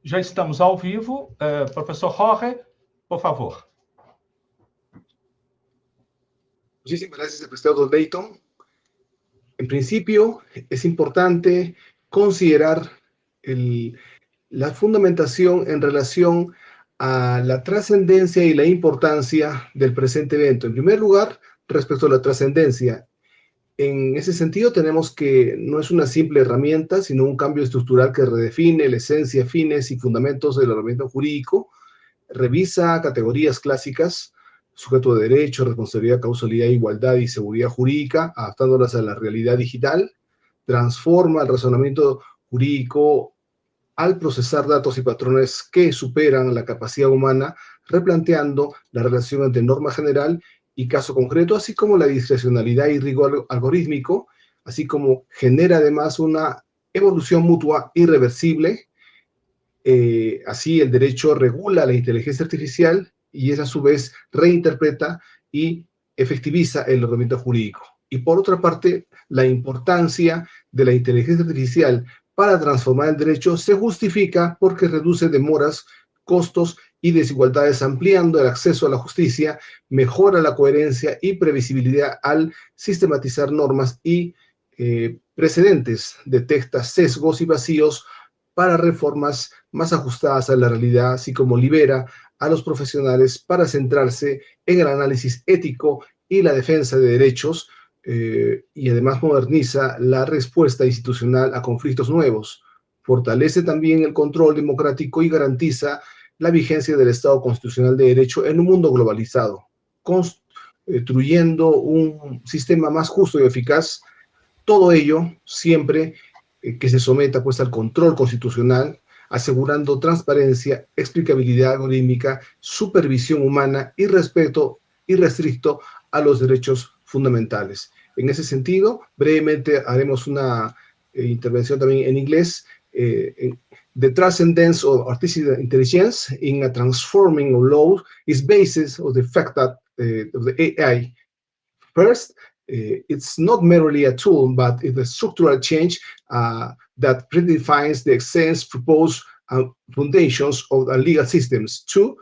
já estamos ao vivo. Professor Jorge, por favor. Muchísimas gracias, apreciado Dayton. En principio, es importante considerar la fundamentación en relación a la trascendencia y la importancia del presente evento. En primer lugar, respecto a la trascendencia. En ese sentido, tenemos que no es una simple herramienta, sino un cambio estructural que redefine la esencia, fines y fundamentos del ordenamiento jurídico, revisa categorías clásicas, sujeto de derecho, responsabilidad, causalidad, igualdad y seguridad jurídica, adaptándolas a la realidad digital, transforma el razonamiento jurídico al procesar datos y patrones que superan la capacidad humana, replanteando la relación entre norma general y caso concreto, así como la discrecionalidad y rigor algorítmico, así como genera además una evolución mutua irreversible. Así el derecho regula la inteligencia artificial y es a su vez reinterpreta y efectiviza el ordenamiento jurídico. Y por otra parte, la importancia de la inteligencia artificial para transformar el derecho se justifica porque reduce demoras, costos y desigualdades, ampliando el acceso a la justicia, mejora la coherencia y previsibilidad al sistematizar normas y precedentes, detecta sesgos y vacíos para reformas más ajustadas a la realidad, así como libera a los profesionales para centrarse en el análisis ético y la defensa de derechos, y además moderniza la respuesta institucional a conflictos nuevos. Fortalece también el control democrático y garantiza la vigencia del Estado constitucional de derecho en un mundo globalizado, construyendo un sistema más justo y eficaz. Todo ello siempre que se someta pues al control constitucional, asegurando transparencia, explicabilidad algorítmica, supervisión humana y respeto irrestricto a los derechos fundamentales. En ese sentido, brevemente haremos una intervención también en inglés. The transcendence of artificial intelligence in a transforming law is based on the fact that of the AI. First, it's not merely a tool, but it's a structural change that predefines the essence, purpose, and foundations of the legal systems. Two,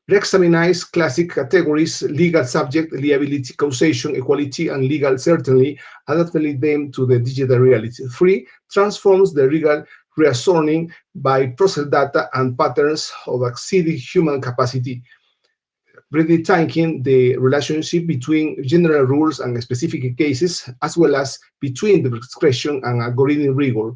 reexamines classic categories, legal subject, liability, causation, equality, and legal certainty, adapting them to the digital reality. Three, transforms the legal reasoning by process data and patterns of exceeding human capacity, rethinking the relationship between general rules and specific cases, as well as between the discretion and algorithm rigor.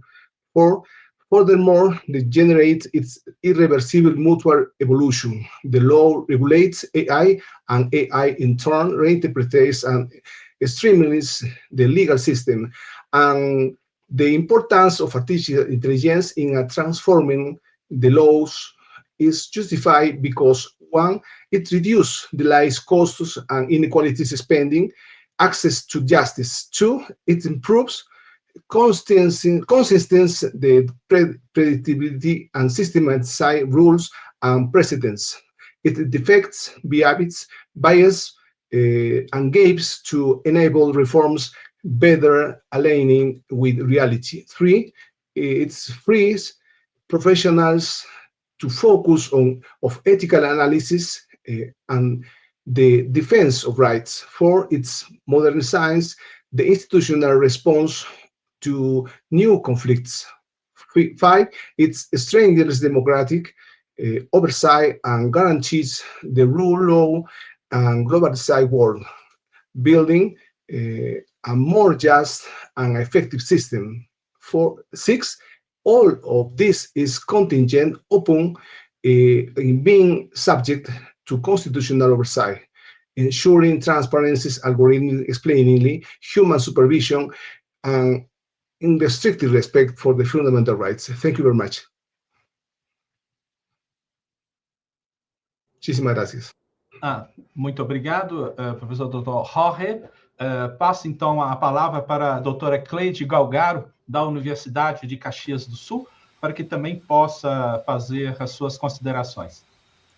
Four, furthermore, they generate its irreversible mutual evolution. The law regulates AI, and AI in turn reinterprets and streamlines the legal system. And the importance of artificial intelligence in transforming the laws is justified because, one, it reduces delays, costs, and inequalities spending, access to justice. Two, it improves consistency, the predictability, and systematize rules and precedents. It defects bias, and gaps to enable reforms better aligning with reality. Three, it frees professionals to focus on ethical analysis and the defense of rights. Four, it's modernizes the institutional response to new conflicts. Five, it strengthens democratic oversight and guarantees the rule of law and globalized world, building a more just and effective system. Six, all of this is contingent upon in being subject to constitutional oversight, ensuring transparency, algorithmic explainingly, human supervision, and in the strict respect for the fundamental rights. Thank you very much. Muchísimas gracias. Muito obrigado, professor Dr. Jorge. Passo, então, a palavra para a doutora Cleide Galgaro, da Universidade de Caxias do Sul, para que também possa fazer as suas considerações.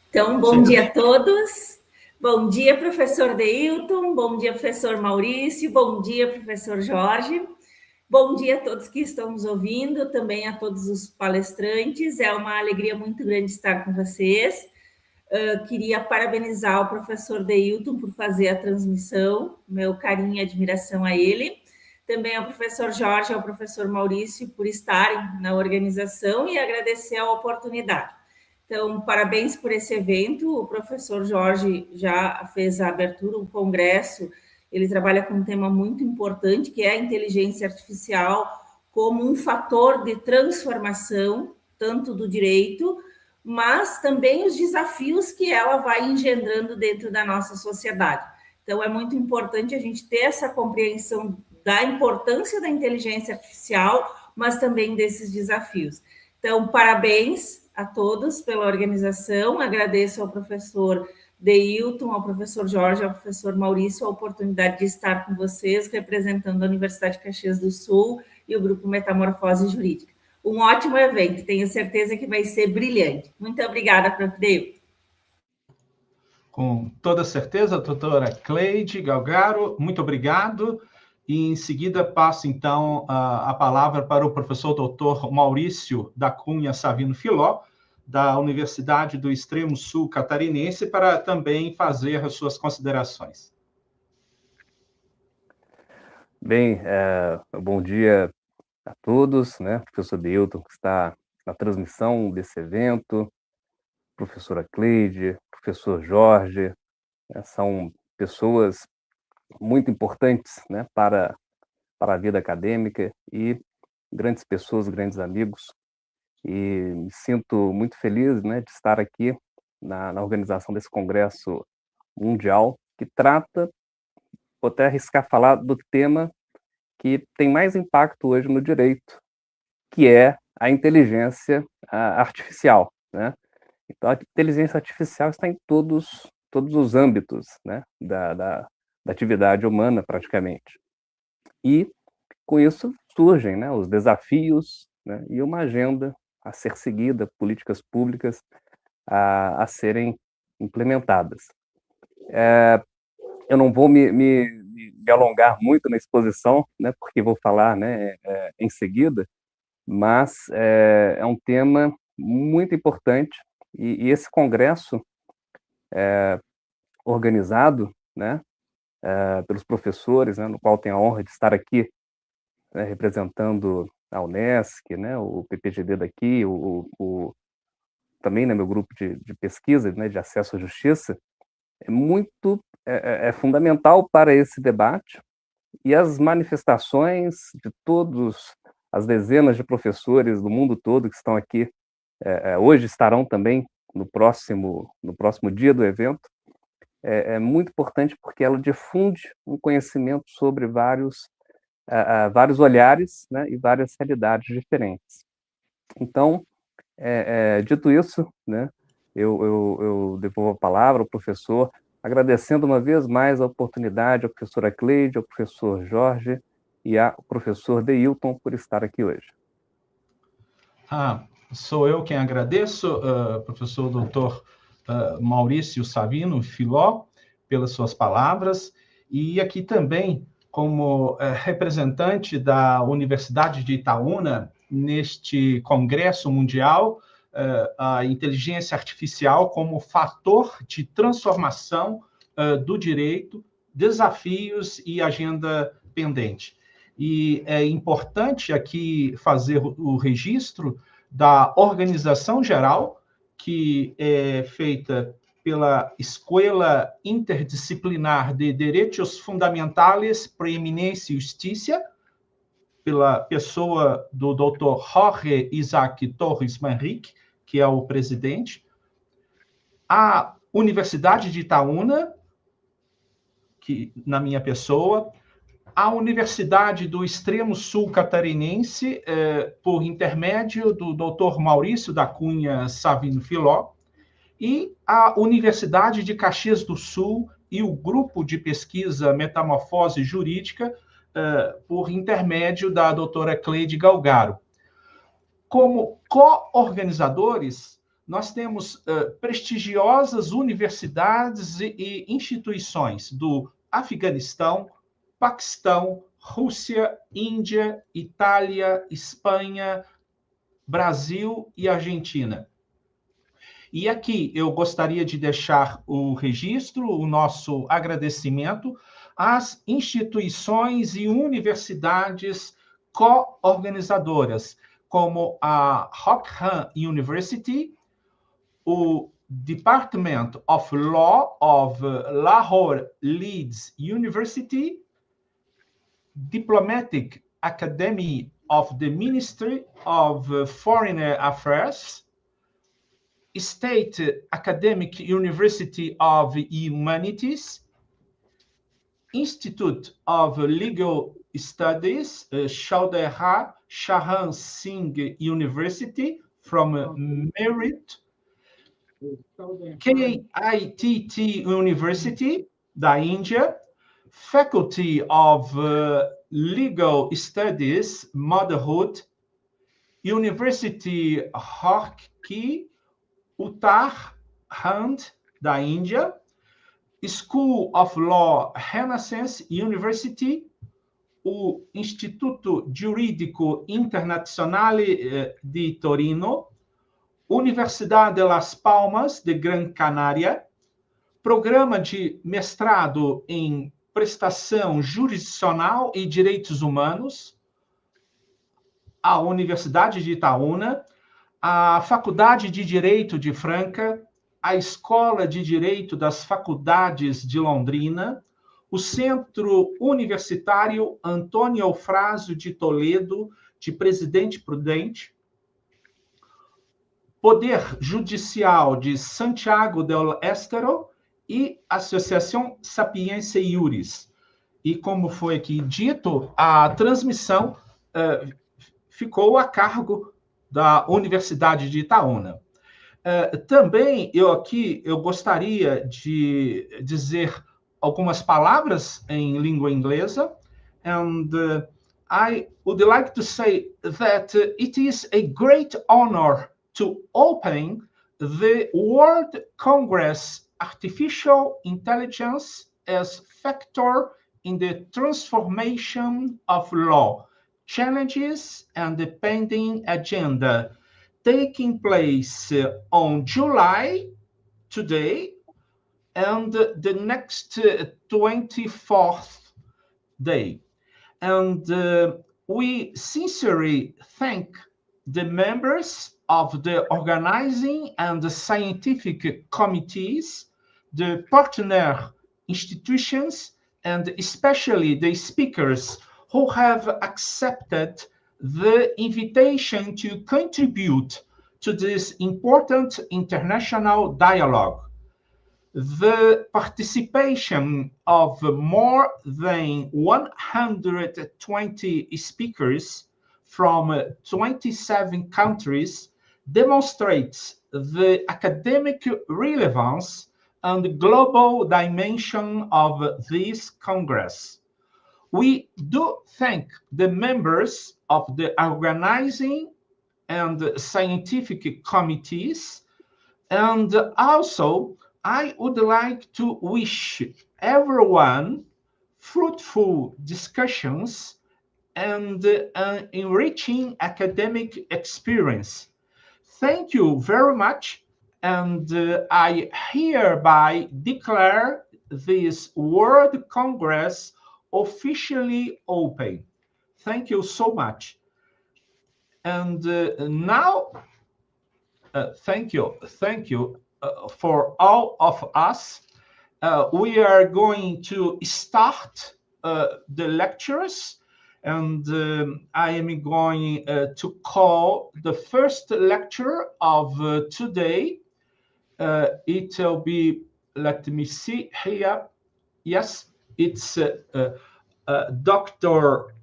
Então, bom dia a todos. Bom dia, professor Deilton. Bom dia, professor Maurício. Bom dia, professor Jorge. Bom dia a todos que estão nos ouvindo, também a todos os palestrantes. É uma alegria muito grande estar com vocês. Queria parabenizar o professor Deilton por fazer a transmissão, meu carinho e admiração a ele. Também ao professor Jorge e ao professor Maurício por estarem na organização e agradecer a oportunidade. Então, parabéns por esse evento. O professor Jorge já fez a abertura, o congresso. Ele trabalha com um tema muito importante, que é a inteligência artificial como um fator de transformação, tanto do direito, mas também os desafios que ela vai engendrando dentro da nossa sociedade. Então, é muito importante a gente ter essa compreensão da importância da inteligência artificial, mas também desses desafios. Então, parabéns a todos pela organização, agradeço ao professor Deilton, ao professor Jorge, ao professor Maurício, a oportunidade de estar com vocês, representando a Universidade de Caxias do Sul e o Grupo Metamorfose Jurídica. Um ótimo evento, tenho certeza que vai ser brilhante. Muito obrigada, prof. Deilton. Com toda certeza, doutora Cleide Galgaro, muito obrigado. E em seguida passo, então, a palavra para o professor doutor Maurício da Cunha Savino Filó, da Universidade do Extremo Sul Catarinense, para também fazer as suas considerações. Bem, bom dia a todos, né? Professor Deilton, que está na transmissão desse evento, professora Cleide, professor Jorge, né? São pessoas muito importantes, né, para a vida acadêmica e grandes pessoas, grandes amigos. E me sinto muito feliz, né, de estar aqui na organização desse congresso mundial, que trata, vou até arriscar falar, do tema que tem mais impacto hoje no direito, que é a inteligência artificial, né? Então, a inteligência artificial está em todos os âmbitos, né, da atividade humana, praticamente. E, com isso, surgem, né, os desafios, né, e uma agenda a ser seguida, políticas públicas a serem implementadas. Eu não vou me alongar muito na exposição, né, porque vou falar, né, em seguida, mas é um tema muito importante, e esse congresso organizado, né, pelos professores, né, no qual tenho a honra de estar aqui, né, representando a Unesc, né, o PPGD daqui, também, né, meu grupo de pesquisa, né, de acesso à justiça, é fundamental para esse debate, e as manifestações de todos, as dezenas de professores do mundo todo que estão aqui, hoje estarão também no próximo dia do evento, é muito importante porque ela difunde um conhecimento sobre vários olhares, né, e várias realidades diferentes. Então, dito isso, né, eu devolvo a palavra ao professor, agradecendo uma vez mais a oportunidade à professora Cleide, ao professor Jorge e ao professor Deilton por estar aqui hoje. Sou eu quem agradeço, professor doutor Maurício Savino Filó, pelas suas palavras, e aqui também, como representante da Universidade de Itaúna, neste Congresso Mundial, a inteligência artificial como fator de transformação do direito, desafios e agenda pendente. E é importante aqui fazer o registro da organização geral, que é feita pela Escola Interdisciplinar de Derechos Fundamentais, Preeminência e Justiça, pela pessoa do Dr. Jorge Isaac Torres Manrique, que é o presidente, a Universidade de Itaúna, que na minha pessoa, a Universidade do Extremo Sul Catarinense, por intermédio do Dr. Maurício da Cunha Savino Filó, e a Universidade de Caxias do Sul e o Grupo de Pesquisa Metamorfose Jurídica, por intermédio da doutora Cleide Galgaro. Como co-organizadores, nós temos prestigiosas universidades e instituições do Afeganistão, Paquistão, Rússia, Índia, Itália, Espanha, Brasil e Argentina. E aqui eu gostaria de deixar o registro, o nosso agradecimento às instituições e universidades co-organizadoras, como a Rockham University, o Department of Law of Lahore Leeds University, Diplomatic Academy of the Ministry of Foreign Affairs, State Academic University of Humanities, Institute of Legal Studies, Chaudhry Charan Singh University from Meerut, KITT University, da Índia, Faculty of Legal Studies, Motherhood, University Roorkee, Uttarakhand, da Índia, School of Law, Renaissance University, o Instituto Jurídico Internazionale de Torino, Universidade de Las Palmas de Gran Canaria, Programa de Mestrado em Prestação Jurisdicional e Direitos Humanos, a Universidade de Itaúna, a Faculdade de Direito de Franca, a Escola de Direito das Faculdades de Londrina, o Centro Universitário Antônio Eufrásio de Toledo, de Presidente Prudente, Poder Judicial de Santiago del Estero e Associação Sapiência Iuris. E como foi aqui dito, a transmissão ficou a cargo da Universidade de Itaúna. Também eu gostaria de dizer algumas palavras em língua inglesa, and I would like to say that it is a great honor to open the World Congress Artificial Intelligence as Factor in the Transformation of Law, Challenges and the Pending Agenda, taking place on July, today, and the next 24th day. And we sincerely thank the members of the organizing and the scientific committees, the partner institutions, and especially the speakers who have accepted the invitation to contribute to this important international dialogue. The participation of more than 120 speakers from 27 countries demonstrates the academic relevance and global dimension of this Congress. We do thank the members of the organizing and scientific committees, and also I would like to wish everyone fruitful discussions and an enriching academic experience. Thank you very much, and I hereby declare this World Congress officially open. Thank you so much. And now, thank you for all of us. We are going to start the lectures, and I am going to call the first lecture of today. It will be, let me see here. Yes, it's Dr.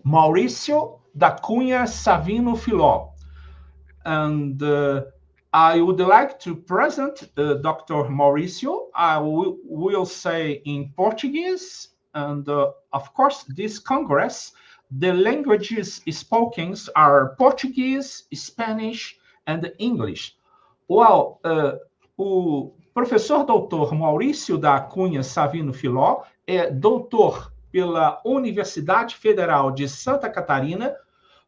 Maurício da Cunha Savino Filó. And I would like to present Dr. Maurício. I will say in Portuguese, and of course, this Congress, the languages spoken are Portuguese, Spanish, and English. Well, o professor doutor Maurício da Cunha Savino Filó é doutor pela Universidade Federal de Santa Catarina,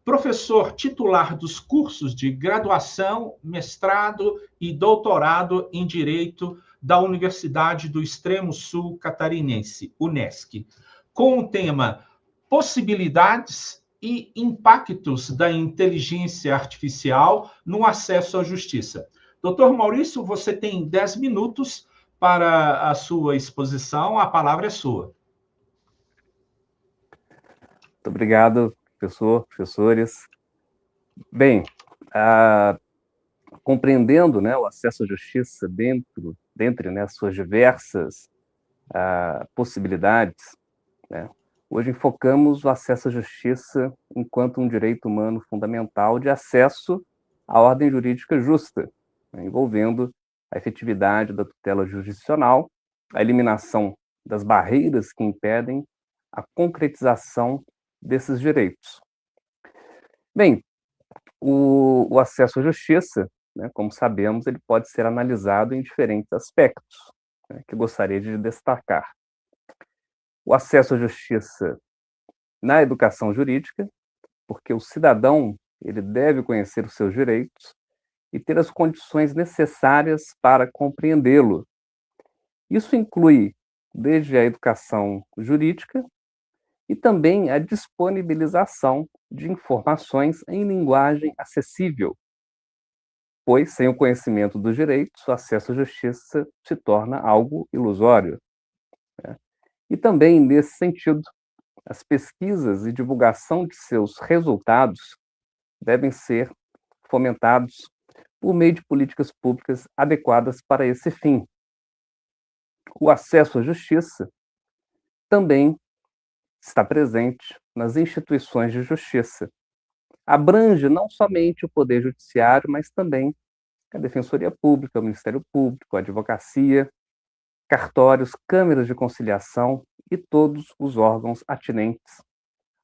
professor titular dos cursos de graduação, mestrado e doutorado em Direito da Universidade do Extremo Sul Catarinense, UNESCO, com o tema Possibilidades e Impactos da Inteligência Artificial no Acesso à Justiça. Doutor Maurício, você tem 10 minutos para a sua exposição, a palavra é sua. Muito obrigado, professor, professores. Bem, compreendendo, né, o acesso à justiça dentre, né, as suas diversas possibilidades, né, hoje enfocamos o acesso à justiça enquanto um direito humano fundamental de acesso à ordem jurídica justa, né, envolvendo a efetividade da tutela jurisdicional, a eliminação das barreiras que impedem a concretização desses direitos. Bem, o acesso à justiça, né, como sabemos, ele pode ser analisado em diferentes aspectos, né, que eu gostaria de destacar. O acesso à justiça na educação jurídica, porque o cidadão ele deve conhecer os seus direitos e ter as condições necessárias para compreendê-lo. Isso inclui desde a educação jurídica e também a disponibilização de informações em linguagem acessível, pois, sem o conhecimento dos direitos, o acesso à justiça se torna algo ilusório, né? E também, nesse sentido, as pesquisas e divulgação de seus resultados devem ser fomentados por meio de políticas públicas adequadas para esse fim. O acesso à justiça também está presente nas instituições de justiça. Abrange não somente o Poder Judiciário, mas também a Defensoria Pública, o Ministério Público, a Advocacia, cartórios, câmeras de conciliação e todos os órgãos atinentes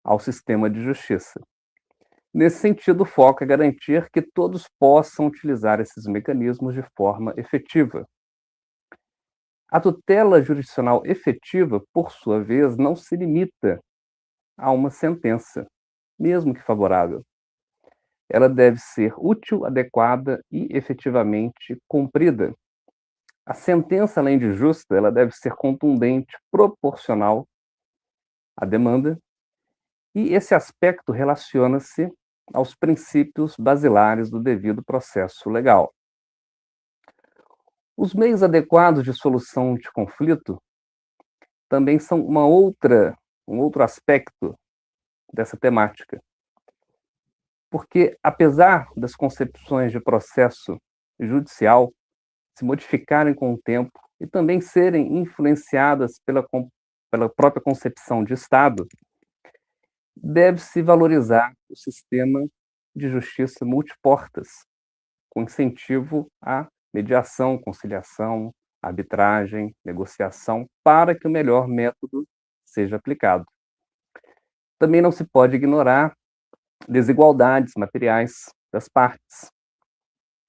ao sistema de justiça. Nesse sentido, o foco é garantir que todos possam utilizar esses mecanismos de forma efetiva. A tutela jurisdicional efetiva, por sua vez, não se limita a uma sentença, mesmo que favorável. Ela deve ser útil, adequada e efetivamente cumprida. A sentença, além de justa, ela deve ser contundente, proporcional à demanda, e esse aspecto relaciona-se aos princípios basilares do devido processo legal. Os meios adequados de solução de conflito também são um outro aspecto dessa temática. Porque, apesar das concepções de processo judicial se modificarem com o tempo e também serem influenciadas pela própria concepção de Estado, deve-se valorizar o sistema de justiça multiportas, com incentivo à mediação, conciliação, arbitragem, negociação, para que o melhor método seja aplicado. Também não se pode ignorar desigualdades materiais das partes.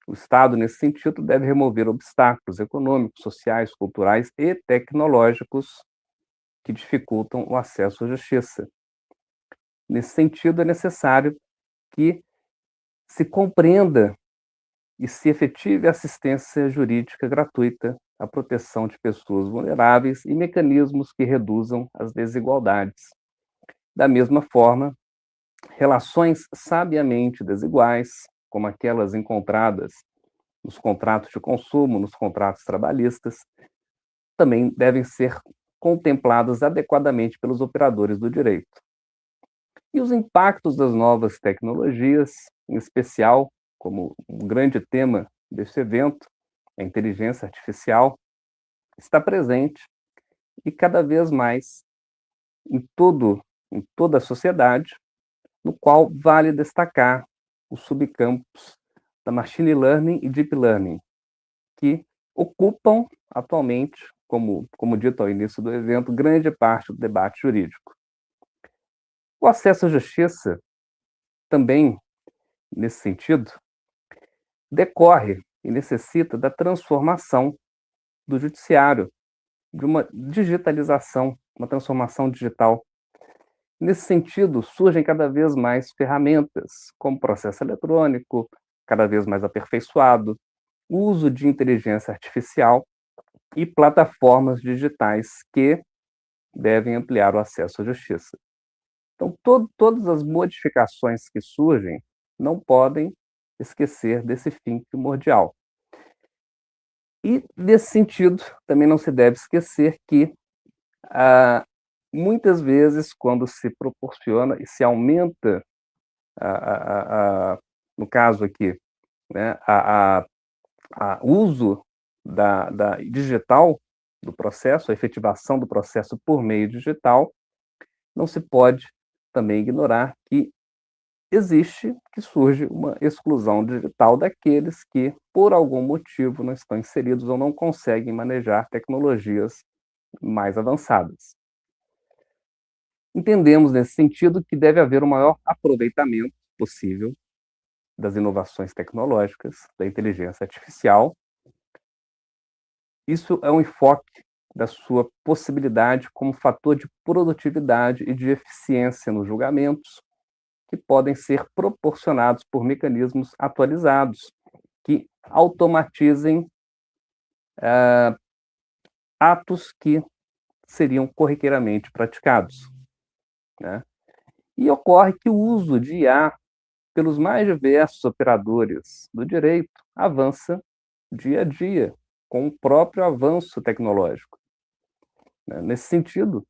O Estado, nesse sentido, deve remover obstáculos econômicos, sociais, culturais e tecnológicos que dificultam o acesso à justiça. Nesse sentido, é necessário que se compreenda e se efetive assistência jurídica gratuita, a proteção de pessoas vulneráveis e mecanismos que reduzam as desigualdades. Da mesma forma, relações sabiamente desiguais, como aquelas encontradas nos contratos de consumo, nos contratos trabalhistas, também devem ser contempladas adequadamente pelos operadores do direito. E os impactos das novas tecnologias, em especial, como um grande tema deste evento, a inteligência artificial, está presente e cada vez mais em toda a sociedade, no qual vale destacar os subcampos da Machine Learning e Deep Learning, que ocupam atualmente, como dito ao início do evento, grande parte do debate jurídico. O acesso à justiça, também, nesse sentido, decorre e necessita da transformação do judiciário, de uma digitalização, uma transformação digital. Nesse sentido, surgem cada vez mais ferramentas, como processo eletrônico, cada vez mais aperfeiçoado, uso de inteligência artificial e plataformas digitais que devem ampliar o acesso à justiça. Então, todas as modificações que surgem não podem esquecer desse fim primordial. E, nesse sentido, também não se deve esquecer que, muitas vezes, quando se proporciona e se aumenta, no caso aqui, né, uso da digital do processo, a efetivação do processo por meio digital, não se pode também ignorar que surge uma exclusão digital daqueles que, por algum motivo, não estão inseridos ou não conseguem manejar tecnologias mais avançadas. Entendemos, nesse sentido, que deve haver o maior aproveitamento possível das inovações tecnológicas, da inteligência artificial. Isso é um enfoque da sua possibilidade como fator de produtividade e de eficiência nos julgamentos, que podem ser proporcionados por mecanismos atualizados, que automatizem atos que seriam corriqueiramente praticados, né? E ocorre que o uso de IA pelos mais diversos operadores do direito avança dia a dia, com o próprio avanço tecnológico. Nesse sentido,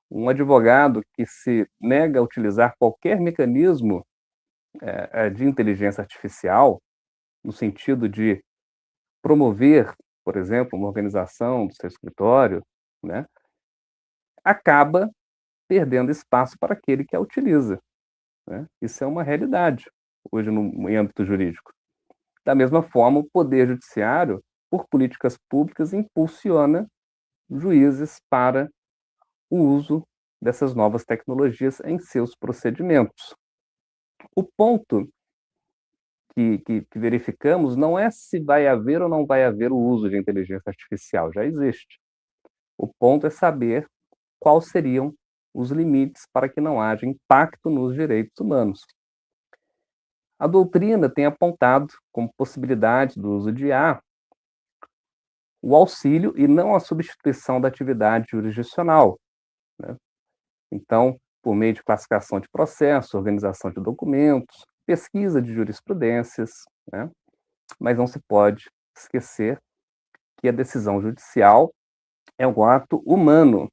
um advogado que se nega a utilizar qualquer mecanismo de inteligência artificial, no sentido de promover, por exemplo, uma organização do seu escritório, né, acaba perdendo espaço para aquele que a utiliza, né? Isso é uma realidade hoje em âmbito jurídico. Da mesma forma, o Poder Judiciário, por políticas públicas, impulsiona juízes para o uso dessas novas tecnologias em seus procedimentos. O ponto que verificamos não é se vai haver ou não vai haver o uso de inteligência artificial, já existe. O ponto é saber quais seriam os limites para que não haja impacto nos direitos humanos. A doutrina tem apontado como possibilidade do uso de IA o auxílio e não a substituição da atividade jurisdicional, né? Então, por meio de classificação de processos, organização de documentos, pesquisa de jurisprudências, né? Mas não se pode esquecer que a decisão judicial é um ato humano,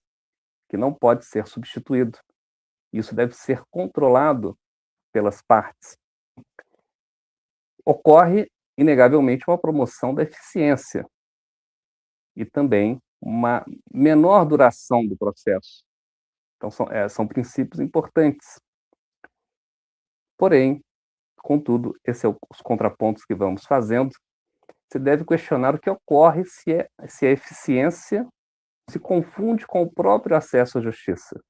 que não pode ser substituído. Isso deve ser controlado pelas partes. Ocorre, inegavelmente, uma promoção da eficiência e também uma menor duração do processo. Então, são princípios importantes. Porém, contudo, esses são os contrapontos que vamos fazendo. Você deve questionar o que ocorre se a eficiência se confunde com o próprio acesso à justiça.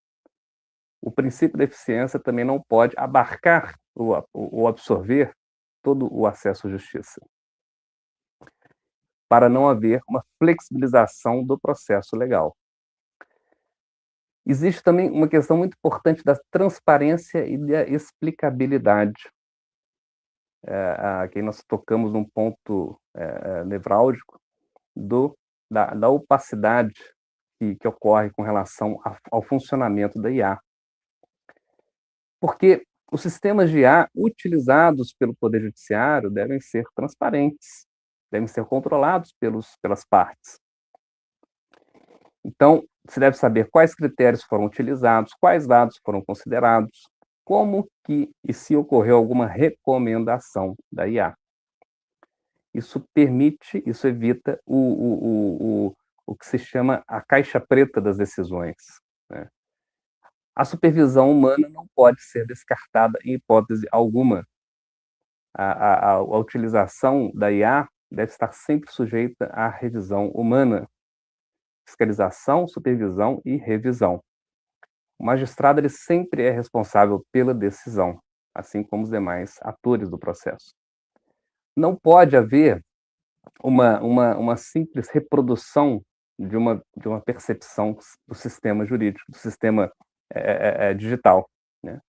O princípio da eficiência também não pode abarcar ou absorver todo o acesso à justiça, para não haver uma flexibilização do processo legal. Existe também uma questão muito importante da transparência e da explicabilidade. Aqui nós tocamos num ponto nevrálgico da opacidade que ocorre com relação ao funcionamento da IA. Porque os sistemas de IA utilizados pelo Poder Judiciário devem ser transparentes, devem ser controlados pelas partes. Então, se deve saber quais critérios foram utilizados, quais dados foram considerados, como e se ocorreu alguma recomendação da IA. Isso evita o que se chama a caixa preta das decisões, né? A supervisão humana não pode ser descartada em hipótese alguma. A utilização da IA deve estar sempre sujeita à revisão humana. Fiscalização, supervisão e revisão. O magistrado ele sempre é responsável pela decisão, assim como os demais atores do processo. Não pode haver uma simples reprodução de uma percepção do sistema jurídico, do sistema digital, né?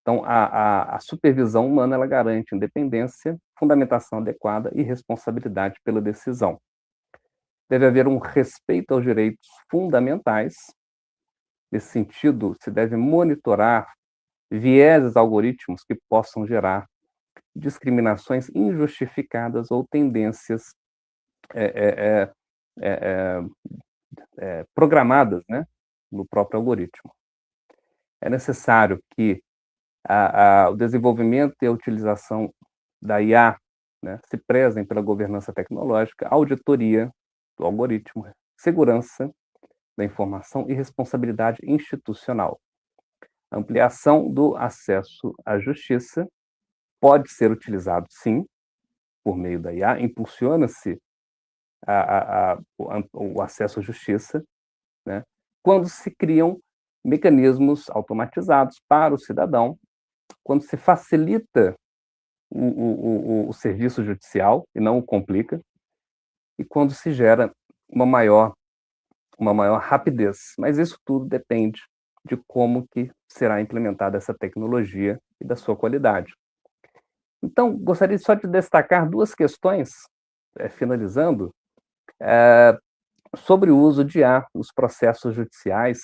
Então, a supervisão humana, ela garante independência, fundamentação adequada e responsabilidade pela decisão. Deve haver um respeito aos direitos fundamentais. Nesse sentido, se deve monitorar vieses algoritmos que possam gerar discriminações injustificadas ou tendências programadas, né, no próprio algoritmo. É necessário que o desenvolvimento e a utilização da IA, né, se prezem pela governança tecnológica, auditoria do algoritmo, segurança da informação e responsabilidade institucional. A ampliação do acesso à justiça pode ser utilizado, sim, por meio da IA, impulsiona-se o acesso à justiça, né, quando se criam mecanismos automatizados para o cidadão, quando se facilita o serviço judicial e não o complica, e quando se gera uma maior rapidez. Mas isso tudo depende de como que será implementada essa tecnologia e da sua qualidade. Então, gostaria só de destacar duas questões, finalizando, sobre o uso de IA nos processos judiciais.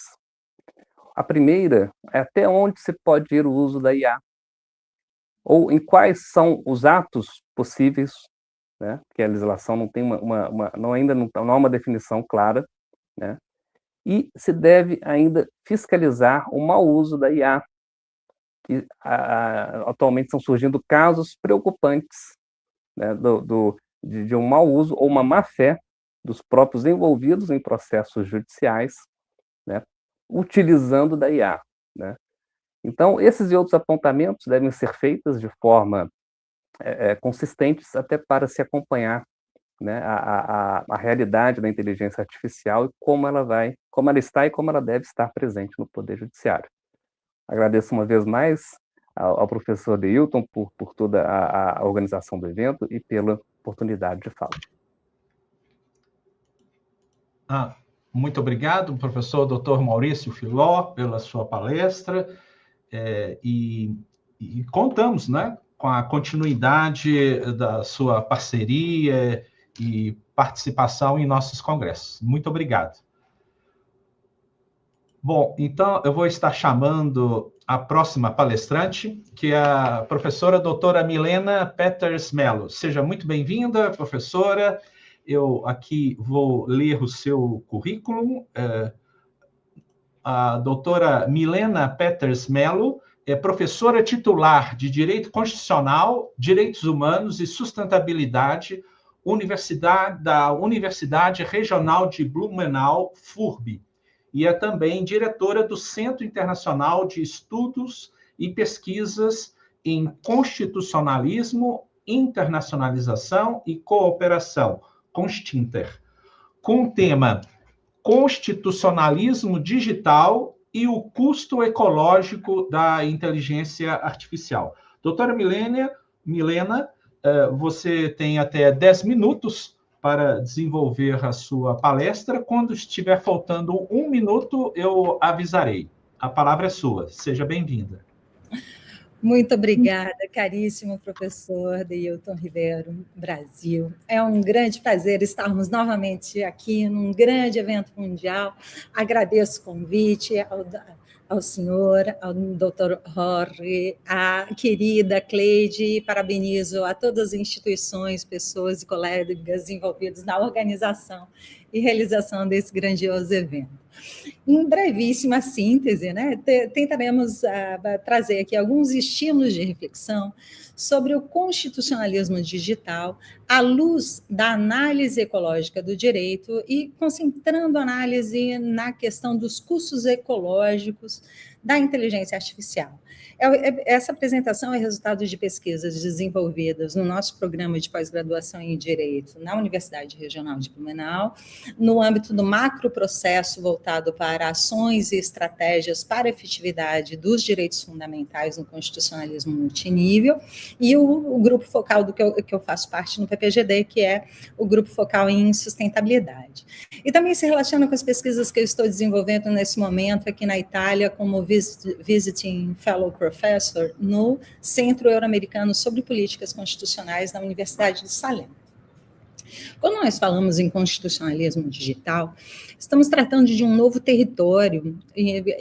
A primeira é até onde se pode ir o uso da IA, ou em quais são os atos possíveis, né, porque a legislação não tem ainda não há uma definição clara, né, e se deve ainda fiscalizar o mau uso da IA, que atualmente estão surgindo casos preocupantes, né, de um mau uso ou uma má-fé dos próprios envolvidos em processos judiciais, né, utilizando da IA, né. Então, esses e outros apontamentos devem ser feitos de forma consistentes até para se acompanhar, né, a realidade da inteligência artificial e como ela está e como ela deve estar presente no Poder Judiciário. Agradeço uma vez mais ao professor Deilton por toda a organização do evento e pela oportunidade de fala. Muito obrigado, professor Dr. Maurício Filó, pela sua palestra. E contamos, né, com a continuidade da sua parceria e participação em nossos congressos. Muito obrigado. Bom, então eu vou estar chamando a próxima palestrante, que é a professora doutora Milena Peters Mello. Seja muito bem-vinda, professora. Eu aqui vou ler o seu currículo. A doutora Milena Peters Mello é professora titular de Direito Constitucional, Direitos Humanos e Sustentabilidade da Universidade Regional de Blumenau, FURB, e é também diretora do Centro Internacional de Estudos e Pesquisas em Constitucionalismo, Internacionalização e Cooperação, CONSTINTER, com o tema Constitucionalismo Digital e o Custo Ecológico da Inteligência Artificial. Doutora Milena, você tem até 10 minutos para desenvolver a sua palestra. Quando estiver faltando 1 minuto, eu avisarei. A palavra é sua. Seja bem-vinda. Muito obrigada, caríssimo professor Deilton Ribeiro, Brasil. É um grande prazer estarmos novamente aqui num grande evento mundial. Agradeço o convite ao senhor, ao doutor Jorge, à querida Cleide, e parabenizo a todas as instituições, pessoas e colegas envolvidos na organização e realização desse grandioso evento. Em brevíssima síntese, né, tentaremos trazer aqui alguns estímulos de reflexão sobre o constitucionalismo digital à luz da análise ecológica do direito e concentrando a análise na questão dos custos ecológicos da inteligência artificial. Essa apresentação é resultado de pesquisas desenvolvidas no nosso programa de pós-graduação em Direito na Universidade Regional de Blumenau, no âmbito do macroprocesso voltado para para ações e estratégias para a efetividade dos direitos fundamentais no constitucionalismo multinível, e o grupo focal do que eu faço parte no PPGD, que é o grupo focal em sustentabilidade. E também se relaciona com as pesquisas que eu estou desenvolvendo nesse momento aqui na Itália, como Visiting Fellow Professor no Centro Euro-Americano sobre Políticas Constitucionais da Universidade de Salem. Quando nós falamos em constitucionalismo digital, estamos tratando de um novo território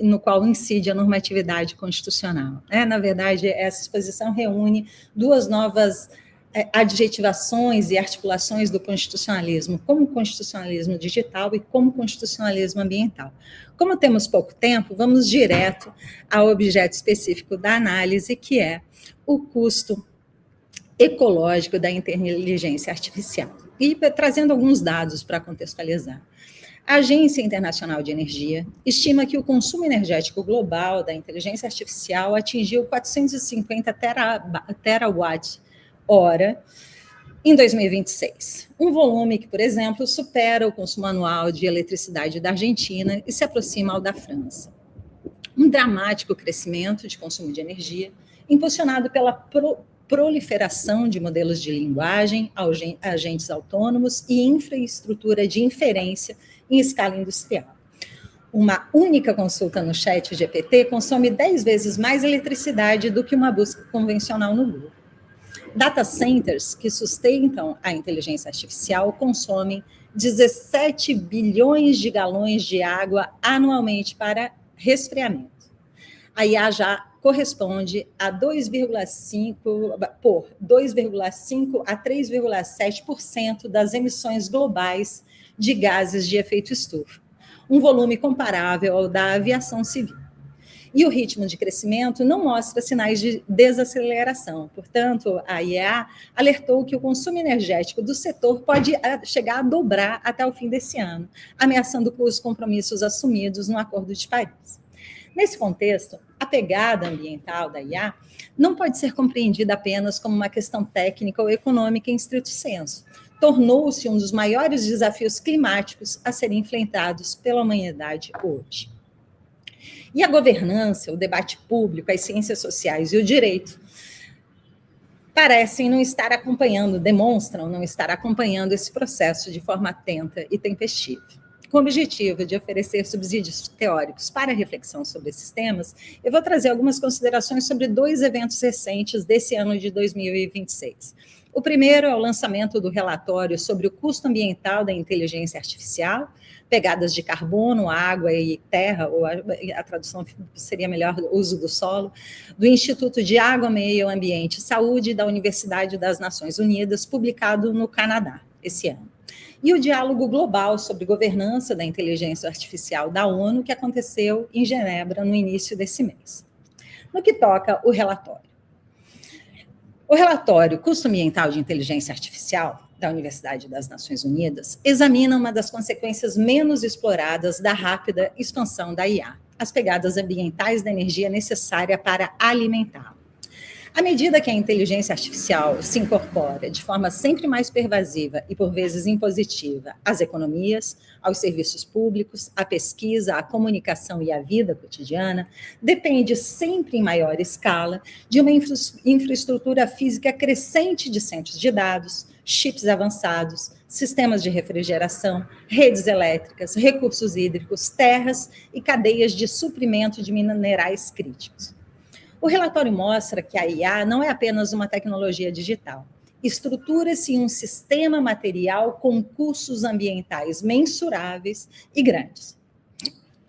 no qual incide a normatividade constitucional. Na verdade, essa exposição reúne duas novas adjetivações e articulações do constitucionalismo, como constitucionalismo digital e como constitucionalismo ambiental. Como temos pouco tempo, vamos direto ao objeto específico da análise, que é o custo ecológico da inteligência artificial. E trazendo alguns dados para contextualizar. A Agência Internacional de Energia estima que o consumo energético global da inteligência artificial atingiu 450 terawatt-hora em 2026. Um volume que, por exemplo, supera o consumo anual de eletricidade da Argentina e se aproxima ao da França. Um dramático crescimento de consumo de energia, impulsionado pela proliferação de modelos de linguagem, agentes autônomos e infraestrutura de inferência em escala industrial. Uma única consulta no chat GPT consome 10 vezes mais eletricidade do que uma busca convencional no Google. Data centers que sustentam a inteligência artificial consomem 17 bilhões de galões de água anualmente para resfriamento. A IA já corresponde a 2,5 a 3,7% das emissões globais de gases de efeito estufa, um volume comparável ao da aviação civil. E o ritmo de crescimento não mostra sinais de desaceleração. Portanto, a IEA alertou que o consumo energético do setor pode chegar a dobrar até o fim desse ano, ameaçando os compromissos assumidos no Acordo de Paris. Nesse contexto, a pegada ambiental da IA não pode ser compreendida apenas como uma questão técnica ou econômica em estrito senso. Tornou-se um dos maiores desafios climáticos a serem enfrentados pela humanidade hoje. E a governança, o debate público, as ciências sociais e o direito parecem não estar acompanhando, demonstram não estar acompanhando esse processo de forma atenta e tempestiva. Com o objetivo de oferecer subsídios teóricos para a reflexão sobre esses temas, eu vou trazer algumas considerações sobre 2 eventos recentes desse ano de 2026. O primeiro é o lançamento do relatório sobre o custo ambiental da inteligência artificial, pegadas de carbono, água e terra, ou a tradução seria melhor, uso do solo, do Instituto de Água, Meio Ambiente e Saúde da Universidade das Nações Unidas, publicado no Canadá esse ano. E o diálogo global sobre governança da inteligência artificial da ONU, que aconteceu em Genebra no início desse mês. No que toca o relatório. O relatório Custo Ambiental de Inteligência Artificial da Universidade das Nações Unidas examina uma das consequências menos exploradas da rápida expansão da IA, as pegadas ambientais da energia necessária para alimentá-la. À medida que a inteligência artificial se incorpora de forma sempre mais pervasiva e, por vezes, impositiva às economias, aos serviços públicos, à pesquisa, à comunicação e à vida cotidiana, depende sempre em maior escala de uma infraestrutura física crescente de centros de dados, chips avançados, sistemas de refrigeração, redes elétricas, recursos hídricos, terras e cadeias de suprimento de minerais críticos. O relatório mostra que a IA não é apenas uma tecnologia digital. Estrutura-se em um sistema material com custos ambientais mensuráveis e grandes.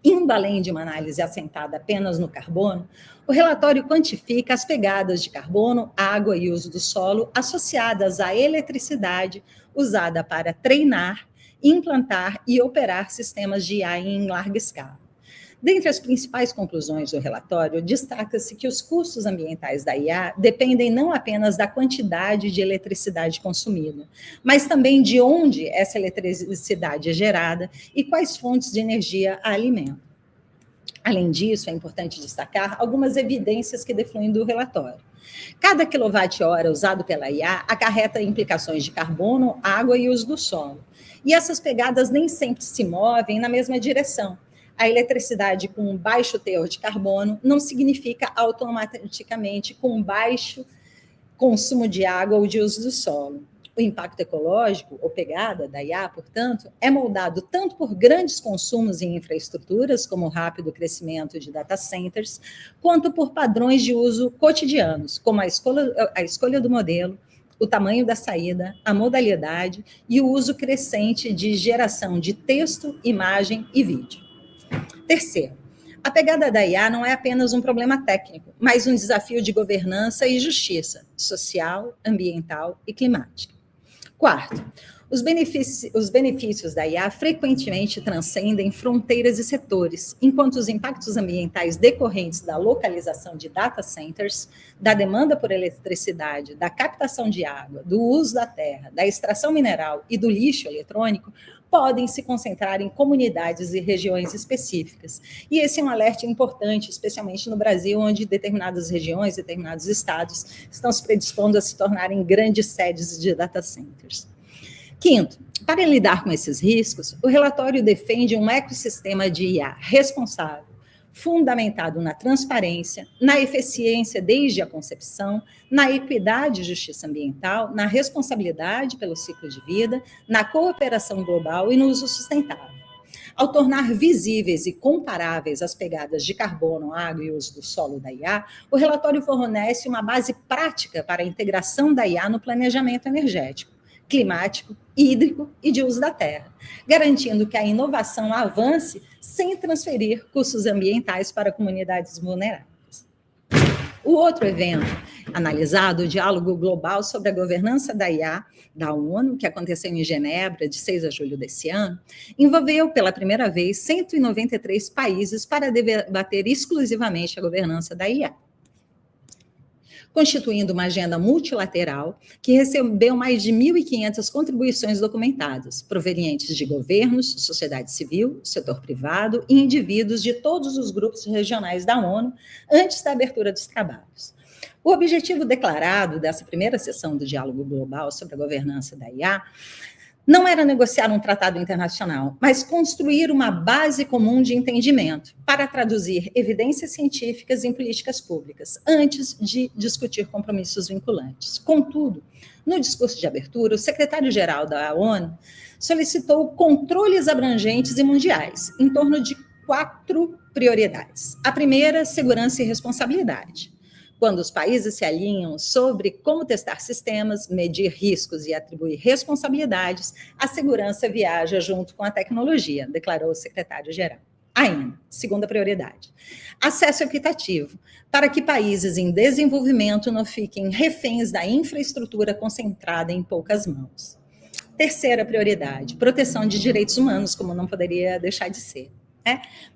Indo além de uma análise assentada apenas no carbono, o relatório quantifica as pegadas de carbono, água e uso do solo associadas à eletricidade usada para treinar, implantar e operar sistemas de IA em larga escala. Dentre as principais conclusões do relatório, destaca-se que os custos ambientais da IA dependem não apenas da quantidade de eletricidade consumida, mas também de onde essa eletricidade é gerada e quais fontes de energia a alimentam. Além disso, é importante destacar algumas evidências que defluem do relatório. Cada quilowatt-hora usado pela IA acarreta implicações de carbono, água e uso do solo. E essas pegadas nem sempre se movem na mesma direção. A eletricidade com baixo teor de carbono não significa automaticamente com baixo consumo de água ou de uso do solo. O impacto ecológico, ou pegada da IA, portanto, é moldado tanto por grandes consumos em infraestruturas, como o rápido crescimento de data centers, quanto por padrões de uso cotidianos, como a escolha do modelo, o tamanho da saída, a modalidade e o uso crescente de geração de texto, imagem e vídeo. Terceiro, a pegada da IA não é apenas um problema técnico, mas um desafio de governança e justiça social, ambiental e climática. Quarto, os benefícios da IA frequentemente transcendem fronteiras e setores, enquanto os impactos ambientais decorrentes da localização de data centers, da demanda por eletricidade, da captação de água, do uso da terra, da extração mineral e do lixo eletrônico podem se concentrar em comunidades e regiões específicas. E esse é um alerta importante, especialmente no Brasil, onde determinadas regiões, determinados estados estão se predispondo a se tornarem grandes sedes de data centers. Quinto, para lidar com esses riscos, o relatório defende um ecossistema de IA responsável, fundamentado na transparência, na eficiência desde a concepção, na equidade e justiça ambiental, na responsabilidade pelo ciclo de vida, na cooperação global e no uso sustentável. Ao tornar visíveis e comparáveis as pegadas de carbono, água e uso do solo da IA, o relatório fornece uma base prática para a integração da IA no planejamento energético, climático, hídrico e de uso da terra, garantindo que a inovação avance sem transferir custos ambientais para comunidades vulneráveis. O outro evento analisado, o Diálogo Global sobre a Governança da IA, da ONU, que aconteceu em Genebra, de 6 a julho desse ano, envolveu pela primeira vez 193 países para debater exclusivamente a governança da IA, constituindo uma agenda multilateral que recebeu mais de 1.500 contribuições documentadas, provenientes de governos, sociedade civil, setor privado e indivíduos de todos os grupos regionais da ONU, antes da abertura dos trabalhos. O objetivo declarado dessa primeira sessão do Diálogo Global sobre a Governança da IA não era negociar um tratado internacional, mas construir uma base comum de entendimento para traduzir evidências científicas em políticas públicas, antes de discutir compromissos vinculantes. Contudo, no discurso de abertura, o secretário-geral da ONU solicitou controles abrangentes e mundiais, em torno de 4 prioridades. A primeira, segurança e responsabilidade. Quando os países se alinham sobre como testar sistemas, medir riscos e atribuir responsabilidades, a segurança viaja junto com a tecnologia, declarou o secretário-geral. Ainda, segunda prioridade, acesso equitativo, para que países em desenvolvimento não fiquem reféns da infraestrutura concentrada em poucas mãos. Terceira prioridade, proteção de direitos humanos, como não poderia deixar de ser.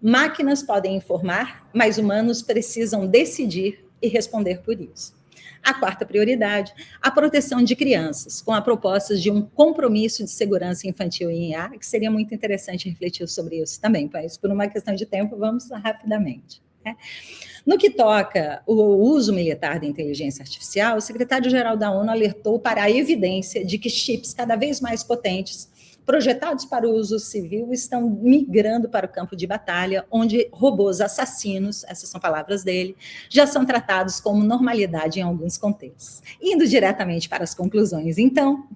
Máquinas podem informar, mas humanos precisam decidir e responder por isso. A quarta prioridade, a proteção de crianças, com a proposta de um compromisso de segurança infantil em IA, que seria muito interessante refletir sobre isso também, mas por uma questão de tempo, vamos rapidamente. No que toca o uso militar da inteligência artificial, o secretário-geral da ONU alertou para a evidência de que chips cada vez mais potentes, projetados para o uso civil, estão migrando para o campo de batalha, onde robôs assassinos, essas são palavras dele, já são tratados como normalidade em alguns contextos. Indo diretamente para as conclusões, então,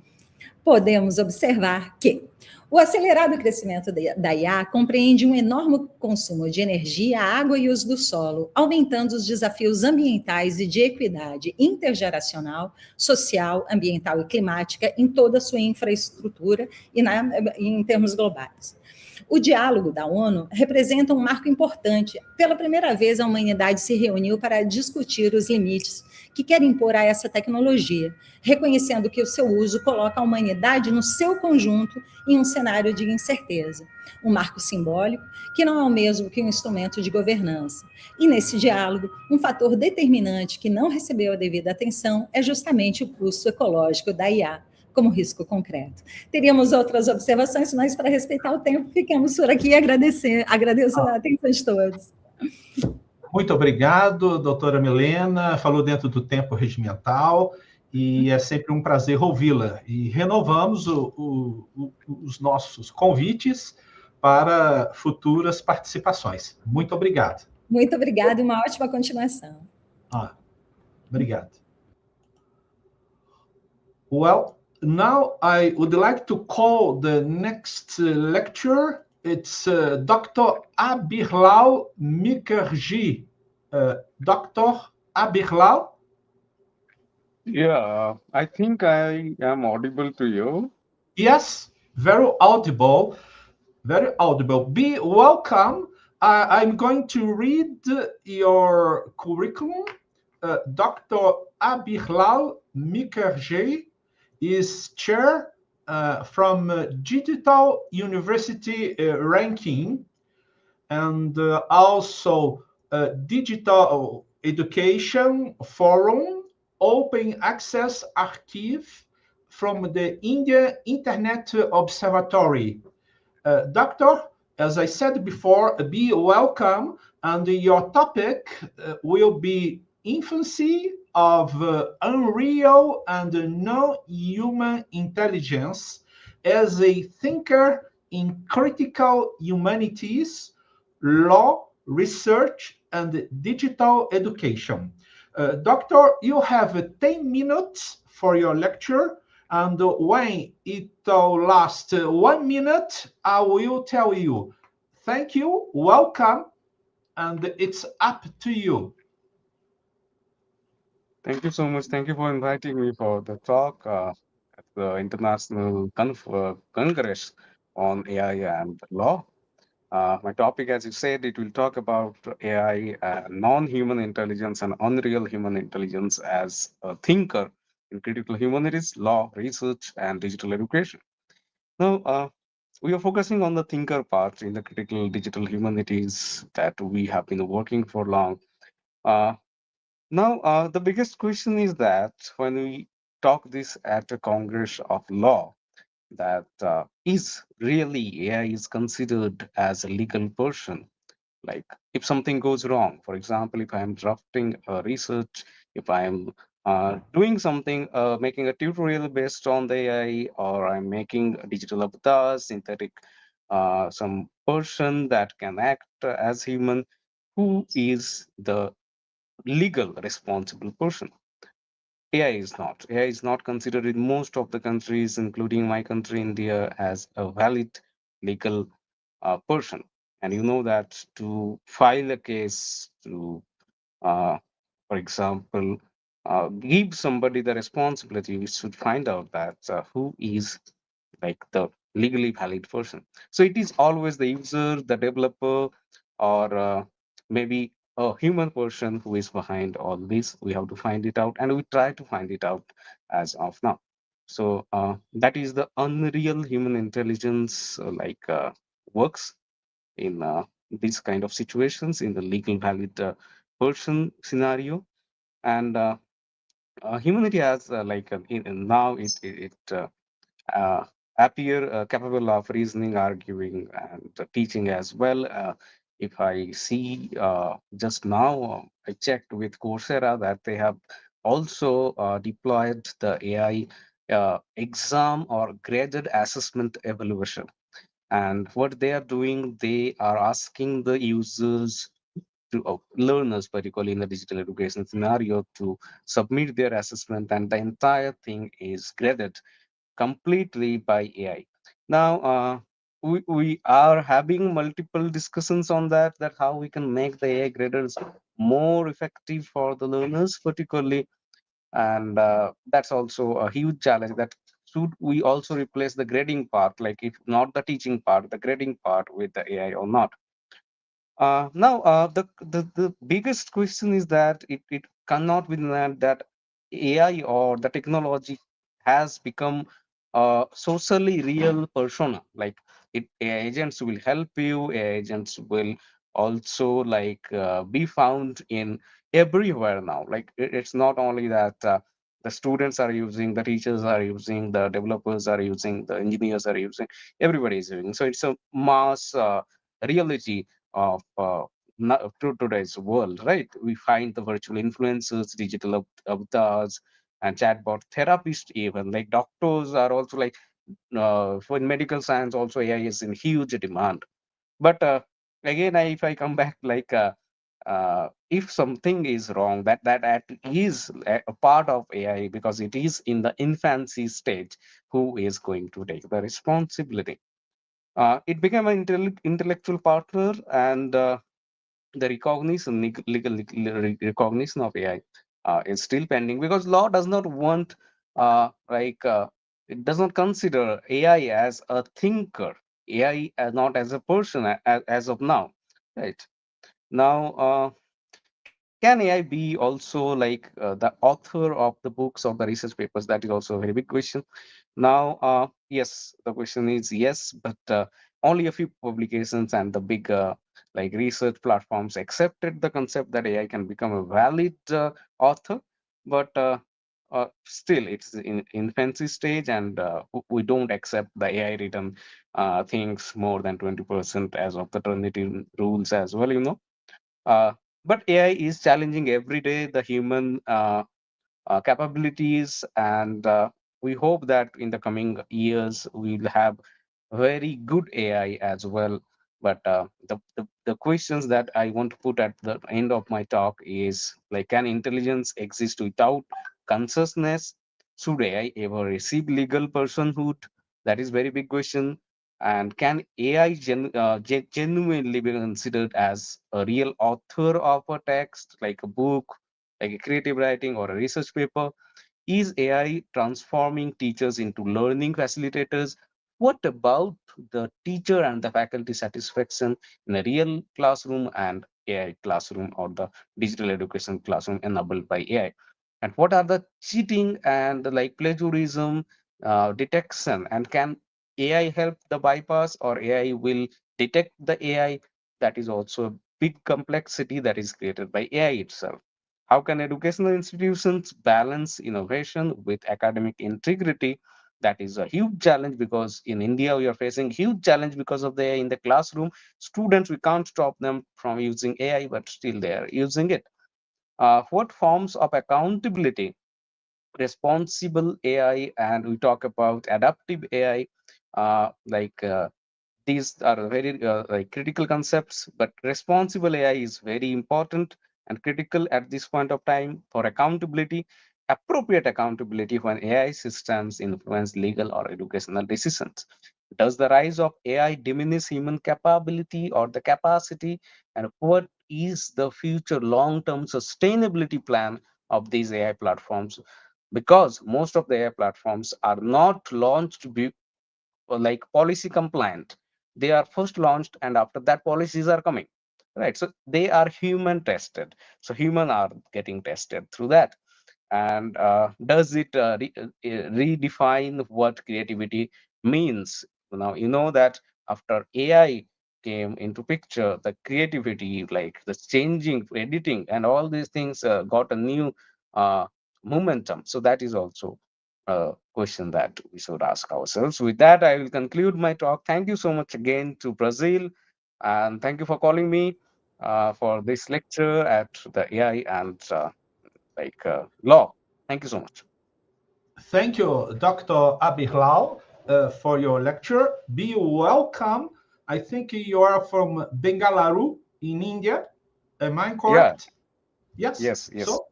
podemos observar que o acelerado crescimento da IA compreende um enorme consumo de energia, água e uso do solo, aumentando os desafios ambientais e de equidade intergeracional, social, ambiental e climática em toda a sua infraestrutura e em termos globais. O diálogo da ONU representa um marco importante. Pela primeira vez, a humanidade se reuniu para discutir os limites que quer impor a essa tecnologia, reconhecendo que o seu uso coloca a humanidade no seu conjunto em um cenário de incerteza. Um marco simbólico que não é o mesmo que um instrumento de governança. E nesse diálogo, um fator determinante que não recebeu a devida atenção é justamente o custo ecológico da IA, como risco concreto. Teríamos outras observações, mas para respeitar o tempo, ficamos por aqui e agradeço a atenção de todos. Muito obrigado, doutora Milena, falou dentro do tempo regimental, e é sempre um prazer ouvi-la. E renovamos os nossos convites para futuras participações. Muito obrigado. Muito obrigada e uma ótima continuação. Obrigado. Well, now I would like to call the next lecturer. It's Dr. Abirlal Mukherjee. Dr. Abirlal? Yeah, I think I am audible to you. Yes, very audible. Very audible. Be welcome. I'm going to read your curriculum. Dr. Abirlal Mukherjee is chair from Digital University Ranking and also Digital Education Forum Open Access Archive from the India Internet Observatory. Doctor, as I said before, be welcome, and your topic will be infancy of unreal and non-human intelligence as a thinker in critical humanities, law, research, and digital education. Doctor, you have 10 minutes for your lecture, and when it will last 1 minute, I will tell you, thank you, welcome, and it's up to you. Thank you so much. Thank you for inviting me for the talk at the International Congress on AI and Law. My topic, as you said, it will talk about AI, non-human intelligence and unreal human intelligence as a thinker in critical humanities, law, research, and digital education. Now, we are focusing on the thinker part in the critical digital humanities that we have been working for long. Now, the biggest question is that when we talk this at a Congress of Law, that is really AI is considered as a legal person. Like if something goes wrong, for example, if I'm drafting a research, if I'm doing something, making a tutorial based on the AI, or I'm making a digital avatar, synthetic, some person that can act as human, who is the legal responsible person? AI is not. AI is not considered in most of the countries, including my country, India, as a valid legal person. And you know that to file a case, to, for example, give somebody the responsibility, we should find out that who is like the legally valid person. So it is always the user, the developer, or maybe a human person who is behind all this. We have to find it out, and we try to find it out as of now. So that is the unreal human intelligence works in these kind of situations in the legal valid person scenario. And humanity has now it appear capable of reasoning, arguing, and teaching as well. If I see just now, I checked with Coursera that they have also deployed the AI exam or graded assessment evaluation. And what they are doing, they are asking the users to learners, particularly in the digital education scenario, to submit their assessment, and the entire thing is graded completely by AI. Now, we are having multiple discussions on that how we can make the AI graders more effective for the learners, particularly, and that's also a huge challenge. That should we also replace the grading part, like if not the teaching part, the grading part with the AI or not? Now, the biggest question is that it cannot be denied that AI or the technology has become a socially real persona. Like AI agents will help you. AI agents will also be found in everywhere now. Like it's not only that the students are using, the teachers are using, the developers are using, the engineers are using, everybody is using. So it's a mass reality of today's world, right? We find the virtual influencers, digital avatars, and chatbot therapists, even like doctors are also like For medical science also, AI is in huge demand. But again, if I come back, like if something is wrong, that is a part of AI, because it is in the infancy stage, who is going to take the responsibility? It became an intellectual partner, and the legal recognition of AI is still pending, because law does not want, it does not consider AI as a thinker, AI as not as a person, as of now, right? Now, can AI be also like the author of the books or the research papers? That is also a very big question. Now, yes, the question is yes, but only a few publications and the big like research platforms accepted the concept that AI can become a valid author, but still it's in infancy stage, and we don't accept the AI written things more than 20% as of the Trinity rules as well, you know. Uh, but AI is challenging every day the human capabilities, and we hope that in the coming years we'll have very good AI as well. But the questions that I want to put at the end of my talk is, like, can intelligence exist without consciousness? Should AI ever receive legal personhood? That is very big question. And can AI genuinely be considered as a real author of a text, like a book, like a creative writing or a research paper? Is AI transforming teachers into learning facilitators? What about the teacher and the faculty satisfaction in a real classroom and AI classroom, or the digital education classroom enabled by AI? And what are the cheating and like plagiarism detection? And can AI help the bypass, or AI will detect the AI? That is also a big complexity that is created by AI itself. How can educational institutions balance innovation with academic integrity? That is a huge challenge, because in India we are facing huge challenge because of the AI in the classroom. Students, we can't stop them from using AI, but still they are using it. What forms of accountability, responsible AI, and we talk about adaptive AI, these are very like critical concepts, but responsible AI is very important and critical at this point of time for accountability, appropriate accountability when AI systems influence legal or educational decisions. Does the rise of AI diminish human capability or the capacity? And what is the future long-term sustainability plan of these AI platforms? Because most of the AI platforms are not launched like policy compliant. They are first launched, and after that policies are coming, right? So they are human tested, so human are getting tested through that. And does it redefine what creativity means? Now, you know that after AI came into picture, the creativity, like the changing editing and all these things, got a new uh, momentum. So that is also a question that we should ask ourselves. With that, I will conclude my talk. Thank you so much again to Brazil, and thank you for calling me for this lecture at the AI and law. Thank you so much. Thank you, Dr. Abirlal, for your lecture. Be welcome. I think you are from Bengaluru in India. Am I Yeah. correct? Yes. Yes. So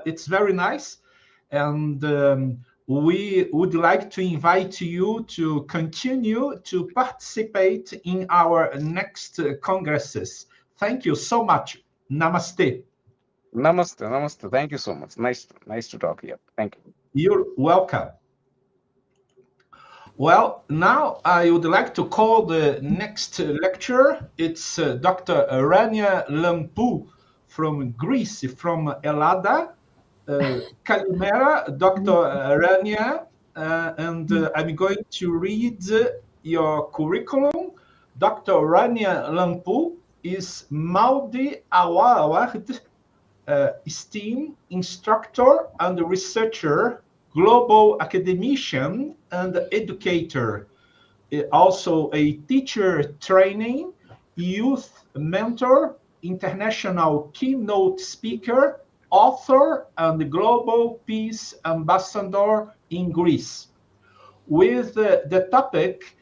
it's very nice. And we would like to invite you to continue to participate in our next congresses. Thank you so much. Namaste. Namaste. Namaste. Thank you so much. Nice to talk here. Thank you. You're welcome. Well, now I would like to call the next lecturer. It's Dr. Rania Lampu from Greece, from Elada. Kalimera, Dr. Rania, and I'm going to read your curriculum. Dr. Rania Lampu is Maldi Award STEAM instructor and researcher, global academician, and educator. Also a teacher training, youth mentor, international keynote speaker, author, and global peace ambassador in Greece. with the topic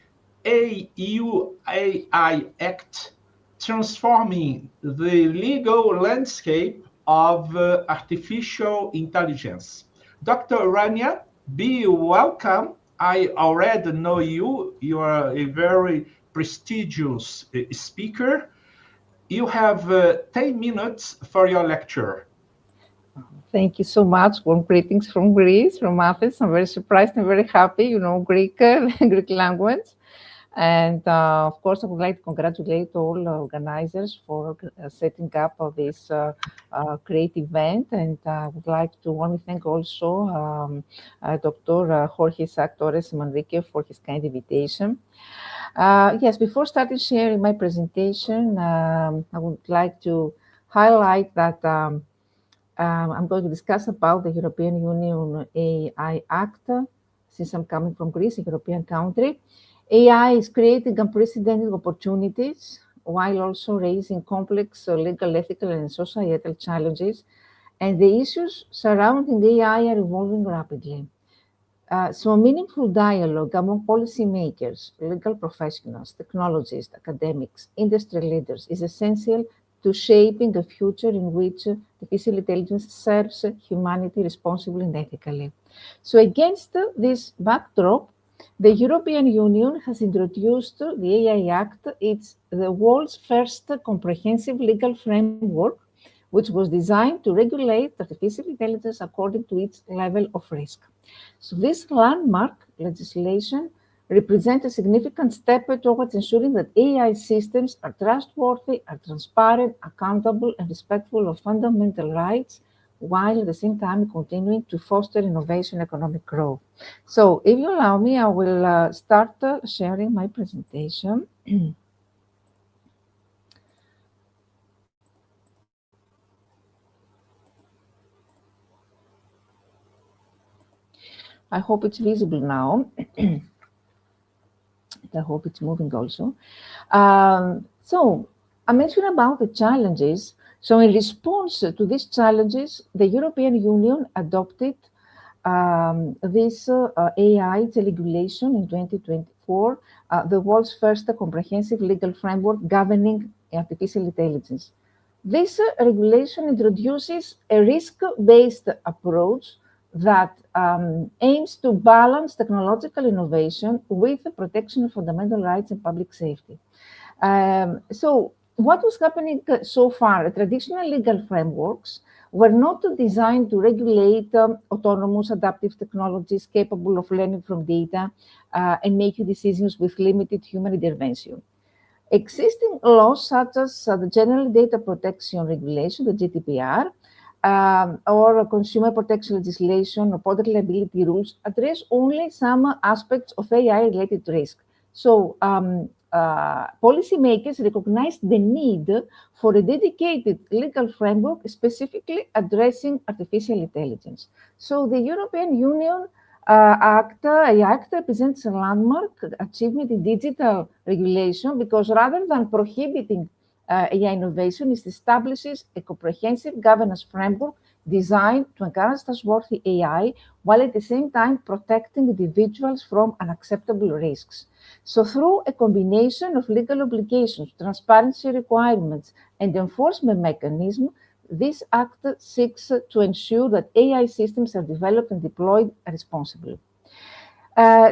EU AI Act, transforming the legal landscape of artificial intelligence. Dr. Rania, be welcome. I already know you. You are a very prestigious speaker. You have 10 minutes for your lecture. Thank you so much. Warm greetings from Greece, from Athens. I'm very surprised and very happy, you know, Greek language. And of course, I would like to congratulate all organizers for setting up this great event. And I would like to warmly thank also Dr. Jorge Torres Manrique for his kind invitation. Yes, before starting sharing my presentation, I would like to highlight that I'm going to discuss about the European Union AI Act. Since I'm coming from Greece, a European country, AI is creating unprecedented opportunities while also raising complex legal, ethical, and societal challenges. And the issues surrounding AI are evolving rapidly. So a meaningful dialogue among policymakers, legal professionals, technologists, academics, industry leaders is essential to shaping a future in which artificial intelligence serves humanity responsibly and ethically. So against this backdrop, the European Union has introduced the AI Act. It's the world's first comprehensive legal framework, which was designed to regulate artificial intelligence according to its level of risk. So this landmark legislation represents a significant step towards ensuring that AI systems are trustworthy, are transparent, accountable, and respectful of fundamental rights, while at the same time continuing to foster innovation and economic growth. So if you allow me, I will start sharing my presentation. I hope it's visible now. I hope it's moving also. So I mentioned about the challenges. So in response to these challenges, the European Union adopted this AI regulation in 2024, the world's first comprehensive legal framework governing artificial intelligence. This regulation introduces a risk-based approach that aims to balance technological innovation with the protection of fundamental rights and public safety. So what was happening so far? Traditional legal frameworks were not designed to regulate autonomous adaptive technologies capable of learning from data and making decisions with limited human intervention. Existing laws such as the General Data Protection Regulation, the GDPR, or consumer protection legislation or product liability rules address only some aspects of AI-related risk. So policymakers recognize the need for a dedicated legal framework specifically addressing artificial intelligence. So the European Union AI Act represents a landmark achievement in digital regulation because rather than prohibiting AI innovation, it establishes a comprehensive governance framework designed to encourage trustworthy AI while at the same time protecting individuals from unacceptable risks. So through a combination of legal obligations, transparency requirements, and enforcement mechanisms, this act seeks to ensure that AI systems are developed and deployed responsibly.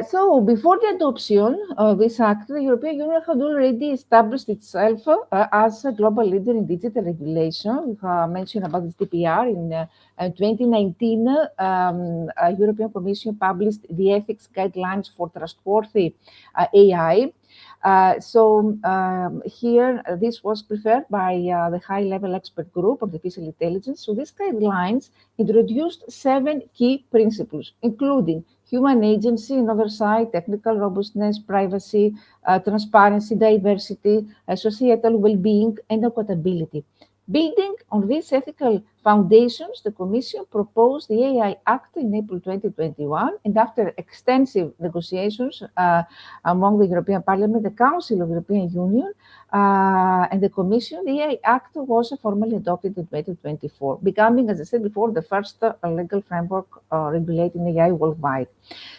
So before the adoption of this act, the European Union had already established itself as a global leader in digital regulation. I mentioned about this DPR in 2019. European Commission published the ethics guidelines for trustworthy AI. Here, this was preferred by the high-level expert group on artificial intelligence. So these guidelines introduced 7 key principles, including human agency and oversight, technical robustness, privacy, transparency, diversity, societal well-being, and accountability. Building on these ethical foundations, the Commission proposed the AI Act in April 2021, and after extensive negotiations among the European Parliament, the Council of the European Union, and the Commission, the AI Act was formally adopted in 2024, becoming, as I said before, the first legal framework regulating AI worldwide.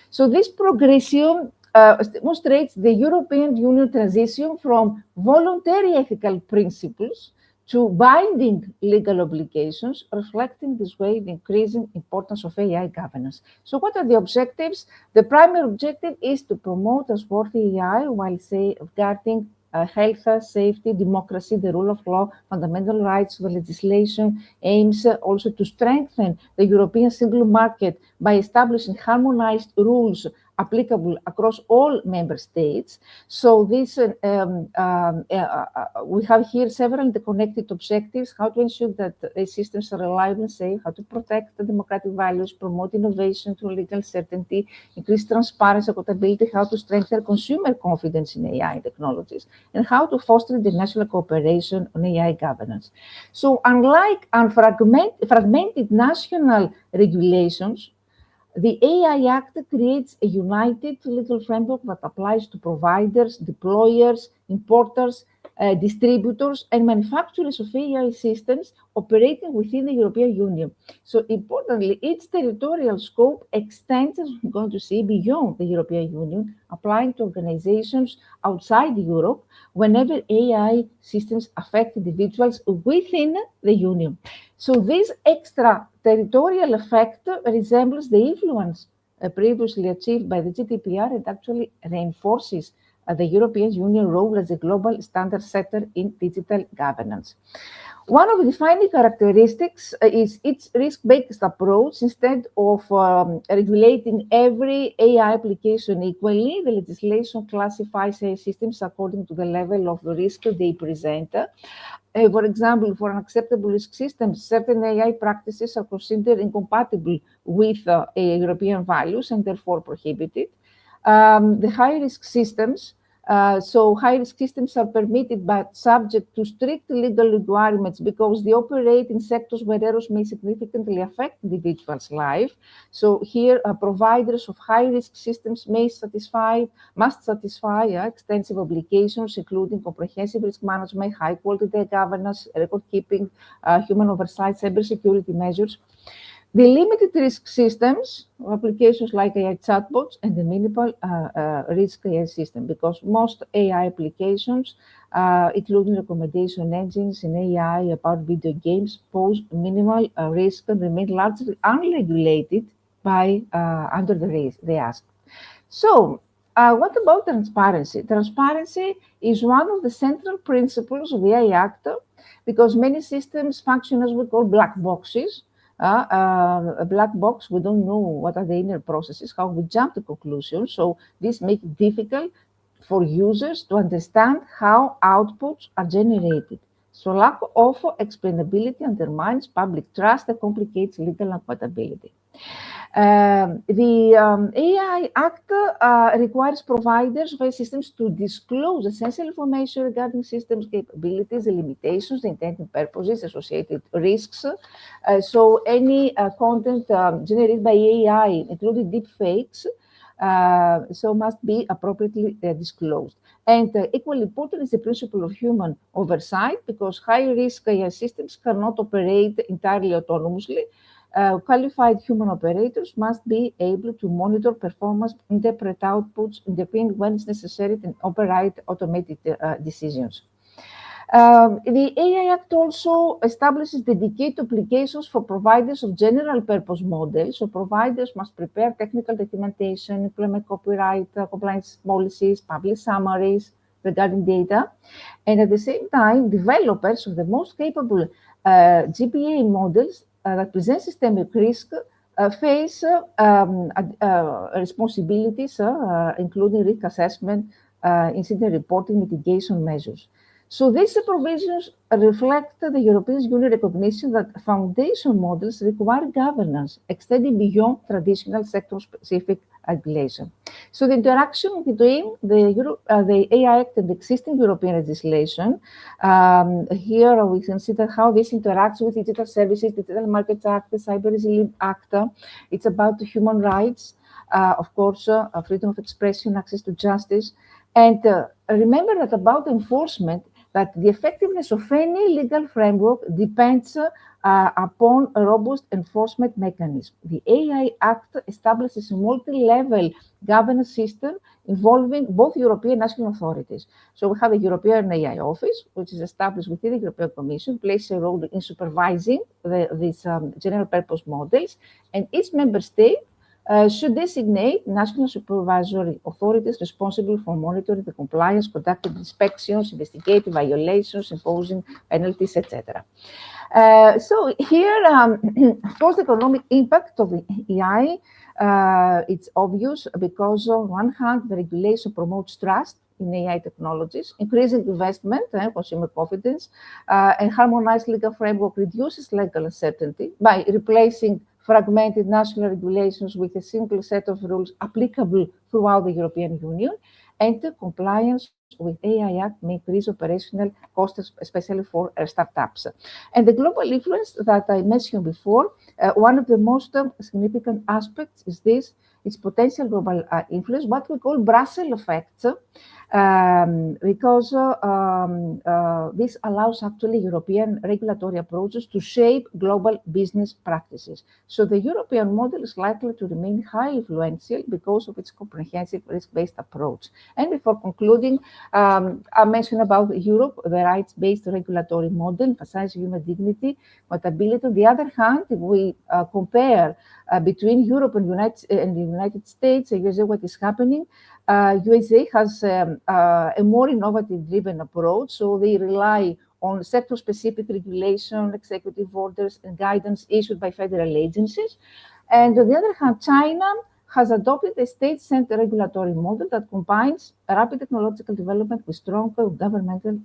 So this progression demonstrates the European Union transition from voluntary ethical principles to binding legal obligations, reflecting this way the increasing importance of AI governance. So what are the objectives? The primary objective is to promote trustworthy AI while safeguarding health, safety, democracy, the rule of law, fundamental rights. The legislation aims also to strengthen the European single market by establishing harmonized rules applicable across all member states. So this, we have here several interconnected objectives: how to ensure that these systems are reliable and safe, how to protect the democratic values, promote innovation through legal certainty, increase transparency, accountability, how to strengthen consumer confidence in AI technologies, and how to foster international cooperation on AI governance. So unlike fragmented national regulations, the AI Act creates a united legal framework that applies to providers, deployers, importers, distributors, and manufacturers of AI systems operating within the European Union. So importantly, its territorial scope extends, as we're going to see, beyond the European Union, applying to organizations outside Europe whenever AI systems affect individuals within the Union. So this extraterritorial effect resembles the influence previously achieved by the GDPR and actually reinforces the European Union role as a global standard setter in digital governance. One of the defining characteristics is its risk-based approach. Instead of regulating every AI application equally, the legislation classifies AI systems according to the level of the risk they present. For example, for unacceptable risk systems, certain AI practices are considered incompatible with European values and therefore prohibited. The high-risk systems, high-risk systems are permitted but subject to strict legal requirements because they operate in sectors where errors may significantly affect individuals' life. So here, providers of high-risk systems must satisfy extensive obligations, including comprehensive risk management, high-quality data governance, record-keeping, human oversight, cybersecurity measures. The limited risk systems, applications like AI chatbots, and the minimal risk AI system, because most AI applications, including recommendation engines and AI about video games, pose minimal risk and remain largely unregulated by under the ask. So, what about transparency? Transparency is one of the central principles of the AI Act because many systems function as we call black boxes. A black box, we don't know what are the inner processes, how we jump to conclusions. So this makes it difficult for users to understand how outputs are generated. So lack of explainability undermines public trust and complicates legal compatibility. The AI Act requires providers of systems to disclose essential information regarding systems capabilities, the limitations, the intended purposes, associated risks. So any content generated by AI, including deepfakes, so must be appropriately disclosed. And equally important is the principle of human oversight, because high-risk AI systems cannot operate entirely autonomously. Qualified human operators must be able to monitor performance, interpret outputs, intervene when it's necessary, and operate automated decisions. The AI Act also establishes dedicated applications for providers of general purpose models. So providers must prepare technical documentation, implement copyright compliance policies, publish summaries regarding data. And at the same time, developers of the most capable GPA models that present systemic risk face responsibilities, including risk assessment, incident reporting, mitigation measures. So these provisions reflect the European Union recognition that foundation models require governance extending beyond traditional sector-specific regulation. So the interaction between the AI Act and the existing European legislation, here we consider how this interacts with Digital Services, Digital Markets Act, the Cyber Resilience Act. It's about the human rights, of course, freedom of expression, access to justice. And remember that about enforcement, that the effectiveness of any legal framework depends upon a robust enforcement mechanism. The AI Act establishes a multi-level governance system involving both European and national authorities. So we have a European AI Office, which is established within the European Commission, plays a role in supervising these general purpose models, and each member state should designate national supervisory authorities responsible for monitoring the compliance, conducting inspections, investigating violations, imposing penalties, etc. So here, of course, the economic impact of the AI, it's obvious because on one hand, the regulation promotes trust in AI technologies, increasing investment and consumer confidence, and harmonized legal framework reduces legal uncertainty by replacing fragmented national regulations with a single set of rules applicable throughout the European Union, and compliance with AI Act may increase operational costs, especially for startups. And the global influence that I mentioned before, one of the most significant aspects is this, its potential global influence, what we call Brussels effect, because this allows actually European regulatory approaches to shape global business practices. So the European model is likely to remain highly influential because of its comprehensive risk-based approach. And before concluding, I mentioned about Europe, the rights-based regulatory model, emphasizing human dignity, accountability. On the other hand, if we compare between Europe and the United States, USA, what is happening, USA has a more innovative-driven approach, so they rely on sector-specific regulation, executive orders, and guidance issued by federal agencies. And on the other hand, China has adopted a state-centered regulatory model that combines rapid technological development with strong governmental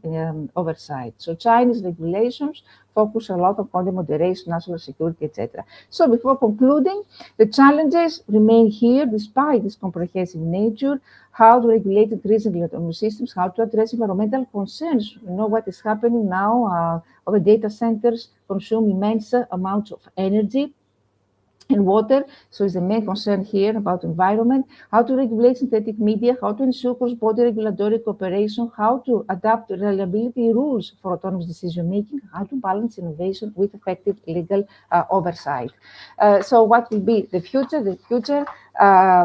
oversight. So Chinese regulations focus a lot on content moderation, national security, etc. So before concluding, the challenges remain here despite this comprehensive nature: how to regulate increasing autonomous systems, how to address environmental concerns. You know what is happening now, our data centers consume immense amounts of energy and water, so it's the main concern here about environment, how to regulate synthetic media, how to ensure cross-border regulatory cooperation, how to adapt reliability rules for autonomous decision-making, how to balance innovation with effective legal oversight. So what will be the future? The future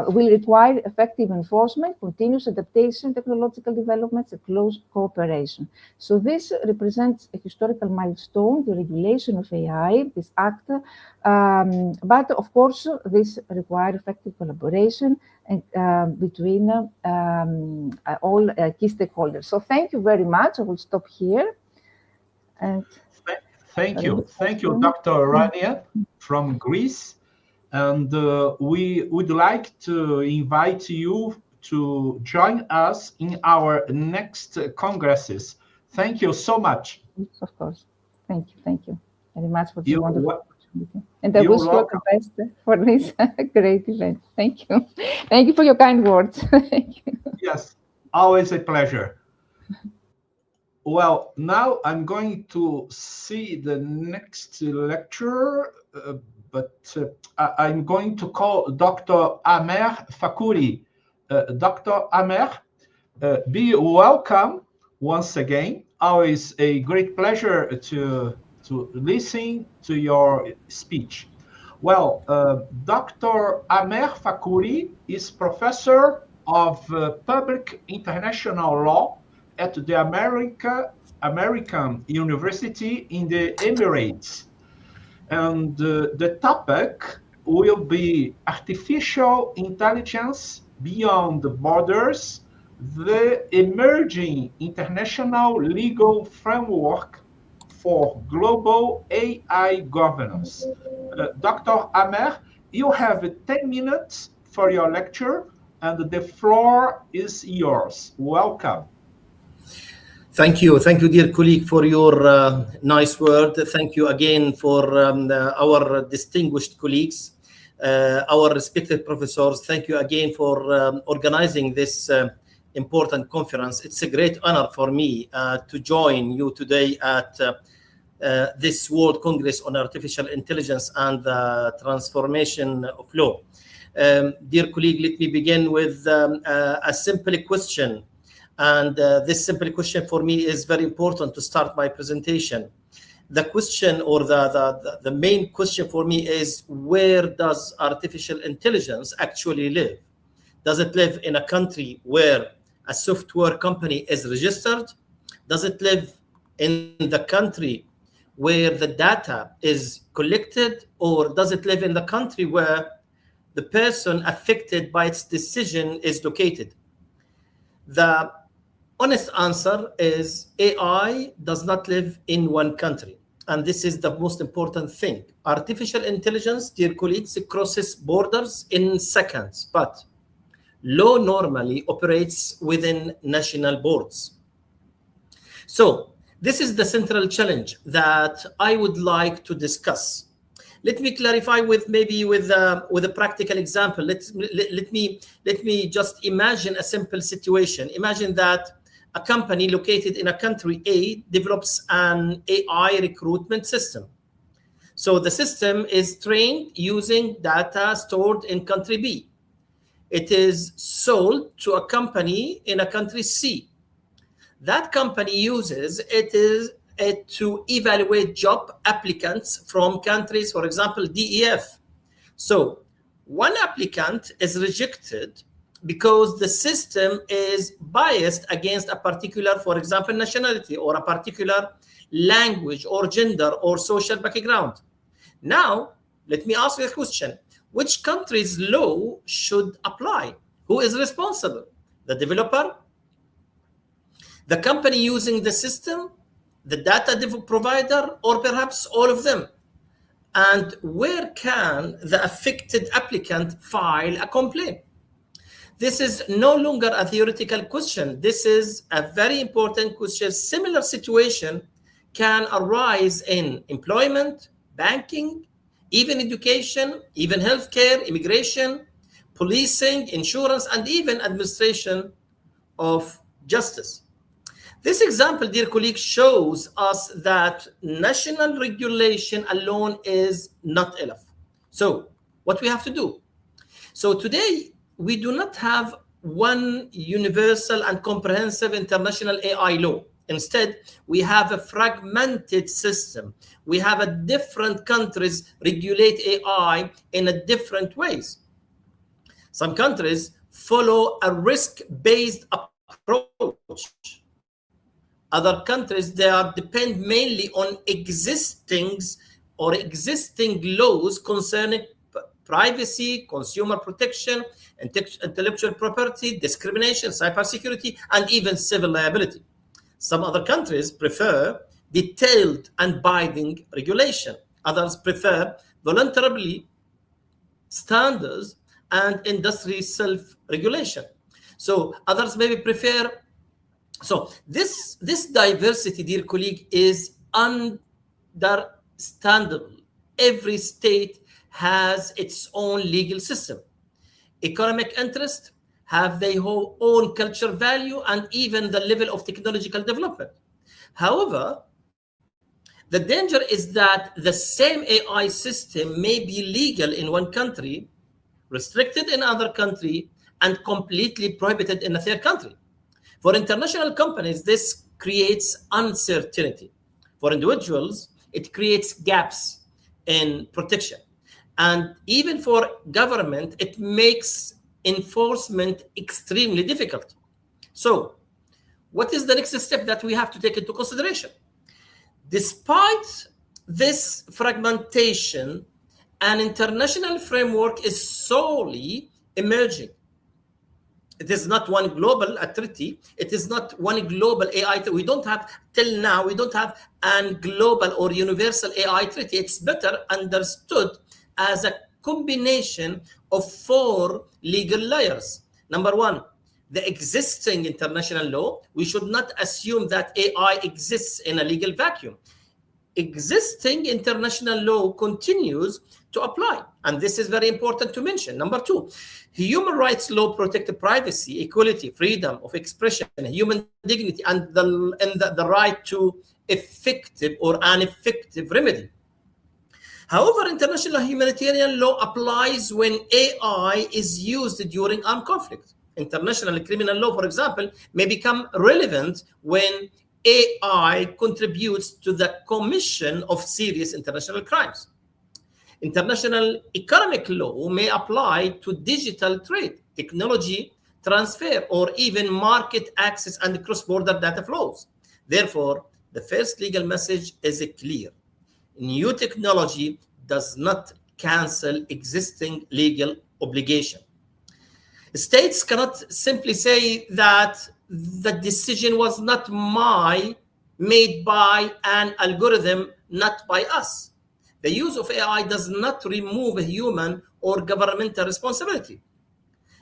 will require effective enforcement, continuous adaptation, technological developments, and close cooperation. So this represents a historical milestone, the regulation of AI, this act, but of course, this requires effective collaboration and, between all key stakeholders. So thank you very much. I will stop here. And thank you, Dr. Rania from Greece. And we would like to invite you to join us in our next congresses. Thank you so much. Of course. Thank you very much for this wonderful opportunity. And I wish you all the best for this great event. Thank you. Thank you for your kind words. Thank you. Yes, always a pleasure. Well, now I'm going to see the next lecturer, but I'm going to call Dr. Amer Fakouri. Dr. Amer, be welcome once again. Always a great pleasure to listen to your speech. Well, Dr. Amer Fakouri is professor of public international law at the American University in the Emirates. And the topic will be artificial intelligence beyond the borders, the emerging international legal framework for global AI governance. Dr. Amer, you have 10 minutes for your lecture, and the floor is yours. Welcome. Thank you, dear colleague, for your nice word. Thank you again for our distinguished colleagues, our respected professors. Thank you again for organizing this important conference. It's a great honor for me to join you today at this World Congress on Artificial Intelligence and the Transformation of Law. Dear colleague, let me begin with a simple question. And this simple question for me is very important to start my presentation. The question, or the main question for me, is where does artificial intelligence actually live? Does it live in a country where a software company is registered? Does it live in the country where the data is collected? Or does it live in the country where the person affected by its decision is located? The honest answer is AI does not live in one country. And this is the most important thing. Artificial intelligence, dear colleagues, crosses borders in seconds, but law normally operates within national boards. So this is the central challenge that I would like to discuss. Let me clarify with a practical example. Let me just imagine a simple situation. Imagine that a company located in a country A develops an AI recruitment system. So the system is trained using data stored in country B. It is sold to a company in a country C. That company uses it to evaluate job applicants from countries, for example, DEF. So one applicant is rejected because the system is biased against a particular, for example, nationality or a particular language or gender or social background. Now, let me ask you a question. Which country's law should apply? Who is responsible? The developer? The company using the system? The data provider? Or perhaps all of them? And where can the affected applicant file a complaint? This is no longer a theoretical question. This is a very important question. Similar situation can arise in employment, banking, even education, even healthcare, immigration, policing, insurance, and even administration of justice. This example, dear colleagues, shows us that national regulation alone is not enough. So what we have to do? So today, we do not have one universal and comprehensive international AI law. Instead, we have a fragmented system. We have a different countries regulate AI in a different ways. Some countries follow a risk-based approach. Other countries, they depend mainly on existing laws concerning privacy, consumer protection, intellectual property, discrimination, cybersecurity, and even civil liability. Some other countries prefer detailed and binding regulation. Others prefer voluntary standards and industry self-regulation. So others maybe prefer. So this diversity, dear colleague, is understandable. Every state has its own legal system. Economic interest have their own cultural value and even the level of technological development. However, the danger is that the same AI system may be legal in one country, restricted in another country, and completely prohibited in a third country. For international companies, this creates uncertainty. For individuals, it creates gaps in protection. And even for government, it makes enforcement extremely difficult. So what is the next step that we have to take into consideration? Despite this fragmentation, an international framework is slowly emerging. It is not one global treaty. It is not one global AI. We don't have, till now, we don't have a global or universal AI treaty. It's better understood as a combination of 4 legal layers. Number 1, the existing international law, we should not assume that AI exists in a legal vacuum. Existing international law continues to apply, and this is very important to mention. Number two, human rights law protect privacy, equality, freedom of expression, human dignity, and the right to effective or an effective remedy. However, international humanitarian law applies when AI is used during armed conflict. International criminal law, for example, may become relevant when AI contributes to the commission of serious international crimes. International economic law may apply to digital trade, technology transfer, or even market access and cross-border data flows. Therefore, the first legal message is clear. New technology does not cancel existing legal obligation. States cannot simply say that the decision was not made by an algorithm, not by us. The use of AI does not remove human or governmental responsibility.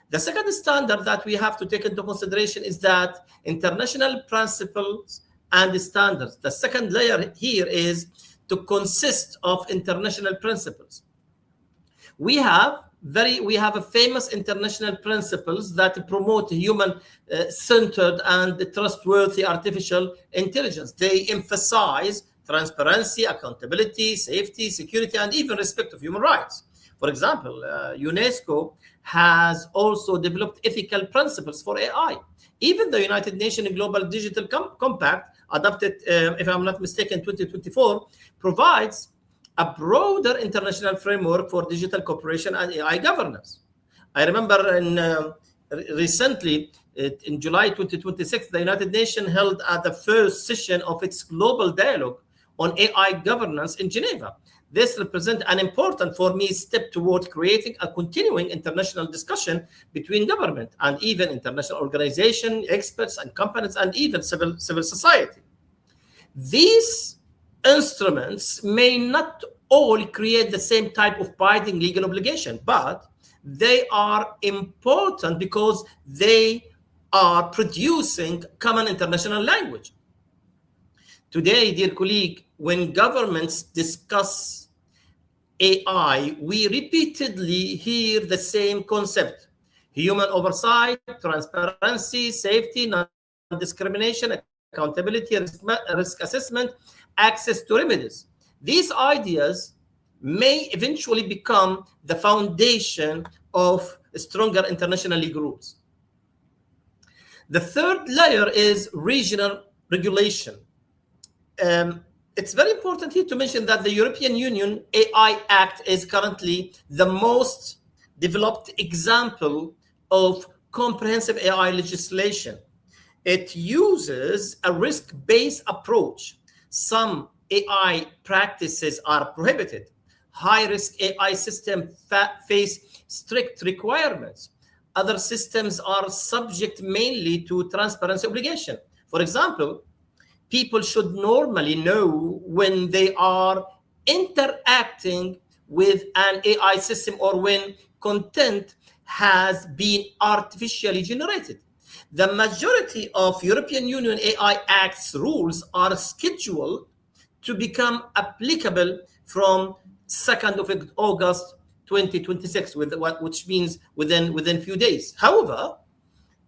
The second standard that we have to take into consideration is that international principles and standards. The second layer here is to consist of international principles. We have a famous international principles that promote human-centered and trustworthy artificial intelligence. They emphasize transparency, accountability, safety, security, and even respect of human rights. For example, UNESCO has also developed ethical principles for AI. Even the United Nations Global Digital Compact, adopted, if I'm not mistaken, 2024, provides a broader international framework for digital cooperation and AI governance. I remember recently, in July 2026, the United Nations held the first session of its global dialogue on AI governance in Geneva. This represents an important, for me, step toward creating a continuing international discussion between government and even international organizations, experts, and companies, and even civil society. These instruments may not all create the same type of binding legal obligation, but they are important because they are producing common international language. Today, dear colleague, when governments discuss AI, we repeatedly hear the same concept: human oversight, transparency, safety, non-discrimination, accountability, risk assessment, access to remedies. These ideas may eventually become the foundation of stronger international legal rules. The third layer is regional regulation. It's very important here to mention that the European Union AI Act is currently the most developed example of comprehensive AI legislation. It uses a risk-based approach. Some AI practices are prohibited. High-risk AI systems face strict requirements. Other systems are subject mainly to transparency obligation. For example, people should normally know when they are interacting with an AI system or when content has been artificially generated. The majority of European Union AI Act's rules are scheduled to become applicable from 2nd of August 2026, which means within a few days. However,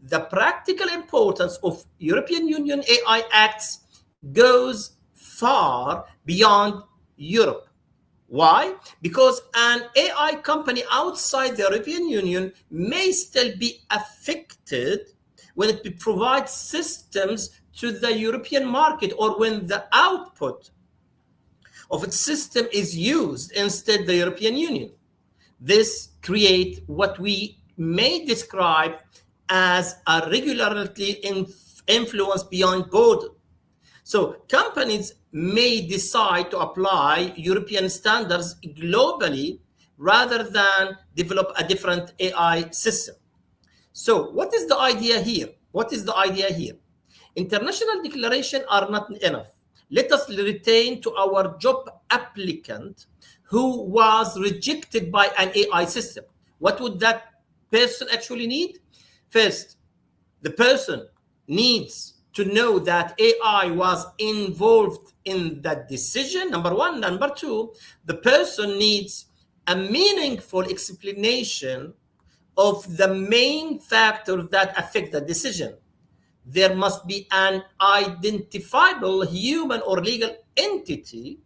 the practical importance of European Union AI Acts goes far beyond Europe. Why? Because an AI company outside the European Union may still be affected when it provides systems to the European market or when the output of its system is used instead the European Union. This creates what we may describe as a regulatory influence beyond border. So companies may decide to apply European standards globally rather than develop a different AI system. So what is the idea here? International declarations are not enough. Let us return to our job applicant who was rejected by an AI system. What would that person actually need? First, the person needs to know that AI was involved in that decision, number one. Number two, the person needs a meaningful explanation of the main factors that affect the decision. There must be an identifiable human or legal entity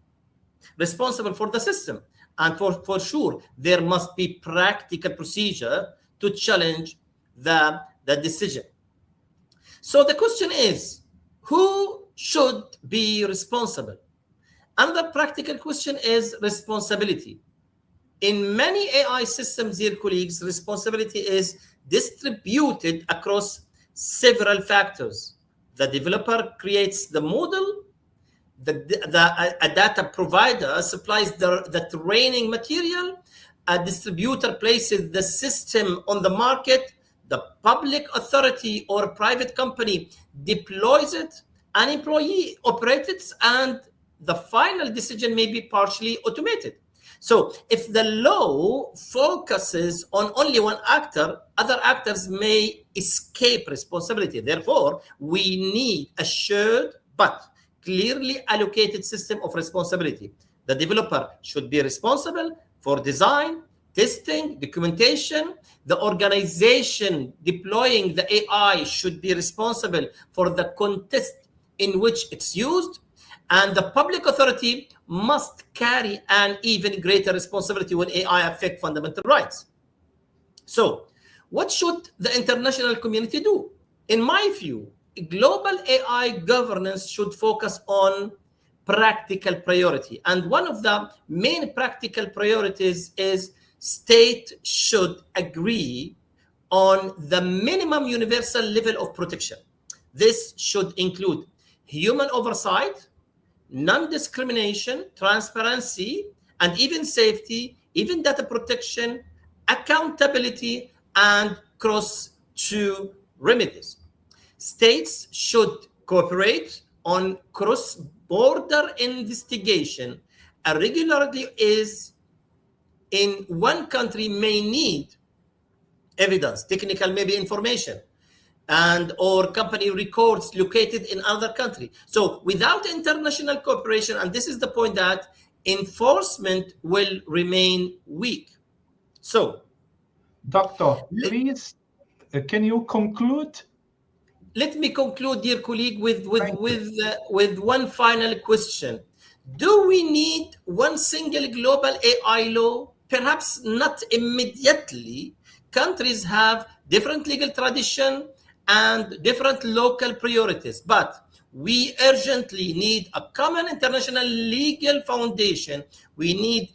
responsible for the system. And for sure, there must be practical procedure to challenge the decision. So the question is, who should be responsible? Another practical question is responsibility. In many AI systems, dear colleagues, responsibility is distributed across several factors. The developer creates the model, a data provider supplies the training material, a distributor places the system on the market, the public authority or private company deploys it, an employee operates it, and the final decision may be partially automated. So if the law focuses on only one actor, other actors may escape responsibility. Therefore, we need a shared but clearly allocated system of responsibility. The developer should be responsible for design, testing, documentation. The organization deploying the AI should be responsible for the context in which it's used. And the public authority must carry an even greater responsibility when AI affects fundamental rights. So, what should the international community do? In my view, global AI governance should focus on practical priority. And one of the main practical priorities is state should agree on the minimum universal level of protection. This should include human oversight, non-discrimination, transparency, and even safety, even data protection, accountability, and cross-to remedies. States should cooperate on cross-border investigation. A regularity is in one country may need evidence, technical maybe information, and or company records located in other country. So without international cooperation, and this is the point, that enforcement will remain weak. So, Doctor, please, can you conclude? Let me conclude, dear colleague, with one final question. Do we need one single global AI law? Perhaps not immediately. Countries have different legal tradition and different local priorities, but we urgently need a common international legal foundation. We need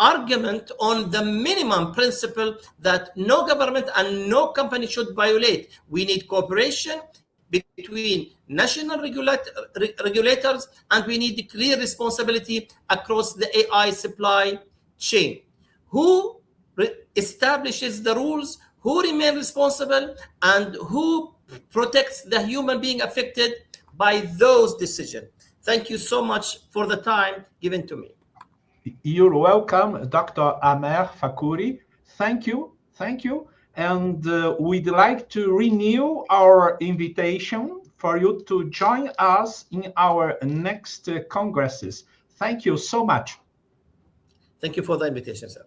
argument on the minimum principle that no government and no company should violate. We need cooperation between national regulators, and we need clear responsibility across the AI supply chain. Who establishes the rules, who remain responsible, and who protects the human being affected by those decisions? Thank you so much for the time given to me. You're welcome, Dr. Amer Fakouri. Thank you. Thank you. And we'd like to renew our invitation for you to join us in our next congresses. Thank you so much. Thank you for the invitation, sir.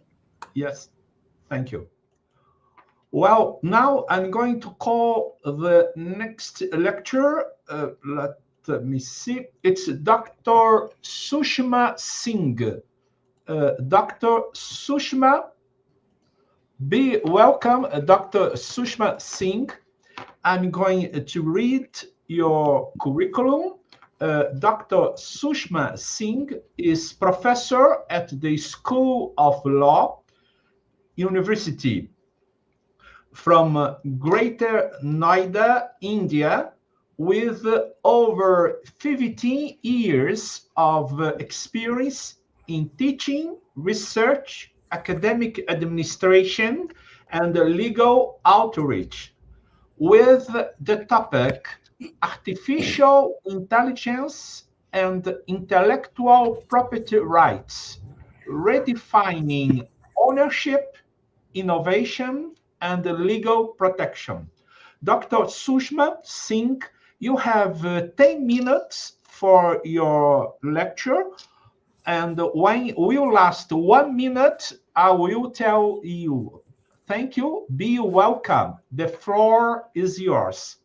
Yes, thank you. Well, now I'm going to call the next lecturer. Let me see. It's Dr. Sushma Singh. Dr. Sushma, be welcome, Dr. Sushma Singh. I'm going to read your curriculum. Dr. Sushma Singh is professor at the School of Law, University from Greater Noida, India, with over 15 years of experience in teaching, research, academic administration, and legal outreach, with the topic artificial intelligence and intellectual property rights, redefining ownership, innovation, and legal protection. Dr. Sushma Singh, you have 10 minutes for your lecture. And when will last 1 minute, I will tell you. Thank you. Be welcome. The floor is yours.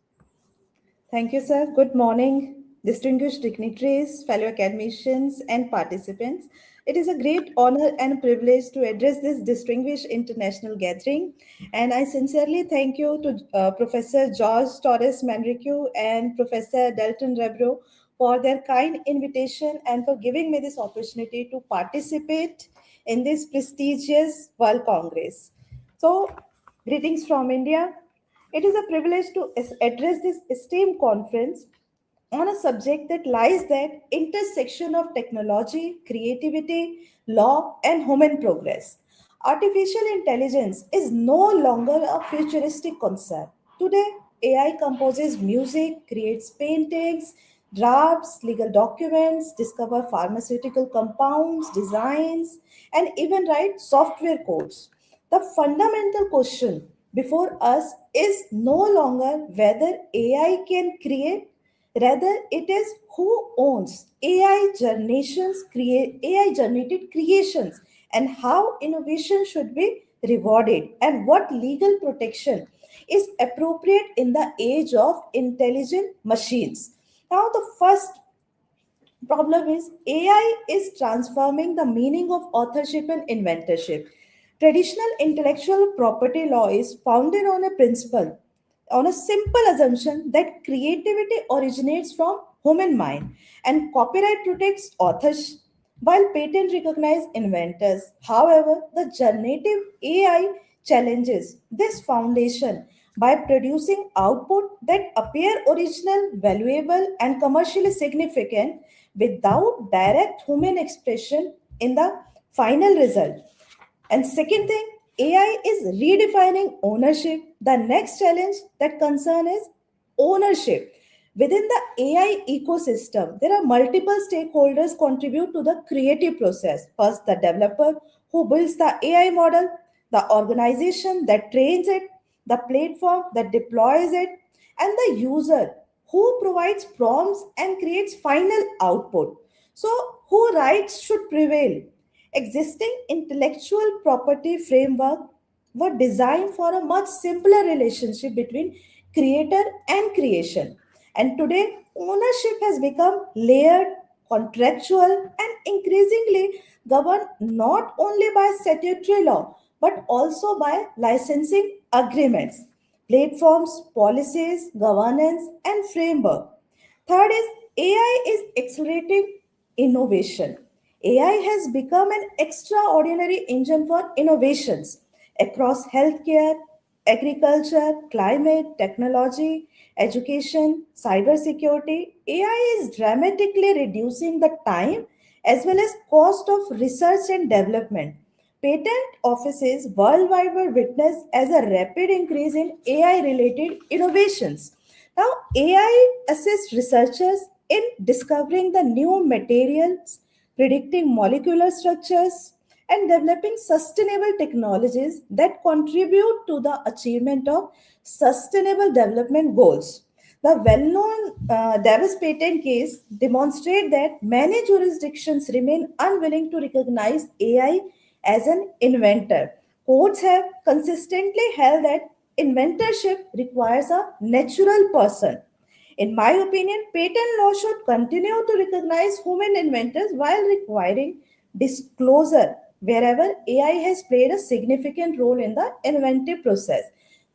Thank you, sir. Good morning, distinguished dignitaries, fellow academicians, and participants. It is a great honor and privilege to address this distinguished international gathering. And I sincerely thank you to Professor George Torres Manrique and Professor Dalton Rebro for their kind invitation and for giving me this opportunity to participate in this prestigious World Congress. So, greetings from India. It is a privilege to address this esteemed conference on a subject that lies that intersection of technology, creativity, law, and human progress. Artificial intelligence is no longer a futuristic concept. Today, AI composes music, creates paintings, drafts legal documents, discover pharmaceutical compounds, designs, and even write software codes. The fundamental question before us is no longer whether AI can create, rather it is who owns AI AI generated creations, and how innovation should be rewarded, and what legal protection is appropriate in the age of intelligent machines. Now, the first problem is AI is transforming the meaning of authorship and inventorship. Traditional intellectual property law is founded on a principle, on a simple assumption that creativity originates from human mind and copyright protects authors while patent recognize inventors. However, the generative AI challenges this foundation by producing output that appear original, valuable, and commercially significant without direct human expression in the final result. And second thing, AI is redefining ownership. The next challenge that concern is ownership. Within the AI ecosystem, there are multiple stakeholders contribute to the creative process. First, the developer who builds the AI model, the organization that trains it, the platform that deploys it, and the user who provides prompts and creates final output. So, who rights should prevail? Existing intellectual property framework were designed for a much simpler relationship between creator and creation. And today, ownership has become layered, contractual, and increasingly governed not only by statutory law but also by licensing agreements, platforms, policies, governance, and framework. Third is AI is accelerating innovation. AI has become an extraordinary engine for innovations across healthcare, agriculture, climate, technology, education, cybersecurity. AI is dramatically reducing the time as well as cost of research and development. Patent offices worldwide were witnessed as a rapid increase in AI related innovations. Now, AI assists researchers in discovering the new materials, predicting molecular structures, and developing sustainable technologies that contribute to the achievement of sustainable development goals. The well-known Davis patent case demonstrates that many jurisdictions remain unwilling to recognize AI as an inventor. Courts have consistently held that inventorship requires a natural person. In my opinion, patent law should continue to recognize human inventors while requiring disclosure wherever AI has played a significant role in the inventive process.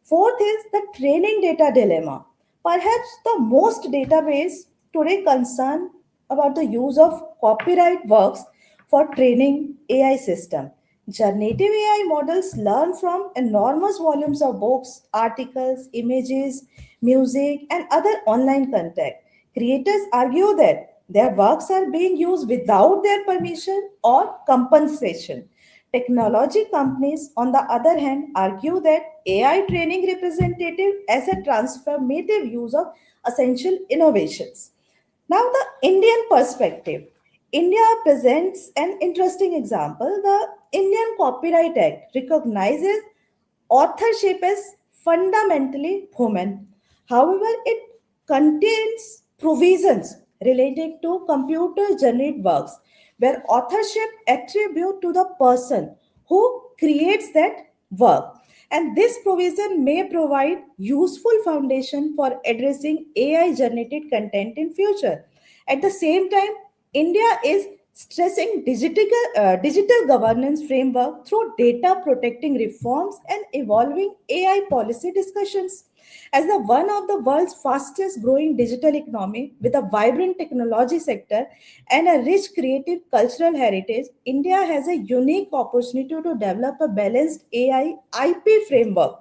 Fourth is the training data dilemma. Perhaps the most database today concern about the use of copyright works for training AI system. Generative AI models learn from enormous volumes of books, articles, images, music, and other online content. Creators argue that their works are being used without their permission or compensation. Technology companies, on the other hand, argue that AI training representative as a transformative use of essential innovations. Now, the Indian perspective. India presents an interesting example. The Indian Copyright Act recognizes authorship as fundamentally human. However, it contains provisions relating to computer-generated works where authorship attribute to the person who creates that work. And this provision may provide useful foundation for addressing AI-generated content in future. At the same time, India is stressing digital governance framework through data protecting reforms and evolving AI policy discussions. As the one of the world's fastest growing digital economy with a vibrant technology sector and a rich creative cultural heritage, India has a unique opportunity to develop a balanced AI IP framework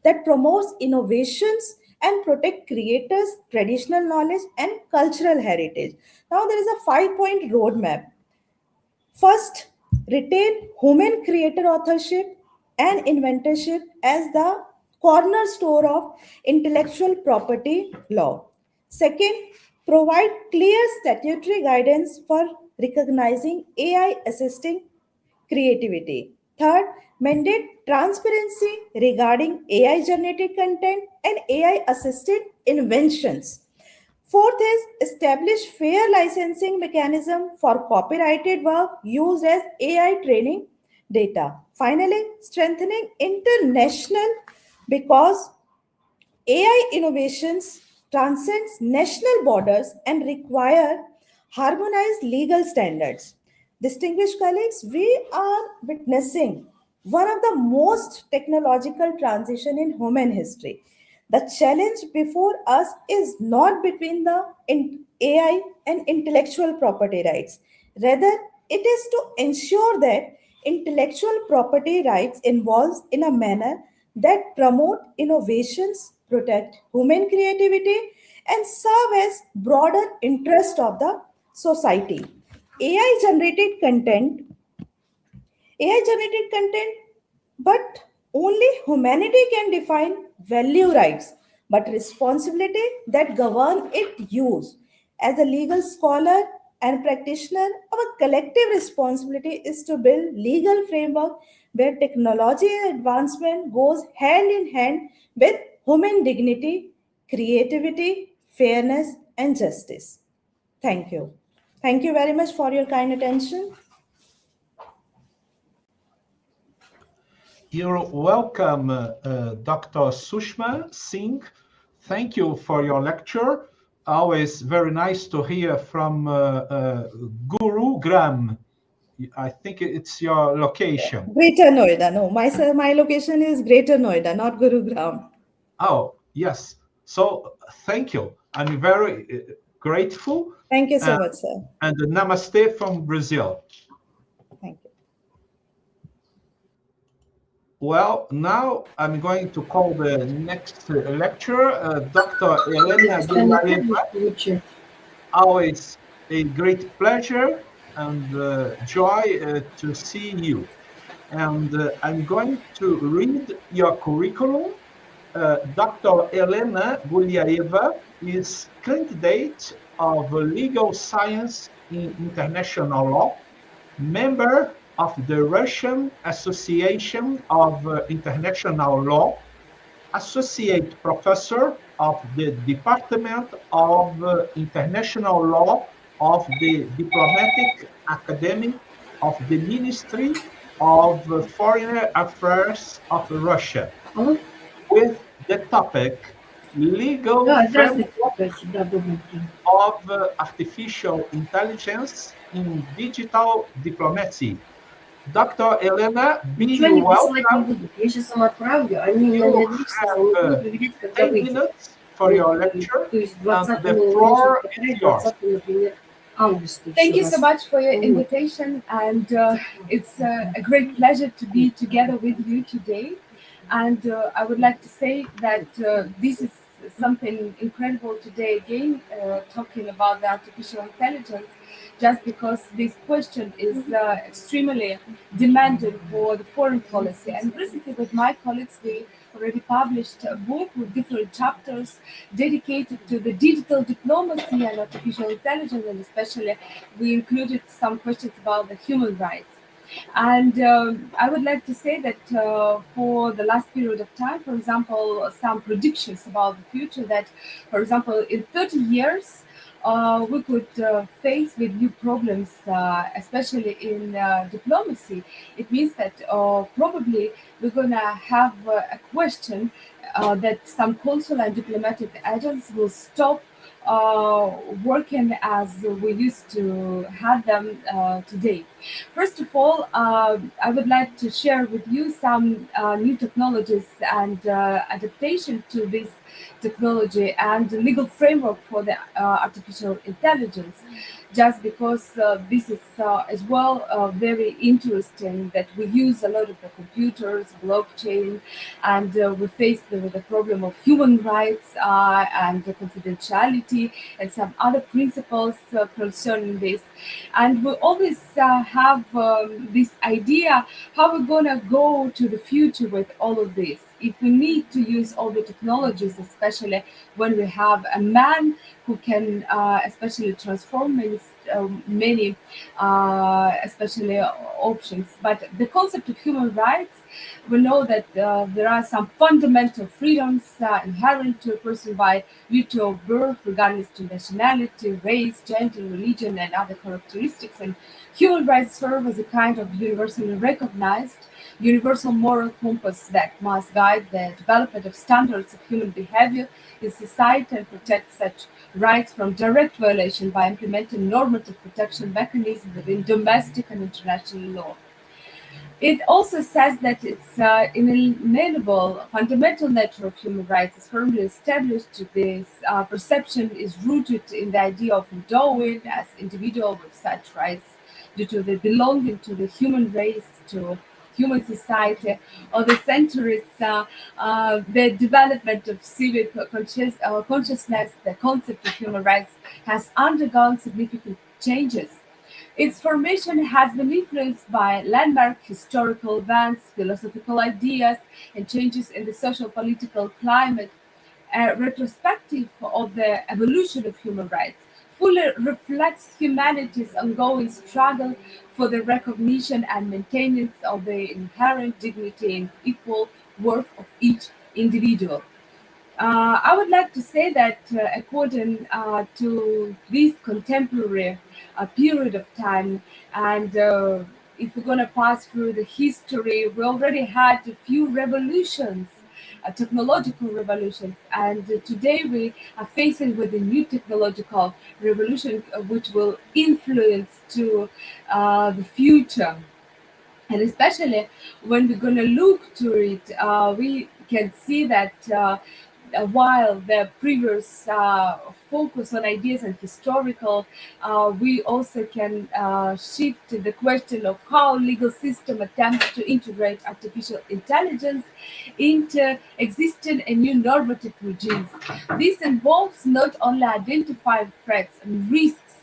that promotes innovations and protect creators' traditional knowledge and cultural heritage. Now there is a 5-point roadmap. First, retain human creator authorship and inventorship as the cornerstone of intellectual property law. Second, provide clear statutory guidance for recognizing AI assisting creativity. Third, mandate transparency regarding AI generated content and AI assisted inventions. Fourth is establish fair licensing mechanism for copyrighted work used as AI training data. Finally, strengthening international because AI innovations transcends national borders and require harmonized legal standards. Distinguished colleagues, we are witnessing one of the most technological transition in human history. The challenge before us is not between the AI and intellectual property rights. Rather, it is to ensure that intellectual property rights involves in a manner that promote innovations, protect human creativity, and serve as broader interest of the society. AI generated content AI generated content, but only humanity can define value rights, but responsibility that govern its use. As a legal scholar and practitioner, our collective responsibility is to build legal framework where technology advancement goes hand in hand with human dignity, creativity, fairness, and justice. Thank you. Thank you very much for your kind attention. You're welcome, Dr. Sushma Singh. Thank you for your lecture. Always very nice to hear from Gurugram. I think it's your location. Greater Noida. No, my location is Greater Noida, not Gurugram. Oh, yes. So thank you. I'm very grateful. Thank you so much, sir. And namaste from Brazil. Thank you. Well, now I'm going to call the next lecturer, Dr. Elena Guliaeva. Always a great pleasure and joy to see you. And I'm going to read your curriculum. Dr. Elena Guliaeva is candidate of legal science in international law, member of the Russian Association of International Law, associate professor of the Department of International Law of the Diplomatic Academy of the Ministry of Foreign Affairs of Russia, with the topic Legal Framework of Artificial Intelligence in Digital Diplomacy. Dr. Elena, be welcome. You have 10 minutes for your lecture, and the floor is yours. Thank you so much for your invitation, and it's a great pleasure to be together with you today. And I would like to say that this is something incredible today again, talking about the artificial intelligence, just because this question is extremely demanded for the foreign policy. And recently with my colleagues, we already published a book with different chapters dedicated to the digital diplomacy and artificial intelligence, and especially we included some questions about the human rights. And I would like to say that for the last period of time, for example, some predictions about the future that, for example, in 30 years, we could face with new problems, especially in diplomacy. It means that probably we're going to have a question that some consular and diplomatic agents will stop working as we used to have them today. First of all, I would like to share with you some new technologies and adaptation to this technology and the legal framework for the artificial intelligence, just because this is as well very interesting that we use a lot of the computers, blockchain, and we face the problem of human rights and the confidentiality and some other principles concerning this. And we always have this idea how we're going to go to the future with all of this. If we need to use all the technologies, especially when we have a man who can especially transform many especially options. But the concept of human rights, we know that there are some fundamental freedoms inherent to a person by virtue of birth, regardless to nationality, race, gender, religion, and other characteristics. And human rights serve as a kind of universally recognized universal moral compass that must guide the development of standards of human behavior in society and protect such rights from direct violation by implementing normative protection mechanisms within domestic and international law. It also says that it's inalienable fundamental nature of human rights is firmly established. This perception is rooted in the idea of endowing as individual with such rights due to the belonging to the human race, to human society, or the centuries, the development of civic consciousness, the concept of human rights has undergone significant changes. Its formation has been influenced by landmark historical events, philosophical ideas, and changes in the social political climate. A retrospective of the evolution of human rights fully reflects humanity's ongoing struggle for the recognition and maintenance of the inherent dignity and equal worth of each individual. I would like to say that according to this contemporary period of time, and if we're going to pass through the history, we already had a few revolutions, technological revolutions, and today we are facing with a new technological revolution which will influence to the future. And especially when we're going to look to it, we can see that while the previous focus on ideas and historical, we also can shift to the question of how legal system attempts to integrate artificial intelligence into existing and new normative regimes. This involves not only identifying threats and risks,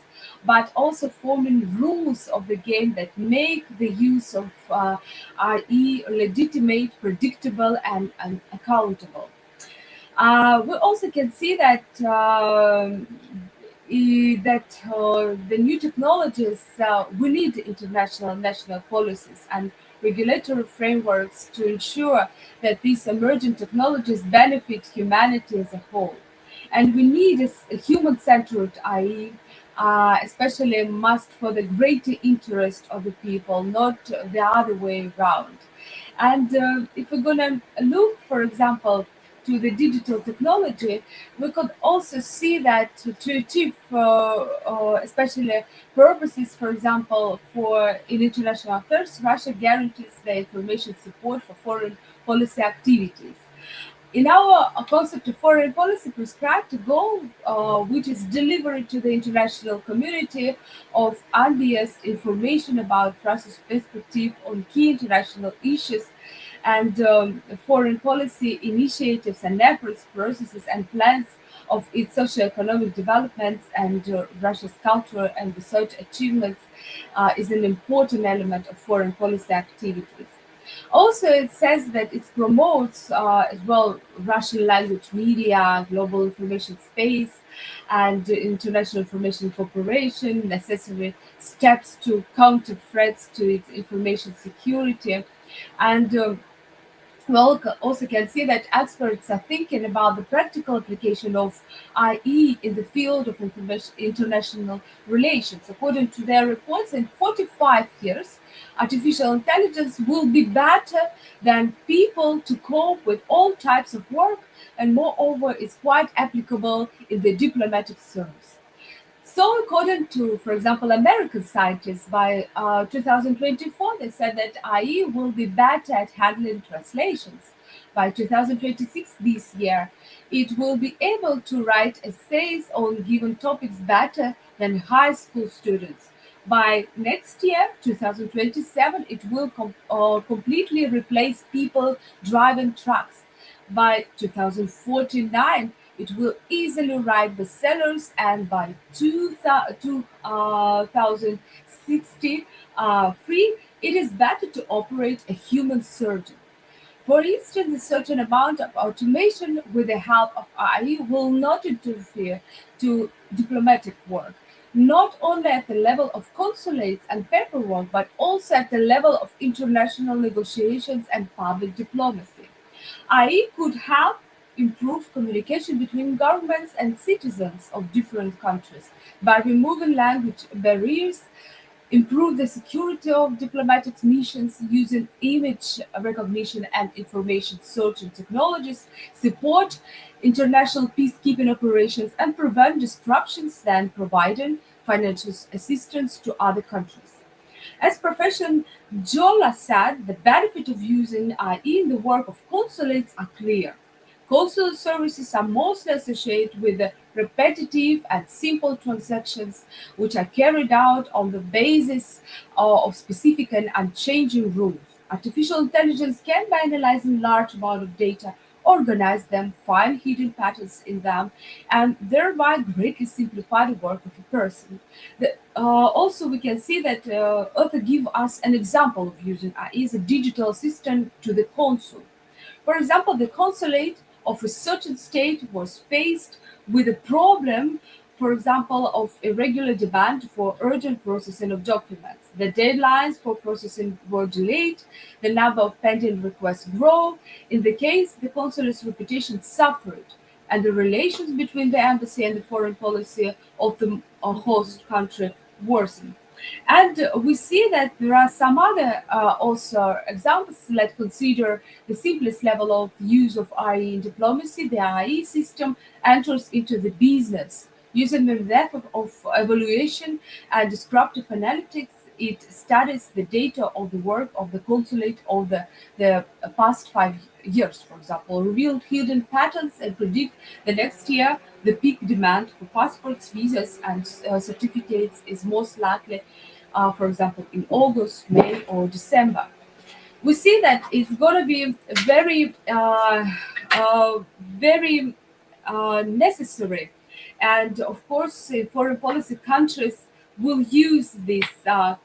but also forming rules of the game that make the use of RE legitimate, predictable, and accountable. We also can see that the new technologies, we need international national policies and regulatory frameworks to ensure that these emerging technologies benefit humanity as a whole. And we need a human-centered IE, especially must for the greater interest of the people, not the other way around. And if we're going to look, for example, to the digital technology, we could also see that to achieve, especially purposes, for example, for in international affairs, Russia guarantees the information support for foreign policy activities. In our concept of foreign policy prescribed a goal, which is delivery to the international community of unbiased information about Russia's perspective on key international issues and foreign policy initiatives and efforts, processes, and plans of its socio-economic developments and Russia's cultural and research achievements is an important element of foreign policy activities. Also, it says that it promotes as well Russian language media, global information space, and international information cooperation, necessary steps to counter threats to its information security. And we also can see that experts are thinking about the practical application of IE in the field of international relations. According to their reports, in 45 years, artificial intelligence will be better than people to cope with all types of work, and moreover, is quite applicable in the diplomatic service. So according to, for example, American scientists, by 2024, they said that IE will be better at handling translations. By 2026, this year, it will be able to write essays on given topics better than high school students. By next year, 2027, it will completely replace people driving trucks. By 2049, it will easily write bestsellers, and by 2063, it is better to operate a human surgeon. For instance, a certain amount of automation with the help of AI will not interfere to diplomatic work, not only at the level of consulates and paperwork, but also at the level of international negotiations and public diplomacy. AI could help improve communication between governments and citizens of different countries by removing language barriers, improve the security of diplomatic missions using image recognition and information searching technologies, support international peacekeeping operations, and prevent disruptions, then providing financial assistance to other countries. As Professor Jola said, the benefit of using AI in the work of consulates are clear. Consular services are mostly associated with the repetitive and simple transactions which are carried out on the basis of specific and unchanging rules. Artificial intelligence can, by analyzing large amount of data, organize them, find hidden patterns in them, and thereby greatly simplify the work of a person. Also, we can see that author give us an example of using AI as a digital assistant to the consul. For example, the consulate of a certain state was faced with a problem, for example, of irregular demand for urgent processing of documents. The deadlines for processing were delayed, the number of pending requests grew. In the case, the consulate's reputation suffered, and the relations between the embassy and the foreign policy of the host country worsened. And we see that there are some other also examples. Let's consider the simplest level of use of AI in diplomacy. The AI system enters into the business. Using the method of evaluation and descriptive analytics, it studies the data of the work of the consulate of the past 5 years, for example, revealed hidden patterns and predict the next year the peak demand for passports, visas, and certificates is most likely, for example, in August, May, or December. We see that it's going to be very necessary, and of course, foreign policy countries will use this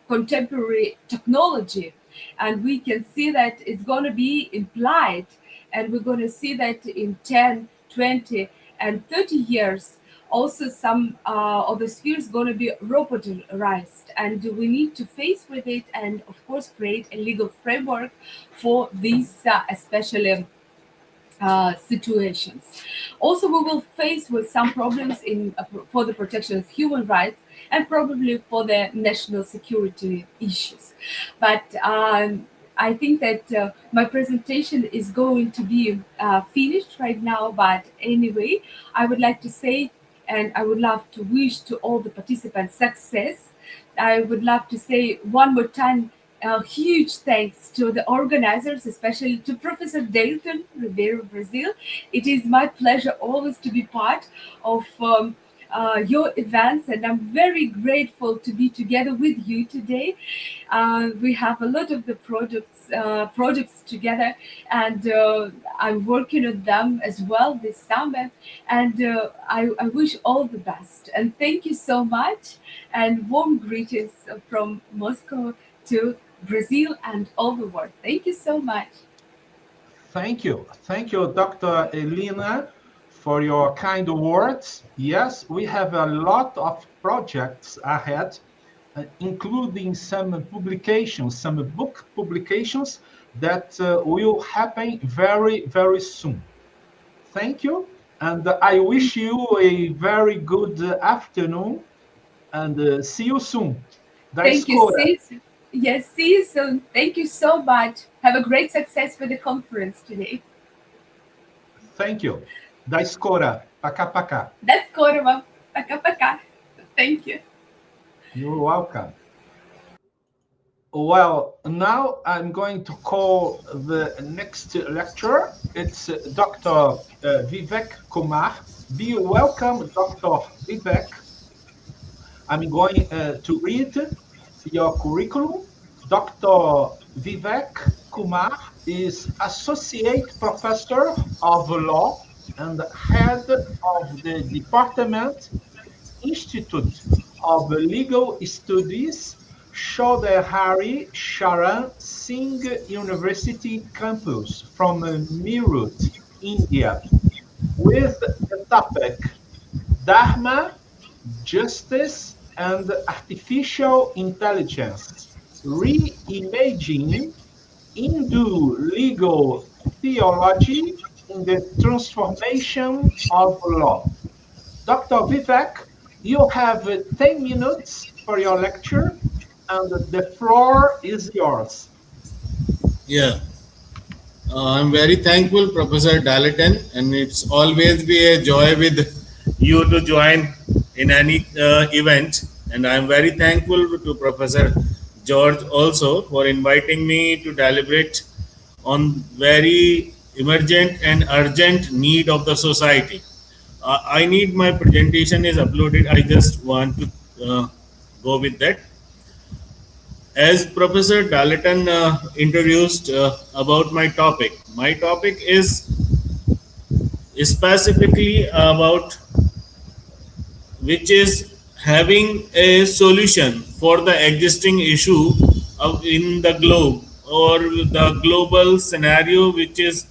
contemporary technology, and we can see that it's going to be implied, and we're going to see that in 10, 20, and 30 years, also some of the spheres going to be robotized, and we need to face with it, and of course create a legal framework for these especially situations. Also, we will face with some problems in for the protection of human rights and probably for the national security issues. But I think that my presentation is going to be finished right now. But anyway, I would like to say, and I would love to wish to all the participants success. I would love to say one more time, a huge thanks to the organizers, especially to Professor Dayton Ribeiro, Brazil. It is my pleasure always to be part of your events, and I'm very grateful to be together with you today. We have a lot of the projects together, and I'm working on them as well this summer, and I wish all the best. And thank you so much, and warm greetings from Moscow to Brazil and all the world. Thank you so much. Thank you. Thank you, Dr. Elena, for your kind words. Yes, we have a lot of projects ahead, including some publications, some book publications that will happen very, very soon. Thank you. And I wish you a very good afternoon and see you soon. Thank you. See you soon. Yes, see you soon. Thank you so much. Have a great success with the conference today. Thank you. Da Escora, pacá, pacá. Da Escora, pacá, pacá. Thank you. You're welcome. Well, now I'm going to call the next lecturer. It's Dr. Vivek Kumar. Be welcome, Dr. Vivek. I'm going to read your curriculum. Dr. Vivek Kumar is Associate Professor of Law and Head of the Department Institute of Legal Studies, Chaudhary Charan Singh University campus from Meerut, India, with the topic Dharma, Justice, and Artificial Intelligence, Reimaging Hindu Legal Theology in the Transformation of Law. Dr. Vivek, you have 10 minutes for your lecture, and the floor is yours. Yeah. I'm very thankful, Professor Dalton, and it's always be a joy with you to join in any event. And I'm very thankful to Professor George also for inviting me to deliberate on very emergent and urgent need of the society. I need my presentation is uploaded. I just want to go with that. As Professor Dalton introduced about my topic is specifically about which is having a solution for the existing issue in the globe or the global scenario which is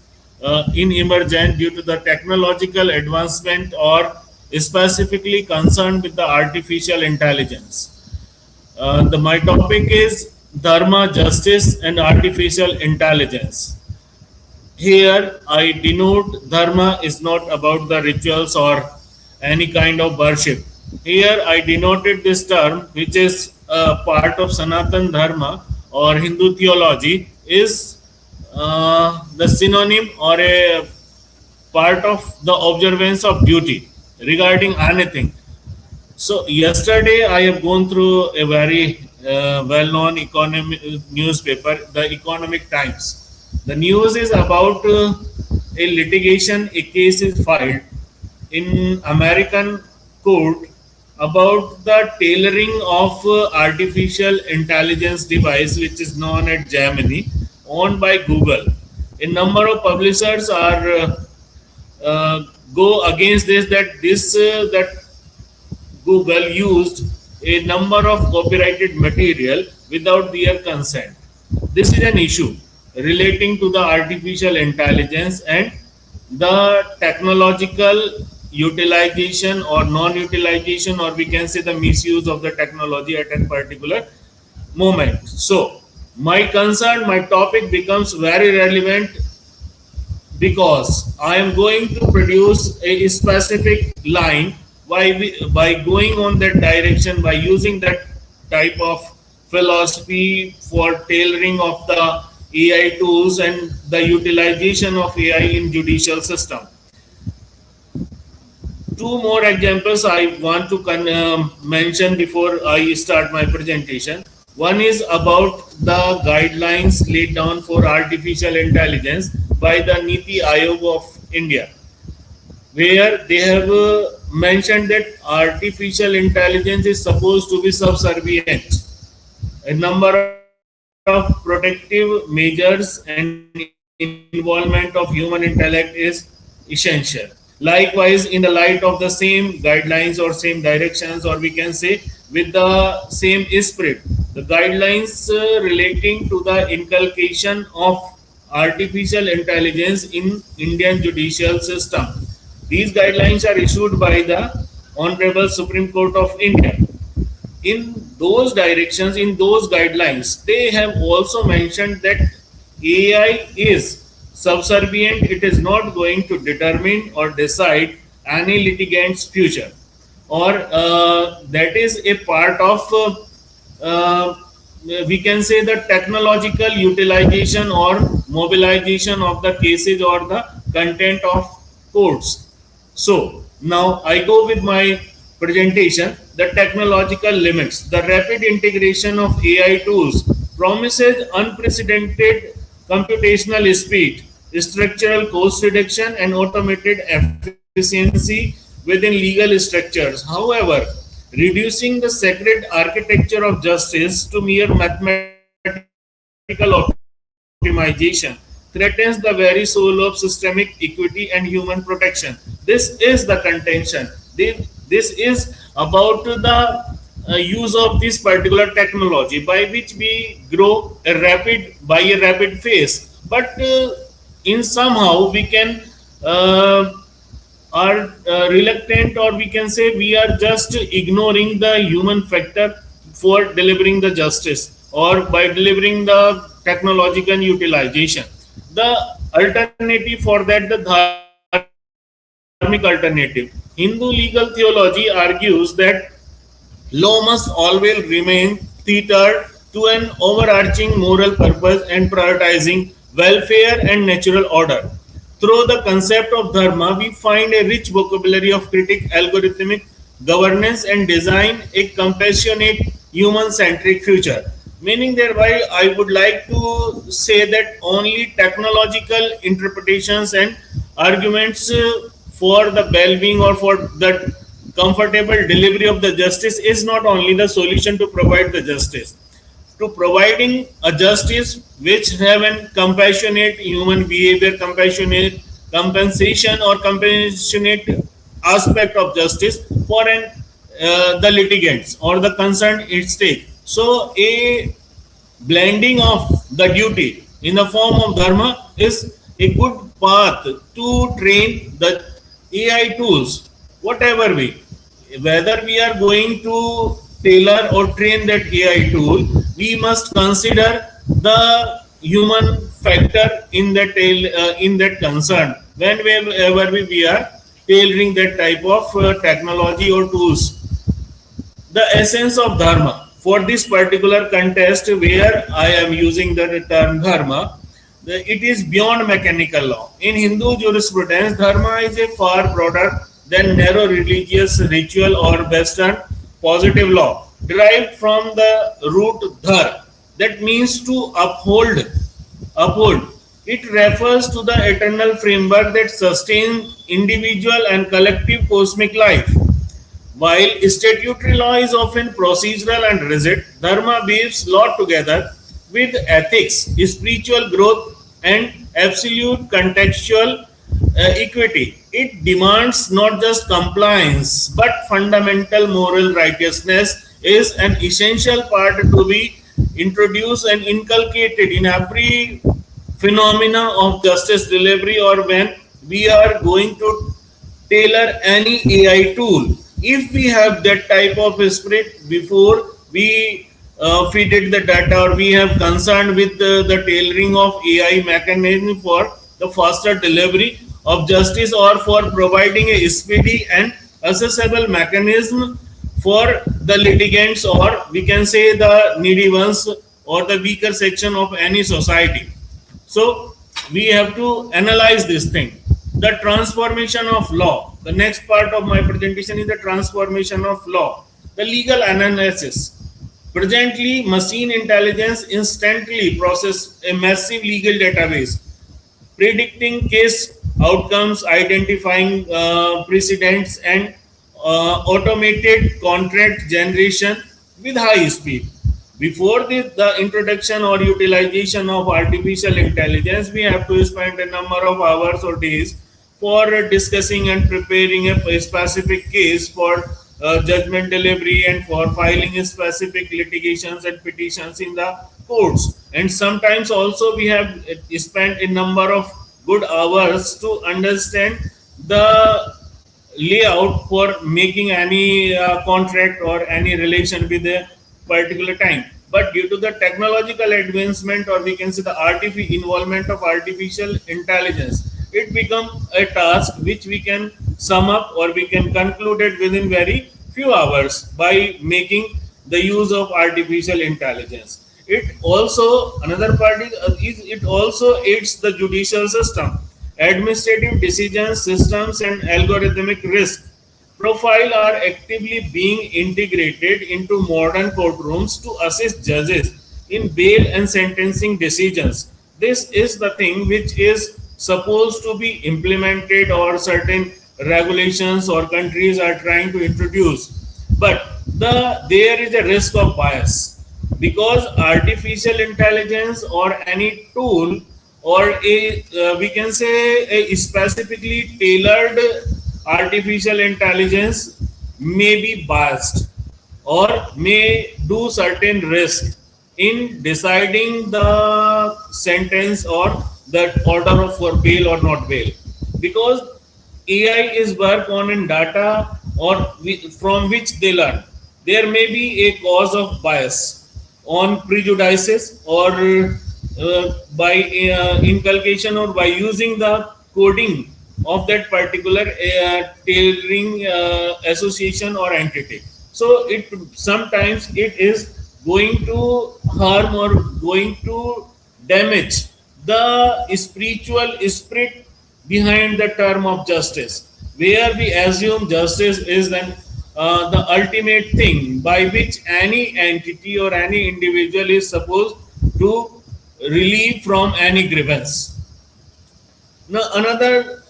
in emergent due to the technological advancement or specifically concerned with the artificial intelligence. My topic is Dharma, Justice and Artificial Intelligence. Here I denote Dharma is not about the rituals or any kind of worship. Here I denoted this term, which is part of Sanatan Dharma or Hindu theology, is the synonym or a part of the observance of duty regarding anything. So yesterday I have gone through a very well-known economic newspaper, the Economic Times. The news is about a litigation, a case is filed in American court about the tailoring of artificial intelligence device which is known as Gemini, owned by Google. A number of publishers are go against this that Google used a number of copyrighted material without their consent. This is an issue relating to the artificial intelligence and the technological utilization or non-utilization, or we can say the misuse of the technology at a particular moment. So my concern, my topic becomes very relevant because I am going to produce a specific line by going on that direction, by using that type of philosophy for tailoring of the AI tools and the utilization of AI in judicial system. Two more examples I want to mention before I start my presentation. One is about the guidelines laid down for artificial intelligence by the Niti Aayog of India, where they have mentioned that artificial intelligence is supposed to be subservient. A number of protective measures and involvement of human intellect is essential. Likewise, in the light of the same guidelines or same directions, or we can say with the same spirit, the guidelines relating to the inculcation of artificial intelligence in Indian judicial system. These guidelines are issued by the Honorable Supreme Court of India. In those directions, in those guidelines, they have also mentioned that AI is subservient. It is not going to determine or decide any litigant's future, or that is a part of we can say the technological utilization or mobilization of the cases or the content of courts. So now I go with my presentation. The technological limits. The rapid integration of AI tools promises unprecedented computational speed, structural cost reduction, and automated efficiency within legal structures. However, reducing the sacred architecture of justice to mere mathematical optimization threatens the very soul of systemic equity and human protection. This is the contention. This is about the use of this particular technology by which we grow by a rapid phase. But in somehow we can are reluctant, or we can say we are just ignoring the human factor for delivering the justice or by delivering the technological utilization. The alternative for that, the dharmic alternative. Hindu legal theology argues that law must always remain tethered to an overarching moral purpose and prioritizing welfare and natural order. Through the concept of dharma, we find a rich vocabulary of critic, algorithmic governance, and design a compassionate, human-centric future. Meaning thereby, I would like to say that only technological interpretations and arguments for the well-being or for the comfortable delivery of the justice is not only the solution to provide the justice. To providing a justice which have a compassionate human behavior, compassionate compensation or compassionate aspect of justice for the litigants or the concerned at stake. So a blending of the duty in the form of dharma is a good path to train the AI tools, whatever way, whether we are going to tailor or train that AI tool, we must consider the human factor in that concern whenever we are tailoring that type of technology or tools. The essence of dharma for this particular context where I am using the term dharma, it is beyond mechanical law. In Hindu jurisprudence, dharma is a far broader than narrow religious ritual or Western positive law, derived from the root dhar, that means to uphold. It refers to the eternal framework that sustains individual and collective cosmic life. While statutory law is often procedural and rigid, dharma weaves law together with ethics, spiritual growth, and absolute contextual equity. It demands not just compliance, but fundamental moral righteousness is an essential part to be introduced and inculcated in every phenomena of justice delivery, or when we are going to tailor any AI tool. If we have that type of spirit before we feed it the data, or we have concerned with the tailoring of AI mechanism for the faster delivery of justice, or for providing a speedy and accessible mechanism for the litigants, or we can say the needy ones or the weaker section of any society. So we have to analyze this thing. The transformation of law. The next part of my presentation is the transformation of law. The legal analysis. Presently, machine intelligence instantly processes a massive legal database, predicting case outcomes, identifying precedents, and automated contract generation with high speed. Before the introduction or utilization of artificial intelligence, we have to spend a number of hours or days for discussing and preparing a specific case for judgment delivery and for filing specific litigations and petitions in the courts. And sometimes also we have spent a number of good hours to understand the layout for making any contract or any relation with a particular time. But due to the technological advancement, or we can say the involvement of artificial intelligence, it becomes a task which we can sum up or we can conclude it within very few hours by making the use of artificial intelligence. It also, another part is it also aids the judicial system. Administrative decisions, systems, and algorithmic risk profile are actively being integrated into modern courtrooms to assist judges in bail and sentencing decisions. This is the thing which is supposed to be implemented, or certain regulations or countries are trying to introduce. But there is a risk of bias, because artificial intelligence or any tool or we can say a specifically tailored artificial intelligence may be biased or may do certain risk in deciding the sentence or the order of for bail or not bail, because AI is work on in data or from which they learn. There may be a cause of bias on prejudices or by inculcation or by using the coding of that particular tailoring association or entity. So it sometimes it is going to harm or going to damage the spiritual spirit behind the term of justice, where we assume justice is then the ultimate thing by which any entity or any individual is supposed to relieve from any grievance. Now, another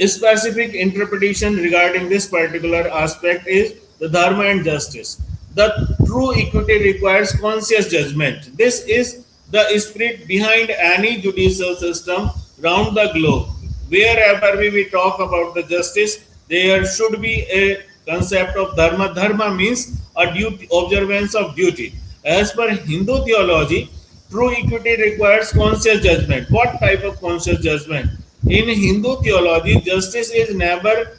specific interpretation regarding this particular aspect is the dharma and justice. The true equity requires conscious judgment. This is the spirit behind any judicial system round the globe. Wherever we talk about the justice, there should be a concept of dharma. Dharma means a duty, observance of duty. As per Hindu theology, true equity requires conscious judgment. What type of conscious judgment? In Hindu theology, justice is never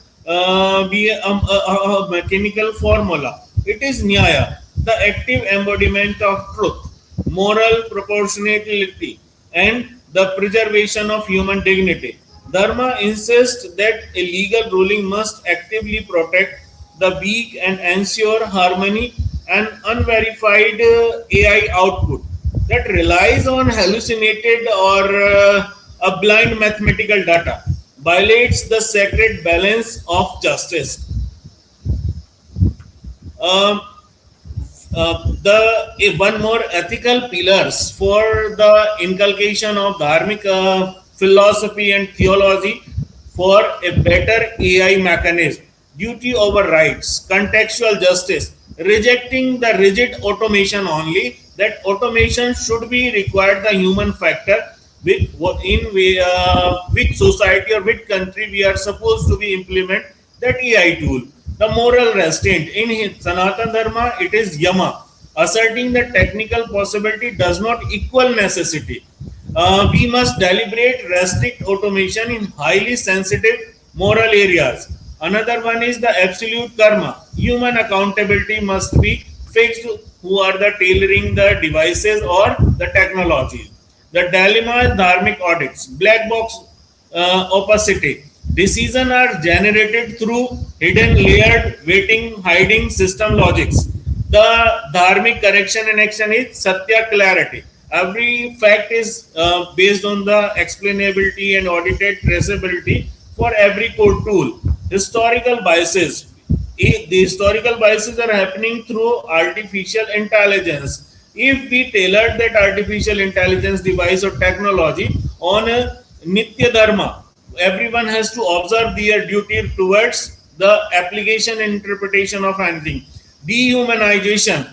be a mechanical formula. It is nyaya, the active embodiment of truth, moral proportionality, and the preservation of human dignity. Dharma insists that a legal ruling must actively protect the weak and ensure harmony. An unverified AI output that relies on hallucinated or a blind mathematical data violates the sacred balance of justice. One more ethical pillars for the inculcation of dharmic philosophy and theology for a better AI mechanism: duty over rights, contextual justice, rejecting the rigid automation only. That automation should be required the human factor with which society or which country we are supposed to be implement that AI tool. The moral restraint in Sanatana Dharma, it is yama, asserting that technical possibility does not equal necessity. We must deliberate restrict automation in highly sensitive moral areas. Another one is the absolute karma. Human accountability must be fixed who are the tailoring the devices or the technology. The dilemma is dharmic audits, black box opacity. Decisions are generated through hidden layered waiting hiding system logics. The dharmic correction and action is satya clarity. Every fact is based on the explainability and audited traceability for every code tool. Historical biases. The historical biases are happening through artificial intelligence. If we tailor that artificial intelligence device or technology on a nitya dharma, everyone has to observe their duty towards the application and interpretation of anything. Dehumanization,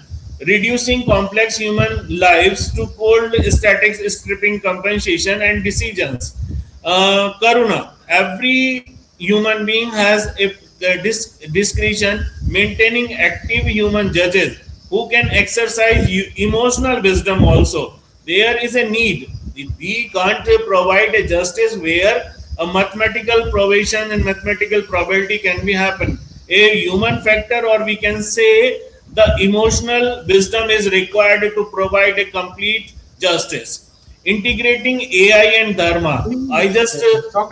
reducing complex human lives to cold statics, stripping compensation and decisions. Karuna, every human being has a discretion, maintaining active human judges who can exercise emotional wisdom also. There is a need. We can't provide a justice where a mathematical probation and mathematical probability can be happen. A human factor, or we can say the emotional wisdom, is required to provide a complete justice. Integrating AI and Dharma. I just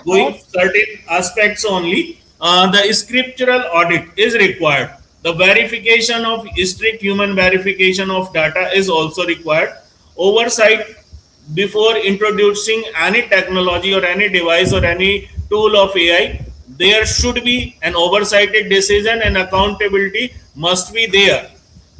going certain aspects only. The scriptural audit is required. The verification of strict human verification of data is also required. Oversight before introducing any technology or any device or any tool of AI. There should be an oversighted decision, and accountability must be there.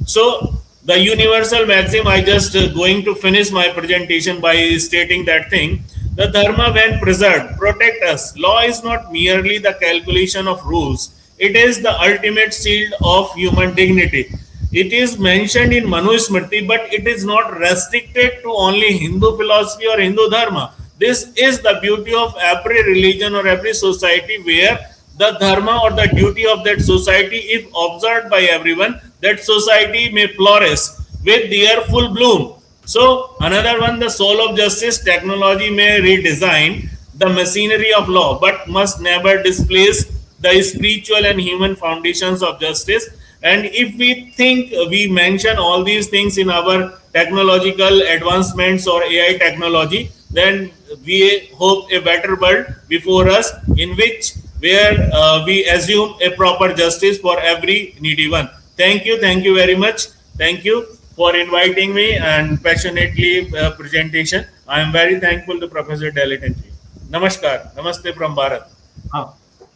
So the universal maxim, I just going to finish my presentation by stating that thing. The dharma, when preserved, protect us. Law is not merely the calculation of rules. It is the ultimate shield of human dignity. It is mentioned in Manu Smriti, but it is not restricted to only Hindu philosophy or Hindu dharma. This is the beauty of every religion or every society, where the dharma or the duty of that society, if observed by everyone, that society may flourish with their full bloom. So another one, the soul of justice. Technology may redesign the machinery of law, but must never displace the spiritual and human foundations of justice. And if we think we mention all these things in our technological advancements or AI technology, then we hope a better world before us, in which where we assume a proper justice for every needy one. Thank you very much. Thank you for inviting me and passionately presentation. I am very thankful to Professor Dilettanti. Namaskar. Namaste from Bharat.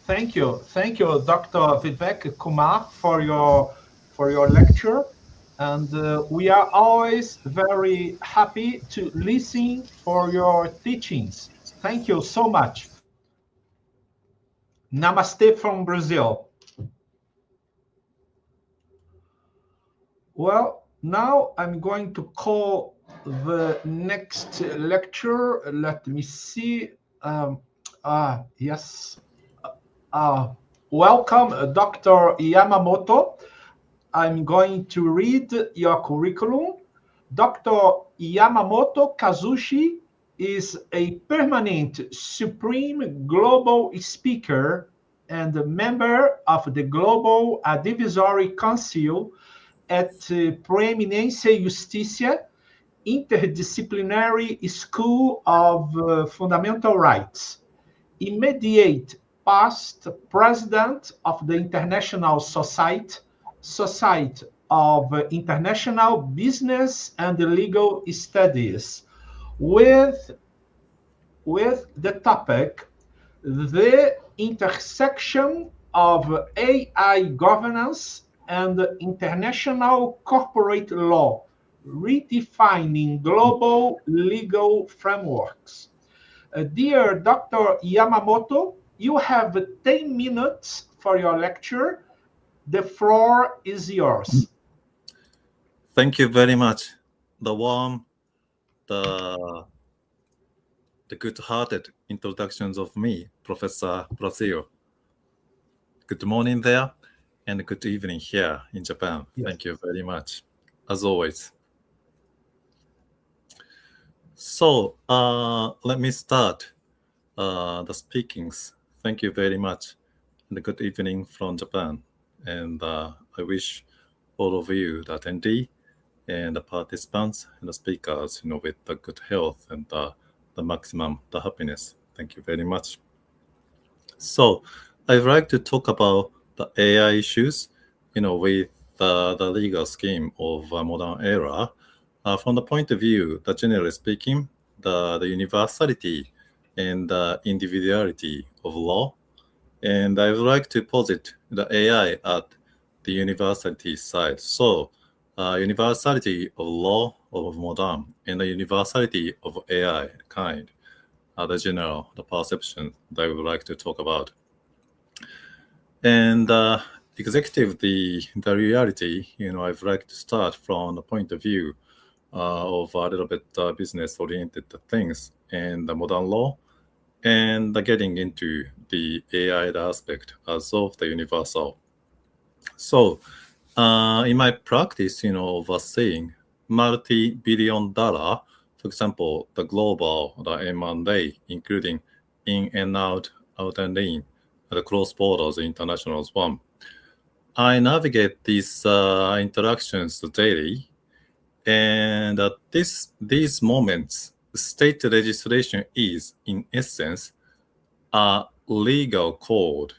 Thank you, Dr. Vivek Kumar, for your lecture, and we are always very happy to listen for your teachings. Thank you so much. Namaste from Brazil. Well, now I'm going to call the next lecture. Let me see. Yes. Welcome, Dr. Yamamoto. I'm going to read your curriculum. Dr. Yamamoto Kazushi is a permanent Supreme Global Speaker and a member of the Global Advisory Council at Preeminência Justiça Interdisciplinary School of Fundamental Rights. Immediate past president of the International Society of International Business and Legal Studies, with the topic, the intersection of AI governance and international corporate law, redefining global legal frameworks. Dear Dr. Yamamoto, you have 10 minutes for your lecture. The floor is yours. Thank you very much. The warm, the good-hearted introductions of me, Professor Brazil. Good morning there, and good evening here in Japan. Yes. Thank you very much, as always. So let me start the speakings. Thank you very much, and good evening from Japan. And I wish all of you, the attendee and the participants and the speakers, with the good health and the maximum the happiness. Thank you very much. So I'd like to talk about the AI issues, with the legal scheme of a modern era. From the point of view that, generally speaking, the universality and the individuality of law. And I would like to posit the AI at the universality side. So universality of law of modern and the universality of AI kind are the general, the perception that I would like to talk about. And executive, the reality, I would like to start from the point of view of a little bit business-oriented things and the modern law, and getting into the AI aspect as of the universal. So in my practice, overseeing multi-billion dollar, for example, the global, the M&A, including in and out, out and in, the cross borders, international one. I navigate these interactions daily, and at these moments, state legislation is, in essence, a legal code,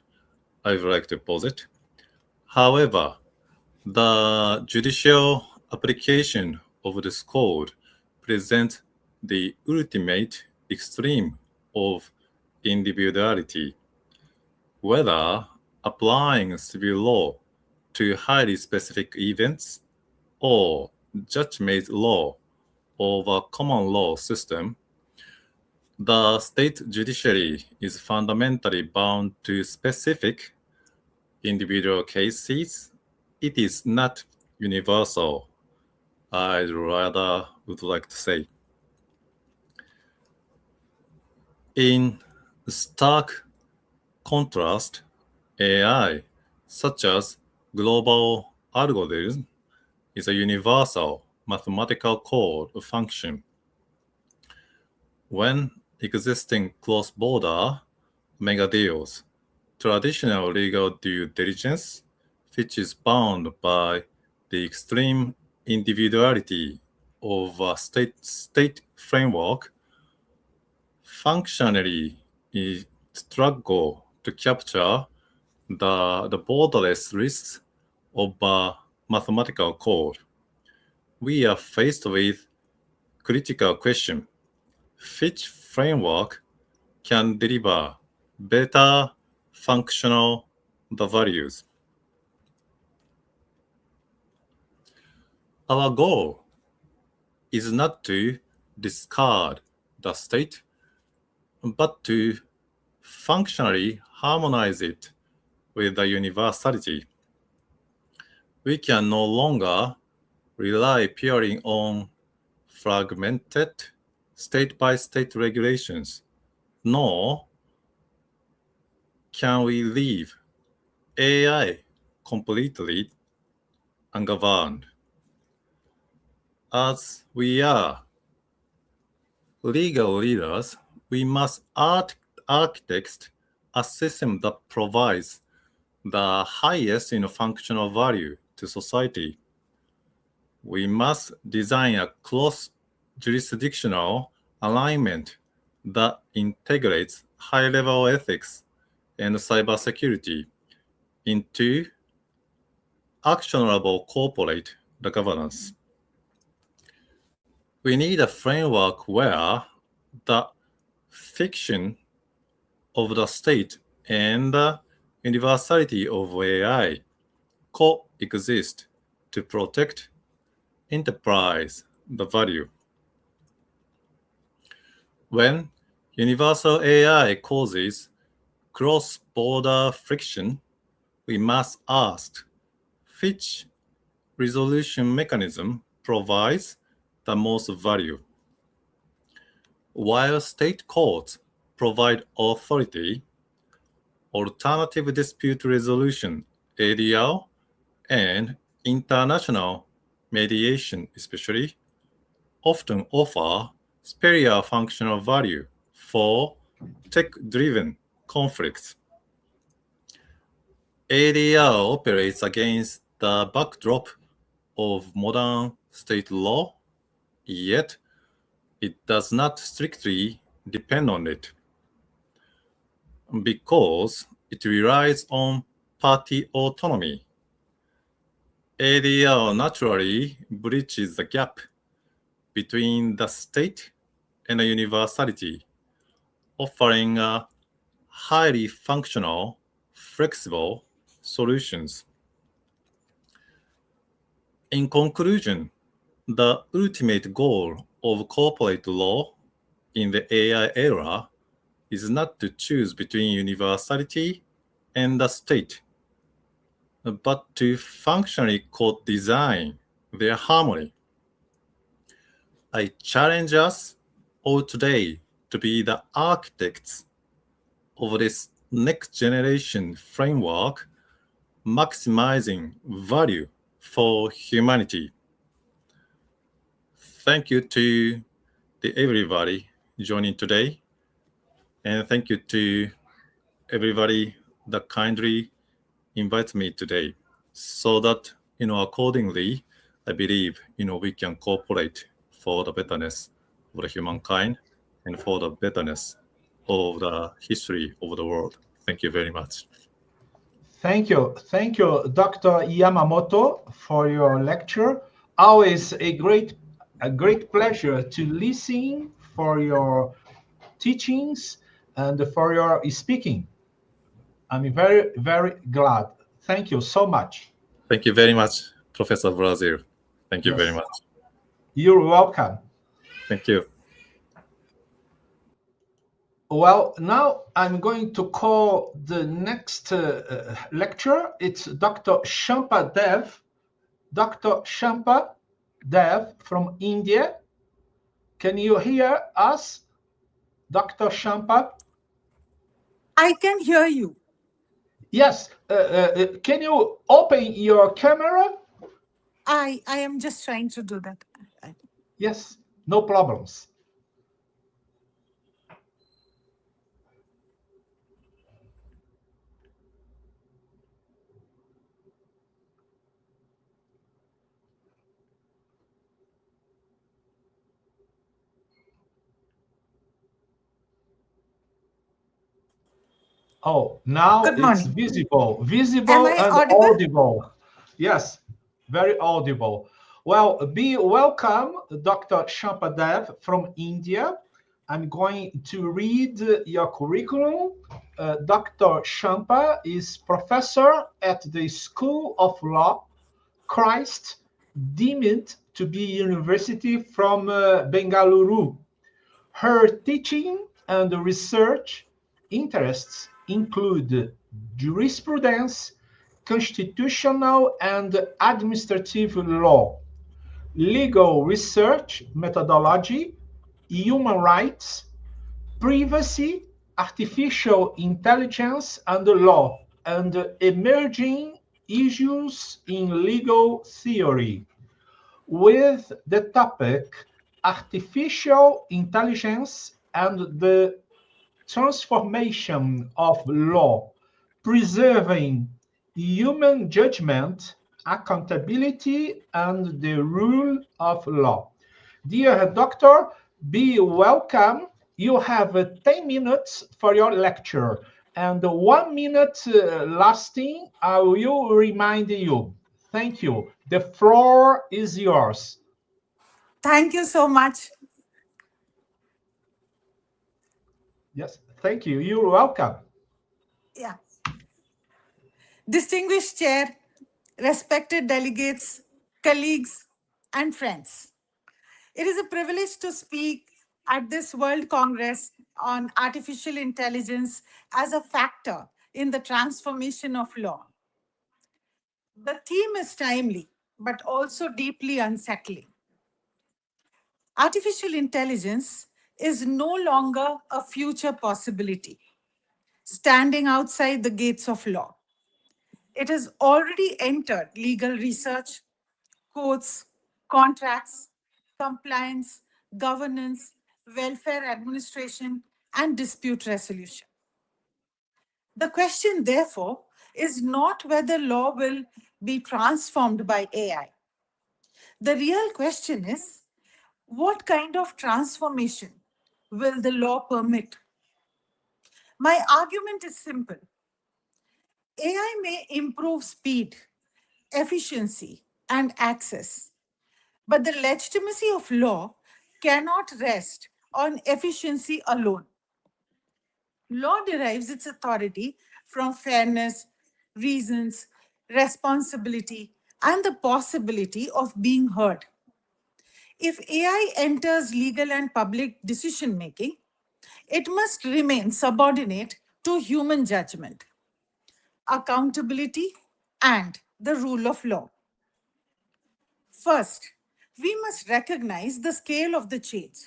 I would like to posit. However, the judicial application of this code presents the ultimate extreme of individuality. Whether applying civil law to highly specific events or judge-made law of a common law system, the state judiciary is fundamentally bound to specific individual cases. It is not universal, I'd rather would like to say. In stark contrast, AI, such as global algorithm, is a universal mathematical code function. When existing cross-border mega deals, traditional legal due diligence, which is bound by the extreme individuality of a state framework, functionally struggle to capture the borderless risks of a mathematical code. We are faced with critical question: which framework can deliver better functional values? Our goal is not to discard the state, but to functionally harmonize it with the universality. We can no longer rely purely on fragmented state-by-state regulations, nor can we leave AI completely ungoverned. As we are legal leaders, we must architect a system that provides the highest functional value to society. We must design a cross-jurisdictional alignment that integrates high-level ethics and cybersecurity into actionable corporate governance. We need a framework where the fiction of the state and the universality of AI coexist to protect enterprise value. When universal AI causes cross-border friction, we must ask which resolution mechanism provides the most value. While state courts provide authority, alternative dispute resolution, ADR, and international mediation especially, often offer superior functional value for tech-driven conflicts. ADR operates against the backdrop of modern state law, yet it does not strictly depend on it, because it relies on party autonomy. ADR naturally bridges the gap between the state and the universality, offering a highly functional, flexible solutions. In conclusion, the ultimate goal of corporate law in the AI era is not to choose between universality and the state, but to functionally co-design their harmony. I challenge us all today to be the architects of this next generation framework maximizing value for humanity. Thank you to everybody joining today, and thank you to everybody that kindly invites me today, so that accordingly, I believe we can cooperate for the betterness of the humankind and for the betterness of the history of the world. Thank you very much. Thank you, Dr. Yamamoto, for your lecture. Always a great pleasure to listen for your teachings and for your speaking. I'm very, very glad. Thank you so much. Thank you very much, Professor Brazil. Thank you very much. You're welcome. Thank you. Well, now I'm going to call the next lecturer. It's Dr. Shampa Dev. Dr. Shampa Dev from India. Can you hear us, Dr. Shampa? I can hear you. Yes. Can you open your camera? I am just trying to do that. Yes, no problems. Oh, now it's visible and audible. Yes, very audible. Well, be welcome, Dr. Shampadev from India. I'm going to read your curriculum. Dr. Shampa is professor at the School of Law, Christ, deemed to be university from Bengaluru. Her teaching and research interests include jurisprudence, constitutional and administrative law, legal research methodology, human rights, privacy, artificial intelligence and law, and emerging issues in legal theory, with the topic artificial intelligence and the transformation of law, preserving human judgment, accountability, and the rule of law. Dear doctor, be welcome. You have 10 minutes for your lecture, and 1 minute lasting, I will remind you. Thank you. The floor is yours. Thank you so much. Yes, thank you. You're welcome. Yeah. Distinguished Chair, respected delegates, colleagues, and friends. It is a privilege to speak at this World Congress on Artificial Intelligence as a factor in the transformation of law. The theme is timely, but also deeply unsettling. Artificial intelligence is no longer a future possibility, standing outside the gates of law. It has already entered legal research, courts, contracts, compliance, governance, welfare administration, and dispute resolution. The question, therefore, is not whether law will be transformed by AI. The real question is, what kind of transformation will the law permit? My argument is simple. AI may improve speed, efficiency, and access, but the legitimacy of law cannot rest on efficiency alone. Law derives its authority from fairness, reasons, responsibility, and the possibility of being heard. If AI enters legal and public decision-making, it must remain subordinate to human judgment, accountability, and the rule of law. First, we must recognize the scale of the change.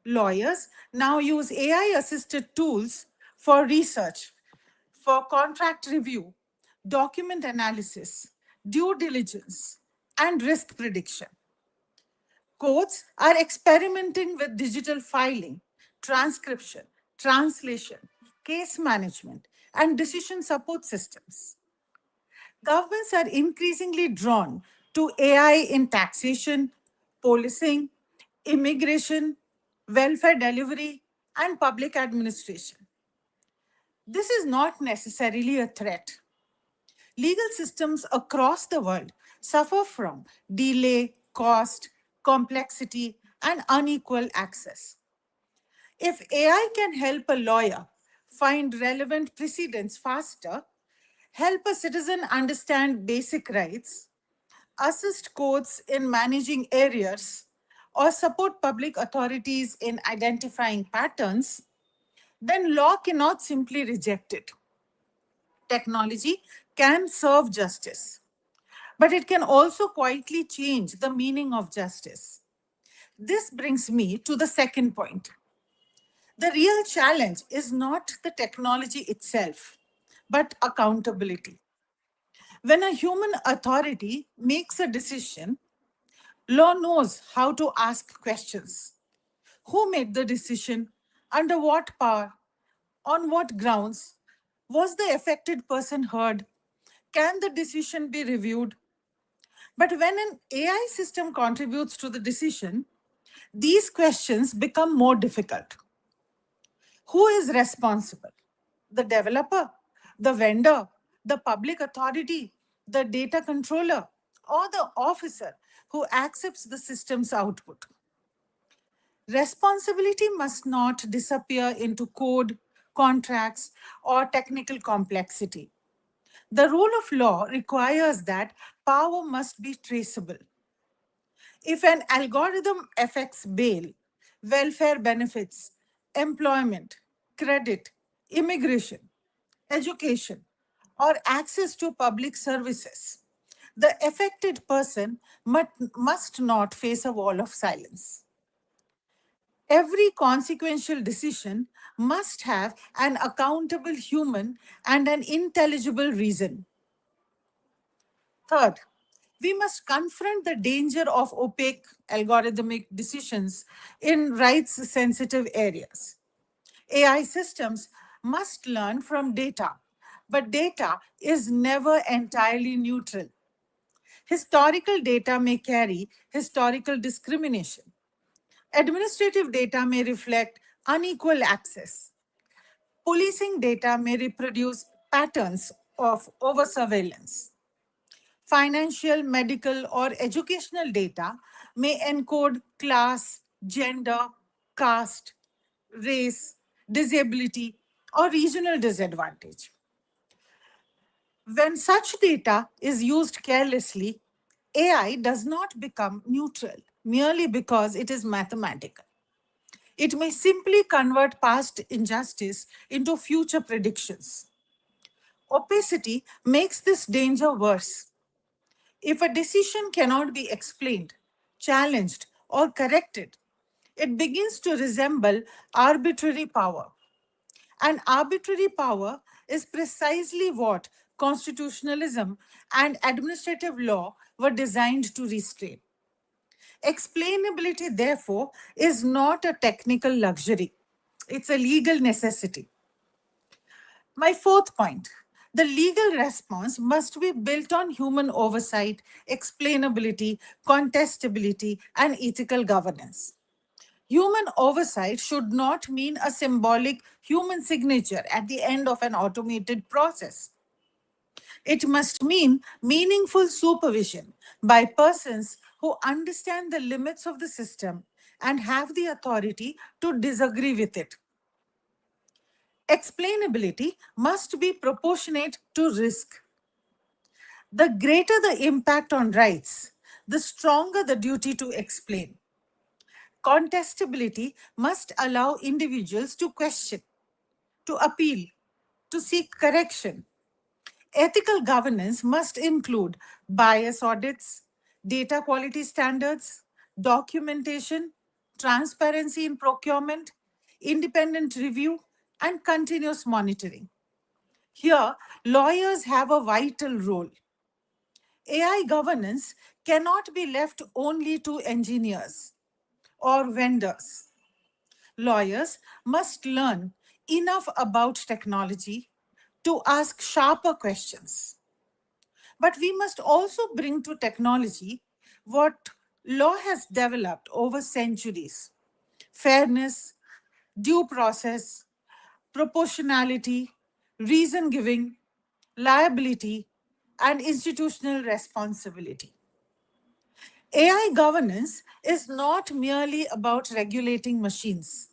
Lawyers now use AI-assisted tools for research for contract review, document analysis, due diligence, and risk prediction. Courts are experimenting with digital filing, transcription, translation, case management, and decision support systems. Governments are increasingly drawn to AI in taxation, policing, immigration, welfare delivery, and public administration. This is not necessarily a threat. Legal systems across the world suffer from delay, cost, complexity, and unequal access. If AI can help a lawyer find relevant precedents faster, help a citizen understand basic rights, assist courts in managing errors, or support public authorities in identifying patterns, then law cannot simply reject it. Technology can serve justice, but it can also quietly change the meaning of justice. This brings me to the second point. The real challenge is not the technology itself, but accountability. When a human authority makes a decision, law knows how to ask questions. Who made the decision? Under what power? On what grounds? Was the affected person heard? Can the decision be reviewed? But when an AI system contributes to the decision, these questions become more difficult. Who is responsible? The developer, the vendor, the public authority, the data controller, or the officer who accepts the system's output. Responsibility must not disappear into code, contracts, or technical complexity. The rule of law requires that power must be traceable. If an algorithm affects bail, welfare benefits, employment, credit, immigration, education, or access to public services, the affected person must not face a wall of silence. Every consequential decision must have an accountable human and an intelligible reason. Third, we must confront the danger of opaque algorithmic decisions in rights-sensitive areas. AI systems must learn from data, but data is never entirely neutral. Historical data may carry historical discrimination. Administrative data may reflect unequal access. Policing data may reproduce patterns of over-surveillance. Financial, medical, or educational data may encode class, gender, caste, race, disability, or regional disadvantage. When such data is used carelessly, AI does not become neutral merely because it is mathematical. It may simply convert past injustice into future predictions. Opacity makes this danger worse. If a decision cannot be explained, challenged, or corrected, it begins to resemble arbitrary power. And arbitrary power is precisely what constitutionalism and administrative law were designed to restrain. Explainability, therefore, is not a technical luxury. It's a legal necessity. My fourth point, the legal response must be built on human oversight, explainability, contestability, and ethical governance. Human oversight should not mean a symbolic human signature at the end of an automated process. It must mean meaningful supervision by persons who understand the limits of the system and have the authority to disagree with it. Explainability must be proportionate to risk. The greater the impact on rights, the stronger the duty to explain. Contestability must allow individuals to question, to appeal, to seek correction. Ethical governance must include bias audits, data quality standards, documentation, transparency in procurement, independent review, and continuous monitoring. Here, lawyers have a vital role. AI governance cannot be left only to engineers or vendors. Lawyers must learn enough about technology to ask sharper questions. But we must also bring to technology what law has developed over centuries: fairness, due process, proportionality, reason giving, liability, and institutional responsibility. AI governance is not merely about regulating machines.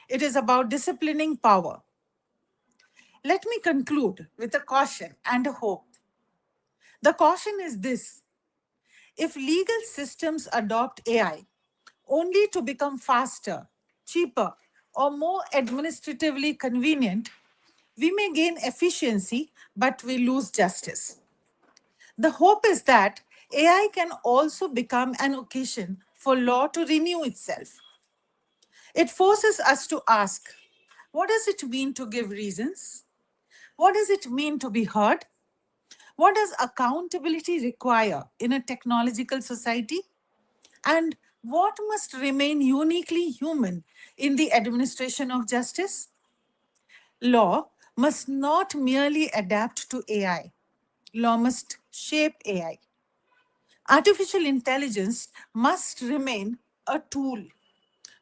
It is about disciplining power. Let me conclude with a caution and a hope. The caution is this: if legal systems adopt AI only to become faster, cheaper, or more administratively convenient, we may gain efficiency, but we lose justice. The hope is that AI can also become an occasion for law to renew itself. It forces us to ask, what does it mean to give reasons? What does it mean to be heard? What does accountability require in a technological society? And what must remain uniquely human in the administration of justice? Law must not merely adapt to AI. Law must shape AI. Artificial intelligence must remain a tool,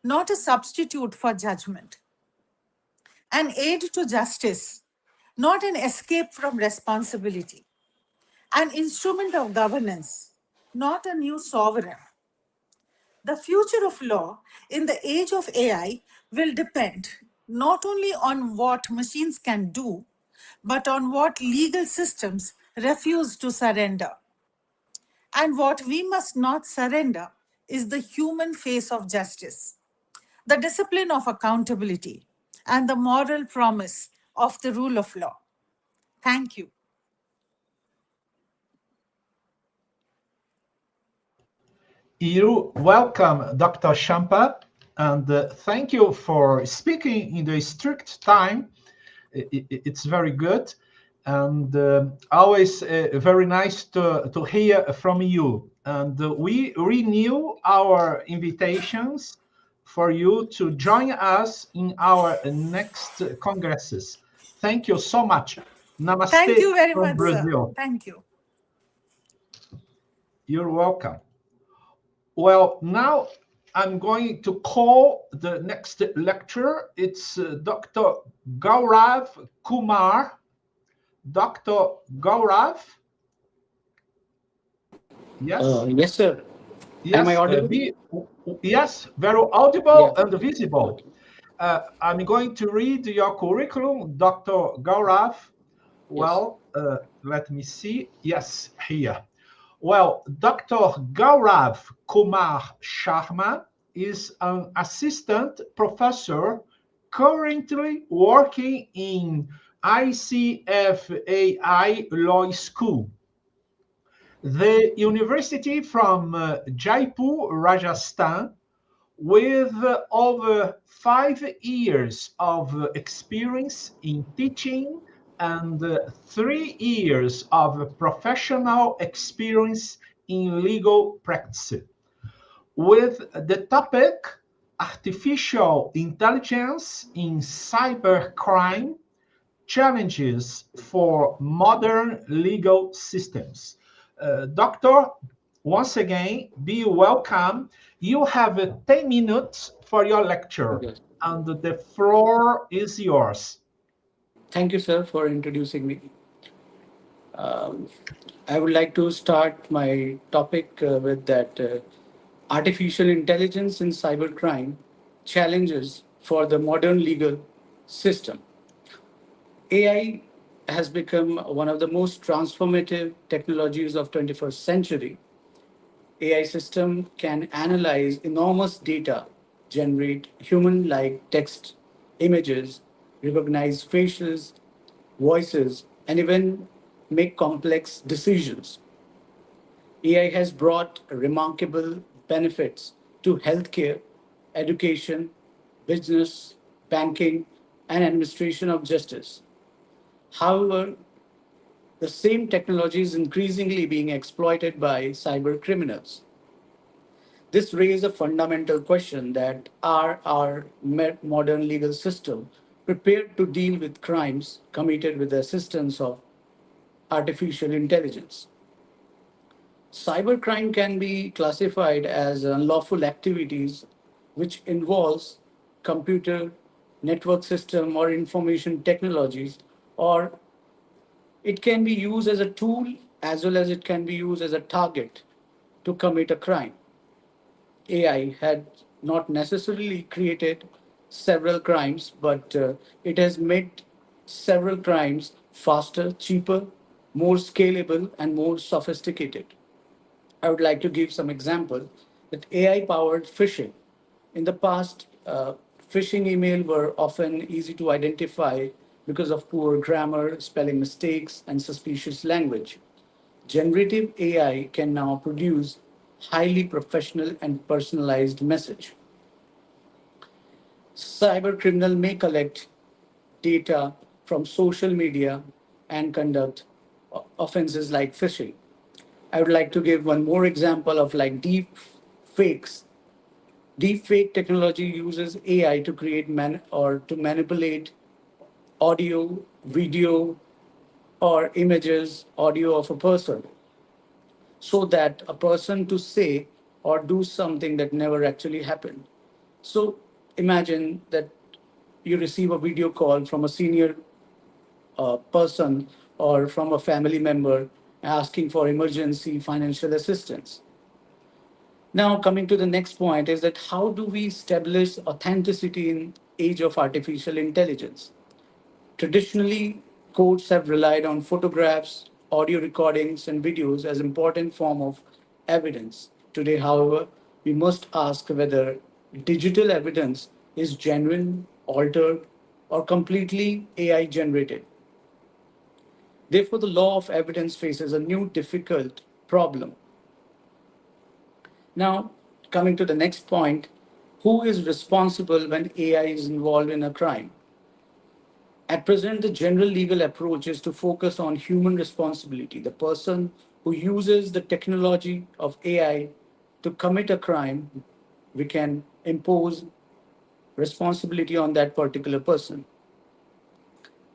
not a substitute for judgment. An aid to justice, not an escape from responsibility. An instrument of governance, not a new sovereign. The future of law in the age of AI will depend not only on what machines can do, but on what legal systems refuse to surrender. And what we must not surrender is the human face of justice, the discipline of accountability, and the moral promise of the rule of law. Thank you. You welcome, Dr. Champa, and thank you for speaking in the strict time. It's very good, and always very nice to hear from you. And we renew our invitations for you to join us in our next congresses. Thank you so much. Namaste. Thank you very from much, Brazil. sir. Thank you. You're welcome. Well, now I'm going to call the next lecturer. It's Dr. Gaurav Kumar. Dr. Gaurav? Yes? Yes, sir. Yes, Am I audible? Yes, very audible Yeah. and visible. I'm going to read your curriculum, Dr. Gaurav. Well, let me see. Yes, here. Well, Dr. Gaurav Kumar Sharma is an assistant professor currently working in ICFAI Law School, the university from Jaipur, Rajasthan, with over 5 years of experience in teaching and 3 years of professional experience in legal practice, with the topic Artificial Intelligence in Cybercrime, Challenges for Modern Legal Systems. Doctor, once again, be welcome. You have 10 minutes for your lecture, and the floor is yours. Thank you, sir, for introducing me. I would like to start my topic with that artificial intelligence in cybercrime, challenges for the modern legal system. AI has become one of the most transformative technologies of 21st century. AI system can analyze enormous data, generate human-like text, images, recognize faces, voices, and even make complex decisions. AI has brought remarkable benefits to healthcare, education, business, banking, and administration of justice. However, the same technology is increasingly being exploited by cyber criminals. This raises a fundamental question that are our modern legal system prepared to deal with crimes committed with the assistance of artificial intelligence? Cybercrime can be classified as unlawful activities which involves computer, network system or information technologies, or it can be used as a tool as well as it can be used as a target to commit a crime. AI had not necessarily created several crimes, but it has made several crimes faster, cheaper, more scalable, and more sophisticated. I would like to give some example that AI-powered phishing. In the past, phishing email were often easy to identify because of poor grammar, spelling mistakes, and suspicious language. Generative AI can now produce highly professional and personalized message. Cyber criminal may collect data from social media and conduct offenses like phishing. I would like to give one more example of like deep fakes. Deep fake technology uses AI to create or to manipulate audio, video, or images, audio of a person, so that a person to say or do something that never actually happened. So imagine that you receive a video call from a senior person or from a family member asking for emergency financial assistance. Now, coming to the next point is that how do we establish authenticity in age of artificial intelligence? Traditionally, courts have relied on photographs, audio recordings, and videos as important form of evidence. Today, however, we must ask whether digital evidence is genuine, altered, or completely AI generated. Therefore, the law of evidence faces a new difficult problem. Now, coming to the next point, who is responsible when AI is involved in a crime? At present, the general legal approach is to focus on human responsibility, the person who uses the technology of AI to commit a crime. We can impose responsibility on that particular person.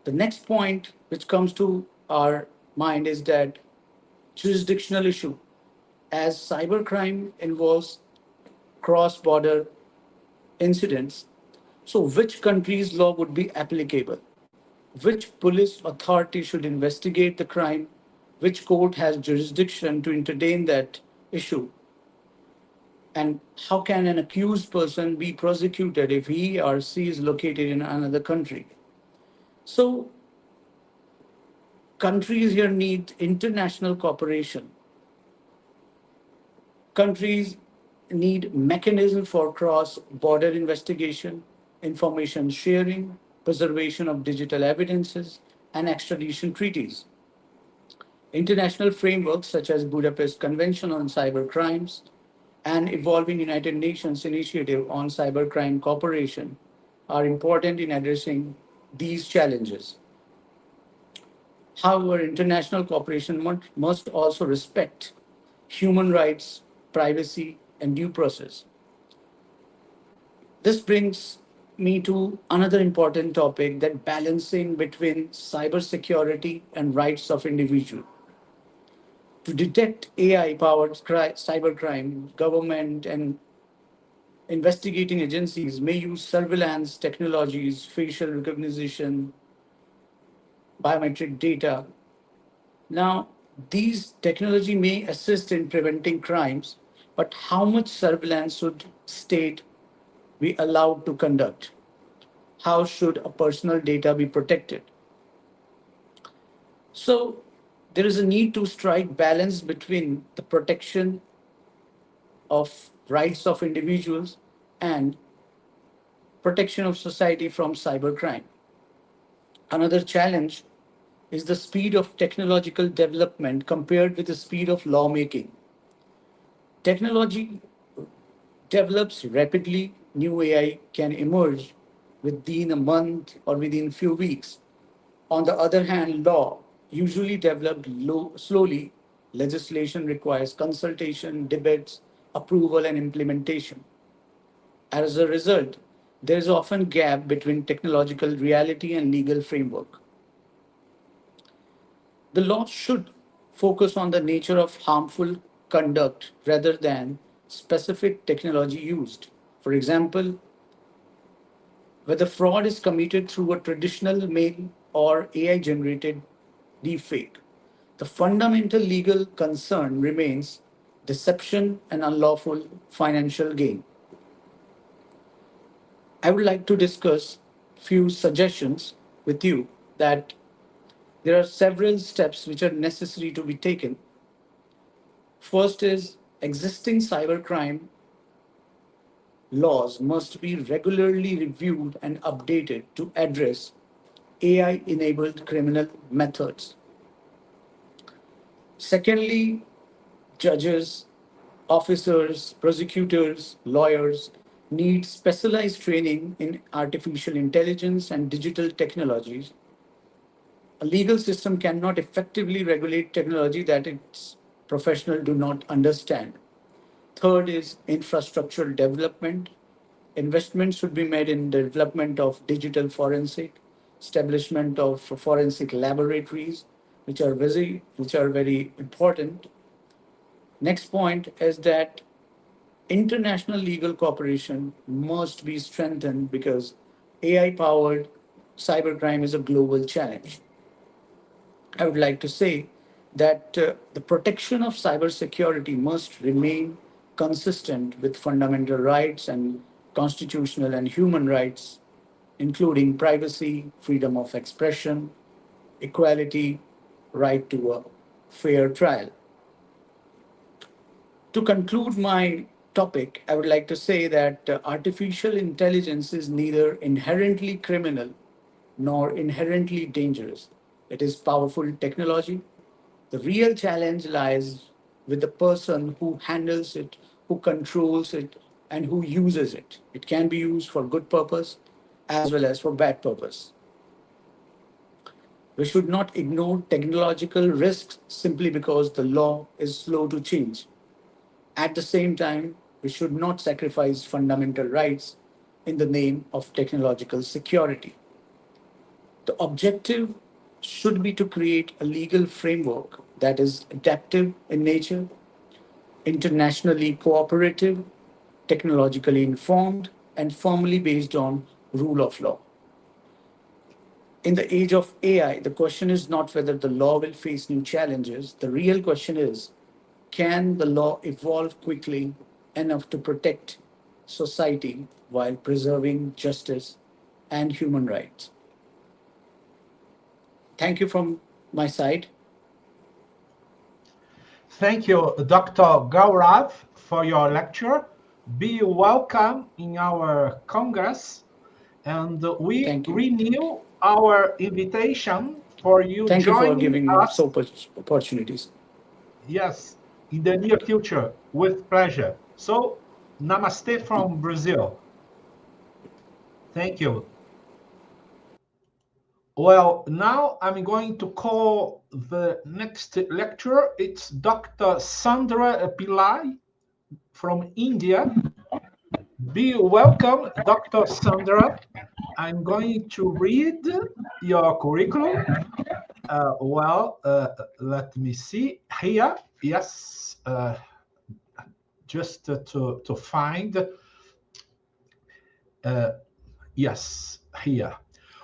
The next point which comes to our mind is that jurisdictional issue. As cybercrime involves cross-border incidents, so which country's law would be applicable? Which police authority should investigate the crime? Which court has jurisdiction to entertain that issue? And how can an accused person be prosecuted if he or she is located in another country? So countries here need international cooperation. Countries need mechanism for cross-border investigation, information sharing, preservation of digital evidences, and extradition treaties. International frameworks such as Budapest Convention on Cyber Crimes and evolving United Nations Initiative on Cybercrime Cooperation are important in addressing these challenges. However, international cooperation must also respect human rights, privacy, and due process. This brings me to another important topic, that balancing between cybersecurity and rights of individual. To detect AI-powered cybercrime, government and investigating agencies may use surveillance technologies, facial recognition, biometric data. Now, these technology may assist in preventing crimes, but how much surveillance should state be allowed to conduct? How should a personal data be protected? So there is a need to strike balance between the protection of rights of individuals and protection of society from cybercrime. Another challenge is the speed of technological development compared with the speed of lawmaking. Technology develops rapidly. New AI can emerge within a month or within few weeks. On the other hand, law, usually developed slowly, legislation requires consultation, debates, approval, and implementation. As a result, there is often gap between technological reality and legal framework. The law should focus on the nature of harmful conduct rather than specific technology used. For example, whether fraud is committed through a traditional mail or AI generated deepfake. The fundamental legal concern remains deception and unlawful financial gain. I would like to discuss few suggestions with you that there are several steps which are necessary to be taken. First is existing cybercrime laws must be regularly reviewed and updated to address AI-enabled criminal methods. Secondly, judges, officers, prosecutors, lawyers need specialized training in artificial intelligence and digital technologies. A legal system cannot effectively regulate technology that its professionals do not understand. Third is infrastructural development. Investment should be made in the development of digital forensic, establishment of forensic laboratories, which are very important. Next point is that international legal cooperation must be strengthened because AI-powered cybercrime is a global challenge. I would like to say that the protection of cybersecurity must remain consistent with fundamental rights and constitutional and human rights, including privacy, freedom of expression, equality, right to a fair trial. To conclude my topic, I would like to say that artificial intelligence is neither inherently criminal nor inherently dangerous. It is powerful technology. The real challenge lies with the person who handles it, who controls it, and who uses it. It can be used for good purpose as well as for bad purpose. We should not ignore technological risks simply because the law is slow to change. At the same time, we should not sacrifice fundamental rights in the name of technological security. The objective should be to create a legal framework that is adaptive in nature, internationally cooperative, technologically informed, and firmly based on rule of law. In the age of AI, the question is not whether the law will face new challenges. The real question is, can the law evolve quickly enough to protect society while preserving justice and human rights? Thank you from my side. Thank you, Dr. Gaurav, for your lecture. Be welcome in our Congress, and we renew our invitation for you Thank you for joining giving me us. so much opportunities. Yes, in the near future, with pleasure. So, namaste from Brazil. Thank you. Well, now I'm going to call the next lecturer. It's Dr. Sandra Pillai from India. Be welcome, Dr. Sandra. I'm going to read your curriculum. Let me see here. Yes, just to find. Yes, here.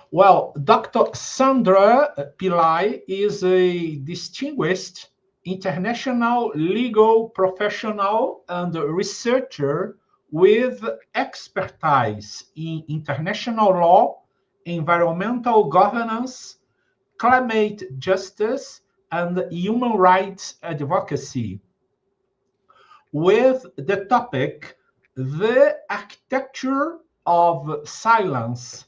Well, Dr. Sandra Pillai is a distinguished international legal professional and researcher with expertise in international law, environmental governance, climate justice, and human rights advocacy. With the topic, The Architecture of Silence,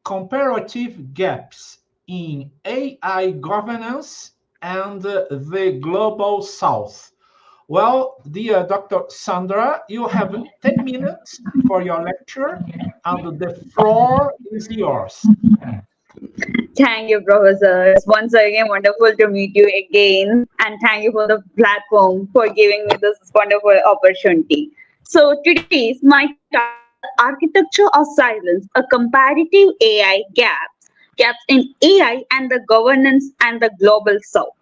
Comparative Gaps in AI Governance and the Global South. Well, dear Dr. Sandra, you have 10 minutes for your lecture, and the floor is yours. Thank you, Professor. It's once again wonderful to meet you again. And thank you for the platform for giving me this wonderful opportunity. So today's my topic is the architecture of silence, a comparative AI gaps in AI and the governance and the global south.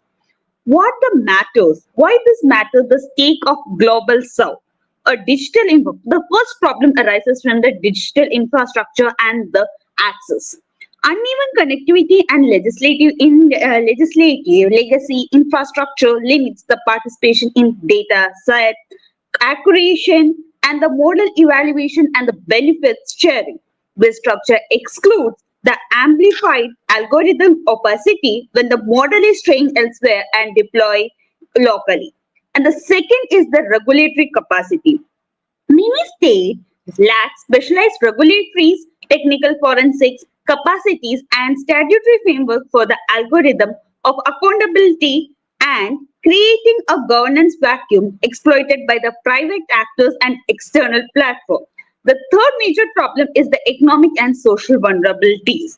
What the matters? Why this matters? The stake of global south. The first problem arises from the digital infrastructure and the access. Uneven connectivity and legislative legacy infrastructure limits the participation in data set acquisition and the model evaluation and the benefits sharing. This structure excludes the amplified algorithm opacity when the model is trained elsewhere and deployed locally. And the second is the regulatory capacity. Many states lack specialized regulatory, technical forensics, capacities, and statutory framework for the algorithm of accountability and creating a governance vacuum exploited by the private actors and external platforms. The third major problem is the economic and social vulnerabilities.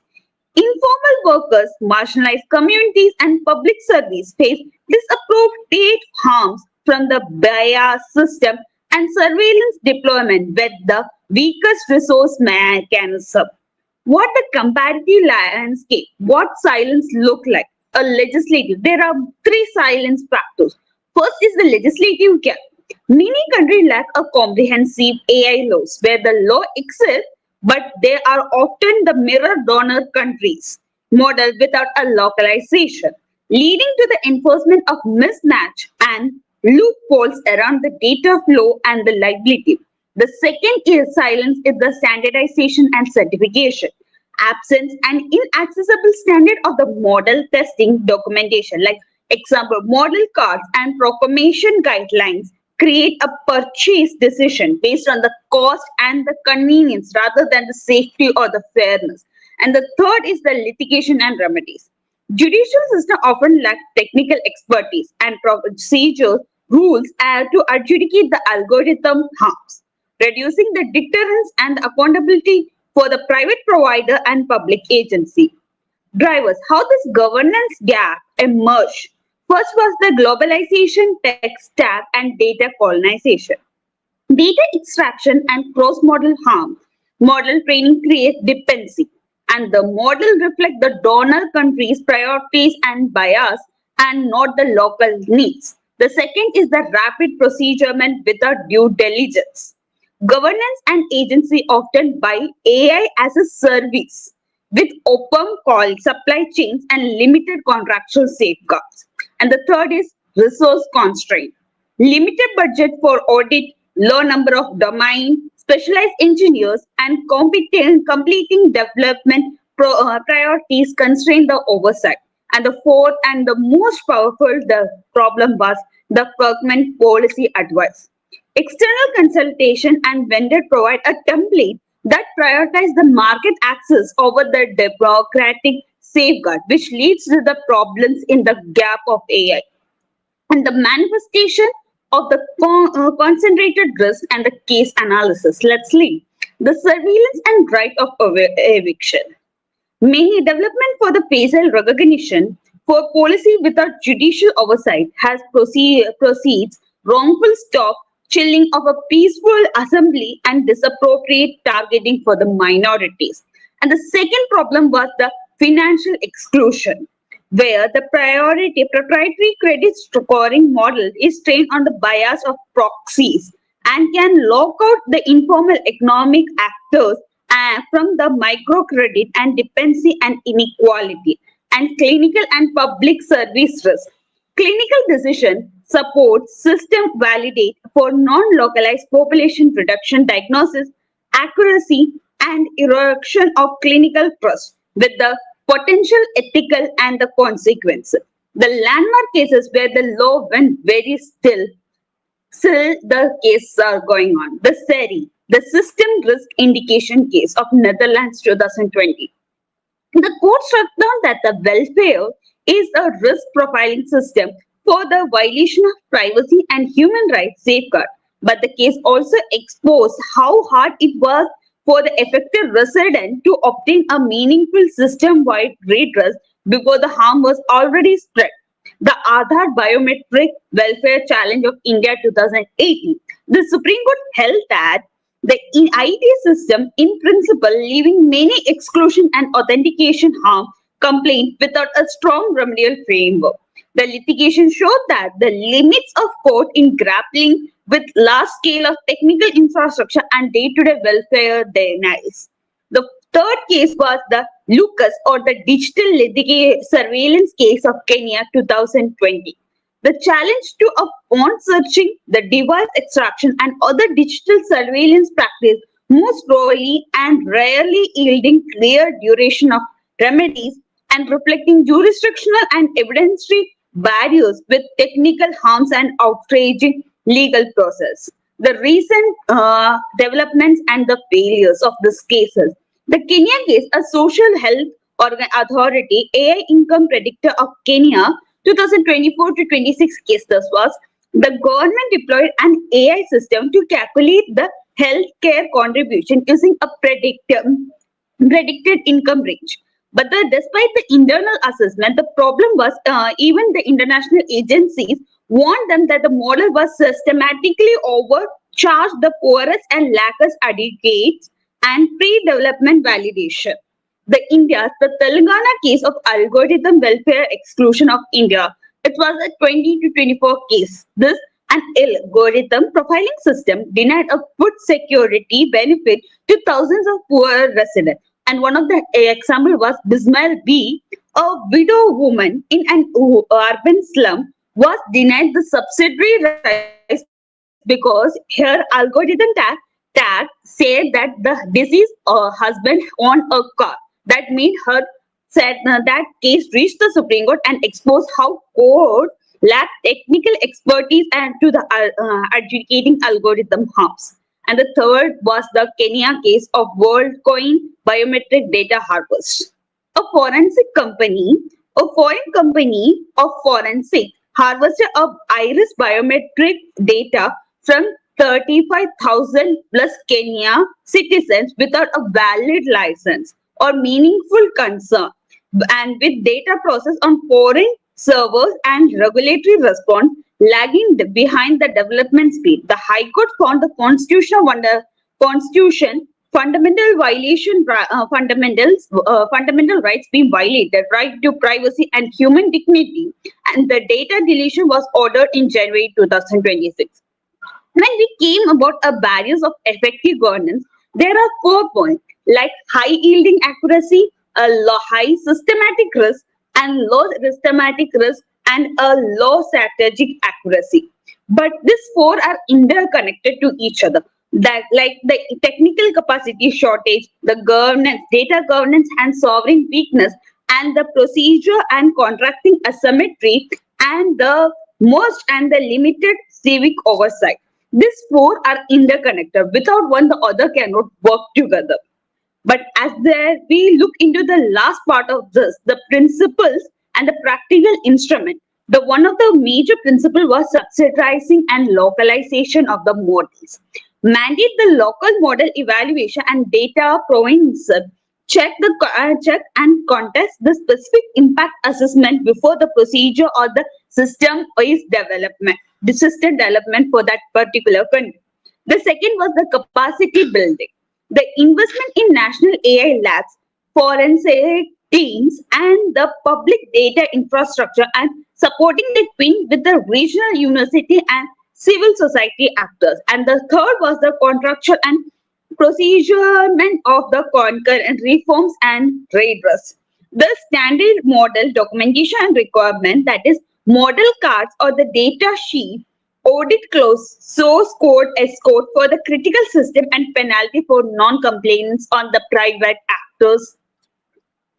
Informal workers, marginalized communities, and public service face disappropriate harms from the bias system and surveillance deployment with the weakest resource mechanism. What the comparative landscape, what silence look like? A legislative. There are three silence factors. First is the legislative gap. Many countries lack a comprehensive AI laws where the law exists, but they are often the mirror donor countries model without a localization, leading to the enforcement of mismatch and loopholes around the data flow and the liability. The second is silence is the standardization and certification. Absence and inaccessible standard of the model testing documentation, like example, model cards and proclamation guidelines create a purchase decision based on the cost and the convenience rather than the safety or the fairness. And the third is the litigation and remedies. Judicial system often lack technical expertise and procedure rules to adjudicate the algorithm harms, reducing the deterrence and accountability for the private provider and public agency. Drivers, how this governance gap emerged. First was the globalization, tech stack, and data colonization. Data extraction and cross-model harm. Model training creates dependency, and the model reflect the donor countries' priorities and bias and not the local needs. The second is the rapid procurement without due diligence. Governance and agency often buy AI as a service with open call supply chains and limited contractual safeguards. And the third is resource constraint. Limited budget for audit, low number of domain, specialized engineers, and completing development priorities constrain the oversight. And the fourth and the most powerful the problem was the procurement policy advice. External consultation and vendor provide a template that prioritize the market access over the democratic safeguard, which leads to the problems in the gap of AI. And the manifestation of the concentrated risk and the case analysis. Let's see. The surveillance and right of eviction. Many development for the facial recognition for policy without judicial oversight has proceeds wrongful stop, chilling of a peaceful assembly and disappropriate targeting for the minorities. And the second problem was the financial exclusion, where the proprietary credit scoring model is trained on the bias of proxies and can lock out the informal economic actors from the microcredit and dependency and inequality and clinical and public service risk. Clinical decision support system validate for non-localized population reduction diagnosis, accuracy, and erosion of clinical trust with the potential ethical and the consequences. The landmark cases where the law went very still the cases are going on. The SERI, the System Risk Indication case of Netherlands 2020. The court struck down that the welfare is a risk profiling system for the violation of privacy and human rights safeguard. But the case also exposed how hard it was for the affected resident to obtain a meaningful system-wide redress before the harm was already spread. The Aadhaar Biometric Welfare Challenge of India 2018. The Supreme Court held that the ID system, in principle, leaving many exclusion and authentication harm complaint without a strong remedial framework. The litigation showed that the limits of court in grappling with large scale of technical infrastructure and day-to-day welfare denies. The third case was the Lucas or the digital surveillance case of Kenya 2020. The challenge to upon searching, the device extraction and other digital surveillance practice moves slowly and rarely yielding clear duration of remedies and reflecting jurisdictional and evidentiary barriers with technical harms and outraging legal process. The recent developments and the failures of these cases. The Kenya case, a social health authority, AI income predictor of Kenya, 2024 to 26 case thus was, the government deployed an AI system to calculate the healthcare contribution using a predicted income range. But despite the internal assessment, the problem was even the international agencies warned them that the model was systematically overcharged the poorest and lackers advocates and pre-development validation. The Telangana case of algorithm welfare exclusion of India. It was a 20 to 24 case. This an algorithm profiling system denied a food security benefit to thousands of poor residents. And one of the example was Bismail B, a widow woman in an urban slum, was denied the subsidiary rights because her algorithm tag said that the deceased husband owned a car. That made her said that case reached the Supreme Court and exposed how court lacked technical expertise and to the adjudicating algorithm harms. And the third was the Kenya case of WorldCoin biometric data harvest. A foreign company of forensic harvested of iris biometric data from 35,000 plus Kenya citizens without a valid license or meaningful concern, and with data processed on foreign servers and regulatory response lagging behind the development speed. The High Court found the Constitution fundamental rights being violated, right to privacy and human dignity, and the data deletion was ordered in January 2026. When we came about barriers of effective governance, there are 4 points like high yielding accuracy, a high systematic risk, and low systematic risk, and a low strategic accuracy. But these 4 are interconnected to each other. That like the technical capacity shortage, the governance, data governance and sovereign weakness, and the procedure and contracting asymmetry, and the most and the limited civic oversight. These 4 are interconnected. Without one, the other cannot work together. But as we look into the last part of this, the principles and the practical instrument, the one of the major principle was subsidizing and localization of the models. Mandate the local model evaluation and data provenance, check and contest the specific impact assessment before the procedure or the system is development, the system development for that particular country. The second was the capacity building. The investment in national AI labs, forensic teams, and the public data infrastructure, and supporting the twin with the regional university and civil society actors. And the third was the contractual and procurement of the concurrent reforms and redress. The standard model documentation and requirement, that is model cards or the data sheet, audit clause, source code escort for the critical system, and penalty for non-compliance on the private actors.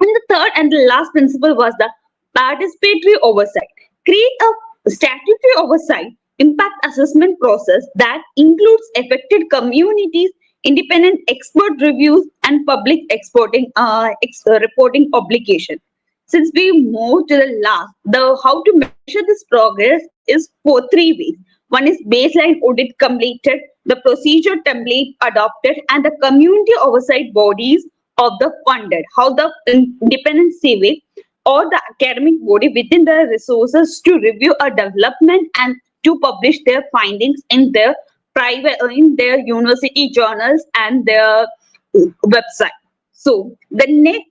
And the third and the last principle was the participatory oversight. Create a statutory oversight impact assessment process that includes affected communities, independent expert reviews, and public reporting obligation. Since we move to the last, how to measure this progress is 3 ways. One is baseline audit completed, the procedure template adopted, and the community oversight bodies of the funded, how the independent civic or the academic body within the resources to review a development and to publish their findings in their university journals and their website. So the next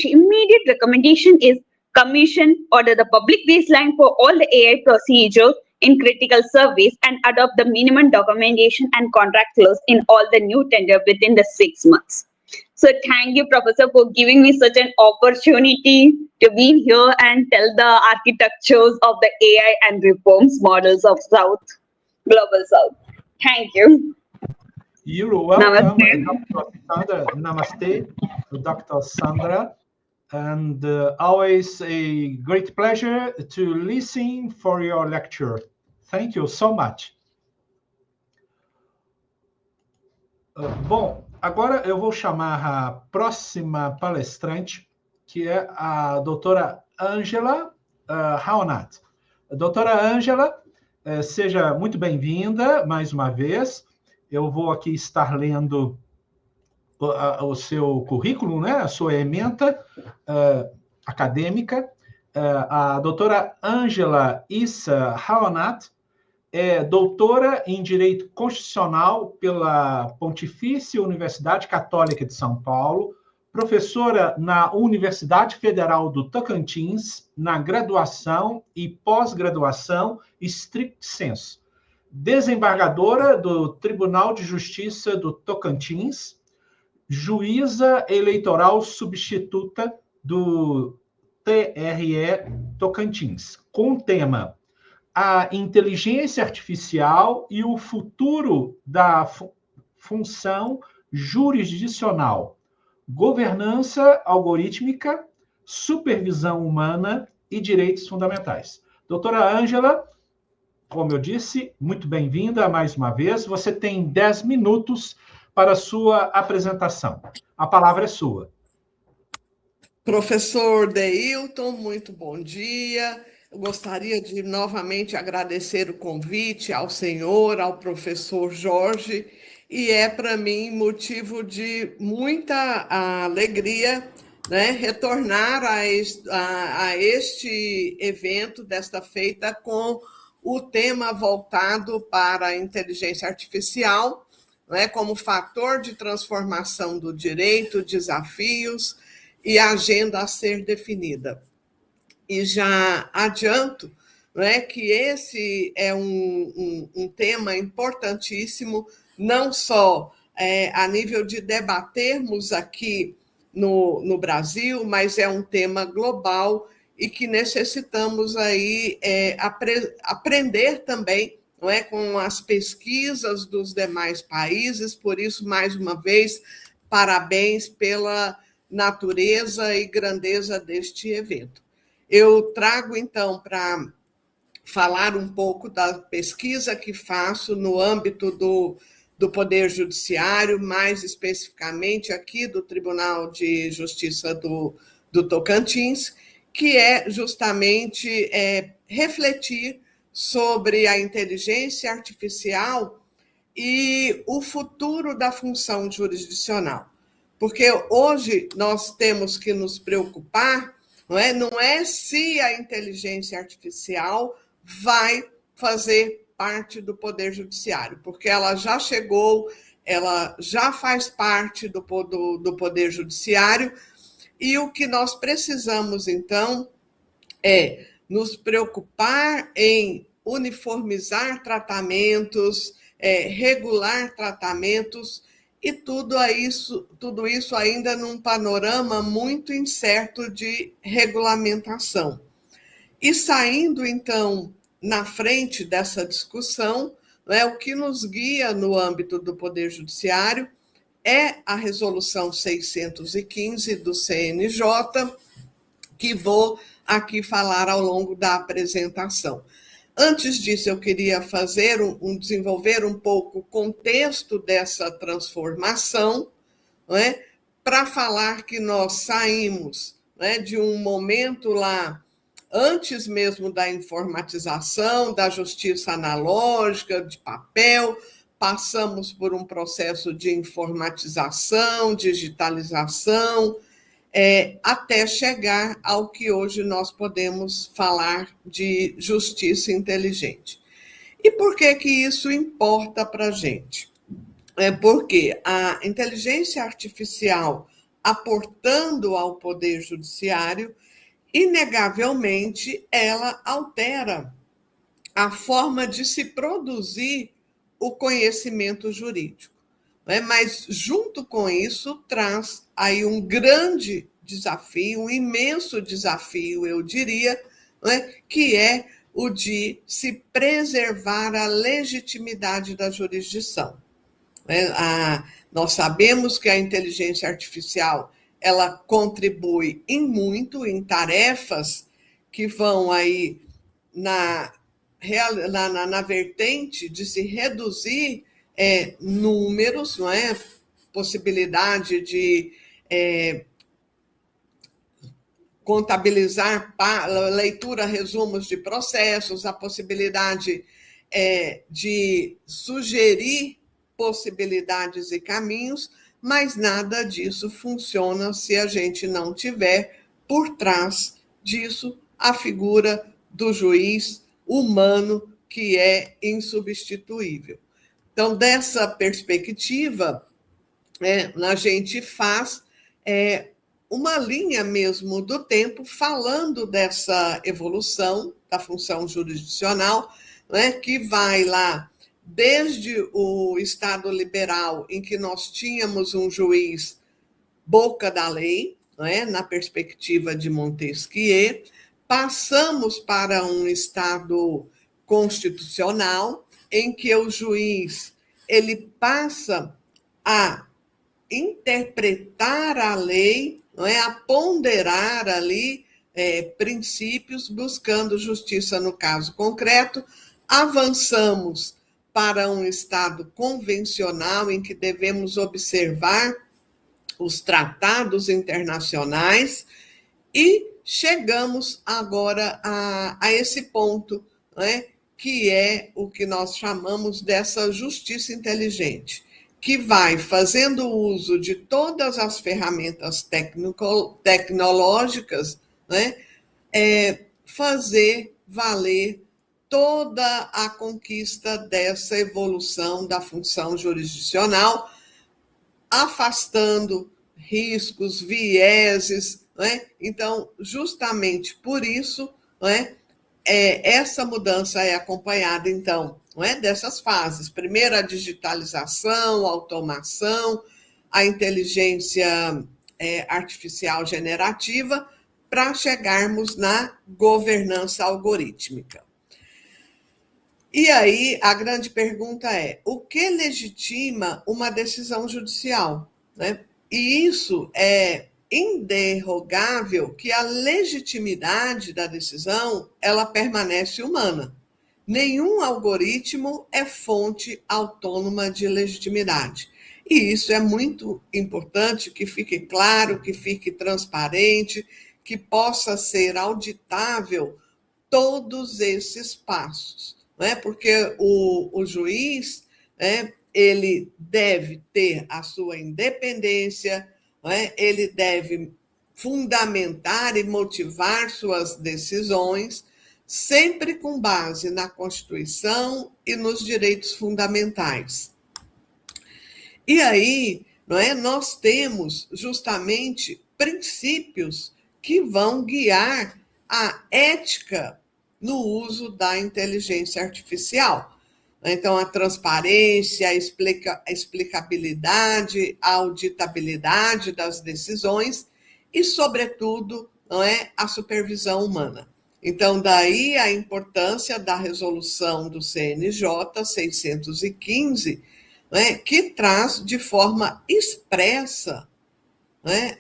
immediate recommendation is commission order the public baseline for all the AI procedures in critical service and adopt the minimum documentation and contract clause in all the new tender within the 6 months. So thank you, Professor, for giving me such an opportunity to be here and tell the architectures of the AI and reforms models of Global South. Thank you. You're welcome, Namaste. Dr. Sandra. Namaste, Dr. Sandra. And always a great pleasure to listen for your lecture. Thank you so much. Bom, agora eu vou chamar a próxima palestrante, que é a doutora Ângela Raonat. Doutora Ângela, seja muito bem-vinda mais uma vez. Eu vou aqui estar lendo o seu currículo, né? A sua ementa acadêmica. A doutora Ângela Issa Raonat é doutora em Direito Constitucional pela Pontifícia Universidade Católica de São Paulo, professora na Universidade Federal do Tocantins, na graduação e pós-graduação stricto sensu, desembargadora do Tribunal de Justiça do Tocantins, juíza eleitoral substituta do TRE Tocantins, com o tema a inteligência artificial e o futuro da função jurisdicional, governança algorítmica, supervisão humana e direitos fundamentais. Doutora Ângela, como eu disse, muito bem-vinda mais uma vez. Você tem 10 minutos para a sua apresentação. A palavra é sua. Professor Deilton, muito bom dia. Eu gostaria de novamente agradecer o convite ao senhor, ao professor Jorge, e é para mim motivo de muita alegria, né, retornar a este evento desta feita com o tema voltado para a inteligência artificial, né, como fator de transformação do direito, desafios e agenda a ser definida. E já adianto, né, que esse é um tema importantíssimo, não só a nível de debatermos aqui no Brasil, mas é um tema global e que necessitamos aí aprender também, não é, com as pesquisas dos demais países. Por isso, mais uma vez, parabéns pela natureza e grandeza deste evento. Eu trago, então, para falar um pouco da pesquisa que faço no âmbito do Poder Judiciário, mais especificamente aqui do Tribunal de Justiça do Tocantins, que é justamente refletir sobre a inteligência artificial e o futuro da função jurisdicional. Porque hoje nós temos que nos preocupar, não é se a inteligência artificial vai fazer parte do Poder Judiciário, porque ela já chegou, ela já faz parte do Poder Judiciário, e o que nós precisamos, então, é nos preocupar em uniformizar tratamentos, regular tratamentos, e tudo isso ainda num panorama muito incerto de regulamentação. E saindo, então, na frente dessa discussão, o que nos guia no âmbito do Poder Judiciário é a Resolução 615 do CNJ, que vou aqui falar ao longo da apresentação. Antes disso, eu queria desenvolver um pouco o contexto dessa transformação, para falar que nós saímos, de um momento lá antes mesmo da informatização, da justiça analógica, de papel, passamos por um processo de informatização, digitalização, até chegar ao que hoje nós podemos falar de justiça inteligente. E por que que isso importa para a gente? Porque a inteligência artificial, aportando ao Poder Judiciário, inegavelmente, ela altera a forma de se produzir o conhecimento jurídico. Mas, junto com isso, traz aí um grande desafio, um imenso desafio, eu diria, que é o de se preservar a legitimidade da jurisdição. Nós sabemos que a inteligência artificial ela contribui em tarefas que vão aí na vertente de se reduzir números, não é? Possibilidade de contabilizar leitura, resumos de processos, a possibilidade de sugerir possibilidades e caminhos, mas nada disso funciona se a gente não tiver por trás disso a figura do juiz humano, que é insubstituível. Então, dessa perspectiva, a gente faz uma linha mesmo do tempo falando dessa evolução da função jurisdicional, que vai lá desde o Estado liberal, em que nós tínhamos um juiz boca da lei, na perspectiva de Montesquieu, passamos para um Estado constitucional, em que o juiz ele passa a interpretar a lei, a ponderar ali princípios, buscando justiça no caso concreto. Avançamos para um Estado convencional, em que devemos observar os tratados internacionais, e chegamos agora a esse ponto, que é o que nós chamamos dessa justiça inteligente, que vai fazendo uso de todas as ferramentas tecnológicas, fazer valer toda a conquista dessa evolução da função jurisdicional, afastando riscos, vieses. Então, justamente por isso, essa mudança é acompanhada, então, dessas fases. Primeiro, a digitalização, a automação, a inteligência artificial generativa, para chegarmos na governança algorítmica. E aí, a grande pergunta é: o que legitima uma decisão judicial? E isso é inderrogável, que a legitimidade da decisão ela permanece humana. Nenhum algoritmo é fonte autônoma de legitimidade. E isso é muito importante que fique claro, que fique transparente, que possa ser auditável todos esses passos. Porque o juiz, ele deve ter a sua independência, ele deve fundamentar e motivar suas decisões, sempre com base na Constituição e nos direitos fundamentais. E aí, nós temos justamente princípios que vão guiar a ética no uso da inteligência artificial. Então, a transparência, a explicabilidade, a auditabilidade das decisões e, sobretudo, a supervisão humana. Então, daí a importância da resolução do CNJ 615, que traz de forma expressa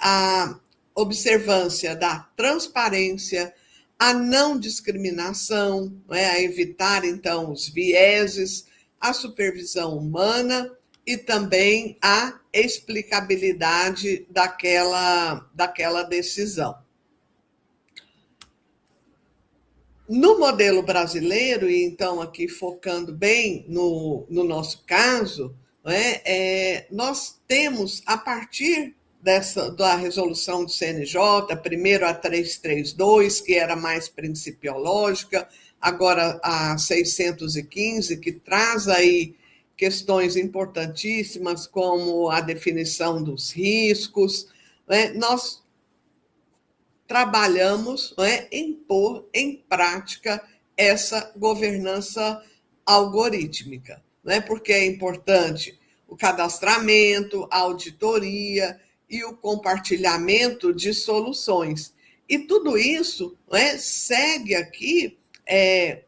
a observância da transparência, a não discriminação, a evitar, então, os vieses, a supervisão humana e também a explicabilidade daquela decisão. No modelo brasileiro, e então aqui focando bem no nosso caso, nós temos, a partir da resolução do CNJ, primeiro a 332, que era mais principiológica, agora a 615, que traz aí questões importantíssimas, como a definição dos riscos, nós trabalhamos em pôr em prática essa governança algorítmica, porque é importante o cadastramento, a auditoria e o compartilhamento de soluções. E tudo isso segue aqui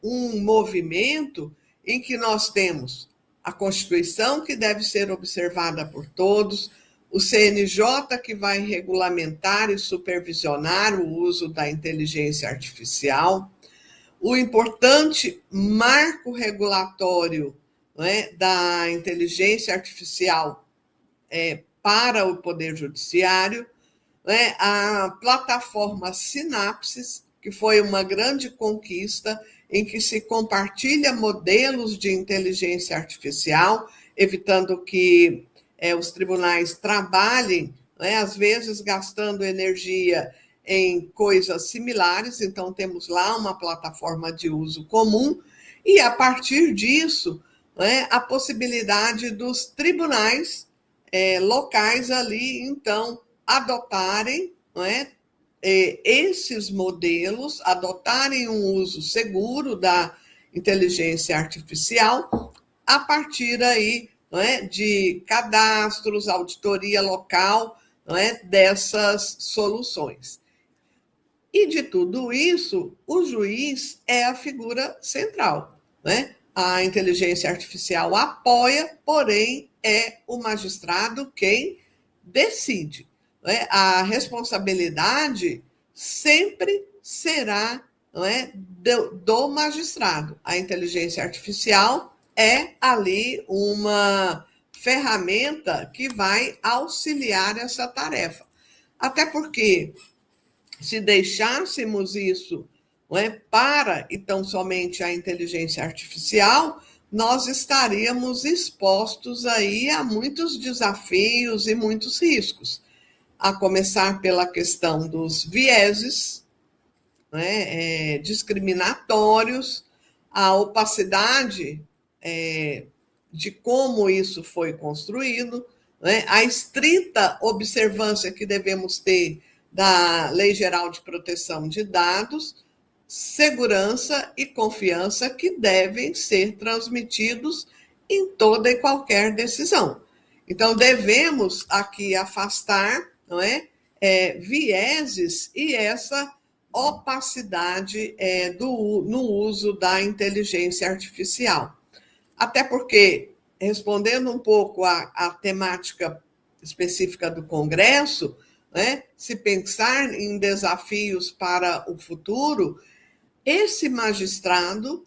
um movimento em que nós temos a Constituição, que deve ser observada por todos, o CNJ, que vai regulamentar e supervisionar o uso da inteligência artificial, o importante marco regulatório da inteligência artificial para o Poder Judiciário, a plataforma Sinapses, que foi uma grande conquista, em que se compartilha modelos de inteligência artificial, evitando que os tribunais trabalhem, às vezes gastando energia em coisas similares, então temos lá uma plataforma de uso comum, e a partir disso, a possibilidade dos tribunais locais ali, então, adotarem esses modelos, adotarem um uso seguro da inteligência artificial, a partir aí de cadastros, auditoria local, dessas soluções. E de tudo isso, o juiz é a figura central. A inteligência artificial apoia, porém é o magistrado quem decide. A responsabilidade sempre será do magistrado. A inteligência artificial é ali uma ferramenta que vai auxiliar essa tarefa. Até porque, se deixássemos isso para e tão somente a inteligência artificial, nós estaríamos expostos aí a muitos desafios e muitos riscos, a começar pela questão dos vieses discriminatórios, a opacidade de como isso foi construído, a estrita observância que devemos ter da Lei Geral de Proteção de Dados, segurança e confiança que devem ser transmitidos em toda e qualquer decisão. Então, devemos aqui afastar vieses e essa opacidade no uso da inteligência artificial. Até porque, respondendo um pouco à temática específica do Congresso, se pensar em desafios para o futuro, esse magistrado,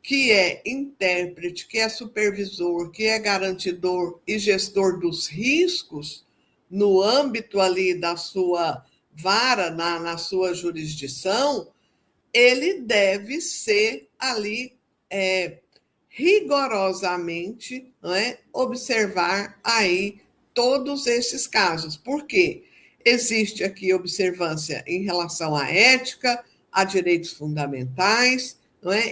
que é intérprete, que é supervisor, que é garantidor e gestor dos riscos, no âmbito ali da sua vara, na sua jurisdição, ele deve ser ali rigorosamente observar aí todos esses casos. Por quê? Existe aqui observância em relação à ética, a direitos fundamentais,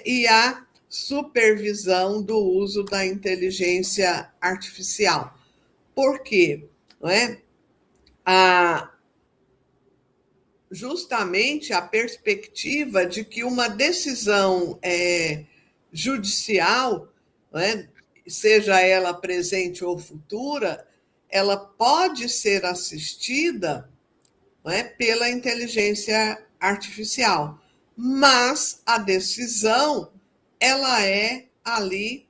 e a supervisão do uso da inteligência artificial. Por quê? Justamente a perspectiva de que uma decisão judicial, seja ela presente ou futura, ela pode ser assistida pela inteligência artificial, mas a decisão ela é ali,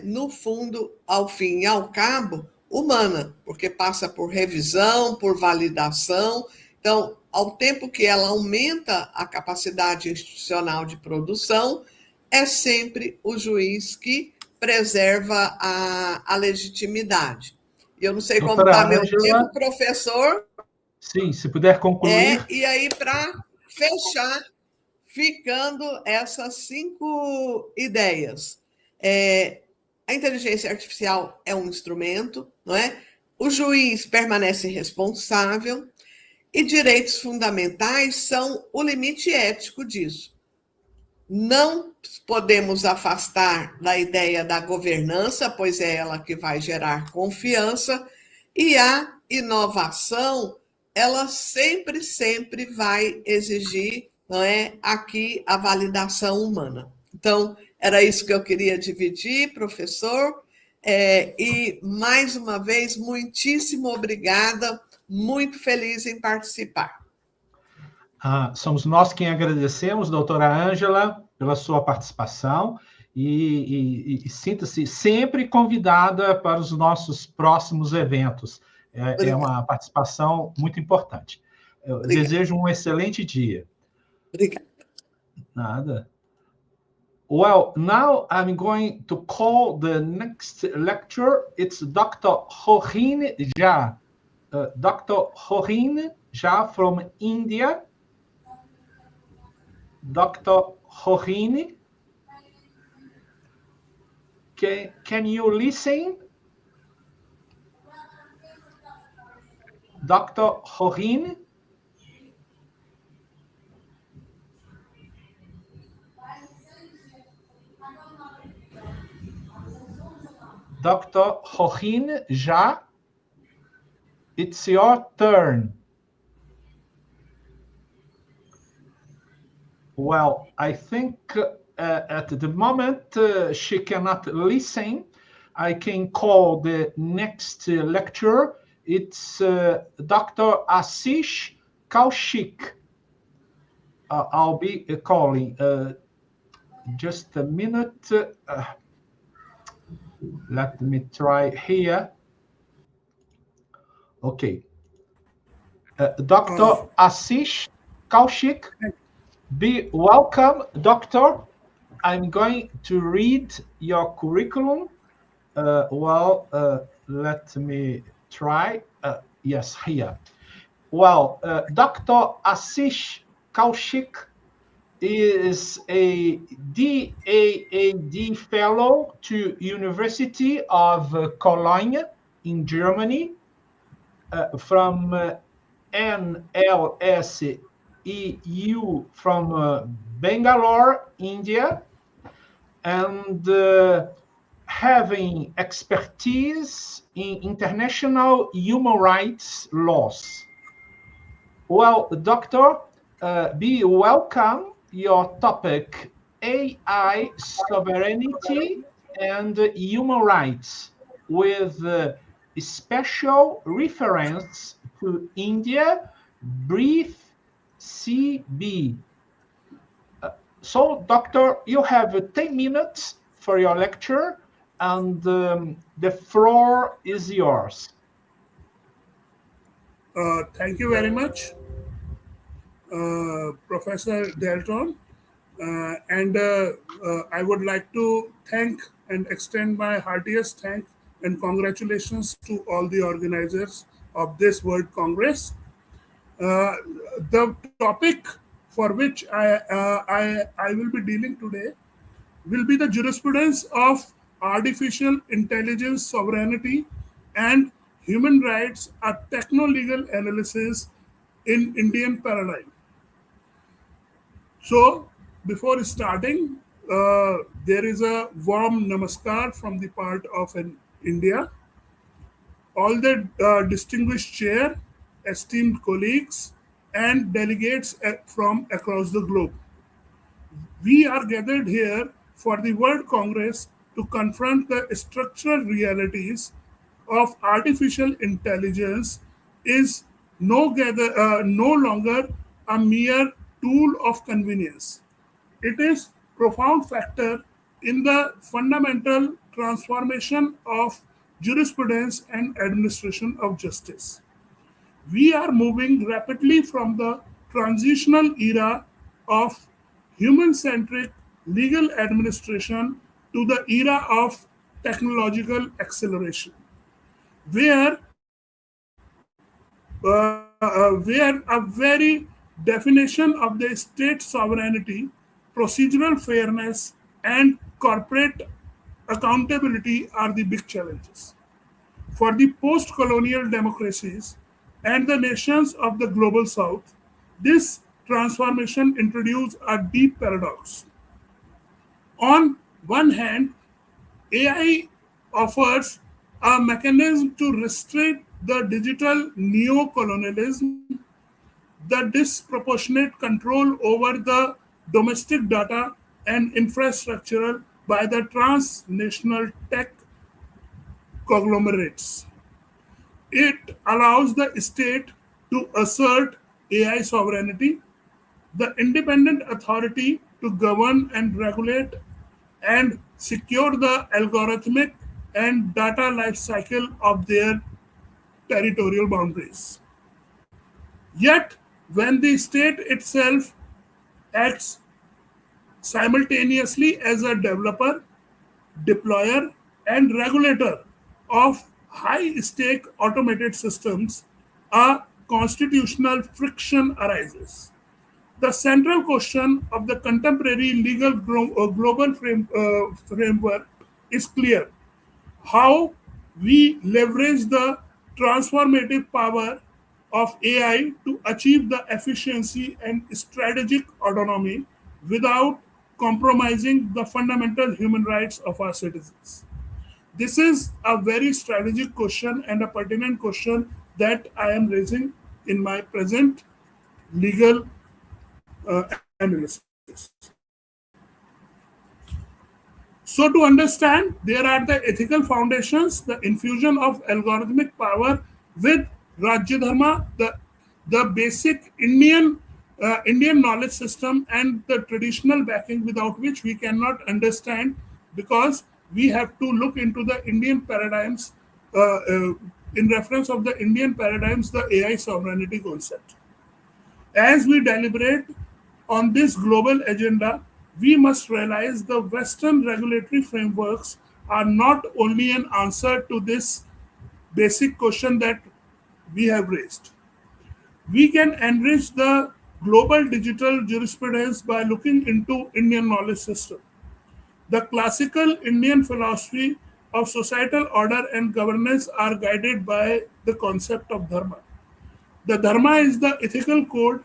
no fundo, ao fim e ao cabo, humana, porque passa por revisão, por validação. Então, ao tempo que ela aumenta a capacidade institucional de produção, é sempre o juiz que preserva a legitimidade. Eu não sei como está meu tempo, professor. Sim, se puder concluir. E aí, para ficando essas 5 ideias. A inteligência artificial é um instrumento, não é? O juiz permanece responsável e direitos fundamentais são o limite ético disso. Não podemos afastar da ideia da governança, pois é ela que vai gerar confiança, e a inovação, ela sempre vai exigir, não é, aqui a validação humana. Então, era isso que eu queria dividir, professor, e mais uma vez, muitíssimo obrigada, muito feliz em participar. Somos nós quem agradecemos, doutora Ângela, pela sua participação e sinta-se sempre convidada para os nossos próximos eventos. É uma participação muito importante. Eu desejo um excelente dia. Obrigada. Nada. Well, now I'm going to call the next lecturer. It's Dr. Horin Jha. Dr. Horin Jha from India. Dr. Horin, can you listen? Dr. Horin? Dr. Horin Jha, it's your turn. Well, I think at the moment she cannot listen. I can call the next lecturer. It's Dr. Ashish Kaushik. I'll be calling. Just a minute. Let me try here. Okay. Dr. Ashish Kaushik. Be welcome, doctor. I'm going to read your curriculum. Let me try. Yes, here. Well, Dr. Ashish Kaushik is a DAAD fellow to University of Cologne in Germany from NLS EU from Bangalore, India, and having expertise in international human rights laws. Well, doctor, be welcome. Your topic, AI sovereignty and human rights, with special reference to India, brief CB. So, doctor, you have 10 minutes for your lecture, and the floor is yours. Thank you very much, Professor Delton. I would like to thank and extend my heartiest thanks and congratulations to all the organizers of this World Congress. The topic for which I will be dealing today will be the jurisprudence of artificial intelligence sovereignty and human rights, a techno-legal analysis in Indian paradigm. So, before starting, there is a warm namaskar from the part of India. All the distinguished chair, esteemed colleagues, and delegates from across the globe. We are gathered here for the World Congress to confront the structural realities of artificial intelligence is no longer a mere tool of convenience. It is a profound factor in the fundamental transformation of jurisprudence and administration of justice. We are moving rapidly from the transitional era of human-centric legal administration to the era of technological acceleration, where a very definition of the state sovereignty, procedural fairness, and corporate accountability are the big challenges. For the post-colonial democracies and the nations of the global south, this transformation introduced a deep paradox. On one hand, AI offers a mechanism to restrict the digital neo-colonialism, the disproportionate control over the domestic data and infrastructure by the transnational tech conglomerates. It allows the state to assert AI sovereignty, the independent authority to govern and regulate and secure the algorithmic and data life cycle of their territorial boundaries. Yet, when the state itself acts simultaneously as a developer, deployer, and regulator of high-stake automated systems, a constitutional friction arises. The central question of the contemporary legal global framework is clear: how we leverage the transformative power of AI to achieve the efficiency and strategic autonomy without compromising the fundamental human rights of our citizens. This is a very strategic question and a pertinent question that I am raising in my present legal analysis. So to understand, there are the ethical foundations, the infusion of algorithmic power with Rajya Dharma, the basic Indian knowledge system, and the traditional backing without which we cannot understand, because we have to look into the Indian paradigms, in reference of the Indian paradigms, the AI sovereignty concept. As we deliberate on this global agenda, we must realize the Western regulatory frameworks are not only an answer to this basic question that we have raised. We can enrich the global digital jurisprudence by looking into Indian knowledge system. The classical Indian philosophy of societal order and governance are guided by the concept of dharma. The dharma is the ethical code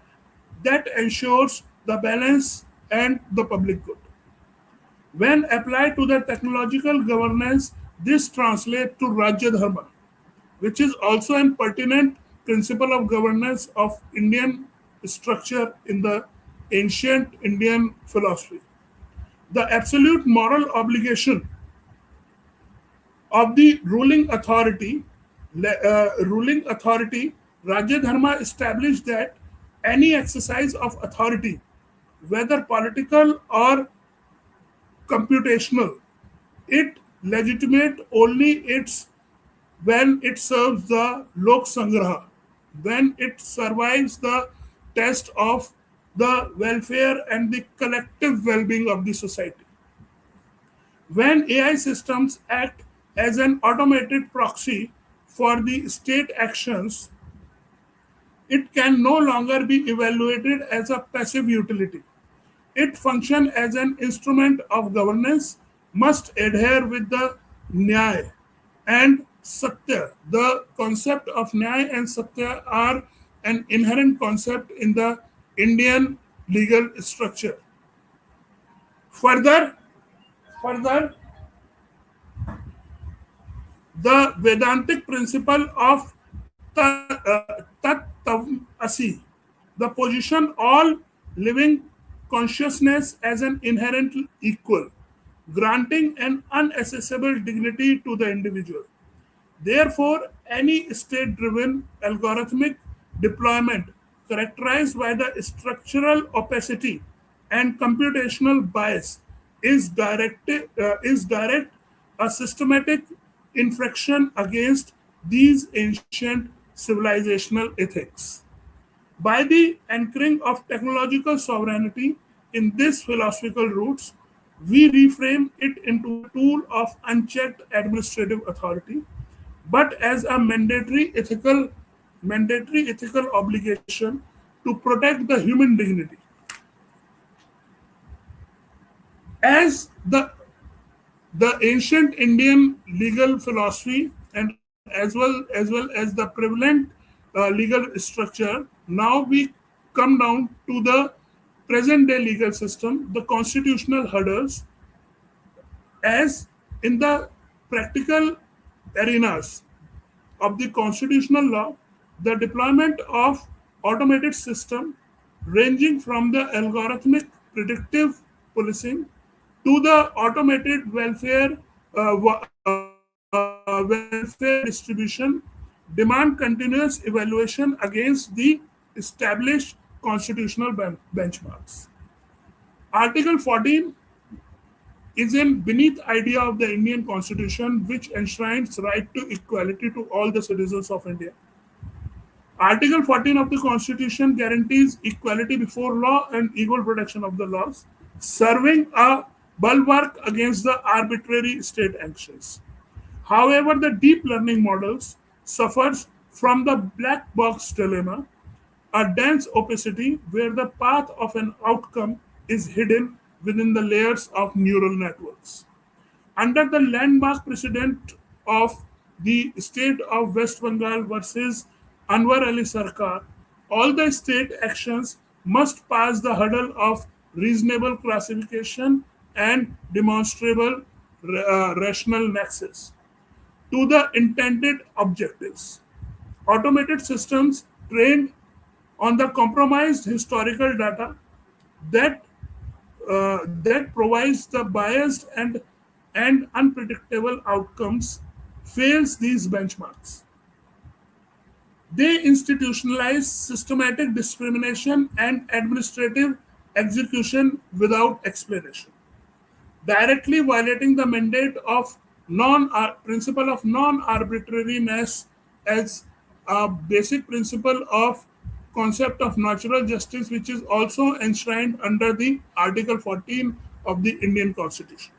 that ensures the balance and the public good. When applied to the technological governance, this translates to Rajya Dharma, which is also an pertinent principle of governance of Indian structure in the ancient Indian philosophy. The absolute moral obligation of the ruling authority, Rajya Dharma established that any exercise of authority, whether political or computational, it legitimate only when it serves the Lok Sangraha, when it survives the test of the welfare and the collective well-being of the society. When AI systems act as an automated proxy for the state actions, it can no longer be evaluated as a passive utility. It functions as an instrument of governance, must adhere with the Nyaya and Satya. The concept of Nyaya and Satya are an inherent concept in the Indian legal structure. Further, the Vedantic principle of Tat Tavam Asi, the position all living consciousness as an inherent equal, granting an unaccessible dignity to the individual. Therefore, any state-driven algorithmic deployment characterized by the structural opacity and computational bias is direct a systematic infraction against these ancient civilizational ethics. By the anchoring of technological sovereignty in these philosophical roots, we reframe it into a tool of unchecked administrative authority, but as a mandatory ethical obligation to protect the human dignity. As the ancient Indian legal philosophy and as well as the prevalent legal structure, now we come down to the present day legal system, the constitutional hurdles. As in the practical arenas of the constitutional law, the deployment of automated system ranging from the algorithmic predictive policing to the automated welfare distribution demand continuous evaluation against the established constitutional benchmarks. Article 14 is a beneath idea of the Indian Constitution which enshrines right to equality to all the citizens of India. Article 14 of the Constitution guarantees equality before law and equal protection of the laws, serving a bulwark against the arbitrary state actions. However, the deep learning models suffers from the black box dilemma, a dense opacity where the path of an outcome is hidden within the layers of neural networks. Under the landmark precedent of the state of West Bengal versus Anwar Ali Sarkar, all the state actions must pass the hurdle of reasonable classification and demonstrable rational nexus to the intended objectives. Automated systems trained on the compromised historical data that provides the biased and unpredictable outcomes fails these benchmarks. They institutionalize systematic discrimination and administrative execution without explanation, directly violating the mandate of principle of non-arbitrariness as a basic principle of concept of natural justice, which is also enshrined under the Article 14 of the Indian Constitution.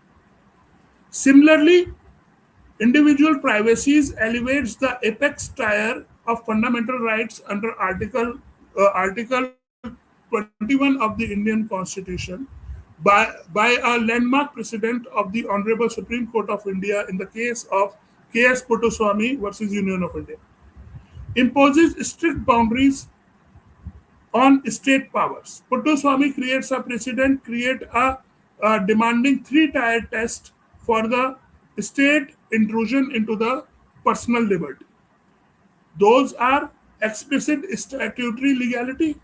Similarly, individual privacy elevates the apex tier of fundamental rights under Article 21 of the Indian Constitution by a landmark precedent of the Honorable Supreme Court of India in the case of K.S. Puttaswamy versus Union of India. Imposes strict boundaries on state powers. Puttaswamy creates a precedent, a demanding three-tier test for the state intrusion into the personal liberty. Those are explicit statutory legality.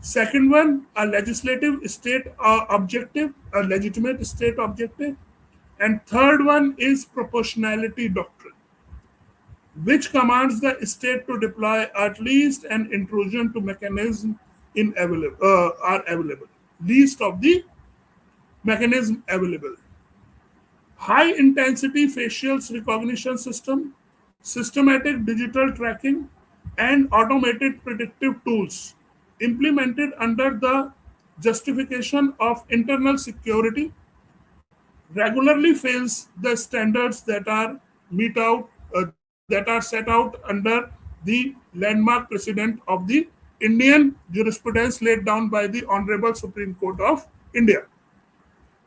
Second one, a legislative state objective, a legitimate state objective. And third one is proportionality doctrine, which commands the state to deploy at least an intrusion to mechanism are available. Least of the mechanism available. High intensity facial recognition system, systematic digital tracking, and automated predictive tools implemented under the justification of internal security regularly fails the standards that are set out under the landmark precedent of the Indian jurisprudence laid down by the Honorable Supreme Court of India.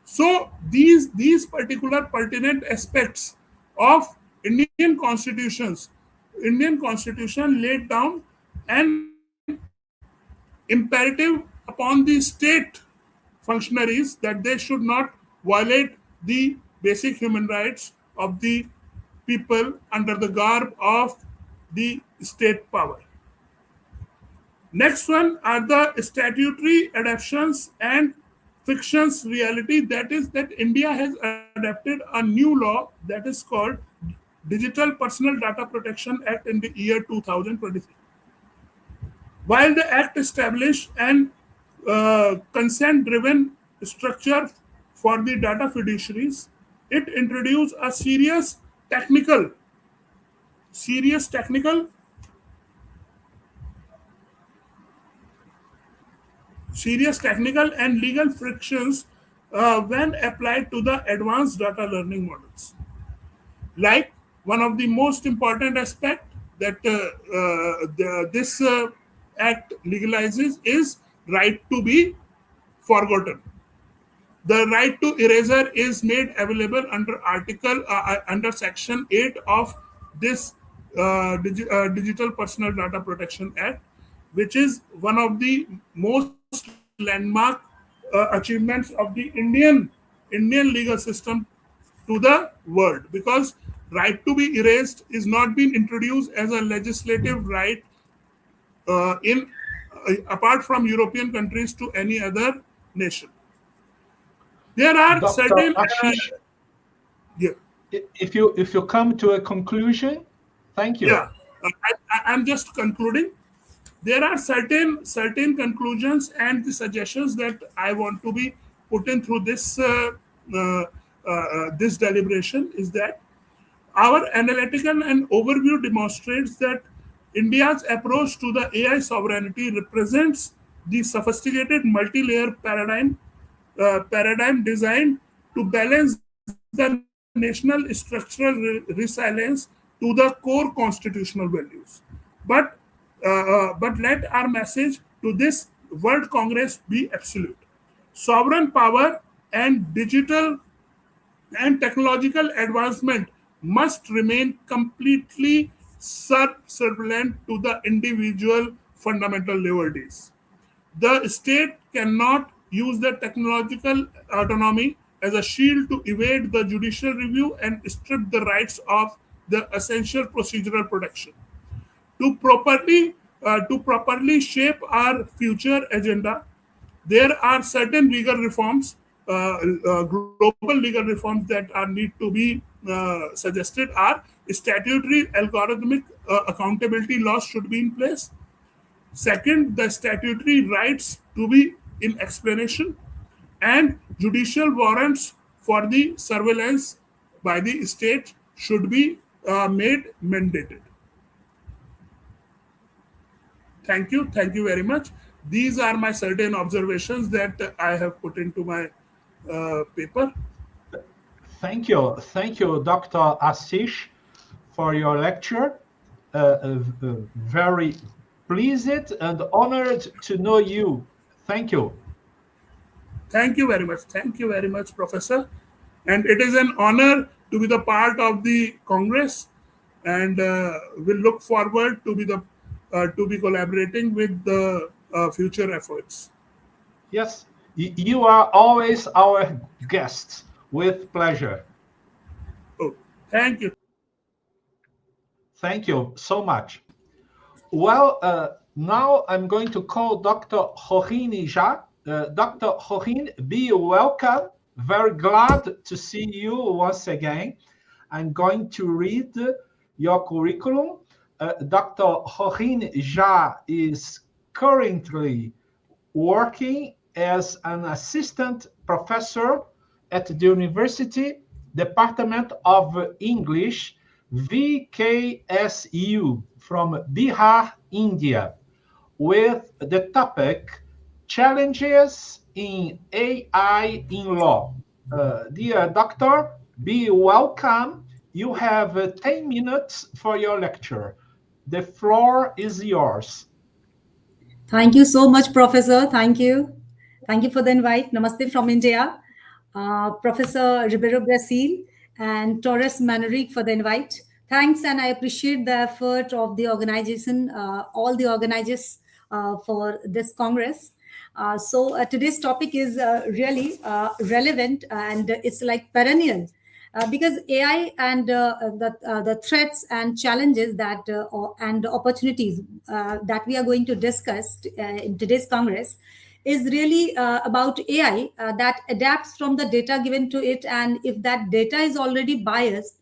So these particular pertinent aspects of Indian Constitution laid down an imperative upon the state functionaries that they should not violate the basic human rights of the people under the garb of the state power. Next one are the statutory adaptations and fictions reality, that is that India has adopted a new law that is called Digital Personal Data Protection Act in the year 2023. While the act established an consent-driven structure for the data fiduciaries, it introduced a serious technical and legal frictions when applied to the advanced data learning models. Like one of the most important aspect that this Act legalizes is right to be forgotten. The right to erasure is made available under Section 8 of this Digital Personal Data Protection Act, which is one of the most landmark achievements of the Indian legal system to the world, because right to be erased is not being introduced as a legislative right apart from European countries to any other nation. There are Dr. certain Ashish, if you come to a conclusion, thank you. Yeah, I'm just concluding. There are certain conclusions and the suggestions that I want to be put in through this this deliberation. Is that our analytical and overview demonstrates that India's approach to the AI sovereignty represents the sophisticated multi-layer paradigm designed to balance the national structural resilience to the core constitutional values. But let our message to this World Congress be absolute. Sovereign power and digital and technological advancement must remain completely subservient to the individual fundamental liberties. The state cannot use the technological autonomy as a shield to evade the judicial review and strip the rights of the essential procedural protection. To properly shape our future agenda, there are certain legal reforms, global legal reforms that need to be suggested. Are statutory algorithmic accountability laws should be in place. Second, the statutory rights to be in explanation, and judicial warrants for the surveillance by the state should be made mandated. Thank you very much. These are my certain observations that I have put into my paper. Thank you, Dr. Ashish, for your lecture. Very pleased and honored to know you. Thank you. Thank you very much. Thank you very much, Professor. And it is an honor to be the part of the Congress, and we'll look forward to be collaborating with the future efforts. Yes, you are always our guests. With pleasure. Oh, thank you. Thank you so much. Well, now I'm going to call Dr. Jorine Ja. Dr. Jorine, be welcome. Very glad to see you once again. I'm going to read your curriculum. Dr. Jorine Ja is currently working as an assistant professor at the University Department of English, VKSU, from Bihar, India, with the topic Challenges in AI in Law. Dear doctor, be welcome. You have 10 minutes for your lecture. The floor is yours. Thank you so much, Professor. Thank you. Thank you for the invite. Namaste from India. Professor Ribeiro Brazil and Torres Manrique for the invite. Thanks, and I appreciate the effort of the organization, all the organizers for this Congress. So today's topic is really relevant, and it's like perennial because AI and the threats and challenges that and opportunities that we are going to discuss in today's Congress is really about AI that adapts from the data given to it, and if that data is already biased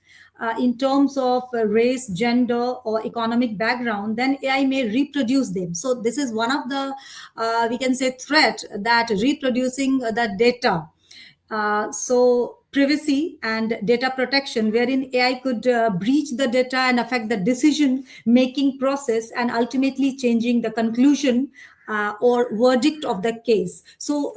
in terms of race, gender, or economic background, then AI may reproduce them. So this is one of the, we can say, threat that reproducing the data. So privacy and data protection, wherein AI could breach the data and affect the decision-making process and ultimately changing the conclusion or verdict of the case. So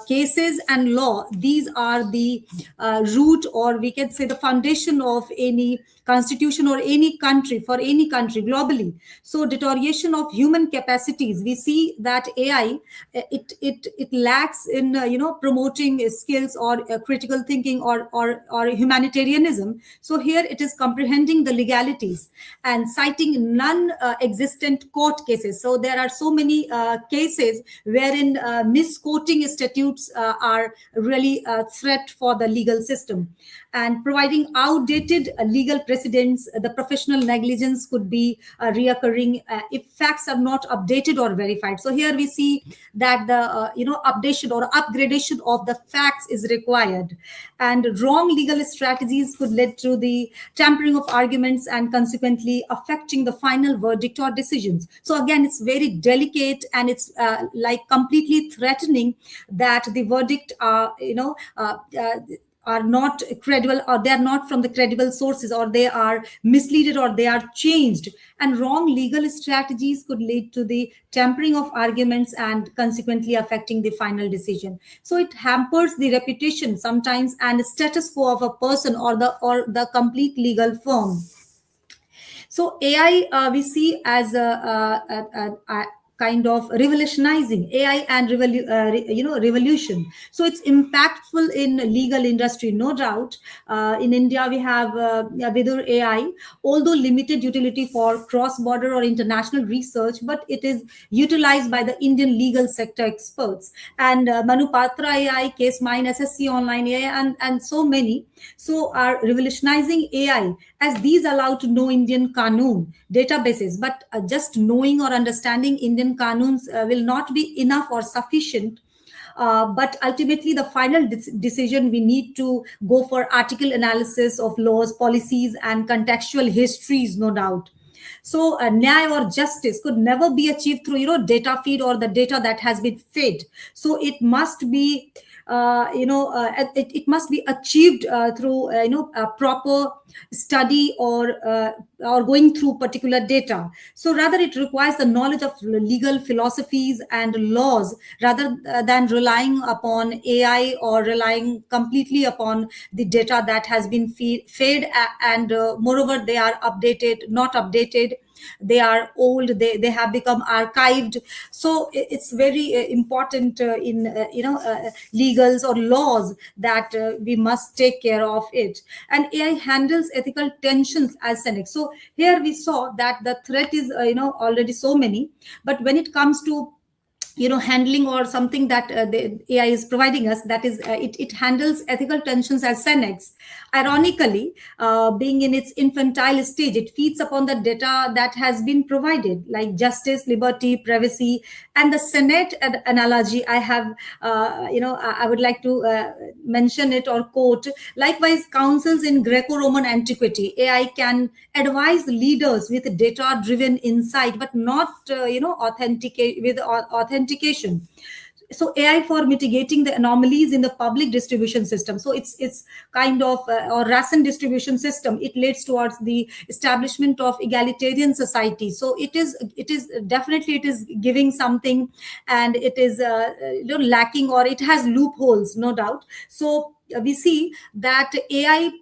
cases and law, these are the root, or we can say the foundation of any constitution or any country, for any country globally. So deterioration of human capacities, we see that AI, it lacks in promoting skills or critical thinking or humanitarianism. So here it is comprehending the legalities and citing non-existent court cases. So there are so many cases wherein misquoting statutes are really a threat for the legal system, and providing outdated legal precedents. The professional negligence could be reoccurring if facts are not updated or verified. So here we see that the updation or upgradation of the facts is required, and wrong legal strategies could lead to the tampering of arguments and consequently affecting the final verdict or decisions. So again, it's very delicate, and it's like completely threatening that the verdict are not credible, or they are not from the credible sources, or they are misleaded, or they are changed. And wrong legal strategies could lead to the tampering of arguments and consequently affecting the final decision. So it hampers the reputation sometimes and status quo of a person or the complete legal firm. So AI we see as a kind of revolutionizing AI and revolution. So it's impactful in legal industry, no doubt. In India, we have Vidur AI, although limited utility for cross-border or international research, but it is utilized by the Indian legal sector experts. And Manupatra AI, Case Mine, SSC Online AI, and so many. So are revolutionizing AI, as these allow to know Indian Qanun databases, but just knowing or understanding Indian Qanuns will not be enough or sufficient. But ultimately, the final decision, we need to go for article analysis of laws, policies, and contextual histories, no doubt. So nyaya or justice could never be achieved through data feed or the data that has been fed. So it must be it must be achieved through a proper study or going through particular data. So rather it requires the knowledge of legal philosophies and laws rather than relying upon AI or relying completely upon the data that has been fed and moreover they are updated, not updated. They are old, they have become archived. So it's very important in legals or laws that we must take care of it. And AI handles ethical tensions as Senex. So here we saw that the threat is already so many, but when it comes to handling or something that the AI is providing us, that is it handles ethical tensions as Senex. Ironically, being in its infantile stage, it feeds upon the data that has been provided, like justice, liberty, privacy. And the Senate analogy I have, I would like to mention it or quote. Likewise, councils in Greco-Roman antiquity, AI can advise leaders with data-driven insight, but not authenticate with authentication. So AI for mitigating the anomalies in the public distribution system. So it's kind of or ration distribution system. It leads towards the establishment of egalitarian society. So it is definitely it is giving something, and it is lacking, or it has loopholes, no doubt. So we see that AI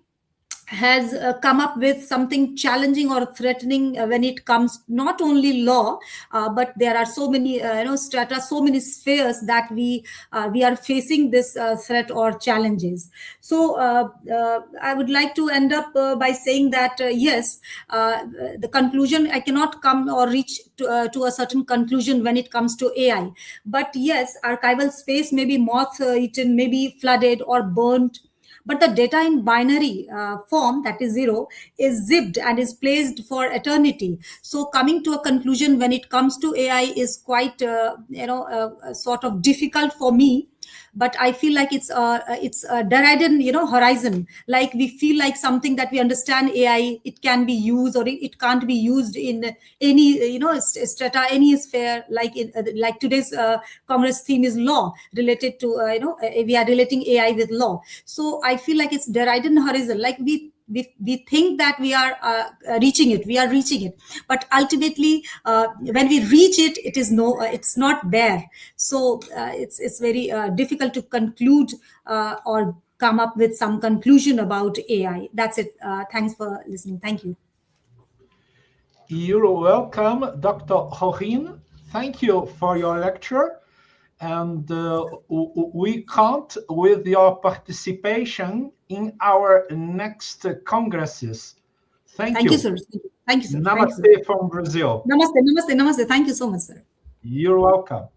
has come up with something challenging or threatening when it comes not only law, but there are so many strata, so many spheres that we are facing this threat or challenges. So I would like to end up by saying that yes, the conclusion, I cannot come or reach to a certain conclusion when it comes to AI, but yes, archival space may be moth eaten, may be flooded or burnt, but the data in binary form, that is 0, is zipped and is placed for eternity. So coming to a conclusion when it comes to AI is quite sort of difficult for me. But I feel like it's a derided horizon. Like we feel like something that we understand AI, it can be used or it can't be used in any strata, any sphere. Like today's Congress theme is law related to we are relating AI with law. So I feel like it's derided horizon. Like we we think that we are reaching it, but ultimately when we reach it, it's not there. So it's very difficult to conclude or come up with some conclusion about AI. That's it. Thanks for listening. Thank you. You're welcome, Dr. Horin. Thank you for your lecture. And we count with your participation in our next congresses. Thank you. Thank you, sir. Thank you, sir. Namaste from Brazil. Namaste. Thank you so much, sir. You're welcome.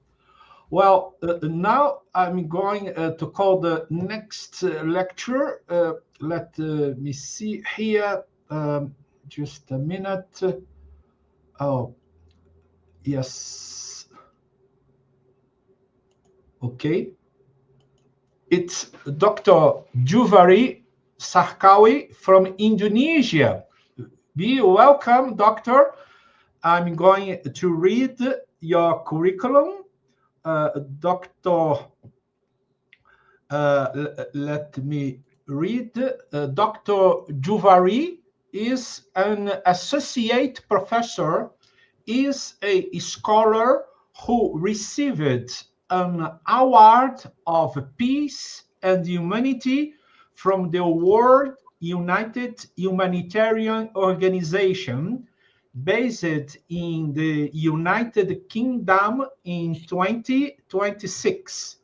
Well, now I'm going to call the next lecture. Let me see here. Just a minute. Oh, yes. Okay. It's Dr. Juvari Sarkawi from Indonesia. Be welcome, doctor. I'm going to read your curriculum. Let me read. Dr. Juvari is an associate professor, is a scholar who received an award of peace and humanity from the World United Humanitarian Organization, based in the United Kingdom in 2026.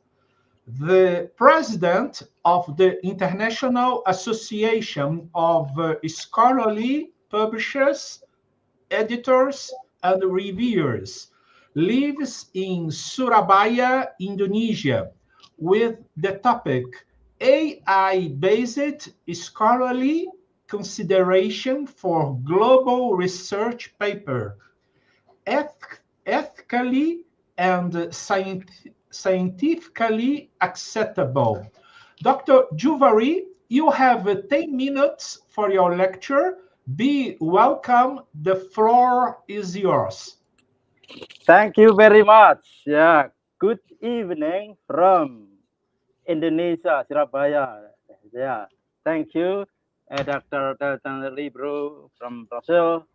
The president of the International Association of Scholarly Publishers, Editors, and Reviewers, lives in Surabaya, Indonesia, with the topic AI-based scholarly consideration for global research paper, ethically and scientifically acceptable. Dr. Juvari, you have 10 minutes for your lecture. Be welcome. The floor is yours. Thank you very much. Yeah, good evening from Indonesia, Surabaya. Yeah, thank you, Dr. Delton Libro from Brazil.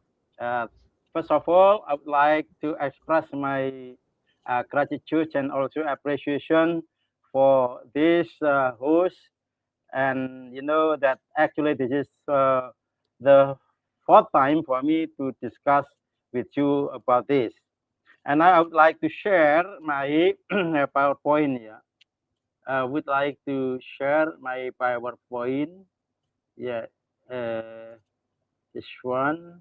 First of all, I would like to express my gratitude and also appreciation for this host. And you know that actually this is the fourth time for me to discuss with you about this. And I would like to share my PowerPoint here. I would like to share my PowerPoint. Yeah, this one.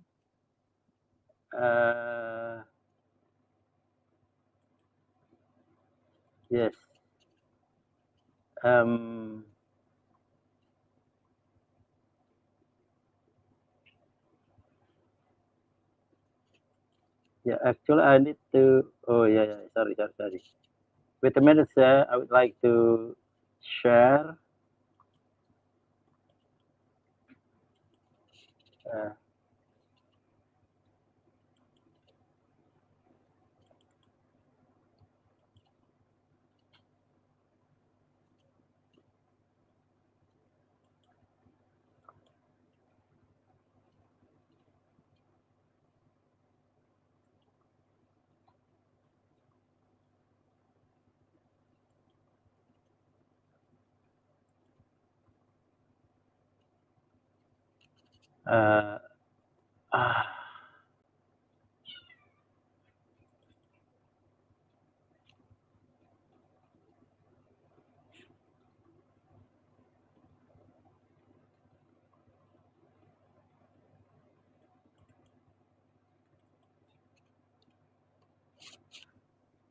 Yes. Yeah, actually I need to, oh yeah, sorry. Wait a minute, sir. I would like to share.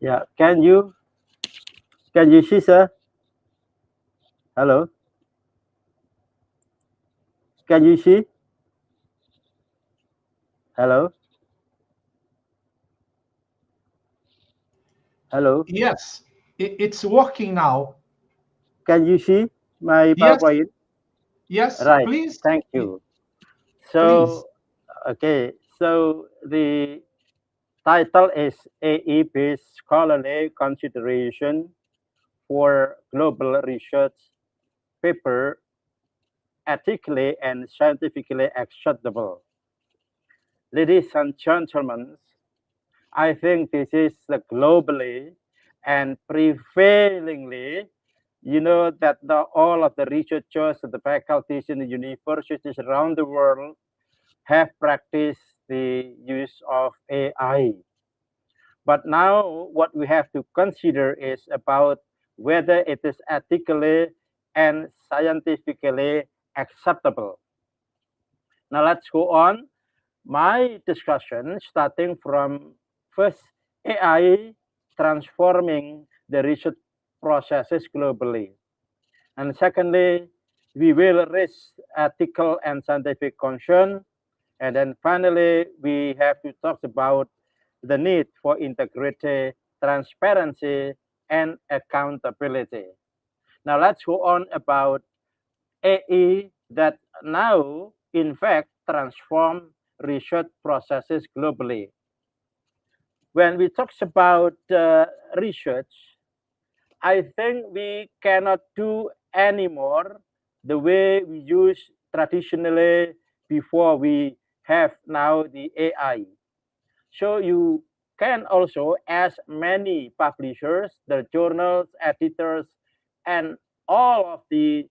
Yeah, can you see, sir? Hello? Can you see? Hello? Hello? Yes, it's working now. Can you see my PowerPoint? Yes, right. Please. Thank you. So, okay, so the title is AI-based scholarly consideration for global research paper ethically and scientifically acceptable. Ladies and gentlemen, I think this is globally and prevailingly, that all of the researchers and the faculties in the universities around the world have practiced the use of AI. But now what we have to consider is about whether it is ethically and scientifically acceptable. Now let's go on. My discussion starting from first, AI transforming the research processes globally. And secondly, we will raise ethical and scientific concern. And then finally, we have to talk about the need for integrity, transparency, and accountability. Now let's go on about AI that now, in fact, transform research processes globally. When we talk about research, I think we cannot do anymore the way we use traditionally before we have now the AI. So you can also ask many publishers, the journals, editors, and all of the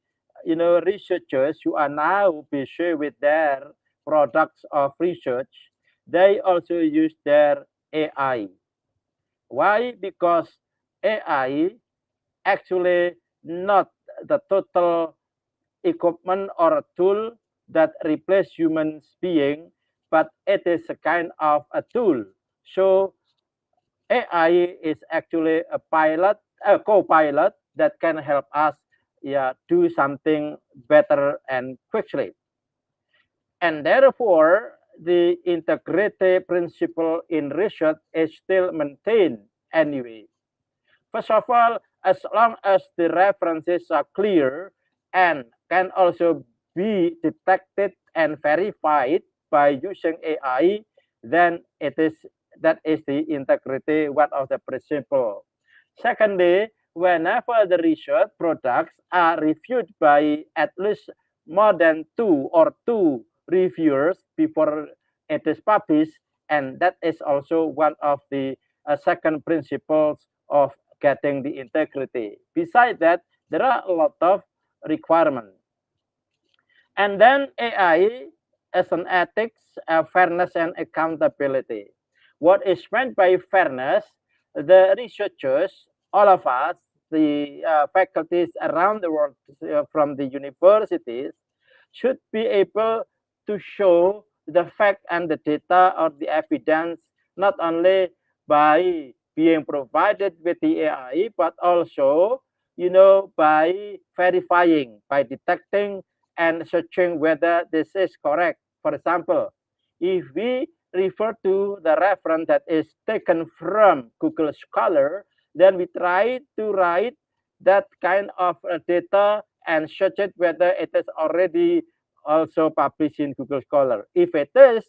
researchers who are now busy with their products of research, they also use their AI. Why? Because AI actually not the total equipment or a tool that replace human being, but it is a kind of a tool. So AI is actually a co-pilot that can help us do something better and quickly. And therefore, the integrity principle in research is still maintained anyway. First of all, as long as the references are clear and can also be detected and verified by using AI, then that is the integrity, one of the principles. Secondly, whenever the research products are reviewed by at least more than two reviewers before it is published, and that is also one of the second principles of getting the integrity. Besides that, there are a lot of requirements. And then AI as an ethics, fairness, and accountability. What is meant by fairness? The researchers, all of us, the faculties around the world from the universities should be able to show the fact and the data or the evidence not only by being provided with the AI, but also, by verifying, by detecting and searching whether this is correct. For example, if we refer to the reference that is taken from Google Scholar, then we try to write that kind of data and search it whether it is already also published in Google Scholar. If it is,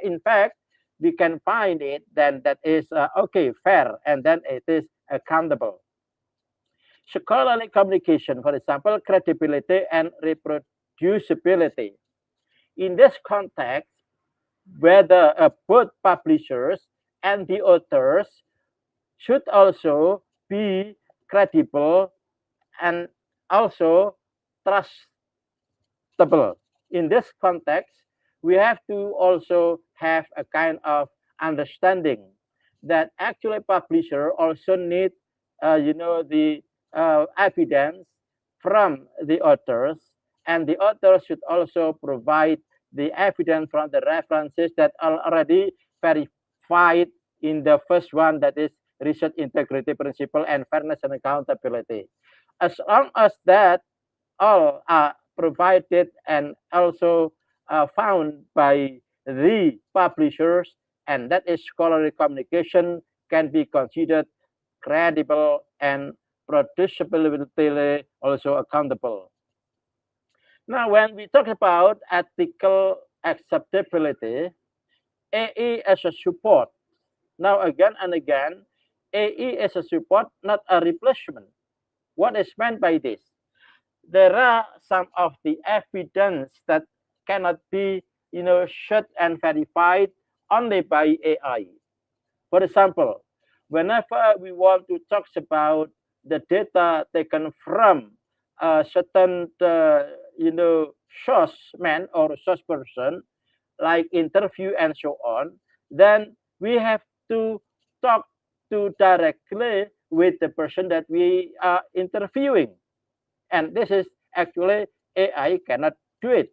in fact, we can find it, then that is okay, fair, and then it is accountable. Scholarly communication, for example, credibility and reproducibility. In this context, whether both publishers and the authors should also be credible and also trustable. In this context, we have to also have a kind of understanding that actually publisher also need, the evidence from the authors, and the authors should also provide the evidence from the references that are already verified in the first one, that is research integrity principle and fairness and accountability. As long as that all are provided and also found by the publishers, and that is scholarly communication, can be considered credible and producibility also accountable. Now, when we talk about ethical acceptability, AI as a support. Now, again and again, AI as a support, not a replacement. What is meant by this? there are some of the evidence that cannot be, shut and verified only by AI. For example, whenever we want to talk about the data taken from a certain, source man or source person, like interview and so on, then we have to talk to directly with the person that we are interviewing. And this is actually AI cannot do it,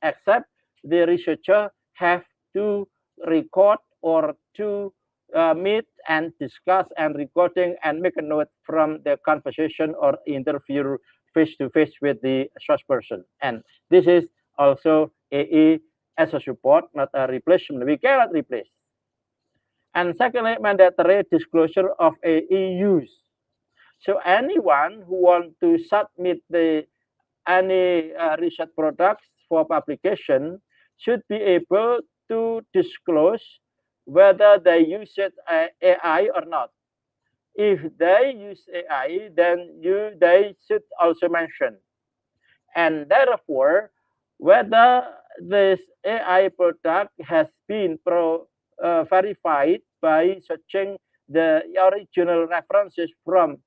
except the researcher have to record or to meet and discuss and recording and make a note from the conversation or interview face-to-face with the source person. And this is also AI as a support, not a replacement. We cannot replace. And secondly, mandatory disclosure of AI use. So anyone who wants to submit any research products for publication should be able to disclose whether they use AI or not. If they use AI, then they should also mention. And therefore, whether this AI product has been verified by searching the original references from,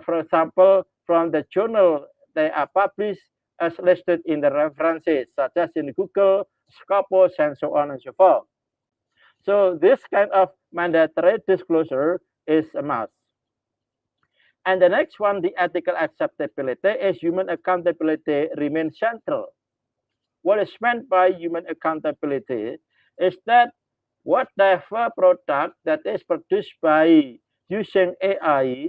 for example, from the journal they are published as listed in the references, such as in Google, Scopus, and so on and so forth. So this kind of mandatory disclosure is a must. And the next one, the ethical acceptability, is human accountability remains central. What is meant by human accountability is that whatever product that is produced by using AI,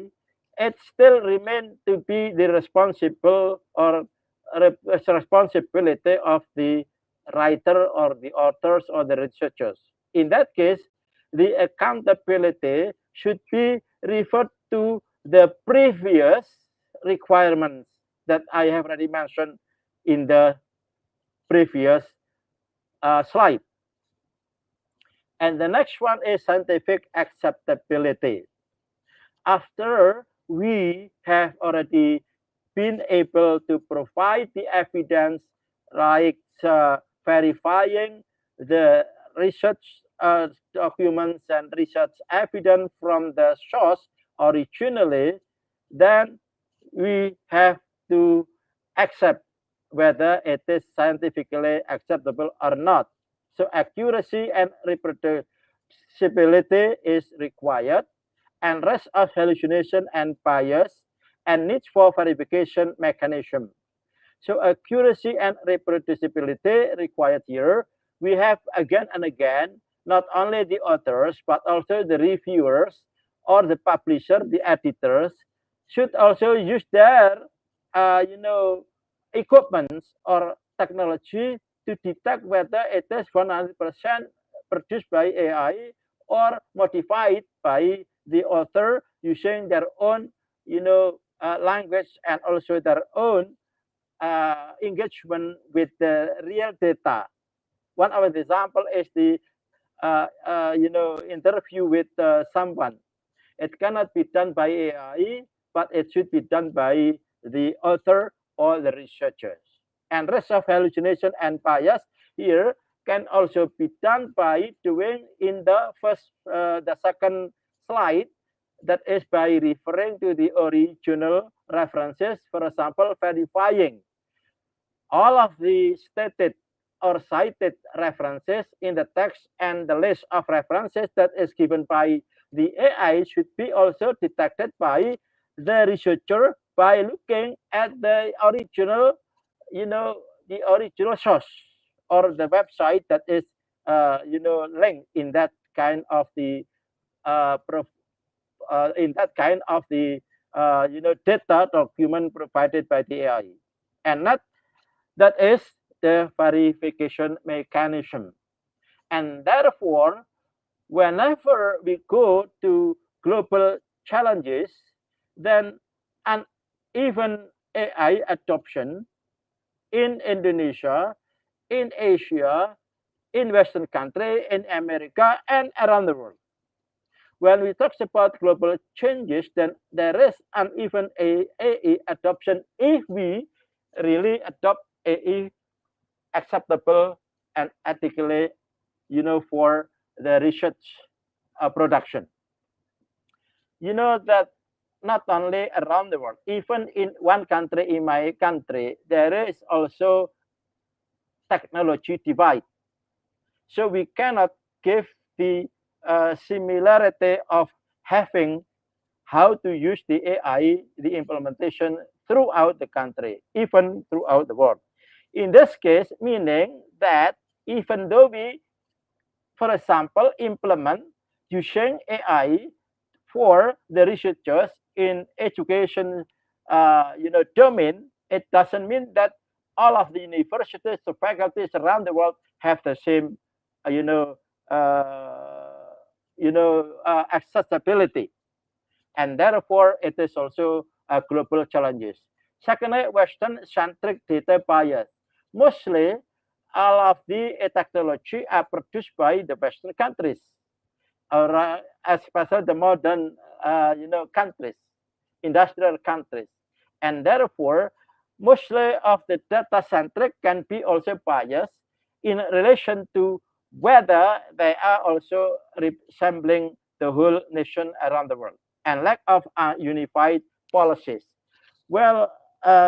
it still remains to be the responsible or responsibility of the writer or the authors or the researchers. In that case, the accountability should be referred to the previous requirements that I have already mentioned in the previous slide. And the next one is scientific acceptability. After we have already been able to provide the evidence like verifying the research documents and research evidence from the source originally, then we have to accept whether it is scientifically acceptable or not. So accuracy and reproducibility is required, and risk of hallucination and bias, and needs for verification mechanism. So accuracy and reproducibility required here. We have again and again, not only the authors, but also the reviewers or the publisher, the editors, should also use their, equipments or technology to detect whether it is 100% produced by AI or modified by the author using their own, language and also their own engagement with the real data. One of the example is the, interview with someone. It cannot be done by AI, but it should be done by the author or the researchers. And risk of hallucination and bias here can also be done by doing in the second slide, that is by referring to the original references, for example, verifying all of the stated or cited references in the text and the list of references that is given by the AI should be also detected by the researcher by looking at the original, the original source or the website that is, linked in that kind of the data document provided by the AI, and that is the verification mechanism. And therefore, whenever we go to global challenges, then even AI adoption in Indonesia, in Asia, in Western country, in America, and around the world. When we talk about global changes, then there is uneven AI adoption if we really adopt AI acceptable and ethically, for the research production. You know that not only around the world, even in one country, in my country, there is also technology divide. So we cannot give the similarity of having how to use the AI, the implementation throughout the country, even throughout the world. In this case, meaning that even though we, for example, implement using AI for the researchers in education, domain, it doesn't mean that all of the universities or faculties around the world have the same, accessibility, and therefore it is also a global challenges. Secondly, Western-centric data bias. Mostly, all of the technology are produced by the Western countries, or especially the modern, countries, industrial countries, and therefore, mostly of the data-centric can be also biased in relation to whether they are also resembling the whole nation around the world, and lack of unified policies. Well,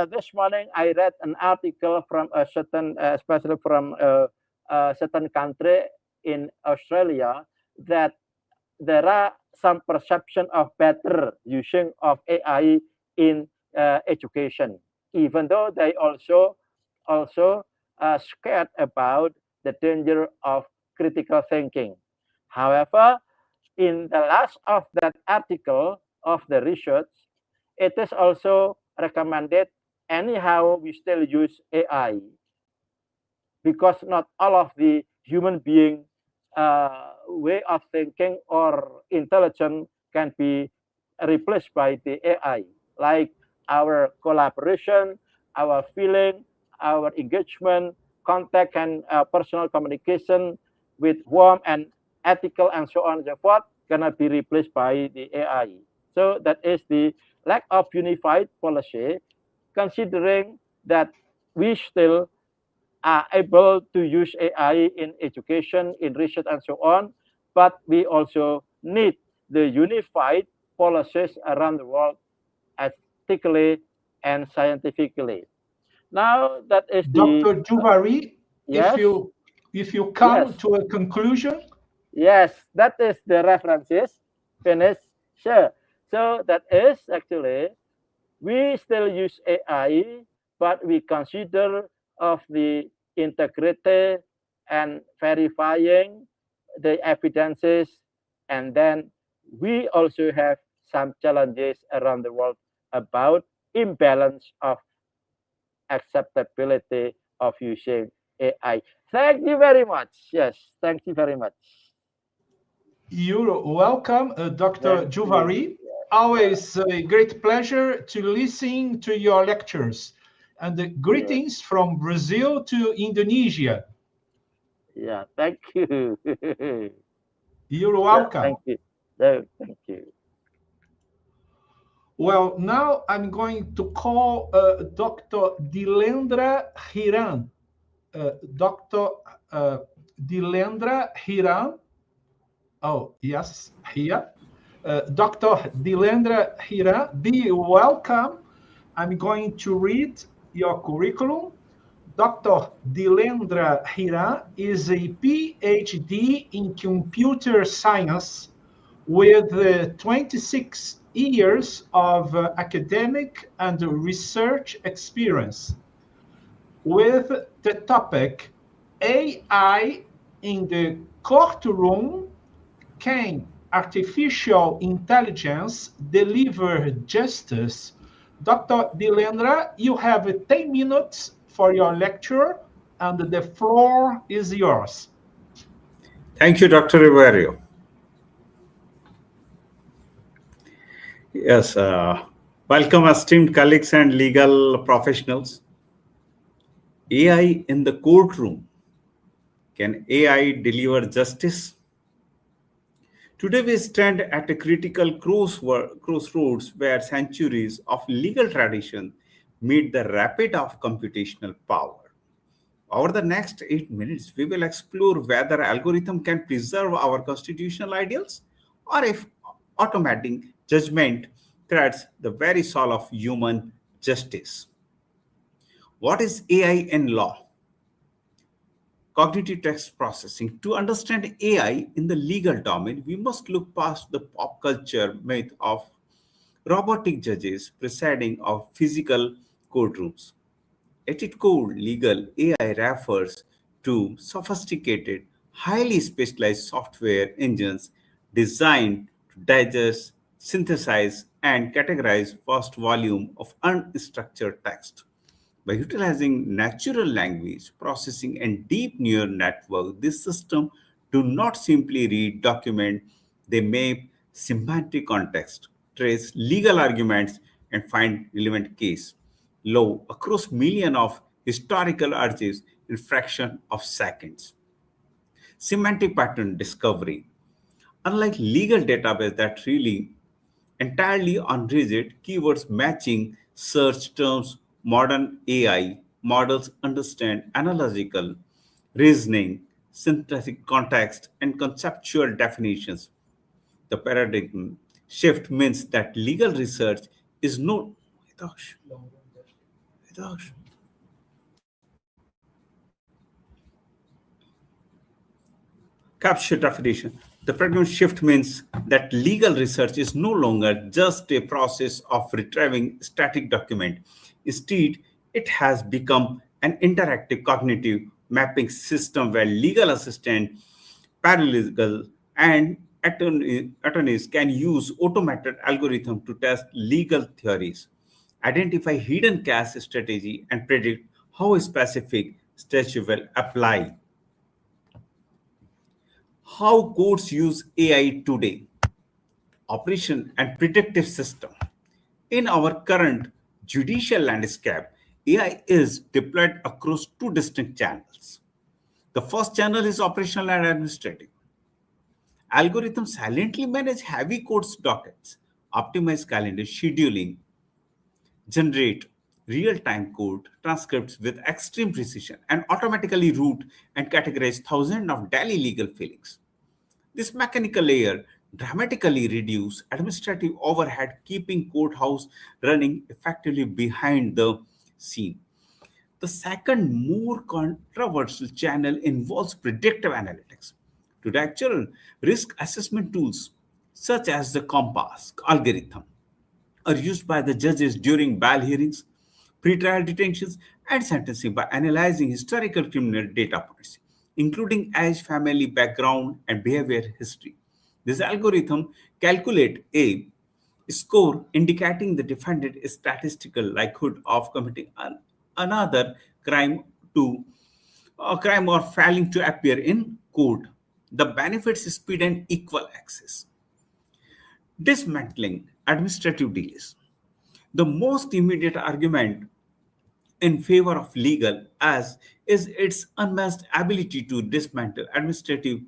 this morning I read an article from a certain, especially from a certain country in Australia, that there are some perception of better using of AI in education, even though they also scared about the danger of critical thinking. However, in the last of that article of the research, it is also recommended anyhow we still use AI, because not all of the human being way of thinking or intelligence can be replaced by the AI, like our collaboration, our feeling, our engagement, contact, and personal communication with warmth and ethical and so on and so forth cannot be replaced by the AI. So that is the lack of unified policy, considering that we still are able to use AI in education, in research, and so on, but we also need the unified policies around the world, ethically and scientifically. Now that is Dr. Juvari, yes? if you come Yes. to a conclusion. Yes, that is the references. Finish. Sure. So that is actually, we still use AI, but we consider of the integrity and verifying the evidences, and then we also have some challenges around the world about imbalance of acceptability of using AI. Thank you very much. Yes, thank you very much. You're welcome, Dr. Juvari. Always a great pleasure to listen to your lectures. And greetings from Brazil to Indonesia. Yeah, thank you. You're welcome. Thank you. Thank you. Well, now I'm going to call Dr. Dilendra Hiran. Dr. Dilendra Hiran. Oh, yes, here. Dr. Dilendra Hiran, be welcome. I'm going to read your curriculum. Dr. Dilendra Hiran is a PhD in computer science with 26 years of academic and research experience, with the topic AI in the courtroom. Can artificial intelligence deliver justice? Dr. Dilendra, you have 10 minutes for your lecture, and the floor is yours. Thank you, Dr. Riverio. Yes, welcome esteemed colleagues and legal professionals. AI in the courtroom. Can AI deliver justice? Today we stand at a critical crossroads where centuries of legal tradition meet the rapid of computational power. Over the next 8 minutes, we will explore whether algorithm can preserve our constitutional ideals or if automating judgment threats the very soul of human justice. What is AI in law? Cognitive text processing. To understand AI in the legal domain, we must look past the pop culture myth of robotic judges presiding of physical courtrooms. At its core, legal AI refers to sophisticated, highly specialized software engines designed to digest, synthesize, and categorize vast volume of unstructured text. By utilizing natural language processing and deep neural network, this system do not simply read document, they map semantic context, trace legal arguments, and find relevant case law across millions of historical archives in fraction of seconds. Semantic pattern discovery. Unlike legal database that rely entirely on rigid keywords matching search terms, modern AI models understand analogical reasoning, synthetic context, and conceptual definitions. The paradigm shift means that legal research is no capture definition. The paradigm shift means that legal research is no longer just a process of retrieving static document. Instead, it has become an interactive cognitive mapping system where legal assistant, paralegal, and attorneys can use automated algorithm to test legal theories, identify hidden cache strategy, and predict how a specific statute will apply. How courts use AI today. Operation and predictive system. In our current judicial landscape, AI is deployed across two distinct channels. The first channel is operational and administrative. Algorithms silently manage heavy courts dockets, optimize calendar scheduling, generate real-time code transcripts with extreme precision, and automatically route and categorize thousands of daily legal filings. This mechanical layer dramatically reduces administrative overhead, keeping courthouse running effectively behind the scene. The second, more controversial channel involves predictive analytics. Today, actual risk assessment tools such as the Compass algorithm are used by the judges during bail hearings, pretrial detentions, and sentencing by analyzing historical criminal data points, including age, family background, and behavior history. This algorithm calculates a score indicating the defendant's statistical likelihood of committing another crime to a crime or failing to appear in court. The benefits is speed and equal access. Dismantling administrative delays. The most immediate argument in favor of legal as is its unmatched ability to dismantle administrative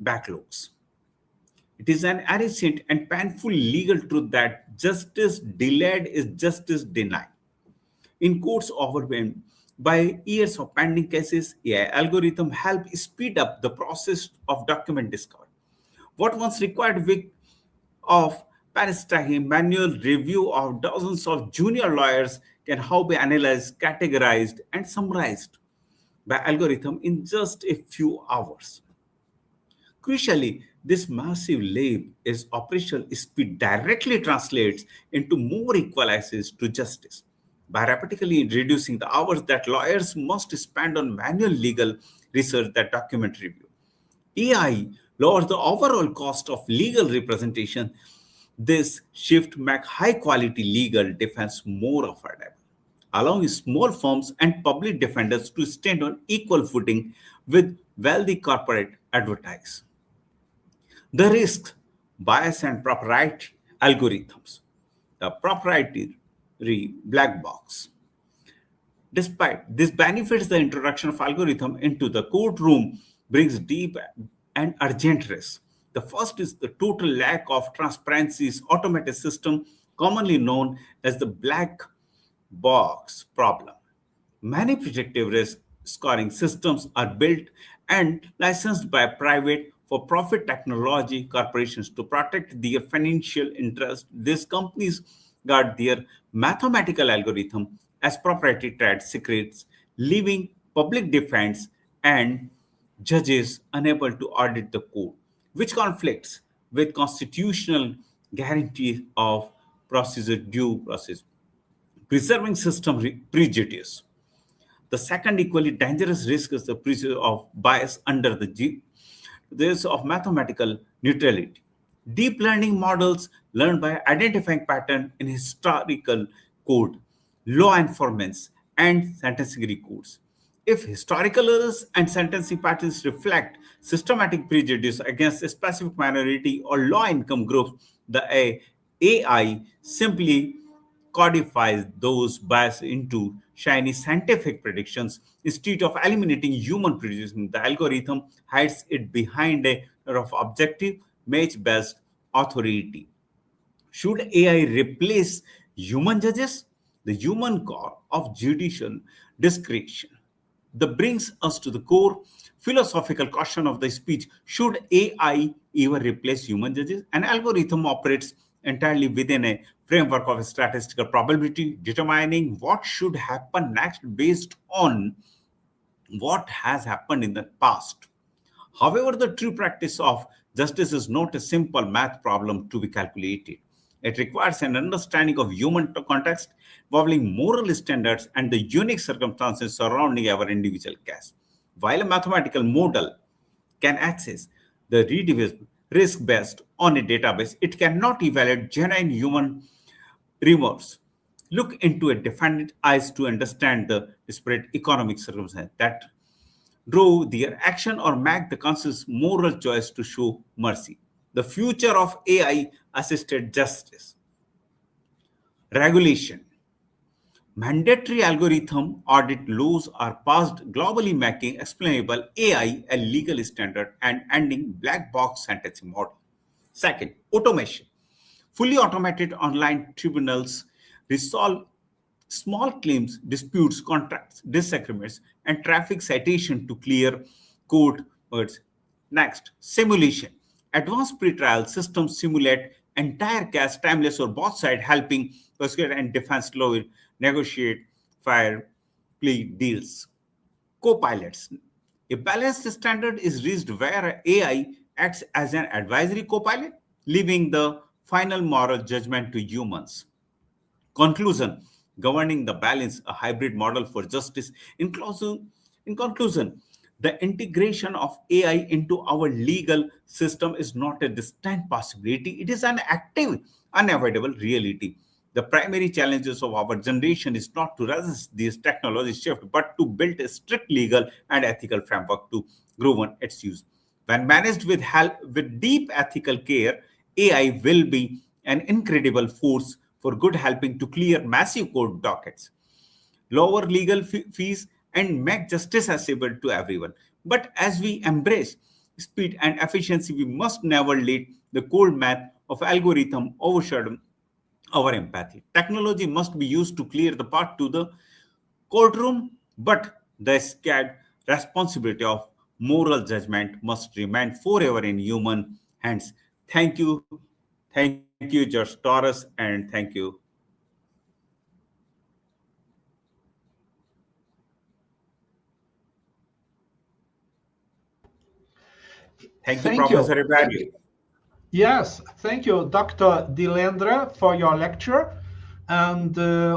backlogs. It is an ancient and painful legal truth that justice delayed is justice denied. In courts overwhelmed by years of pending cases, AI algorithms help speed up the process of document discovery. What once required weeks of painstaking manual review of dozens of junior lawyers can now be analyzed, categorized, and summarized by algorithm in just a few hours. Crucially, this massive leap is operational speed directly translates into more equal access to justice by rapidly reducing the hours that lawyers must spend on manual legal research that document review. AI lowers the overall cost of legal representation. This shift makes high-quality legal defense more affordable, allowing small firms and public defenders to stand on equal footing with wealthy corporate advertisers. The risks, bias, and proprietary algorithms. The proprietary black box. Despite this benefits, the introduction of algorithm into the courtroom brings deep and urgent risks. The first is the total lack of transparency. Automated system, commonly known as the black box problem. Many predictive risk scoring systems are built and licensed by private for-profit technology corporations to protect their financial interests. These companies guard their mathematical algorithm as proprietary trade secrets, leaving public defense and judges unable to audit the code, which conflicts with constitutional guarantees of procedure due process, preserving system prejudice. The second equally dangerous risk is the prejudice of bias under the this of mathematical neutrality. Deep learning models learn by identifying patterns in historical code, law enforcement, and sentencing records. If historical errors and sentencing patterns reflect systematic prejudice against a specific minority or low income groups, the AI simply codifies those biases into shiny scientific predictions instead of eliminating human prejudice. The algorithm hides it behind a of objective match-based authority. Should AI replace human judges? The human core of judicial discretion. That brings us to the core philosophical question of the speech. Should AI ever replace human judges? An algorithm operates entirely within a framework of statistical probability, determining what should happen next based on what has happened in the past. However, the true practice of justice is not a simple math problem to be calculated. It requires an understanding of human context, involving moral standards and the unique circumstances surrounding our individual case. While a mathematical model can access the risk based on a database, it cannot evaluate genuine human remorse. Look into a defendant's eyes to understand the disparate economic circumstances that drove their action or make the conscious moral choice to show mercy. The future of AI-assisted justice. Regulation. Mandatory algorithm audit laws are passed globally, making explainable AI a legal standard and ending black box sentencing model. Second, automation. Fully automated online tribunals resolve small claims, disputes, contracts, disagreements, and traffic citation to clear court words. Next, simulation. Advanced pretrial systems simulate entire case timeless or both sides, helping prosecutor and defense lawyer negotiate fair plea deals. Co-pilots. A balanced standard is reached where AI acts as an advisory co-pilot, leaving the final moral judgment to humans. Conclusion. Governing the balance, a hybrid model for justice. In conclusion, the integration of AI into our legal system is not a distant possibility. It is an active, unavoidable reality. The primary challenges of our generation is not to resist this technology shift, but to build a strict legal and ethical framework to govern its use. When managed with deep ethical care, AI will be an incredible force for good, helping to clear massive court dockets, lower legal fees, and make justice accessible to everyone. But as we embrace speed and efficiency, we must never let the cold math of algorithm overshadow our empathy. Technology must be used to clear the path to the courtroom, but the scared responsibility of moral judgment must remain forever in human hands. Thank you. Thank you, Judge Torres, and thank you. Thank you, Professor Ibrahim. Yes, thank you, Dr. Dilendra, for your lecture. And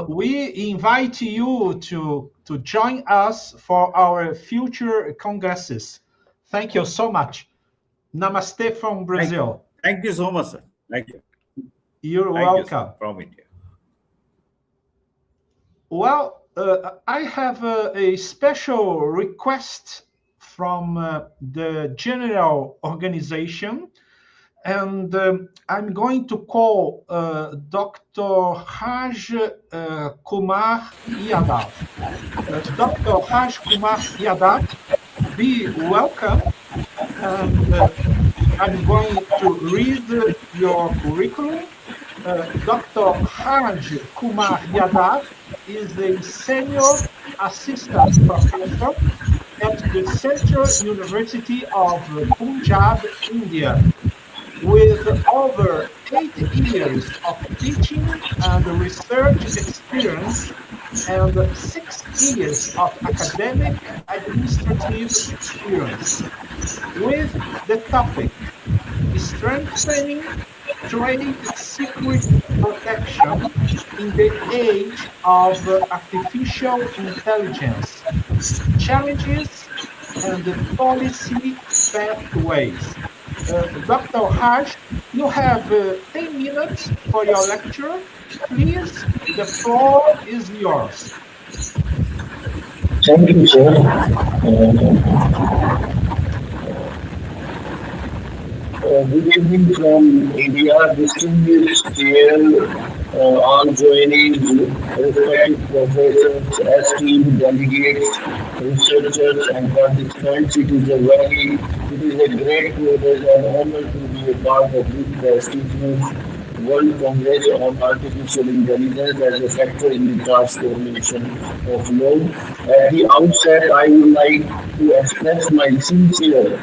we invite you to join us for our future congresses. Thank you so much. Namaste from Brazil. Thank you so much, sir. Thank you. You're welcome. From India. Well, I have a special request from the general organization, and I'm going to call Dr. Raj Kumar Yadav. Dr. Raj Kumar Yadav, be welcome. And I'm going to read your curriculum, Dr. Raj Kumar Yadav is a senior assistant professor at the Central University of Punjab, India, with over 8 years of teaching and research experience and 6 years of academic administrative experience, with the topic strengthening trade secret protection in the age of artificial intelligence, challenges and the policy pathways. Dr. Raj, you have 10 minutes for your lecture. Please, the floor is yours. Thank you, sir. Good evening from India, distinguished chair, all joining, respected professors, esteemed delegates, researchers, and participants. It is a great privilege and honor to be a part of this prestigious World Congress on Artificial Intelligence as a factor in the transformation of law. At the outset, I would like to express my sincere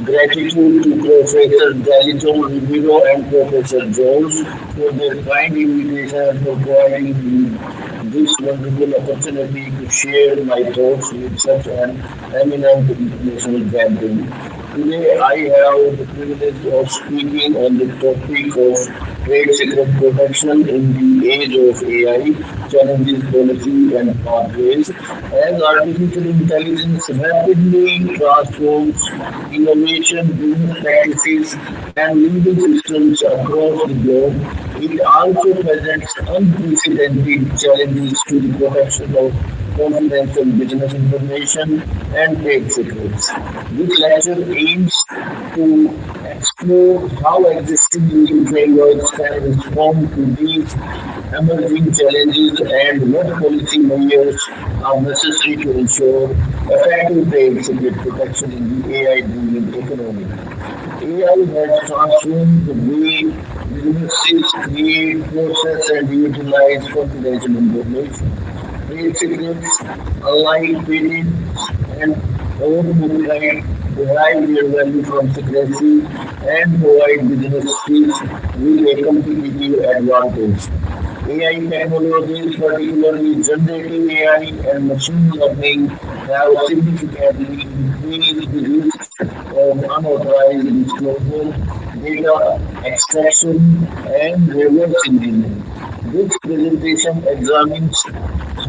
gratitude to Professor DERECHO and Professor Jones for their kind invitation and for providing me this wonderful opportunity to share my thoughts with such an eminent international gathering. Today, I have the privilege of speaking on the topic of trade secret protection in the age of AI, challenges, policy, and pathways. As artificial intelligence rapidly transforms innovation, business practices, and legal systems across the globe, it also presents unprecedented challenges to the protection of confidential business information and trade secrets. This lecture aims to explore how existing legal frameworks can respond to these emerging challenges and what policy measures are necessary to ensure effective trade secret protection in the AI-driven economy. AI has transformed the way businesses create, process, and utilize confidential information. Trade secrets, unlike patents and copyright, derive their value from secrecy and provide businesses with a competitive advantage. AI technologies, particularly generative AI and machine learning, have significantly increased the risk of unauthorized disclosure, data extraction, and reverse engineering. This presentation examines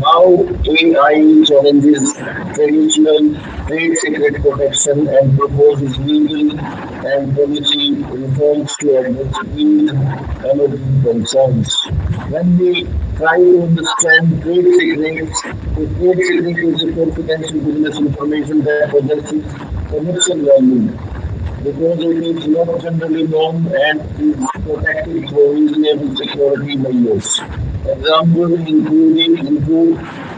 how AI challenges traditional trade secret protection and proposes legal and policy reforms to address these emerging concerns. When we try to understand trade secrets, the trade secret is a confidential business information that possesses commercial value because it is not generally known and is protected through reasonable security measures. Examples include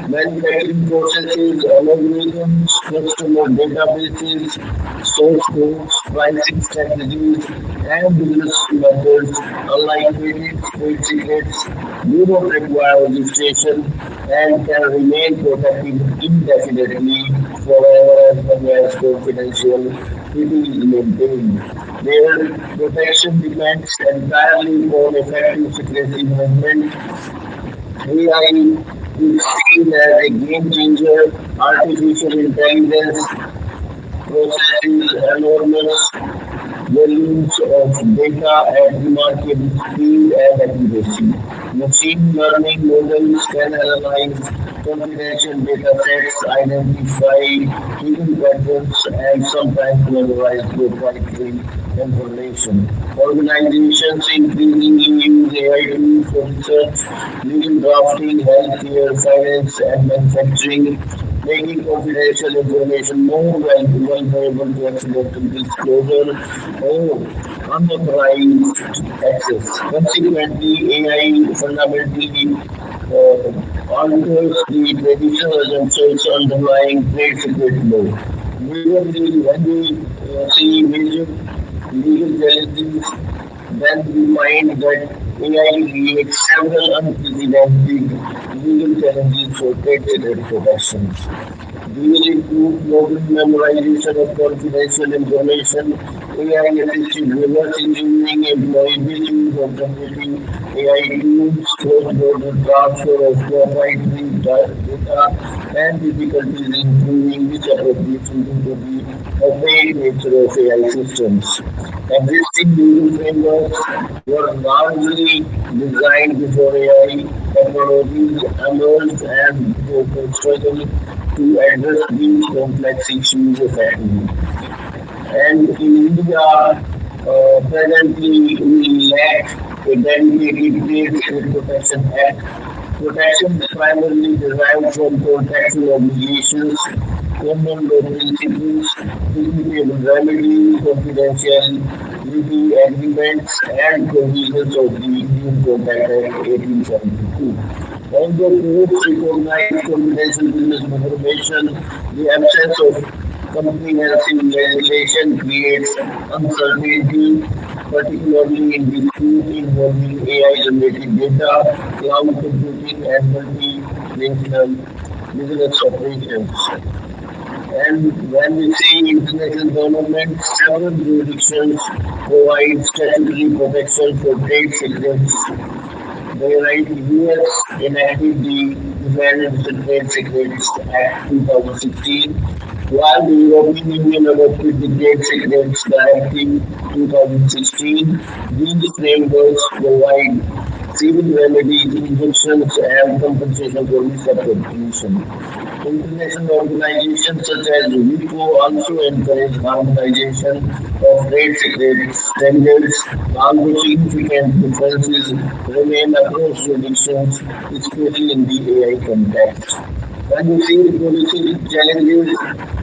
manufacturing processes, algorithms, customer databases, source codes, pricing strategies, and business methods. Unlike patents, trade secrets do not require registration and can remain protected indefinitely forever as long as confidentiality is maintained. Their protection depends entirely on effective secrecy management. AI is seen as a game changer. Artificial intelligence processes enormous volumes of data at remarkable speed and accuracy. Machine learning models can analyze confidential data sets, identify hidden patterns, and sometimes analyze proprietary information. Organizations increasingly use AI tools for research, legal drafting, healthcare, finance, and manufacturing, making confidential information more vulnerable to accidental disclosure or unauthorized access. Consequently, AI fundamentally alters the traditional assumptions underlying trade secret law. Majorly, when we see major legal challenges then we find that AI creates several unprecedented legal challenges for trade secret protections. These include modern memorization of confidential information, AI-assisted reverse engineering, employee misuse of generating AI tools, cross-border transfer of proprietary data, and difficulties in proving misappropriation due to the opaque nature of AI systems. Existing legal frameworks were largely designed before AI technologies emerged, and they struggle to address these complex issues effectively. And in India, presently we lack a dedicated Trade Secret Protection Act. Protection is primarily derived from contractual obligations, common law principles, equitable remedies, confidentiality agreements, and provisions of the Indian Compact Act 1872. Although courts recognize confidential business information, the absence of comprehensive legislation creates uncertainty, particularly in disputes involving AI-generated data, cloud computing, and multinational business operations. And when we say international governments, several jurisdictions provide statutory protection for trade secrets. The US enacted the Definitive Trade Secrets Act 2016, while the European Union adopted the Trade Secrets Directive 2016. These frameworks provide civil remedies, injunctions, and compensation for misappropriation. International organizations such as WIPO also encourage harmonization of trade secret standards, although significant differences remain across jurisdictions, especially in the AI context. When we see the policy challenges,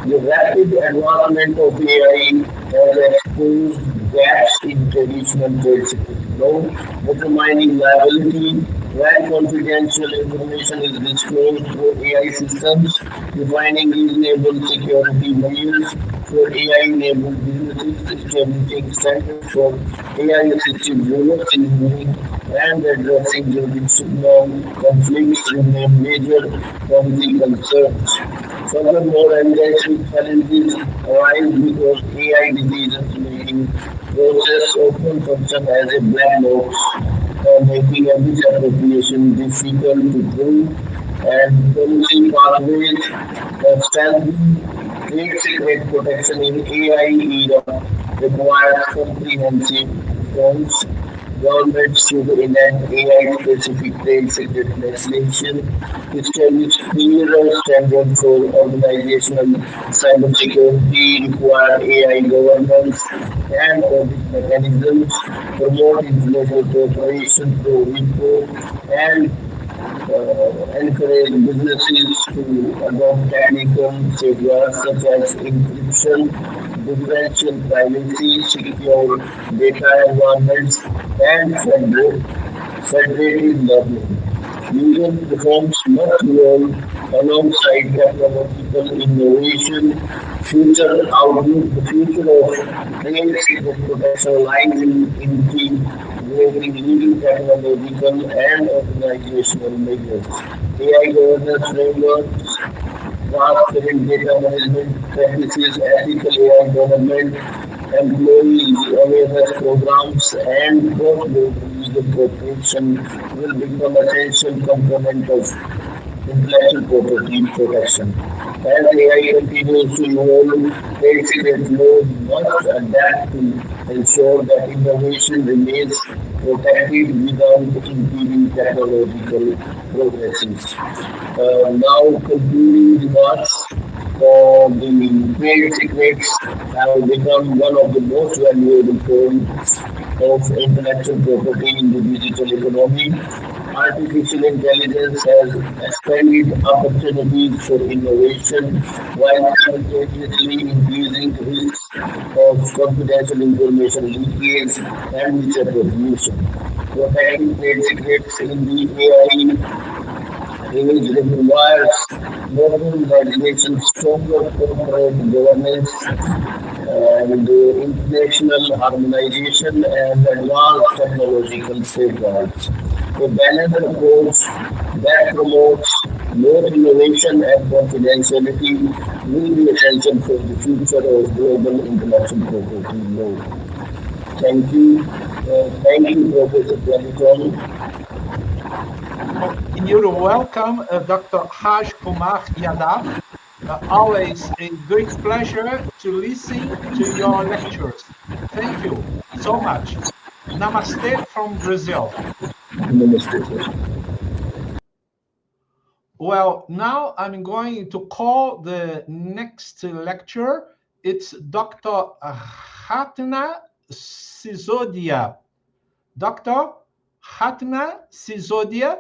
the rapid advancement of AI has exposed gaps in traditional trade secret law, determining liability when confidential information is disclosed through AI systems, defining reasonable security measures for AI-enabled businesses, establishing standards for AI-assisted reverse engineering, and addressing jurisdictional conflicts remain major policy concerns. Furthermore, industry challenges arise because AI decision-making process often function as a black box, making a misappropriation difficult to prove, and policy pathways strengthening trade secret protection in AI era requires comprehensive reforms. Governments should enact AI-specific trade secret legislation, establish clearer standards for organizational cybersecurity, require AI governance and audit mechanisms, promote international cooperation through WIPO, and encourage businesses to adopt technical safeguards such as encryption, differential privacy, secure data environments, and federated learning. Legal reforms must evolve alongside technological innovation. Future outlook, the future of trade secret protection lies in integrating legal, technological, and organizational measures. AI governance frameworks, transparent data management practices, ethical AI development, employee awareness programs, and cross-border legal cooperation will become essential component of intellectual property protection. As AI continues to evolve, trade secret law must adapt to ensure that innovation remains protected without impeding technological progresses. Now, concluding remarks. The trade secrets have become one of the most valuable forms of intellectual property in the digital economy. Artificial intelligence has expanded opportunities for innovation while simultaneously increasing risks of confidential information leakage and misappropriation. Protecting trade secrets in the AI age requires modern legislation, stronger corporate governance, and international harmonization and advanced technological safeguards. A balanced approach that promotes both innovation and confidentiality will be essential for the future of global intellectual property law. Thank you. Thank you, Professor Pradipal. You're welcome, Dr. Raj Kumar Yadav. Always a great pleasure to listen to your lectures. Thank you so much. Namaste from Brazil. Namaste, sir. Well, now I'm going to call the next lecturer. It's Dr. Ratna Sisodia. Dr. Ratna Sisodia,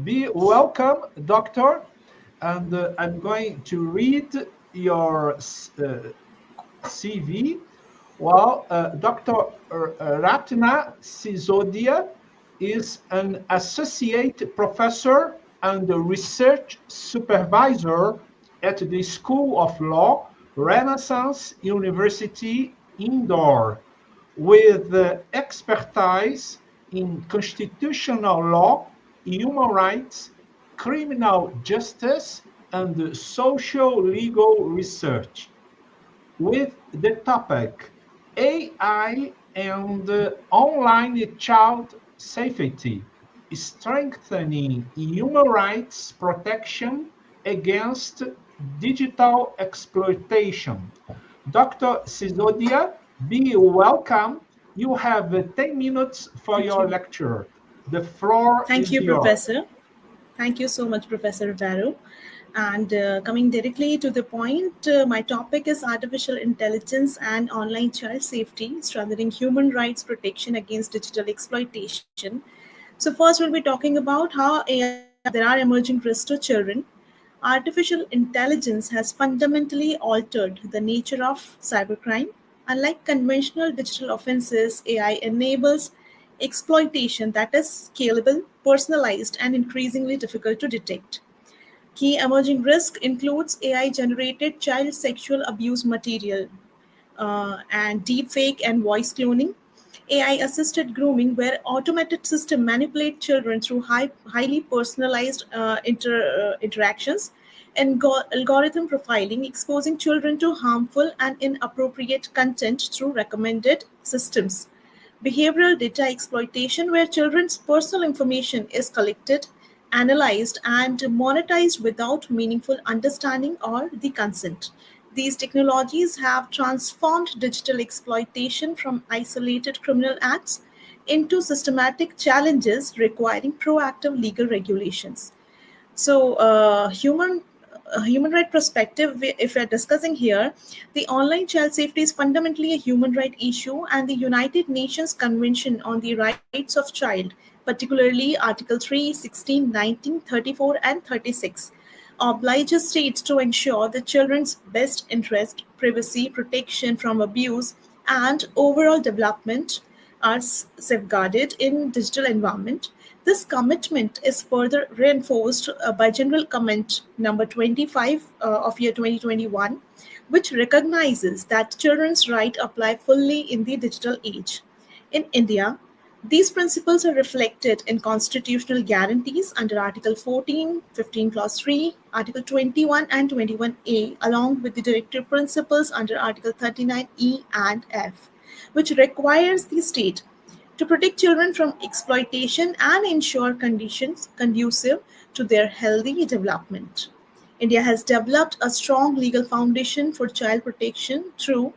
be welcome, doctor. And I'm going to read your CV. Well, Dr. Ratna Sisodia is an associate professor and a research supervisor at the School of Law, Renaissance University, Indore, with expertise in constitutional law, human rights, criminal justice, and social legal research, with the topic AI and online child safety, strengthening human rights protection against digital exploitation. Dr. Sisodia, be welcome. You have 10 minutes for your lecture. The floor Thank is you, yours. Professor. Thank you so much, Professor Barrow. And coming directly to the point, my topic is artificial intelligence and online child safety, strengthening human rights protection against digital exploitation. So first, we'll be talking about how there are emerging risks to children. Artificial intelligence has fundamentally altered the nature of cybercrime. Unlike conventional digital offenses, AI enables exploitation that is scalable, personalized, and increasingly difficult to detect. Key emerging risk includes AI-generated child sexual abuse material and deepfake and voice cloning, AI-assisted grooming, where automated systems manipulate children through highly personalized interactions, and algorithm profiling, exposing children to harmful and inappropriate content through recommended systems. Behavioral data exploitation, where children's personal information is collected, analyzed, and monetized without meaningful understanding or the consent. These technologies have transformed digital exploitation from isolated criminal acts into systematic challenges requiring proactive legal regulations. So, human right perspective, if we're discussing here, the online child safety is fundamentally a human right issue, and the United Nations Convention on the Rights of Child, particularly Article 3, 16, 19, 34, and 36, obliges states to ensure the children's best interest, privacy, protection from abuse, and overall development are safeguarded in digital environment. This commitment is further reinforced by General Comment number 25 of year 2021, which recognizes that children's rights apply fully in the digital age. In India, these principles are reflected in constitutional guarantees under Article 14, 15 Clause 3, Article 21 and 21A, along with the directive principles under Article 39E and F, which requires the state to protect children from exploitation and ensure conditions conducive to their healthy development. India has developed a strong legal foundation for child protection through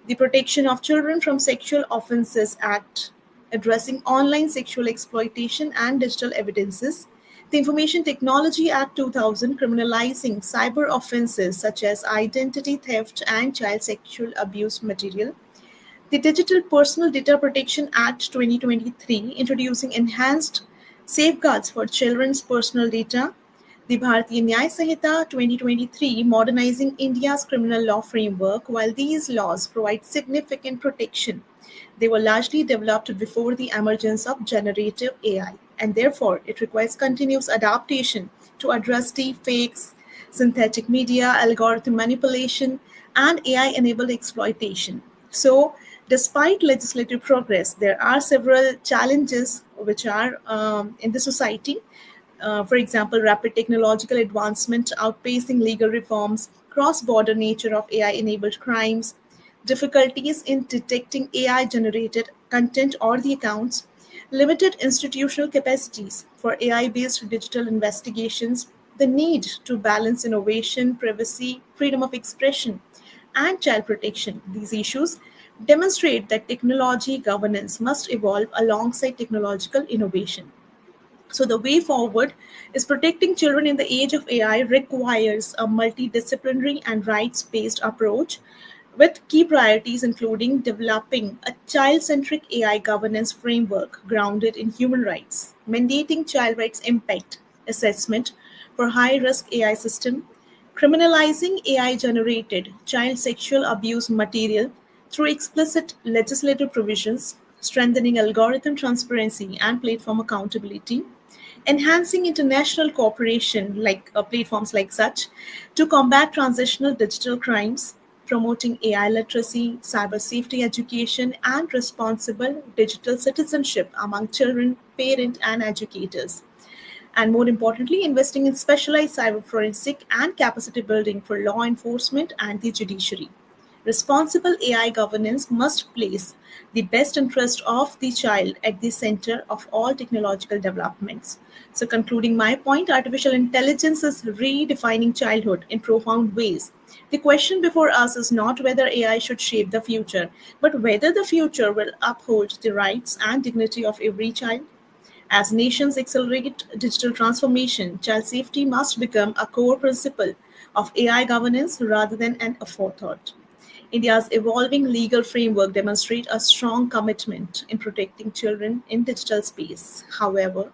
the Protection of Children from Sexual Offences Act, addressing online sexual exploitation and digital evidences, the Information Technology Act 2000, criminalizing cyber offences such as identity theft and child sexual abuse material, the Digital Personal Data Protection Act 2023, introducing enhanced safeguards for children's personal data, the Bharatiya Nyaya Sanhita 2023, modernizing India's criminal law framework. While these laws provide significant protection, they were largely developed before the emergence of generative AI, and therefore it requires continuous adaptation to address deepfakes, synthetic media, algorithm manipulation, and AI-enabled exploitation. So, despite legislative progress, there are several challenges which are in the society. For example, rapid technological advancement outpacing legal reforms, cross-border nature of AI-enabled crimes, difficulties in detecting AI-generated content or the accounts, limited institutional capacities for AI-based digital investigations, the need to balance innovation, privacy, freedom of expression, and child protection. These issues demonstrate that technology governance must evolve alongside technological innovation. So the way forward is protecting children in the age of AI requires a multidisciplinary and rights-based approach with key priorities including developing a child-centric AI governance framework grounded in human rights, mandating child rights impact assessment for high-risk AI system, criminalizing AI-generated child sexual abuse material through explicit legislative provisions, strengthening algorithm transparency and platform accountability, enhancing international cooperation like platforms like such to combat transitional digital crimes, promoting AI literacy, cyber safety education, and responsible digital citizenship among children, parents, and educators. And more importantly, investing in specialized cyber forensic and capacity building for law enforcement and the judiciary. Responsible AI governance must place the best interest of the child at the center of all technological developments. So, concluding my point, artificial intelligence is redefining childhood in profound ways. The question before us is not whether AI should shape the future, but whether the future will uphold the rights and dignity of every child. As nations accelerate digital transformation, child safety must become a core principle of AI governance rather than an afterthought. India's evolving legal framework demonstrates a strong commitment in protecting children in digital space. However,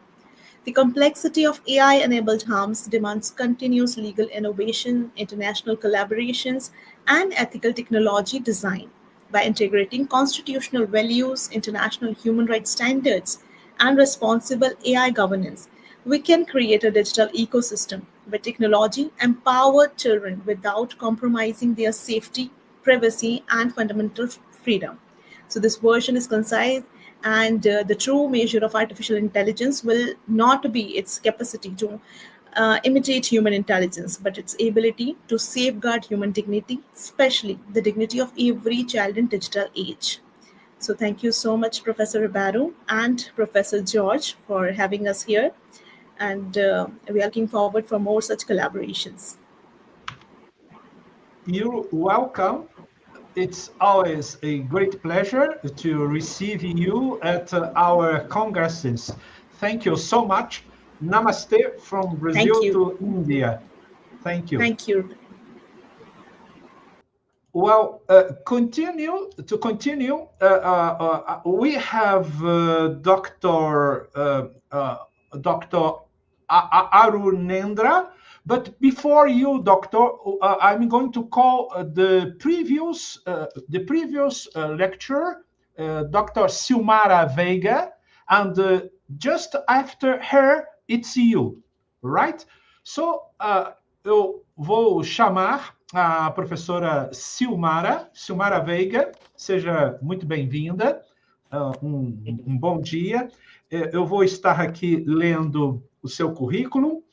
the complexity of AI-enabled harms demands continuous legal innovation, international collaborations, and ethical technology design. By integrating constitutional values, international human rights standards, and responsible AI governance, we can create a digital ecosystem where technology empowers children without compromising their safety, privacy, and fundamental freedom. So this version is concise, and the true measure of artificial intelligence will not be its capacity to imitate human intelligence, but its ability to safeguard human dignity, especially the dignity of every child in digital age. So thank you so much, Professor Ribeiro and Professor George, for having us here. And we are looking forward for more such collaborations. You're welcome. It's always a great pleasure to receive you at our congresses. Thank you so much. Namaste from Brazil to India. Thank you. Thank you. Well, we have Dr. Arunendra. But before you, Doctor, I'm going to call the previous lecturer, Dr. Silmara Veiga, and just after her, it's you, right? So, eu vou chamar a professora Silmara Veiga. Seja muito bem-vinda. Um bom dia. Eu vou estar aqui lendo o seu currículo.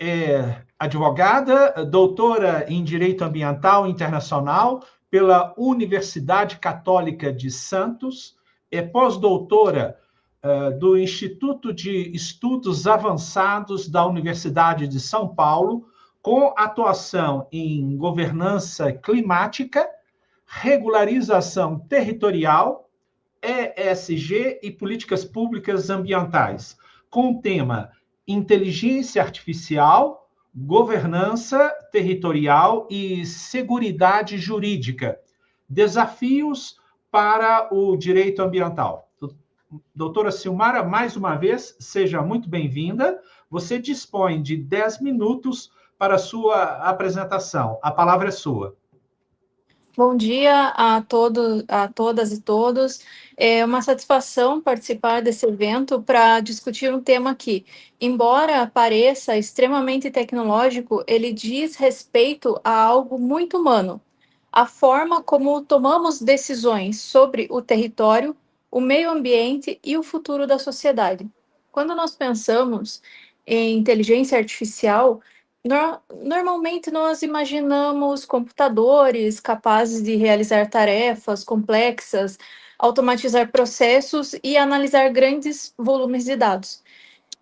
É advogada, doutora em Direito Ambiental Internacional pela Universidade Católica de Santos, é pós-doutora do Instituto de Estudos Avançados da Universidade de São Paulo, com atuação em governança climática, regularização territorial, ESG e políticas públicas ambientais, com o tema inteligência artificial, governança territorial e seguridade jurídica, desafios para o direito ambiental. Doutora Silmara, mais uma vez, seja muito bem-vinda. Você dispõe de 10 minutos para a sua apresentação. A palavra é sua. Bom dia a todos, a todas e todos. É uma satisfação participar desse evento para discutir um tema que, embora pareça extremamente tecnológico, ele diz respeito a algo muito humano. A forma como tomamos decisões sobre o território, o meio ambiente e o futuro da sociedade. Quando nós pensamos em inteligência artificial, normalmente nós imaginamos computadores capazes de realizar tarefas complexas, automatizar processos e analisar grandes volumes de dados.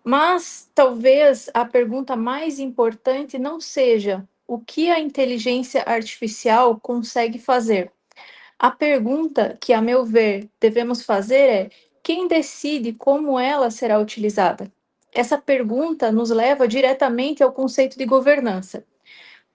Mas talvez a pergunta mais importante não seja o que a inteligência artificial consegue fazer. A pergunta que, a meu ver, devemos fazer é: quem decide como ela será utilizada? Essa pergunta nos leva diretamente ao conceito de governança,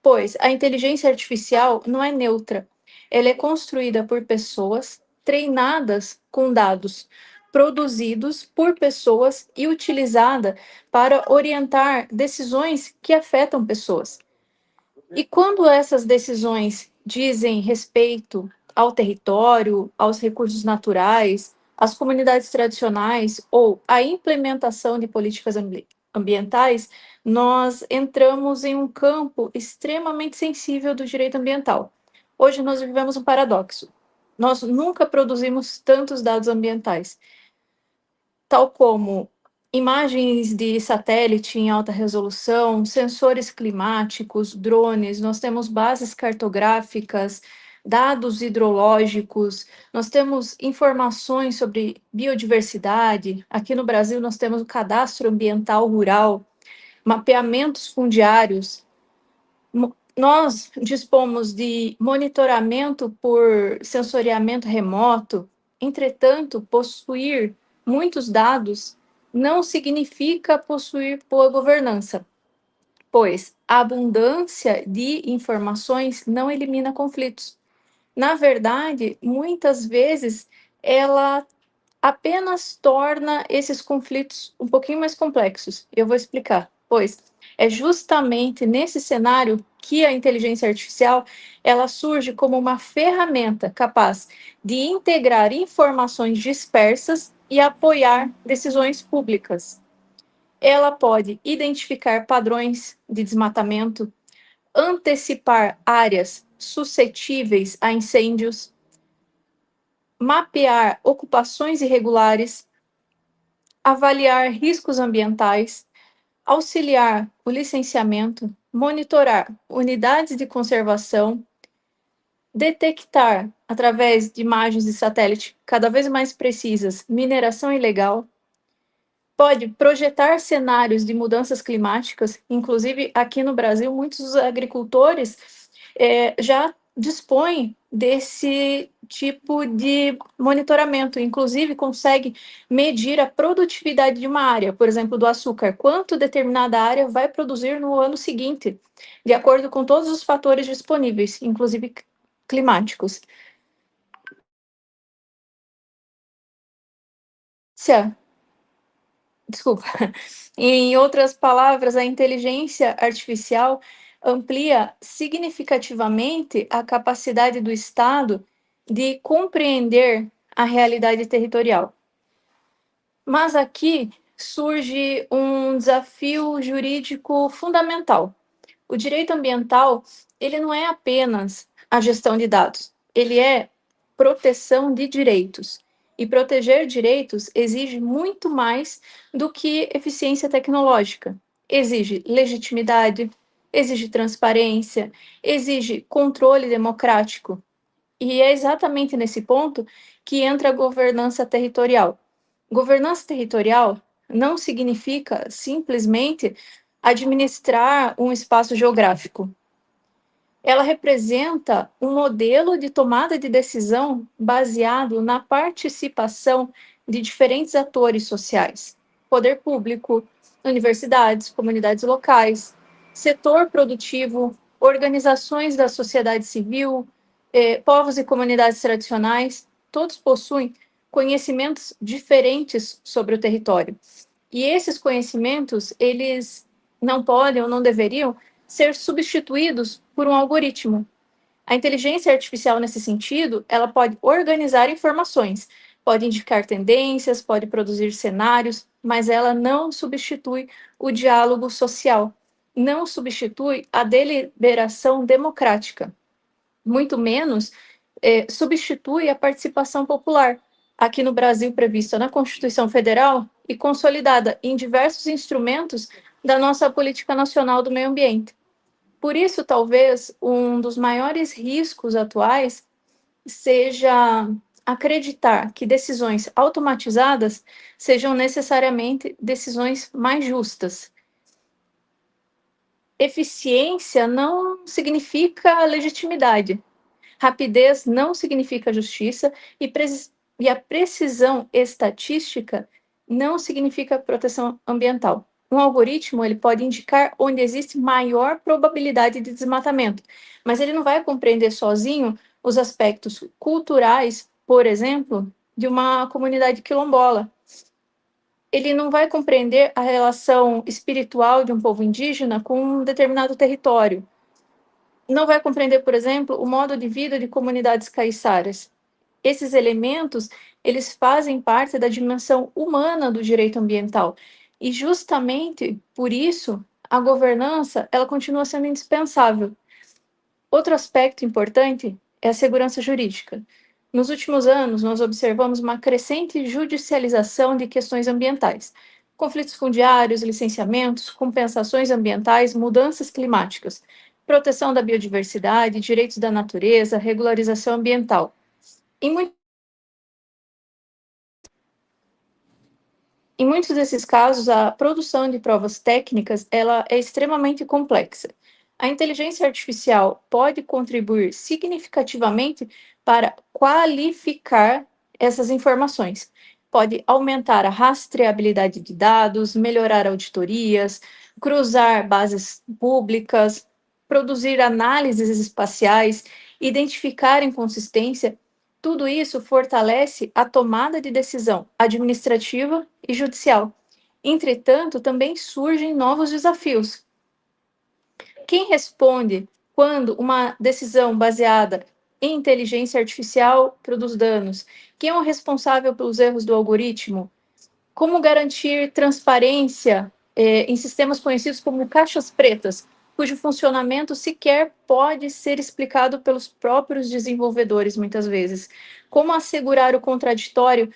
pois a inteligência artificial não é neutra. Ela é construída por pessoas, treinadas com dados, produzidos por pessoas e utilizada para orientar decisões que afetam pessoas. E quando essas decisões dizem respeito ao território, aos recursos naturais, às comunidades tradicionais ou à implementação de políticas ambientais, nós entramos em um campo extremamente sensível do direito ambiental. Hoje nós vivemos um paradoxo. Nós nunca produzimos tantos dados ambientais, tal como imagens de satélite em alta resolução, sensores climáticos, drones, nós temos bases cartográficas, dados hidrológicos, nós temos informações sobre biodiversidade. Aqui no Brasil nós temos o cadastro ambiental rural, mapeamentos fundiários. Nós dispomos de monitoramento por sensoriamento remoto. Entretanto, possuir muitos dados não significa possuir boa governança, pois a abundância de informações não elimina conflitos. Na verdade, muitas vezes, ela apenas torna esses conflitos um pouquinho mais complexos. Eu vou explicar, pois é justamente nesse cenário que a inteligência artificial ela surge como uma ferramenta capaz de integrar informações dispersas e apoiar decisões públicas. Ela pode identificar padrões de desmatamento, antecipar áreas suscetíveis a incêndios, mapear ocupações irregulares, avaliar riscos ambientais, auxiliar o licenciamento, monitorar unidades de conservação, detectar, através de imagens de satélite cada vez mais precisas, mineração ilegal, pode projetar cenários de mudanças climáticas, inclusive aqui no Brasil, muitos agricultores já dispõem desse tipo de monitoramento, inclusive consegue medir a produtividade de uma área, por exemplo, do açúcar, quanto determinada área vai produzir no ano seguinte, de acordo com todos os fatores disponíveis, inclusive climáticos. Desculpa. Em outras palavras, a inteligência artificial amplia significativamente a capacidade do Estado de compreender a realidade territorial. Mas aqui surge um desafio jurídico fundamental. O direito ambiental, ele não é apenas a gestão de dados, ele é proteção de direitos. E proteger direitos exige muito mais do que eficiência tecnológica. Exige legitimidade, exige transparência, exige controle democrático. E é exatamente nesse ponto que entra a governança territorial. Governança territorial não significa simplesmente administrar um espaço geográfico. Ela representa um modelo de tomada de decisão baseado na participação de diferentes atores sociais, poder público, universidades, comunidades locais, setor produtivo, organizações da sociedade civil, povos e comunidades tradicionais, todos possuem conhecimentos diferentes sobre o território. E esses conhecimentos, eles não podem ou não deveriam ser substituídos por um algoritmo. A inteligência artificial, nesse sentido, ela pode organizar informações, pode indicar tendências, pode produzir cenários, mas ela não substitui o diálogo social, não substitui a deliberação democrática, muito menos substitui a participação popular, aqui no Brasil prevista na Constituição Federal e consolidada em diversos instrumentos da nossa política nacional do meio ambiente. Por isso, talvez, um dos maiores riscos atuais seja acreditar que decisões automatizadas sejam necessariamente decisões mais justas. Eficiência não significa legitimidade. Rapidez não significa justiça e a precisão estatística não significa proteção ambiental. Um algoritmo ele pode indicar onde existe maior probabilidade de desmatamento, mas ele não vai compreender sozinho os aspectos culturais, por exemplo, de uma comunidade quilombola. Ele não vai compreender a relação espiritual de um povo indígena com um determinado território. Não vai compreender, por exemplo, o modo de vida de comunidades caiçaras. Esses elementos, eles fazem parte da dimensão humana do direito ambiental. E justamente por isso, a governança, ela continua sendo indispensável. Outro aspecto importante é a segurança jurídica. Nos últimos anos, nós observamos uma crescente judicialização de questões ambientais. Conflitos fundiários, licenciamentos, compensações ambientais, mudanças climáticas, proteção da biodiversidade, direitos da natureza, regularização ambiental. Em muitos desses casos, a produção de provas técnicas ela é extremamente complexa. A inteligência artificial pode contribuir significativamente para qualificar essas informações. Pode aumentar a rastreabilidade de dados, melhorar auditorias, cruzar bases públicas, produzir análises espaciais, identificar inconsistência. Tudo isso fortalece a tomada de decisão administrativa e judicial. Entretanto, também surgem novos desafios. Quem responde quando uma decisão baseada em inteligência artificial produz danos? Quem é o responsável pelos erros do algoritmo? Como garantir transparência em sistemas conhecidos como caixas pretas, cujo funcionamento sequer pode ser explicado pelos próprios desenvolvedores, muitas vezes? Como assegurar o contraditório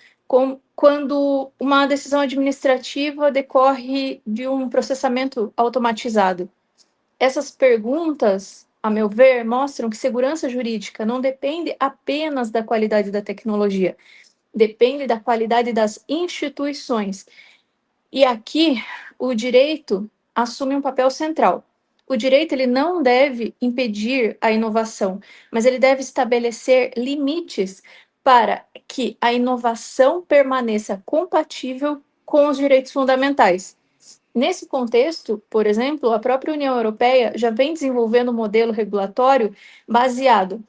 quando uma decisão administrativa decorre de um processamento automatizado? Essas perguntas, a meu ver, mostram que segurança jurídica não depende apenas da qualidade da tecnologia, depende da qualidade das instituições. E aqui, o direito assume um papel central. O direito ele não deve impedir a inovação, mas ele deve estabelecer limites para que a inovação permaneça compatível com os direitos fundamentais. Nesse contexto, por exemplo, a própria União Europeia já vem desenvolvendo um modelo regulatório baseado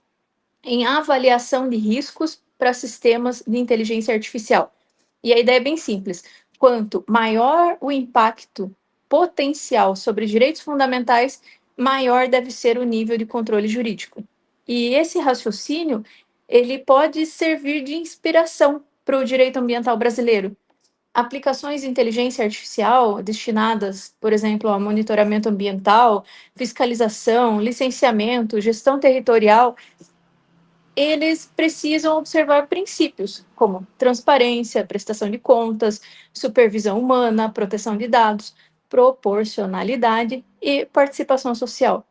em avaliação de riscos para sistemas de inteligência artificial. E a ideia é bem simples. Quanto maior o impacto potencial sobre direitos fundamentais, maior deve ser o nível de controle jurídico. E esse raciocínio, ele pode servir de inspiração para o direito ambiental brasileiro. Aplicações de inteligência artificial destinadas, por exemplo, a monitoramento ambiental, fiscalização, licenciamento, gestão territorial, eles precisam observar princípios como transparência, prestação de contas, supervisão humana, proteção de dados, proporcionalidade e participação social.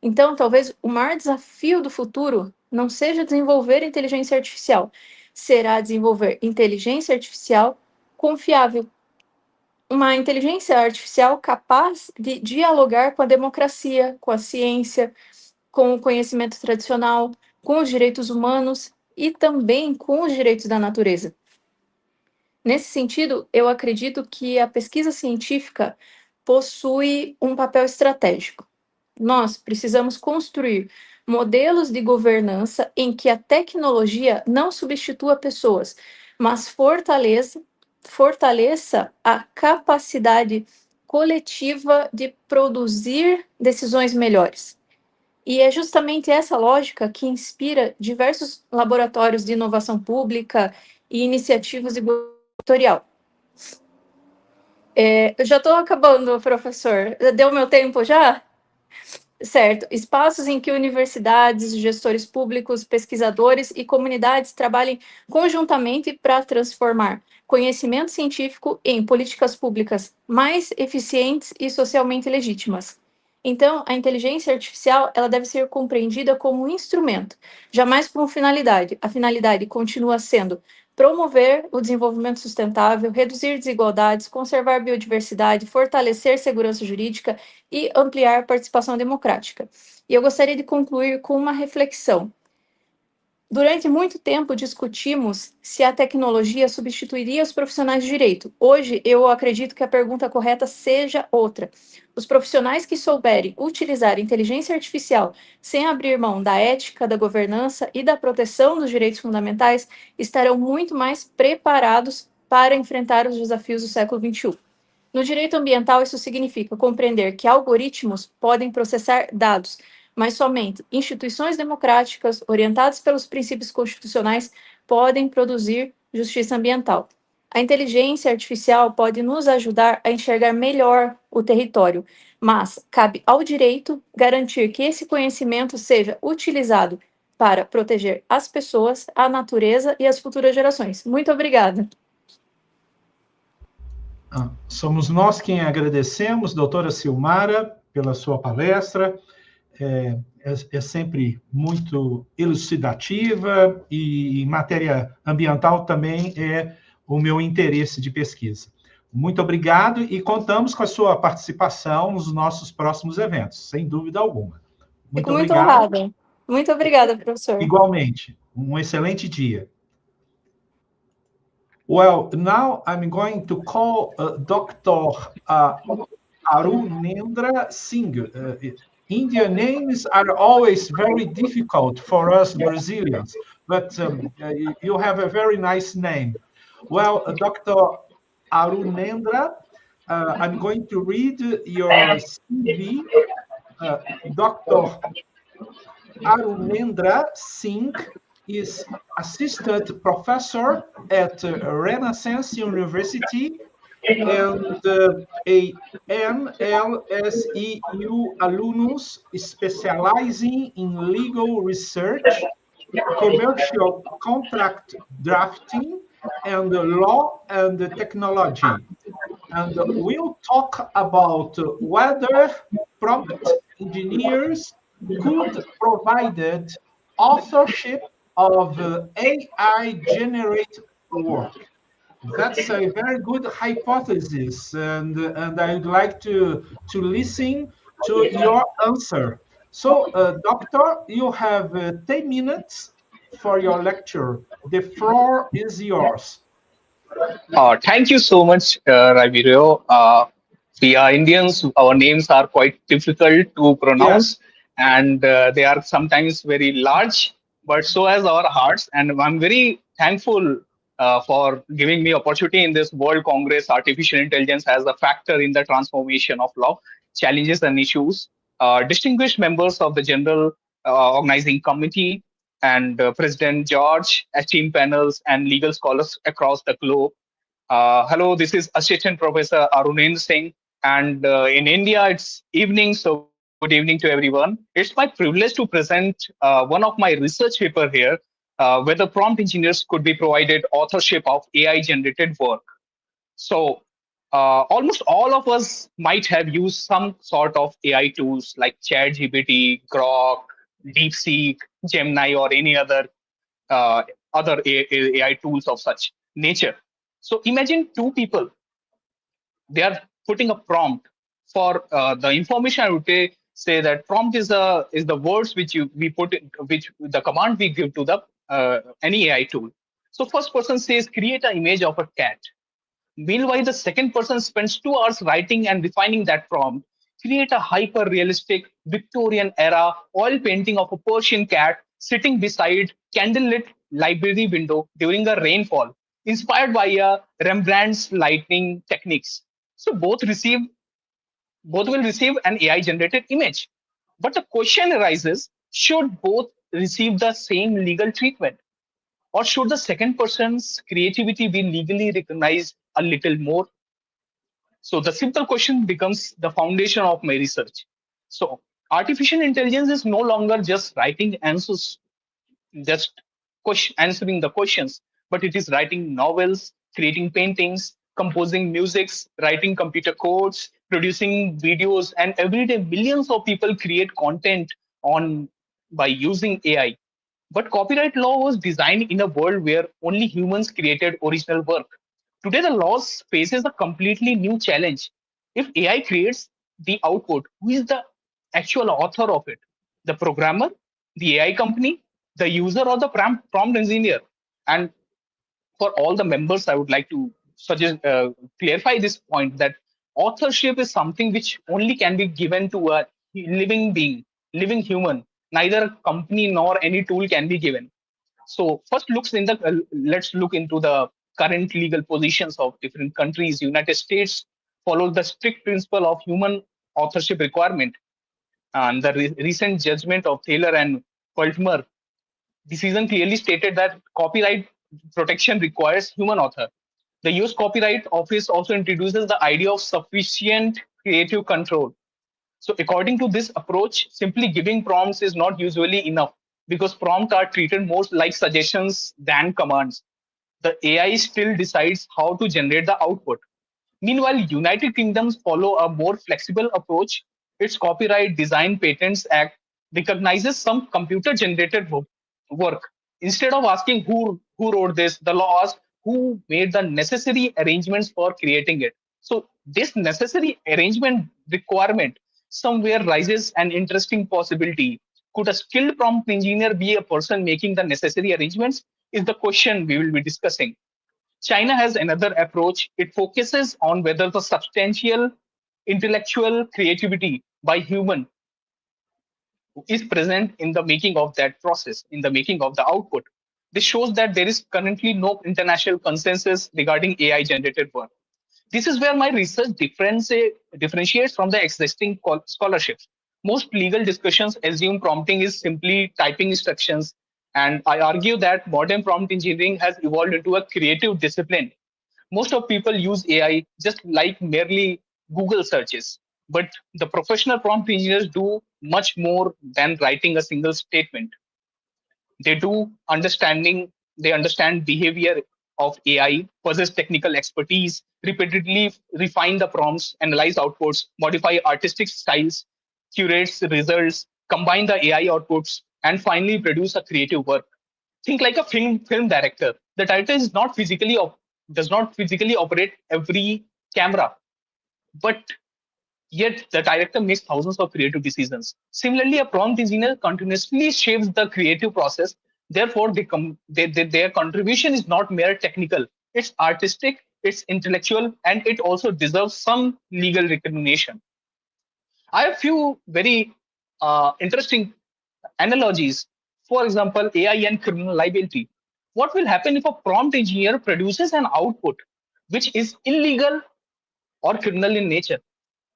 Então, talvez o maior desafio do futuro não seja desenvolver inteligência artificial, será desenvolver inteligência artificial confiável. Uma inteligência artificial capaz de dialogar com a democracia, com a ciência, com o conhecimento tradicional, com os direitos humanos e também com os direitos da natureza. Nesse sentido, eu acredito que a pesquisa científica possui um papel estratégico. Nós precisamos construir modelos de governança em que a tecnologia não substitua pessoas, mas fortaleça a capacidade coletiva de produzir decisões melhores. E é justamente essa lógica que inspira diversos laboratórios de inovação pública e iniciativas de tutorial. Eu já estou acabando, professor. Deu meu tempo já? Certo. Espaços em que universidades, gestores públicos, pesquisadores e comunidades trabalhem conjuntamente para transformar conhecimento científico em políticas públicas mais eficientes e socialmente legítimas. Então, a inteligência artificial, ela deve ser compreendida como um instrumento, jamais como finalidade. A finalidade continua sendo promover o desenvolvimento sustentável, reduzir desigualdades, conservar biodiversidade, fortalecer segurança jurídica e ampliar a participação democrática. E eu gostaria de concluir com uma reflexão. Durante muito tempo discutimos se a tecnologia substituiria os profissionais de direito. Hoje, eu acredito que a pergunta correta seja outra. Os profissionais que souberem utilizar inteligência artificial sem abrir mão da ética, da governança e da proteção dos direitos fundamentais estarão muito mais preparados para enfrentar os desafios do século XXI. No direito ambiental, isso significa compreender que algoritmos podem processar dados, mas somente instituições democráticas, orientadas pelos princípios constitucionais, podem produzir justiça ambiental. A inteligência artificial pode nos ajudar a enxergar melhor o território, mas cabe ao direito garantir que esse conhecimento seja utilizado para proteger as pessoas, a natureza e as futuras gerações. Muito obrigada. Somos nós quem agradecemos, doutora Silmara, pela sua palestra. É sempre muito elucidativa e matéria ambiental também é o meu interesse de pesquisa. Muito obrigado e contamos com a sua participação nos nossos próximos eventos, sem dúvida alguma. Fico muito honrada. Muito obrigada, professor. Igualmente. Um excelente dia. Well, now I'm going to call Dr. Arunendra Singh. Indian names are always very difficult for us Brazilians, but you have a very nice name. Well, Dr. Arunendra, I'm going to read your CV. Dr. Arunendra Singh is assistant professor at Renaissance University and a NLSEU alumnus specializing in legal research, commercial contract drafting, and law and technology. And we'll talk about whether prompt engineers could provide authorship of AI-generated work. That's a very good hypothesis, and I'd like to listen to your answer. So, Doctor, you have 10 minutes for your lecture. The floor is yours. Thank you so much, Ravirio. We are Indians. Our names are quite difficult to pronounce, and they are sometimes very large, but so as our hearts. And I'm very thankful for giving me opportunity in this World Congress, Artificial Intelligence as a factor in the transformation of law, challenges and issues. Distinguished members of the General Organizing Committee and President George, esteemed panels and legal scholars across the globe. Hello, this is Assistant Professor Arunendra Singh, and in India it's evening, so good evening to everyone. It's my privilege to present one of my research paper here, whether prompt engineers could be provided authorship of AI-generated work. So almost all of us might have used some sort of AI tools like ChatGPT, Grok, DeepSeek, Gemini, or any other AI tools of such nature. So imagine two people, they are putting a prompt for the information. I would say that prompt is the words which we put in, which the command we give to the any AI tool. So first person says create an image of a cat. Meanwhile, the second person spends 2 hours writing and refining that prompt. Create a hyper-realistic Victorian era oil painting of a Persian cat sitting beside candlelit library window during a rainfall, inspired by Rembrandt's lighting techniques. So both will receive an AI-generated image. But the question arises, should both receive the same legal treatment? Or should the second person's creativity be legally recognized a little more? So the simple question becomes the foundation of my research. So artificial intelligence is no longer just writing answers, just answering the questions, but it is writing novels, creating paintings, composing musics, writing computer codes, producing videos, and every day millions of people create content on by using AI. But copyright law was designed in a world where only humans created original work. Today, the law faces a completely new challenge. If AI creates the output, who is the actual author of it? The programmer, the AI company, the user, or the prompt engineer? And for all the members, I would like to suggest clarify this point that authorship is something which only can be given to a living being, living human. Neither a company nor any tool can be given. So first, let's look into the current legal positions of different countries. United States follows the strict principle of human authorship requirement, and the recent judgment of Taylor and Pultmer decision clearly stated that copyright protection requires human author. The US Copyright Office also introduces the idea of sufficient creative control. So according to this approach, simply giving prompts is not usually enough because prompts are treated more like suggestions than commands. The AI still decides how to generate the output. Meanwhile, United Kingdoms follow a more flexible approach. Its Copyright Design Patents Act recognizes some computer-generated work. Instead of asking who wrote this, the law asks who made the necessary arrangements for creating it. So this necessary arrangement requirement somewhere raises an interesting possibility. Could a skilled prompt engineer be a person making the necessary arrangements? Is the question we will be discussing. China has another approach. It focuses on whether the substantial intellectual creativity by human is present in the making of that process, in the making of the output. This shows that there is currently no international consensus regarding AI generated work. This is where my research differentiates from the existing scholarships. Most legal discussions assume prompting is simply typing instructions, and I argue that modern prompt engineering has evolved into a creative discipline. Most of people use AI just like merely Google searches, but the professional prompt engineers do much more than writing a single statement. They understand behavior of AI, possess technical expertise, repeatedly refine the prompts, analyze outputs, modify artistic styles, curates results, combine the AI outputs, and finally produce a creative work. Think like a film director. The director does not physically operate every camera, but yet the director makes thousands of creative decisions. Similarly, a prompt engineer continuously shapes the creative process. Therefore, their contribution is not mere technical. It's artistic, it's intellectual, and it also deserves some legal recognition. I have few very interesting analogies. For example, AI and criminal liability. What will happen if a prompt engineer produces an output which is illegal or criminal in nature?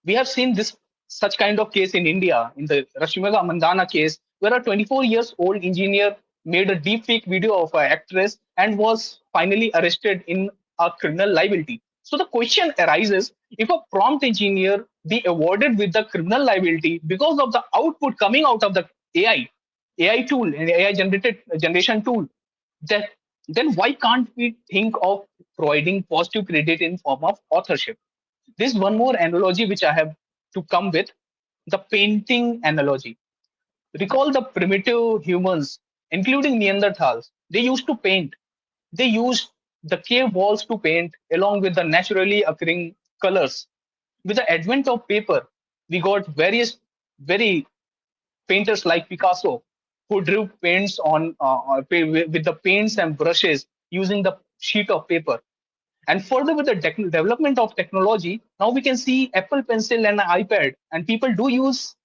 We have seen this such kind of case in India, in the Rashmiga Mandana case, where a 24 years old engineer made a deepfake video of an actress and was finally arrested in a criminal liability. So the question arises, if a prompt engineer be awarded with the criminal liability because of the output coming out of the AI tool, an AI generation tool, then why can't we think of providing positive credit in form of authorship? There's one more analogy which I have to come with, the painting analogy. Recall the primitive humans, including Neanderthals. They used to paint. They used the cave walls to paint along with the naturally occurring colors. With the advent of paper, we got various very painters like Picasso who drew paints on with the paints and brushes using the sheet of paper. And further, with the development of technology, now we can see Apple Pencil and iPad, and people do use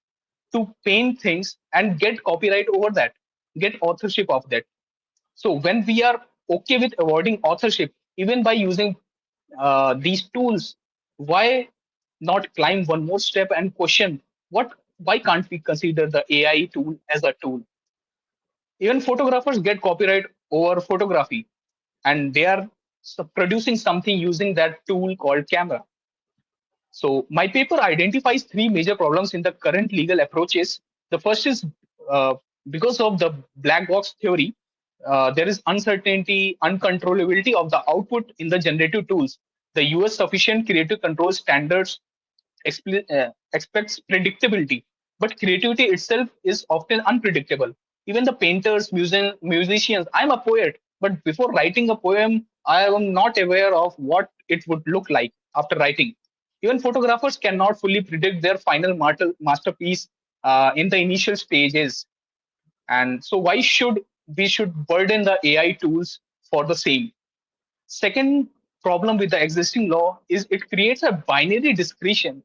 to paint things and get copyright over that, get authorship of that. So when we are okay with awarding authorship, even by using these tools, why not climb one more step and question what why can't we consider the AI tool as a tool? Even photographers get copyright over photography, and they are producing something using that tool called camera. So my paper identifies 3 major problems in the current legal approaches. The first is because of the black box theory, there is uncertainty, uncontrollability of the output in the generative tools. The US sufficient creative control standards expects predictability, but creativity itself is often unpredictable. Even the painters, musicians, I'm a poet, but before writing a poem, I am not aware of what it would look like after writing. Even photographers cannot fully predict their final masterpiece in the initial stages. And so why should we burden the AI tools for the same? Second problem with the existing law is it creates a binary distinction,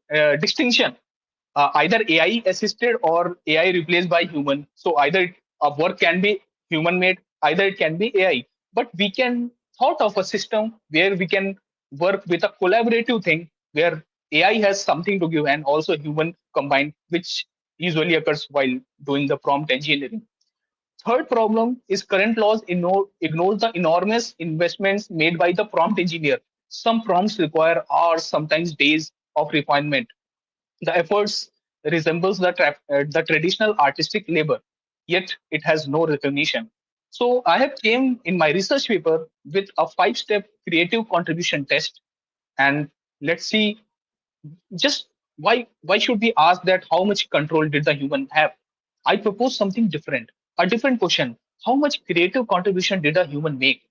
either AI assisted or AI replaced by human. So either a work can be human made, either it can be AI. But we can thought of a system where we can work with a collaborative thing where AI has something to give and also human combined, which usually occurs while doing the prompt engineering. Third problem is current laws ignore the enormous investments made by the prompt engineer. Some prompts require hours, sometimes days of refinement. The efforts resembles the traditional artistic labor, yet it has no recognition. So I have came in my research paper with a 5-step creative contribution test, and let's see just why should we ask that how much control did the human have? I propose something different, a different question. How much creative contribution did a human make?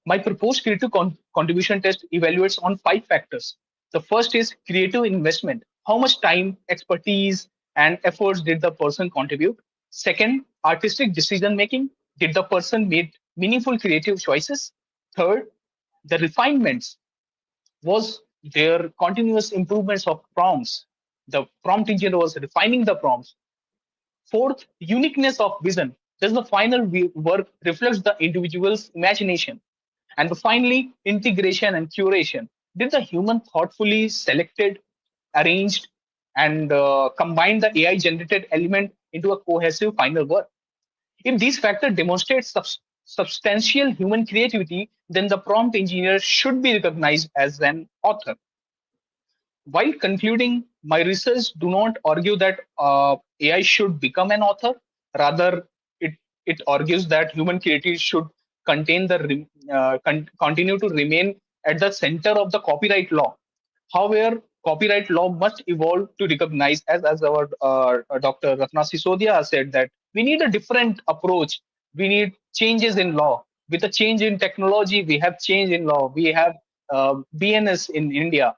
My proposed creative contribution test evaluates on 5 factors. The first is creative investment. How much time, expertise, and efforts did the person contribute? Second, artistic decision making. Did the person make meaningful creative choices? Third, the refinements. Was there continuous improvements of prompts? The prompt engineer was refining the prompts. Fourth, uniqueness of vision. Does the final work reflects the individual's imagination? And finally, integration and curation. Did the human thoughtfully selected, arranged, and combined the AI-generated element into a cohesive final work? If these factors demonstrate substantial human creativity, then the prompt engineer should be recognized as an author. While concluding, my research do not argue that AI should become an author. Rather, it argues that human creativity should continue to remain at the center of the copyright law. However, copyright law must evolve to recognize, as our Dr. Ratna Sisodia said, that we need a different approach. We need changes in law. With a change in technology, we have change in law. We have BNS in India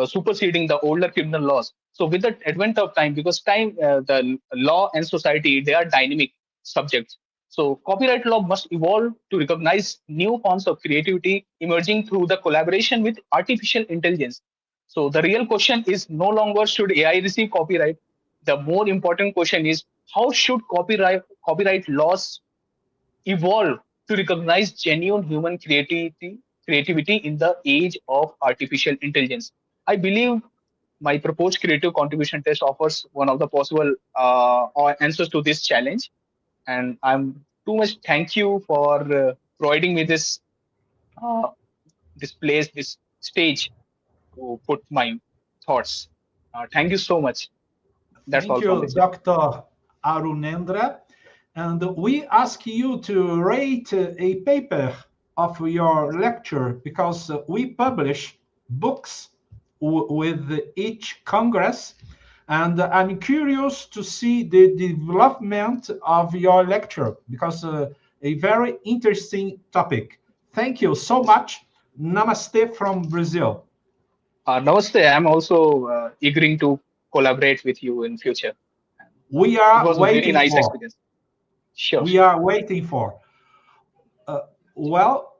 superseding the older criminal laws. So with the advent of time, because the law and society, they are dynamic subjects. So copyright law must evolve to recognize new forms of creativity emerging through the collaboration with artificial intelligence. So the real question is no longer should AI receive copyright. The more important question is how should copyright laws evolve to recognize genuine human creativity in the age of artificial intelligence. I believe my proposed creative contribution test offers one of the possible answers to this challenge. And I'm too much thank you for providing me this place, this stage to put my thoughts. Thank you so much. That's all. Thank you, Dr. Arunendra. And we ask you to rate a paper of your lecture because we publish books with each Congress. And I'm curious to see the development of your lecture because a very interesting topic. Thank you so much. Namaste from Brazil. Namaste. I'm also eager to collaborate with you in future. We are it was waiting a very nice for. Experience. Sure. We are waiting for. Well,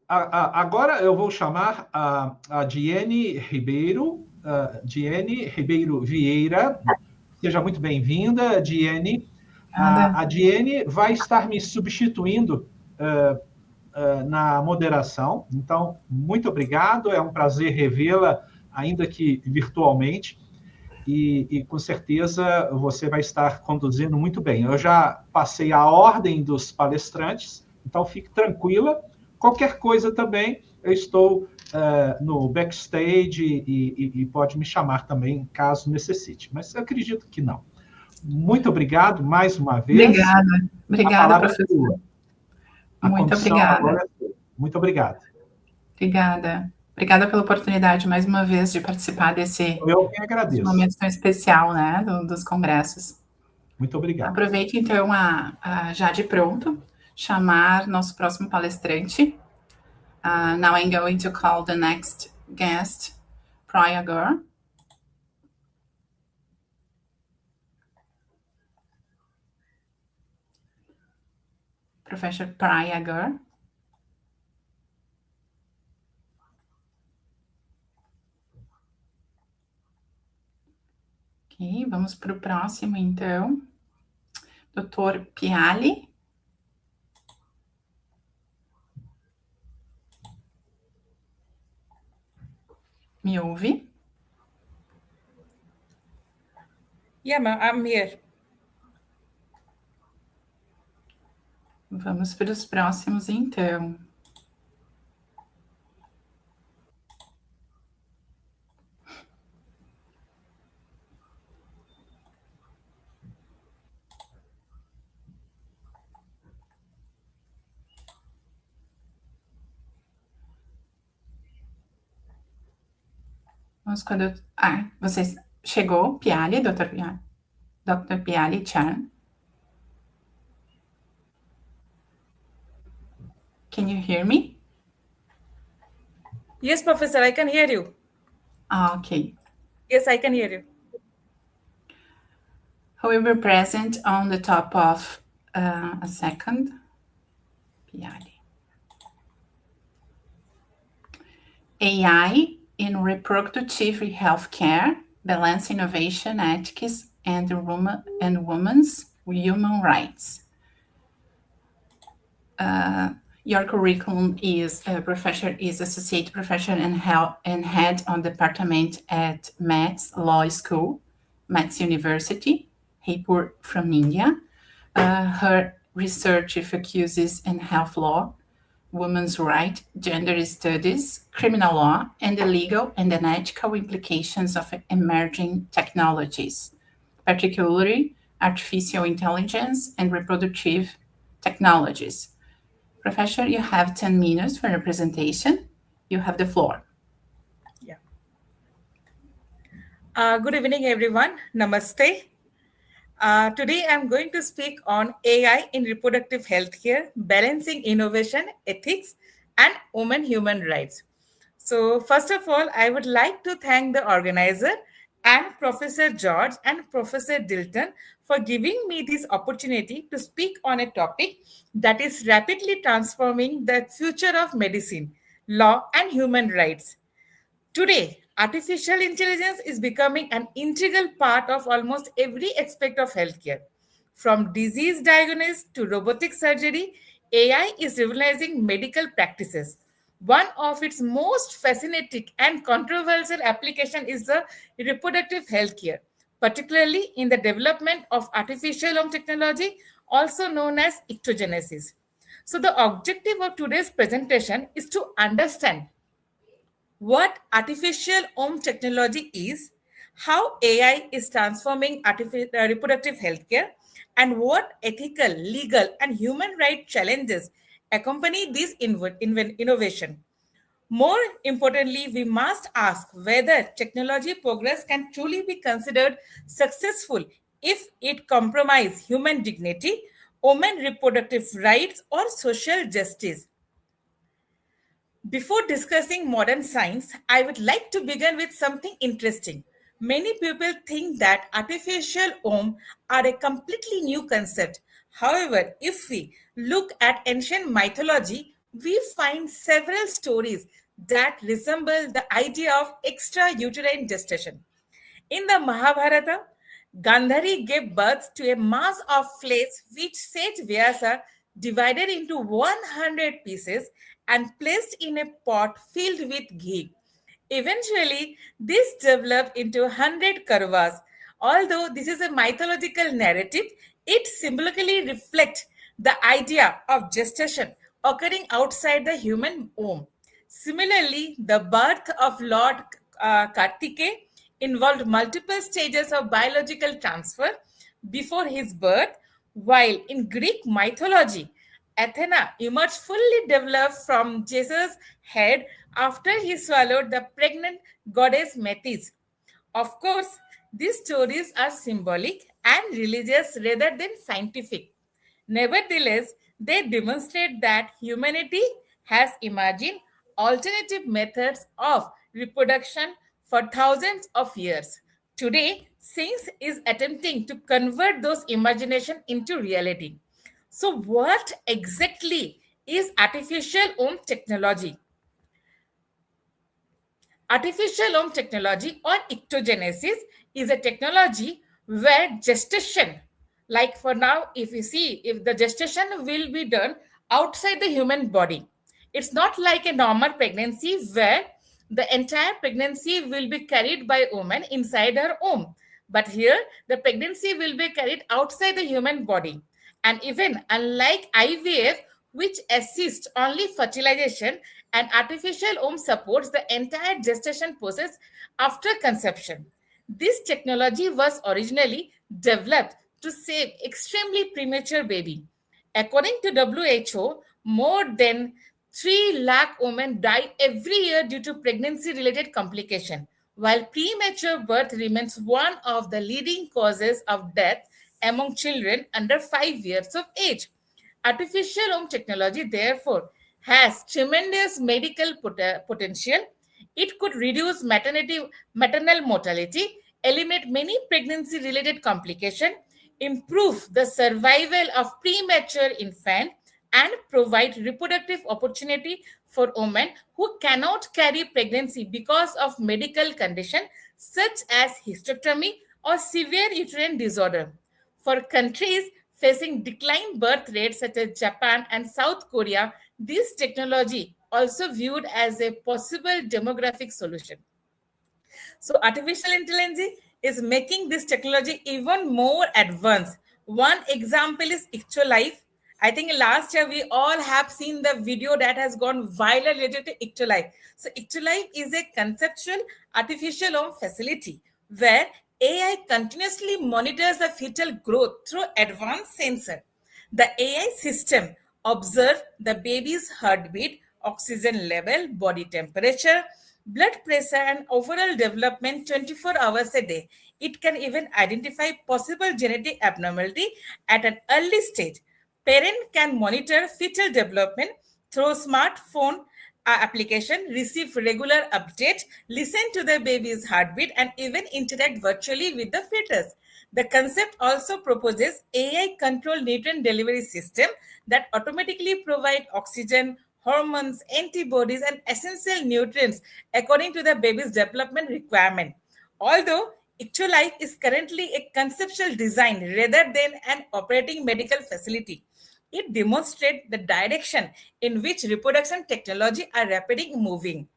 agora eu vou chamar a Diene Ribeiro. Diene Ribeiro Vieira. Seja muito bem-vinda, Diene. A Diene vai estar me substituindo na moderação. Então, muito obrigado. É um prazer revê-la, ainda que virtualmente. e com certeza você vai estar conduzindo muito bem. Eu já passei a ordem dos palestrantes, então fique tranquila. Qualquer coisa também, eu estou no backstage e pode me chamar também, caso necessite. Mas eu acredito que não. Muito obrigado mais uma vez. Obrigada, professor. Muito obrigada. Muito obrigado. Obrigada pela oportunidade, mais uma vez, de participar desse momento tão especial, né, dos congressos. Muito obrigado. Aproveito, então, já de pronto, chamar nosso próximo palestrante. Now I'm going to call the next guest, Prayagar. Professor Prayagar. Ok, vamos para o próximo, então. Dr. Piali. Me ouve? Yeah, ma'am, I'm here. Vamos para os próximos, então. Vamos quando... você chegou, Piali, Dr. Piali. Dr. Piali Chan. Can you hear me? Yes, Professor, I can hear you. Okay. Yes, I can hear you. However, present on the top of a second. Piali. AI in reproductive healthcare, balance innovation, ethics, and women's human rights. Your curriculum is associate professor and head on department at Metz Law School, Metz University, Jaipur from India. Her research focuses in health law, women's rights, gender studies, criminal law, and the legal and ethical implications of emerging technologies, particularly artificial intelligence and reproductive technologies. Professor, you have 10 minutes for your presentation. You have the floor. Yeah. Good evening, everyone. Namaste. Today, I'm going to speak on AI in reproductive healthcare, balancing innovation, ethics, and women human rights. So first of all, I would like to thank the organizer and Professor George and Professor Dilton for giving me this opportunity to speak on a topic that is rapidly transforming the future of medicine, law, and human rights. Today, artificial intelligence is becoming an integral part of almost every aspect of healthcare. From disease diagnosis to robotic surgery, AI is revolutionizing medical practices. One of its most fascinating and controversial application is the reproductive healthcare, particularly in the development of artificial womb technology, also known as ectogenesis. So the objective of today's presentation is to understand what artificial womb technology is, how AI is transforming reproductive healthcare, and what ethical, legal, and human rights challenges accompany this innovation. More importantly, we must ask whether technology progress can truly be considered successful if it compromises human dignity, women reproductive rights, or social justice. Before discussing modern science, I would like to begin with something interesting. Many people think that artificial womb are a completely new concept. However, if we look at ancient mythology, we find several stories that resemble the idea of extrauterine gestation. In the Mahabharata, Gandhari gave birth to a mass of flesh which Sage Vyasa divided into 100 pieces and placed in a pot filled with ghee. Eventually, this developed into 100 karvas. Although this is a mythological narrative, it symbolically reflects the idea of gestation occurring outside the human womb. Similarly, the birth of Lord Kartikeya involved multiple stages of biological transfer before his birth, while in Greek mythology, Athena emerged fully developed from Zeus's head after he swallowed the pregnant goddess Metis. Of course, these stories are symbolic and religious rather than scientific. Nevertheless, they demonstrate that humanity has imagined alternative methods of reproduction for thousands of years. Today, science is attempting to convert those imagination into reality. So, what exactly is artificial womb technology? Artificial womb technology or ectogenesis is a technology where gestation, like for now, if you see, if the gestation will be done outside the human body, it's not like a normal pregnancy where the entire pregnancy will be carried by a woman inside her womb. But here, the pregnancy will be carried outside the human body. And even unlike IVF, which assists only fertilization, and artificial womb supports the entire gestation process after conception. This technology was originally developed to save extremely premature baby. According to WHO, more than 3 lakh women die every year due to pregnancy-related complication, while premature birth remains one of the leading causes of death among children under 5 years of age. Artificial womb technology, therefore, has tremendous medical potential. It could reduce maternal mortality, eliminate many pregnancy-related complications, improve the survival of premature infant, and provide reproductive opportunity for women who cannot carry pregnancy because of medical condition such as hysterectomy or severe uterine disorder. For countries facing declined birth rates such as Japan and South Korea, this technology also viewed as a possible demographic solution. So artificial intelligence is making this technology even more advanced. One example is IctoLife. I think last year we all have seen the video that has gone viral related to IctoLife. So IctoLife is a conceptual artificial womb facility where AI continuously monitors the fetal growth through advanced sensor. The AI system observes the baby's heartbeat, oxygen level, body temperature, blood pressure, and overall development 24 hours a day. It can even identify possible genetic abnormality at an early stage. Parent can monitor fetal development through smartphone application, receive regular updates, listen to the baby's heartbeat, and even interact virtually with the fetus. The concept also proposes AI-controlled nutrient delivery system that automatically provide oxygen, hormones, antibodies, and essential nutrients according to the baby's development requirement. Although IctoLife is currently a conceptual design rather than an operating medical facility, it demonstrates the direction in which reproduction technology are rapidly moving.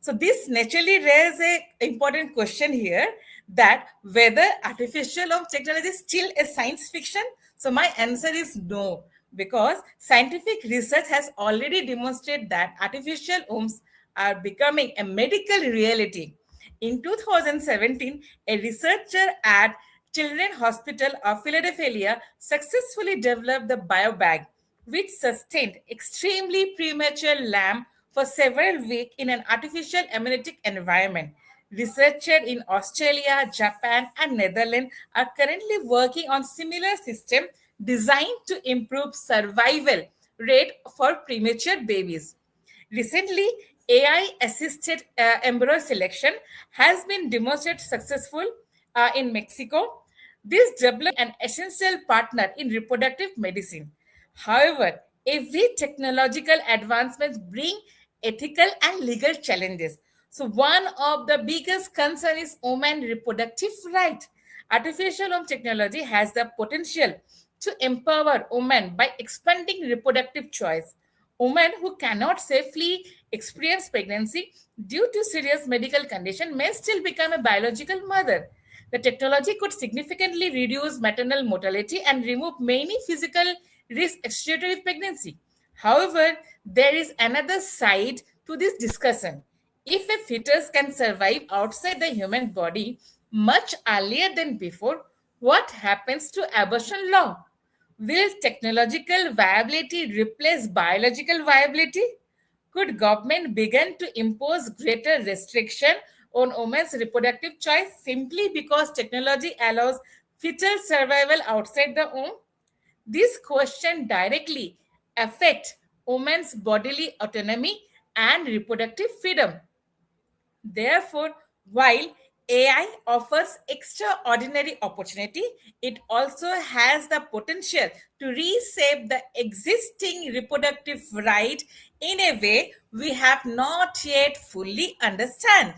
So this naturally raises an important question here that whether artificial womb technology is still a science fiction. So my answer is no, because scientific research has already demonstrated that artificial wombs are becoming a medical reality. In 2017, a researcher at Children's Hospital of Philadelphia successfully developed the BioBag, which sustained extremely premature lamb for several weeks in an artificial amniotic environment. Researchers in Australia, Japan, and Netherlands are currently working on similar systems designed to improve survival rate for premature babies. Recently, AI-assisted embryo selection has been demonstrated successful in Mexico. This developed an essential partner in reproductive medicine. However, every technological advancements bring ethical and legal challenges. So one of the biggest concerns is women's reproductive right. Artificial womb technology has the potential to empower women by expanding reproductive choice. Women who cannot safely experience pregnancy due to serious medical condition may still become a biological mother. The technology could significantly reduce maternal mortality and remove many physical risks associated with pregnancy. However, there is another side to this discussion. If a fetus can survive outside the human body much earlier than before, what happens to abortion law? Will technological viability replace biological viability? Could government begin to impose greater restriction on women's reproductive choice simply because technology allows fetal survival outside the womb? This question directly affects women's bodily autonomy and reproductive freedom. Therefore, while AI offers extraordinary opportunity, it also has the potential to reshape the existing reproductive right in a way we have not yet fully understand.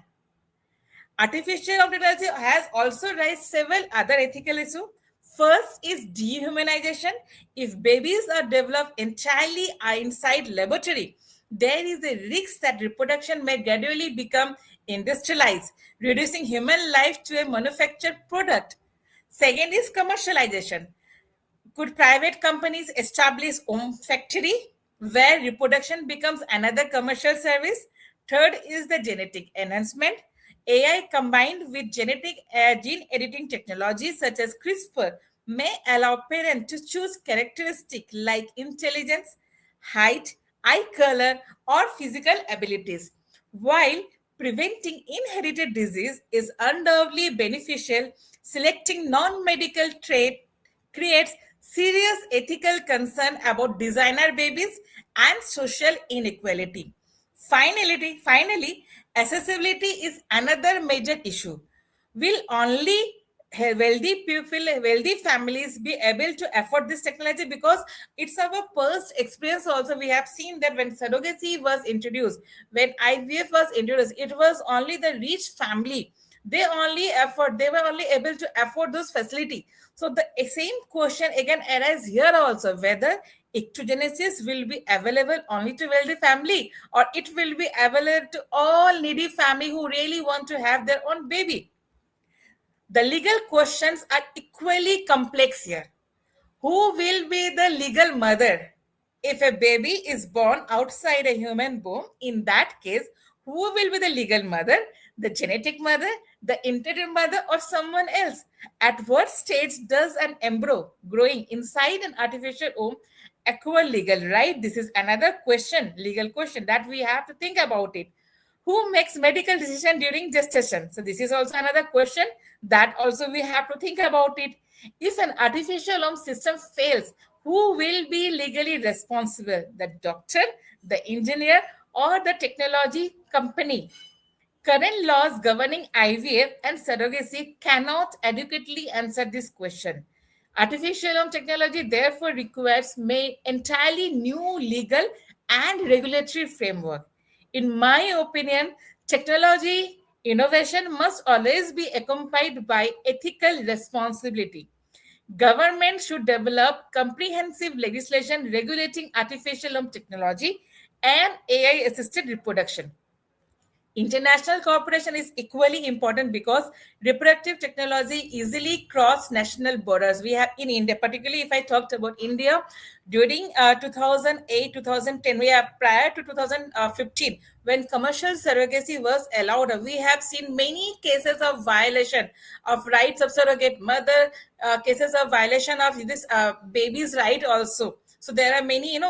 Artificial intelligence has also raised several other ethical issues. First is dehumanization. If babies are developed entirely inside laboratory, there is a risk that reproduction may gradually become industrialized, reducing human life to a manufactured product. Second is commercialization. Could private companies establish own factory where reproduction becomes another commercial service? Third is the genetic enhancement. AI combined with genetic gene editing technologies such as CRISPR may allow parents to choose characteristics like intelligence, height, eye color, or physical abilities. While preventing inherited disease is undoubtedly beneficial, selecting non-medical trait creates serious ethical concern about designer babies and social inequality. Finally, accessibility is another major issue. Will only wealthy families be able to afford this technology? Because it's our first experience also. We have seen that when surrogacy was introduced, when IVF was introduced, it was only the rich family. They were only able to afford those facility. So the same question again arises here also, whether ectogenesis will be available only to wealthy family, or it will be available to all needy family who really want to have their own baby. The legal questions are equally complex here. Who will be the legal mother? If a baby is born outside a human womb, in that case, who will be the legal mother? The genetic mother, the intended mother, or someone else? At what stage does an embryo growing inside an artificial womb acquire legal right? This is another question, legal question that we have to think about it. Who makes medical decision during gestation? So this is also another question that also we have to think about it. If an artificial womb system fails, who will be legally responsible? The doctor, the engineer, or the technology company? Current laws governing IVF and surrogacy cannot adequately answer this question. Artificial womb technology therefore requires entirely new legal and regulatory framework. In my opinion, technology innovation must always be accompanied by ethical responsibility. Government should develop comprehensive legislation regulating artificial womb technology and AI-assisted reproduction. International cooperation is equally important because reproductive technology easily cross national borders. We have in India, particularly if I talked about India, during 2008, 2010, we have prior to 2015, when commercial surrogacy was allowed, we have seen many cases of violation of rights of surrogate mother, cases of violation of this baby's right also. So there are many,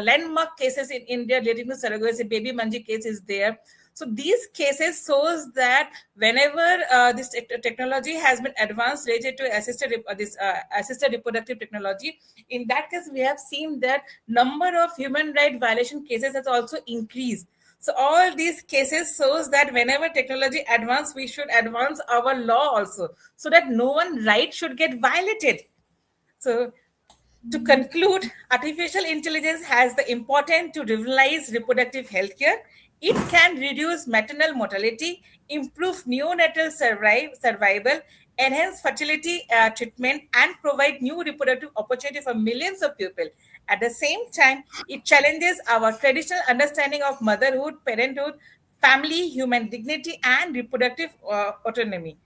landmark cases in India relating to surrogacy. Baby Manji case is there. So these cases shows that whenever this technology has been advanced related to assisted reproductive technology, in that case we have seen that number of human right violation cases has also increased. So all these cases shows that whenever technology advance, we should advance our law also, so that no one right should get violated. So to conclude, artificial intelligence has the importance to revolutionize reproductive health care. It can reduce maternal mortality, improve neonatal survival, enhance fertility treatment, and provide new reproductive opportunity for millions of people. At the same time, it challenges our traditional understanding of motherhood, parenthood, family, human dignity, and reproductive autonomy.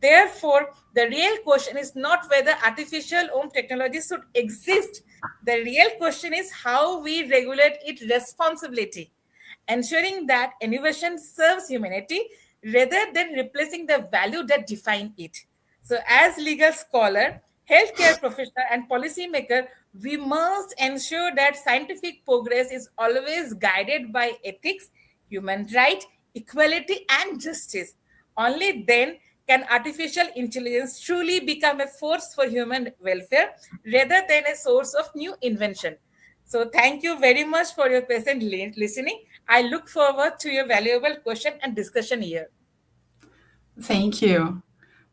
Therefore, the real question is not whether artificial womb technology should exist. The real question is how we regulate its responsibility, ensuring that innovation serves humanity rather than replacing the value that define it. So as legal scholar, healthcare professional, and policymaker, we must ensure that scientific progress is always guided by ethics, human rights, equality, and justice. Only then can artificial intelligence truly become a force for human welfare rather than a source of new invention. So thank you very much for your patient listening. I look forward to your valuable question and discussion here. Thank you.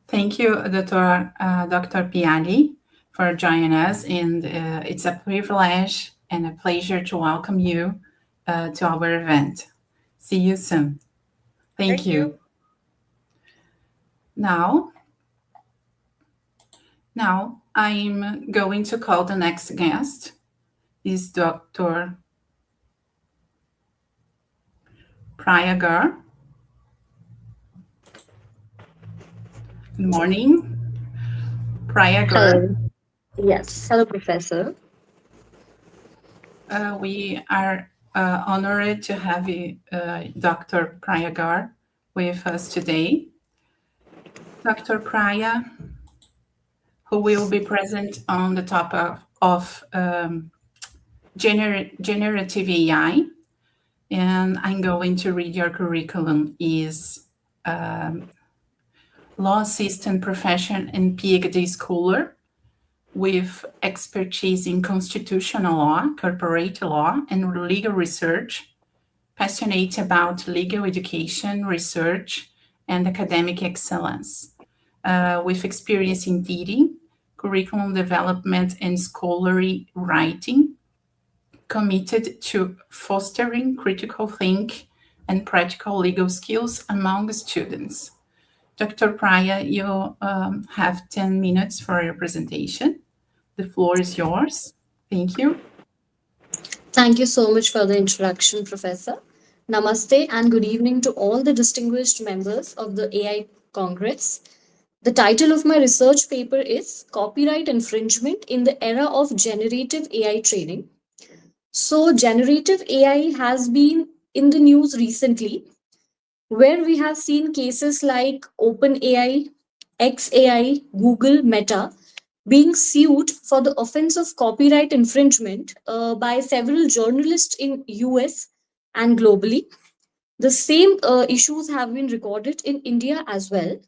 Thank you, Dr. Piali, for joining us. And it's a privilege and a pleasure to welcome you to our event. See you soon. Thank you. Now I'm going to call the next guest. Is Dr. Prayagar. Good morning, Prayagar. Hello. Yes, hello, Professor. We are honored to have Dr. Prayagar with us today. Dr. Praya, who will be present on the topic of generative AI, and I'm going to read your curriculum. Is law assistant profession and PhD scholar with expertise in constitutional law, corporate law, and legal research, passionate about legal education, research, and academic excellence, with experience in teaching, curriculum development, and scholarly writing, committed to fostering critical thinking and practical legal skills among students. Dr. Praya, you have 10 minutes for your presentation. The floor is yours. Thank you. Thank you so much for the introduction, Professor. Namaste and good evening to all the distinguished members of the AI Congress. The title of my research paper is Copyright Infringement in the Era of Generative AI Training. So generative AI has been in the news recently, where we have seen cases like OpenAI, XAI, Google, Meta being sued for the offense of copyright infringement by several journalists in US and globally. The same issues have been recorded in India as well.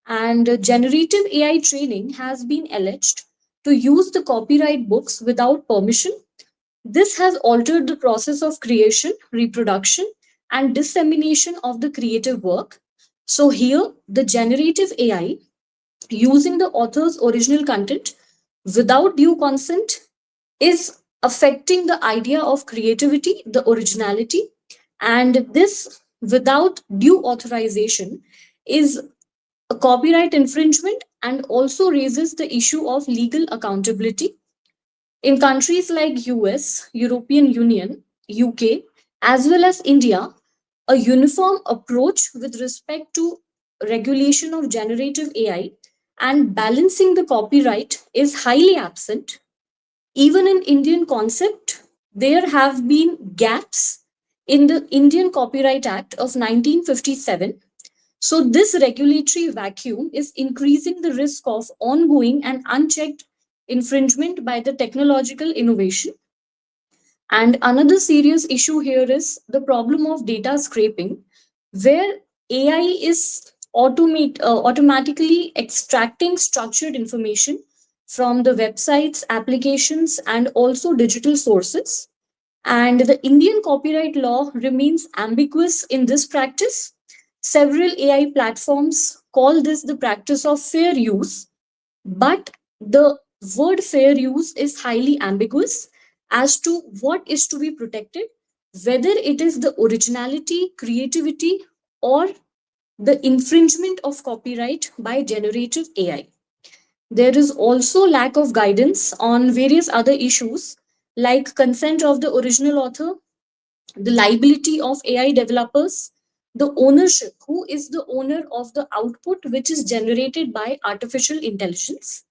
And generative AI training has been alleged to use the copyright books without permission. This has altered the process of creation, reproduction, and dissemination of the creative work. So here, the generative AI, using the author's original content without due consent, is affecting the idea of creativity, the originality, and this without due authorization is a copyright infringement and also raises the issue of legal accountability. In countries like US, European Union, UK, as well as India, a uniform approach with respect to regulation of generative AI and balancing the copyright is highly absent. Even in Indian concept, there have been gaps in the Indian Copyright Act of 1957. So this regulatory vacuum is increasing the risk of ongoing and unchecked infringement by the technological innovation. And another serious issue here is the problem of data scraping, where AI is automatically extracting structured information from the websites, applications, and also digital sources. And the Indian copyright law remains ambiguous in this practice. Several AI platforms call this the practice of fair use, but the word fair use is highly ambiguous as to what is to be protected, whether it is the originality, creativity, or the infringement of copyright by generative AI. There is also lack of guidance on various other issues like consent of the original author, the liability of AI developers, the ownership, who is the owner of the output which is generated by artificial intelligence.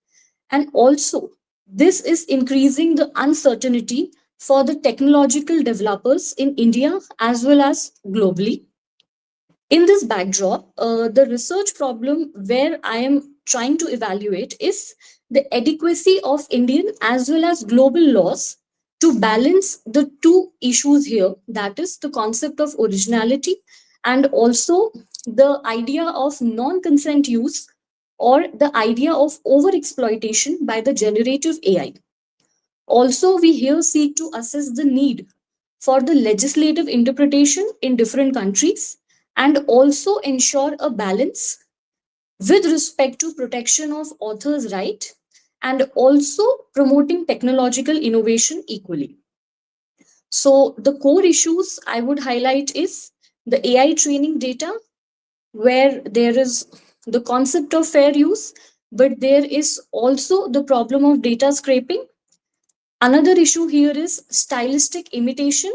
And also, this is increasing the uncertainty for the technological developers in India as well as globally. In this backdrop, the research problem where I am trying to evaluate is the adequacy of Indian as well as global laws to balance the two issues here, that is the concept of originality and also the idea of non-consent use or the idea of over-exploitation by the generative AI. Also, we here seek to assess the need for the legislative interpretation in different countries and also ensure a balance with respect to protection of authors' right and also promoting technological innovation equally. So the core issues I would highlight is the AI training data, where there is the concept of fair use, but there is also the problem of data scraping. Another issue here is stylistic imitation,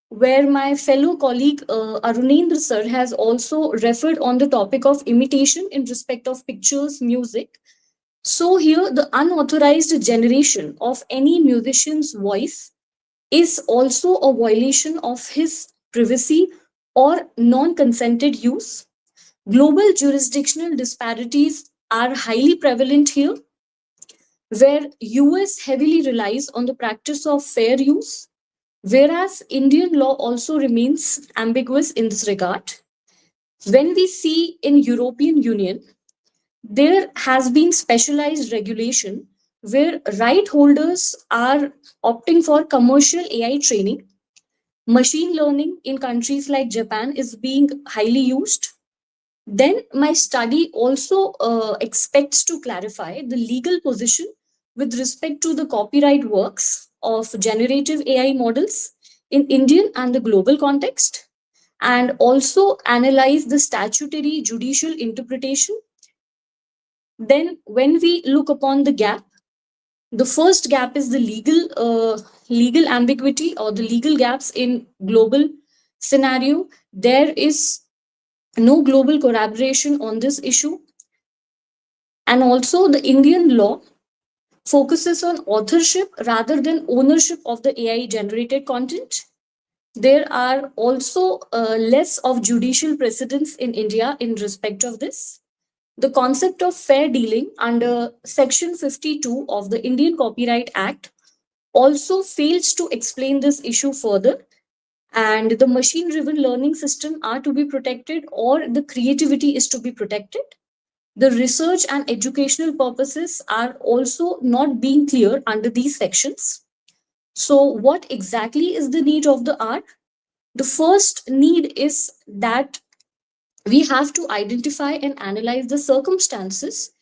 where my fellow colleague Arunendra sir has also referred on the topic of imitation in respect of pictures, music. So here the unauthorized generation of any musician's voice is also a violation of his privacy or non-consented use. Global jurisdictional disparities are highly prevalent here, where US heavily relies on the practice of fair use, whereas Indian law also remains ambiguous in this regard. When we see in European Union, there has been specialized regulation where right holders are opting for commercial AI training. Machine learning in countries like Japan is being highly used. Then my study also expects to clarify the legal position with respect to the copyright works of generative AI models in Indian and the global context, and also analyze the statutory judicial interpretation. Then when we look upon the gap, the first gap is the legal ambiguity or the legal gaps in global scenario. There is no global collaboration on this issue. And also the Indian law focuses on authorship rather than ownership of the AI generated content. There are also less of judicial precedents in India in respect of this. The concept of fair dealing under Section 52 of the Indian Copyright Act also fails to explain this issue further, and the machine-driven learning system are to be protected or the creativity is to be protected. The research and educational purposes are also not being clear under these sections. So what exactly is the need of the art? The first need is that we have to identify and analyze the circumstances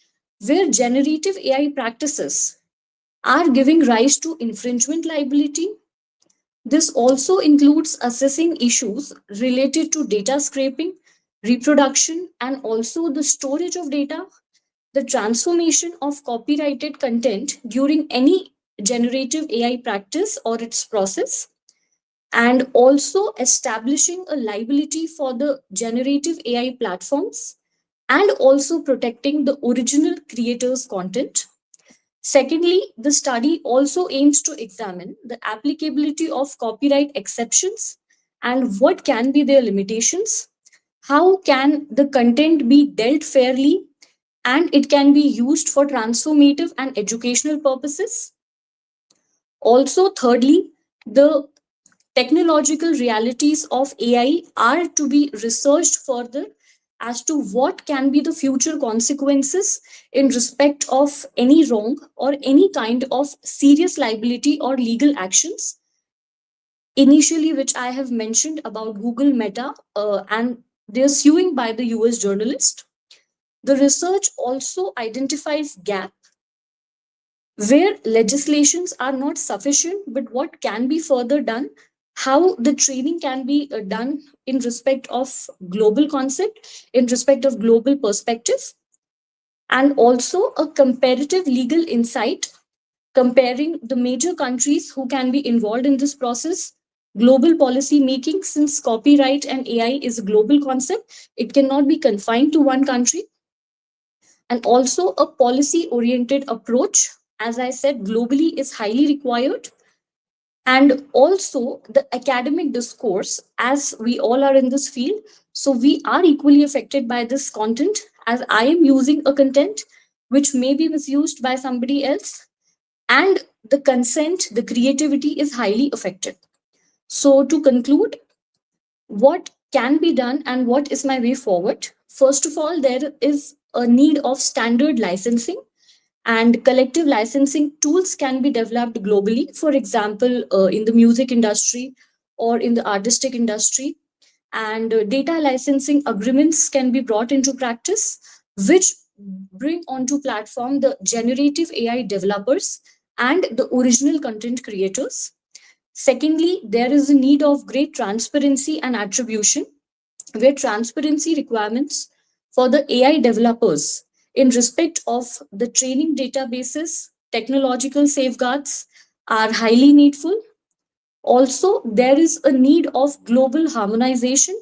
where generative AI practices are giving rise to infringement liability. This also includes assessing issues related to data scraping, reproduction, and also the storage of data, the transformation of copyrighted content during any generative AI practice or its process, and also establishing a liability for the generative AI platforms and also protecting the original creator's content. Secondly, the study also aims to examine the applicability of copyright exceptions and what can be their limitations. How can the content be dealt fairly and it can be used for transformative and educational purposes? Also, thirdly, the technological realities of AI are to be researched further as to what can be the future consequences in respect of any wrong or any kind of serious liability or legal actions. Initially, which I have mentioned about Google Meta and their suing by the US journalist. The research also identifies gap where legislations are not sufficient, but what can be further done, how the training can be done in respect of global concept, in respect of global perspective, and also a comparative legal insight comparing the major countries who can be involved in this process, global policy making, since copyright and AI is a global concept, it cannot be confined to one country, and also a policy-oriented approach, as I said, globally is highly required. And also the academic discourse, as we all are in this field, so we are equally affected by this content, as I am using a content which may be misused by somebody else, and the consent, the creativity is highly affected. So to conclude, what can be done and what is my way forward? First of all, there is a need of standard licensing, and collective licensing tools can be developed globally. For example, in the music industry or in the artistic industry, and data licensing agreements can be brought into practice, which bring onto platform the generative AI developers and the original content creators. Secondly, there is a need of great transparency and attribution, where transparency requirements for the AI developers in respect of the training databases, technological safeguards are highly needful. Also, there is a need of global harmonization,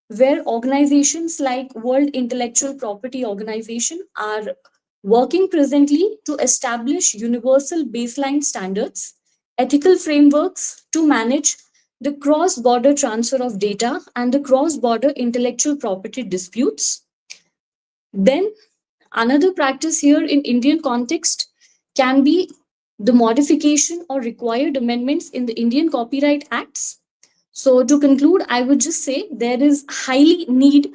where organizations like World Intellectual Property Organization are working presently to establish universal baseline standards, ethical frameworks to manage the cross-border transfer of data and the cross-border intellectual property disputes. Then another practice here in Indian context can be the modification or required amendments in the Indian Copyright Acts. So to conclude, I would just say there is highly need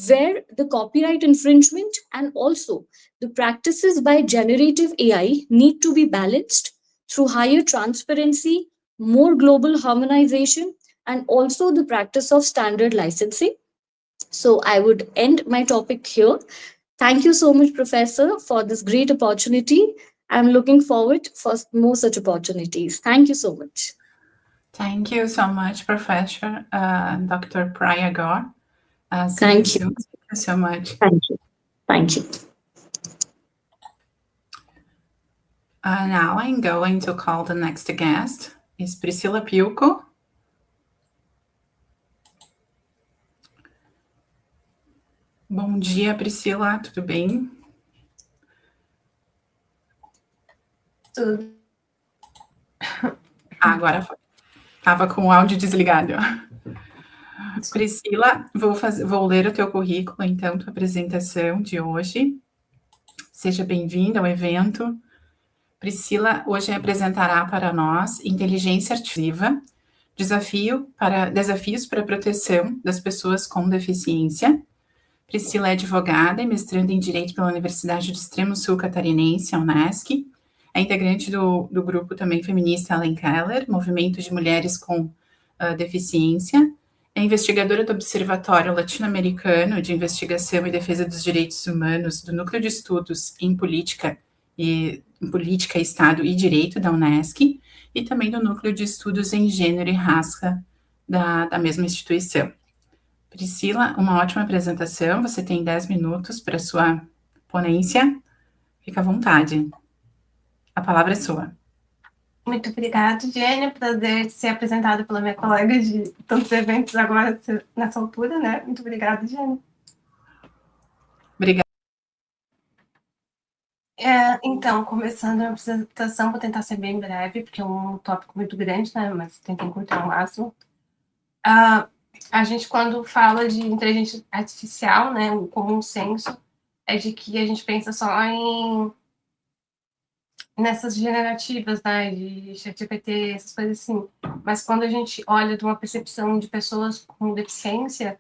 where the copyright infringement and also the practices by generative AI need to be balanced through higher transparency, more global harmonization, and also the practice of standard licensing. So I would end my topic here. Thank you so much, Professor, for this great opportunity. I'm looking forward for more such opportunities. Thank you so much. Thank you so much, Professor Dr. Prayagor. Thank you. Thank you so much. Thank you. Thank you. Now I'm going to call the next guest, is Priscila Piuco. Bom dia, Priscila, tudo bem? Tudo. Agora foi. Estava com o áudio desligado. Priscila, vou ler o teu currículo, então, tua apresentação de hoje. Seja bem-vinda ao evento. Priscila hoje apresentará para nós Inteligência Artificial, desafios para a proteção das pessoas com deficiência. Priscila é advogada e mestranda em Direito pela Universidade do Extremo Sul Catarinense, a UNESC. É integrante do grupo também feminista Ellen Keller, Movimento de Mulheres com Deficiência. É investigadora do Observatório Latino-Americano de Investigação e Defesa dos Direitos Humanos, do Núcleo de Estudos em Política, Estado e Direito da UNESC, e também do Núcleo de Estudos em Gênero e Raça da mesma instituição. Priscila, uma ótima apresentação, você tem 10 minutos para a sua ponência, fica à vontade. A palavra é sua. Muito obrigada, Jenny. Prazer ser apresentada pela minha colega de tantos eventos agora nessa altura, né? Muito obrigada, Jenny. Obrigada. Então, começando a apresentação, vou tentar ser bem breve, porque é um tópico muito grande, né? Mas tentei encurtar ao máximo. A gente, quando fala de inteligência artificial, né, o comum senso é de que a gente pensa só nessas generativas, né, de ChatGPT, essas coisas assim. Mas quando a gente olha de uma percepção de pessoas com deficiência,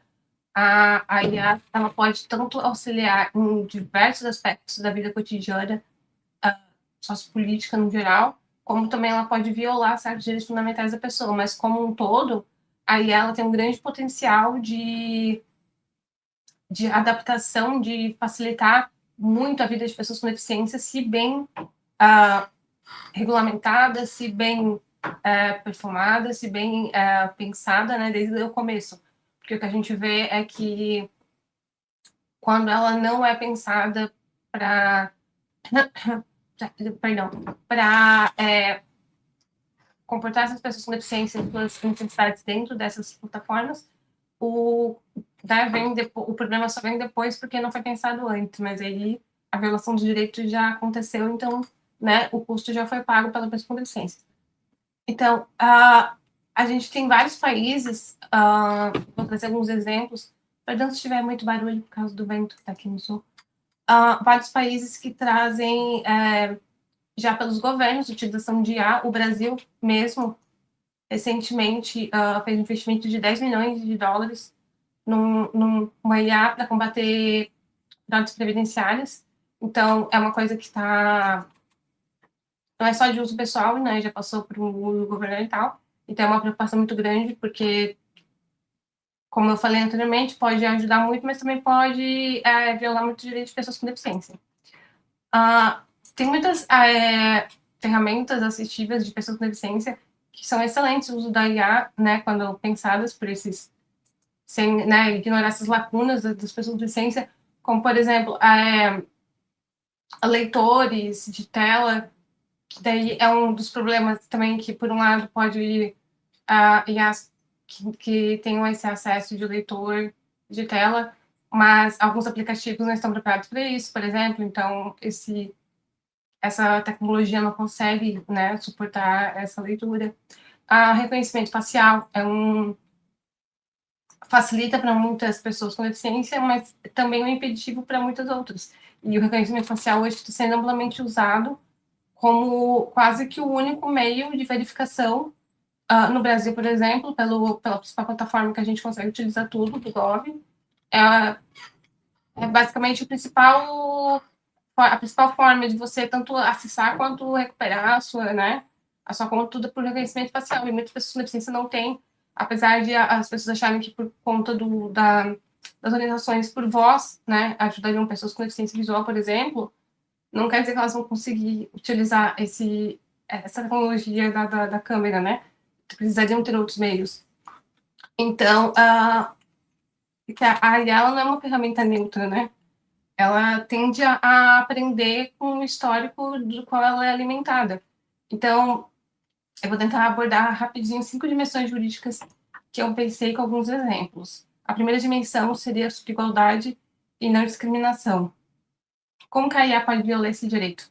a IA ela pode tanto auxiliar em diversos aspectos da vida cotidiana, sociopolítica no geral, como também ela pode violar certos direitos fundamentais da pessoa. Mas como um todo, a IA ela tem um grande potencial de adaptação, de facilitar muito a vida de pessoas com deficiência, se bem regulamentada, se bem perfumada, se bem pensada, né, desde o começo. Porque o que a gente vê é que quando ela não é pensada para comportar essas pessoas com deficiência e suas necessidades dentro dessas plataformas, o problema só vem depois porque não foi pensado antes, mas aí a violação de direito já aconteceu, então, né, o custo já foi pago pela pessoa com deficiência. Então, a gente tem vários países, vou trazer alguns exemplos, perdão se tiver muito barulho por causa do vento que está aqui no sul, vários países que trazem, já pelos governos, utilização de IA. O Brasil mesmo, recentemente, fez um investimento de 10 milhões de dólares numa IA para combater fraudes previdenciárias. Então, é uma coisa que não é só de uso pessoal, né? Já passou para o uso governamental. Então, é uma preocupação muito grande, porque, como eu falei anteriormente, pode ajudar muito, mas também pode violar muito o direito de pessoas com deficiência. Tem muitas ferramentas assistivas de pessoas com deficiência que são excelentes o uso da IA, né, quando pensadas por esses, sem, né, ignorar essas lacunas das pessoas com deficiência, como, por exemplo, leitores de tela, que daí é um dos problemas também que, por um lado, pode ir IAs que tenham esse acesso de leitor de tela, mas alguns aplicativos não estão preparados para isso, por exemplo, então essa tecnologia não consegue, né, suportar essa leitura. Reconhecimento facial facilita para muitas pessoas com deficiência, mas também é um impeditivo para muitas outras. E o reconhecimento facial hoje está sendo amplamente usado como quase que o único meio de verificação no Brasil, por exemplo, pela principal plataforma que a gente consegue utilizar tudo, do Gov. É basicamente a principal forma de você tanto acessar quanto recuperar a sua conta, tudo por reconhecimento facial. E muitas pessoas com deficiência não têm, apesar de as pessoas acharem que por conta das orientações por voz, né, ajudariam pessoas com deficiência visual, por exemplo, não quer dizer que elas vão conseguir utilizar essa tecnologia da câmera, né? Precisariam ter outros meios. Então, a IA não é uma ferramenta neutra, né? Ela tende a aprender com o histórico do qual ela é alimentada. Então, eu vou tentar abordar rapidinho 5 dimensões jurídicas que eu pensei com alguns exemplos. A primeira dimensão seria sobre igualdade e não discriminação. Como que a IA pode violar esse direito?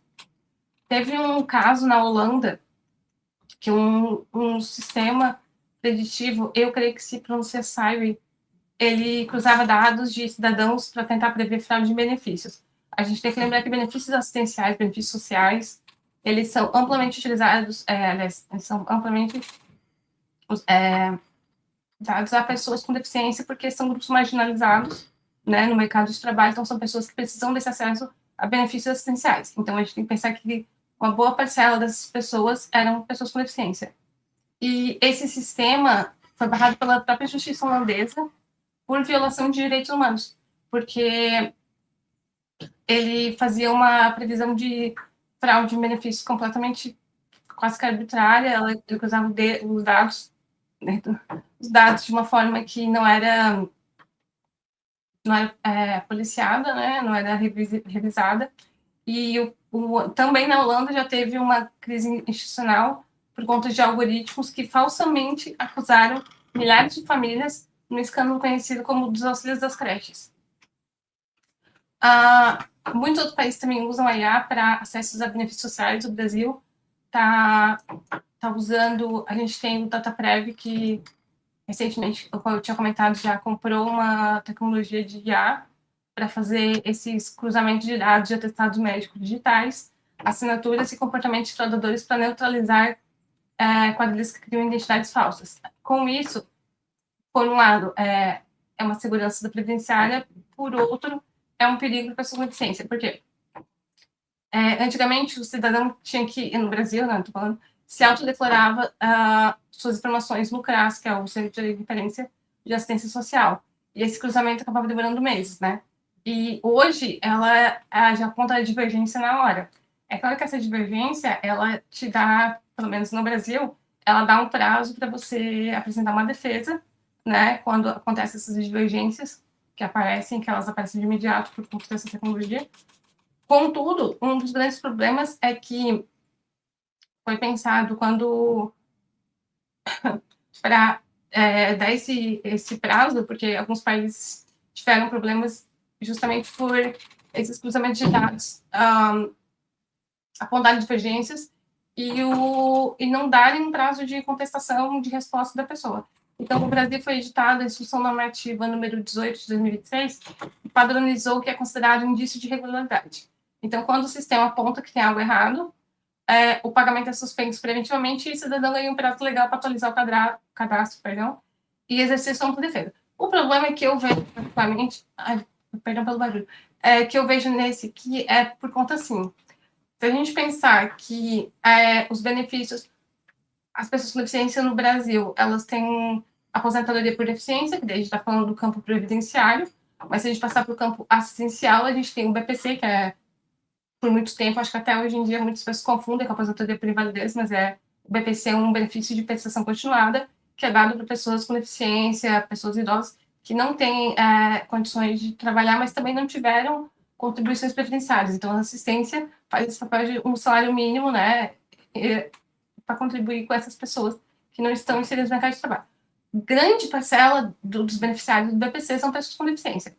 Teve um caso na Holanda que um sistema preditivo, eu creio que se pronuncia Siri, ele cruzava dados de cidadãos para tentar prever fraude de benefícios. A gente tem que lembrar que benefícios assistenciais, benefícios sociais, eles são amplamente utilizados, eles são amplamente dados a pessoas com deficiência, porque são grupos marginalizados, né, no mercado de trabalho, então são pessoas que precisam desse acesso a benefícios assistenciais. Então, a gente tem que pensar que uma boa parcela dessas pessoas eram pessoas com deficiência. E esse sistema foi barrado pela própria justiça holandesa por violação de direitos humanos, porque ele fazia uma previsão de fraude de benefícios completamente quase que arbitrária. Ele usava os dados de uma forma que não era policiada, né? Não era revisada. E também na Holanda já teve uma crise institucional por conta de algoritmos que falsamente acusaram milhares de famílias no escândalo conhecido como dos auxílios das creches. Muitos outros países também usam a IA para acessos a benefícios sociais. O Brasil está usando, a gente tem o DataPrev, que recentemente, como eu tinha comentado, já comprou uma tecnologia de IA para fazer esses cruzamentos de dados de atestados médicos digitais, assinaturas e comportamentos fraudadores para neutralizar quadrilhas que criam identidades falsas. Com isso, por um lado, é uma segurança da previdenciária, por outro, é um perigo para a pessoa com deficiência. Por quê? Antigamente, o cidadão tinha que, no Brasil, né, tô falando, se autodeclarava suas informações no CRAS, que é o Centro de Referência de Assistência Social. E esse cruzamento acabava demorando meses, né? E hoje, ela já aponta a divergência na hora. É claro que essa divergência, ela te dá, pelo menos no Brasil, ela dá um prazo para você apresentar uma defesa, né, quando acontecem essas divergências, que elas aparecem de imediato por conta dessa tecnologia. Contudo, um dos grandes problemas é que foi pensado quando para dar esse prazo, porque alguns países tiveram problemas justamente por esses cruzamentos de dados apontarem divergências e não darem um prazo de contestação de resposta da pessoa. Então, no Brasil foi editada a Instrução Normativa número 18 de 2026, que padronizou o que é considerado indício de irregularidade. Então, quando o sistema aponta que tem algo errado, o pagamento é suspenso preventivamente e o cidadão ganha um prazo legal para atualizar o cadastro, e exercer sua ampla defesa. O problema é que eu vejo, particularmente, perdão pelo barulho, que eu vejo nesse aqui é por conta assim. Se a gente pensar que os benefícios, as pessoas com deficiência no Brasil, elas têm aposentadoria por deficiência, que daí a gente está falando do campo previdenciário, mas se a gente passar para o campo assistencial, a gente tem o BPC, que é, por muito tempo, acho que até hoje em dia muitas pessoas confundem com a aposentadoria por invalidez, mas o BPC é um benefício de prestação continuada, que é dado para pessoas com deficiência, pessoas idosas, que não têm condições de trabalhar, mas também não tiveram contribuições previdenciárias. Então, a assistência faz esse papel de um salário mínimo, né, para contribuir com essas pessoas que não estão inseridas no mercado de trabalho. Grande parcela dos beneficiários do BPC são pessoas com deficiência.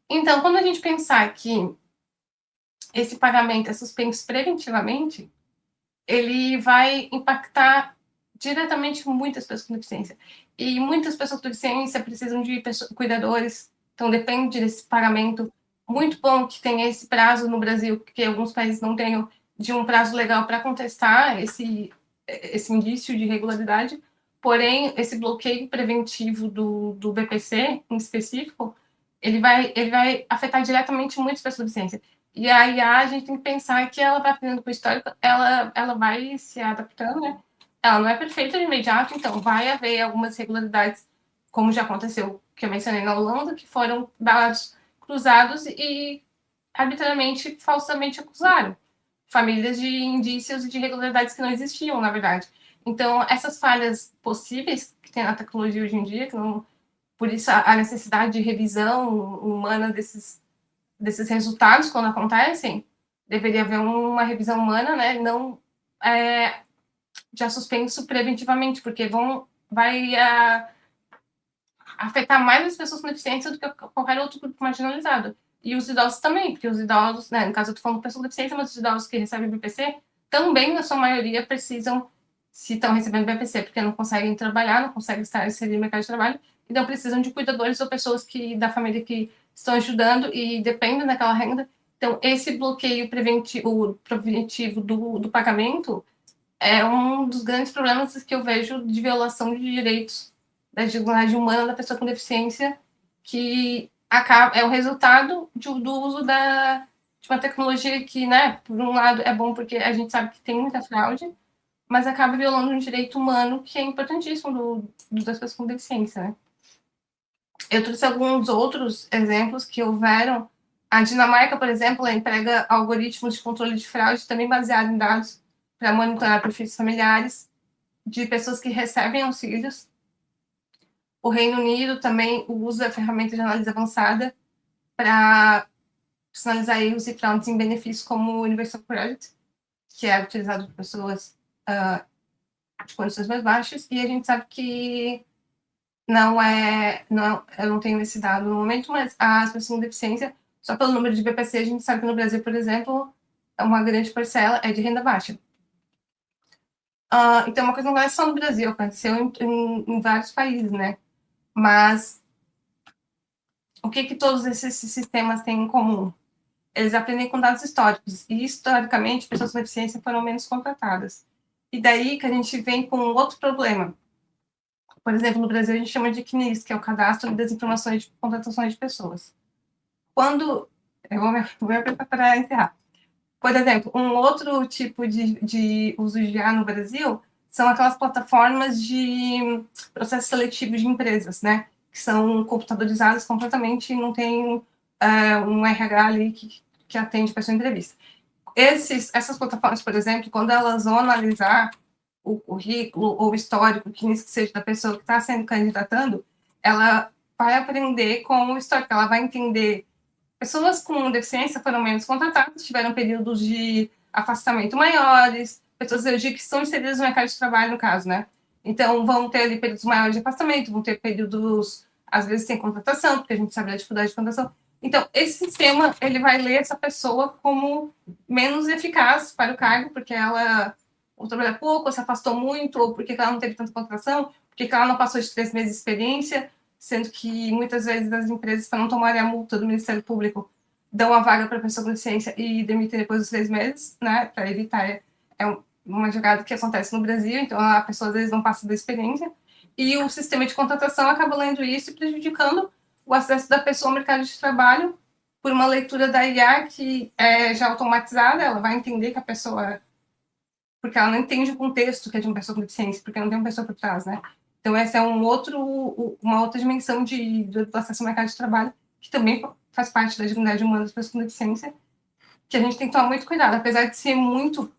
Então, quando a gente pensar que esse pagamento é suspenso preventivamente, ele vai impactar diretamente muitas pessoas com deficiência. E muitas pessoas com deficiência precisam de cuidadores, então depende desse pagamento. Muito bom que tenha esse prazo no Brasil, porque alguns países não têm de um prazo legal para contestar esse indício de irregularidade. Porém, esse bloqueio preventivo do BPC, em específico, ele vai afetar diretamente muitas pessoas com deficiência. E a IA, a gente tem que pensar que ela vai aprendendo com o histórico, ela vai se adaptando, né? Ela não é perfeita de imediato, então vai haver algumas irregularidades, como já aconteceu, que eu mencionei na Holanda, que foram dados cruzados e arbitrariamente, falsamente acusaram famílias de indícios e de irregularidades que não existiam, na verdade. Então, essas falhas possíveis que tem na tecnologia hoje em dia, que não, por isso a necessidade de revisão humana desses resultados quando acontecem, deveria haver uma revisão humana, né? Não já suspenso preventivamente, porque vai afetar mais as pessoas com deficiência do que qualquer outro grupo marginalizado. E os idosos também, porque os idosos, né, no caso eu estou falando de pessoas com deficiência, mas os idosos que recebem BPC também, na sua maioria, precisam, se estão recebendo BPC, porque não conseguem trabalhar, não conseguem estar inseridos no mercado de trabalho, então precisam de cuidadores ou pessoas da família que estão ajudando e dependem daquela renda. Então, esse bloqueio preventivo do pagamento é um dos grandes problemas que eu vejo de violação de direitos da dignidade humana da pessoa com deficiência, que é o resultado do uso de uma tecnologia que, né, por um lado é bom porque a gente sabe que tem muita fraude, mas acaba violando um direito humano que é importantíssimo das pessoas com deficiência, né? Eu trouxe alguns outros exemplos que houveram. A Dinamarca, por exemplo, ela emprega algoritmos de controle de fraude também baseado em dados para monitorar perfis familiares de pessoas que recebem auxílios. O Reino Unido também usa a ferramenta de análise avançada para sinalizar erros e fraudes em benefícios como o Universal Credit, que é utilizado por pessoas de condições mais baixas, e a gente sabe que eu não tenho esse dado no momento, mas as pessoas com deficiência, só pelo número de BPC, a gente sabe que no Brasil, por exemplo, uma grande parcela é de renda baixa. Então, uma coisa não é só no Brasil, aconteceu em vários países, né? Mas o que todos esses sistemas têm em comum? Eles aprendem com dados históricos, e historicamente, pessoas com deficiência foram menos contratadas. E daí que a gente vem com outro problema. Por exemplo, no Brasil, a gente chama de CNIS, que é o Cadastro das Informações de Contratações de Pessoas. Eu vou me preparar para encerrar. Por exemplo, um outro tipo de uso de IA no Brasil são aquelas plataformas de processo seletivo de empresas, né? Que são computadorizadas completamente e não tem um RH ali que atende para a sua entrevista. Essas plataformas, por exemplo, quando elas vão analisar o currículo ou o histórico, que seja da pessoa que está sendo candidatando, ela vai aprender com o histórico, ela vai entender pessoas com deficiência foram menos contratadas, tiveram períodos de afastamento maiores, pessoas hoje que estão inseridas no mercado de trabalho, no caso, né? Então, vão ter ali períodos maiores de afastamento, vão ter períodos, às vezes, sem contratação, porque a gente sabe da dificuldade de contratação. Então, esse sistema, ele vai ler essa pessoa como menos eficaz para o cargo, porque ela ou trabalha pouco, ou se afastou muito, ou porque ela não teve tanta contratação, porque ela não passou de 3 meses de experiência, sendo que muitas vezes as empresas, para não tomarem a multa do Ministério Público, dão a vaga para a pessoa com deficiência e demitem depois dos 3 meses, né, para evitar uma jogada que acontece no Brasil, então a pessoa às vezes não passa da experiência, e o sistema de contratação acaba lendo isso e prejudicando o acesso da pessoa ao mercado de trabalho por uma leitura da IA que é já automatizada, ela vai entender que a pessoa... porque ela não entende o contexto que é de uma pessoa com deficiência, porque não tem uma pessoa por trás, né? Então, essa é uma outra dimensão do acesso ao mercado de trabalho, que também faz parte da dignidade humana das pessoas com deficiência, que a gente tem que tomar muito cuidado, apesar de ser muito...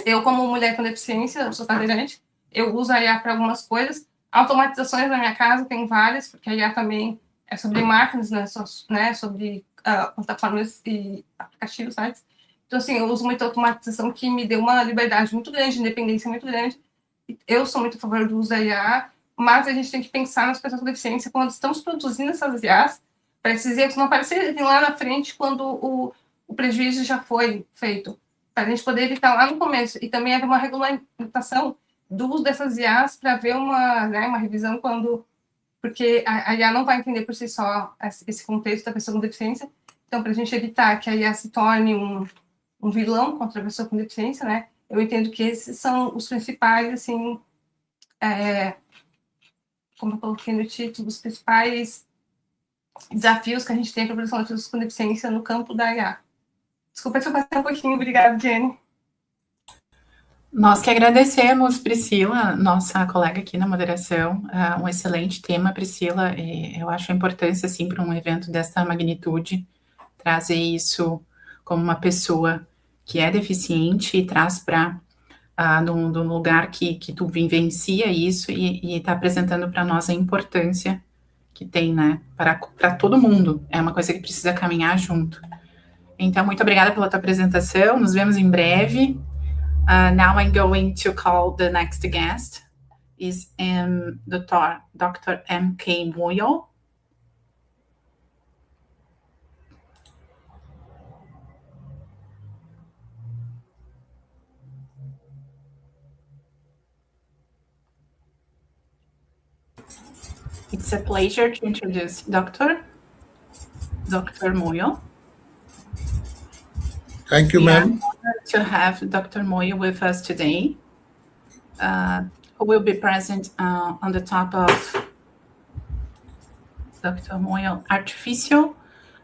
Eu, como mulher com deficiência, eu sou cadeirante, eu uso a IA para algumas coisas. Automatizações na minha casa, tem várias, porque a IA também é sobre máquinas, né, sobre plataformas e aplicativos, sites. Então, assim, eu uso muita automatização que me deu uma liberdade muito grande, independência muito grande. Eu sou muito a favor do uso da IA, mas a gente tem que pensar nas pessoas com deficiência quando estamos produzindo essas IAs, para esses erros não aparecerem lá na frente quando o prejuízo já foi feito, para a gente poder evitar lá no começo. E também haver uma regulamentação do uso dessas IAs para ver uma revisão quando... Porque a IA não vai entender por si só esse contexto da pessoa com deficiência. Então, para a gente evitar que a IA se torne um vilão contra a pessoa com deficiência, né? Eu entendo que esses são os principais, assim, como eu coloquei no título, os principais desafios que a gente tem para a proteção das pessoas com deficiência no campo da IA. Desculpa se eu passei um pouquinho. Obrigada, Jenny. Nós que agradecemos, Priscila, nossa colega aqui na moderação. Um excelente tema, Priscila. E eu acho a importância, assim, para um evento dessa magnitude, trazer isso como uma pessoa que é deficiente e traz para num lugar que tu vivencia isso e está apresentando para nós a importância que tem, né, para todo mundo. É uma coisa que precisa caminhar junto. Então, muito obrigada pela tua apresentação. Nos vemos em breve. Now I'm going to call the next guest. Is Dr. M.K. Moyo. It's a pleasure to introduce Dr. Moyo. Thank you, ma'am. We are honored to have Dr. Moyo with us today, who will be present on the top of Dr. Moyo, artificial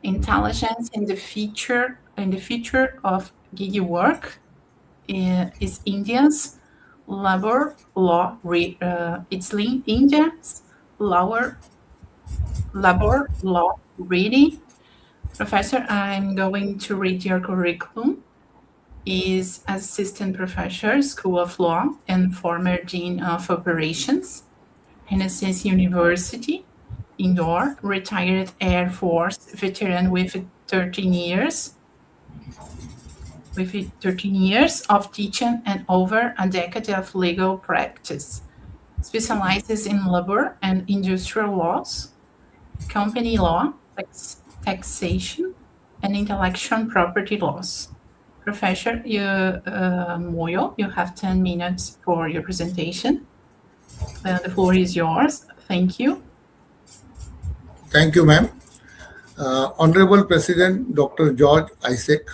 intelligence in the future of gig work is India's labor law. It's India's labor law reading. Professor, I'm going to read your curriculum. Is Assistant Professor, School of Law, and former Dean of Operations, Renaissance University, Indore, retired Air Force veteran with 13 years of teaching and over a decade of legal practice. Specializes in labor and industrial laws, company law, taxation, and intellectual property laws. Professor Moyo, you have 10 minutes for your presentation. The floor is yours. Thank you. Thank you, ma'am. Honorable President Dr. George Isaac,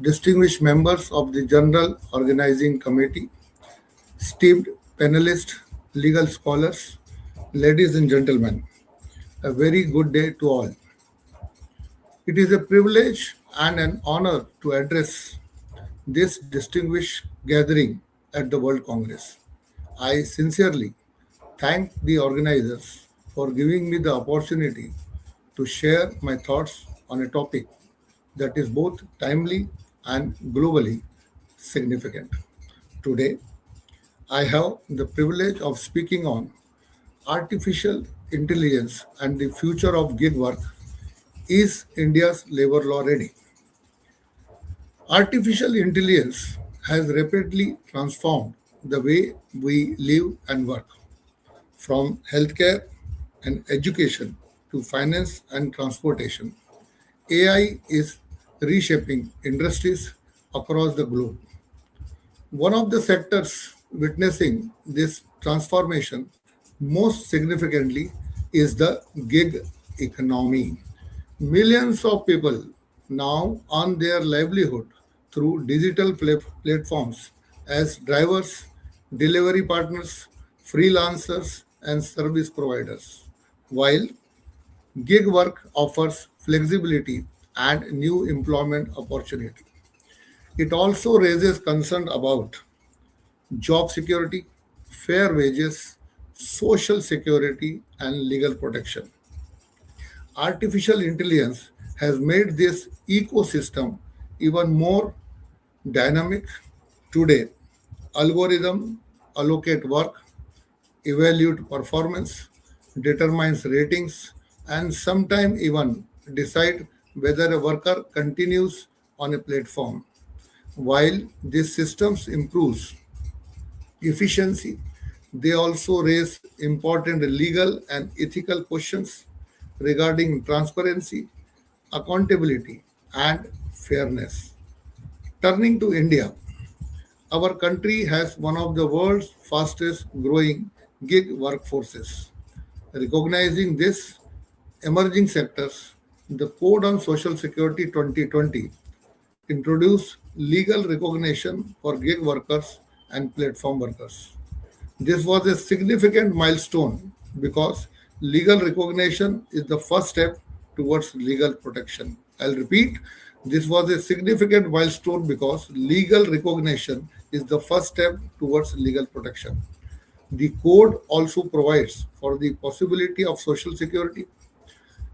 distinguished members of the General Organizing Committee, esteemed panelists, legal scholars, ladies and gentlemen, a very good day to all. It is a privilege and an honor to address this distinguished gathering at the World Congress. I sincerely thank the organizers for giving me the opportunity to share my thoughts on a topic that is both timely and globally significant. Today, I have the privilege of speaking on artificial intelligence and the future of gig work Is India's labor law ready? Artificial intelligence has rapidly transformed the way we live and work, from healthcare and education to finance and transportation. AI is reshaping industries across the globe. One of the sectors witnessing this transformation most significantly is the gig economy. Millions of people now earn their livelihood through digital platforms as drivers, delivery partners, freelancers, and service providers. While gig work offers flexibility and new employment opportunity, it also raises concern about job security, fair wages, social security, and legal protection. Artificial intelligence has made this ecosystem even more dynamic. Today, algorithm allocate work, evaluate performance, determines ratings, and sometimes even decide whether a worker continues on a platform. While these systems improves efficiency, they also raise important legal and ethical questions regarding transparency, accountability, and fairness. Turning to India, our country has one of the world's fastest growing gig workforces. Recognizing this emerging sectors, the Code on Social Security 2020 introduced legal recognition for gig workers and platform workers. This was a significant milestone because legal recognition is the first step towards legal protection. I'll repeat, this was a significant milestone because legal recognition is the first step towards legal protection. The code also provides for the possibility of social security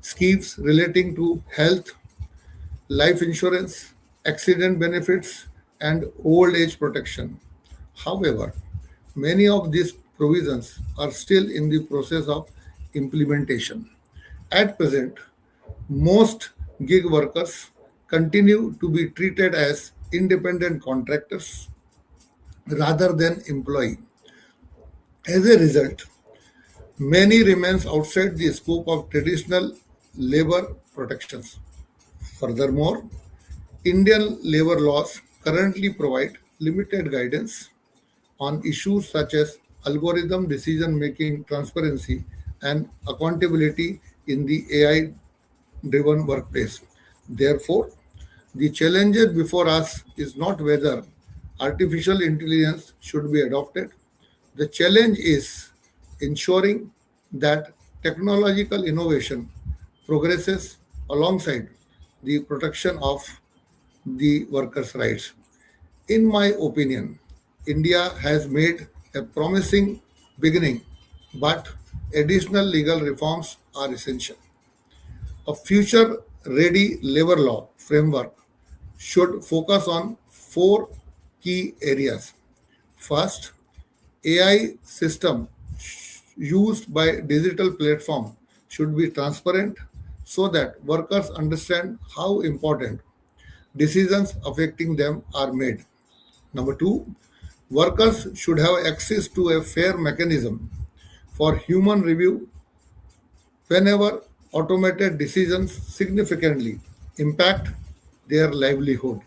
schemes relating to health, life insurance, accident benefits, and old age protection. However, many of these provisions are still in the process of implementation. At present, most gig workers continue to be treated as independent contractors rather than employee. As a result, many remains outside the scope of traditional labor protections. Furthermore, Indian labor laws currently provide limited guidance on issues such as algorithm decision making, transparency, and accountability in the AI driven workplace. Therefore, the challenges before us is not whether artificial intelligence should be adopted. The challenge is ensuring that technological innovation progresses alongside the protection of the workers' rights. In my opinion, India has made a promising beginning, but additional legal reforms are essential. A future ready labor law framework should focus on four key areas. First, AI system used by digital platform should be transparent so that workers understand how important decisions affecting them are made. Number two, workers should have access to a fair mechanism for human review whenever automated decisions significantly impact their livelihood.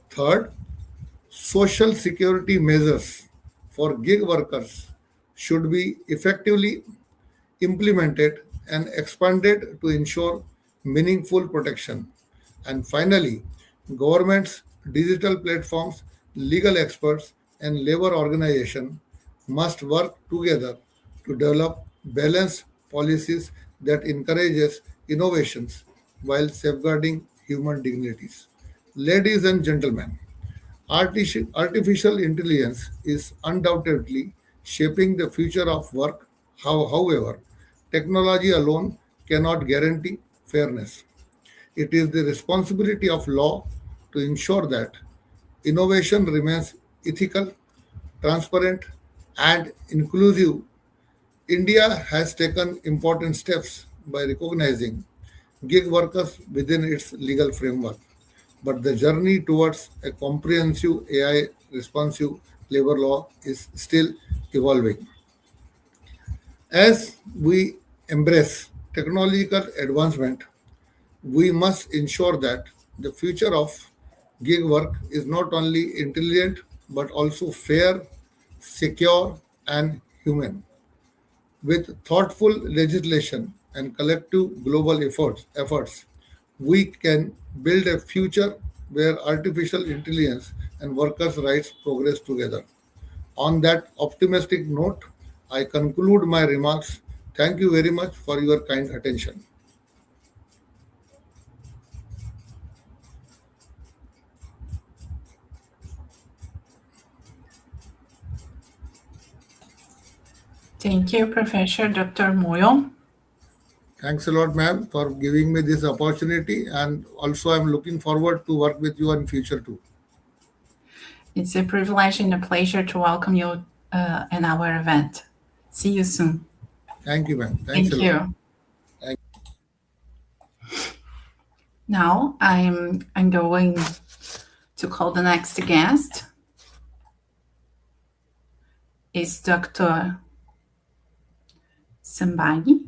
Third, social security measures for gig workers should be effectively implemented and expanded to ensure meaningful protection. And finally, governments, digital platforms, legal experts, and labor organizations must work together to develop balanced policies that encourages innovations while safeguarding human dignities. Ladies and gentlemen, artificial intelligence is undoubtedly shaping the future of work. However, technology alone cannot guarantee fairness. It is the responsibility of law to ensure that innovation remains ethical, transparent, and inclusive. India has taken important steps by recognizing gig workers within its legal framework, but the journey towards a comprehensive AI responsive labor law is still evolving. As we embrace technological advancement, we must ensure that the future of gig work is not only intelligent but also fair, secure, and human. With thoughtful legislation and collective global efforts, we can build a future where artificial intelligence and workers' rights progress together. On that optimistic note, I conclude my remarks. Thank you very much for your kind attention. Thank you, Professor Dr. Moyo. Thanks a lot, ma'am, for giving me this opportunity, and also I'm looking forward to work with you in future too. It's a privilege and a pleasure to welcome you in our event. See you soon. Thank you, ma'am. Thanks Thank a lot. you. Now I'm going to call the next guest. Is Dr. Sambagi.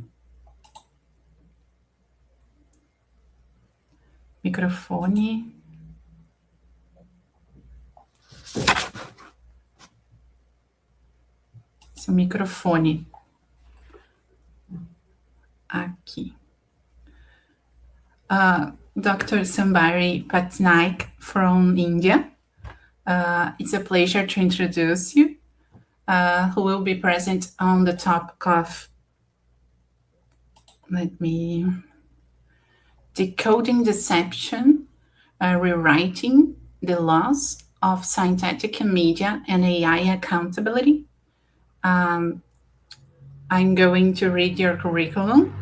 Microfone. Seu microfone. Aqui. Dr. Sambari Patnaik from India. It's a pleasure to introduce you, who will be present on the topic of, decoding deception, rewriting the laws of synthetic media and AI accountability. I'm going to read your curriculum.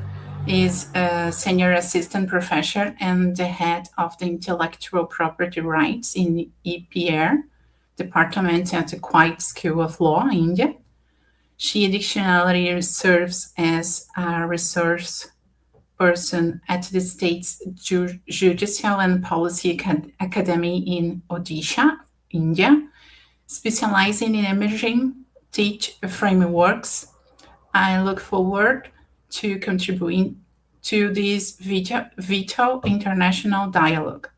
Is a senior assistant professor and the head of the intellectual property rights in EPR, Department at the Kuwait School of Law, India. She additionally serves as a resource person at the state's Judicial and Policy Academy in Odisha, India, specializing in emerging teach frameworks. I look forward to contributing to this vital international dialogue.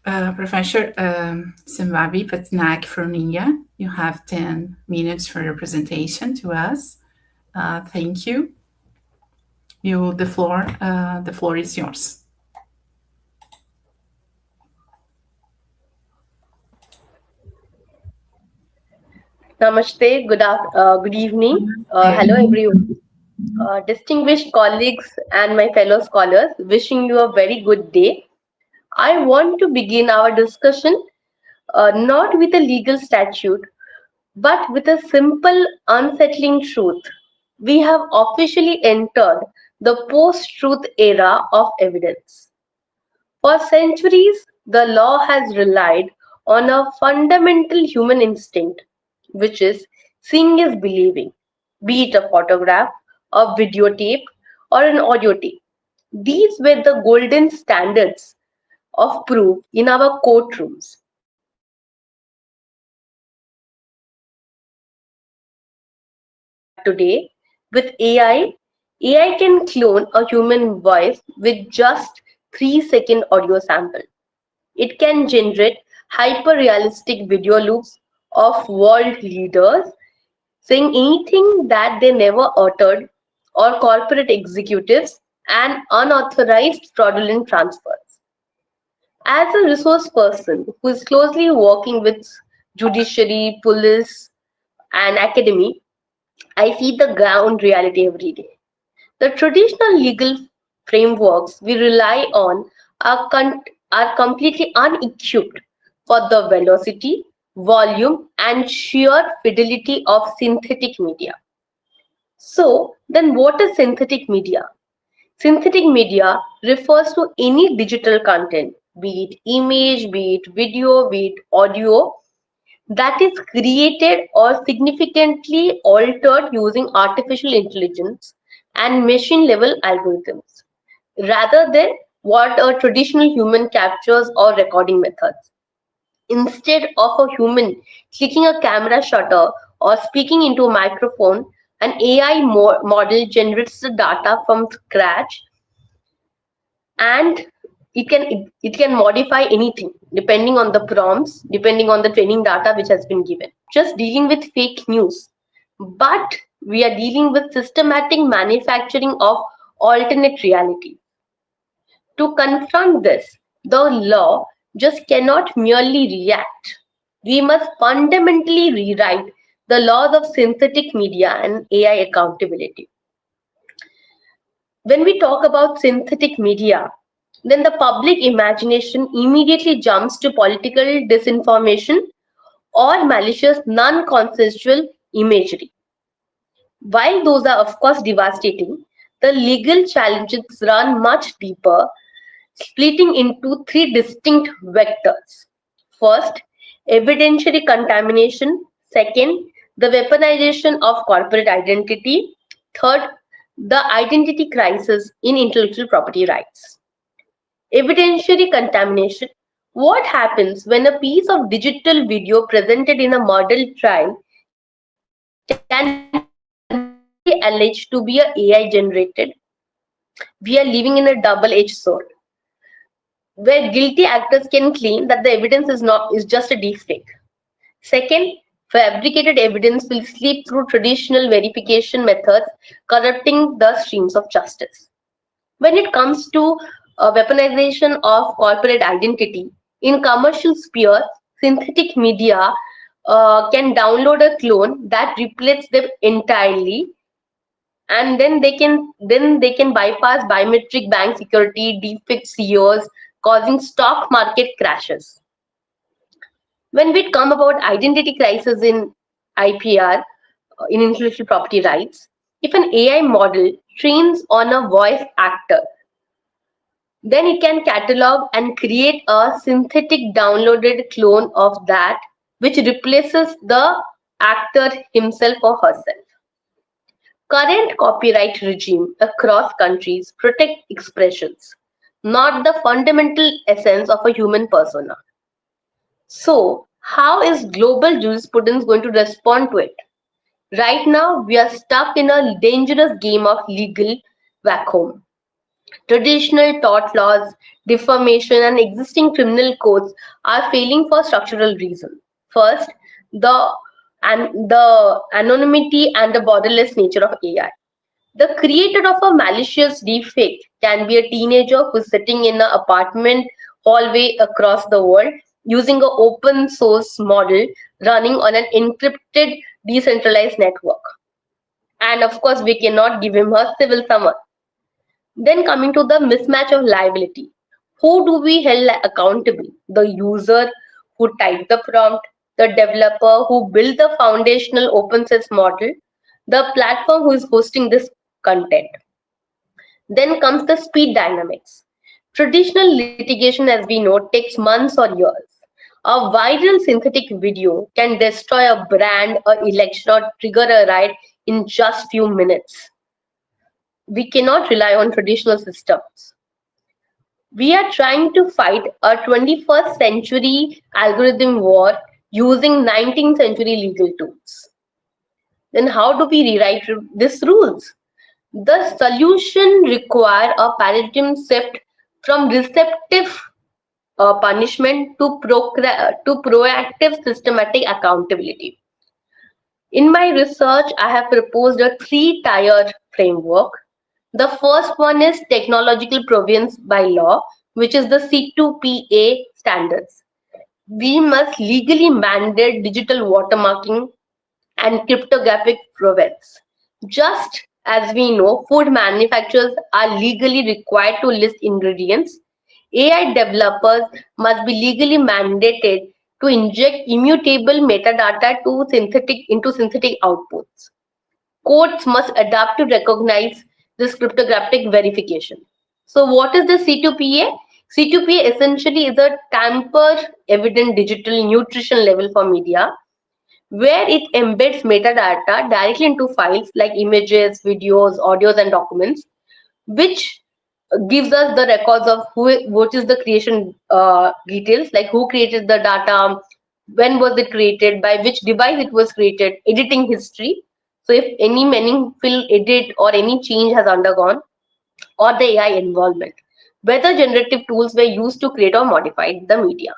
Professor Sambhavi Patnaik from India, you have 10 minutes for your presentation to us. Thank you. The floor is yours. Namaste, good evening. Hello everyone. Distinguished colleagues and my fellow scholars, wishing you a very good day. I want to begin our discussion not with a legal statute, but with a simple, unsettling truth. We have officially entered the post-truth era of evidence. For centuries, the law has relied on a fundamental human instinct, which is seeing is believing, be it a photograph, a videotape, or an audio tape. These were the golden standards of proof in our courtrooms. Today, with AI can clone a human voice with just 3-second audio sample. It can generate hyper-realistic video loops of world leaders saying anything that they never uttered, or corporate executives and unauthorized fraudulent transfers. As a resource person who is closely working with judiciary, police, and academy, I see the ground reality every day. The traditional legal frameworks we rely on are completely unequipped for the velocity, volume, and sheer fidelity of synthetic media. So, then what is synthetic media? Synthetic media refers to any digital content, be it image, be it video, be it audio, that is created or significantly altered using artificial intelligence and machine level algorithms. rather than what a traditional human captures or recording methods. Instead of a human clicking a camera shutter or speaking into a microphone, an AI model generates the data from scratch, and it can modify anything depending on the prompts, depending on the training data which has been given. Just dealing with fake news, but we are dealing with systematic manufacturing of alternate reality. To confront this, the law just cannot merely react. We must fundamentally rewrite the laws of synthetic media and AI accountability. When we talk about synthetic media, then the public imagination immediately jumps to political disinformation or malicious non-consensual imagery. While those are of course devastating, the legal challenges run much deeper, splitting into three distinct vectors. First, evidentiary contamination. Second, the weaponization of corporate identity. Third, the identity crisis in intellectual property rights. Evidentiary contamination. What happens when a piece of digital video presented in a model trial can be alleged to be AI generated? We are living in a double-edged sword, where guilty actors can claim that the evidence is just a deepfake. Second, fabricated evidence will slip through traditional verification methods, corrupting the streams of justice. When it comes to weaponization of corporate identity, in commercial sphere, synthetic media can download a clone that replaces them entirely, and then they can bypass biometric bank security, deepfake CEOs, causing stock market crashes. When we come about identity crisis in IPR, in intellectual property rights, if an AI model trains on a voice actor, then it can catalog and create a synthetic downloaded clone of that, which replaces the actor himself or herself. Current copyright regime across countries protect expressions, not the fundamental essence of a human persona. So, how is global jurisprudence going to respond to it? Right now, we are stuck in a dangerous game of legal vacuum. Traditional tort laws, defamation, and existing criminal codes are failing for structural reasons. First, the anonymity and the borderless nature of AI. The creator of a malicious deepfake can be a teenager who's sitting in an apartment hallway across the world using an open source model running on an encrypted decentralized network. And of course, we cannot give him a civil summons. Then coming to the mismatch of liability. Who do we hold accountable? The user who typed the prompt, the developer who built the foundational open source model, the platform who is hosting this content. Then comes the speed dynamics. Traditional litigation, as we know, takes months or years. A viral synthetic video can destroy a brand, an election, or trigger a riot in just few minutes. We cannot rely on traditional systems. We are trying to fight a 21st century algorithm war using 19th century legal tools. Then how do we rewrite these rules? The solution requires a paradigm shift from receptive punishment to proactive systematic accountability. In my research, I have proposed a three-tier framework. The first one is technological provenance by law, which is the C2PA standards. We must legally mandate digital watermarking and cryptographic provenance. Just as we know, food manufacturers are legally required to list ingredients, AI developers must be legally mandated to inject immutable metadata into synthetic outputs. Courts must adapt to recognize this cryptographic verification. So what is the C2PA? C2PA essentially is a tamper-evident digital nutrition level for media, where it embeds metadata directly into files like images, videos, audios, and documents, which gives us the records of what is the creation details, like who created the data, when was it created, by which device it was created, editing history. So if any meaningful edit or any change has undergone, or the AI involvement, whether generative tools were used to create or modify the media.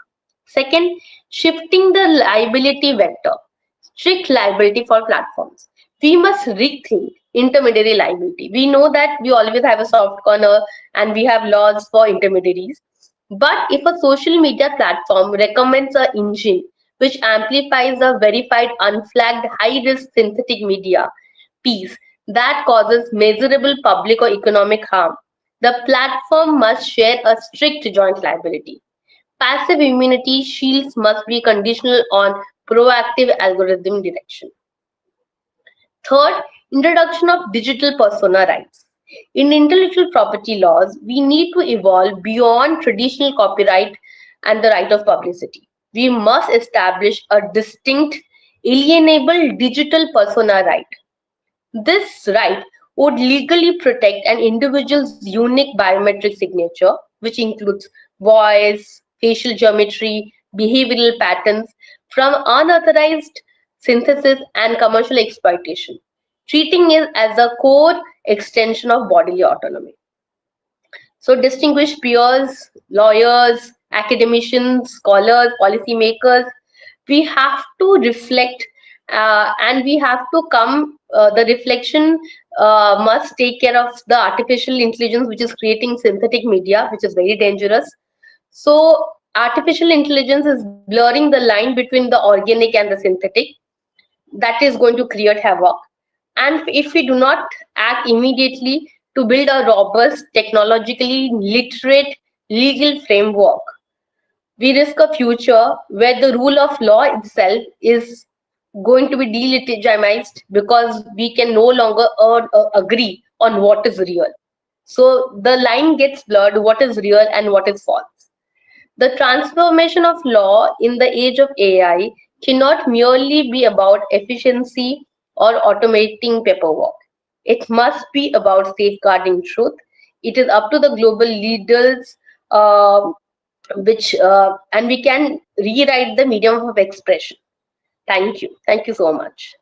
Second, shifting the liability vector, strict liability for platforms. We must rethink intermediary liability. We know that we always have a soft corner and we have laws for intermediaries. But if a social media platform recommends an engine which amplifies a verified, unflagged, high-risk synthetic media piece that causes measurable public or economic harm, the platform must share a strict joint liability. Passive immunity shields must be conditional on proactive algorithm direction. Third, introduction of digital persona rights. In intellectual property laws, we need to evolve beyond traditional copyright and the right of publicity. We must establish a distinct, alienable digital persona right. This right would legally protect an individual's unique biometric signature, which includes voice, facial geometry, behavioral patterns, from unauthorized synthesis and commercial exploitation, treating it as a core extension of bodily autonomy. So distinguished peers, lawyers, academicians, scholars, policymakers, we have to reflect and we have to come, the reflection must take care of the artificial intelligence which is creating synthetic media, which is very dangerous. So artificial intelligence is blurring the line between the organic and the synthetic. That is going to create havoc. And if we do not act immediately to build a robust, technologically literate legal framework, we risk a future where the rule of law itself is going to be delegitimized because we can no longer agree on what is real. So the line gets blurred, what is real and what is false. The transformation of law in the age of AI cannot merely be about efficiency or automating paperwork. It must be about safeguarding truth. It is up to the global leaders, and we can rewrite the medium of expression. Thank you. Thank you so much.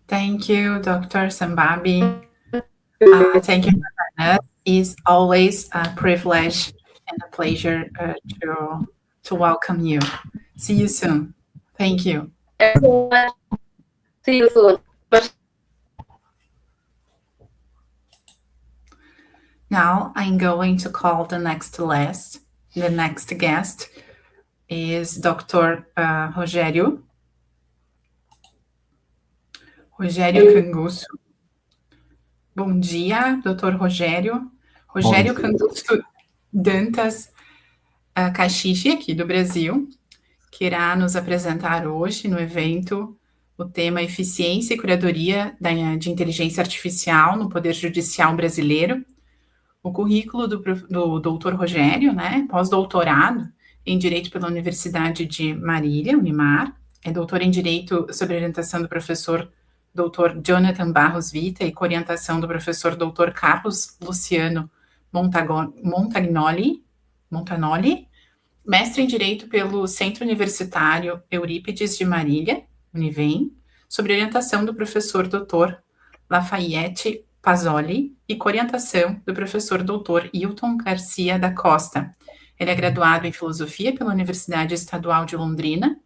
Thank you, Dr. Sambabi. Thank you for joining us. It's always a privilege and a pleasure to welcome you. See you soon. Thank you. Thank you so much. See you soon. Now I'm going to call the next guest is Dr. Rogério Canguço. Bom dia, Dr. Rogério. Rogério Canguço Dantas Caxixe, aqui do Brasil, que irá nos apresentar hoje no evento o tema Eficiência e Curadoria de Inteligência Artificial no Poder Judicial Brasileiro. O currículo do Dr. Rogério, né, pós-doutorado em Direito pela Universidade de Marília, Unimar, é doutor em Direito sob orientação do professor Dr. Jonathan Barros Vita e com orientação do professor Dr. Carlos Luciano Montagnoli, mestre em Direito pelo Centro Universitário Eurípides de Marília, Univem, sob orientação do professor Dr. Lafayette Pazzoli e com orientação do professor Dr. Hilton Garcia da Costa. Ele é graduado em Filosofia pela Universidade Estadual de Londrina,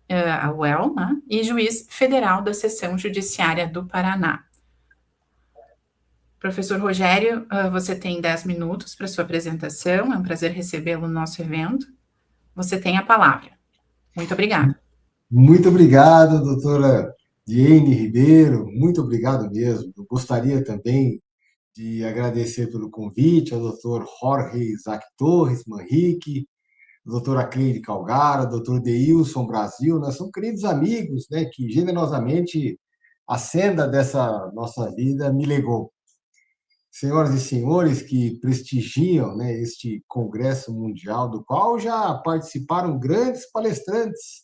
a UEL, né, e juiz federal da Seção Judiciária do Paraná. Professor Rogério, você tem 10 minutos para sua apresentação. É um prazer recebê-lo no nosso evento. Você tem a palavra. Muito obrigada. Muito obrigado, doutora Diane Ribeiro. Muito obrigado mesmo. Eu gostaria também de agradecer pelo convite ao doutor Jorge Isaac Torres Manrique, doutora Cleide Calgara, doutor Deilson Brasil, nós somos queridos amigos, né, que generosamente a senda dessa nossa vida me legou. Senhoras e senhores que prestigiam, né, este Congresso Mundial, do qual já participaram grandes palestrantes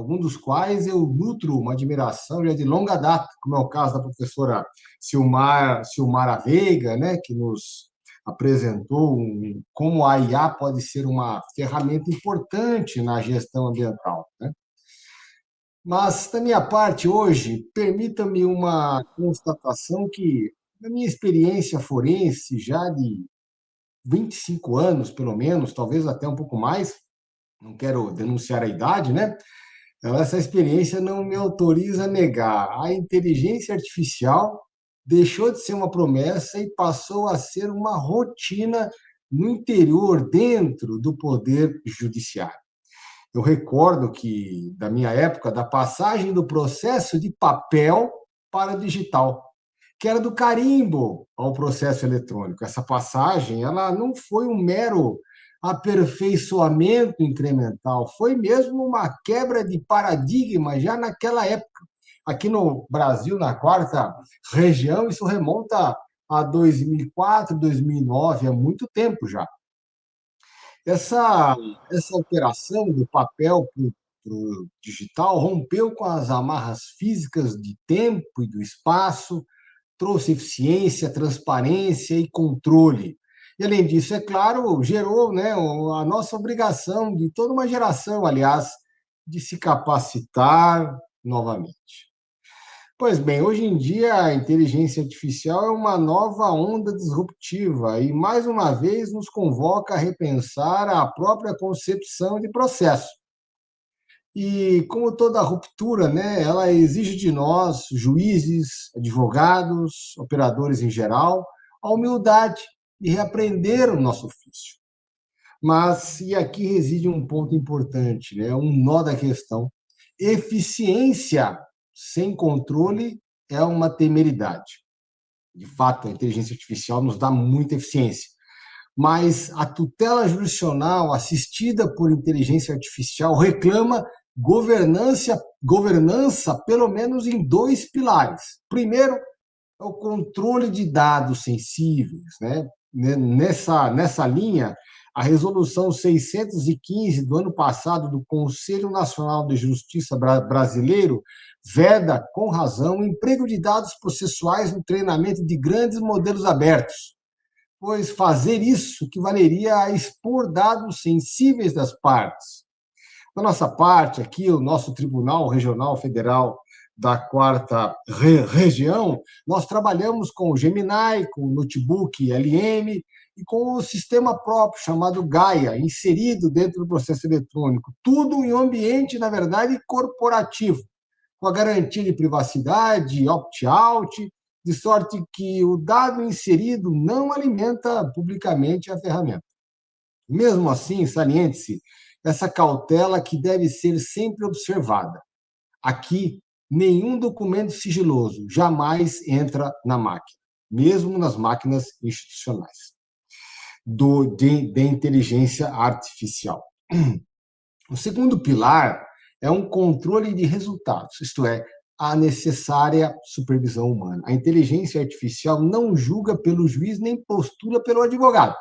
alguns dos quais eu nutro uma admiração já de longa data, como é o caso da professora Silmara Veiga, né, que nos apresentou como a IA pode ser uma ferramenta importante na gestão ambiental, né? Mas, da minha parte, hoje, permita-me uma constatação que, na minha experiência forense, já de 25 anos, pelo menos, talvez até um pouco mais, não quero denunciar a idade, né? Essa experiência não me autoriza a negar. A inteligência artificial deixou de ser uma promessa e passou a ser uma rotina no interior, dentro do poder judiciário. Eu recordo que, da minha época, da passagem do processo de papel para o digital, que era do carimbo ao processo eletrônico. Essa passagem, ela não foi um mero aperfeiçoamento incremental, foi mesmo uma quebra de paradigma já naquela época. Aqui no Brasil, na quarta região, isso remonta a 2004, 2009, há muito tempo já. Essa alteração do papel para o digital rompeu com as amarras físicas de tempo e do espaço, trouxe eficiência, transparência e controle. E, além disso, é claro, gerou, né, a nossa obrigação de toda uma geração, aliás, de se capacitar novamente. Pois bem, hoje em dia a inteligência artificial é uma nova onda disruptiva e, mais uma vez, nos convoca a repensar a própria concepção de processo. E, como toda ruptura, né, ela exige de nós, juízes, advogados, operadores em geral, a humildade e reaprender o nosso ofício. Mas, e aqui reside um ponto importante, né, um nó da questão: eficiência sem controle é uma temeridade. De fato, a inteligência artificial nos dá muita eficiência, mas a tutela jurisdicional assistida por inteligência artificial reclama governança pelo menos em 2 pilares. Primeiro, é o controle de dados sensíveis, né? Nessa linha, a resolução 615 do ano passado do Conselho Nacional de Justiça brasileiro veda, com razão, o emprego de dados processuais no treinamento de grandes modelos abertos, pois fazer isso equivaleria a expor dados sensíveis das partes. Da nossa parte, aqui, o nosso Tribunal Regional Federal da quarta região, nós trabalhamos com o Gemini, com o notebook LM e com o sistema próprio chamado Gaia, inserido dentro do processo eletrônico. Tudo em um ambiente, na verdade, corporativo, com a garantia de privacidade, opt-out, de sorte que o dado inserido não alimenta publicamente a ferramenta. Mesmo assim, saliente-se essa cautela que deve ser sempre observada. Aqui, nenhum documento sigiloso jamais entra na máquina, mesmo nas máquinas institucionais de inteligência artificial. O segundo pilar é um controle de resultados, isto é, a necessária supervisão humana. A inteligência artificial não julga pelo juiz nem postula pelo advogado.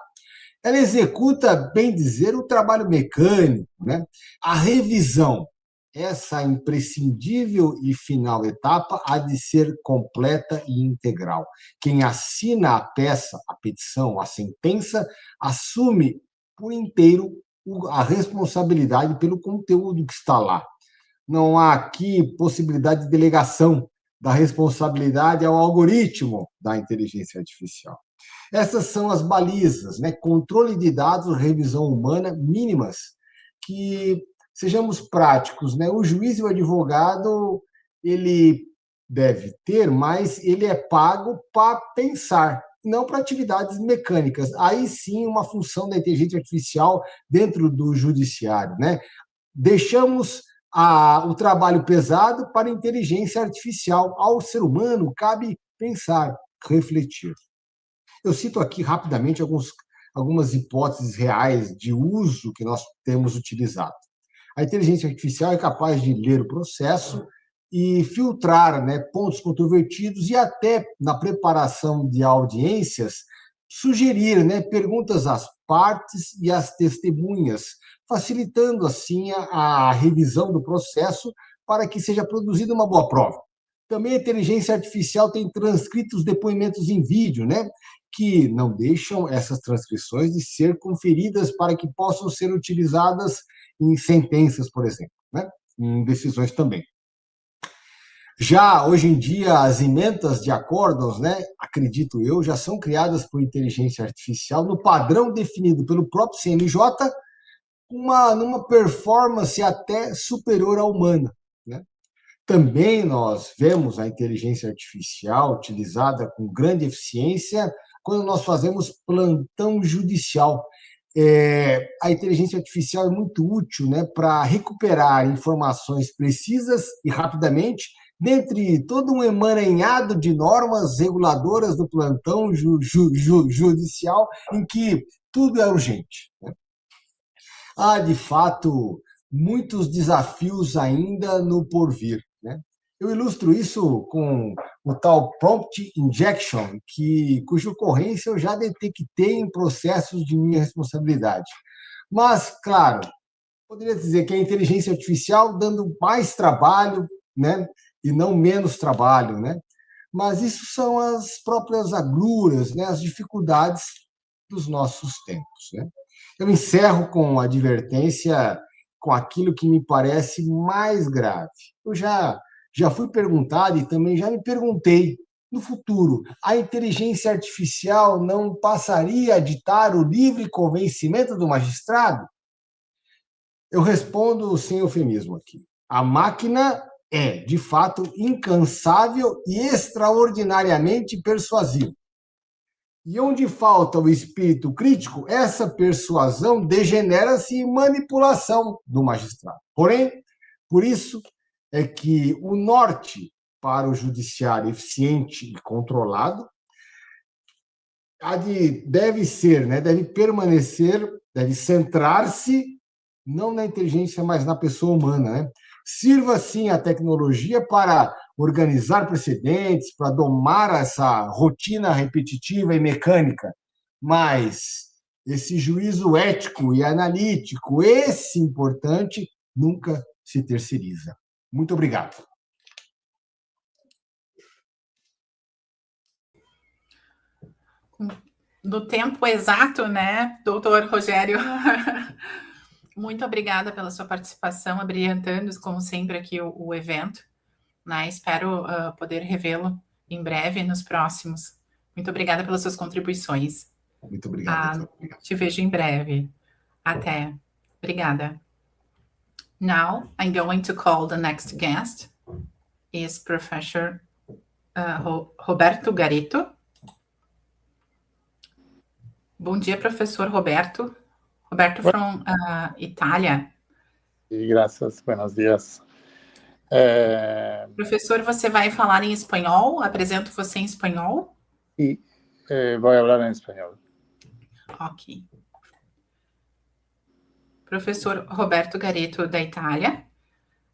Ela executa, bem dizer, o trabalho mecânico, né? A revisão, essa imprescindível e final etapa, há de ser completa e integral. Quem assina a peça, a petição, a sentença, assume por inteiro a responsabilidade pelo conteúdo que está lá. Não há aqui possibilidade de delegação da responsabilidade ao algoritmo da inteligência artificial. Essas são as balizas, né? Controle de dados, revisão humana mínimas, que, sejamos práticos, né? O juiz e o advogado, ele deve ter, mas ele é pago para pensar, não para atividades mecânicas. Aí sim, uma função da inteligência artificial dentro do judiciário, né? Deixamos o trabalho pesado para a inteligência artificial. Ao ser humano cabe pensar, refletir. Eu cito aqui rapidamente algumas hipóteses reais de uso que nós temos utilizado. A inteligência artificial é capaz de ler o processo e filtrar, né, pontos controvertidos e até, na preparação de audiências, sugerir, né, perguntas às partes e as testemunhas, facilitando, assim, a revisão do processo para que seja produzida uma boa prova. Também a inteligência artificial tem transcrito os depoimentos em vídeo, né, que não deixam essas transcrições de ser conferidas para que possam ser utilizadas em sentenças, por exemplo, né, em decisões também. Já hoje em dia, as emendas de acordos, né, acredito eu, já são criadas por inteligência artificial no padrão definido pelo próprio CNJ, numa performance até superior à humana, né? Também nós vemos a inteligência artificial utilizada com grande eficiência quando nós fazemos plantão judicial. A inteligência artificial é muito útil, né, para recuperar informações precisas e rapidamente, dentre todo um emaranhado de normas reguladoras do plantão judicial, em que tudo é urgente, né? Há, de fato, muitos desafios ainda no porvir, né? Eu ilustro isso com o tal prompt injection, cuja ocorrência eu já detectei em processos de minha responsabilidade. Mas, claro, poderia dizer que a inteligência artificial dando mais trabalho, né, e não menos trabalho, né? Mas isso são as próprias agruras, né, as dificuldades dos nossos tempos, né? Eu encerro com a advertência, com aquilo que me parece mais grave. Eu já fui perguntado e também já me perguntei, no futuro, a inteligência artificial não passaria a ditar o livre convencimento do magistrado? Eu respondo sem eufemismo aqui. A máquina é, de fato, incansável e extraordinariamente persuasiva. E onde falta o espírito crítico, essa persuasão degenera-se em manipulação do magistrado. Porém, por isso é que o norte para o judiciário eficiente e controlado deve ser, né, deve permanecer, deve centrar-se não na inteligência, mas na pessoa humana, né? Sirva, sim, a tecnologia para organizar precedentes, para domar essa rotina repetitiva e mecânica, mas esse juízo ético e analítico, esse importante, nunca se terceiriza. Muito obrigado. No tempo exato, né, doutor Rogério? Muito obrigada pela sua participação, abrilhantando, como sempre, aqui o evento, né? Espero poder revê-lo em breve, nos próximos. Muito obrigada pelas suas contribuições. Muito obrigado. Te vejo em breve. Até. Obrigada. Now, I'm going to call the next guest, is Professor Roberto Gareto. Bom dia, professor Roberto. Roberto from Itália. Graças, buenos dias. Professor, você vai falar em espanhol? Apresento você em espanhol? Sí, voy a hablar en español. Ok. Professor Roberto Gareto, da Itália,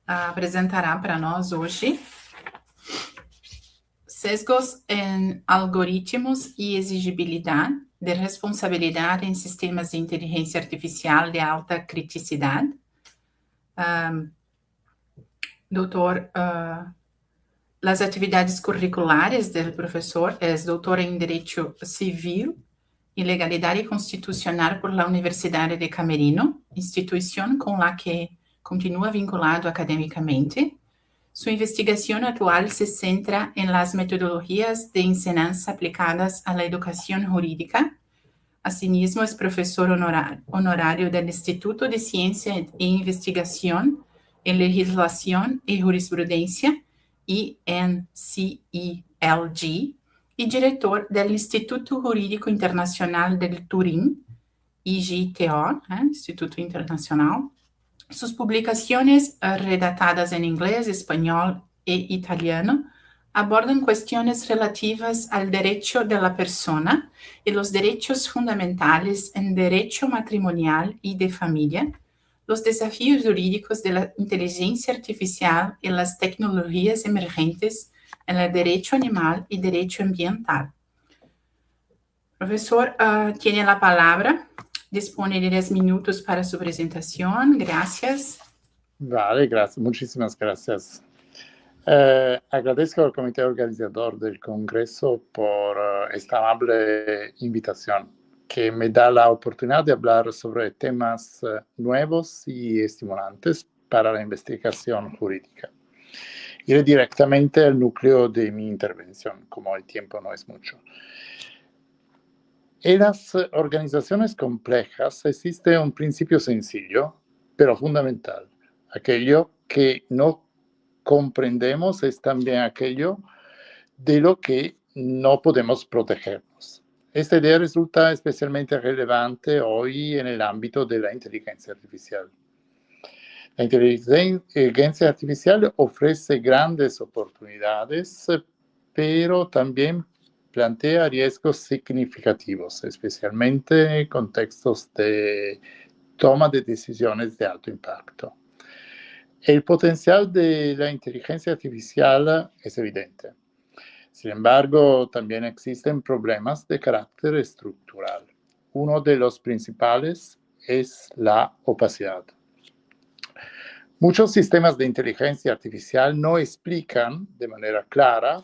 apresentará para nós hoje sesgos em algoritmos e exigibilidade de responsabilidade em sistemas de inteligência artificial de alta criticidade. Doutor, las atividades curriculares del profesor es doutor en Derecho Civil y Legalidad Constitucional por la Universidad de Camerino, institución con la que continúa vinculado académicamente. Su investigación actual se centra en las metodologías de enseñanza aplicadas a la educación jurídica. Asimismo, es profesor honorario del Instituto de Ciencia e Investigación en Legislación y Jurisprudencia, INCILG, y director del Instituto Jurídico Internacional del Turín, IGTO, Instituto Internacional. Sus publicaciones, redactadas en inglés, español e italiano, abordan cuestiones relativas al derecho de la persona y los derechos fundamentales en derecho matrimonial y de familia, los desafíos jurídicos de la inteligencia artificial y las tecnologías emergentes en el derecho animal y derecho ambiental. Profesor, tiene la palabra. dispone de 10 minutos para su presentación. Gracias. Vale, gracias. Muchísimas gracias. Agradezco al comité organizador del Congreso por esta amable invitación que me da la oportunidad de hablar sobre temas nuevos y estimulantes para la investigación jurídica. Iré directamente al núcleo de mi intervención, como el tiempo no es mucho. En las organizaciones complejas existe un principio sencillo, pero fundamental. Aquello que no comprendemos es también aquello de lo que no podemos protegernos. Esta idea resulta especialmente relevante hoy en el ámbito de la inteligencia artificial. La inteligencia artificial ofrece grandes oportunidades, pero también plantea riesgos significativos, especialmente en contextos de toma de decisiones de alto impacto. El potencial de la inteligencia artificial es evidente. Sin embargo, también existen problemas de carácter estructural. Uno de los principales es la opacidad. Muchos sistemas de inteligencia artificial no explican de manera clara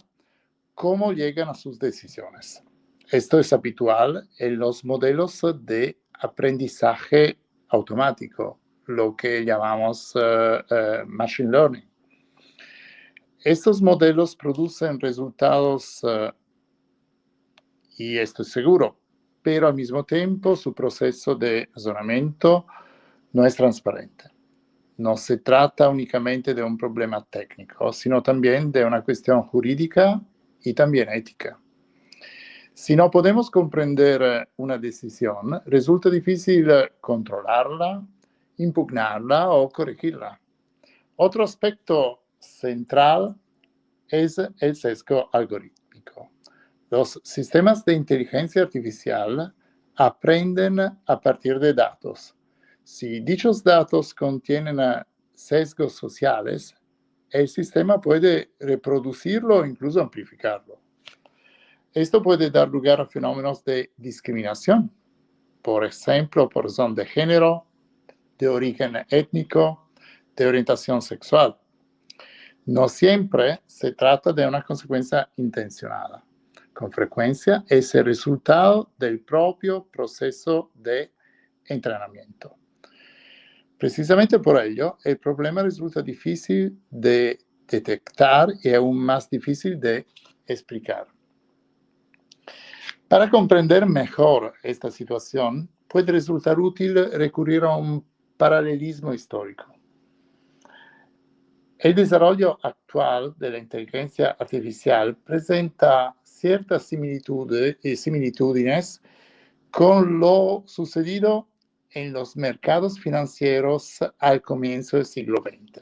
cómo llegan a sus decisiones. Esto es habitual en los modelos de aprendizaje automático, lo que llamamos machine learning. Estos modelos producen resultados, y esto es seguro, pero al mismo tiempo su proceso de razonamiento no es transparente. No se trata únicamente de un problema técnico, sino también de una cuestión jurídica y también ética. Si no podemos comprender una decisión, resulta difícil controlarla, impugnarla o corregirla. Otro aspecto central es el sesgo algorítmico. Los sistemas de inteligencia artificial aprenden a partir de datos. Si dichos datos contienen sesgos sociales, el sistema puede reproducirlo o incluso amplificarlo. Esto puede dar lugar a fenómenos de discriminación, por ejemplo, por razón de género, de origen étnico, de orientación sexual. No siempre se trata de una consecuencia intencionada. Con frecuencia es el resultado del propio proceso de entrenamiento. Precisamente por ello, el problema resulta difícil de detectar y aún más difícil de explicar. Para comprender mejor esta situación, puede resultar útil recurrir a un paralelismo histórico. El desarrollo actual de la inteligencia artificial presenta ciertas similitudes con lo sucedido en los mercados financieros al comienzo del siglo XX.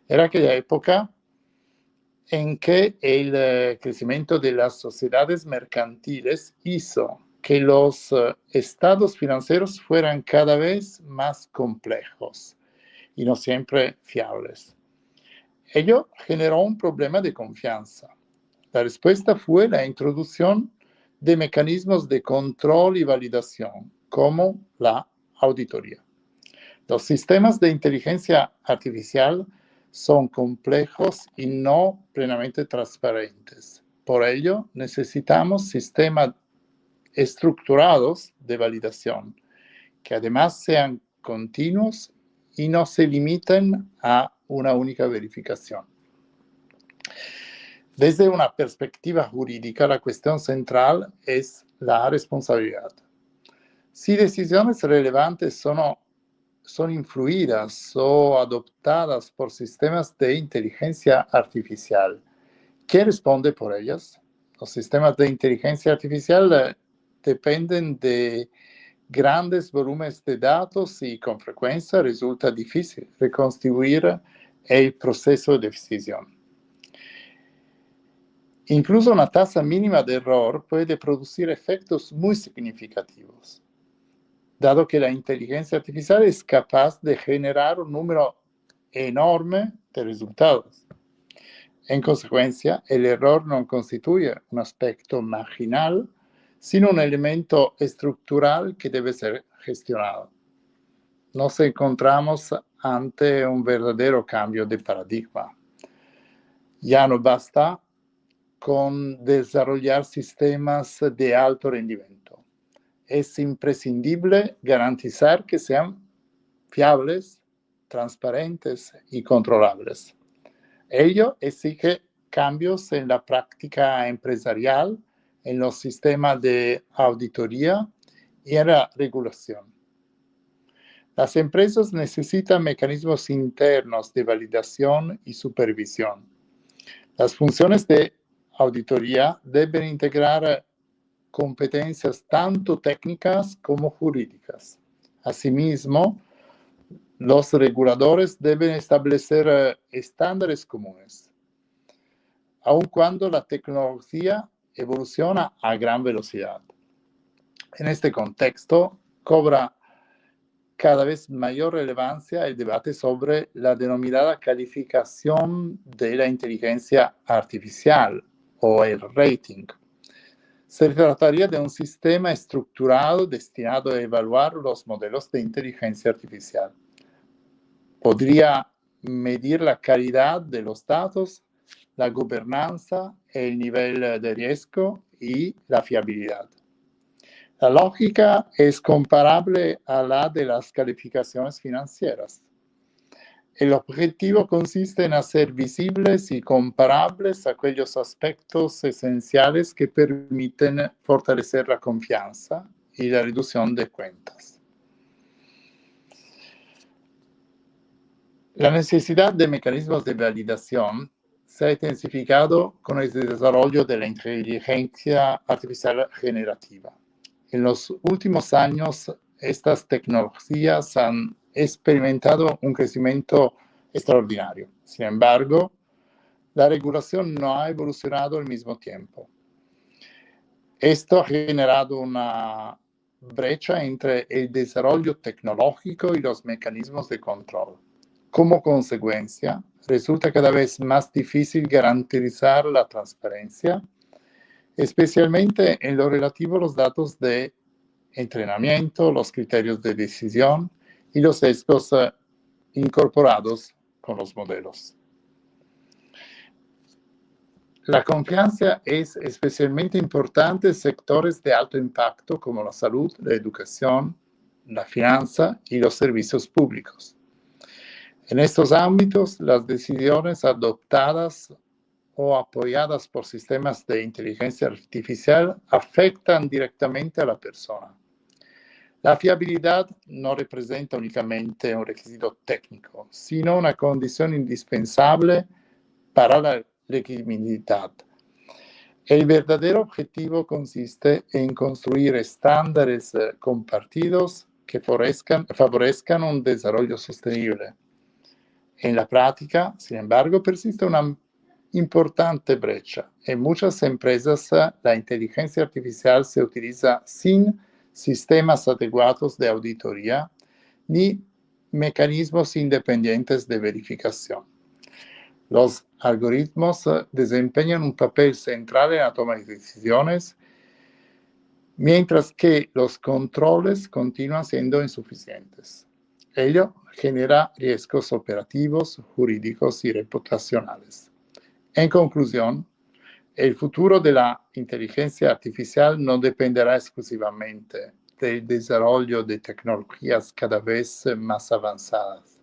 Era aquella época en que el crecimiento de las sociedades mercantiles hizo que los estados financieros fueran cada vez más complejos y no siempre fiables. Ello generó un problema de confianza. La respuesta fue la introducción de mecanismos de control y validación, como la auditoría. Los sistemas de inteligencia artificial son complejos y no plenamente transparentes. Por ello, necesitamos sistemas estructurados de validación, que además sean continuos y no se limiten a una única verificación. Desde una perspectiva jurídica, la cuestión central es la responsabilidad. Si decisiones relevantes son influidas o adoptadas por sistemas de inteligencia artificial, ¿quién responde por ellas? Los sistemas de inteligencia artificial dependen de grandes volúmenes de datos y con frecuencia resulta difícil reconstruir el proceso de decisión. Incluso una tasa mínima de error puede producir efectos muy significativos, dado que la inteligencia artificial es capaz de generar un número enorme de resultados. En consecuencia, el error no constituye un aspecto marginal, sino un elemento estructural que debe ser gestionado. Nos encontramos ante un verdadero cambio de paradigma. Ya no basta con desarrollar sistemas de alto rendimiento. Es imprescindible garantizar que sean fiables, transparentes y controlables. Ello exige cambios en la práctica empresarial, en los sistemas de auditoría y en la regulación. Las empresas necesitan mecanismos internos de validación y supervisión. Las funciones de auditoría deben integrar competencias tanto técnicas como jurídicas. Asimismo, los reguladores deben establecer estándares comunes, aun cuando la tecnología evoluciona a gran velocidad. En este contexto, cobra cada vez mayor relevancia el debate sobre la denominada calificación de la inteligencia artificial o el rating. Se trataría de un sistema estructurado destinado a evaluar los modelos de inteligencia artificial. Podría medir la calidad de los datos, la gobernanza, el nivel de riesgo y la fiabilidad. La lógica es comparable a la de las calificaciones financieras. El objetivo consiste en hacer visibles y comparables aquellos aspectos esenciales que permiten fortalecer la confianza y la reducción de cuentas. La necesidad de mecanismos de validación se ha intensificado con el desarrollo de la inteligencia artificial generativa. En los últimos años, estas tecnologías han experimentado un crecimiento extraordinario. Sin embargo, la regulación no ha evolucionado al mismo tiempo. Esto ha generado una brecha entre el desarrollo tecnológico y los mecanismos de control. Como consecuencia, resulta cada vez más difícil garantizar la transparencia, especialmente en lo relativo a los datos de entrenamiento, los criterios de decisión y los sesgos incorporados con los modelos. La confianza es especialmente importante en sectores de alto impacto como la salud, la educación, la finanza y los servicios públicos. En estos ámbitos, las decisiones adoptadas o apoyadas por sistemas de inteligencia artificial afectan directamente a la persona. La fiabilidad no representa únicamente un requisito técnico, sino una condición indispensable para la legitimidad. El verdadero objetivo consiste en construir estándares compartidos que favorezcan un desarrollo sostenible. En la práctica, sin embargo, persiste una importante brecha. En muchas empresas, la inteligencia artificial se utiliza sin sistemas adecuados de auditoría ni mecanismos independientes de verificación. Los algoritmos desempeñan un papel central en la toma de decisiones, mientras que los controles continúan siendo insuficientes. Ello genera riesgos operativos, jurídicos y reputacionales. En conclusión, el futuro de la inteligencia artificial no dependerá exclusivamente del desarrollo de tecnologías cada vez más avanzadas.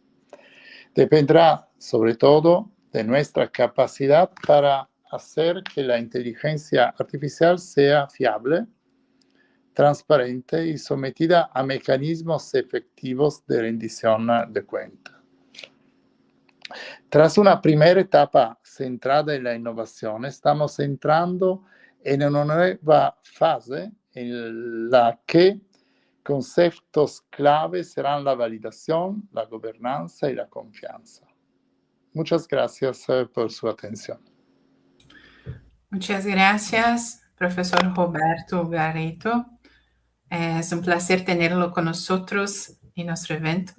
Dependerá, sobre todo, de nuestra capacidad para hacer que la inteligencia artificial sea fiable, transparente y sometida a mecanismos efectivos de rendición de cuentas. Tras una primera etapa centrada en la innovación, estamos entrando en una nueva fase en la que conceptos clave serán la validación, la gobernanza y la confianza. Muchas gracias por su atención. Muchas gracias, profesor Roberto Gareto. Es un placer tenerlo con nosotros en nuestro evento.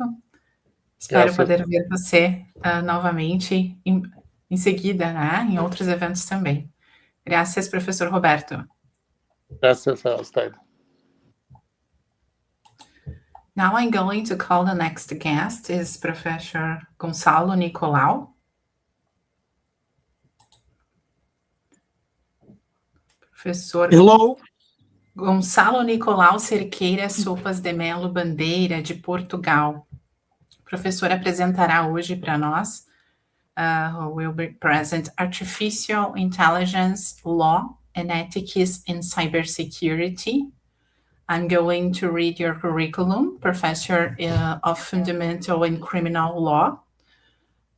Espero poder ver você novamente em seguida, né? Em outros eventos também. Graças, professor Roberto. Gracias a usted. Now I'm going to call the next guest is Professor Gonçalo Nicolau. Professor Hello. Gonçalo Nicolau Cerqueira Sopas de Melo Bandeira, de Portugal. O professor apresentará hoje para nós, who will be present, Artificial Intelligence, Law and Ethics in Cybersecurity. I'm going to read your curriculum, Professor of Fundamental and Criminal Law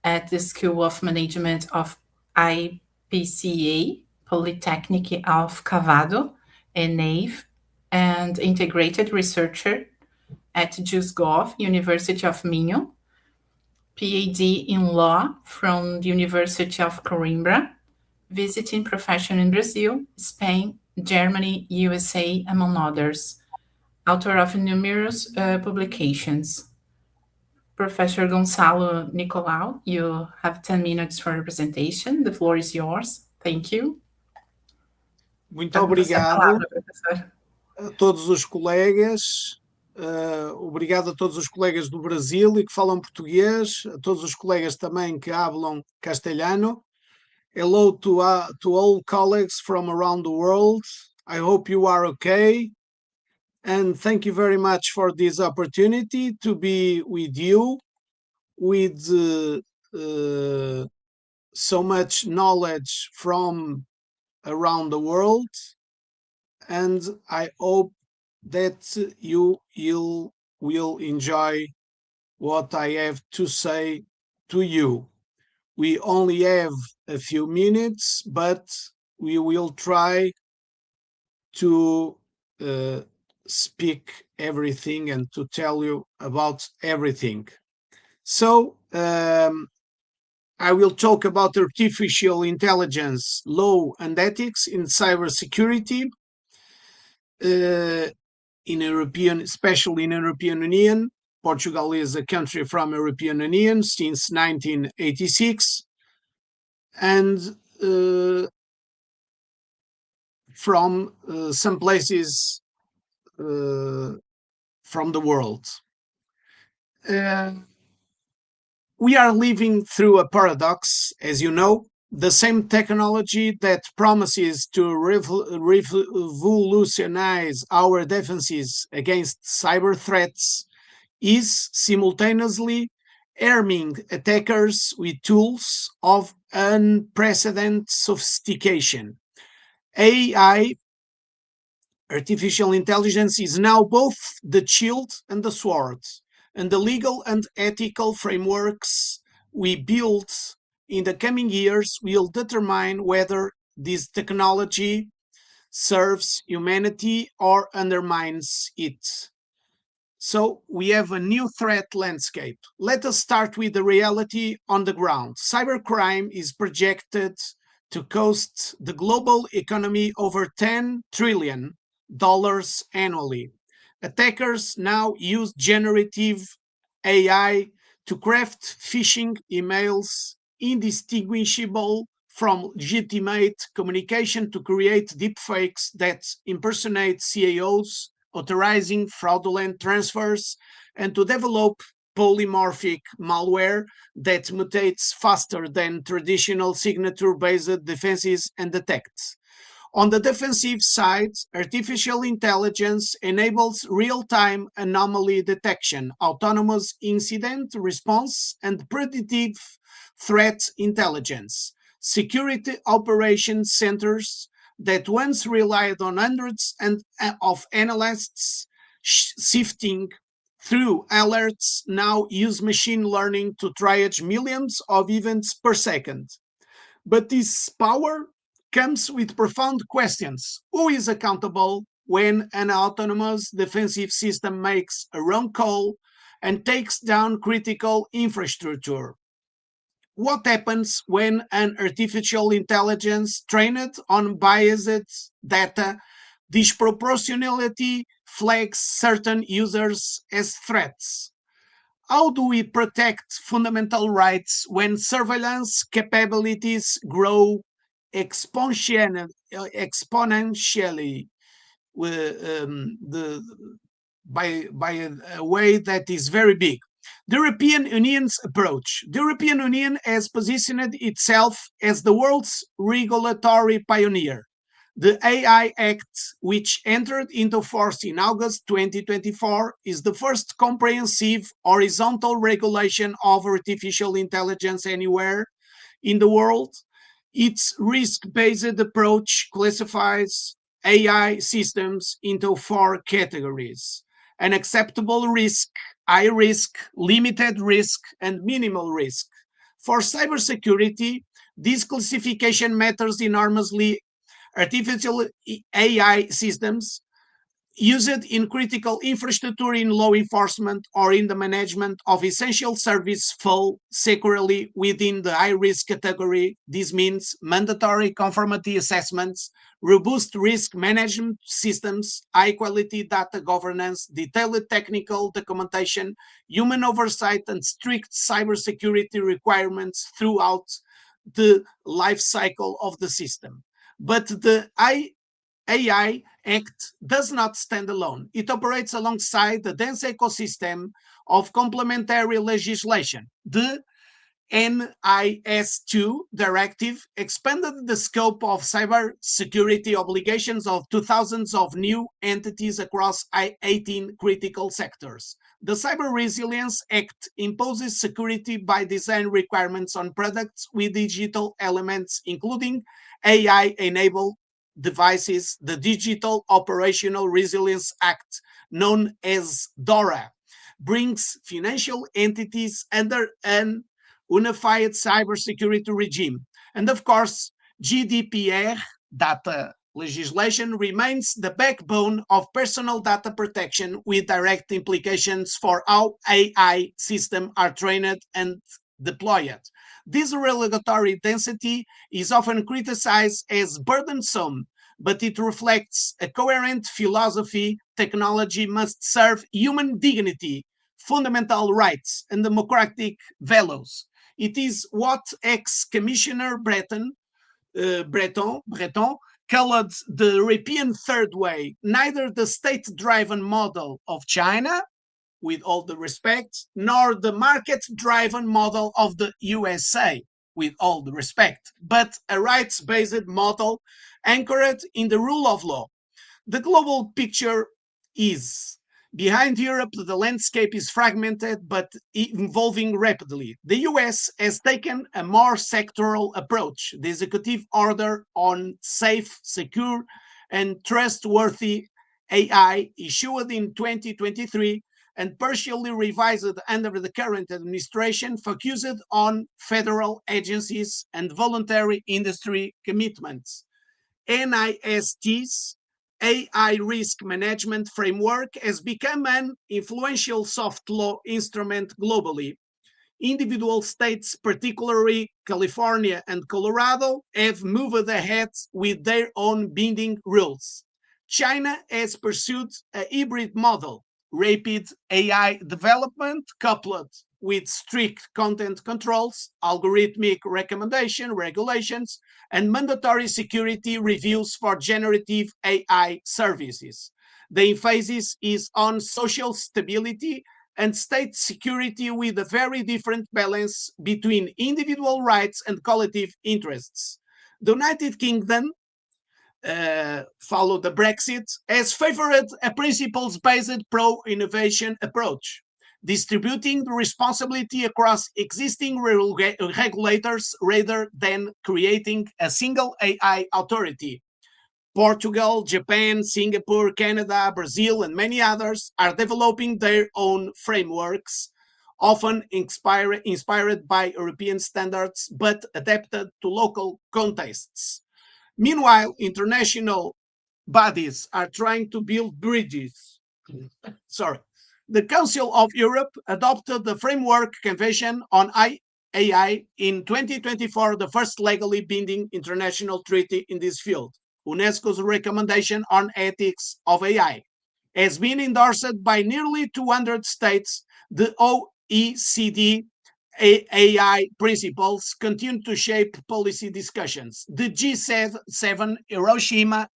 at the School of Management of IPCA, Polytechnic of Cavado, and NAVE, and Integrated Researcher at JUSGov, University of Minho, PhD in Law from the University of Coimbra, visiting profession in Brazil, Spain, Germany, USA, among others. Author of numerous publications. Professor Gonçalo Nicolau, you have 10 minutes for your presentation. The floor is yours. Thank you. Muito obrigado a todos os colegas. Obrigado a todos os colegas do Brasil e que falam português, a todos os colegas também que falam castelhano. Hello to all colleagues from around the world. I hope you are okay. And thank you very much for this opportunity to be with you with so much knowledge from around the world. And I hope that you will enjoy what I have to say to you. We only have a few minutes, but we will try to speak everything and to tell you about everything. So I will talk about artificial intelligence, law and ethics in cybersecurity in European, especially in European Union. Portugal is a country from European Union since 1986, and from some places from the world. We are living through a paradox, as you know. The same technology that promises to revolutionize our defenses against cyber threats is simultaneously arming attackers with tools of unprecedented sophistication. AI, artificial intelligence, is now both the shield and the sword, and the legal and ethical frameworks we build in the coming years will determine whether this technology serves humanity or undermines it. So we have a new threat landscape. Let us start with the reality on the ground. Cybercrime is projected to cost the global economy over $10 trillion annually. Attackers now use generative AI to craft phishing emails indistinguishable from legitimate communication, to create deepfakes that impersonate CEOs, authorizing fraudulent transfers, and to develop polymorphic malware that mutates faster than traditional signature-based defenses and detects. On the defensive side, artificial intelligence enables real-time anomaly detection, autonomous incident response, and predictive threat intelligence. Security operations centers that once relied on hundreds of analysts sifting through alerts now use machine learning to triage millions of events per second. But this power comes with profound questions. Who is accountable when an autonomous defensive system makes a wrong call and takes down critical infrastructure? What happens when an artificial intelligence trained on biased data disproportionality flags certain users as threats? How do we protect fundamental rights when surveillance capabilities grow exponentially? by a way that is very big. The European Union's approach. The European Union has positioned itself as the world's regulatory pioneer. The AI Act, which entered into force in August 2024, is the first comprehensive horizontal regulation of artificial intelligence anywhere in the world. Its risk-based approach classifies AI systems into 4 categories: unacceptable risk, high risk, limited risk, and minimal risk. For cybersecurity, this classification matters enormously. Artificial AI systems used in critical infrastructure in law enforcement or in the management of essential service fall securely within the high-risk category. This means mandatory conformity assessments, robust risk management systems, high-quality data governance, detailed technical documentation, human oversight, and strict cybersecurity requirements throughout the life cycle of the system. But the AI Act does not stand alone. It operates alongside the dense ecosystem of complementary legislation. The NIS2 directive expanded the scope of cybersecurity obligations of 2,000 of new entities across 18 critical sectors. The Cyber Resilience Act imposes security by design requirements on products with digital elements, including AI-enabled devices. The Digital Operational Resilience Act, known as DORA, brings financial entities under an unified cybersecurity regime. And of course, GDPR data legislation remains the backbone of personal data protection, with direct implications for how AI systems are trained and deployed. This regulatory density is often criticized as burdensome, but it reflects a coherent philosophy. Technology must serve human dignity, fundamental rights, and democratic values. It is what ex-Commissioner Breton called the European third way, neither the state-driven model of China, with all the respect, nor the market-driven model of the USA, with all the respect, but a rights-based model anchored in the rule of law. The global picture is: behind Europe, the landscape is fragmented but evolving rapidly. The US has taken a more sectoral approach. The executive order on safe, secure, and trustworthy AI, issued in 2023 and partially revised under the current administration, focused on federal agencies and voluntary industry commitments. NIST's AI risk management framework has become an influential soft law instrument globally. Individual states, particularly California and Colorado, have moved ahead with their own binding rules. China has pursued a hybrid model: rapid AI development coupled with strict content controls, algorithmic regulations, and mandatory security reviews for generative AI services. The emphasis is on social stability and state security, with a very different balance between individual rights and collective interests. The United Kingdom, followed the Brexit, has favored a principles-based pro-innovation approach, distributing the responsibility across existing regulators rather than creating a single AI authority. Portugal, Japan, Singapore, Canada, Brazil, and many others are developing their own frameworks, often inspired by European standards, but adapted to local contexts. Meanwhile, international bodies are trying to build bridges. The Council of Europe adopted the Framework Convention on AI in 2024, the first legally binding international treaty in this field. UNESCO's recommendation on ethics of AI has been endorsed by nearly 200 states. The OECD AI principles continue to shape policy discussions. The G7 Hiroshima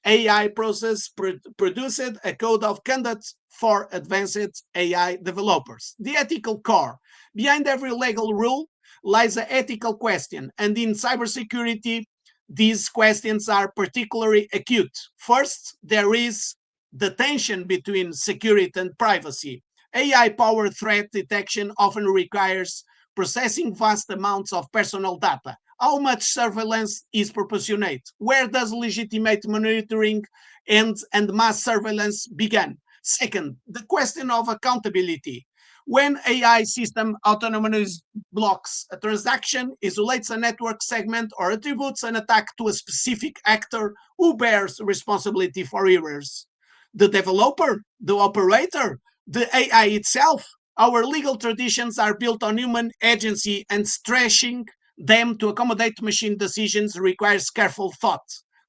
AI process produced a code of conduct for advanced AI developers. The ethical core. Behind every legal rule lies an ethical question, and in cybersecurity, these questions are particularly acute. First, there is the tension between security and privacy. AI-powered threat detection often requires processing vast amounts of personal data. How much surveillance is proportionate? Where does legitimate monitoring and mass surveillance begin? Second, the question of accountability. When AI system autonomously blocks a transaction, isolates a network segment, or attributes an attack to a specific actor, who bears responsibility for errors? The developer, the operator, the AI itself? Our legal traditions are built on human agency, and stretching them to accommodate machine decisions requires careful thought.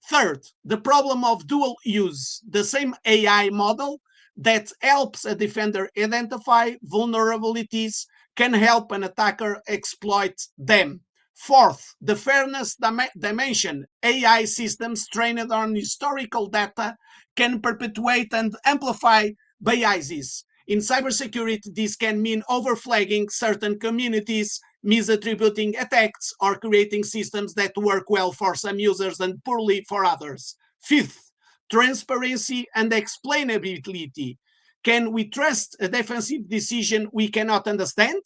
Third, the problem of dual use. The same AI model that helps a defender identify vulnerabilities can help an attacker exploit them. Fourth, the fairness dimension. AI systems trained on historical data can perpetuate and amplify biases. In cybersecurity, this can mean overflagging certain communities, misattributing attacks, or creating systems that work well for some users and poorly for others. Fifth, transparency and explainability. Can we trust a defensive decision we cannot understand?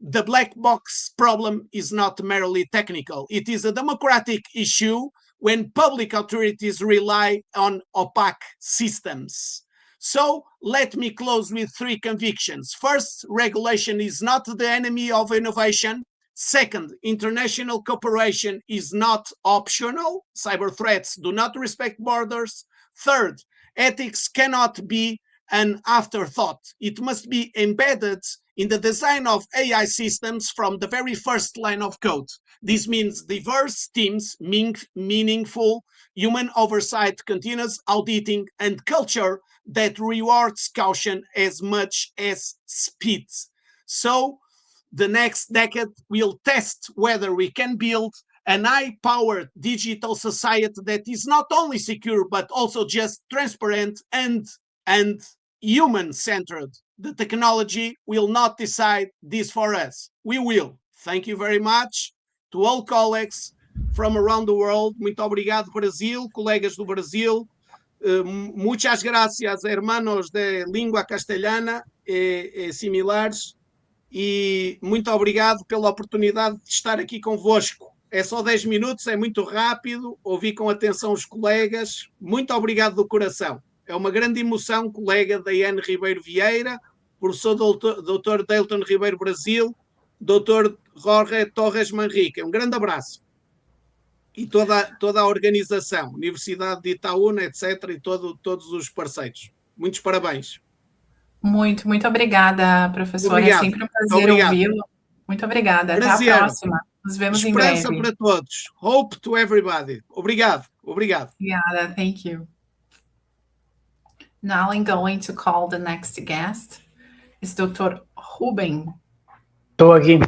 The black box problem is not merely technical. It is a democratic issue when public authorities rely on opaque systems. So let me close with three convictions. First, regulation is not the enemy of innovation. Second, international cooperation is not optional. Cyber threats do not respect borders. Third, ethics cannot be an afterthought. It must be embedded in the design of AI systems from the very first line of code. This means diverse teams, meaningful human oversight, continuous auditing, and culture that rewards caution as much as speed. So the next decade will test whether we can build an high-powered digital society that is not only secure, but also just transparent and human-centered. The technology will not decide this for us. We will. Thank you very much to all colleagues from around the world. Muito obrigado, Brasil, colegas do Brasil. Muchas gracias, hermanos de língua castelhana e similares. E muito obrigado pela oportunidade de estar aqui convosco. É só 10 minutos, é muito rápido. Ouvi com atenção os colegas. Muito obrigado do coração. É uma grande emoção, colega Daiane Ribeiro Vieira, professor Dr. Deilton Ribeiro Brasil, Dr. Jorge Torres Manrique. Um grande abraço. E toda a organização, Universidade de Itaúna, etc., e todos os parceiros. Muitos parabéns. Muito obrigada, professor. Obrigado. É sempre um prazer ouvi-lo. Muito obrigada. Prazer. Até a próxima. Nos vemos em breve. Esperança para todos. Hope to everybody. Obrigado. Obrigada. Thank you. Now I'm going to call the next guest. It's Dr. Rubem. Estou aqui.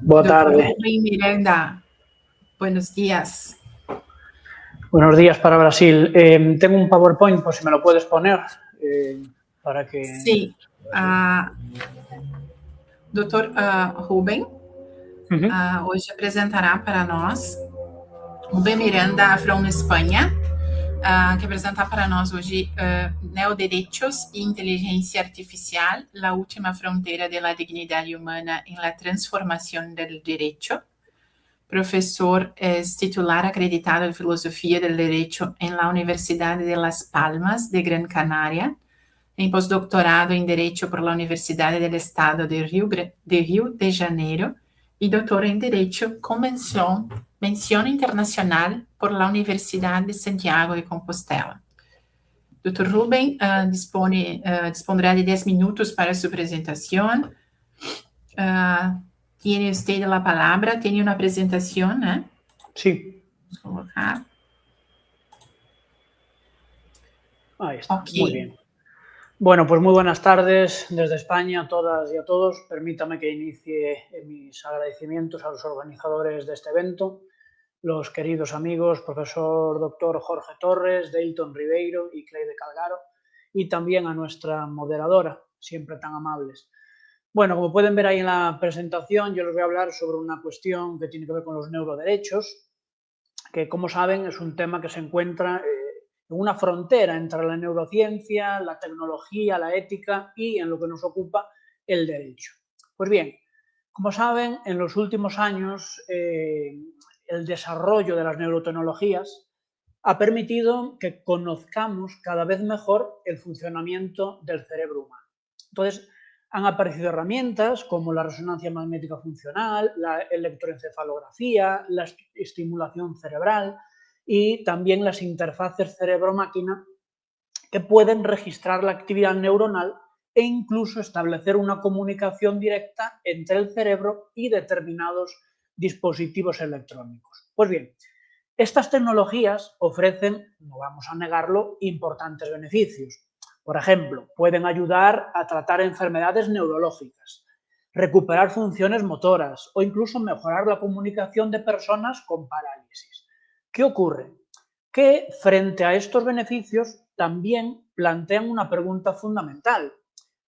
Boa tarde. Rubem Miranda. Buenos días. Buenos días para Brasil. Tengo un PowerPoint, por si me lo puedes poner, para que... Sí. Dr. Rubem, hoje apresentará para nós Rubem Miranda from Espanha, que apresentará para nós hoje Neoderechos e Inteligência Artificial, la última frontera de la dignidad humana en la transformación del derecho. Profesor, es titular acreditado en Filosofía del Derecho en la Universidad de Las Palmas de Gran Canaria, en postdoctorado en Derecho por la Universidad del Estado de Río de Janeiro y doctor en Derecho con mención internacional por la Universidad de Santiago de Compostela. Dr. Rubem dispondrá de 10 minutos para su presentación. Tiene usted la palabra, tiene una presentación, ¿eh? Sí. Vamos a colocar. Ahí está, Okay. Muy bien. Bueno, pues muy buenas tardes desde España a todas y a todos. Permítame que inicie mis agradecimientos a los organizadores de este evento los queridos amigos, profesor doctor Jorge Torres, Deilton Ribeiro y Cleide Calgaro, y también a nuestra moderadora, siempre tan amables. Bueno, como pueden ver ahí en la presentación, yo les voy a hablar sobre una cuestión que tiene que ver con los neuroderechos, que, como saben, es un tema que se encuentra en una frontera entre la neurociencia, la tecnología, la ética y, en lo que nos ocupa, el derecho. Pues bien, como saben, en los últimos años el desarrollo de las neurotecnologías ha permitido que conozcamos cada vez mejor el funcionamiento del cerebro humano. Entonces, han aparecido herramientas como la resonancia magnética funcional, la electroencefalografía, la estimulación cerebral y también las interfaces cerebro-máquina que pueden registrar la actividad neuronal e incluso establecer una comunicación directa entre el cerebro y determinados dispositivos electrónicos. Pues bien, estas tecnologías ofrecen, no vamos a negarlo, importantes beneficios. Por ejemplo, pueden ayudar a tratar enfermedades neurológicas, recuperar funciones motoras o incluso mejorar la comunicación de personas con parálisis. ¿Qué ocurre? Que frente a estos beneficios también plantean una pregunta fundamental.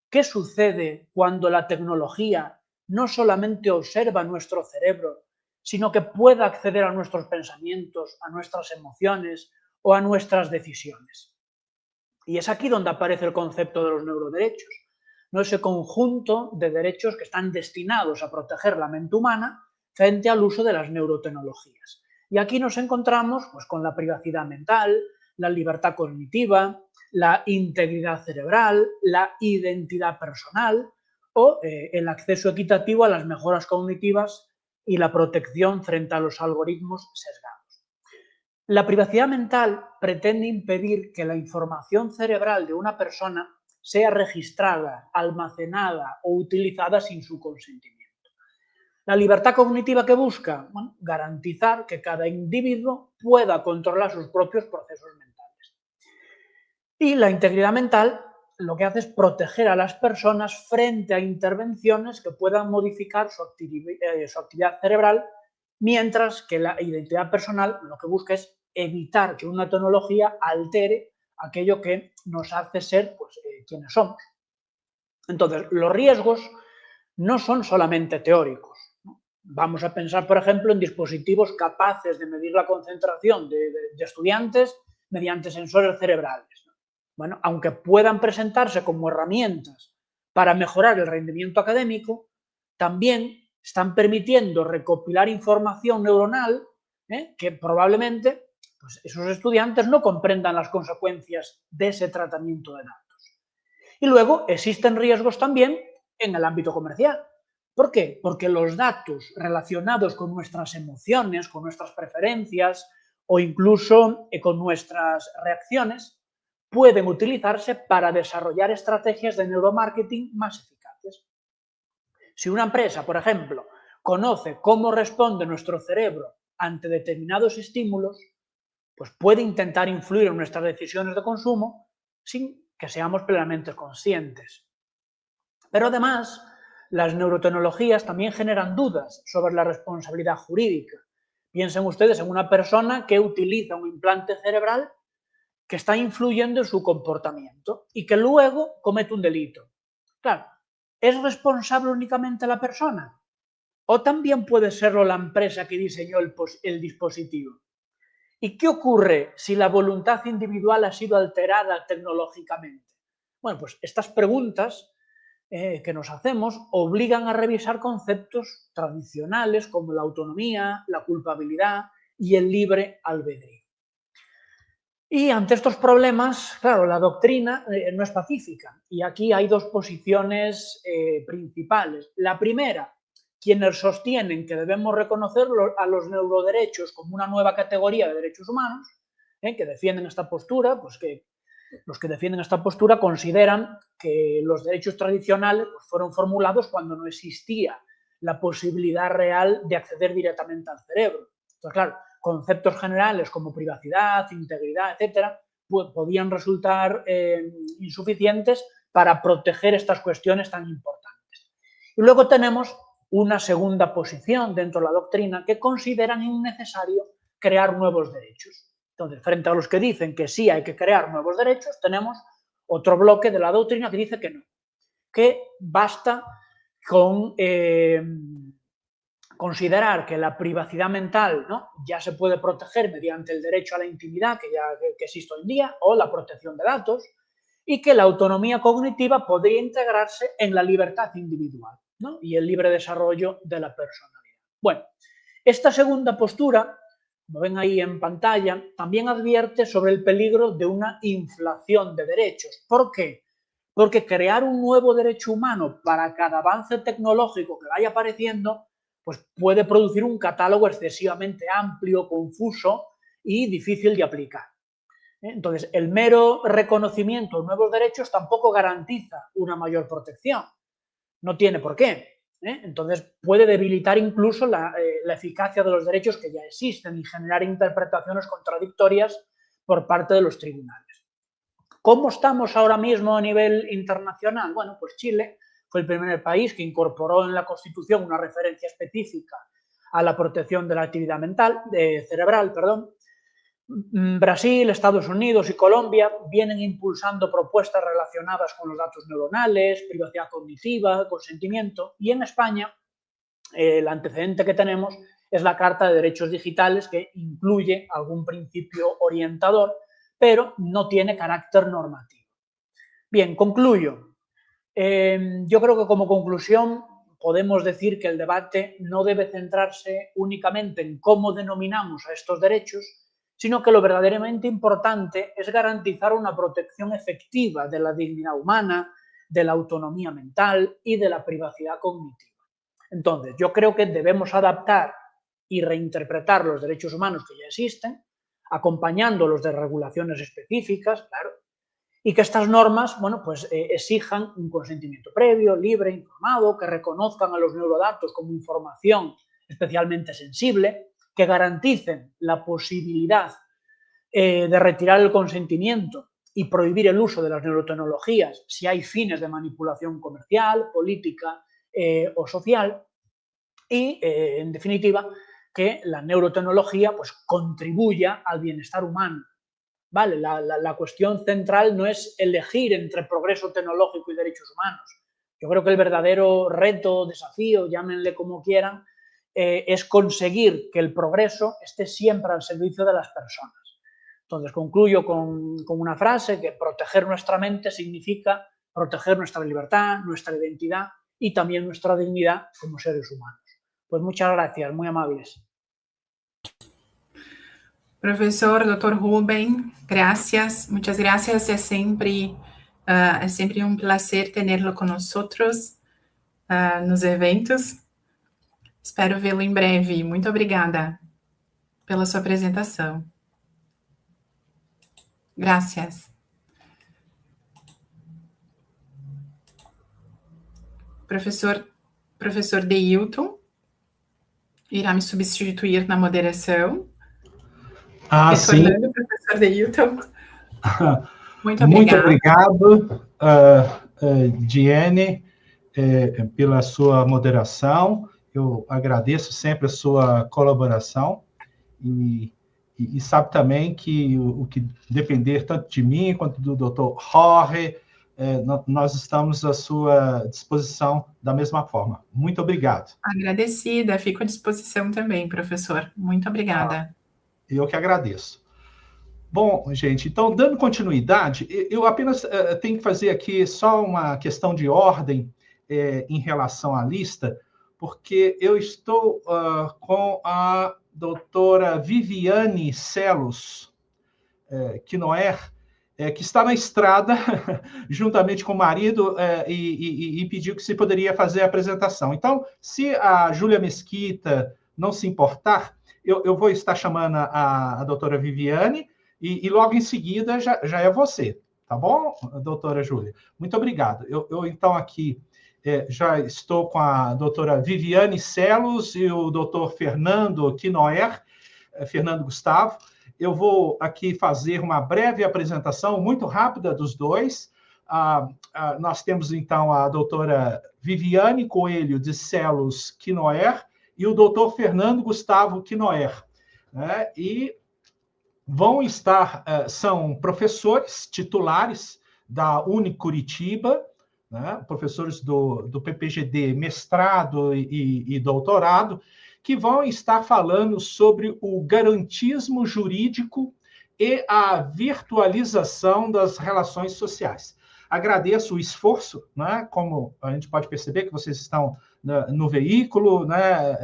¿Qué sucede cuando la tecnología no solamente observa nuestro cerebro, sino que pueda acceder a nuestros pensamientos, a nuestras emociones o a nuestras decisiones? Y es aquí donde aparece el concepto de los neuroderechos, ¿no? Ese conjunto de derechos que están destinados a proteger la mente humana frente al uso de las neurotecnologías. Y aquí nos encontramos pues, con la privacidad mental, la libertad cognitiva, la integridad cerebral, la identidad personal o el acceso equitativo a las mejoras cognitivas y la protección frente a los algoritmos sesgados. La privacidad mental pretende impedir que la información cerebral de una persona sea registrada, almacenada o utilizada sin su consentimiento. La libertad cognitiva que busca, bueno, garantizar que cada individuo pueda controlar sus propios procesos mentales. Y la integridad mental lo que hace es proteger a las personas frente a intervenciones que puedan modificar su actividad cerebral, mientras que la identidad personal lo que busca es evitar que una tecnología altere aquello que nos hace ser pues, quienes somos. Entonces, los riesgos no son solamente teóricos, ¿no? Vamos a pensar, por ejemplo, en dispositivos capaces de medir la concentración de estudiantes mediante sensores cerebrales, ¿no? Bueno, aunque puedan presentarse como herramientas para mejorar el rendimiento académico, también están permitiendo recopilar información neuronal que probablemente pues, esos estudiantes no comprendan las consecuencias de ese tratamiento de datos. Y luego existen riesgos también en el ámbito comercial. ¿Por qué? Porque los datos relacionados con nuestras emociones, con nuestras preferencias o incluso con nuestras reacciones pueden utilizarse para desarrollar estrategias de neuromarketing más eficaces. Si una empresa, por ejemplo, conoce cómo responde nuestro cerebro ante determinados estímulos, pues puede intentar influir en nuestras decisiones de consumo sin que seamos plenamente conscientes. Pero además, las neurotecnologías también generan dudas sobre la responsabilidad jurídica. Piensen ustedes en una persona que utiliza un implante cerebral que está influyendo en su comportamiento y que luego comete un delito. Claro, ¿es responsable únicamente la persona? ¿O también puede serlo la empresa que diseñó el dispositivo? ¿Y qué ocurre si la voluntad individual ha sido alterada tecnológicamente? Bueno, pues estas preguntas que nos hacemos obligan a revisar conceptos tradicionales como la autonomía, la culpabilidad y el libre albedrío. Y ante estos problemas, claro, la doctrina no es pacífica y aquí hay dos posiciones principales. La primera, quienes sostienen que debemos reconocer a los neuroderechos como una nueva categoría de derechos humanos, que defienden esta postura, pues que los que defienden esta postura consideran que los derechos tradicionales pues, fueron formulados cuando no existía la posibilidad real de acceder directamente al cerebro. Entonces, claro, conceptos generales como privacidad, integridad, etcétera, podían resultar insuficientes para proteger estas cuestiones tan importantes. Y luego tenemos una segunda posición dentro de la doctrina que consideran innecesario crear nuevos derechos. Entonces, frente a los que dicen que sí hay que crear nuevos derechos, tenemos otro bloque de la doctrina que dice que no, que basta con considerar que la privacidad mental, ¿no?, ya se puede proteger mediante el derecho a la intimidad que existe hoy en día, o la protección de datos, y que la autonomía cognitiva podría integrarse en la libertad individual, ¿no?, y el libre desarrollo de la personalidad. Bueno, esta segunda postura, como ven ahí en pantalla, también advierte sobre el peligro de una inflación de derechos. ¿Por qué? Porque crear un nuevo derecho humano para cada avance tecnológico que vaya apareciendo, pues puede producir un catálogo excesivamente amplio, confuso y difícil de aplicar. Entonces, el mero reconocimiento de nuevos derechos tampoco garantiza una mayor protección. No tiene por qué. Entonces, puede debilitar incluso la eficacia de los derechos que ya existen y generar interpretaciones contradictorias por parte de los tribunales. ¿Cómo estamos ahora mismo a nivel internacional? Bueno, pues Chile fue el primer país que incorporó en la Constitución una referencia específica a la protección de la actividad cerebral. Brasil, Estados Unidos y Colombia vienen impulsando propuestas relacionadas con los datos neuronales, privacidad cognitiva, consentimiento, y en España el antecedente que tenemos es la Carta de Derechos Digitales, que incluye algún principio orientador, pero no tiene carácter normativo. Bien, concluyo. Yo creo que como conclusión podemos decir que el debate no debe centrarse únicamente en cómo denominamos a estos derechos, sino que lo verdaderamente importante es garantizar una protección efectiva de la dignidad humana, de la autonomía mental y de la privacidad cognitiva. Entonces, yo creo que debemos adaptar y reinterpretar los derechos humanos que ya existen, acompañándolos de regulaciones específicas, claro, y que estas normas, bueno, pues exijan un consentimiento previo, libre, informado, que reconozcan a los neurodatos como información especialmente sensible, que garanticen la posibilidad de retirar el consentimiento y prohibir el uso de las neurotecnologías si hay fines de manipulación comercial, política o social, y, en definitiva, que la neurotecnología pues, contribuya al bienestar humano. ¿Vale? La cuestión central no es elegir entre progreso tecnológico y derechos humanos. Yo creo que el verdadero reto, desafío, llámenle como quieran, es conseguir que el progreso esté siempre al servicio de las personas. Entonces, concluyo con una frase, que proteger nuestra mente significa proteger nuestra libertad, nuestra identidad y también nuestra dignidad como seres humanos. Pues muchas gracias, muy amables. Professor Dr. Rubem, gracias, muchas gracias. Es siempre un placer tenerlo con nosotros nos eventos. Espero vê-lo em breve. Muito obrigada pela sua apresentação. Gracias. Professor Deilton irá me substituir na moderação. Sim. Professor Deilton. Muito obrigado, Diene, pela sua moderação. Eu agradeço sempre a sua colaboração e sabe também que o que depender tanto de mim quanto do Dr. Jorge, nós estamos à sua disposição da mesma forma. Muito obrigado. Agradecida, fico à disposição também, professor. Muito obrigada. Eu que agradeço. Bom, gente, então, dando continuidade, eu apenas tenho que fazer aqui só uma questão de ordem em relação à lista, porque eu estou com a doutora Viviane Celos Quinoer, que está na estrada, juntamente com o marido, e pediu que se poderia fazer a apresentação. Então, se a Júlia Mesquita não se importar, eu vou estar chamando a doutora Viviane, e logo em seguida já é você, tá bom, doutora Júlia? Muito obrigado. Eu então, aqui já estou com a doutora Viviane Celos e o doutor Fernando Quinoer, Fernando Gustavo. Eu vou aqui fazer uma breve apresentação, muito rápida, dos dois. Nós temos, então, a doutora Viviane Coelho de Celos Quinoer e o doutor Fernando Gustavo Quinoer. né? E vão estar, são professores titulares da Curitiba, né? Professores do PPGD, mestrado e doutorado, que vão estar falando sobre o garantismo jurídico e a virtualização das relações sociais. Agradeço o esforço, né? Como a gente pode perceber que vocês estão no veículo, né?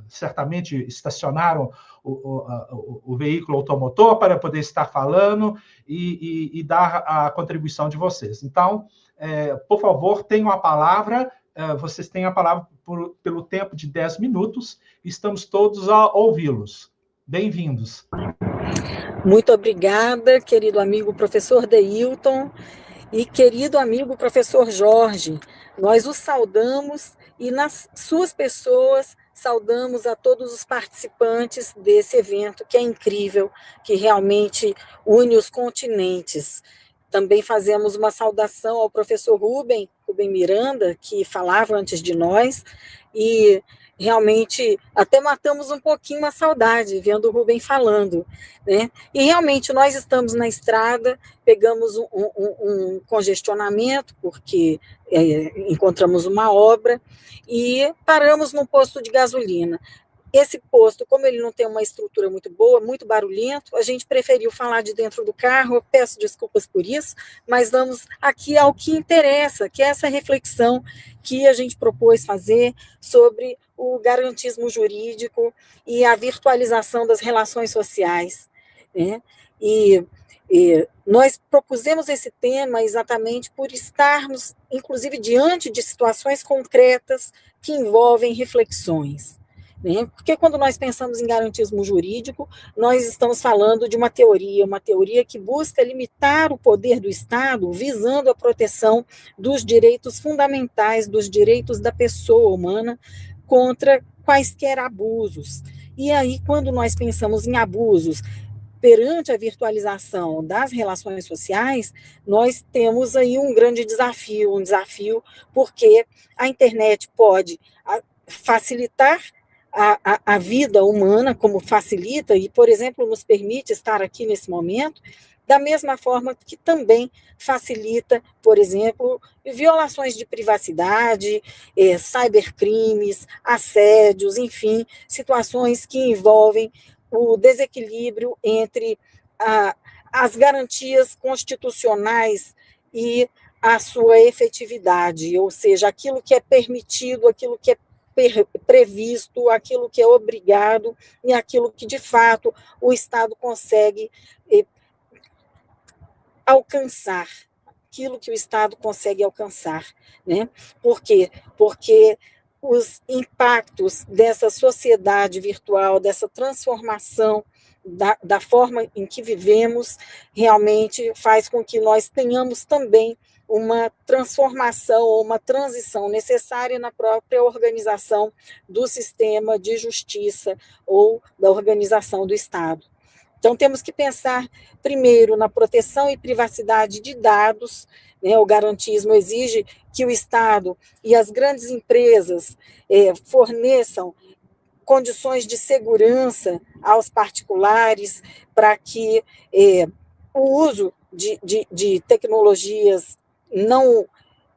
Certamente estacionaram o veículo automotor para poder estar falando e dar a contribuição de vocês. Então, por favor, tenham a palavra, vocês têm a palavra pelo tempo de 10 minutos, estamos todos a ouvi-los. Bem-vindos. Muito obrigada, querido amigo professor Deilton e querido amigo professor Jorge. Nós os saudamos e nas suas pessoas saudamos a todos os participantes desse evento que é incrível, que realmente une os continentes. Também fazemos uma saudação ao professor Rubem Miranda, que falava antes de nós, e realmente até matamos um pouquinho a saudade, vendo o Rubem falando, né? E realmente nós estamos na estrada, pegamos um congestionamento, porque encontramos uma obra, e paramos num posto de gasolina. Esse posto, como ele não tem uma estrutura muito boa, muito barulhento, a gente preferiu falar de dentro do carro, eu peço desculpas por isso, mas vamos aqui ao que interessa, que é essa reflexão que a gente propôs fazer sobre o garantismo jurídico e a virtualização das relações sociais, né? E nós propusemos esse tema exatamente por estarmos, inclusive, diante de situações concretas que envolvem reflexões. Porque quando nós pensamos em garantismo jurídico, nós estamos falando de uma teoria que busca limitar o poder do Estado, visando a proteção dos direitos fundamentais, dos direitos da pessoa humana, contra quaisquer abusos. E aí, quando nós pensamos em abusos perante a virtualização das relações sociais, nós temos aí um grande desafio, porque a internet pode facilitar a vida humana, como facilita e, por exemplo, nos permite estar aqui nesse momento, da mesma forma que também facilita, por exemplo, violações de privacidade, cybercrimes, assédios, enfim, situações que envolvem o desequilíbrio entre as garantias constitucionais e a sua efetividade, ou seja, aquilo que é permitido, aquilo que é previsto, aquilo que é obrigado e aquilo que, de fato, o Estado consegue alcançar, aquilo que o Estado consegue alcançar, né? Por quê? Porque os impactos dessa sociedade virtual, dessa transformação da forma em que vivemos, realmente faz com que nós tenhamos também uma transformação ou uma transição necessária na própria organização do sistema de justiça ou da organização do Estado. Então, temos que pensar, primeiro, na proteção e privacidade de dados, né? O garantismo exige que o Estado e as grandes empresas forneçam condições de segurança aos particulares para que o uso de tecnologias não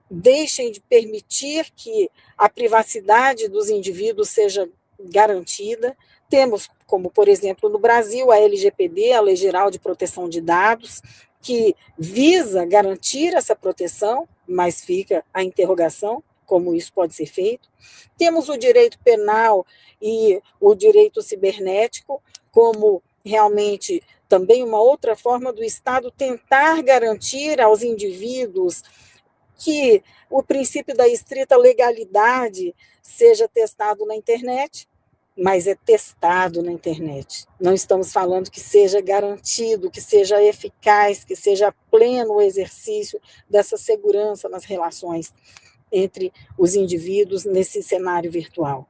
deixem de permitir que a privacidade dos indivíduos seja garantida. Temos, como, por exemplo, no Brasil, a LGPD, a Lei Geral de Proteção de Dados, que visa garantir essa proteção, mas fica a interrogação, como isso pode ser feito. Temos o direito penal e o direito cibernético, como realmente também uma outra forma do Estado tentar garantir aos indivíduos que o princípio da estrita legalidade seja testado na internet, mas é testado na internet. Não estamos falando que seja garantido, que seja eficaz, que seja pleno o exercício dessa segurança nas relações entre os indivíduos nesse cenário virtual.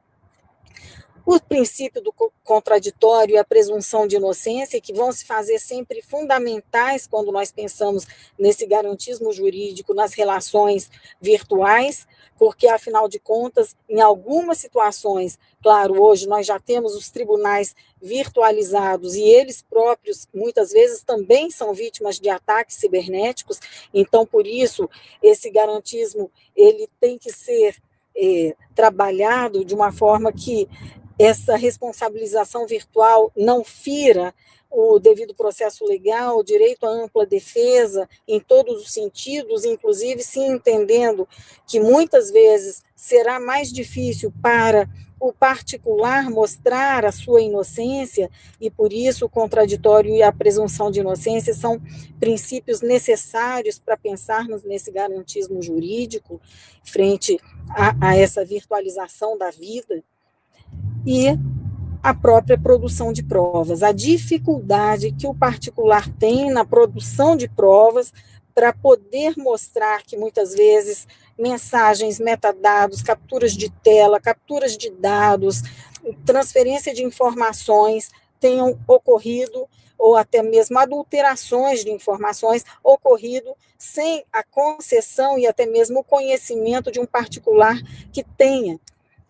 o princípio do contraditório e a presunção de inocência, que vão se fazer sempre fundamentais quando nós pensamos nesse garantismo jurídico nas relações virtuais, porque, afinal de contas, em algumas situações, claro, hoje nós já temos os tribunais virtualizados e eles próprios, muitas vezes, também são vítimas de ataques cibernéticos, então, por isso, esse garantismo, ele tem que ser trabalhado de uma forma que essa responsabilização virtual não fira o devido processo legal, o direito à ampla defesa, em todos os sentidos, inclusive se entendendo que muitas vezes será mais difícil para o particular mostrar a sua inocência, e por isso o contraditório e a presunção de inocência são princípios necessários para pensarmos nesse garantismo jurídico, frente a essa virtualização da vida, e a própria produção de provas, a dificuldade que o particular tem na produção de provas para poder mostrar que muitas vezes mensagens, metadados, capturas de tela, capturas de dados, transferência de informações tenham ocorrido, ou até mesmo adulterações de informações ocorrido sem a concessão e até mesmo o conhecimento de um particular que tenha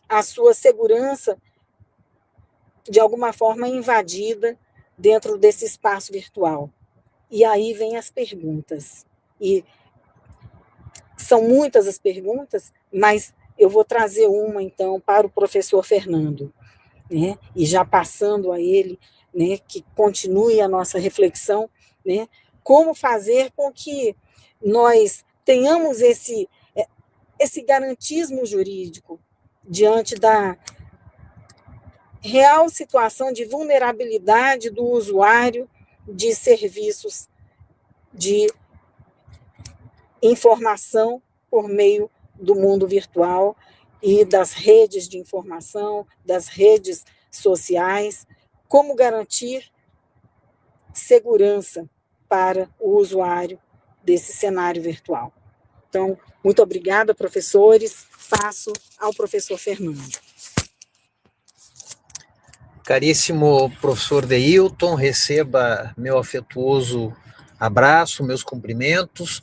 a sua segurança de alguma forma invadida dentro desse espaço virtual. E aí vem as perguntas. E são muitas as perguntas, mas eu vou trazer uma, então, para o professor Fernando, né? E já passando a ele, né, que continue a nossa reflexão, né? Como fazer com que nós tenhamos esse garantismo jurídico diante da real situação de vulnerabilidade do usuário de serviços de informação por meio do mundo virtual e das redes de informação, das redes sociais, como garantir segurança para o usuário desse cenário virtual. Então, muito obrigada, professores. Passo ao professor Fernando. Caríssimo professor Deilton, receba meu afetuoso abraço, meus cumprimentos.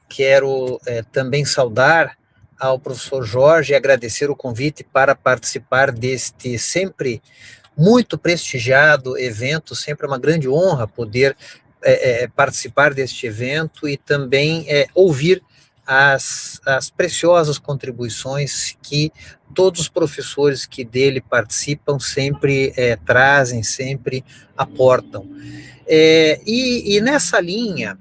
Quero também saudar ao professor Jorge e agradecer o convite para participar deste sempre muito prestigiado evento, sempre uma grande honra poder participar deste evento e também ouvir as preciosas contribuições que todos os professores que dele participam sempre trazem, sempre aportam. E nessa linha,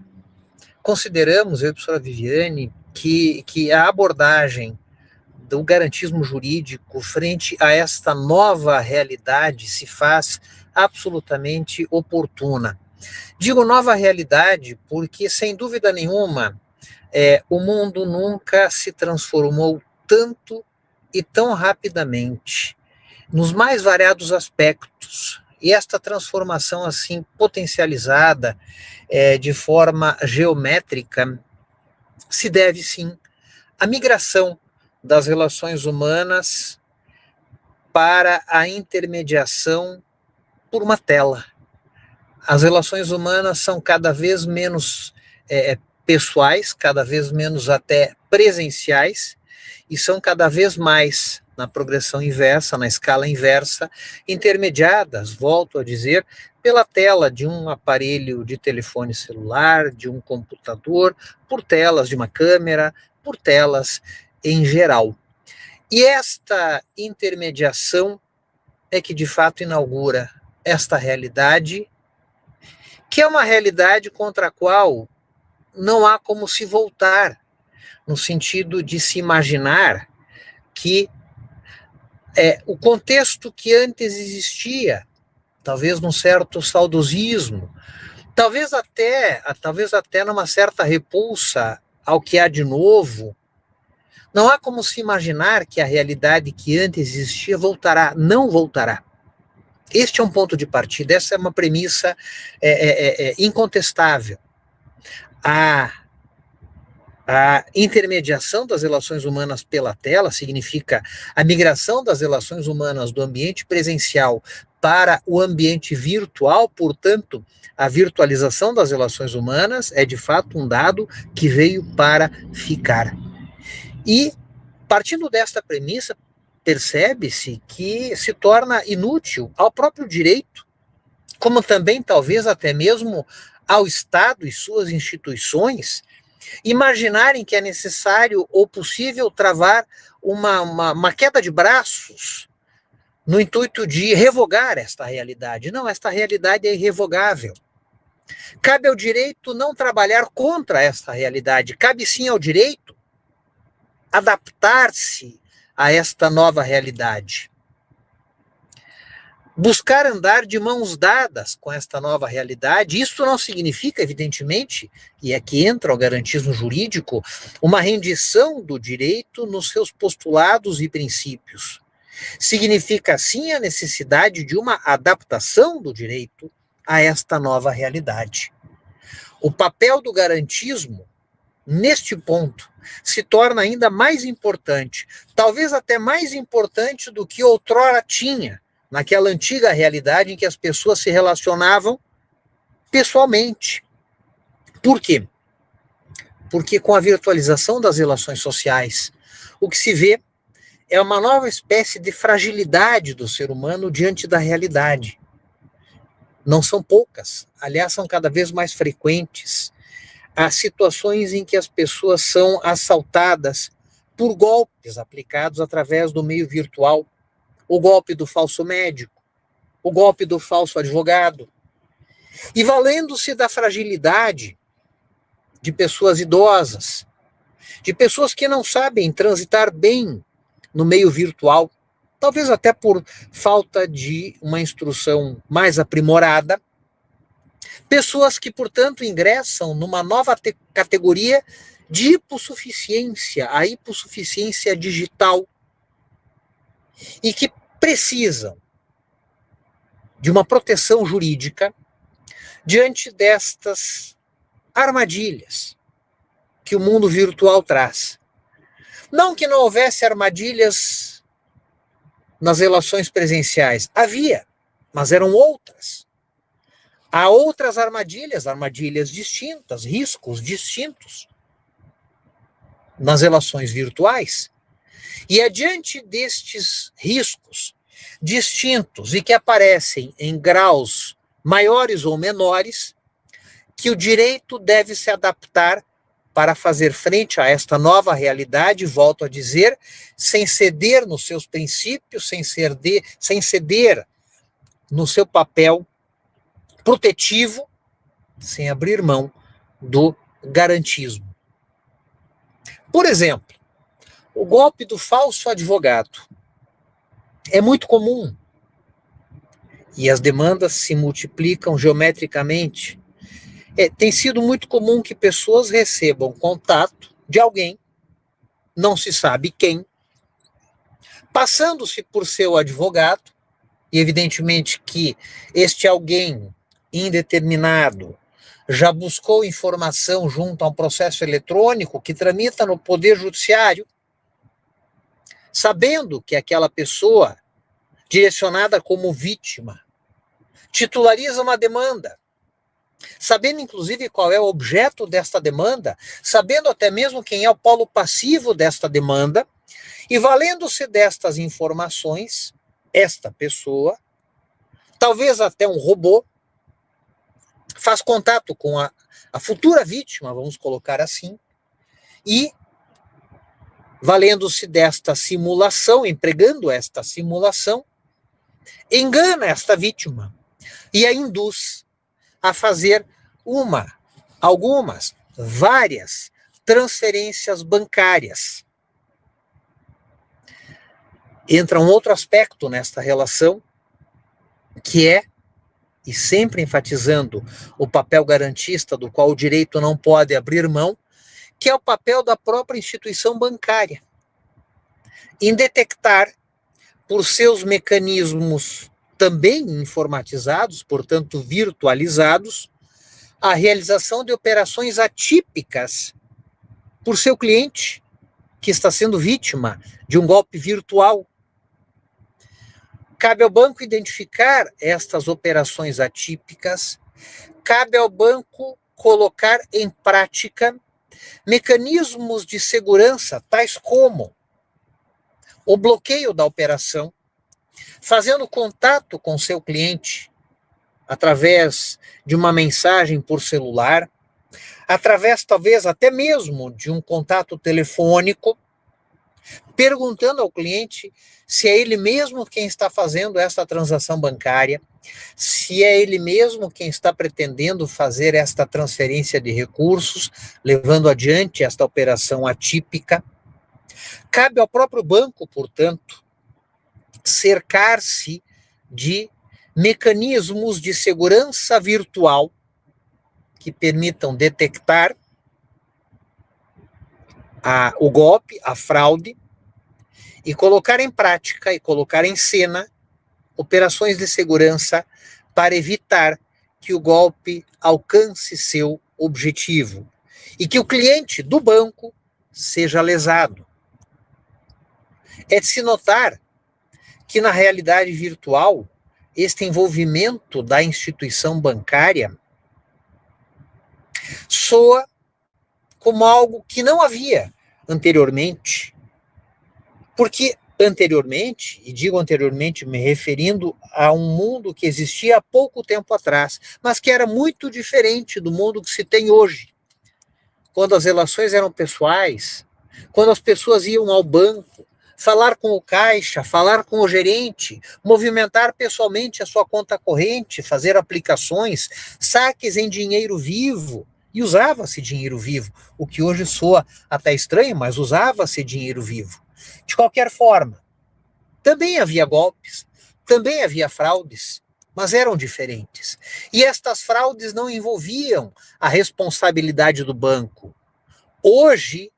consideramos, eu e a professora Viviane, que a abordagem do garantismo jurídico frente a esta nova realidade se faz absolutamente oportuna. Digo nova realidade porque, sem dúvida nenhuma, o mundo nunca se transformou tanto e tão rapidamente, nos mais variados aspectos, e esta transformação assim potencializada de forma geométrica se deve sim à migração das relações humanas para a intermediação por uma tela. As relações humanas são cada vez menos pessoais, cada vez menos até presenciais, e são cada vez mais, na progressão inversa, na escala inversa, intermediadas, volto a dizer, pela tela de um aparelho de telefone celular, de um computador, por telas de uma câmera, por telas em geral. E esta intermediação é que, de fato, inaugura esta realidade, que é uma realidade contra a qual não há como se voltar, no sentido de se imaginar que o contexto que antes existia, talvez num certo saudosismo, talvez até numa certa repulsa ao que há de novo, não há como se imaginar que a realidade que antes existia voltará, não voltará. Este é um ponto de partida, essa é uma premissa incontestável. A intermediação das relações humanas pela tela significa a migração das relações humanas do ambiente presencial para o ambiente virtual, portanto, a virtualização das relações humanas é de fato um dado que veio para ficar. E, partindo desta premissa, percebe-se que se torna inútil ao próprio direito, como também talvez até mesmo ao Estado e suas instituições, imaginarem que é necessário ou possível travar uma queda de braços no intuito de revogar esta realidade. Não, esta realidade é irrevogável. Cabe ao direito não trabalhar contra esta realidade, cabe sim ao direito adaptar-se a esta nova realidade. Buscar andar de mãos dadas com esta nova realidade. Isso não significa, evidentemente, e aqui entra o garantismo jurídico, uma rendição do direito nos seus postulados e princípios. Significa, sim, a necessidade de uma adaptação do direito a esta nova realidade. O papel do garantismo, neste ponto, se torna ainda mais importante, talvez até mais importante do que outrora tinha, naquela antiga realidade em que as pessoas se relacionavam pessoalmente. Por quê? Porque com a virtualização das relações sociais, o que se vê é uma nova espécie de fragilidade do ser humano diante da realidade. Não são poucas, aliás, são cada vez mais frequentes as situações em que as pessoas são assaltadas por golpes aplicados através do meio virtual. O golpe do falso médico, o golpe do falso advogado. E valendo-se da fragilidade de pessoas idosas, de pessoas que não sabem transitar bem no meio virtual, talvez até por falta de uma instrução mais aprimorada, pessoas que, portanto, ingressam numa nova categoria de hipossuficiência, a hipossuficiência digital, e que precisam de uma proteção jurídica diante destas armadilhas que o mundo virtual traz. Não que não houvesse armadilhas nas relações presenciais. Havia, mas eram outras. Há outras armadilhas, armadilhas distintas, riscos distintos nas relações virtuais. E é diante destes riscos distintos e que aparecem em graus maiores ou menores que o direito deve se adaptar para fazer frente a esta nova realidade, volto a dizer, sem ceder nos seus princípios, sem ceder no seu papel protetivo, sem abrir mão do garantismo. Por exemplo, o golpe do falso advogado é muito comum e as demandas se multiplicam geometricamente. Tem sido muito comum que pessoas recebam contato de alguém, não se sabe quem, passando-se por seu advogado, e evidentemente que este alguém indeterminado já buscou informação junto a um processo eletrônico que tramita no Poder Judiciário, sabendo que aquela pessoa, direcionada como vítima, titulariza uma demanda, sabendo inclusive qual é o objeto desta demanda, sabendo até mesmo quem é o polo passivo desta demanda, e valendo-se destas informações, esta pessoa, talvez até um robô, faz contato com a futura vítima, vamos colocar assim, e valendo-se desta simulação, empregando esta simulação, engana esta vítima e a induz a fazer várias transferências bancárias. Entra um outro aspecto nesta relação, que é, e sempre enfatizando o papel garantista do qual o direito não pode abrir mão, que é o papel da própria instituição bancária, em detectar, por seus mecanismos também informatizados, portanto virtualizados, a realização de operações atípicas por seu cliente que está sendo vítima de um golpe virtual. Cabe ao banco identificar estas operações atípicas, cabe ao banco colocar em prática mecanismos de segurança, tais como o bloqueio da operação, fazendo contato com seu cliente através de uma mensagem por celular, através talvez até mesmo de um contato telefônico, perguntando ao cliente se é ele mesmo quem está fazendo essa transação bancária, se é ele mesmo quem está pretendendo fazer esta transferência de recursos, levando adiante esta operação atípica. Cabe ao próprio banco, portanto, cercar-se de mecanismos de segurança virtual que permitam detectar o golpe, a fraude, e colocar em prática e colocar em cena operações de segurança para evitar que o golpe alcance seu objetivo e que o cliente do banco seja lesado. É de se notar que na realidade virtual, este envolvimento da instituição bancária soa como algo que não havia anteriormente, porque anteriormente, e digo anteriormente me referindo a um mundo que existia há pouco tempo atrás, mas que era muito diferente do mundo que se tem hoje, quando as relações eram pessoais, quando as pessoas iam ao banco, falar com o caixa, falar com o gerente, movimentar pessoalmente a sua conta corrente, fazer aplicações, saques em dinheiro vivo, e usava-se dinheiro vivo, o que hoje soa até estranho, mas usava-se dinheiro vivo. De qualquer forma, também havia golpes, também havia fraudes, mas eram diferentes. E estas fraudes não envolviam a responsabilidade do banco. Hoje,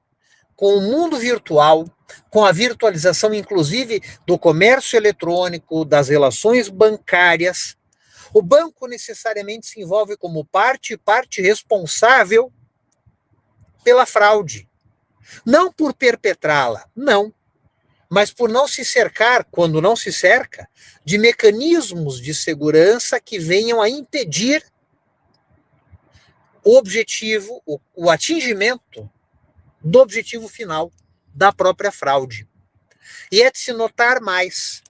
com o mundo virtual, com a virtualização, inclusive, do comércio eletrônico, das relações bancárias, o banco necessariamente se envolve como parte responsável pela fraude. Não por perpetrá-la, não, mas por não se cercar, quando não se cerca, de mecanismos de segurança que venham a impedir o objetivo, o atingimento do objetivo final da própria fraude. E é de se notar mais.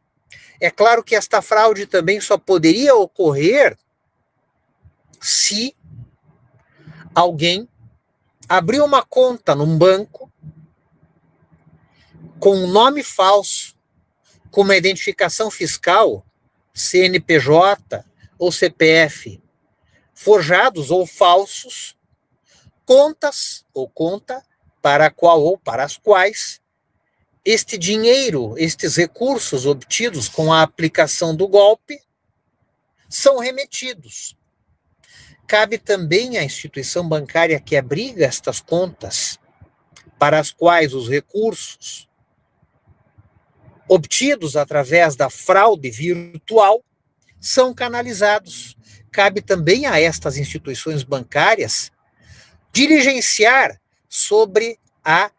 É claro que esta fraude também só poderia ocorrer se alguém abriu uma conta num banco com um nome falso, com uma identificação fiscal, CNPJ ou CPF, forjados ou falsos, contas ou conta para a qual ou para as quais este dinheiro, estes recursos obtidos com a aplicação do golpe, são remetidos. Cabe também à instituição bancária que abriga estas contas, para as quais os recursos obtidos através da fraude virtual são canalizados. Cabe também a estas instituições bancárias diligenciar sobre a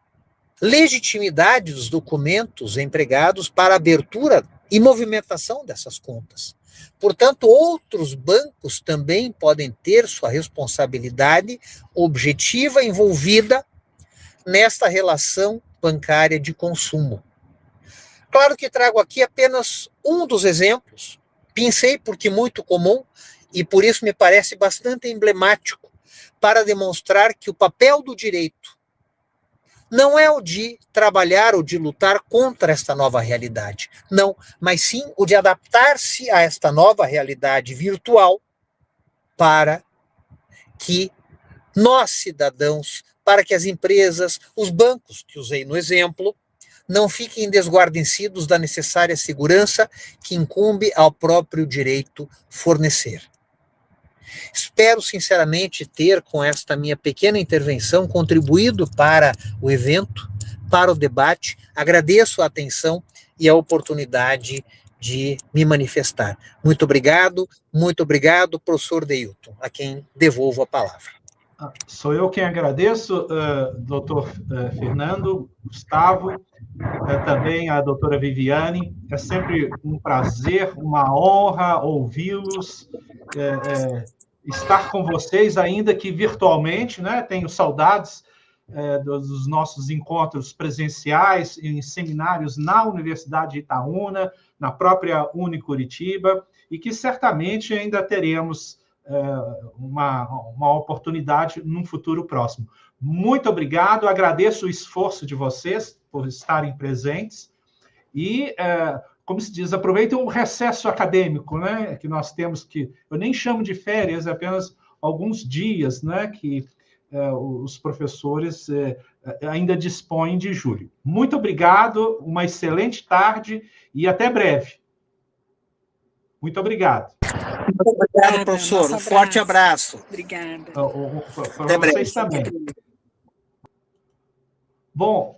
legitimidade dos documentos empregados para abertura e movimentação dessas contas. Portanto, outros bancos também podem ter sua responsabilidade objetiva envolvida nesta relação bancária de consumo. Claro que trago aqui apenas um dos exemplos, pincei porque muito comum e por isso me parece bastante emblemático, para demonstrar que o papel do direito não é o de trabalhar ou de lutar contra esta nova realidade, não, mas sim o de adaptar-se a esta nova realidade virtual para que nós, cidadãos, para que as empresas, os bancos, que usei no exemplo, não fiquem desguarnecidos da necessária segurança que incumbe ao próprio direito fornecer. Espero sinceramente ter, com esta minha pequena intervenção, contribuído para o evento, para o debate. Agradeço a atenção e a oportunidade de me manifestar. Muito obrigado, professor Deilton, a quem devolvo a palavra. Sou eu quem agradeço, doutor Fernando, Gustavo, também a doutora Viviane. É sempre um prazer, uma honra ouvi-los, estar com vocês, ainda que virtualmente, né? Tenho saudades dos nossos encontros presenciais em seminários na Universidade de Itaúna, na própria Unicuritiba, e que certamente ainda teremos uma oportunidade num futuro próximo. Muito obrigado, agradeço o esforço de vocês por estarem presentes e, como se diz, aproveitem o recesso acadêmico, né, que nós temos, que eu nem chamo de férias, é apenas alguns dias, né, que os professores ainda dispõem de julho. Muito obrigado, uma excelente tarde e até breve. Muito obrigado. Obrigado, professor. Um forte abraço. Obrigada. Para vocês também. Bom,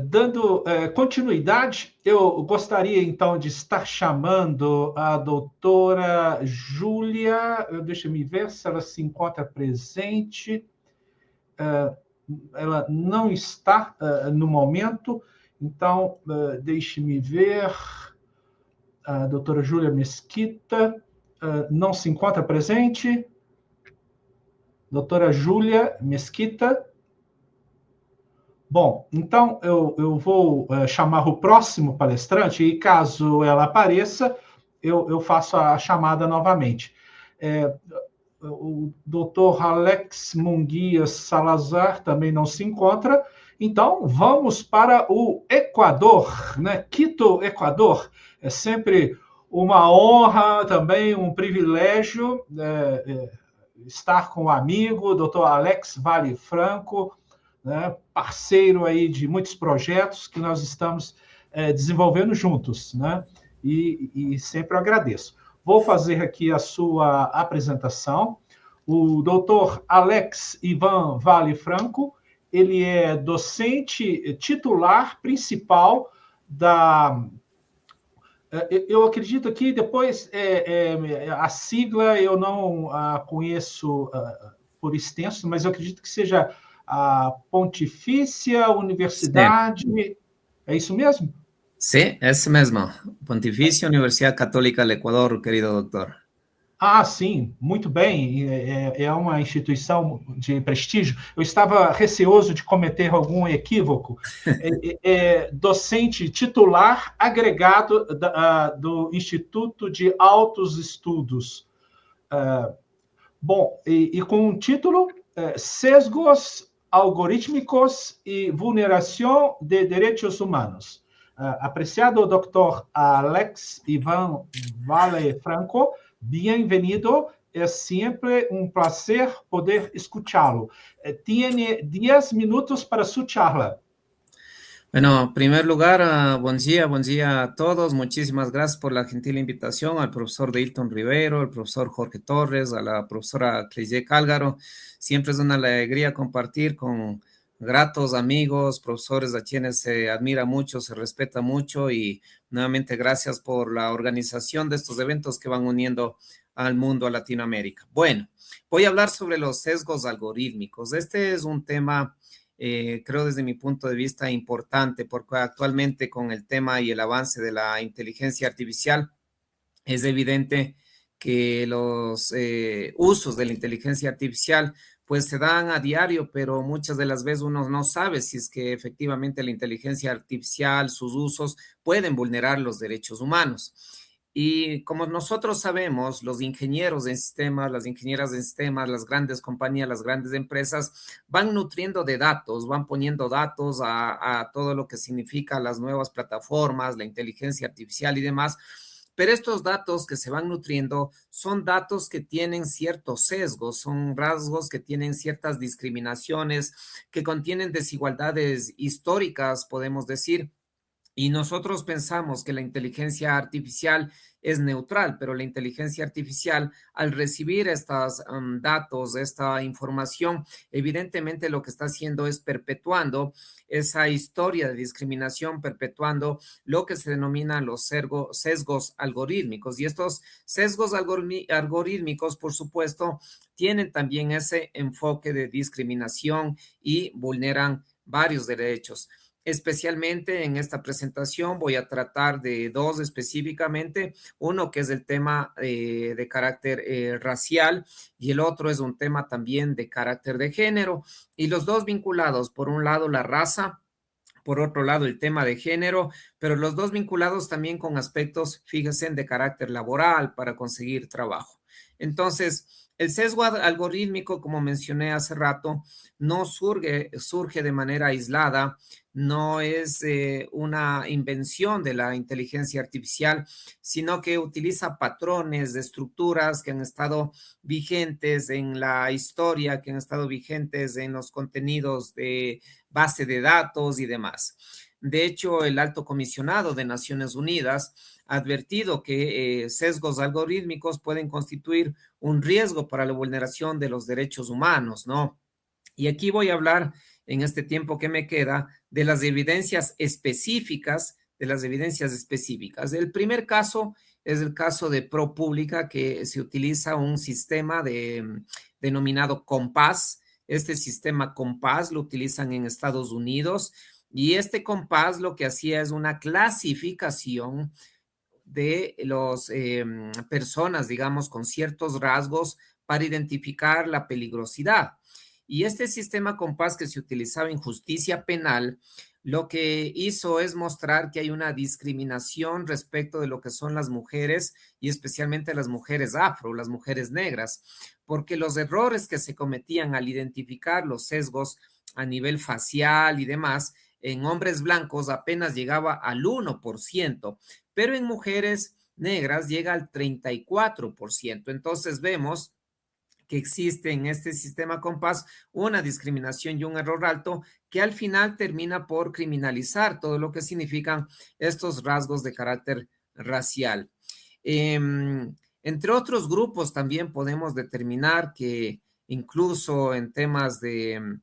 dando continuidade, eu gostaria, então, de estar chamando a doutora Júlia, deixa-me ver se ela se encontra presente. Ela não está no momento, então, deixe-me ver. A doutora Júlia Mesquita não se encontra presente. Doutora Júlia Mesquita. Bom, então eu vou chamar o próximo palestrante e, caso ela apareça, eu faço a chamada novamente. O doutor Alex Munguia Salazar também não se encontra. Então, vamos para o Equador, né? Quito, Equador. É sempre uma honra, também um privilégio estar com o amigo, doutor Alex Vale Franco, né? Parceiro aí de muitos projetos que nós estamos desenvolvendo juntos, né? E sempre agradeço. Vou fazer aqui a sua apresentação. O doutor Alex Ivan Vale Franco, ele é docente titular principal da... Eu acredito que depois a sigla eu não a conheço por extenso, mas eu acredito que seja a Pontifícia Universidade... Sí. É isso mesmo? Sí, es mesmo. Pontificia Universidad Católica del Ecuador, querido doctor. Ah, sim, muito bem. É uma instituição de prestígio. Eu estava receoso de cometer algum equívoco. Docente titular agregado do Instituto de Altos Estudos. Bom, e com o título Sesgos Algorítmicos e Vulneração de Derechos Humanos. Apreciado Dr. Alex Ivan Vale Franco, bem-vindo. É sempre um prazer poder escuchá-lo. Tiene 10 minutos para sua charla. Bueno, en primer lugar, buen día a todos. Muchísimas gracias por la gentil invitación al profesor Deilton Rivero, al profesor Jorge Torres, a la profesora Cleide Cálgaro. Siempre es una alegría compartir con gratos amigos, profesores a quienes se admira mucho, se respeta mucho, y nuevamente gracias por la organización de estos eventos que van uniendo al mundo, a Latinoamérica. Bueno, voy a hablar sobre los sesgos algorítmicos. Este es un tema, creo desde mi punto de vista, importante, porque actualmente con el tema y el avance de la inteligencia artificial es evidente que los usos de la inteligencia artificial pues se dan a diario, pero muchas de las veces uno no sabe si es que efectivamente la inteligencia artificial, sus usos, pueden vulnerar los derechos humanos. Y como nosotros sabemos, los ingenieros en sistemas, las ingenieras en sistemas, las grandes compañías, las grandes empresas, van nutriendo de datos, van poniendo datos a todo lo que significa las nuevas plataformas, la inteligencia artificial y demás. Pero estos datos que se van nutriendo son datos que tienen ciertos sesgos, son rasgos que tienen ciertas discriminaciones, que contienen desigualdades históricas, podemos decir, Y nosotros pensamos que la inteligencia artificial es neutral, pero la inteligencia artificial, al recibir estos datos, esta información, evidentemente lo que está haciendo es perpetuando esa historia de discriminación, perpetuando lo que se denominan los sesgos algorítmicos. Y estos sesgos algorítmicos, por supuesto, tienen también ese enfoque de discriminación y vulneran varios derechos. Especialmente en esta presentación voy a tratar de dos específicamente, uno que es el tema de carácter racial y el otro es un tema también de carácter de género, y los dos vinculados, por un lado la raza, por otro lado el tema de género, pero los dos vinculados también con aspectos, fíjense, de carácter laboral para conseguir trabajo. Entonces, el sesgo algorítmico, como mencioné hace rato, no surge de manera aislada, no es una invención de la inteligencia artificial, sino que utiliza patrones de estructuras que han estado vigentes en la historia, que han estado vigentes en los contenidos de base de datos y demás. De hecho, el alto comisionado de Naciones Unidas ha advertido que sesgos algorítmicos pueden constituir un riesgo para la vulneración de los derechos humanos, ¿no? Y aquí voy a hablar, en este tiempo que me queda, de las evidencias específicas, El primer caso es el caso de ProPublica, que se utiliza un sistema denominado Compás. Este sistema Compás lo utilizan en Estados Unidos, y este Compás lo que hacía es una clasificación de las personas, digamos, con ciertos rasgos para identificar la peligrosidad. Y este sistema Compás que se utilizaba en justicia penal, lo que hizo es mostrar que hay una discriminación respecto de lo que son las mujeres, y especialmente las mujeres afro, las mujeres negras, porque los errores que se cometían al identificar los sesgos a nivel facial y demás, en hombres blancos apenas llegaba al 1%, pero en mujeres negras llega al 34%. Entonces vemos que existe en este sistema Compás una discriminación y un error alto que al final termina por criminalizar todo lo que significan estos rasgos de carácter racial. Entre otros grupos también podemos determinar que incluso en temas de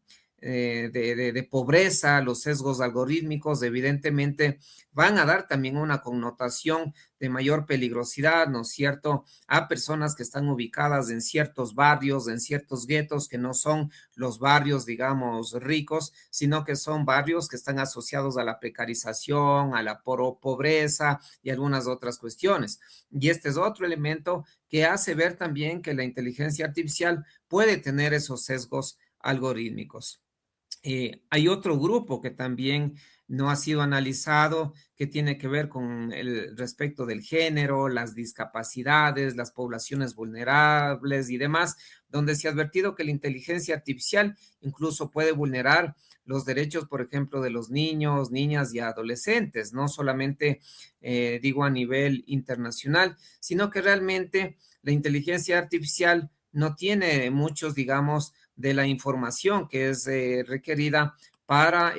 pobreza, los sesgos algorítmicos evidentemente van a dar también una connotación de mayor peligrosidad, ¿no es cierto?, a personas que están ubicadas en ciertos barrios, en ciertos guetos que no son los barrios, digamos, ricos, sino que son barrios que están asociados a la precarización, a la pobreza y algunas otras cuestiones. Y este es otro elemento que hace ver también que la inteligencia artificial puede tener esos sesgos algorítmicos. Hay otro grupo que también no ha sido analizado, que tiene que ver con el respecto del género, las discapacidades, las poblaciones vulnerables y demás, donde se ha advertido que la inteligencia artificial incluso puede vulnerar los derechos, por ejemplo, de los niños, niñas y adolescentes, no solamente, digo, a nivel internacional, sino que realmente la inteligencia artificial no tiene muchos, digamos, de la información que es requerida para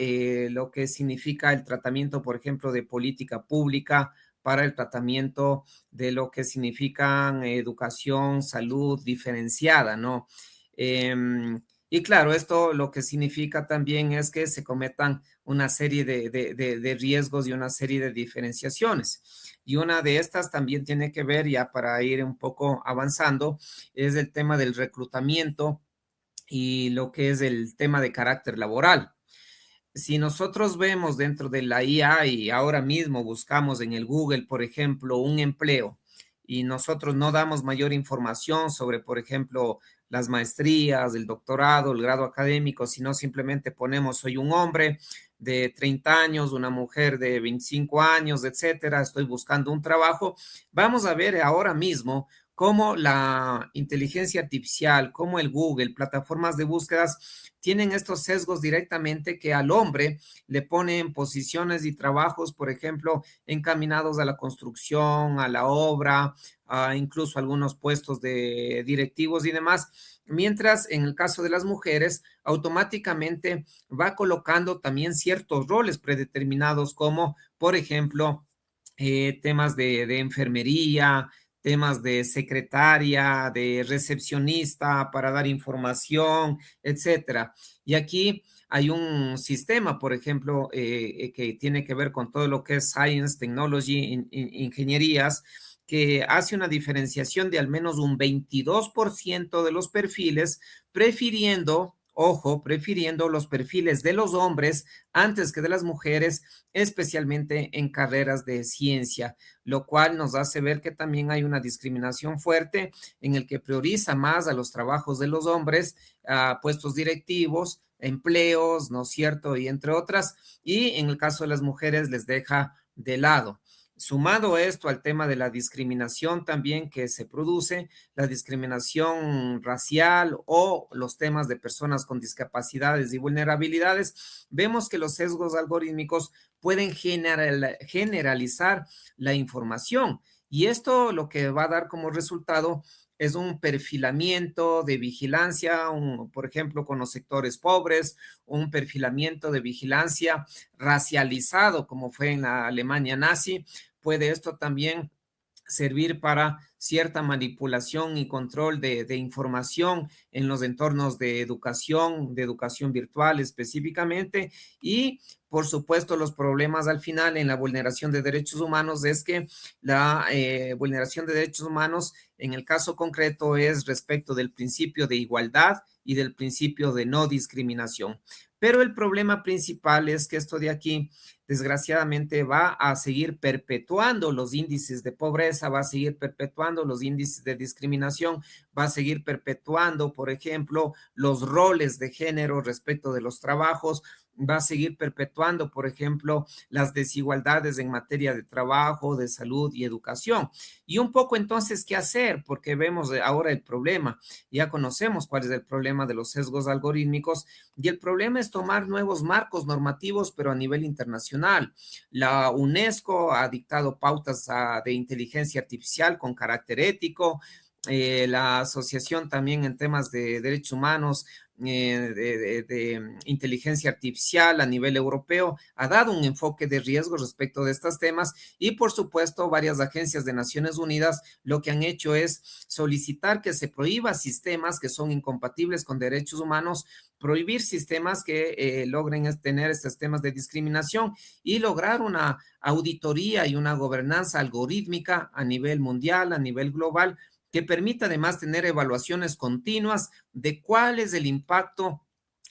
lo que significa el tratamiento, por ejemplo, de política pública, para el tratamiento de lo que significan educación, salud diferenciada, ¿no? Y claro, esto lo que significa también es que se cometan una serie de riesgos y una serie de diferenciaciones. Y una de estas también tiene que ver, ya para ir un poco avanzando, es el tema del reclutamiento y lo que es el tema de carácter laboral. Si nosotros vemos dentro de la IA y ahora mismo buscamos en el Google, por ejemplo, un empleo, y nosotros no damos mayor información sobre, por ejemplo, las maestrías, el doctorado, el grado académico, sino simplemente ponemos soy un hombre de 30 años, una mujer de 25 años, etcétera, estoy buscando un trabajo, vamos a ver ahora mismo cómo la inteligencia artificial, como el Google, plataformas de búsquedas, tienen estos sesgos directamente que al hombre le ponen posiciones y trabajos, por ejemplo, encaminados a la construcción, a la obra, incluso algunos puestos de directivos y demás, mientras en el caso de las mujeres automáticamente va colocando también ciertos roles predeterminados como, por ejemplo, temas de enfermería, temas de secretaria, de recepcionista para dar información, etcétera. Y aquí hay un sistema, por ejemplo, que tiene que ver con todo lo que es Science, Technology, ingenierías, que hace una diferenciación de al menos un 22% de los perfiles, prefiriendo, ojo, prefiriendo los perfiles de los hombres antes que de las mujeres, especialmente en carreras de ciencia, lo cual nos hace ver que también hay una discriminación fuerte en el que prioriza más a los trabajos de los hombres, a puestos directivos, empleos, ¿no es cierto? Y entre otras, y en el caso de las mujeres les deja de lado. Sumado esto al tema de la discriminación también que se produce, la discriminación racial o los temas de personas con discapacidades y vulnerabilidades, vemos que los sesgos algorítmicos pueden generalizar la información y esto lo que va a dar como resultado es un perfilamiento de vigilancia, por ejemplo, con los sectores pobres, un perfilamiento de vigilancia racializado, como fue en la Alemania nazi. Puede esto también servir para cierta manipulación y control de información en los entornos de educación virtual específicamente, y por supuesto los problemas al final en la vulneración de derechos humanos es que la vulneración de derechos humanos en el caso concreto es respecto del principio de igualdad y del principio de no discriminación. Pero el problema principal es que esto de aquí, desgraciadamente, va a seguir perpetuando los índices de pobreza, va a seguir perpetuando los índices de discriminación, va a seguir perpetuando, por ejemplo, los roles de género respecto de los trabajos, va a seguir perpetuando, por ejemplo, las desigualdades en materia de trabajo, de salud y educación. Y un poco entonces, ¿qué hacer? Porque vemos ahora el problema, ya conocemos cuál es el problema de los sesgos algorítmicos y el problema es tomar nuevos marcos normativos, pero a nivel internacional. La UNESCO ha dictado pautas de inteligencia artificial con carácter ético, la asociación también en temas de derechos humanos, de inteligencia artificial a nivel europeo, ha dado un enfoque de riesgo respecto de estos temas y por supuesto varias agencias de Naciones Unidas lo que han hecho es solicitar que se prohíba sistemas que son incompatibles con derechos humanos, prohibir sistemas que logren tener estos temas de discriminación y lograr una auditoría y una gobernanza algorítmica a nivel mundial, a nivel global, que permita además tener evaluaciones continuas de cuál es el impacto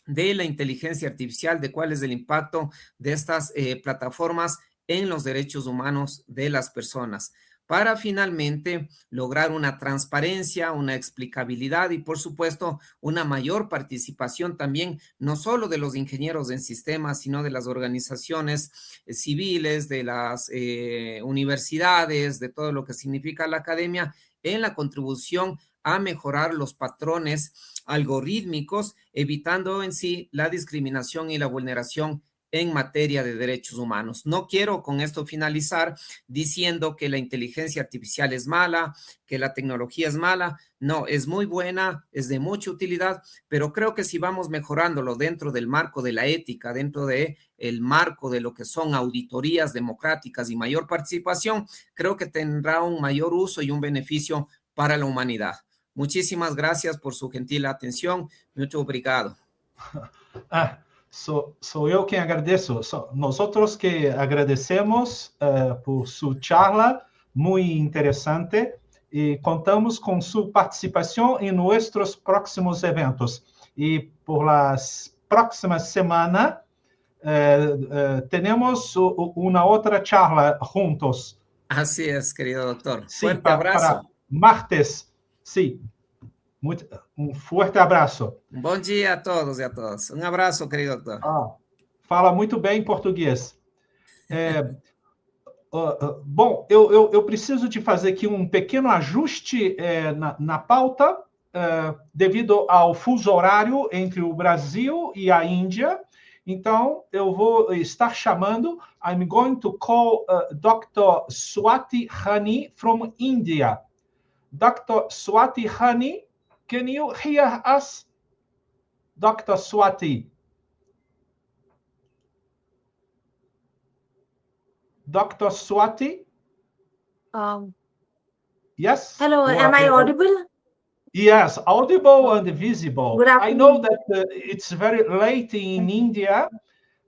de la inteligencia artificial, de cuál es el impacto de estas plataformas en los derechos humanos de las personas, para finalmente lograr una transparencia, una explicabilidad y por supuesto una mayor participación también, no solo de los ingenieros en sistemas, sino de las organizaciones civiles, de las universidades, de todo lo que significa la academia, en la contribución a mejorar los patrones algorítmicos, evitando en sí la discriminación y la vulneración en materia de derechos humanos. No quiero con esto finalizar diciendo que la inteligencia artificial es mala, que la tecnología es mala. No, es muy buena, es de mucha utilidad, pero creo que si vamos mejorándolo dentro del marco de la ética, dentro de el marco de lo que son auditorías democráticas y mayor participación, creo que tendrá un mayor uso y un beneficio para la humanidad. Muchísimas gracias por su gentil atención. Muito obrigado. Sou eu quem agradeço. Nosotros que agradecemos por su charla, muy interesante, y contamos con su participación en nuestros próximos eventos. Y por las próximas semanas tenemos una otra charla juntos. Así es, querido doctor. Sí, Fuerte abrazo. para martes. Sí. Um forte abraço. Bom dia a todos e a todas. Um abraço, querido doutor. Fala muito bem português. Bom, eu preciso de fazer aqui um pequeno ajuste na pauta, devido ao fuso horário entre o Brasil e a Índia. Então, eu vou estar chamando, I'm going to call Dr. Swati Hani from India. Dr. Swati Hani, can you hear us? Dr. Swati. Dr. Swati? Yes? Hello, am I audible? Yes, audible and visible. Good I know afternoon. that it's very late in India,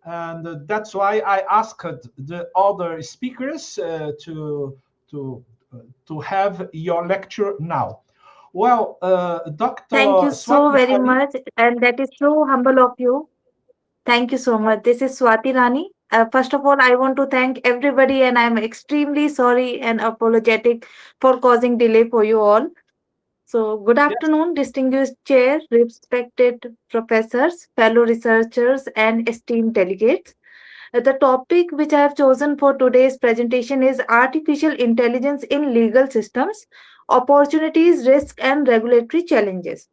and that's why I asked the other speakers to have your lecture now. Well, Dr. Thank you so Swati very Hani, much, and that is so humble of you. Thank you so much. This is Swati Rani. First of all, I want to thank everybody, and I'm extremely sorry and apologetic for causing delay for you all. So, good afternoon, distinguished chair, respected professors, fellow researchers, and esteemed delegates. The topic which I have chosen for today's presentation is artificial intelligence in legal systems, opportunities, risks, and regulatory challenges.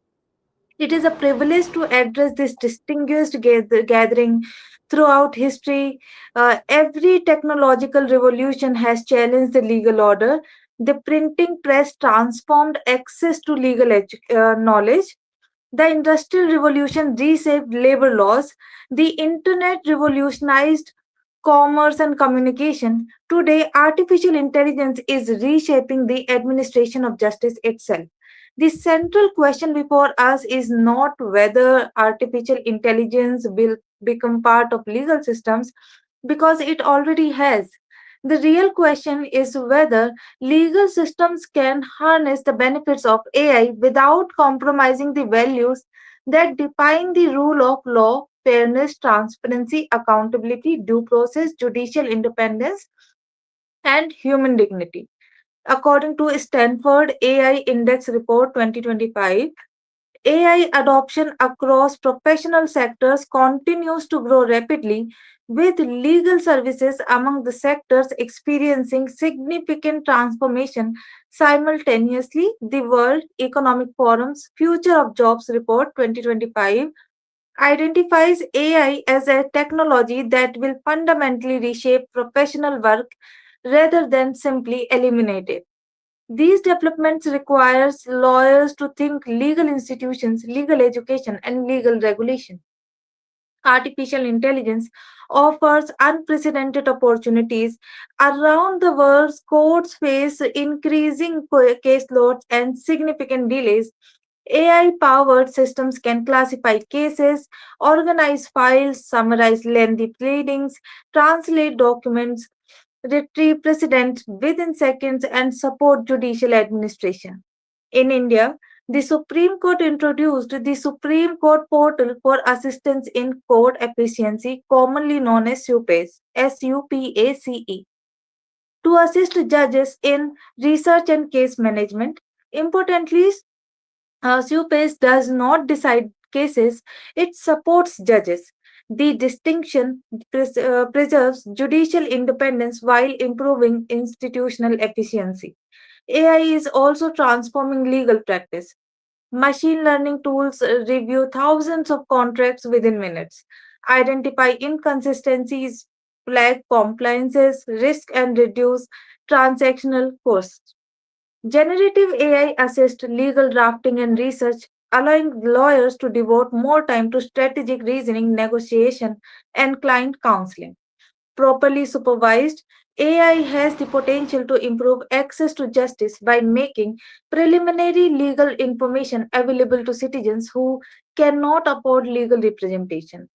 It is a privilege to address this distinguished gathering. Throughout history, every technological revolution has challenged the legal order. The printing press transformed access to legal knowledge. The Industrial Revolution reshaped labor laws. The Internet revolutionized commerce and communication. Today, artificial intelligence is reshaping the administration of justice itself. The central question before us is not whether artificial intelligence will become part of legal systems, because it already has. The real question is whether legal systems can harness the benefits of AI without compromising the values that define the rule of law: fairness, transparency, accountability, due process, judicial independence, and human dignity. According to Stanford AI Index Report 2025, AI adoption across professional sectors continues to grow rapidly, with legal services among the sectors experiencing significant transformation simultaneously. The World Economic Forum's Future of Jobs Report 2025 identifies AI as a technology that will fundamentally reshape professional work rather than simply eliminate it. These developments requires lawyers to think legal institutions, legal education, and legal regulation. Artificial intelligence offers unprecedented opportunities. Around the world, courts face increasing caseloads and significant delays. AI powered systems can classify cases, organize files, summarize lengthy pleadings, translate documents, retrieve precedents within seconds, and support judicial administration. In India, the Supreme Court introduced the Supreme Court Portal for Assistance in Court Efficiency, commonly known as SUPACE, SUPACE, to assist judges in research and case management. Importantly, SUPACE does not decide cases, it supports judges. The distinction preserves judicial independence while improving institutional efficiency. AI is also transforming legal practice. Machine learning tools review thousands of contracts within minutes, identify inconsistencies, flag compliances, risk, and reduce transactional costs. Generative AI assists legal drafting and research, allowing lawyers to devote more time to strategic reasoning, negotiation, and client counseling. Properly supervised, AI has the potential to improve access to justice by making preliminary legal information available to citizens who cannot afford legal representation.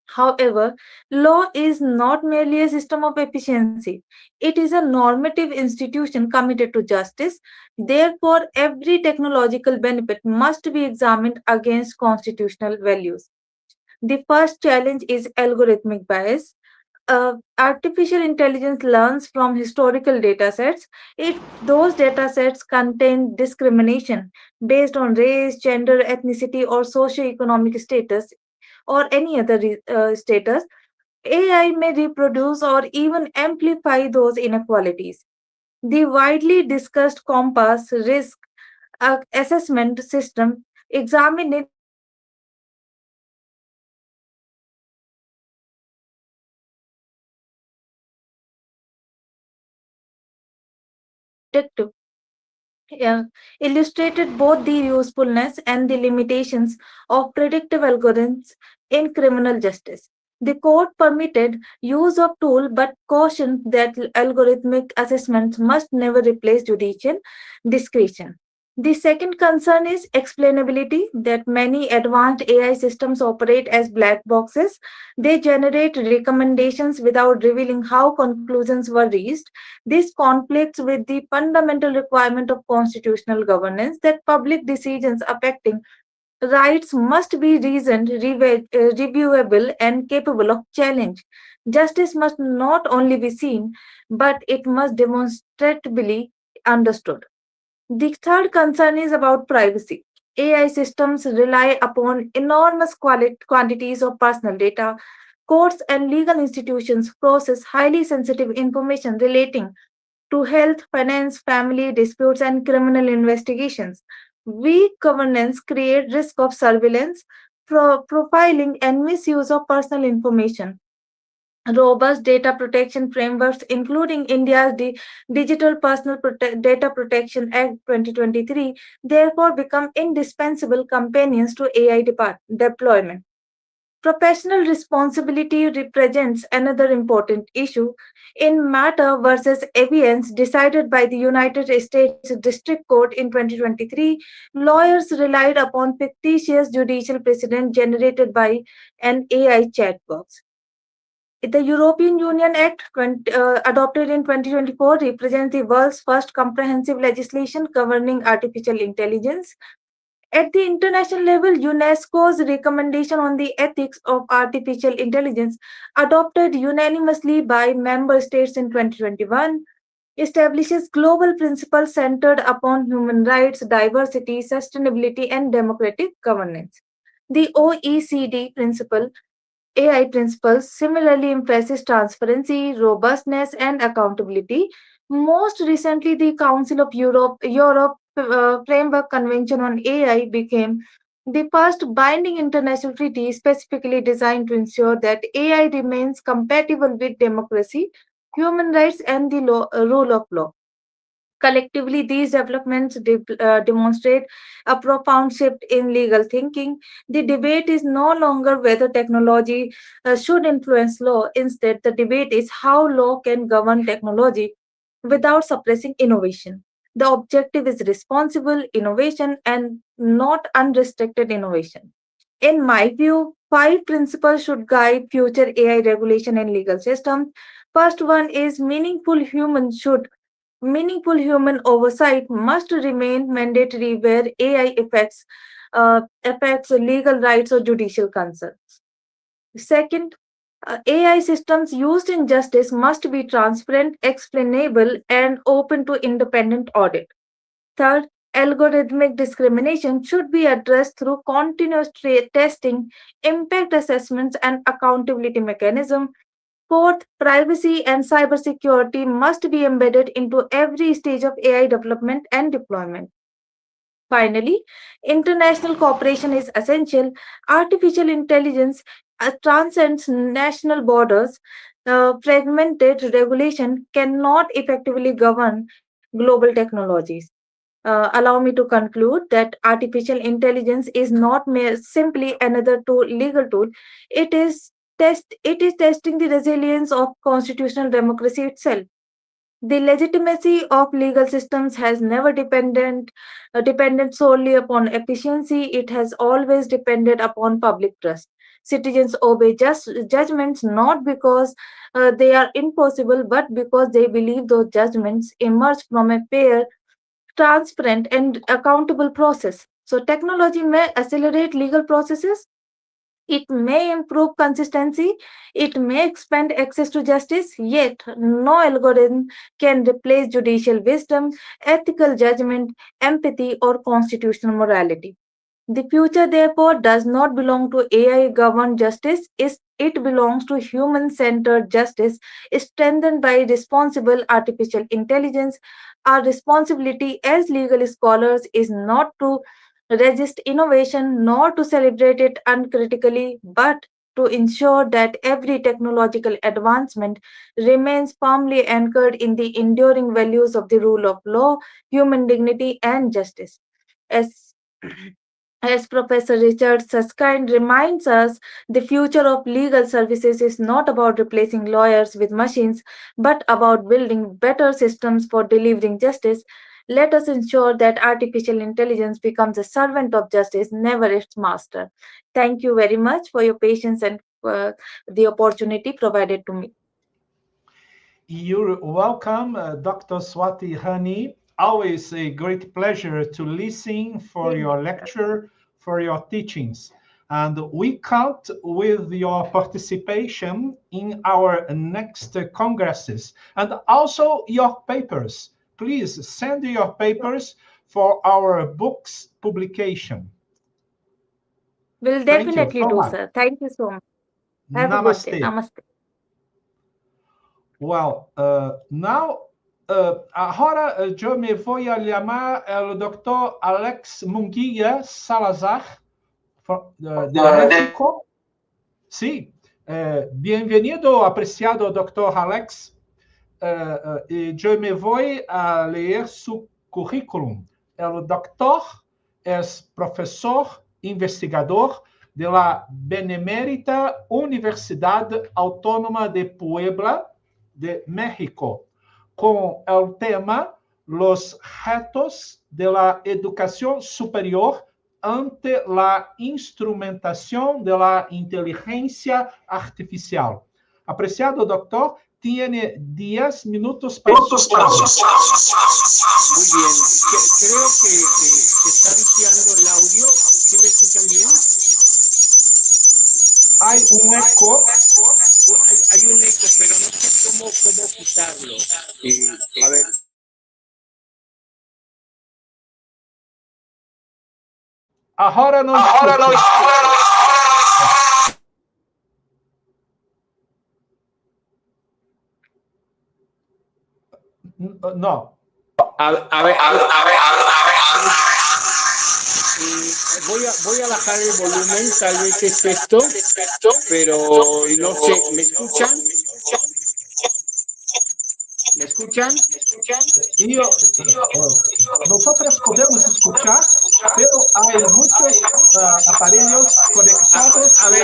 However, law is not merely a system of efficiency, it is a normative institution committed to justice. Therefore, every technological benefit must be examined against constitutional values. The first challenge is algorithmic bias. Artificial intelligence learns from historical data sets. If those data sets contain discrimination based on race, gender, ethnicity, or socioeconomic status, or any other status, AI may reproduce or even amplify those inequalities. The widely discussed Compass risk assessment system examined detective illustrated both the usefulness and the limitations of predictive algorithms in criminal justice. The court permitted use of tool but cautioned that algorithmic assessments must never replace judicial discretion. The second concern is explainability, that many advanced AI systems operate as black boxes. They generate recommendations without revealing how conclusions were reached. This conflicts with the fundamental requirement of constitutional governance that public decisions affecting rights must be reasoned, reviewable, and capable of challenge. Justice must not only be seen, but it must demonstrably understood. The third concern is about privacy. AI systems rely upon enormous quantities of personal data. Courts and legal institutions process highly sensitive information relating to health, finance, family disputes, and criminal investigations. Weak governance create risk of surveillance, profiling, and misuse of personal information. Robust data protection frameworks, including India's Digital Personal Data Protection Act 2023, therefore become indispensable companions to AI deployment. Professional responsibility represents another important issue. In Matter versus Eviance, decided by the United States District Court in 2023, lawyers relied upon fictitious judicial precedent generated by an AI chatbot. The European Union Act adopted in 2024 represents the world's first comprehensive legislation governing artificial intelligence. At the international level, UNESCO's recommendation on the ethics of artificial intelligence, adopted unanimously by member states in 2021, establishes global principles centered upon human rights, diversity, sustainability, and democratic governance. The OECD AI principles similarly emphasizes transparency, robustness, and accountability. Most recently, the Council of Europe Framework Convention on AI became the first binding international treaty specifically designed to ensure that AI remains compatible with democracy, human rights, and the rule of law. Collectively, these developments demonstrate a profound shift in legal thinking. The debate is no longer whether technology should influence law. Instead, the debate is how law can govern technology without suppressing innovation. The objective is responsible innovation and not unrestricted innovation. In my view, 5 principles should guide future AI regulation and legal systems. First one is meaningful human oversight must remain mandatory where AI affects legal rights or judicial concerns. Second, AI systems used in justice must be transparent, explainable, and open to independent audit. Third, algorithmic discrimination should be addressed through continuous testing, impact assessments, and accountability mechanism. Fourth, privacy and cybersecurity must be embedded into every stage of AI development and deployment. Finally, international cooperation is essential. Artificial intelligence transcends national borders. Fragmented regulation cannot effectively govern global technologies. Allow me to conclude that artificial intelligence is not simply another legal tool. It is testing the resilience of constitutional democracy itself. The legitimacy of legal systems has never depended solely upon efficiency. It has always depended upon public trust. Citizens obey judgments not because they are impossible, but because they believe those judgments emerge from a fair, transparent, and accountable process. So, technology may accelerate legal processes, it may improve consistency, it may expand access to justice, yet no algorithm can replace judicial wisdom, ethical judgment, empathy, or constitutional morality. The future, therefore, does not belong to AI-governed justice. It belongs to human-centered justice, strengthened by responsible artificial intelligence. Our responsibility as legal scholars is not to resist innovation nor to celebrate it uncritically, but to ensure that every technological advancement remains firmly anchored in the enduring values of the rule of law, human dignity, and justice. As as Professor Richard Susskind reminds us, the future of legal services is not about replacing lawyers with machines, but about building better systems for delivering justice. Let us ensure that artificial intelligence becomes a servant of justice, never its master. Thank you very much for your patience and the opportunity provided to me. You're welcome, Dr. Swati Hani. Always a great pleasure to listen for your lecture, for your teachings. And we count with your participation in our next congresses and also your papers. Please send your papers for our books publication. Will definitely do, sir. Thank you so much. Have a good day. Namaste. Well, now, agora eu me vou a chamar o Dr. Alex Munguia Salazar, de México. Sí, bienvenido, apreciado Dr. Alex. Eu me vou a ler su currículum. O doctor é professor investigador de la Benemérita Universidade Autônoma de Puebla, de México, con el tema Los retos de la educación superior ante la instrumentación de la inteligencia artificial. Apreciado doctor, tiene 10 minutos para su palabra. Muy bien. Creo que está viciando el audio. ¿Sí me escuchan bien? Hay un eco. Hay un eco, pero no sé cómo quitarlo. A ver. Ahora no No. A ver. Voy a bajar el volumen, tal vez es esto, pero no sé, ¿me escuchan? ¿Me escuchan? Nosotros podemos escuchar, pero hay muchos aparellos conectados. A ver,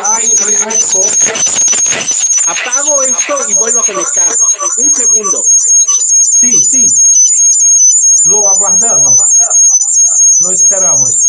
apago esto y vuelvo a conectar. Un segundo. Sí. Lo aguardamos. Lo esperamos.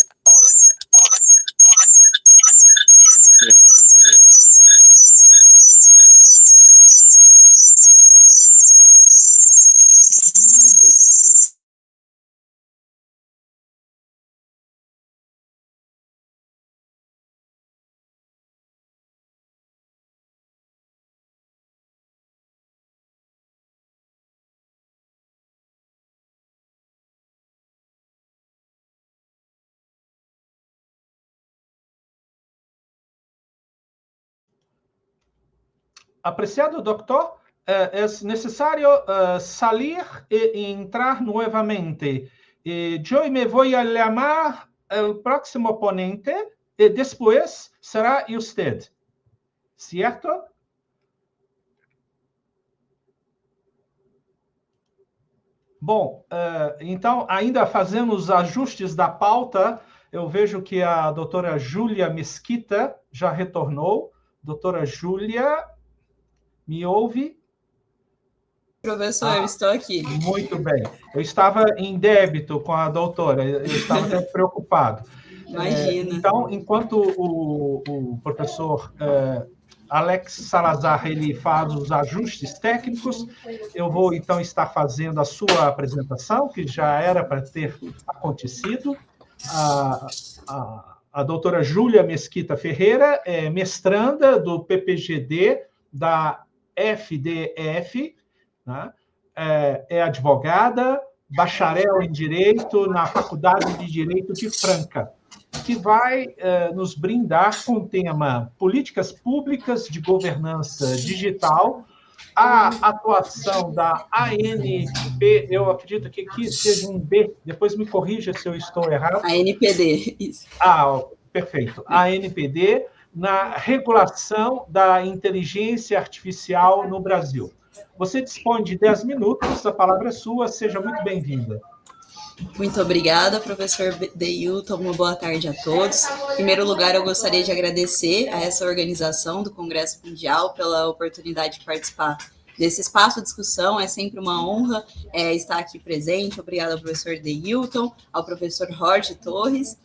Apreciado doctor, es necesario salir e entrar nuevamente. Yo me voy a llamar el próximo ponente y después será usted. ¿Cierto? Bom, então, ainda fazendo os ajustes da pauta, eu vejo que a doutora Júlia Mesquita já retornou. Doutora Júlia, me ouve? Professor, eu estou aqui. Muito bem. Eu estava em débito com a doutora, eu estava até preocupado. Imagina. Então, enquanto o professor Alex Salazar ele faz os ajustes técnicos, eu vou, então, estar fazendo a sua apresentação, que já era para ter acontecido. A doutora Júlia Mesquita Ferreira é mestranda do PPGD da FDF, né? É advogada, bacharel em Direito na Faculdade de Direito de Franca. que vai nos brindar com o tema Políticas Públicas de Governança Digital, a atuação da ANP, eu acredito que aqui seja um B, depois me corrija se eu estou errado. ANPD, isso. Perfeito. ANPD, na regulação da inteligência artificial no Brasil. Você dispõe de 10 minutos, a palavra é sua, seja muito bem-vinda. Muito obrigada, professor Deilton, uma boa tarde a todos. Em primeiro lugar, eu gostaria de agradecer a essa organização do Congresso Mundial pela oportunidade de participar desse espaço de discussão. É sempre uma honra estar aqui presente. Obrigada ao professor Deilton, ao professor Jorge Torres.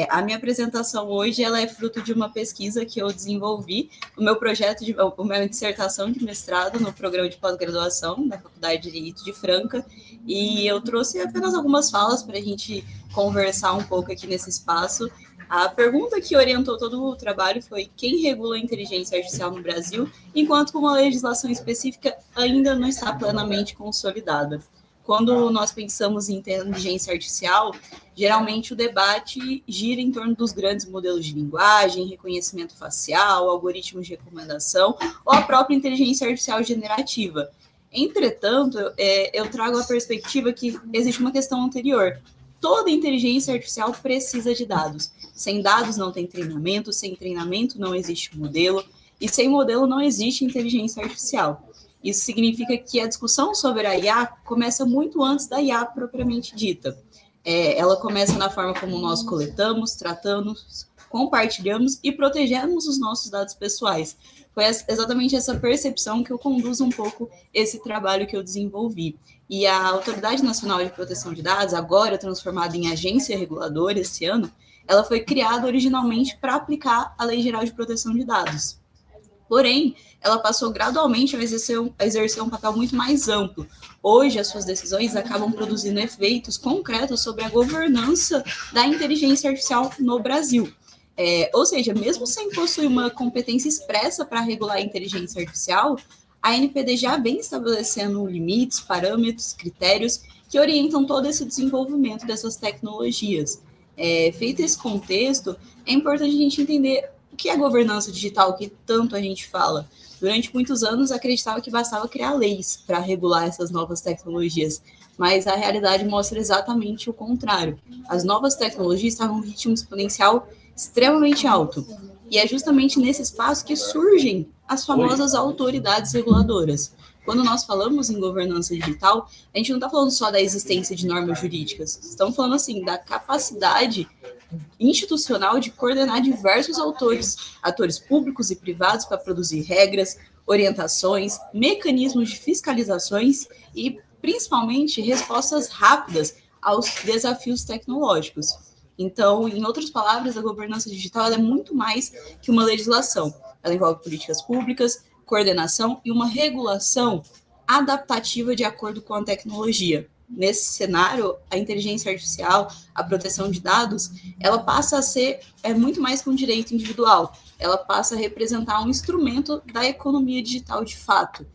A minha apresentação hoje ela é fruto de uma pesquisa que eu desenvolvi, o meu projeto, a minha dissertação de mestrado no programa de pós-graduação da Faculdade de Direito de Franca, e eu trouxe apenas algumas falas para a gente conversar um pouco aqui nesse espaço. A pergunta que orientou todo o trabalho foi quem regula a inteligência artificial no Brasil, enquanto uma legislação específica ainda não está plenamente consolidada. Quando nós pensamos em inteligência artificial, geralmente o debate gira em torno dos grandes modelos de linguagem, reconhecimento facial, algoritmos de recomendação ou a própria inteligência artificial generativa. Entretanto, eu trago a perspectiva que existe uma questão anterior. Toda inteligência artificial precisa de dados. Sem dados não tem treinamento, sem treinamento não existe modelo, e sem modelo não existe inteligência artificial. Isso significa que a discussão sobre a IA começa muito antes da IA propriamente dita. Ela começa na forma como nós coletamos, tratamos, compartilhamos e protegemos os nossos dados pessoais. Foi exatamente essa percepção que eu conduzo um pouco esse trabalho que eu desenvolvi. E a Autoridade Nacional de Proteção de Dados, agora transformada em agência reguladora esse ano, ela foi criada originalmente para aplicar a Lei Geral de Proteção de Dados. Porém, ela passou gradualmente a exercer um papel muito mais amplo. Hoje, as suas decisões acabam produzindo efeitos concretos sobre a governança da inteligência artificial no Brasil. Ou seja, mesmo sem possuir uma competência expressa para regular a inteligência artificial, a ANPD já vem estabelecendo limites, parâmetros, critérios que orientam todo esse desenvolvimento dessas tecnologias. Feito esse contexto, é importante a gente entender o que é governança digital, que tanto a gente fala. Durante muitos anos, acreditava que bastava criar leis para regular essas novas tecnologias, mas a realidade mostra exatamente o contrário. As novas tecnologias estavam em um ritmo exponencial extremamente alto, e é justamente nesse espaço que surgem as famosas autoridades reguladoras. Quando nós falamos em governança digital, a gente não está falando só da existência de normas jurídicas, estamos falando assim da capacidade institucional de coordenar diversos atores públicos e privados para produzir regras, orientações, mecanismos de fiscalizações e, principalmente, respostas rápidas aos desafios tecnológicos. Então, em outras palavras, a governança digital é muito mais que uma legislação. Ela envolve políticas públicas, coordenação e uma regulação adaptativa de acordo com a tecnologia. Nesse cenário, a inteligência artificial, a proteção de dados, ela passa a ser muito mais que um direito individual. Ela passa a representar um instrumento da economia digital de fato.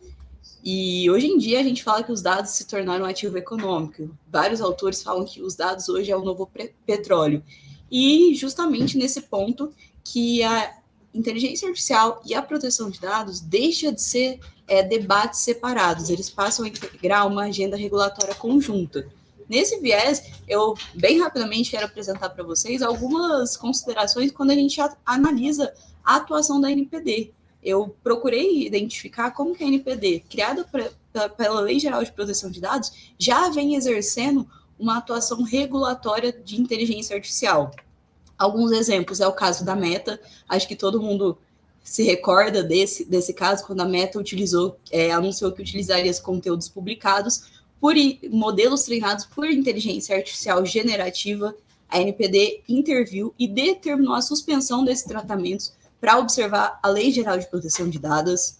E hoje em dia a gente fala que os dados se tornaram um ativo econômico. Vários autores falam que os dados hoje é o novo petróleo. E justamente nesse ponto que a inteligência artificial e a proteção de dados deixam de ser debates separados, eles passam a integrar uma agenda regulatória conjunta. Nesse viés, eu bem rapidamente quero apresentar para vocês algumas considerações quando a gente analisa a atuação da ANPD. Eu procurei identificar como que a ANPD, criada pela Lei Geral de Proteção de Dados, já vem exercendo uma atuação regulatória de inteligência artificial. Alguns exemplos é o caso da Meta, acho que todo mundo se recorda desse caso, quando a Meta anunciou que utilizaria os conteúdos publicados por modelos treinados por inteligência artificial generativa. A ANPD interviu e determinou a suspensão desses tratamentos para observar a Lei Geral de Proteção de Dados.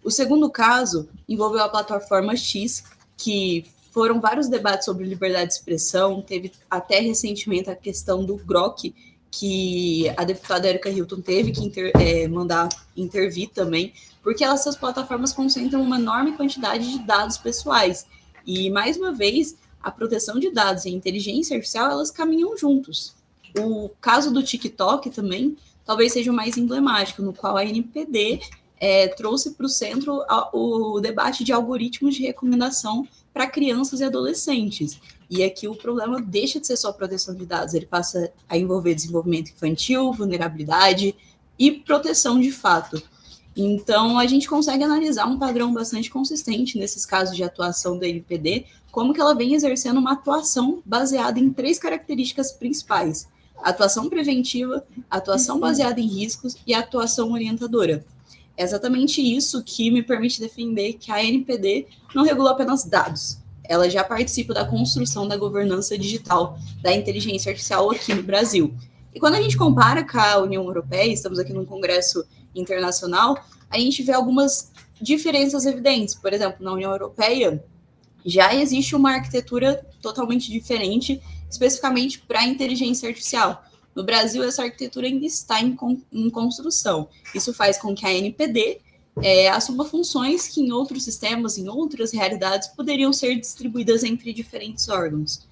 O segundo caso envolveu a plataforma X, que foram vários debates sobre liberdade de expressão, teve até recentemente a questão do Grok, que a deputada Erika Hilton teve que mandar intervir também, porque essas plataformas concentram uma enorme quantidade de dados pessoais. E, mais uma vez, a proteção de dados e a inteligência artificial, elas caminham juntos. O caso do TikTok também talvez seja o mais emblemático, no qual a NPD trouxe para o centro o debate de algoritmos de recomendação para crianças e adolescentes. E aqui o problema deixa de ser só proteção de dados, ele passa a envolver desenvolvimento infantil, vulnerabilidade e proteção de fato. Então, a gente consegue analisar um padrão bastante consistente nesses casos de atuação da NPD, como que ela vem exercendo uma atuação baseada em 3 características principais: atuação preventiva, atuação baseada em riscos e atuação orientadora. É exatamente isso que me permite defender que a NPD não regula apenas dados, ela já participa da construção da governança digital da inteligência artificial aqui no Brasil. E quando a gente compara com a União Europeia, estamos aqui num congresso internacional, a gente vê algumas diferenças evidentes. Por exemplo, na União Europeia, já existe uma arquitetura totalmente diferente, especificamente para a inteligência artificial. No Brasil, essa arquitetura ainda está em construção. Isso faz com que a NPD assuma funções que em outros sistemas, em outras realidades, poderiam ser distribuídas entre diferentes órgãos.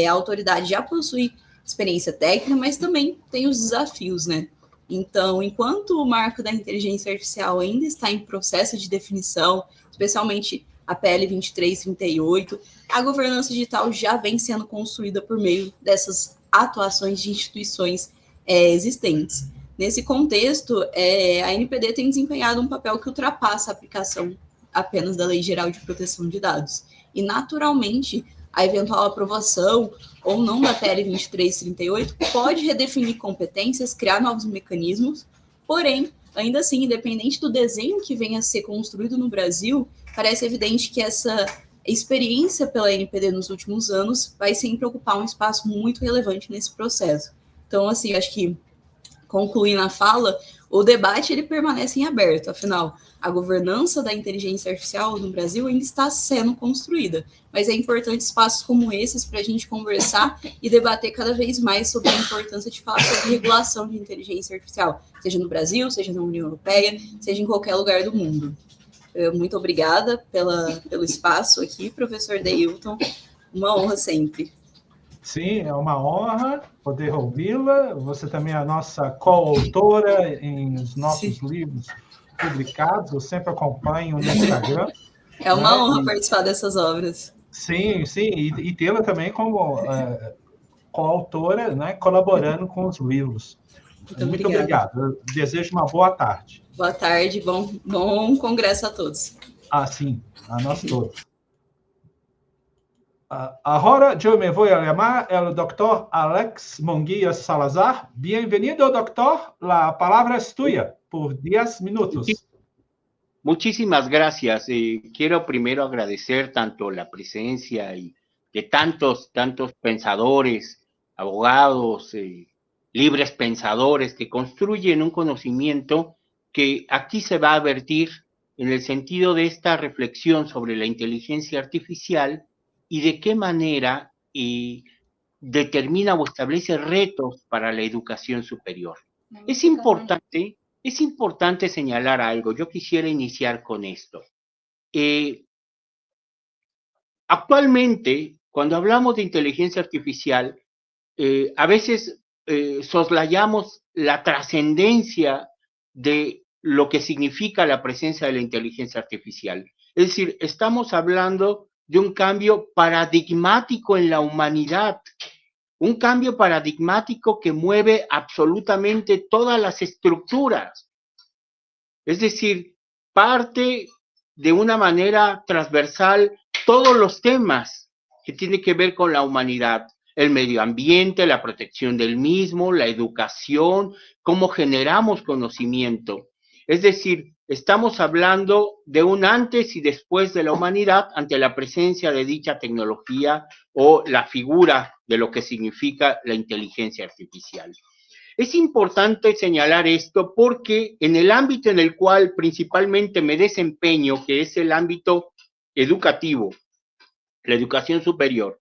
A autoridade já possui experiência técnica, mas também tem os desafios, né? Então, enquanto o marco da inteligência artificial ainda está em processo de definição, especialmente a PL 2338, a governança digital já vem sendo construída por meio dessas atuações de instituições existentes. Nesse contexto, a NPD tem desempenhado um papel que ultrapassa a aplicação apenas da Lei Geral de Proteção de Dados. E, naturalmente, a eventual aprovação ou não da PL 2338 pode redefinir competências, criar novos mecanismos, porém, ainda assim, independente do desenho que venha a ser construído no Brasil, parece evidente que essa experiência pela NPD nos últimos anos vai sempre ocupar um espaço muito relevante nesse processo. Então, assim, acho que, concluindo a fala, o debate ele permanece em aberto, afinal, a governança da inteligência artificial no Brasil ainda está sendo construída, mas é importante espaços como esses para a gente conversar e debater cada vez mais sobre a importância de falar sobre regulação de inteligência artificial, seja no Brasil, seja na União Europeia, seja em qualquer lugar do mundo. Muito obrigada pelo espaço aqui, professor Deilton, uma honra sempre. Sim, é uma honra poder ouvi-la. Você também é a nossa coautora em os nossos livros publicados. Eu sempre acompanho no Instagram. É uma honra participar dessas obras. Sim, e tê-la também como coautora, né, colaborando com os livros. Muito obrigado. Eu desejo uma boa tarde. Boa tarde, bom congresso a todos. Sim, a nós todos. Ahora yo me voy a llamar el doctor Alex Munguia Salazar. Bienvenido, doctor. La palabra es tuya por 10 minutos. Muchísimas gracias. Quiero primero agradecer tanto la presencia de tantos pensadores, abogados, libres pensadores que construyen un conocimiento que aquí se va a vertir en el sentido de esta reflexión sobre la inteligencia artificial y de qué manera determina o establece retos para la educación superior. Es importante señalar algo. Yo quisiera iniciar con esto. Actualmente, cuando hablamos de inteligencia artificial, a veces soslayamos la trascendencia de lo que significa la presencia de la inteligencia artificial. Es decir, estamos hablando de un cambio paradigmático en la humanidad, un cambio paradigmático que mueve absolutamente todas las estructuras. Es decir, parte de una manera transversal todos los temas que tienen que ver con la humanidad, el medio ambiente, la protección del mismo, la educación, cómo generamos conocimiento. Es decir, estamos hablando de un antes y después de la humanidad ante la presencia de dicha tecnología o la figura de lo que significa la inteligencia artificial. Es importante señalar esto porque en el ámbito en el cual principalmente me desempeño, que es el ámbito educativo, la educación superior,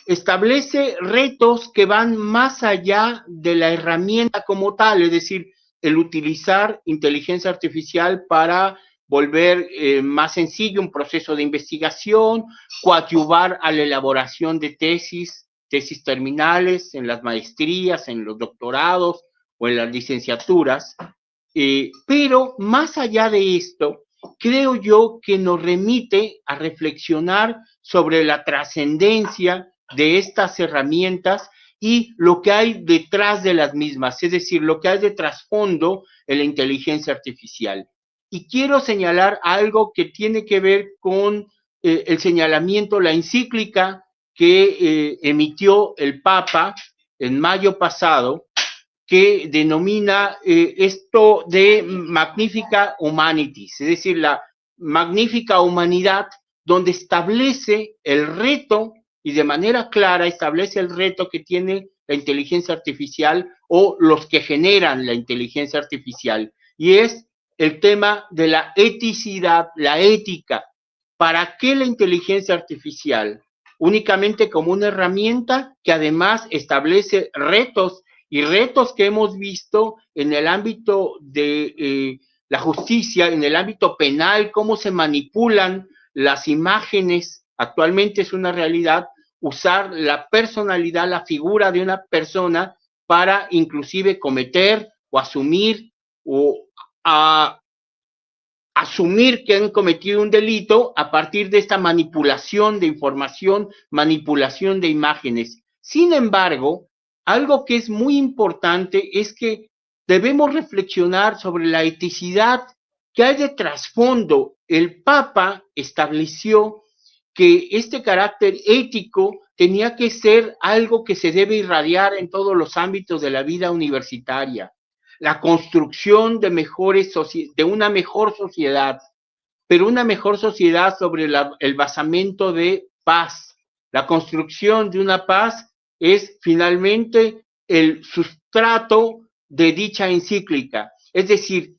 establece retos que van más allá de la herramienta como tal, es decir, el utilizar inteligencia artificial para volver más sencillo un proceso de investigación, coadyuvar a la elaboración de tesis tesis terminales, en las maestrías, en los doctorados o en las licenciaturas, pero más allá de esto, creo yo que nos remite a reflexionar sobre la trascendencia de estas herramientas y lo que hay detrás de las mismas, es decir, lo que hay de trasfondo en la inteligencia artificial. Y quiero señalar algo que tiene que ver con el señalamiento, la encíclica que emitió el Papa en mayo pasado, que denomina esto de Magnifica Humanities, es decir, la magnífica humanidad, donde establece el reto y de manera clara establece el reto que tiene la inteligencia artificial o los que generan la inteligencia artificial, y es el tema de la eticidad, la ética. ¿Para qué la inteligencia artificial? Únicamente como una herramienta que además establece retos, y retos que hemos visto en el ámbito de la justicia, en el ámbito penal, cómo se manipulan las imágenes. Actualmente es una realidad usar la personalidad, la figura de una persona para inclusive cometer o asumir asumir que han cometido un delito a partir de esta manipulación de información, manipulación de imágenes. Sin embargo, algo que es muy importante es que debemos reflexionar sobre la eticidad que hay de trasfondo. El Papa estableció que este carácter ético tenía que ser algo que se debe irradiar en todos los ámbitos de la vida universitaria. La construcción de una mejor sociedad, pero una mejor sociedad sobre el basamento de paz. La construcción de una paz es finalmente el sustrato de dicha encíclica, es decir,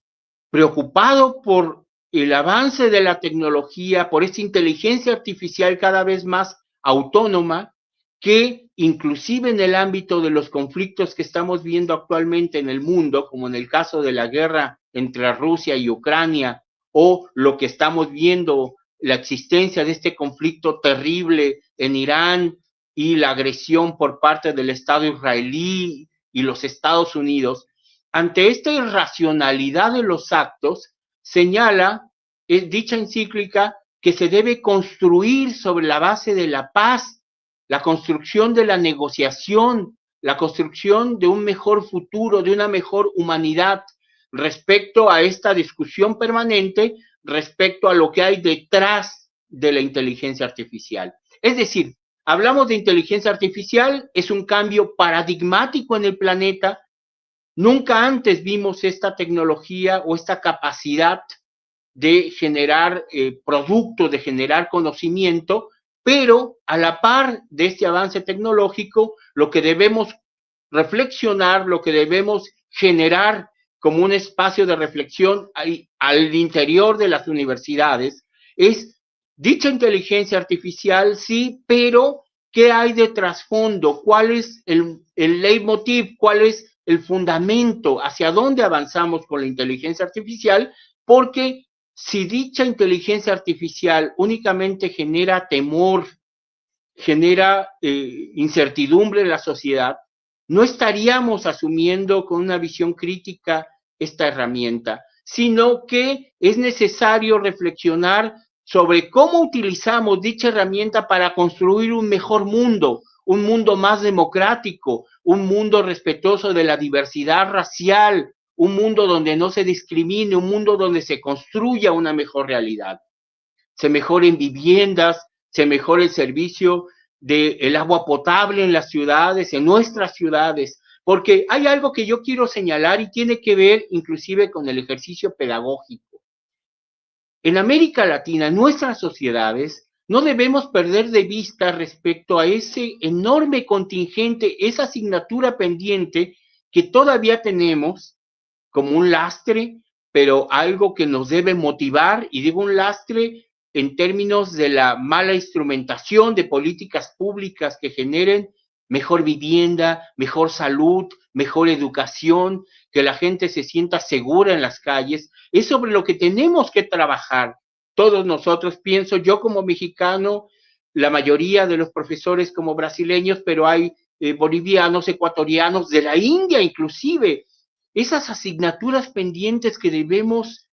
preocupado por el avance de la tecnología, por esta inteligencia artificial cada vez más autónoma, que inclusive en el ámbito de los conflictos que estamos viendo actualmente en el mundo, como en el caso de la guerra entre Rusia y Ucrania, o lo que estamos viendo, la existencia de este conflicto terrible en Irán y la agresión por parte del Estado israelí y los Estados Unidos, ante esta irracionalidad de los actos, señala dicha encíclica que se debe construir sobre la base de la paz, la construcción de la negociación, la construcción de un mejor futuro, de una mejor humanidad, respecto a esta discusión permanente, respecto a lo que hay detrás de la inteligencia artificial. Es decir, hablamos de inteligencia artificial, es un cambio paradigmático en el planeta. Nunca antes vimos esta tecnología o esta capacidad de generar productos, de generar conocimiento, pero a la par de este avance tecnológico, lo que debemos reflexionar, lo que debemos generar como un espacio de reflexión al interior de las universidades es dicha inteligencia artificial, sí, pero ¿qué hay de trasfondo? ¿Cuál es el leitmotiv? ¿Cuál es el fundamento? ¿Hacia dónde avanzamos con la inteligencia artificial? Porque si dicha inteligencia artificial únicamente genera temor, genera incertidumbre en la sociedad, no estaríamos asumiendo con una visión crítica esta herramienta, sino que es necesario reflexionar sobre cómo utilizamos dicha herramienta para construir un mejor mundo, un mundo más democrático, un mundo respetuoso de la diversidad racial, un mundo donde no se discrimine, un mundo donde se construya una mejor realidad. Se mejoren viviendas, se mejore el servicio del agua potable en las ciudades, en nuestras ciudades, porque hay algo que yo quiero señalar y tiene que ver inclusive con el ejercicio pedagógico. En América Latina, en nuestras sociedades, no debemos perder de vista respecto a ese enorme contingente, esa asignatura pendiente que todavía tenemos como un lastre, pero algo que nos debe motivar, y digo un lastre en términos de la mala instrumentación de políticas públicas que generen mejor vivienda, mejor salud, mejor educación, que la gente se sienta segura en las calles, es sobre lo que tenemos que trabajar todos nosotros, pienso yo como mexicano, la mayoría de los profesores como brasileños, pero hay bolivianos, ecuatorianos, de la India inclusive. Esas asignaturas pendientes que debemos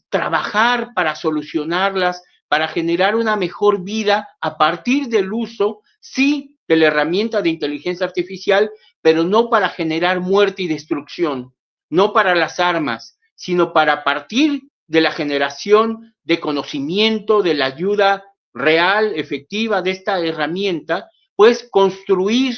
trabajar para solucionarlas, para generar una mejor vida a partir del uso, sí, de la herramienta de inteligencia artificial, pero no para generar muerte y destrucción, no para las armas, sino para partir de la generación de conocimiento, de la ayuda real, efectiva de esta herramienta, pues construir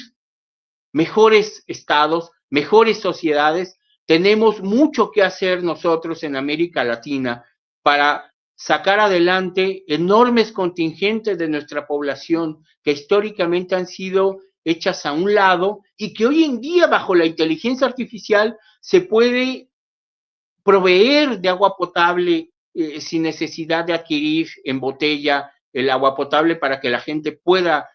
mejores estados, mejores sociedades. Tenemos mucho que hacer nosotros en América Latina para sacar adelante enormes contingentes de nuestra población que históricamente han sido hechas a un lado y que hoy en día bajo la inteligencia artificial se puede proveer de agua potable sin necesidad de adquirir en botella el agua potable para que la gente pueda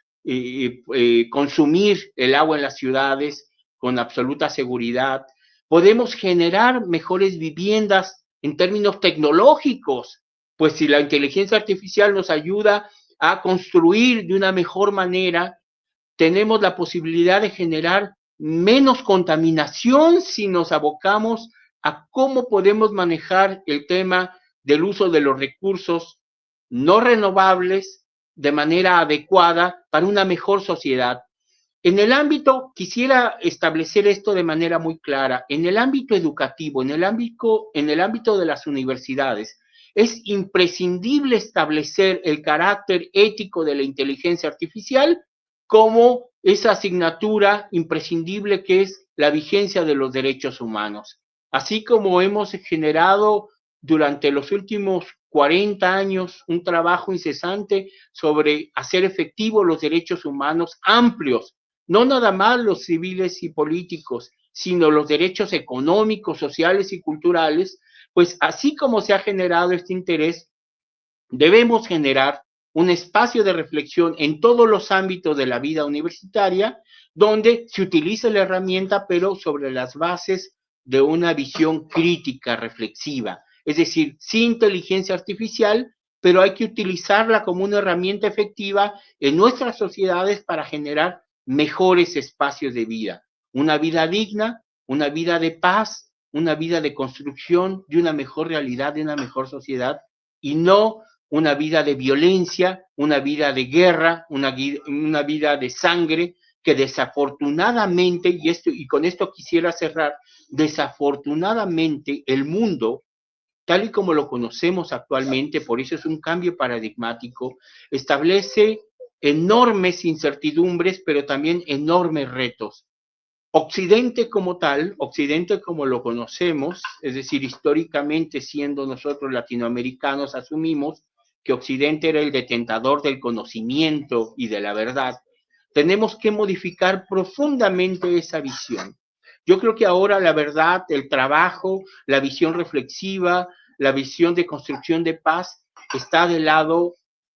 consumir el agua en las ciudades con absoluta seguridad. Podemos generar mejores viviendas en términos tecnológicos, pues si la inteligencia artificial nos ayuda a construir de una mejor manera, tenemos la posibilidad de generar menos contaminación si nos abocamos a cómo podemos manejar el tema del uso de los recursos no renovables de manera adecuada para una mejor sociedad. En el ámbito, quisiera establecer esto de manera muy clara, en el ámbito educativo, en el ámbito de las universidades, es imprescindible establecer el carácter ético de la inteligencia artificial como esa asignatura imprescindible que es la vigencia de los derechos humanos. Así como hemos generado durante los últimos 40 años un trabajo incesante sobre hacer efectivos los derechos humanos amplios, no nada más los civiles y políticos, sino los derechos económicos, sociales y culturales, pues así como se ha generado este interés, debemos generar un espacio de reflexión en todos los ámbitos de la vida universitaria, donde se utilice la herramienta, pero sobre las bases de una visión crítica, reflexiva. Es decir, sin inteligencia artificial, pero hay que utilizarla como una herramienta efectiva en nuestras sociedades para generar mejores espacios de vida. Una vida digna, una vida de paz, una vida de construcción de una mejor realidad, de una mejor sociedad, y no una vida de violencia, una vida de guerra, una vida de sangre, que desafortunadamente, y con esto quisiera cerrar, desafortunadamente el mundo, tal y como lo conocemos actualmente, por eso es un cambio paradigmático, establece enormes incertidumbres, pero también enormes retos. Occidente como tal, Occidente como lo conocemos, es decir, históricamente siendo nosotros latinoamericanos, asumimos que Occidente era el detentador del conocimiento y de la verdad. Tenemos que modificar profundamente esa visión. Yo creo que ahora la verdad, el trabajo, la visión reflexiva, la visión de construcción de paz está del lado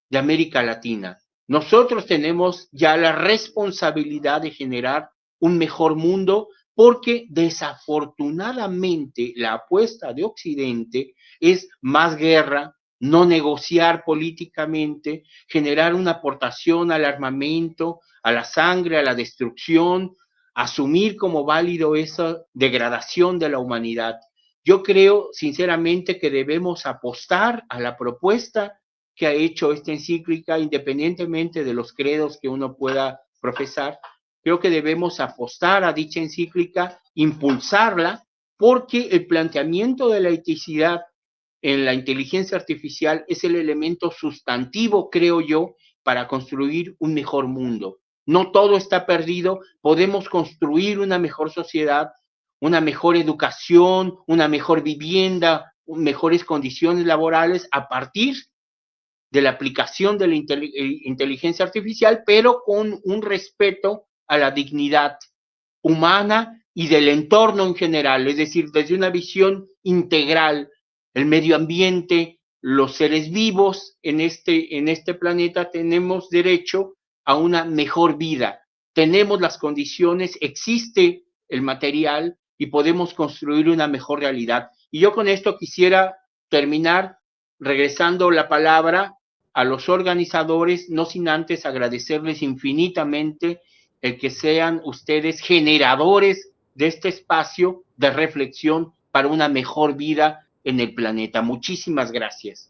de América Latina. Nosotros tenemos ya la responsabilidad de generar un mejor mundo porque desafortunadamente la apuesta de Occidente es más guerra, no negociar políticamente, generar una aportación al armamento, a la sangre, a la destrucción, asumir como válido esa degradación de la humanidad. Yo creo sinceramente que debemos apostar a la propuesta que ha hecho esta encíclica, independientemente de los credos que uno pueda profesar. Creo que debemos apostar a dicha encíclica, impulsarla, porque el planteamiento de la eticidad en la inteligencia artificial es el elemento sustantivo, creo yo, para construir un mejor mundo. No todo está perdido, podemos construir una mejor sociedad, una mejor educación, una mejor vivienda, mejores condiciones laborales a partir de la aplicación de la inteligencia artificial, pero con un respeto a la dignidad humana y del entorno en general, es decir, desde una visión integral, el medio ambiente, los seres vivos en este planeta tenemos derecho a una mejor vida. Tenemos las condiciones, existe el material y podemos construir una mejor realidad. Y yo con esto quisiera terminar regresando la palabra a los organizadores, no sin antes agradecerles infinitamente el que sean ustedes generadores de este espacio de reflexión para una mejor vida en el planeta. Muchísimas gracias.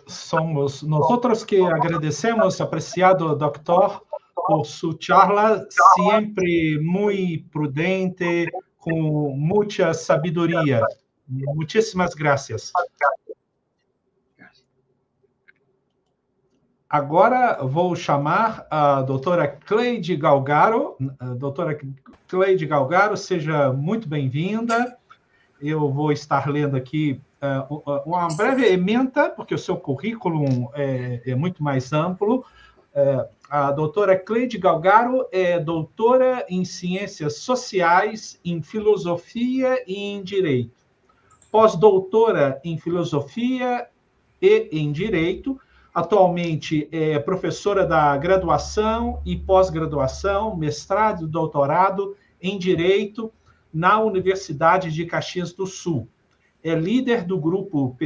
Somos nosotros que agradecemos, apreciado doctor, por su charla, siempre muy prudente, con mucha sabiduría. Muchísimas gracias. Agora vou chamar a doutora Cleide Galgaro. Doutora Cleide Galgaro, seja muito bem-vinda. Eu vou estar lendo aqui uma breve ementa, porque o seu currículo é muito mais amplo. A doutora Cleide Galgaro é doutora em Ciências Sociais, em Filosofia e em Direito. Pós-doutora em Filosofia e em Direito. Atualmente é professora da graduação e pós-graduação, mestrado e doutorado em Direito na Universidade de Caxias do Sul. É líder do grupo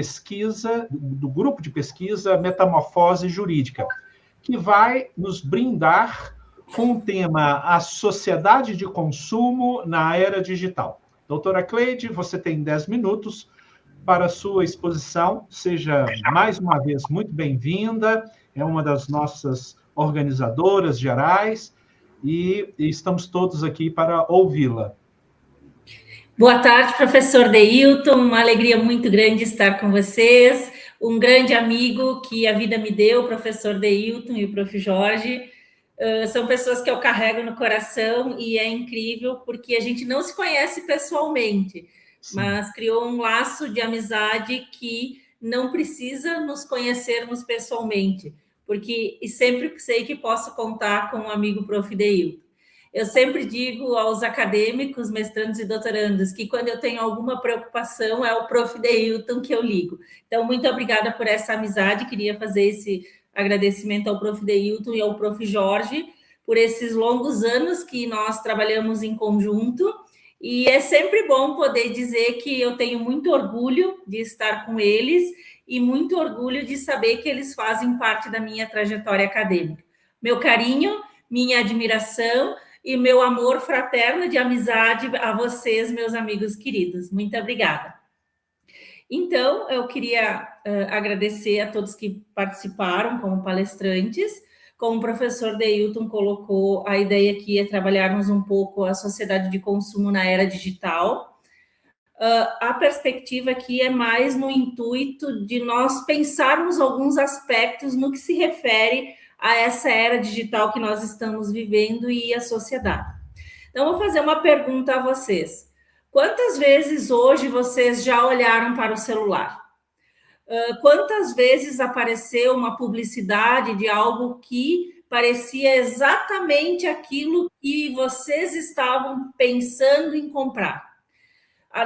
de pesquisa Metamorfose Jurídica, que vai nos brindar com o tema A Sociedade de Consumo na Era Digital. Doutora Cleide, você tem 10 minutos para a sua exposição. Seja, mais uma vez, muito bem-vinda. É uma das nossas organizadoras gerais e estamos todos aqui para ouvi-la. Boa tarde, professor Deilton. Uma alegria muito grande estar com vocês. Um grande amigo que a vida me deu, o professor Deilton e o prof. Jorge. São pessoas que eu carrego no coração e é incrível porque a gente não se conhece pessoalmente, mas criou um laço de amizade que não precisa nos conhecermos pessoalmente, porque sempre sei que posso contar com o amigo prof. Deilton. Eu sempre digo aos acadêmicos, mestrandos e doutorandos, que quando eu tenho alguma preocupação é o prof. Deilton que eu ligo. Então, muito obrigada por essa amizade, queria fazer esse agradecimento ao prof. Deilton e ao prof. Jorge, por esses longos anos que nós trabalhamos em conjunto, e é sempre bom poder dizer que eu tenho muito orgulho de estar com eles e muito orgulho de saber que eles fazem parte da minha trajetória acadêmica. Meu carinho, minha admiração e meu amor fraterno de amizade a vocês, meus amigos queridos. Muito obrigada. Então, eu queria agradecer a todos que participaram como palestrantes. Como o professor Deilton colocou, a ideia aqui é trabalharmos um pouco a sociedade de consumo na era digital. A perspectiva aqui é mais no intuito de nós pensarmos alguns aspectos no que se refere a essa era digital que nós estamos vivendo e a sociedade. Então, vou fazer uma pergunta a vocês. Quantas vezes hoje vocês já olharam para o celular? Quantas vezes apareceu uma publicidade de algo que parecia exatamente aquilo que vocês estavam pensando em comprar?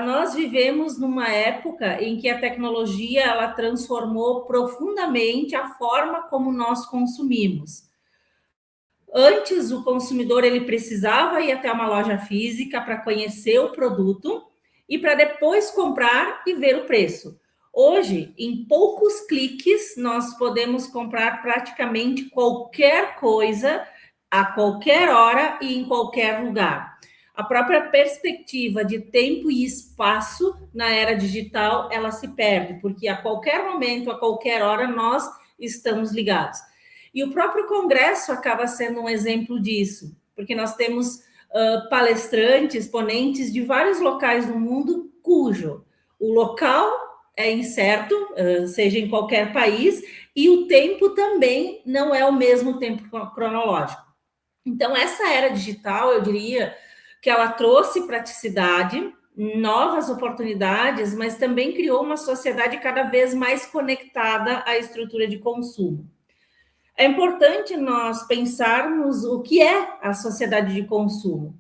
Nós vivemos numa época em que a tecnologia ela transformou profundamente a forma como nós consumimos. Antes, o consumidor ele precisava ir até uma loja física para conhecer o produto e para depois comprar e ver o preço. Hoje, em poucos cliques, nós podemos comprar praticamente qualquer coisa, a qualquer hora e em qualquer lugar. A própria perspectiva de tempo e espaço na era digital, ela se perde, porque a qualquer momento, a qualquer hora, nós estamos ligados. E o próprio Congresso acaba sendo um exemplo disso, porque nós temos palestrantes, ponentes de vários locais do mundo, cujo o local é incerto, seja em qualquer país, e o tempo também não é o mesmo tempo cronológico. Então, essa era digital, eu diria que ela trouxe praticidade, novas oportunidades, mas também criou uma sociedade cada vez mais conectada à estrutura de consumo. É importante nós pensarmos o que é a sociedade de consumo,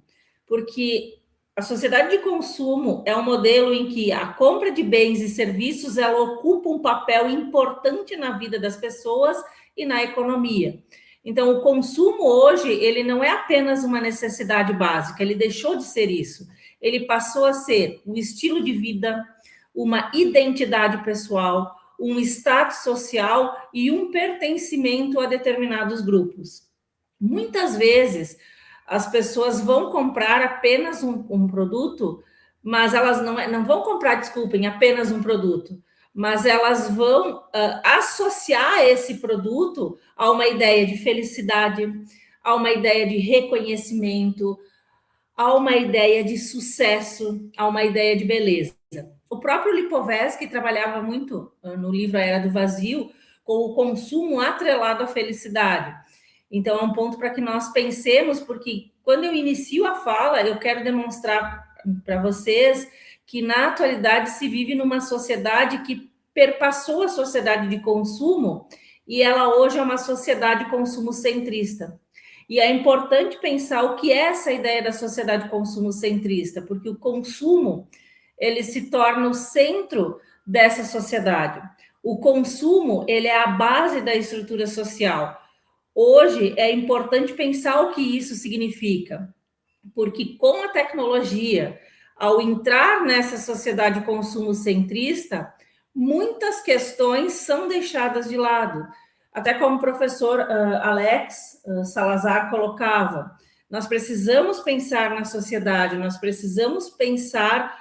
porque a sociedade de consumo é um modelo em que a compra de bens e serviços ela ocupa um papel importante na vida das pessoas e na economia. Então, o consumo hoje, ele não é apenas uma necessidade básica, ele deixou de ser isso. Ele passou a ser um estilo de vida, uma identidade pessoal, um status social e um pertencimento a determinados grupos. Muitas vezes, as pessoas vão comprar apenas um produto, mas elas não vão comprar, desculpem, apenas um produto, mas elas vão associar esse produto a uma ideia de felicidade, a uma ideia de reconhecimento, a uma ideia de sucesso, a uma ideia de beleza. O próprio Lipovetsky trabalhava muito no livro A Era do Vazio com o consumo atrelado à felicidade. Então, é um ponto para que nós pensemos, porque quando eu inicio a fala, eu quero demonstrar para vocês que, na atualidade, se vive numa sociedade que perpassou a sociedade de consumo e ela hoje é uma sociedade consumo-centrista. E é importante pensar o que é essa ideia da sociedade consumo-centrista, porque o consumo, ele se torna o centro dessa sociedade. O consumo, ele é a base da estrutura social. Hoje é importante pensar o que isso significa, porque com a tecnologia, ao entrar nessa sociedade consumo-centrista, muitas questões são deixadas de lado. Até como o professor Alex Salazar colocava, nós precisamos pensar na sociedade, nós precisamos pensar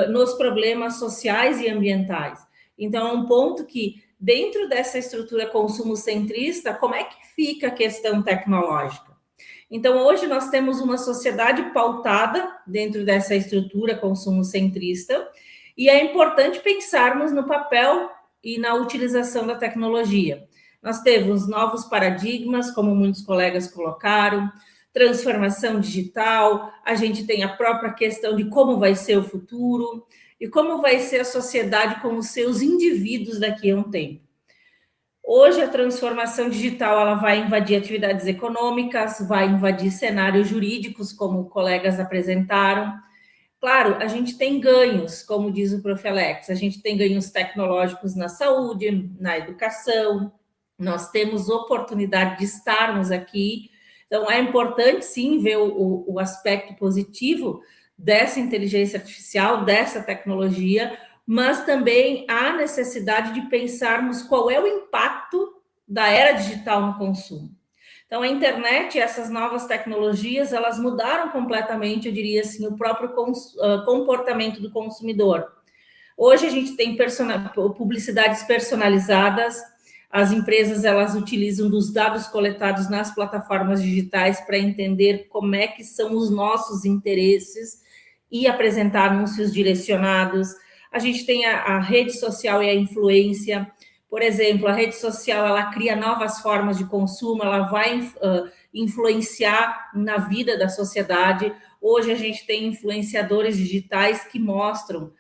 nos problemas sociais e ambientais. Então, é um ponto que, dentro dessa estrutura consumo-centrista, como é que fica a questão tecnológica? Então, hoje nós temos uma sociedade pautada dentro dessa estrutura consumo-centrista e é importante pensarmos no papel e na utilização da tecnologia. Nós temos novos paradigmas, como muitos colegas colocaram, transformação digital, a gente tem a própria questão de como vai ser o futuro e como vai ser a sociedade com os seus indivíduos daqui a um tempo. Hoje, a transformação digital ela vai invadir atividades econômicas, vai invadir cenários jurídicos, como colegas apresentaram. Claro, a gente tem ganhos, como diz o prof. Alex, a gente tem ganhos tecnológicos na saúde, na educação, nós temos oportunidade de estarmos aqui. Então, é importante, sim, ver o aspecto positivo dessa inteligência artificial, dessa tecnologia, mas também há necessidade de pensarmos qual é o impacto da era digital no consumo. Então, a internet e essas novas tecnologias, elas mudaram completamente, eu diria assim, o próprio comportamento do consumidor. Hoje, a gente tem publicidades personalizadas, as empresas, elas utilizam dos dados coletados nas plataformas digitais para entender como é que são os nossos interesses e apresentar anúncios direcionados. A gente tem a rede social e a influência. Por exemplo, a rede social, ela cria novas formas de consumo, ela vai influenciar na vida da sociedade. Hoje, a gente tem influenciadores digitais que mostram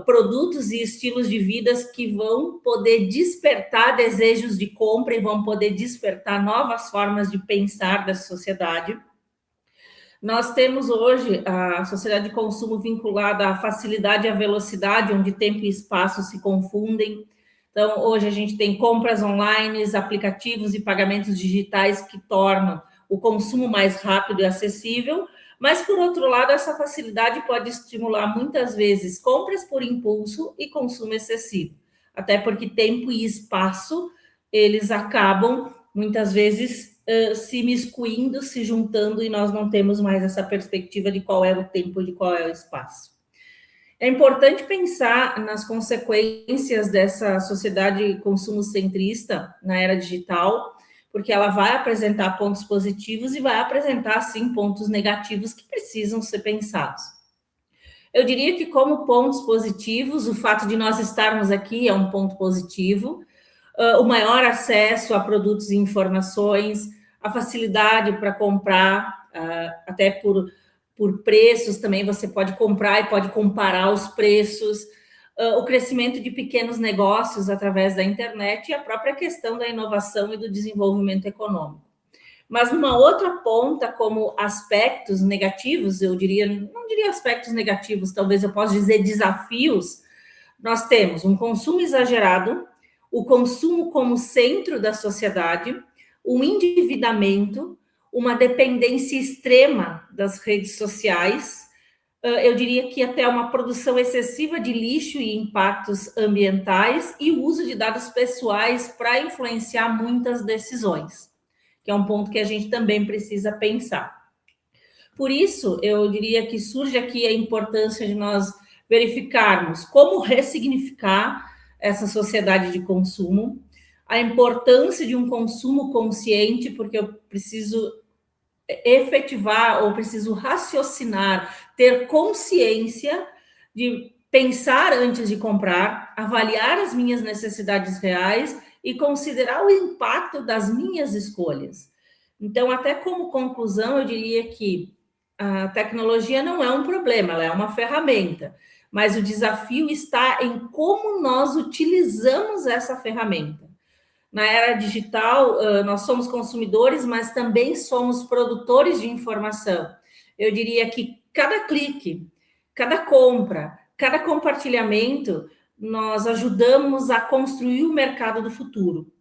produtos e estilos de vidas que vão poder despertar desejos de compra e vão poder despertar novas formas de pensar da sociedade. Nós temos hoje a sociedade de consumo vinculada à facilidade e à velocidade, onde tempo e espaço se confundem. Então, hoje a gente tem compras online, aplicativos e pagamentos digitais que tornam o consumo mais rápido e acessível, mas, por outro lado, essa facilidade pode estimular, muitas vezes, compras por impulso e consumo excessivo, até porque tempo e espaço, eles acabam, muitas vezes, se miscuindo, se juntando, e nós não temos mais essa perspectiva de qual é o tempo e de qual é o espaço. É importante pensar nas consequências dessa sociedade consumo-centrista na era digital, porque ela vai apresentar pontos positivos e vai apresentar, sim, pontos negativos que precisam ser pensados. Eu diria que, como pontos positivos, o fato de nós estarmos aqui é um ponto positivo, o maior acesso a produtos e informações, a facilidade para comprar, até por preços também, você pode comprar e pode comparar os preços, o crescimento de pequenos negócios através da internet e a própria questão da inovação e do desenvolvimento econômico. Mas numa outra ponta, como aspectos negativos, eu diria, não diria aspectos negativos, talvez eu possa dizer desafios, nós temos um consumo exagerado, o consumo como centro da sociedade, um endividamento, uma dependência extrema das redes sociais, eu diria que até uma produção excessiva de lixo e impactos ambientais e o uso de dados pessoais para influenciar muitas decisões, que é um ponto que a gente também precisa pensar. Por isso, eu diria que surge aqui a importância de nós verificarmos como ressignificar essa sociedade de consumo, a importância de um consumo consciente, porque eu preciso efetivar ou preciso raciocinar, ter consciência de pensar antes de comprar, avaliar as minhas necessidades reais e considerar o impacto das minhas escolhas. Então, até como conclusão, eu diria que a tecnologia não é um problema, ela é uma ferramenta, mas o desafio está em como nós utilizamos essa ferramenta. Na era digital, nós somos consumidores, mas também somos produtores de informação. Eu diria que cada clique, cada compra, cada compartilhamento, nós ajudamos a construir o mercado do futuro.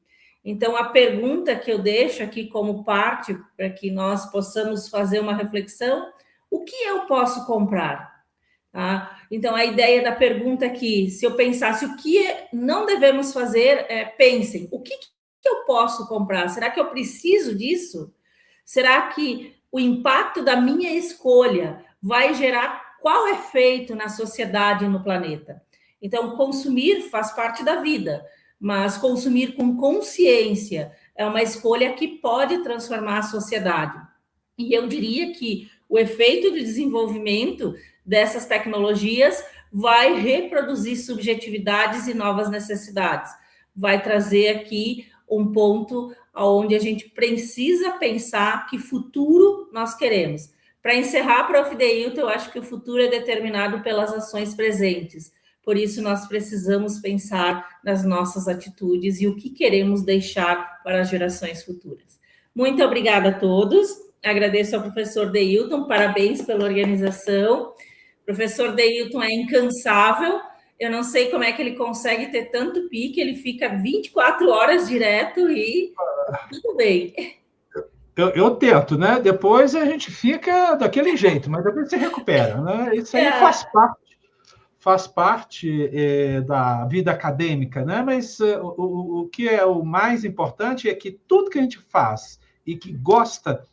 Então, a pergunta que eu deixo aqui como parte, para que nós possamos fazer uma reflexão, o que eu posso comprar? Tá? Então, a ideia da pergunta aqui, se eu pensasse o que não devemos fazer, pensem, o que eu posso comprar? Será que eu preciso disso? Será que o impacto da minha escolha vai gerar qual efeito na sociedade e no planeta? Então, consumir faz parte da vida, mas consumir com consciência é uma escolha que pode transformar a sociedade. E eu diria que o efeito do desenvolvimento dessas tecnologias vai reproduzir subjetividades e novas necessidades. Vai trazer aqui um ponto onde a gente precisa pensar que futuro nós queremos. Para encerrar, Prof. Deilton, eu acho que o futuro é determinado pelas ações presentes. Por isso, nós precisamos pensar nas nossas atitudes e o que queremos deixar para as gerações futuras. Muito obrigada a todos. Agradeço ao professor Deilton, parabéns pela organização. O professor Deilton é incansável. Eu não sei como é que ele consegue ter tanto pique, ele fica 24 horas direto e tudo bem. Eu tento, né? Depois a gente fica daquele jeito, mas depois se recupera, né? Isso aí faz parte da vida acadêmica, né? Mas o que é o mais importante é que tudo que a gente faz e que gosta,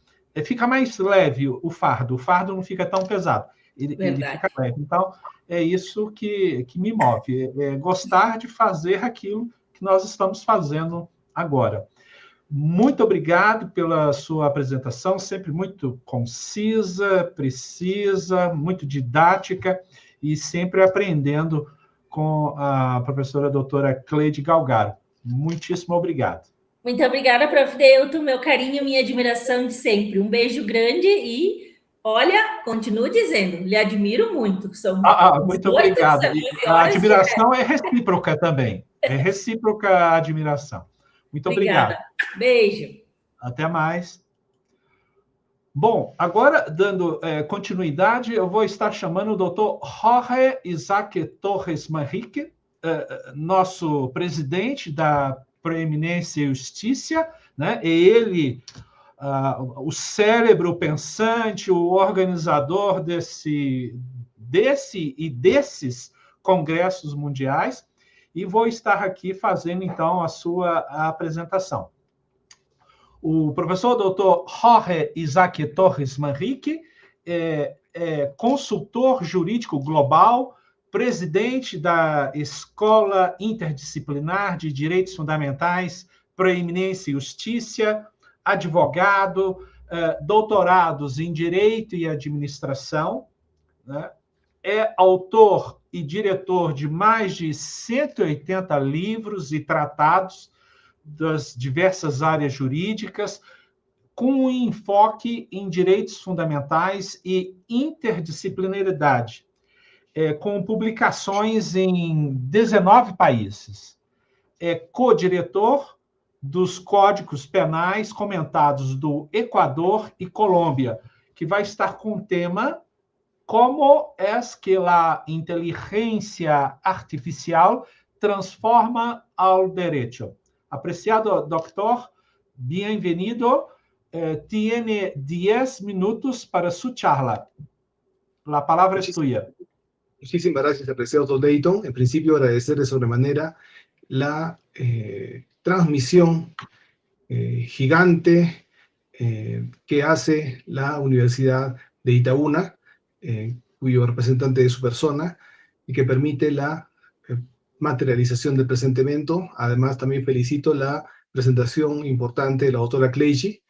fica mais leve o fardo não fica tão pesado, ele fica leve. Então, é isso que me move, é gostar de fazer aquilo que nós estamos fazendo agora. Muito obrigado pela sua apresentação, sempre muito concisa, precisa, muito didática, e sempre aprendendo com a professora doutora Cleide Galgaro. Muitíssimo obrigado. Muito obrigada, Prof. Deilton, meu carinho, minha admiração de sempre. Um beijo grande e, olha, continuo dizendo, lhe admiro muito. São muito obrigado. A admiração é recíproca também. É recíproca a admiração. Muito obrigado. Beijo. Até mais. Bom, agora, dando continuidade, eu vou estar chamando o doutor Jorge Isaac Torres Manrique, nosso presidente da Preeminência e Justiça, né? É ele, o cérebro pensante, o organizador desse e desses congressos mundiais, e vou estar aqui fazendo, então, a sua apresentação. O professor Dr. Jorge Isaac Torres Manrique é consultor jurídico global, presidente da Escola Interdisciplinar de Direitos Fundamentais, Preeminência e Justiça, advogado, doutorados em Direito e Administração, né? É autor e diretor de mais de 180 livros e tratados das diversas áreas jurídicas, com um enfoque em direitos fundamentais e interdisciplinaridade, com publicações em 19 países. É co-diretor dos Códigos Penais Comentados do Equador e Colômbia, que vai estar com o tema Como es que la inteligencia artificial transforma al derecho. Apreciado doctor, bienvenido. Tiene 10 minutos para su charla. La palabra es tuya. Muchísimas gracias, apreciado Dr. Dayton. En principio, agradecer de sobremanera la transmisión gigante que hace la Universidad de Itaúna, cuyo representante es su persona, y que permite la materialización del presente evento. Además, también felicito la presentación importante de la doctora Cleici,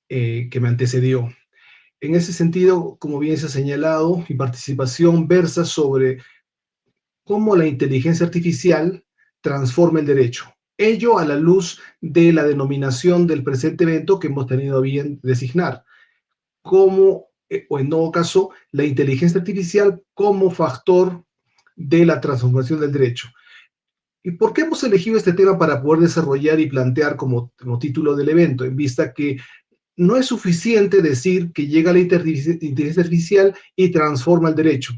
que me antecedió. En ese sentido, como bien se ha señalado, mi participación versa sobre cómo la inteligencia artificial transforma el derecho. Ello a la luz de la denominación del presente evento que hemos tenido a bien designar, como, o en todo caso, la inteligencia artificial como factor de la transformación del derecho. ¿Y por qué hemos elegido este tema para poder desarrollar y plantear como título del evento? En vista que no es suficiente decir que llega la inteligencia artificial y transforma el derecho.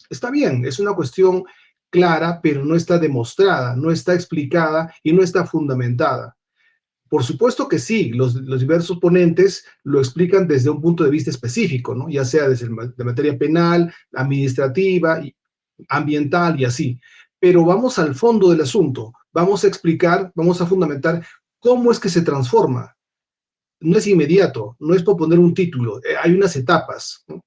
Está bien, es una cuestión clara, pero no está demostrada, no está explicada y no está fundamentada. Por supuesto que sí, los diversos ponentes lo explican desde un punto de vista específico, ¿no? Ya sea desde la materia penal, administrativa, ambiental y así. Pero vamos al fondo del asunto, vamos a explicar, vamos a fundamentar cómo es que se transforma. No es inmediato, no es por poner un título, hay unas etapas, ¿no?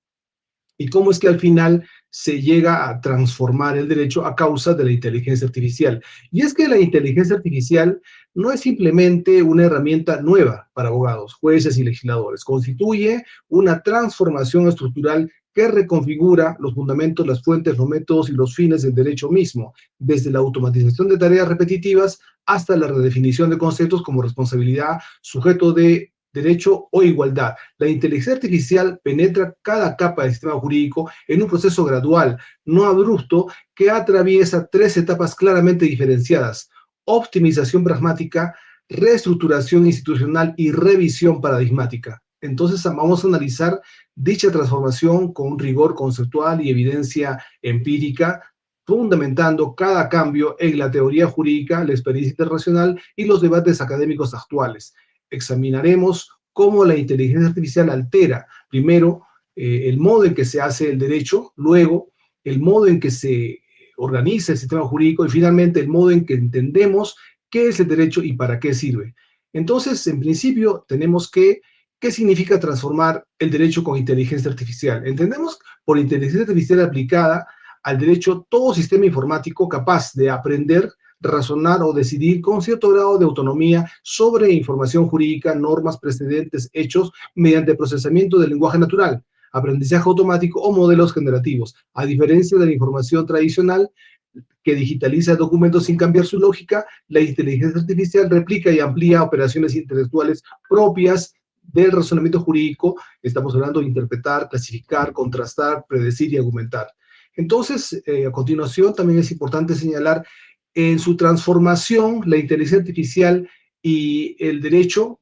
Y cómo es que al final se llega a transformar el derecho a causa de la inteligencia artificial. Y es que la inteligencia artificial no es simplemente una herramienta nueva para abogados, jueces y legisladores, constituye una transformación estructural que reconfigura los fundamentos, las fuentes, los métodos y los fines del derecho mismo, desde la automatización de tareas repetitivas hasta la redefinición de conceptos como responsabilidad, sujeto de derecho o igualdad. La inteligencia artificial penetra cada capa del sistema jurídico en un proceso gradual, no abrupto, que atraviesa 3 etapas claramente diferenciadas: optimización pragmática, reestructuración institucional y revisión paradigmática. Entonces vamos a analizar dicha transformación con un rigor conceptual y evidencia empírica, fundamentando cada cambio en la teoría jurídica, la experiencia internacional y los debates académicos actuales. Examinaremos cómo la inteligencia artificial altera, primero, el modo en que se hace el derecho, luego, el modo en que se organiza el sistema jurídico y finalmente el modo en que entendemos qué es el derecho y para qué sirve. Entonces, en principio, tenemos que, ¿qué significa transformar el derecho con inteligencia artificial? Entendemos por inteligencia artificial aplicada al derecho todo sistema informático capaz de aprender, razonar o decidir con cierto grado de autonomía sobre información jurídica, normas, precedentes, hechos, mediante procesamiento del lenguaje natural, aprendizaje automático o modelos generativos, a diferencia de la información tradicional que digitaliza documentos sin cambiar su lógica. La inteligencia artificial replica y amplía operaciones intelectuales propias del razonamiento jurídico. Estamos hablando de interpretar, clasificar, contrastar, predecir y argumentar. Entonces, a continuación, también es importante señalar en su transformación, la inteligencia artificial y el derecho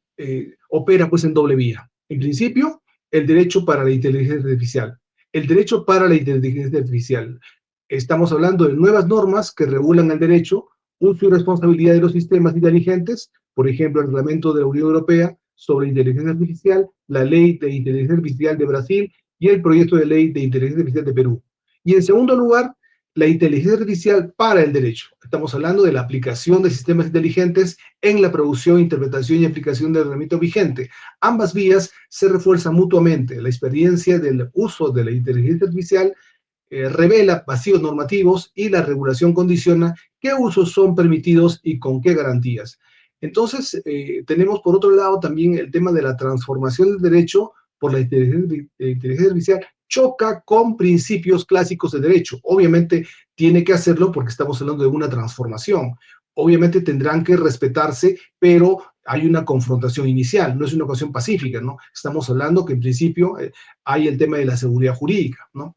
opera pues en doble vía. En principio, el derecho para la inteligencia artificial. El derecho para la inteligencia artificial. Estamos hablando de nuevas normas que regulan el derecho, uso y responsabilidad de los sistemas inteligentes, por ejemplo, el reglamento de la Unión Europea sobre inteligencia artificial, la ley de inteligencia artificial de Brasil y el proyecto de ley de inteligencia artificial de Perú. Y en segundo lugar, la inteligencia artificial para el derecho. Estamos hablando de la aplicación de sistemas inteligentes en la producción, interpretación y aplicación del reglamento vigente. Ambas vías se refuerzan mutuamente. La experiencia del uso de la inteligencia artificial revela vacíos normativos y la regulación condiciona qué usos son permitidos y con qué garantías. Entonces, tenemos por otro lado también el tema de la transformación del derecho por la inteligencia artificial. Choca con principios clásicos de derecho. Obviamente tiene que hacerlo porque estamos hablando de una transformación. Obviamente tendrán que respetarse, pero hay una confrontación inicial, no es una ocasión pacífica, ¿no? Estamos hablando que en principio hay el tema de la seguridad jurídica, ¿no?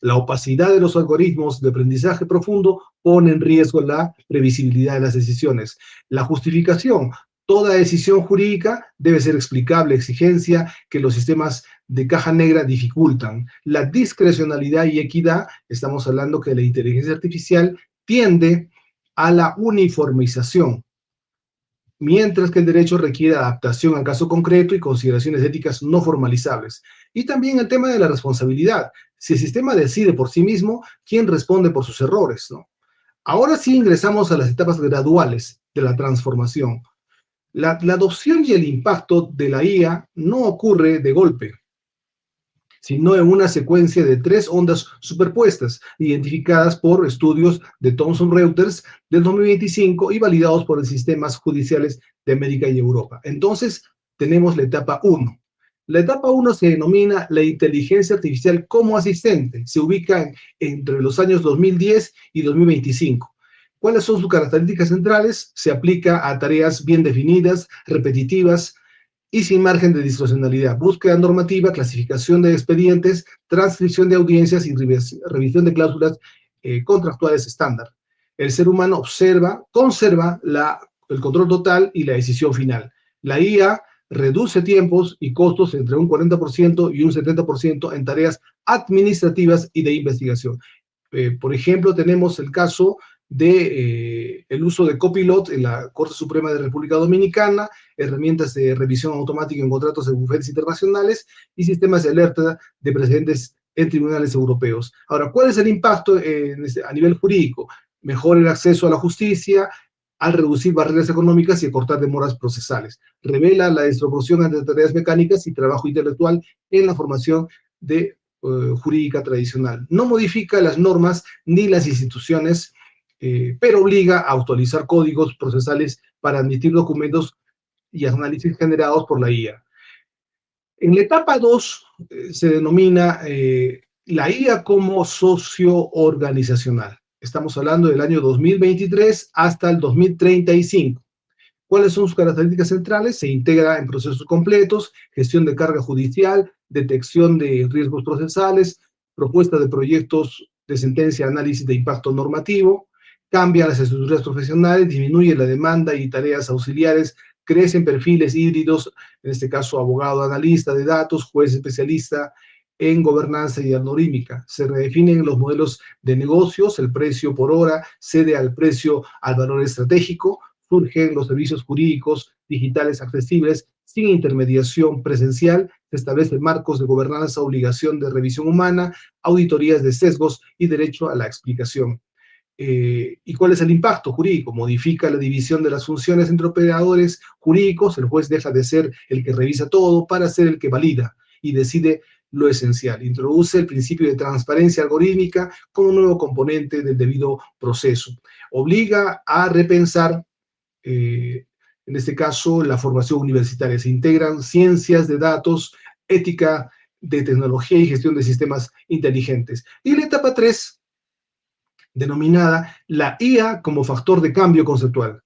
La opacidad de los algoritmos de aprendizaje profundo pone en riesgo la previsibilidad de las decisiones. La justificación. Toda decisión jurídica debe ser explicable, exigencia que los sistemas de caja negra dificultan. La discrecionalidad y equidad, estamos hablando que la inteligencia artificial tiende a la uniformización. mientras que el derecho requiere adaptación al caso concreto y consideraciones éticas no formalizables. Y también el tema de la responsabilidad. Si el sistema decide por sí mismo, ¿quién responde por sus errores, ¿no? Ahora sí ingresamos a las etapas graduales de la transformación. La adopción y el impacto de la IA no ocurre de golpe, sino en una secuencia de 3 ondas superpuestas, identificadas por estudios de Thomson Reuters del 2025 y validados por los sistemas judiciales de América y Europa. Entonces, tenemos la etapa 1. La etapa 1 se denomina la inteligencia artificial como asistente. Se ubica entre los años 2010 y 2025. ¿Cuáles son sus características centrales? Se aplica a tareas bien definidas, repetitivas y sin margen de discrecionalidad. Búsqueda normativa, clasificación de expedientes, transcripción de audiencias y revisión de cláusulas contractuales estándar. El ser humano conserva el control total y la decisión final. La IA reduce tiempos y costos entre un 40% y un 70% en tareas administrativas y de investigación. Por ejemplo, tenemos el caso de el uso de copilot en la Corte Suprema de República Dominicana, herramientas de revisión automática en contratos de bufetes internacionales y sistemas de alerta de precedentes en tribunales europeos. Ahora, ¿cuál es el impacto a nivel jurídico? Mejora el acceso a la justicia, al reducir barreras económicas y acortar demoras procesales. Revela la desproporción entre tareas mecánicas y trabajo intelectual en la formación jurídica tradicional. No modifica las normas ni las instituciones, pero obliga a actualizar códigos procesales para admitir documentos y análisis generados por la IA. En la etapa 2 se denomina la IA como socio-organizacional. Estamos hablando del año 2023 hasta el 2035. ¿Cuáles son sus características centrales? Se integra en procesos completos, gestión de carga judicial, detección de riesgos procesales, propuesta de proyectos de sentencia, análisis de impacto normativo, cambia las estructuras profesionales, disminuye la demanda y tareas auxiliares, crecen perfiles híbridos, en este caso abogado, analista de datos, juez especialista en gobernanza y algorítmica. Se redefinen los modelos de negocios, el precio por hora cede al precio al valor estratégico, surgen los servicios jurídicos digitales accesibles sin intermediación presencial, se establecen marcos de gobernanza, obligación de revisión humana, auditorías de sesgos y derecho a la explicación. ¿Y cuál es el impacto jurídico? Modifica la división de las funciones entre operadores jurídicos, el juez deja de ser el que revisa todo para ser el que valida y decide lo esencial. Introduce el principio de transparencia algorítmica como un nuevo componente del debido proceso. Obliga a repensar, en este caso, la formación universitaria. Se integran ciencias de datos, ética de tecnología y gestión de sistemas inteligentes. Y la etapa 3, denominada la IA como factor de cambio conceptual,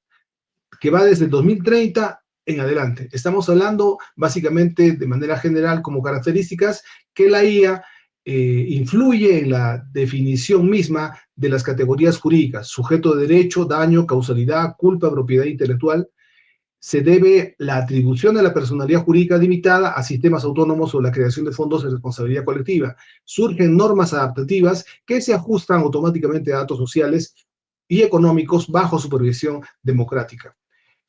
que va desde el 2030 en adelante. Estamos hablando básicamente de manera general como características que la IA influye en la definición misma de las categorías jurídicas, sujeto de derecho, daño, causalidad, culpa, propiedad intelectual. Se debe la atribución de la personalidad jurídica limitada a sistemas autónomos o la creación de fondos de responsabilidad colectiva. Surgen normas adaptativas que se ajustan automáticamente a datos sociales y económicos bajo supervisión democrática.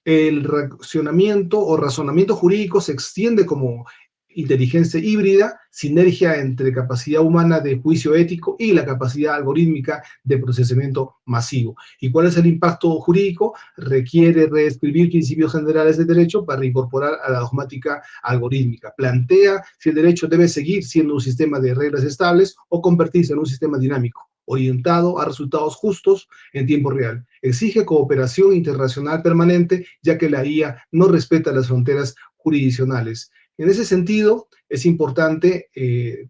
El racionamiento o razonamiento jurídico se extiende como inteligencia híbrida, sinergia entre capacidad humana de juicio ético y la capacidad algorítmica de procesamiento masivo. ¿Y cuál es el impacto jurídico? Requiere reescribir principios generales de derecho para incorporar a la dogmática algorítmica. Plantea si el derecho debe seguir siendo un sistema de reglas estables o convertirse en un sistema dinámico, orientado a resultados justos en tiempo real. Exige cooperación internacional permanente, ya que la IA no respeta las fronteras jurisdiccionales. En ese sentido, es importante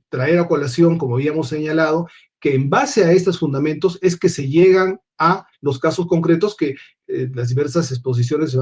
traer a colación, como habíamos señalado, que en base a estos fundamentos es que se llegan a los casos concretos que las diversas exposiciones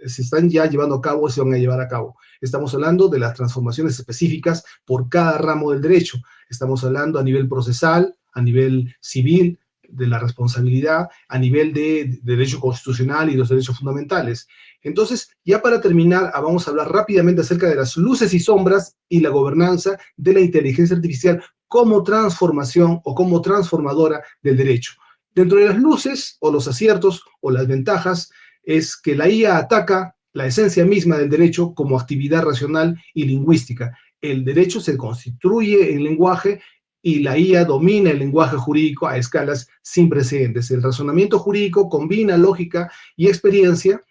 se están ya llevando a cabo y se van a llevar a cabo. Estamos hablando de las transformaciones específicas por cada ramo del derecho. Estamos hablando a nivel procesal, a nivel civil, de la responsabilidad, a nivel de derecho constitucional y los derechos fundamentales. Entonces, ya para terminar, vamos a hablar rápidamente acerca de las luces y sombras y la gobernanza de la inteligencia artificial como transformación o como transformadora del derecho. Dentro de las luces o los aciertos o las ventajas, es que la IA ataca la esencia misma del derecho como actividad racional y lingüística. El derecho se constituye en lenguaje y la IA domina el lenguaje jurídico a escalas sin precedentes. El razonamiento jurídico combina lógica y experiencia.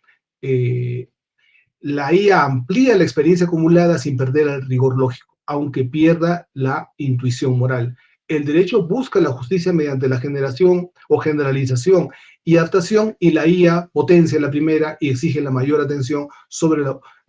La IA amplía la experiencia acumulada sin perder el rigor lógico, aunque pierda la intuición moral. El derecho busca la justicia mediante la generación o generalización y adaptación, y la IA potencia la primera y exige la mayor atención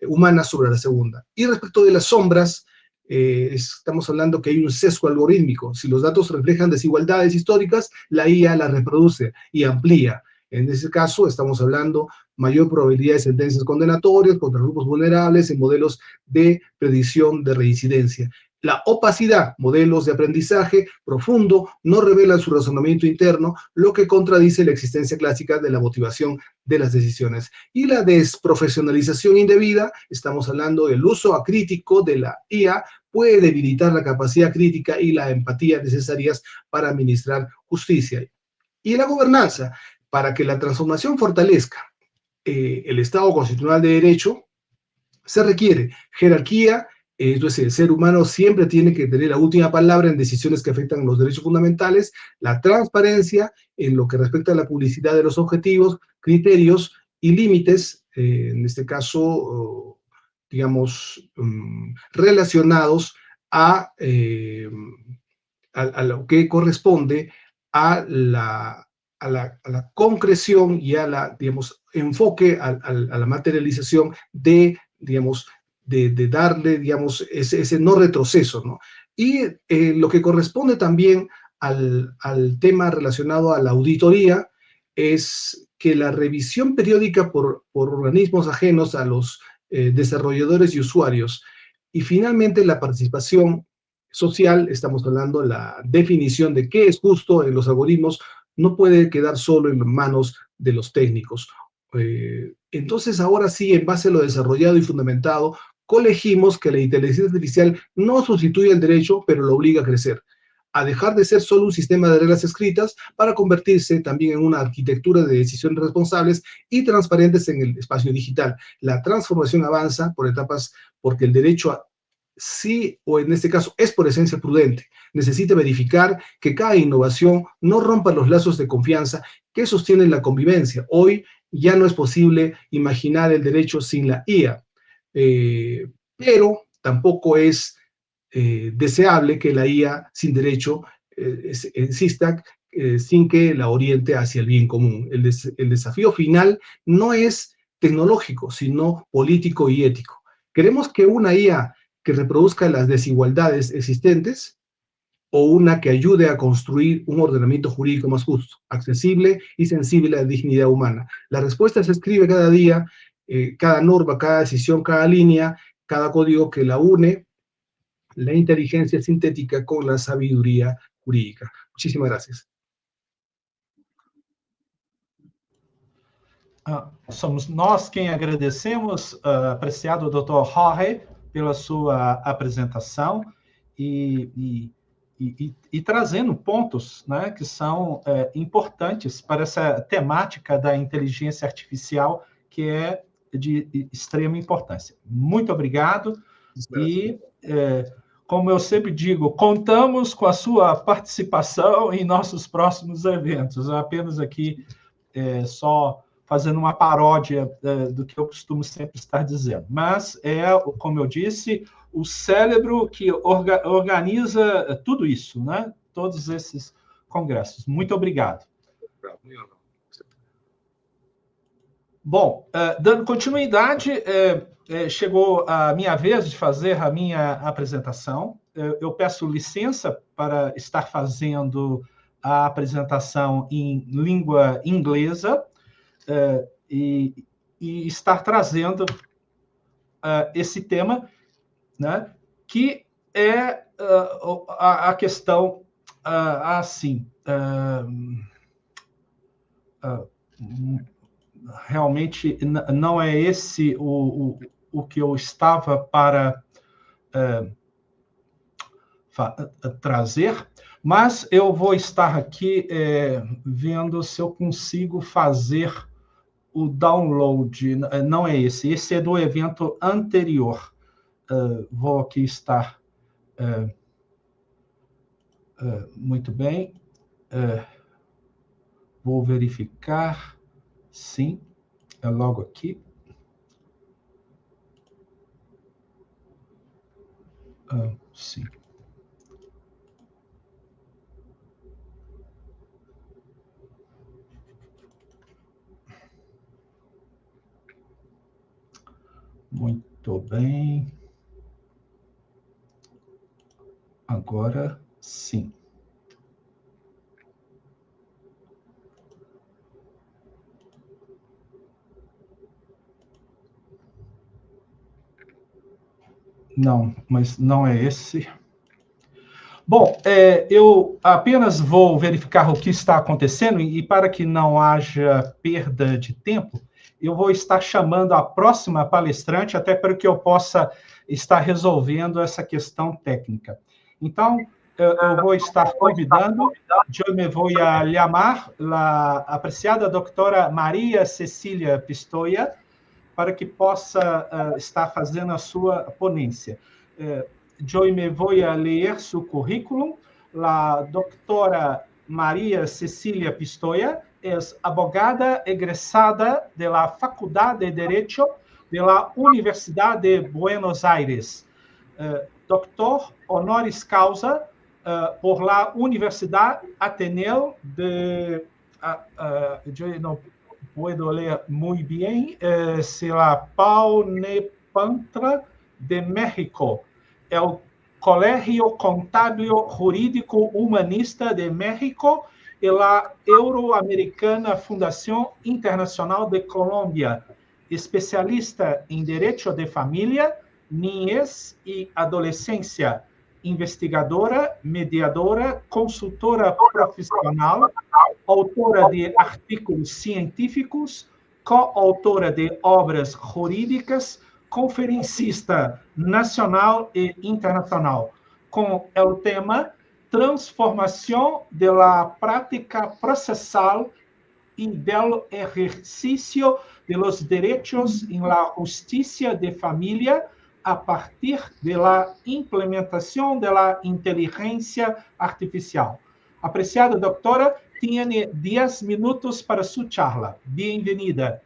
humana sobre la segunda. Y respecto de las sombras, estamos hablando que hay un sesgo algorítmico. Si los datos reflejan desigualdades históricas, la IA las reproduce y amplía. En ese caso, estamos hablando mayor probabilidad de sentencias condenatorias contra grupos vulnerables en modelos de predicción de reincidencia. La opacidad, modelos de aprendizaje profundo, no revelan su razonamiento interno, lo que contradice la existencia clásica de la motivación de las decisiones. Y la desprofesionalización indebida, estamos hablando del uso acrítico de la IA, puede debilitar la capacidad crítica y la empatía necesarias para administrar justicia. Y la gobernanza, para que la transformación fortalezca el Estado constitucional de derecho, se requiere jerarquía. Entonces, el ser humano siempre tiene que tener la última palabra en decisiones que afectan los derechos fundamentales, la transparencia en lo que respecta a la publicidad de los objetivos, criterios y límites, en este caso, digamos, relacionados a lo que corresponde a la concreción y a la, digamos, enfoque a la materialización de, digamos, de darle, digamos, ese no retroceso, ¿no? Y lo que corresponde también al tema relacionado a la auditoría es que la revisión periódica por organismos ajenos a los desarrolladores y usuarios, y finalmente la participación social, estamos hablando de la definición de qué es justo en los algoritmos, no puede quedar solo en manos de los técnicos. Entonces, ahora sí, en base a lo desarrollado y fundamentado, colegimos que la inteligencia artificial no sustituye el derecho, pero lo obliga a crecer, a dejar de ser solo un sistema de reglas escritas para convertirse también en una arquitectura de decisiones responsables y transparentes en el espacio digital. La transformación avanza por etapas porque el derecho sí, o en este caso, es por esencia prudente. Necesita verificar que cada innovación no rompa los lazos de confianza que sostienen la convivencia. Hoy ya no es posible imaginar el derecho sin la IA, pero tampoco es deseable que la IA sin derecho exista sin que la oriente hacia el bien común. El desafío final no es tecnológico, sino político y ético. Queremos que una IA que reproduzca las desigualdades existentes o una que ayude a construir un ordenamiento jurídico más justo, accesible y sensible a la dignidad humana. La respuesta se escribe cada día, cada norma, cada decisión, cada línea, cada código que la une, la inteligencia sintética con la sabiduría jurídica. Muchísimas gracias. Somos nós quem agradecemos, apreciado Dr. Jorge, pela sua apresentação e trazendo pontos, né, que são importantes para essa temática da inteligência artificial, que é de extrema importância. Muito obrigado e, como eu sempre digo, contamos com a sua participação em nossos próximos eventos. Apenas aqui só fazendo uma paródia do que eu costumo sempre estar dizendo. Mas como eu disse, o cérebro que organiza tudo isso, né? Todos esses congressos. Muito obrigado. Bom, dando continuidade, chegou a minha vez de fazer a minha apresentação. Eu peço licença para estar fazendo a apresentação em língua inglesa, e estar trazendo esse tema, né, que é a questão assim, realmente não é esse o que eu estava para trazer, mas eu vou estar aqui vendo se eu consigo fazer o download não é esse. Esse é do evento anterior. Vou aqui estar... muito bem. Vou verificar. Sim, é logo aqui. Sim. Muito bem. Agora sim. Não, mas não é esse. Bom, eu apenas vou verificar o que está acontecendo e para que não haja perda de tempo, eu vou estar chamando a próxima palestrante até para que eu possa estar resolvendo essa questão técnica. Então, eu vou estar convidando, eu me vou a chamar a apreciada doutora Maria Cecília Pistoia para que possa estar fazendo a sua ponência. Eu me vou a ler seu currículo. A doutora Maria Cecília Pistoia é abogada egresada da Faculdade de Derecho da Universidade de Buenos Aires. Doctor honoris causa por la Universidad Ateneo de... eu não puedo ler muito bem, se la Paunepantra de México, el Colegio Contábil Jurídico Humanista de México e la Euroamericana Fundación Internacional de Colômbia, especialista em Direito de Família, Niñez e Adolescência, investigadora, mediadora, consultora profissional, autora de artigos científicos, coautora de obras jurídicas, conferencista nacional e internacional, com o tema Transformação de la prática processal e del ejercicio de los derechos en la justicia de familia a partir de la implementación de la inteligencia artificial. Apreciada doutora, tiene 10 minutos para su charla. Bienvenida.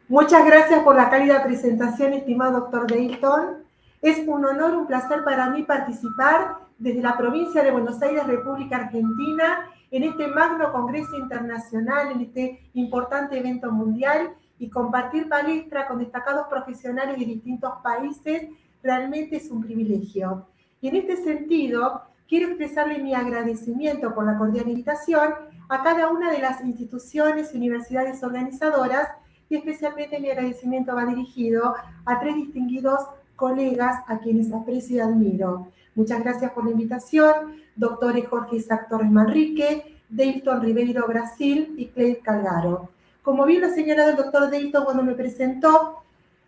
Muchas gracias por la cálida presentación, estimado doctor Deilton. Es un honor, un placer para mí participar desde la provincia de Buenos Aires, República Argentina, en este magno congreso internacional, en este importante evento mundial, y compartir palestra con destacados profesionales de distintos países realmente es un privilegio. Y en este sentido, quiero expresarle mi agradecimiento por la cordial invitación a cada una de las instituciones y universidades organizadoras, y especialmente mi agradecimiento va dirigido a 3 distinguidos colegas a quienes aprecio y admiro. Muchas gracias por la invitación, doctores Jorge Isaac Torres Manrique, Deilton Ribeiro Brasil y Cleide Calgaro. Como bien lo ha señalado el doctor Deilton cuando me presentó,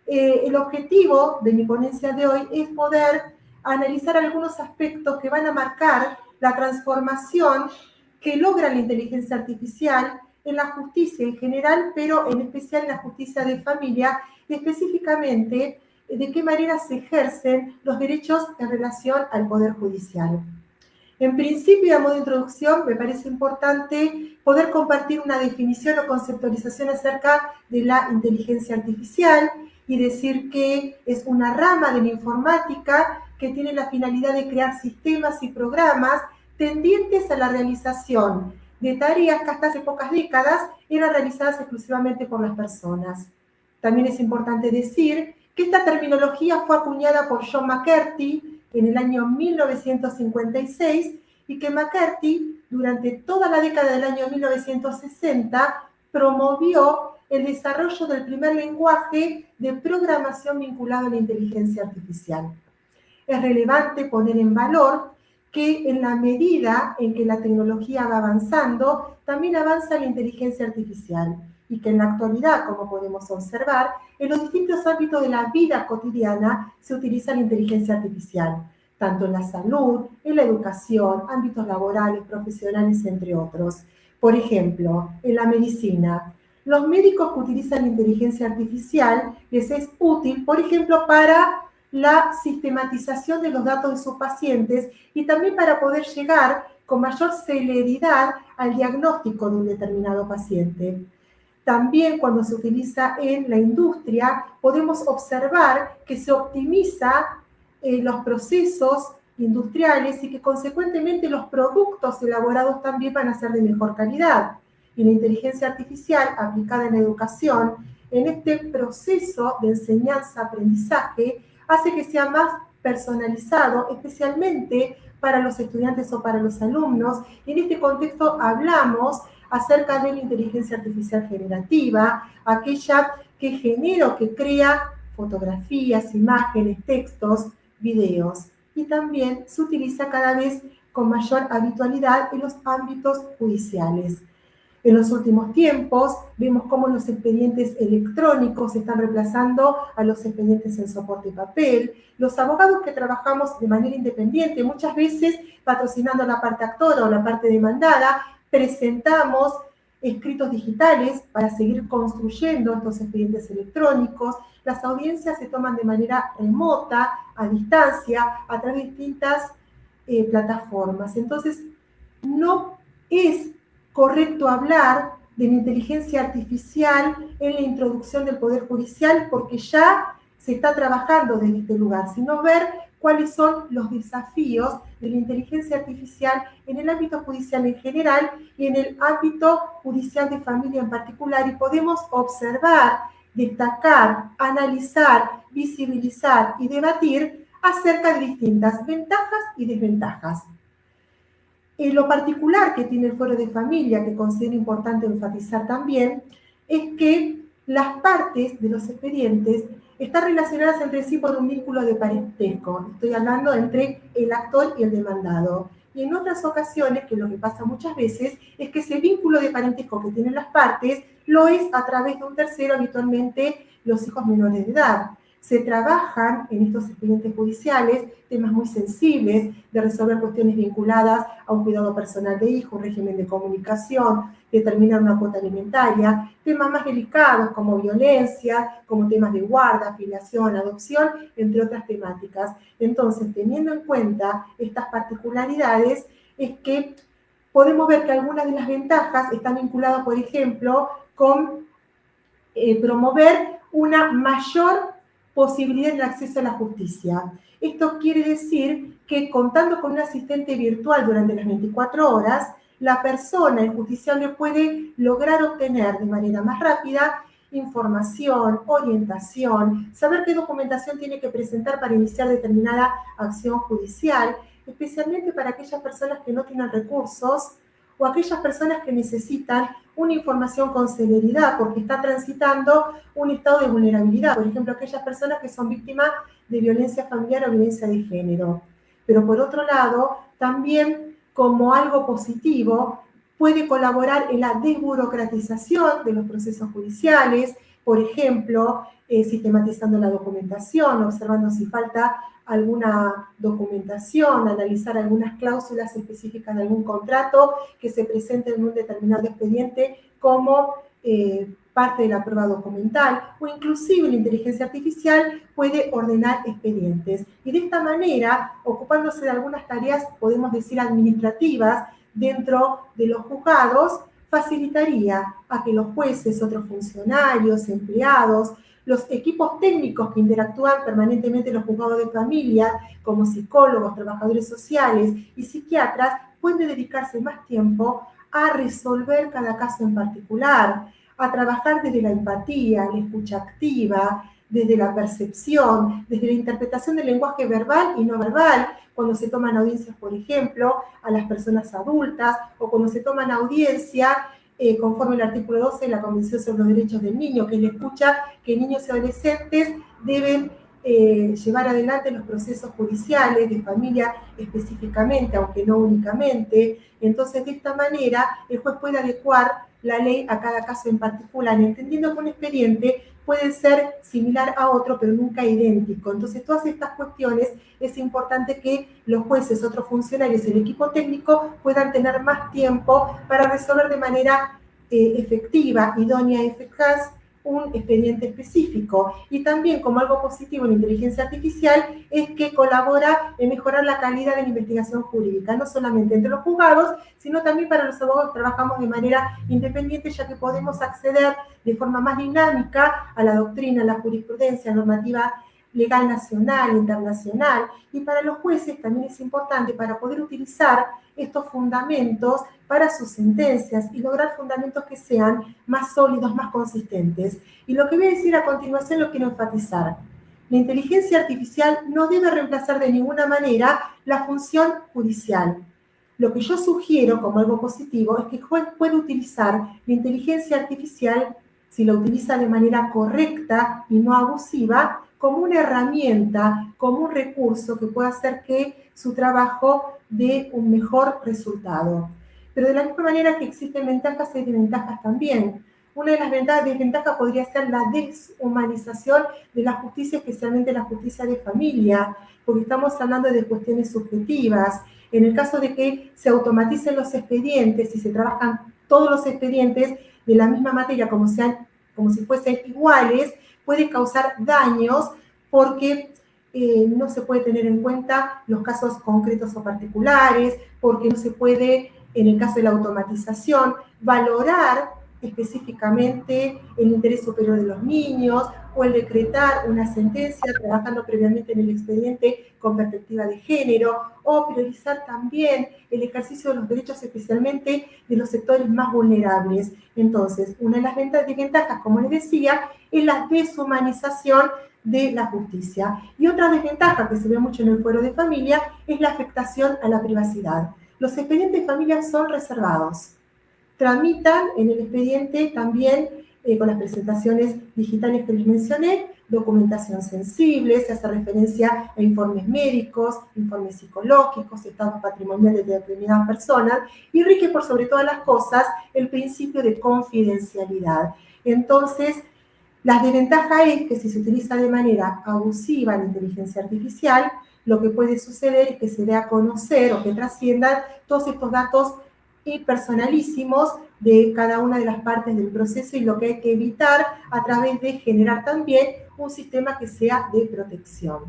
el objetivo de mi ponencia de hoy es poder analizar algunos aspectos que van a marcar la transformación que logra la inteligencia artificial en la justicia en general, pero en especial en la justicia de familia, y específicamente de qué manera se ejercen los derechos en relación al Poder Judicial. En principio y a modo de introducción, me parece importante poder compartir una definición o conceptualización acerca de la inteligencia artificial y decir que es una rama de la informática que tiene la finalidad de crear sistemas y programas tendientes a la realización de tareas que hasta hace pocas décadas eran realizadas exclusivamente por las personas. También es importante decir que esta terminología fue acuñada por John McCarthy en el año 1956 y que McCarthy, durante toda la década del año 1960, promovió el desarrollo del primer lenguaje de programación vinculado a la inteligencia artificial. Es relevante poner en valor que en la medida en que la tecnología va avanzando, también avanza la inteligencia artificial, y que en la actualidad, como podemos observar, en los distintos ámbitos de la vida cotidiana se utiliza la inteligencia artificial, tanto en la salud, en la educación, ámbitos laborales, profesionales, entre otros. Por ejemplo, en la medicina, Los médicos que utilizan la inteligencia artificial les es útil, por ejemplo, para la sistematización de los datos de sus pacientes y también para poder llegar con mayor celeridad al diagnóstico de un determinado paciente. También cuando se utiliza en la industria, podemos observar que se optimiza los procesos industriales y que consecuentemente los productos elaborados también van a ser de mejor calidad. Y la inteligencia artificial aplicada en la educación, en este proceso de enseñanza-aprendizaje, hace que sea más personalizado, especialmente para los estudiantes o para los alumnos. Y en este contexto hablamos acerca de la inteligencia artificial generativa, aquella que genera o que crea fotografías, imágenes, textos, videos. Y también se utiliza cada vez con mayor habitualidad en los ámbitos judiciales. En los últimos tiempos vemos cómo los expedientes electrónicos están reemplazando a los expedientes en soporte y papel. Los abogados que trabajamos de manera independiente, muchas veces patrocinando la parte actora o la parte demandada, presentamos escritos digitales para seguir construyendo estos expedientes electrónicos. Las audiencias se toman de manera remota, a distancia, a través de distintas plataformas. Entonces, no es correcto hablar de la inteligencia artificial en la introducción del Poder Judicial porque ya se está trabajando desde este lugar, sino ver cuáles son los desafíos de la inteligencia artificial en el ámbito judicial en general y en el ámbito judicial de familia en particular, y podemos observar, destacar, analizar, visibilizar y debatir acerca de distintas ventajas y desventajas. Lo particular que tiene el fuero de familia, que considero importante enfatizar también, es que las partes de los expedientes están relacionadas entre sí por un vínculo de parentesco. Estoy hablando entre el actor y el demandado. Y en otras ocasiones, que lo que pasa muchas veces, es que ese vínculo de parentesco que tienen las partes lo es a través de un tercero, habitualmente los hijos menores de edad. Se trabajan en estos expedientes judiciales temas muy sensibles de resolver cuestiones vinculadas a un cuidado personal de hijo, un régimen de comunicación, determinar una cuota alimentaria, temas más delicados como violencia, como temas de guarda, filiación, adopción, entre otras temáticas. Entonces, teniendo en cuenta estas particularidades, es que podemos ver que algunas de las ventajas están vinculadas, por ejemplo, con promover una mayor posibilidad en el acceso a la justicia. Esto quiere decir que contando con un asistente virtual durante las 24 horas, la persona, el justiciable, puede lograr obtener de manera más rápida información, orientación, saber qué documentación tiene que presentar para iniciar determinada acción judicial, especialmente para aquellas personas que no tienen recursos o aquellas personas que necesitan una información con celeridad porque está transitando un estado de vulnerabilidad. Por ejemplo, aquellas personas que son víctimas de violencia familiar o violencia de género. Pero por otro lado, también como algo positivo, puede colaborar en la desburocratización de los procesos judiciales, por ejemplo, sistematizando la documentación, observando si falta alguna documentación, analizar algunas cláusulas específicas de algún contrato que se presente en un determinado expediente como parte de la prueba documental, o inclusive la inteligencia artificial puede ordenar expedientes. Y de esta manera, ocupándose de algunas tareas, podemos decir administrativas, dentro de los juzgados, facilitaría a que los jueces, otros funcionarios, empleados, los equipos técnicos que interactúan permanentemente en los juzgados de familia, como psicólogos, trabajadores sociales y psiquiatras, pueden dedicarse más tiempo a resolver cada caso en particular, a trabajar desde la empatía, la escucha activa, desde la percepción, desde la interpretación del lenguaje verbal y no verbal, cuando se toman audiencias, por ejemplo, a las personas adultas, o cuando se toman audiencia conforme el artículo 12 de la Convención sobre los Derechos del Niño, que le escucha que niños y adolescentes deben llevar adelante los procesos judiciales de familia específicamente, aunque no únicamente. Entonces, de esta manera, el juez puede adecuar la ley a cada caso en particular, entendiendo que un expediente puede ser similar a otro, pero nunca idéntico. Entonces, todas estas cuestiones es importante que los jueces, otros funcionarios y el equipo técnico puedan tener más tiempo para resolver de manera efectiva, idónea y eficaz un expediente específico. Y también, como algo positivo en la inteligencia artificial, es que colabora en mejorar la calidad de la investigación jurídica, no solamente entre los juzgados, sino también para los abogados que trabajamos de manera independiente, ya que podemos acceder de forma más dinámica a la doctrina, la jurisprudencia, normativa legal nacional, internacional, y para los jueces también es importante para poder utilizar estos fundamentos para sus sentencias y lograr fundamentos que sean más sólidos, más consistentes. Y lo que voy a decir a continuación lo quiero enfatizar. La inteligencia artificial no debe reemplazar de ninguna manera la función judicial. Lo que yo sugiero como algo positivo es que el juez puede utilizar la inteligencia artificial, si la utiliza de manera correcta y no abusiva, como una herramienta, como un recurso que pueda hacer que su trabajo dé un mejor resultado. Pero de la misma manera que existen ventajas, hay desventajas también. Una de las desventajas podría ser la deshumanización de la justicia, especialmente la justicia de familia, porque estamos hablando de cuestiones subjetivas. En el caso de que se automaticen los expedientes y se trabajan todos los expedientes de la misma materia como si fuesen iguales, puede causar daños porque no se puede tener en cuenta los casos concretos o particulares, porque no se puede, en el caso de la automatización, valorar específicamente el interés superior de los niños o el decretar una sentencia trabajando previamente en el expediente con perspectiva de género, o priorizar también el ejercicio de los derechos, especialmente de los sectores más vulnerables. Entonces, una de las desventajas, como les decía, es la deshumanización de la justicia. Y otra desventaja que se ve mucho en el fuero de familia es la afectación a la privacidad. Los expedientes de familia son reservados. Tramitan en el expediente también, con las presentaciones digitales que les mencioné, documentación sensible, se hace referencia a informes médicos, informes psicológicos, estados patrimoniales de determinadas personas, y rige por sobre todas las cosas el principio de confidencialidad. Entonces, la desventaja es que si se utiliza de manera abusiva la inteligencia artificial, lo que puede suceder es que se dé a conocer o que trasciendan todos estos datos personalísimos de cada una de las partes del proceso, y lo que hay que evitar a través de generar también un sistema que sea de protección.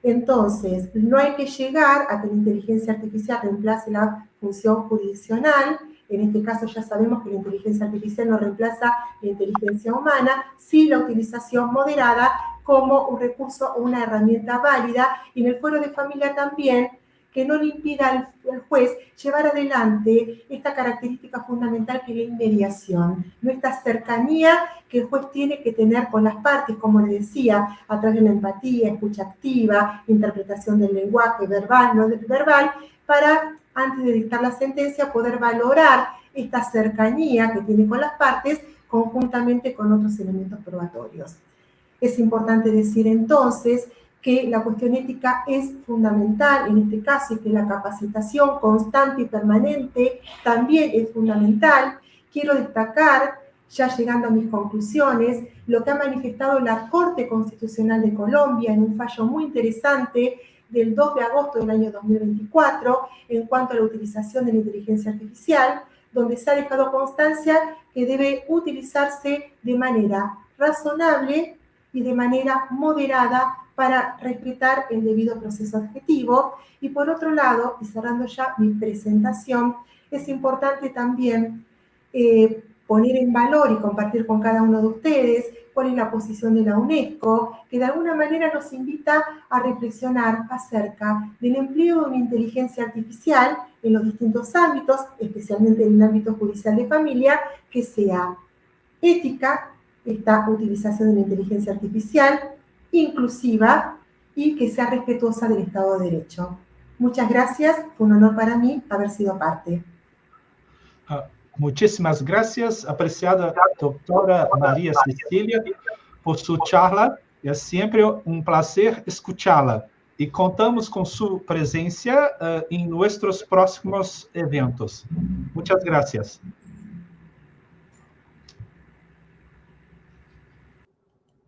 Entonces, no hay que llegar a que la inteligencia artificial reemplace la función jurisdiccional. En este caso ya sabemos que la inteligencia artificial no reemplaza la inteligencia humana, sí la utilización moderada como un recurso o una herramienta válida, y en el fuero de familia también, que no le impida al juez llevar adelante esta característica fundamental que es la inmediación, nuestra cercanía que el juez tiene que tener con las partes, como le decía, a través de la empatía, escucha activa, interpretación del lenguaje verbal, no verbal, para, antes de dictar la sentencia, poder valorar esta cercanía que tiene con las partes conjuntamente con otros elementos probatorios. Es importante decir entonces que la cuestión ética es fundamental en este caso, y que la capacitación constante y permanente también es fundamental. Quiero destacar, ya llegando a mis conclusiones, lo que ha manifestado la Corte Constitucional de Colombia en un fallo muy interesante del 2 de agosto del año 2024 en cuanto a la utilización de la inteligencia artificial, donde se ha dejado constancia que debe utilizarse de manera razonable y de manera moderada para respetar el debido proceso objetivo. Y por otro lado, y cerrando ya mi presentación, es importante también poner en valor y compartir con cada uno de ustedes cuál es la posición de la UNESCO, que de alguna manera nos invita a reflexionar acerca del empleo de una inteligencia artificial en los distintos ámbitos, especialmente en el ámbito judicial de familia, que sea ética, esta utilización de la inteligencia artificial, inclusiva y que sea respetuosa del Estado de Derecho. Muchas gracias, fue un honor para mí haber sido parte. Muchísimas gracias, apreciada doctora María Cecilia, por su charla. Es siempre un placer escucharla y contamos con su presencia en nuestros próximos eventos. Muchas gracias.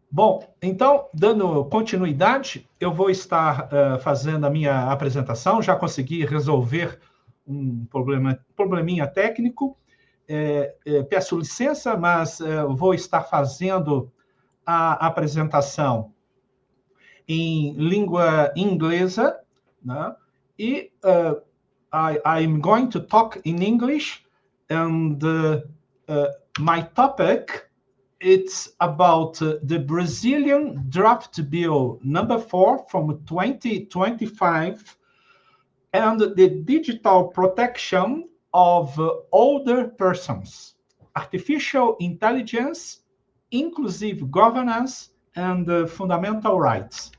Bom, então, dando continuidade, eu vou estar fazendo a minha apresentação. Já consegui resolver um probleminha técnico. peço licença, mas vou estar fazendo a apresentação em língua inglesa, né? E I'm going to talk in English, and my topic, it's about the Brazilian draft bill number 4 from 2025 and the digital protection of older persons, artificial intelligence, inclusive governance, and fundamental rights.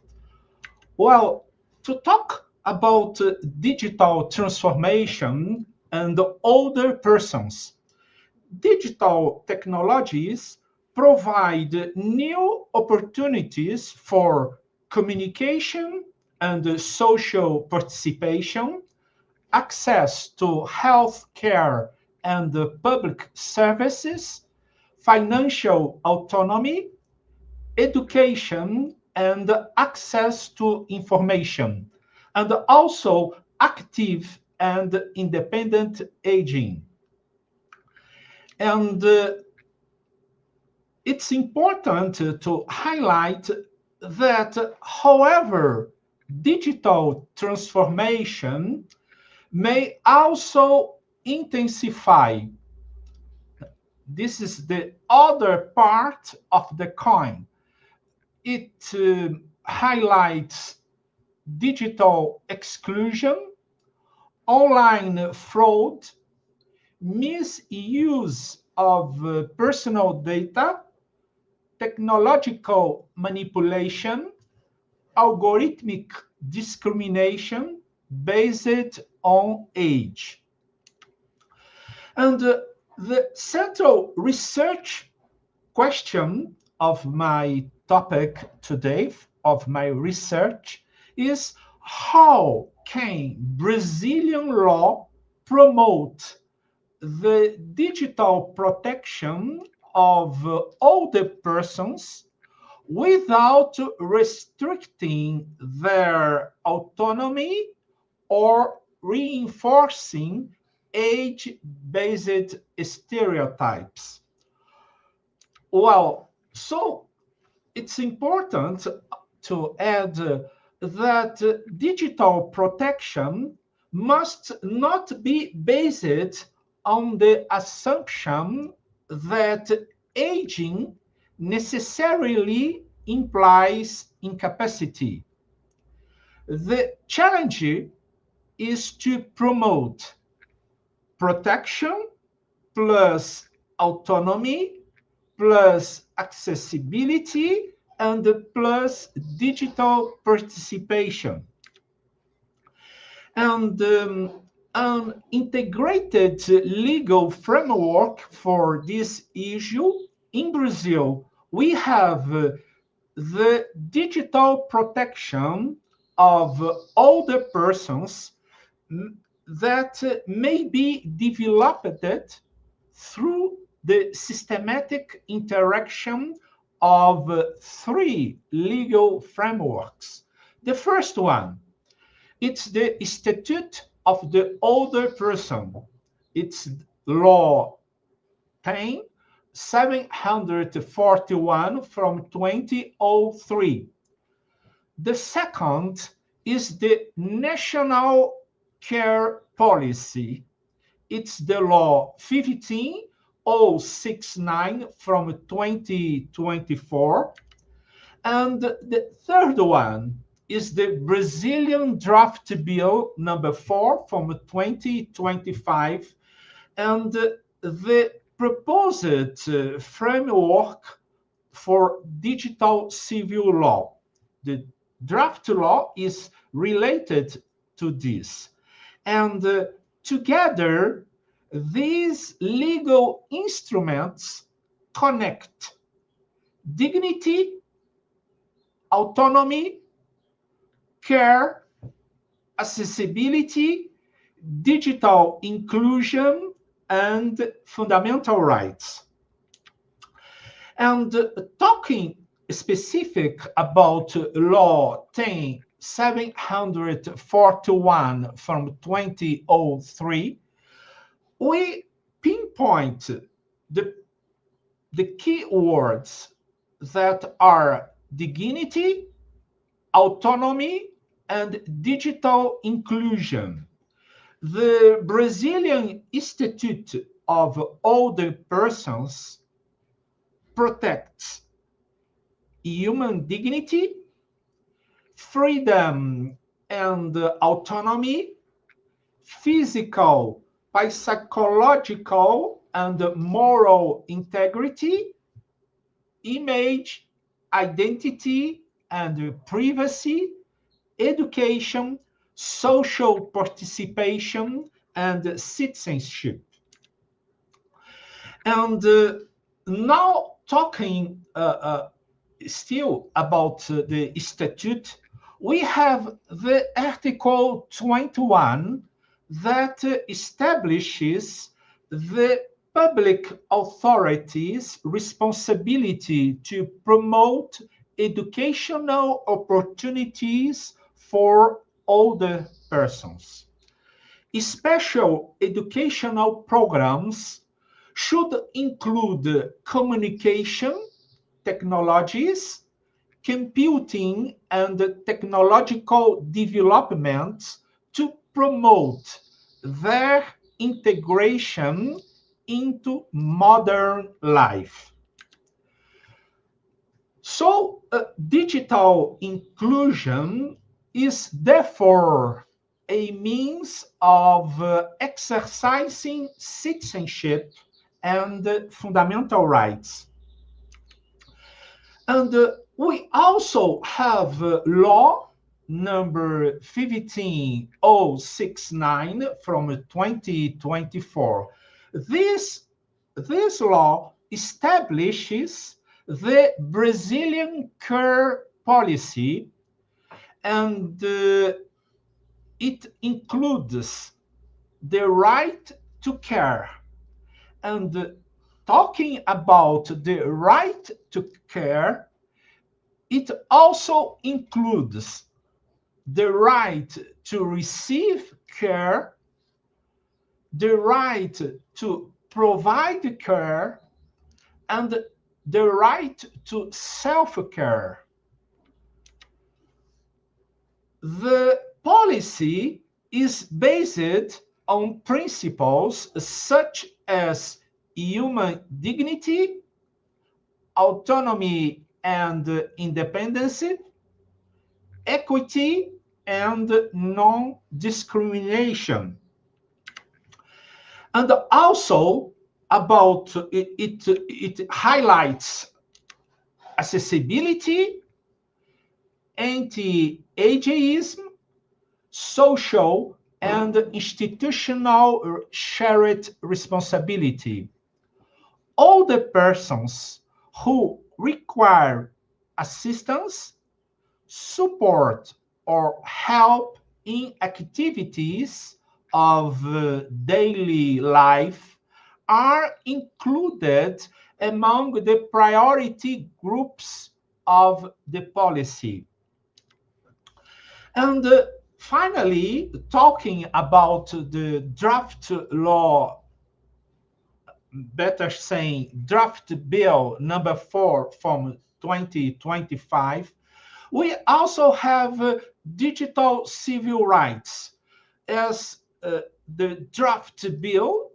Well, to talk about digital transformation and older persons, digital technologies provide new opportunities for communication and social participation, access to health care and public services, financial autonomy, education, and access to information, and also active and independent aging. And it's important to highlight that, however, digital transformation may also intensify. This is the other part of the coin. It highlights digital exclusion, online fraud, misuse of personal data, technological manipulation, algorithmic discrimination based on age. And the central research question of my topic today, of my research, is how can Brazilian law promote the digital protection of older persons without restricting their autonomy or reinforcing age-based stereotypes? Well, so it's important to add that digital protection must not be based on the assumption that aging necessarily implies incapacity. The challenge is to promote protection plus autonomy plus accessibility and plus digital participation. And an integrated legal framework for this issue in Brazil, we have the digital protection of older persons that may be developed through the systematic interaction of 3 legal frameworks. The first one, it's the Statute of the Older Person. It's Law 10-741 from 2003. The second is the National Care Policy. It's the Law 15069 from 2024. And the third one is the Brazilian Draft Bill number 4 from 2025, and the proposed framework for digital civil law. The draft law is related to this. And together, these legal instruments connect dignity, autonomy, care, accessibility, digital inclusion, and fundamental rights. And talking specific about Law 10-741 from 2003, we pinpoint the key words that are dignity, autonomy, and digital inclusion. The Brazilian Institute of Older Persons protects human dignity, freedom and autonomy, physical, psychological, and moral integrity, image, identity, and privacy, education, social participation, and citizenship. And now talking still about the statute, we have the Article 21 that establishes the public authorities' responsibility to promote educational opportunities for older persons. Special educational programs should include communication technologies, computing, and technological development to promote their integration into modern life. So, digital inclusion is therefore a means of exercising citizenship and fundamental rights. And we also have law number 15069 from 2024. This law establishes the Brazilian care policy, and it includes the right to care. And talking about the right to care, it also includes the right to receive care, the right to provide care, and the right to self-care. The policy is based on principles such as human dignity, autonomy and independence, equity, and non-discrimination. And also about it highlights accessibility, anti-ageism, social and institutional shared responsibility. Older persons who require assistance, support, or help in activities of daily life are included among the priority groups of the policy. And finally, talking about the draft law, better saying draft bill number 4 from 2025, we also have digital civil rights, as the draft bill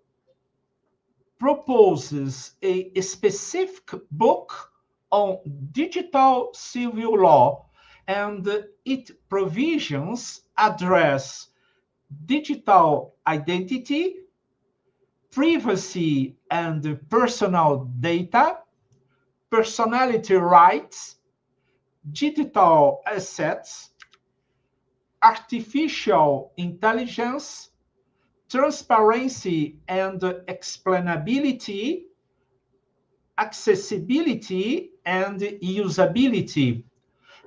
proposes a specific book on digital civil law, and its provisions address digital identity, privacy and personal data, personality rights, digital assets, artificial intelligence, transparency and explainability, accessibility and usability,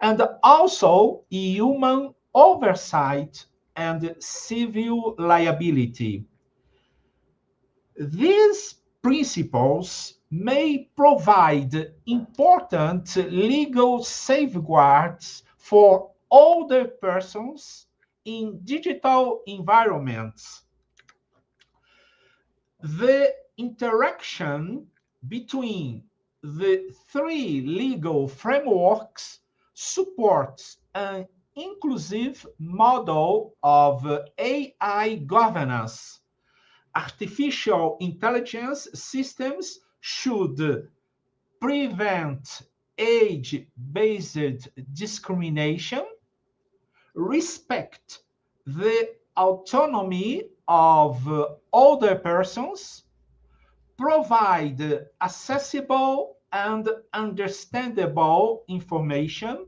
and also human oversight and civil liability. These principles may provide important legal safeguards for older persons in digital environments. The interaction between the three legal frameworks supports an inclusive model of AI governance. Artificial intelligence systems should prevent age-based discrimination, respect the autonomy of older persons, provide accessible and understandable information,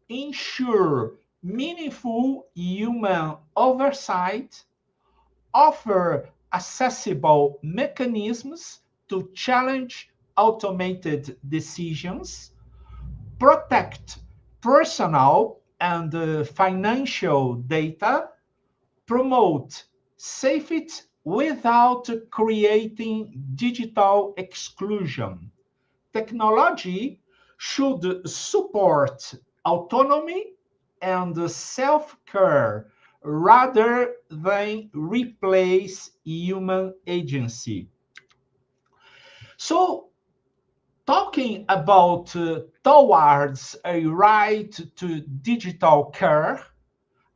ensure meaningful human oversight, offer accessible mechanisms to challenge automated decisions, protect personal and financial data, promote safety without creating digital exclusion. Technology should support autonomy and self-care rather than replace human agency. So, talking about towards a right to digital care,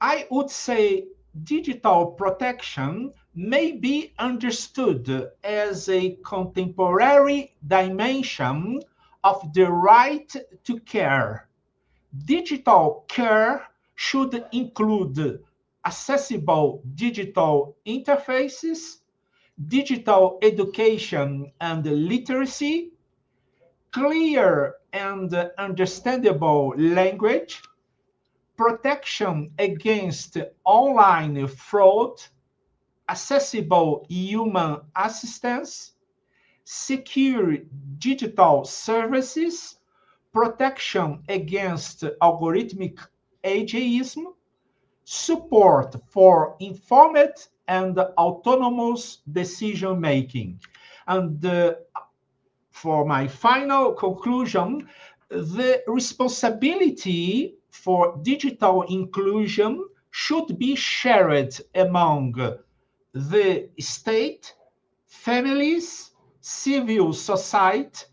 I would say digital protection may be understood as a contemporary dimension of the right to care. Digital care should include accessible digital interfaces, digital education and literacy, clear and understandable language, protection against online fraud, accessible human assistance, secure digital services, protection against algorithmic ageism, support for informed and autonomous decision-making. And for my final conclusion, the responsibility for digital inclusion should be shared among the state, families, civil society,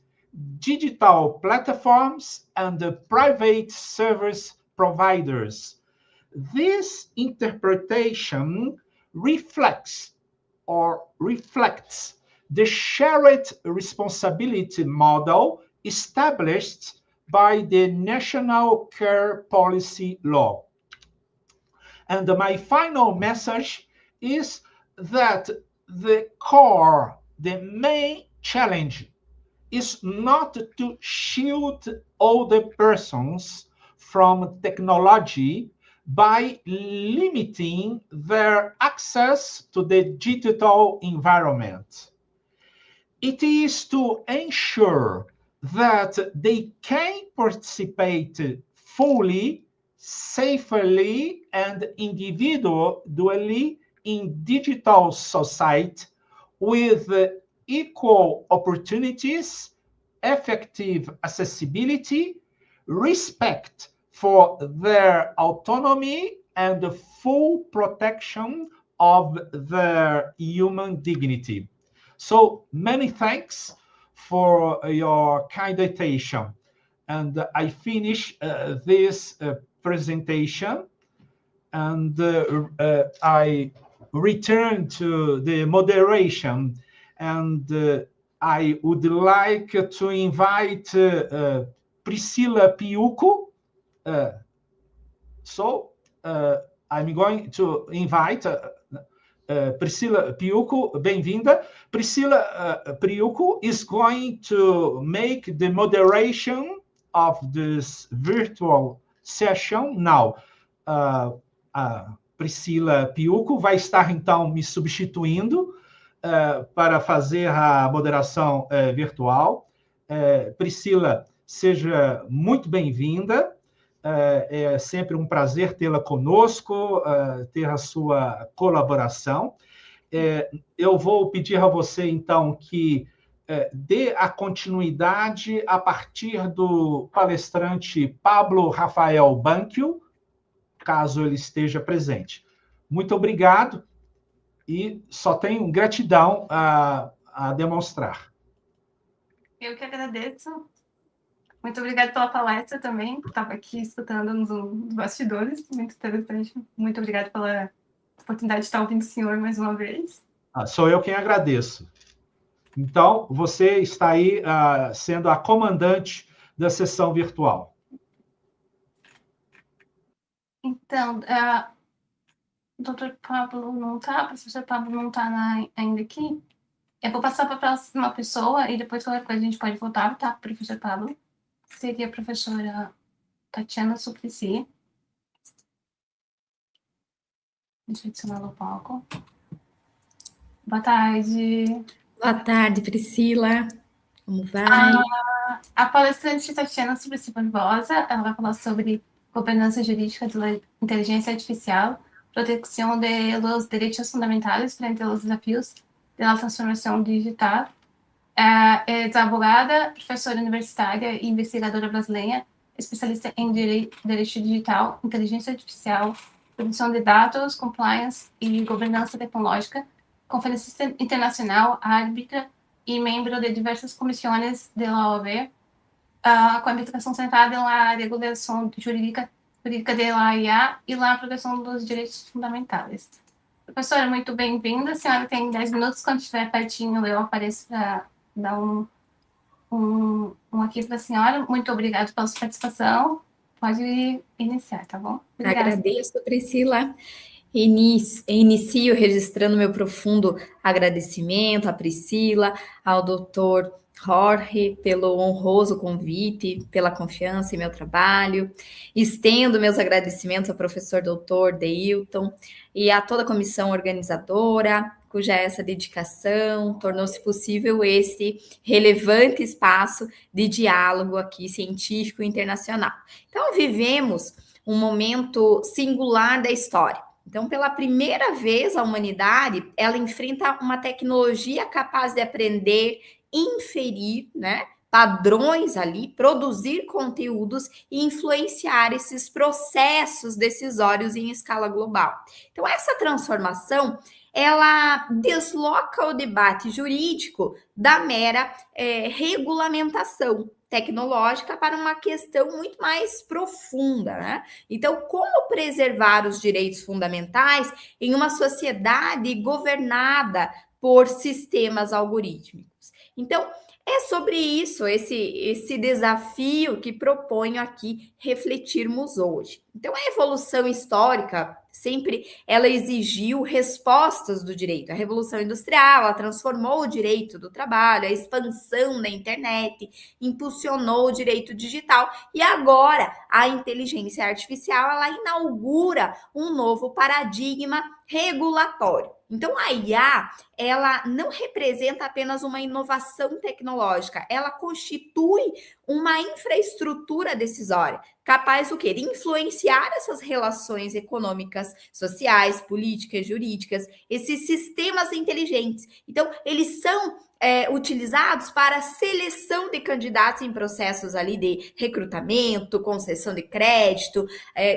digital platforms, and the private service providers. This interpretation reflects the shared responsibility model established by the National Care Policy Law. And my final message is that the main challenge is not to shield older persons from technology by limiting their access to the digital environment. It is to ensure that they can participate fully, safely, and individually in digital society with equal opportunities, effective accessibility, respect for their autonomy, and the full protection of their human dignity. So many thanks for your kind attention. And I finish this presentation, and I return to the moderation, and I would like to invite Priscilla Piuco. I'm going to invite Priscilla Piuco, bem-vinda. Priscilla Piuco is going to make the moderation of this virtual session now. Priscilla Piuco vai estar, então, me substituindo para fazer a moderação virtual. Priscilla, seja muito bem-vinda. É sempre um prazer tê-la conosco, ter a sua colaboração. Eu vou pedir a você, então, que dê a continuidade a partir do palestrante Pablo Rafael Banquio, caso ele esteja presente. Muito obrigado e só tenho gratidão a demonstrar. Eu que agradeço. Muito obrigada pela palestra também. Estava aqui escutando nos bastidores, muito interessante. Muito obrigada pela oportunidade de estar ouvindo o senhor mais uma vez. Sou eu quem agradeço. Então, você está aí sendo a comandante da sessão virtual. Então, o doutor Pablo não está, o professor Pablo não está ainda aqui. Eu vou passar para a próxima pessoa e depois qualquer coisa a gente pode voltar, tá, professor Pablo? Seria a professora Tatiana Suplicy. Deixa eu adicionar no palco. Boa tarde. Boa tarde, Priscila. Como vai? A palestrante Tatiana Suplicy Barbosa, ela vai falar sobre governança jurídica da inteligência artificial, proteção dos direitos fundamentais frente aos desafios da transformação digital. É advogada, professora universitária e investigadora brasileira, especialista em direito digital, inteligência artificial, proteção de dados, compliance e governança tecnológica, conferencista internacional, árbitra e membro de diversas comissões da OAB, com a investigação centrada na regulação jurídica da IA e na proteção dos direitos fundamentais. Professora, muito bem-vinda. A senhora tem 10 minutos. Quando estiver pertinho, eu apareço para dar um aqui para a senhora. Muito obrigada pela sua participação. Pode iniciar, tá bom? Obrigada. Agradeço, Priscila. Inicio registrando meu profundo agradecimento à Priscila, ao doutor Jorge, pelo honroso convite, pela confiança em meu trabalho. Estendo meus agradecimentos ao professor doutor Deilton e a toda a comissão organizadora, cuja essa dedicação tornou-se possível esse relevante espaço de diálogo aqui científico e internacional. Então, vivemos um momento singular da história. Então, pela primeira vez, a humanidade, ela enfrenta uma tecnologia capaz de aprender, inferir, né, padrões ali, produzir conteúdos e influenciar esses processos decisórios em escala global. Então, essa transformação, ela desloca o debate jurídico da mera regulamentação tecnológica para uma questão muito mais profunda, né? Então, como preservar os direitos fundamentais em uma sociedade governada por sistemas algorítmicos? Então, é sobre isso, esse desafio que proponho aqui refletirmos hoje. Então, a evolução histórica, sempre ela exigiu respostas do direito. A Revolução Industrial, ela transformou o direito do trabalho, a expansão da internet, impulsionou o direito digital e agora a inteligência artificial, ela inaugura um novo paradigma regulatório. Então, a IA, ela não representa apenas uma inovação tecnológica, ela constitui uma infraestrutura decisória, capaz o quê? De influenciar essas relações econômicas, sociais, políticas, jurídicas, esses sistemas inteligentes. Então, eles são utilizados para seleção de candidatos em processos ali de recrutamento, concessão de crédito,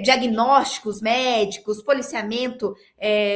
diagnósticos médicos, policiamento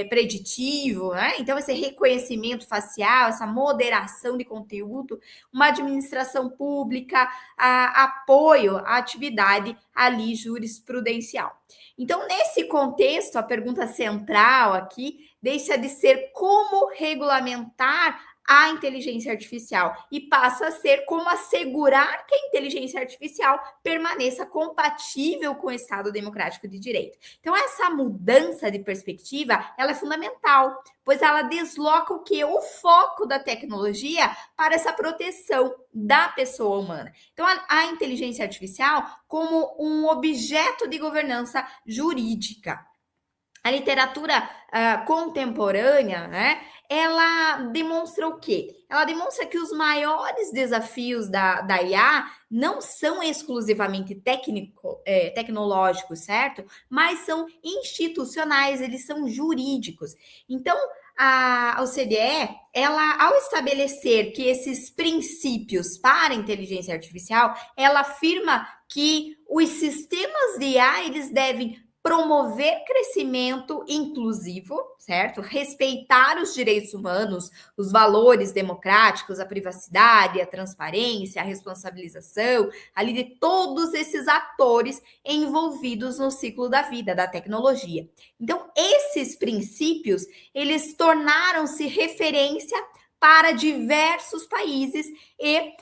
preditivo, né? Então, esse reconhecimento facial, essa moderação de conteúdo, uma administração pública, apoio à atividade ali jurisprudencial. Então, nesse contexto, a pergunta central aqui deixa de ser como regulamentar a inteligência artificial e passa a ser como assegurar que a inteligência artificial permaneça compatível com o Estado democrático de direito. Então, essa mudança de perspectiva, ela é fundamental, pois ela desloca o quê? O foco da tecnologia para essa proteção da pessoa humana. Então, a inteligência artificial como um objeto de governança jurídica. A literatura contemporânea, né, ela demonstra o quê? Ela demonstra que os maiores desafios da IA não são exclusivamente tecnológicos, certo? Mas são institucionais, eles são jurídicos. Então, a OCDE, ela, ao estabelecer que esses princípios para a inteligência artificial, ela afirma que os sistemas de IA, eles devem promover crescimento inclusivo, certo? Respeitar os direitos humanos, os valores democráticos, a privacidade, a transparência, a responsabilização, ali de todos esses atores envolvidos no ciclo da vida, da tecnologia. Então, esses princípios, eles tornaram-se referência para diversos países e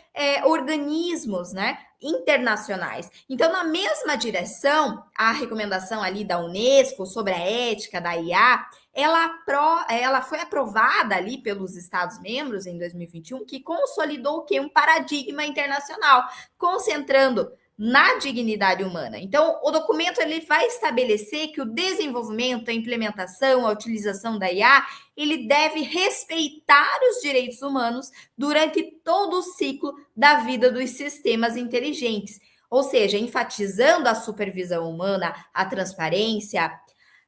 organismos, né, internacionais. Então, na mesma direção, a recomendação ali da Unesco sobre a ética da IA, ela foi aprovada ali pelos Estados-membros em 2021, que consolidou o quê? Um paradigma internacional, concentrando na dignidade humana. Então, o documento ele vai estabelecer que o desenvolvimento, a implementação, a utilização da IA, ele deve respeitar os direitos humanos durante todo o ciclo da vida dos sistemas inteligentes, ou seja, enfatizando a supervisão humana, a transparência,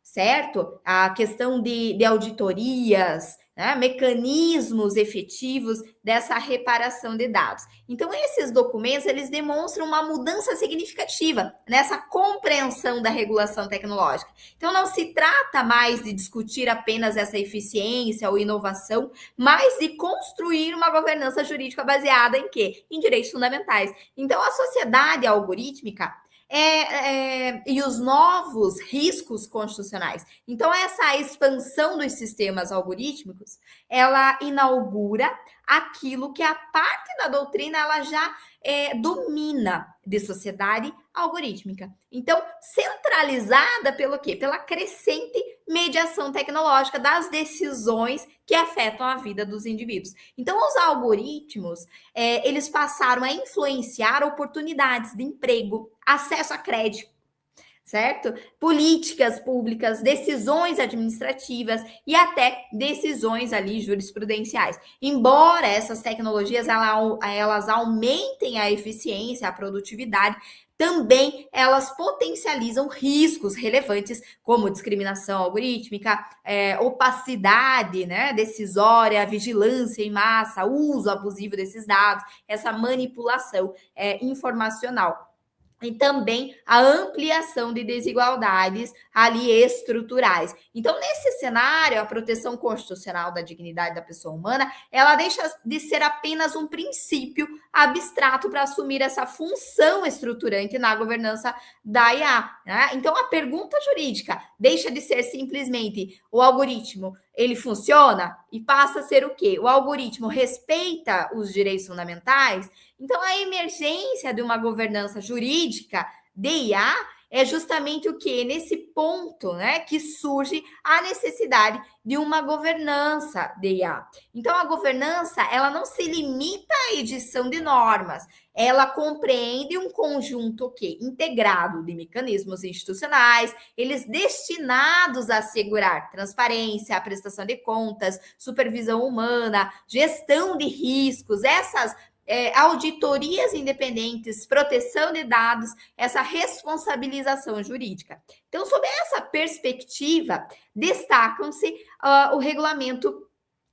certo? A questão de auditorias, né? Mecanismos efetivos dessa reparação de dados. Então, esses documentos, eles demonstram uma mudança significativa nessa compreensão da regulação tecnológica. Então, não se trata mais de discutir apenas essa eficiência ou inovação, mas de construir uma governança jurídica baseada em quê? Em direitos fundamentais. Então, a sociedade algorítmica e os novos riscos constitucionais. Então, essa expansão dos sistemas algorítmicos, ela inaugura aquilo que a parte da doutrina ela já domina de sociedade algorítmica. Então, centralizada pelo quê? Pela crescente mediação tecnológica das decisões que afetam a vida dos indivíduos. Então, os algoritmos, eles passaram a influenciar oportunidades de emprego, acesso a crédito, certo? Políticas públicas, decisões administrativas e até decisões ali jurisprudenciais. Embora essas tecnologias elas aumentem a eficiência, a produtividade, também elas potencializam riscos relevantes, como discriminação algorítmica, opacidade, né, decisória, vigilância em massa, uso abusivo desses dados, essa manipulação informacional. E também a ampliação de desigualdades ali estruturais. Então, nesse cenário, a proteção constitucional da dignidade da pessoa humana, ela deixa de ser apenas um princípio abstrato para assumir essa função estruturante na governança da IA, né? Então, a pergunta jurídica deixa de ser simplesmente o algoritmo, ele funciona e passa a ser o quê? O algoritmo respeita os direitos fundamentais? Então, a emergência de uma governança jurídica de IA é justamente o quê? Nesse ponto, né, que surge a necessidade de uma governança de IA. Então, a governança, ela não se limita à edição de normas, ela compreende um conjunto o quê? Integrado de mecanismos institucionais, eles destinados a assegurar transparência, a prestação de contas, supervisão humana, gestão de riscos, essas auditorias independentes, proteção de dados, essa responsabilização jurídica. Então, sob essa perspectiva, destacam-se o regulamento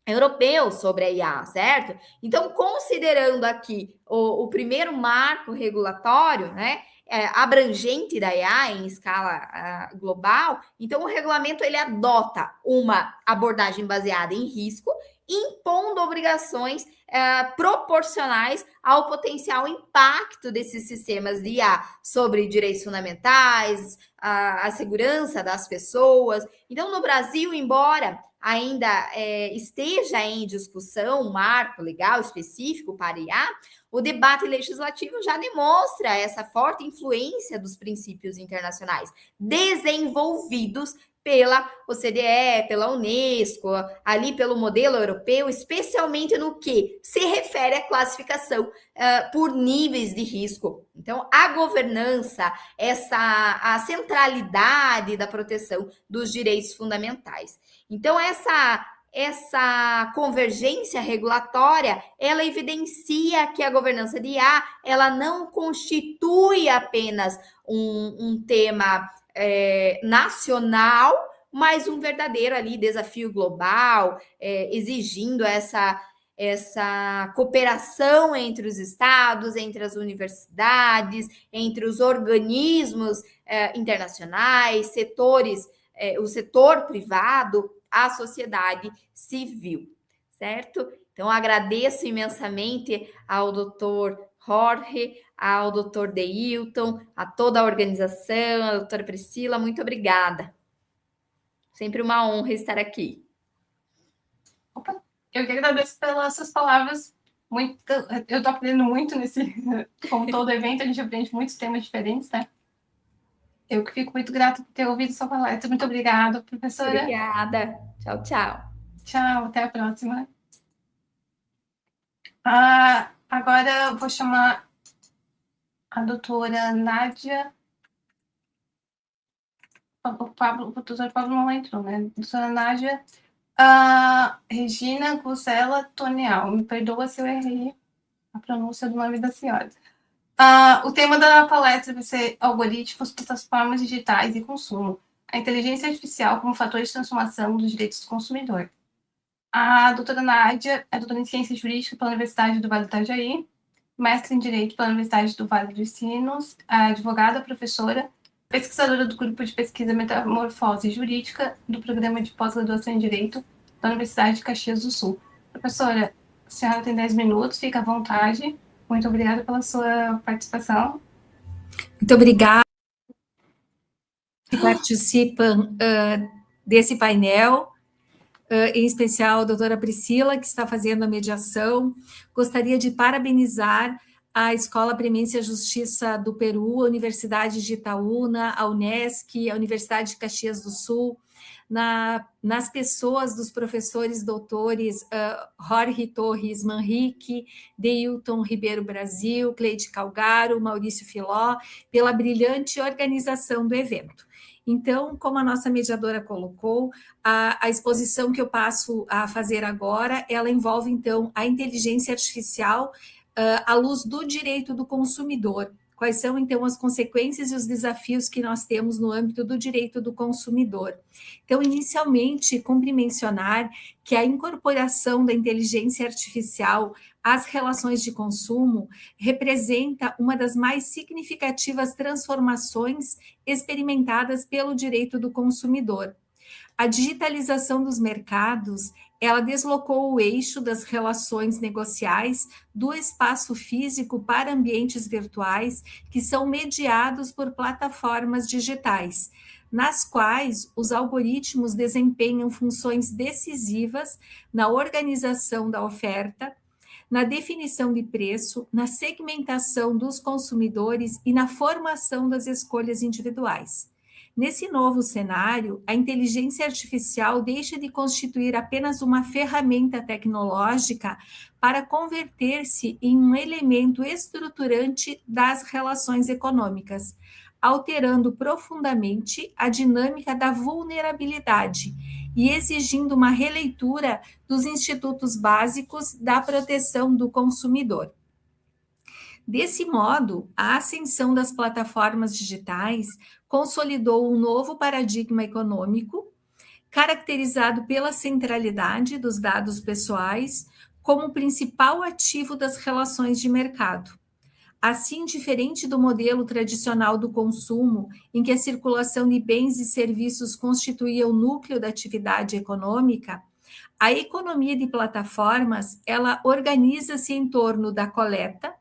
europeu sobre a IA, certo? Então, considerando aqui o primeiro marco regulatório, né, abrangente da IA em escala global, então o regulamento ele adota uma abordagem baseada em risco, impondo obrigações proporcionais ao potencial impacto desses sistemas de IA sobre direitos fundamentais, a segurança das pessoas. Então, no Brasil, embora ainda esteja em discussão um marco legal específico para IA, o debate legislativo já demonstra essa forte influência dos princípios internacionais desenvolvidos pela OCDE, pela Unesco, ali pelo modelo europeu, especialmente no que se refere à classificação por níveis de risco. Então, a governança, a centralidade da proteção dos direitos fundamentais. Então, essa convergência regulatória, ela evidencia que a governança de IA, ela não constitui apenas um tema nacional, mas um verdadeiro ali desafio global, exigindo essa essa cooperação entre os estados, entre as universidades, entre os organismos internacionais, setores, o setor privado, a sociedade civil, certo? Então, agradeço imensamente ao doutor Jorge, ao doutor Deilton, a toda a organização, a doutora Priscila, muito obrigada. Sempre uma honra estar aqui. Opa, eu que agradeço pelas suas palavras. Eu estou aprendendo muito como todo evento, a gente aprende muitos temas diferentes, né? Eu que fico muito grata por ter ouvido sua palestra. Muito obrigada, professora. Obrigada. Tchau, tchau. Tchau, até a próxima. Agora eu vou chamar a doutora Nádia. O doutor Pablo não entrou, né? Doutora Nádia Regina Gusela Tonial. Me perdoa se eu errei a pronúncia do nome da senhora. O tema da palestra vai ser algoritmos, plataformas digitais e consumo. A inteligência artificial como fator de transformação dos direitos do consumidor. A doutora Nádia é doutora em Ciências Jurídicas pela Universidade do Vale do Itajaí, mestre em Direito pela Universidade do Vale dos Sinos, advogada, professora, pesquisadora do Grupo de Pesquisa Metamorfose Jurídica do Programa de Pós-Graduação em Direito da Universidade de Caxias do Sul. Professora, a senhora tem 10 minutos, fica à vontade. Muito obrigada pela sua participação. Muito obrigada que participam desse painel, em especial a doutora Priscila, que está fazendo a mediação. Gostaria de parabenizar a Escola Premência Justiça do Peru, a Universidade de Itaúna, a Unesc, a Universidade de Caxias do Sul, nas pessoas dos professores doutores Jorge Torres Manrique, Deilton Ribeiro Brasil, Cleide Calgaro, Maurício Filó, pela brilhante organização do evento. Então, como a nossa mediadora colocou, a exposição que eu passo a fazer agora, ela envolve, então, a inteligência artificial à luz do direito do consumidor. Quais são, então, as consequências e os desafios que nós temos no âmbito do direito do consumidor? Então, inicialmente, cumpre mencionar que a incorporação da inteligência artificial às relações de consumo representa uma das mais significativas transformações experimentadas pelo direito do consumidor. A digitalização dos mercados, ela deslocou o eixo das relações negociais do espaço físico para ambientes virtuais que são mediados por plataformas digitais, nas quais os algoritmos desempenham funções decisivas na organização da oferta, na definição de preço, na segmentação dos consumidores e na formação das escolhas individuais. Nesse novo cenário, a inteligência artificial deixa de constituir apenas uma ferramenta tecnológica para converter-se em um elemento estruturante das relações econômicas, alterando profundamente a dinâmica da vulnerabilidade e exigindo uma releitura dos institutos básicos da proteção do consumidor. Desse modo, a ascensão das plataformas digitais consolidou um novo paradigma econômico, caracterizado pela centralidade dos dados pessoais como principal ativo das relações de mercado. Assim, diferente do modelo tradicional do consumo, em que a circulação de bens e serviços constituía o núcleo da atividade econômica, a economia de plataformas, ela organiza-se em torno da coleta,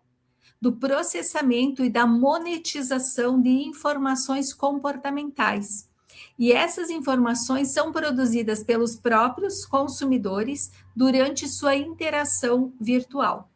do processamento e da monetização de informações comportamentais. E essas informações são produzidas pelos próprios consumidores durante sua interação virtual.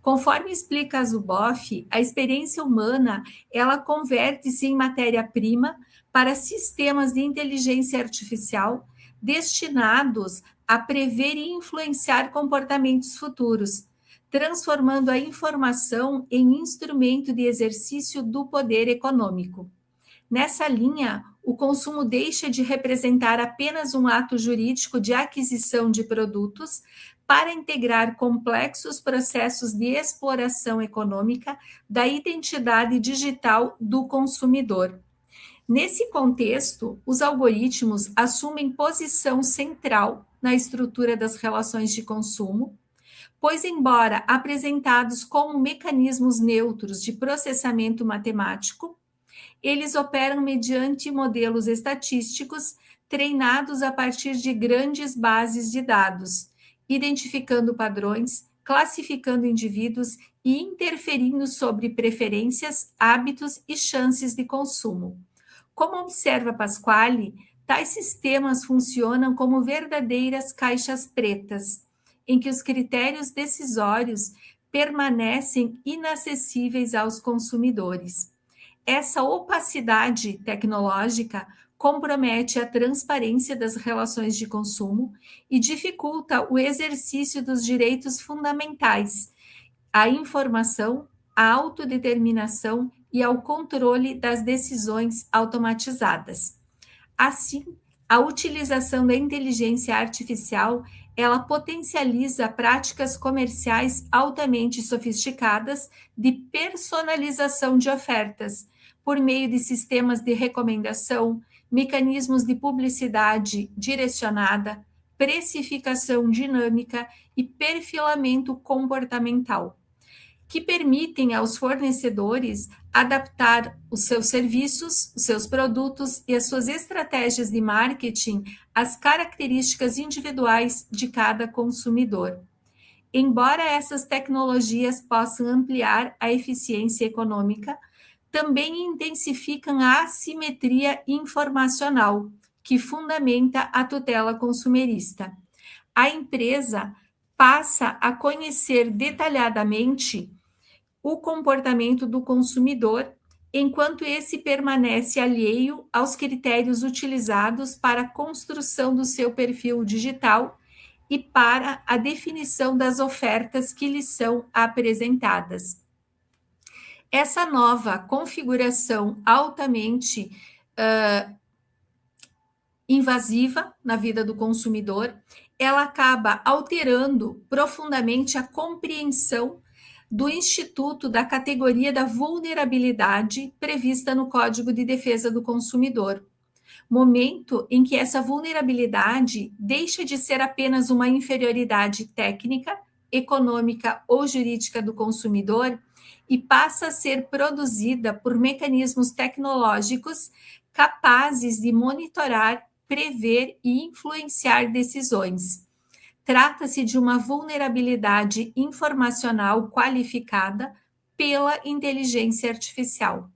Conforme explica Zuboff, a experiência humana, ela converte-se em matéria-prima para sistemas de inteligência artificial destinados a prever e influenciar comportamentos futuros, transformando a informação em instrumento de exercício do poder econômico. Nessa linha, o consumo deixa de representar apenas um ato jurídico de aquisição de produtos para integrar complexos processos de exploração econômica da identidade digital do consumidor. Nesse contexto, os algoritmos assumem posição central na estrutura das relações de consumo, pois, embora apresentados como mecanismos neutros de processamento matemático, eles operam mediante modelos estatísticos treinados a partir de grandes bases de dados, identificando padrões, classificando indivíduos e interferindo sobre preferências, hábitos e chances de consumo. Como observa Pasquale, tais sistemas funcionam como verdadeiras caixas pretas, em que os critérios decisórios permanecem inacessíveis aos consumidores. Essa opacidade tecnológica compromete a transparência das relações de consumo e dificulta o exercício dos direitos fundamentais, à informação, à autodeterminação e ao controle das decisões automatizadas. Assim, a utilização da inteligência artificial, ela potencializa práticas comerciais altamente sofisticadas de personalização de ofertas, por meio de sistemas de recomendação, mecanismos de publicidade direcionada, precificação dinâmica e perfilamento comportamental, que permitem aos fornecedores adaptar os seus serviços, os seus produtos e as suas estratégias de marketing às características individuais de cada consumidor. Embora essas tecnologias possam ampliar a eficiência econômica, também intensificam a assimetria informacional, que fundamenta a tutela consumerista. A empresa passa a conhecer detalhadamente o comportamento do consumidor, enquanto esse permanece alheio aos critérios utilizados para a construção do seu perfil digital e para a definição das ofertas que lhes são apresentadas. Essa nova configuração altamente invasiva na vida do consumidor, ela acaba alterando profundamente a compreensão do Instituto da categoria da vulnerabilidade prevista no Código de Defesa do Consumidor, momento em que essa vulnerabilidade deixa de ser apenas uma inferioridade técnica, econômica ou jurídica do consumidor e passa a ser produzida por mecanismos tecnológicos capazes de monitorar, prever e influenciar decisões. Trata-se de uma vulnerabilidade informacional qualificada pela inteligência artificial,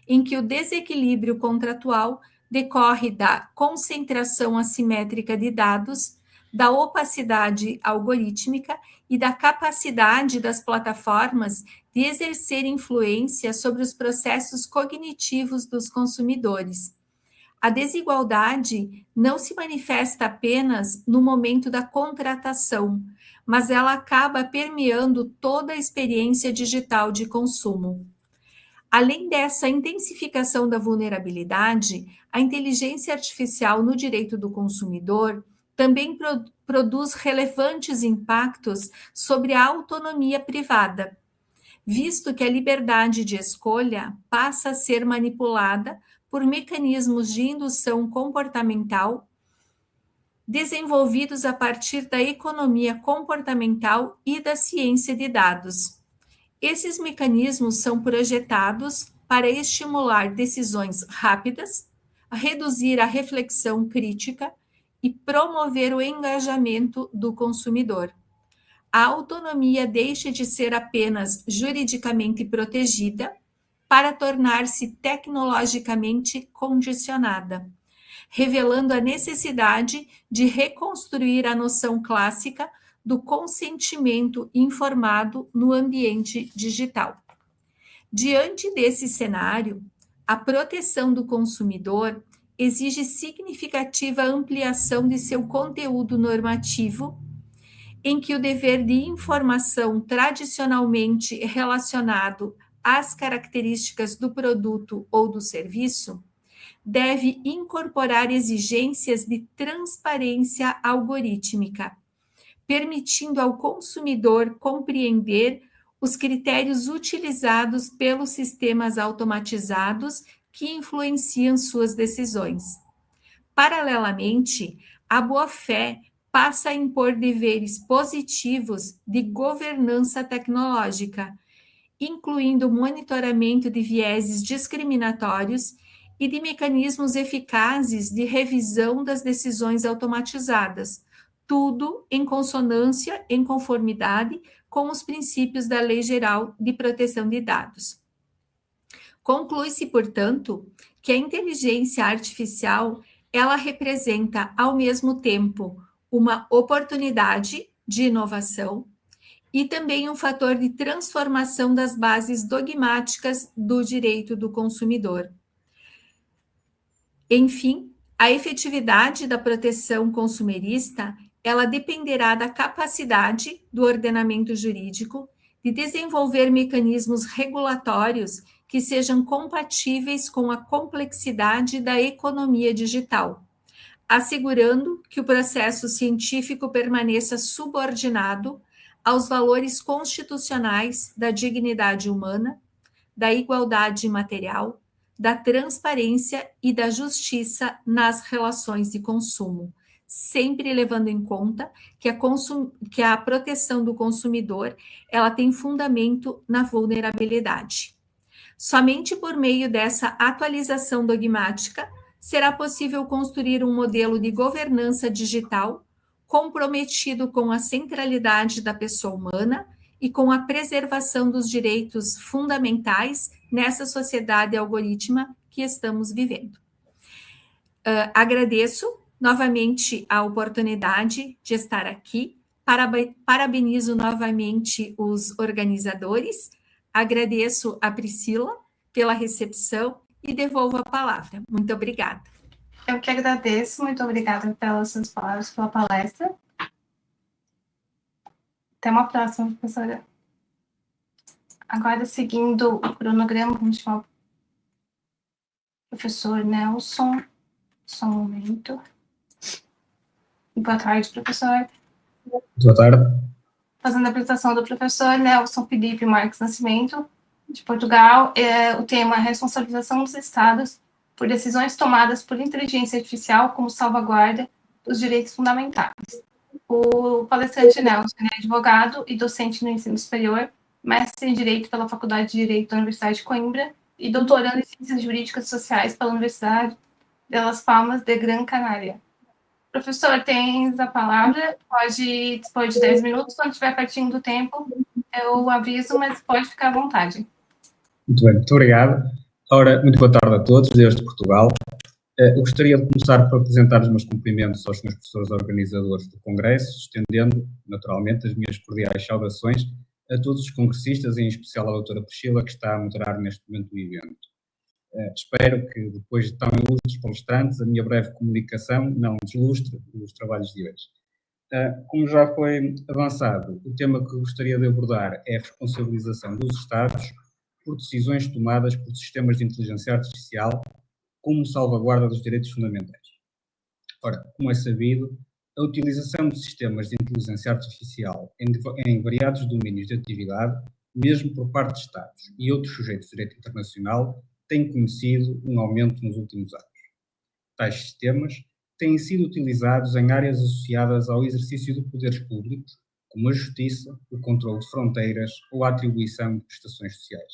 em que o desequilíbrio contratual decorre da concentração assimétrica de dados, da opacidade algorítmica e da capacidade das plataformas de exercer influência sobre os processos cognitivos dos consumidores. A desigualdade não se manifesta apenas no momento da contratação, mas ela acaba permeando toda a experiência digital de consumo. Além dessa intensificação da vulnerabilidade, a inteligência artificial no direito do consumidor também produz relevantes impactos sobre a autonomia privada, visto que a liberdade de escolha passa a ser manipulada por mecanismos de indução comportamental desenvolvidos a partir da economia comportamental e da ciência de dados. Esses mecanismos são projetados para estimular decisões rápidas, reduzir a reflexão crítica e promover o engajamento do consumidor. A autonomia deixa de ser apenas juridicamente protegida para tornar-se tecnologicamente condicionada, revelando a necessidade de reconstruir a noção clássica do consentimento informado no ambiente digital. Diante desse cenário, a proteção do consumidor exige significativa ampliação de seu conteúdo normativo, em que o dever de informação tradicionalmente relacionado às características do produto ou do serviço deve incorporar exigências de transparência algorítmica, permitindo ao consumidor compreender os critérios utilizados pelos sistemas automatizados que influenciam suas decisões. Paralelamente, a boa-fé passa a impor deveres positivos de governança tecnológica, incluindo o monitoramento de vieses discriminatórios e de mecanismos eficazes de revisão das decisões automatizadas, tudo em consonância, em conformidade com os princípios da Lei Geral de Proteção de Dados. Conclui-se, portanto, que a inteligência artificial, ela representa, ao mesmo tempo, uma oportunidade de inovação e também um fator de transformação das bases dogmáticas do direito do consumidor. Enfim, a efetividade da proteção consumerista, ela dependerá da capacidade do ordenamento jurídico de desenvolver mecanismos regulatórios que sejam compatíveis com a complexidade da economia digital, assegurando que o processo científico permaneça subordinado aos valores constitucionais da dignidade humana, da igualdade material, da transparência e da justiça nas relações de consumo, sempre levando em conta que a proteção do consumidor ela tem fundamento na vulnerabilidade. Somente por meio dessa atualização dogmática será possível construir um modelo de governança digital comprometido com a centralidade da pessoa humana e com a preservação dos direitos fundamentais nessa sociedade algorítmica que estamos vivendo. Agradeço novamente a oportunidade de estar aqui, parabenizo novamente os organizadores, agradeço a Priscila pela recepção e devolvo a palavra. Muito obrigada. Eu que agradeço, muito obrigada pelas suas palavras, pela palestra. Até uma próxima, professora. Agora, seguindo o cronograma, vamos chamar o professor Nelson. Só um momento. Boa tarde, professor. Boa tarde. Fazendo a apresentação do professor Nelson Felipe Marques Nascimento, de Portugal. O tema é responsabilização dos Estados por decisões tomadas por inteligência artificial como salvaguarda dos direitos fundamentais. O palestrante Nelson é advogado e docente no ensino superior, mestre em Direito pela Faculdade de Direito da Universidade de Coimbra e doutorando em Ciências Jurídicas e Sociais pela Universidade de Las Palmas de Gran Canaria. Professor, tens a palavra, pode dispor de 10 minutos, quando estiver pertinho do tempo, eu aviso, mas pode ficar à vontade. Muito bem, muito obrigado. Ora, muito boa tarde a todos, desde Portugal. Eu gostaria de começar por apresentar os meus cumprimentos aos meus professores organizadores do Congresso, estendendo, naturalmente, as minhas cordiais saudações a todos os congressistas, em especial à doutora Priscila, que está a moderar neste momento o evento. Espero que, depois de tão ilustres palestrantes, a minha breve comunicação não deslustre os trabalhos de hoje. Como já foi avançado, o tema que gostaria de abordar é a responsabilização dos Estados por decisões tomadas por sistemas de inteligência artificial como salvaguarda dos direitos fundamentais. Ora, como é sabido, a utilização de sistemas de inteligência artificial em variados domínios de atividade, mesmo por parte de Estados e outros sujeitos de direito internacional, tem conhecido um aumento nos últimos anos. Tais sistemas têm sido utilizados em áreas associadas ao exercício de poderes públicos, como a justiça, o controle de fronteiras ou a atribuição de prestações sociais,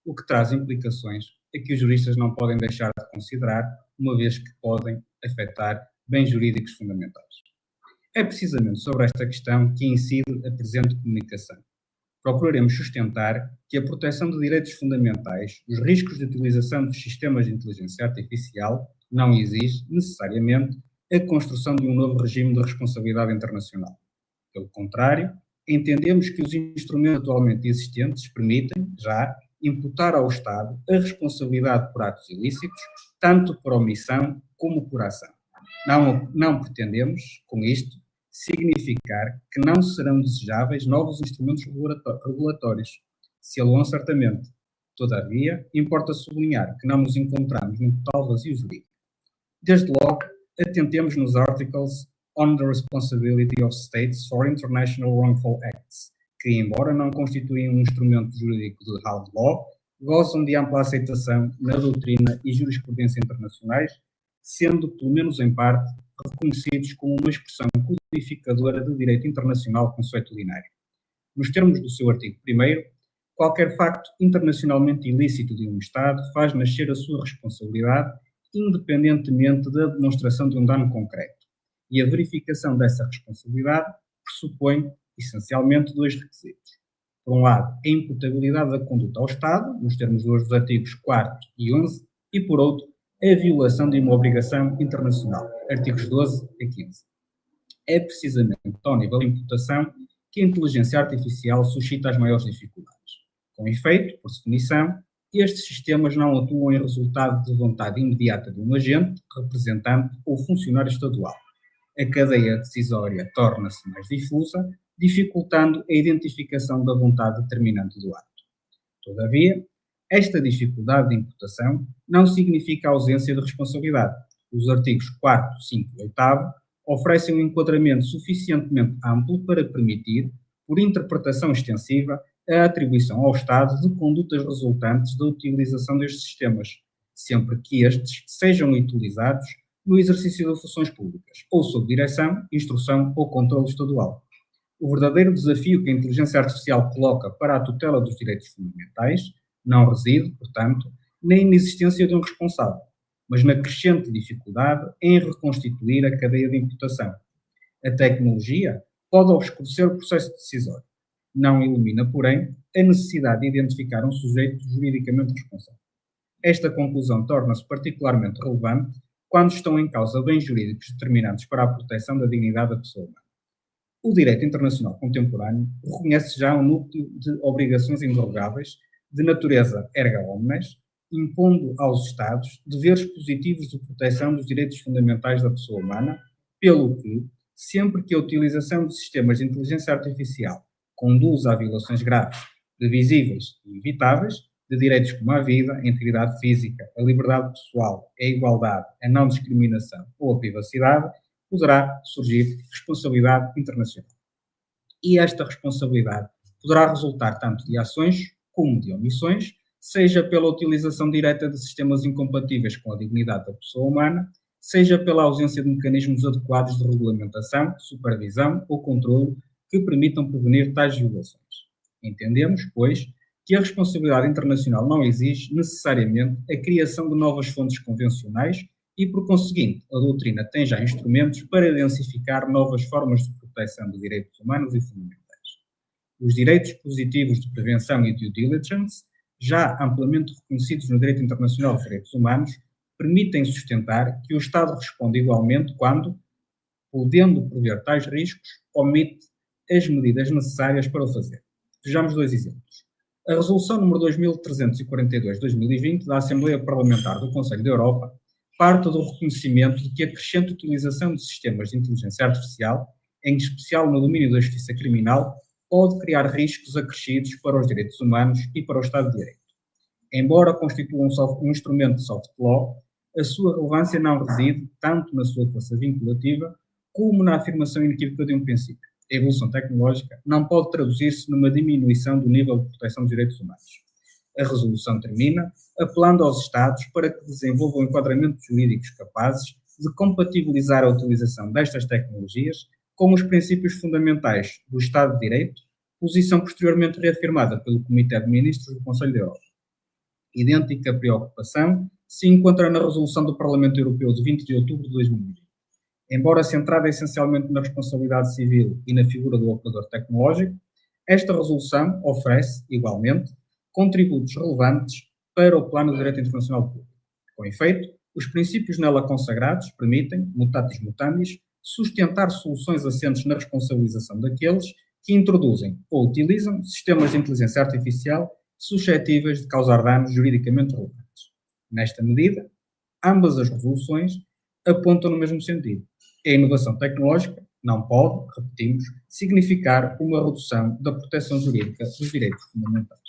o que traz implicações a que os juristas não podem deixar de considerar, uma vez que podem afetar bens jurídicos fundamentais. É precisamente sobre esta questão que incide a presente comunicação. Procuraremos sustentar que a proteção de direitos fundamentais, os riscos de utilização dos sistemas de inteligência artificial, não exige, necessariamente, a construção de um novo regime de responsabilidade internacional. Pelo contrário, entendemos que os instrumentos atualmente existentes permitem, já, imputar ao Estado a responsabilidade por atos ilícitos, tanto por omissão como por ação. Não pretendemos, com isto, significar que não serão desejáveis novos instrumentos regulatórios. Se alonga certamente. Todavia, importa sublinhar que não nos encontramos num total vazio jurídico. Desde logo, atentemos nos articles on the responsibility of states for international wrongful acts, que, embora não constituem um instrumento jurídico de hard law, gozam de ampla aceitação na doutrina e jurisprudência internacionais, sendo, pelo menos em parte, reconhecidos como uma expressão codificadora do direito internacional consuetudinário. Nos termos do seu artigo 1º, qualquer facto internacionalmente ilícito de um Estado faz nascer a sua responsabilidade independentemente da demonstração de um dano concreto. E a verificação dessa responsabilidade pressupõe, essencialmente, dois requisitos. Por um lado, a imputabilidade da conduta ao Estado, nos termos dos artigos 4º e 11, e, por outro, a violação de uma obrigação internacional, artigos 12 a 15. É precisamente ao nível da imputação que a inteligência artificial suscita as maiores dificuldades. Com efeito, por definição, estes sistemas não atuam em resultado de vontade imediata de um agente, representante ou funcionário estadual. A cadeia decisória torna-se mais difusa, dificultando a identificação da vontade determinante do ato. Todavia, esta dificuldade de imputação não significa a ausência de responsabilidade. Os artigos 4º, 5º e 8º oferecem um enquadramento suficientemente amplo para permitir, por interpretação extensiva, a atribuição ao Estado de condutas resultantes da utilização destes sistemas, sempre que estes sejam utilizados no exercício de funções públicas, ou sob direção, instrução ou controle estadual. O verdadeiro desafio que a inteligência artificial coloca para a tutela dos direitos fundamentais não reside, portanto, na inexistência de um responsável, mas na crescente dificuldade em reconstituir a cadeia de imputação. A tecnologia pode obscurecer o processo decisório. Não elimina, porém, a necessidade de identificar um sujeito juridicamente responsável. Esta conclusão torna-se particularmente relevante quando estão em causa bens jurídicos determinantes para a proteção da dignidade da pessoa humana. O direito internacional contemporâneo reconhece já um núcleo de obrigações indrogáveis de natureza erga omnes, impondo aos Estados deveres positivos de proteção dos direitos fundamentais da pessoa humana, pelo que, sempre que a utilização de sistemas de inteligência artificial conduz a violações graves, previsíveis e evitáveis, de direitos como a vida, a integridade física, a liberdade pessoal, a igualdade, a não discriminação ou a privacidade, poderá surgir responsabilidade internacional. E esta responsabilidade poderá resultar tanto de ações como de omissões, seja pela utilização direta de sistemas incompatíveis com a dignidade da pessoa humana, seja pela ausência de mecanismos adequados de regulamentação, supervisão ou controle que permitam prevenir tais violações. Entendemos, pois, que a responsabilidade internacional não exige necessariamente a criação de novas fontes convencionais e, por conseguinte, a doutrina tem já instrumentos para identificar novas formas de proteção de direitos humanos e fundamentais. Os direitos positivos de prevenção e due diligence, já amplamente reconhecidos no direito internacional dos direitos humanos, permitem sustentar que o Estado responde igualmente quando, podendo prever tais riscos, omite as medidas necessárias para o fazer. Vejamos dois exemplos. A Resolução nº 2342/2020 da Assembleia Parlamentar do Conselho da Europa parte do reconhecimento de que a crescente utilização de sistemas de inteligência artificial, em especial no domínio da justiça criminal, pode criar riscos acrescidos para os direitos humanos e para o Estado de Direito. Embora constitua um instrumento de soft law, a sua relevância não reside tanto na sua força vinculativa como na afirmação inequívoca de um princípio. A evolução tecnológica não pode traduzir-se numa diminuição do nível de proteção dos direitos humanos. A resolução termina apelando aos Estados para que desenvolvam enquadramentos jurídicos capazes de compatibilizar a utilização destas tecnologias com os princípios fundamentais do Estado de Direito, posição posteriormente reafirmada pelo Comitê de Ministros do Conselho da Europa. Idêntica preocupação se encontra na resolução do Parlamento Europeu de 20 de outubro de 2020. Embora centrada essencialmente na responsabilidade civil e na figura do operador tecnológico, esta resolução oferece, igualmente, contributos relevantes para o plano de direito internacional público. Com efeito, os princípios nela consagrados permitem, mutatis mutandis, sustentar soluções assentes na responsabilização daqueles que introduzem ou utilizam sistemas de inteligência artificial suscetíveis de causar danos juridicamente relevantes. Nesta medida, ambas as resoluções apontam no mesmo sentido. A inovação tecnológica não pode, repetimos, significar uma redução da proteção jurídica dos direitos fundamentais.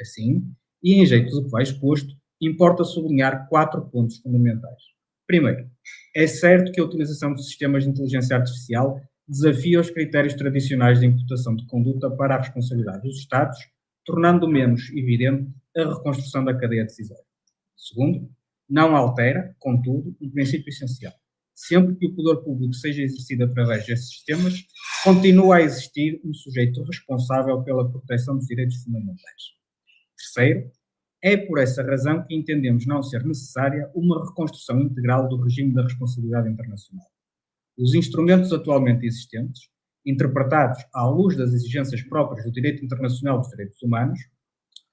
Assim, e em jeito do que vai exposto, importa sublinhar 4 pontos fundamentais. Primeiro, é certo que a utilização de sistemas de inteligência artificial desafia os critérios tradicionais de imputação de conduta para a responsabilidade dos Estados, tornando menos evidente a reconstrução da cadeia decisória. Segundo, não altera, contudo, um princípio essencial. sempre que o poder público seja exercido através desses sistemas, continua a existir um sujeito responsável pela proteção dos direitos fundamentais. Terceiro, é por essa razão que entendemos não ser necessária uma reconstrução integral do regime da responsabilidade internacional. Os instrumentos atualmente existentes, interpretados à luz das exigências próprias do direito internacional dos direitos humanos,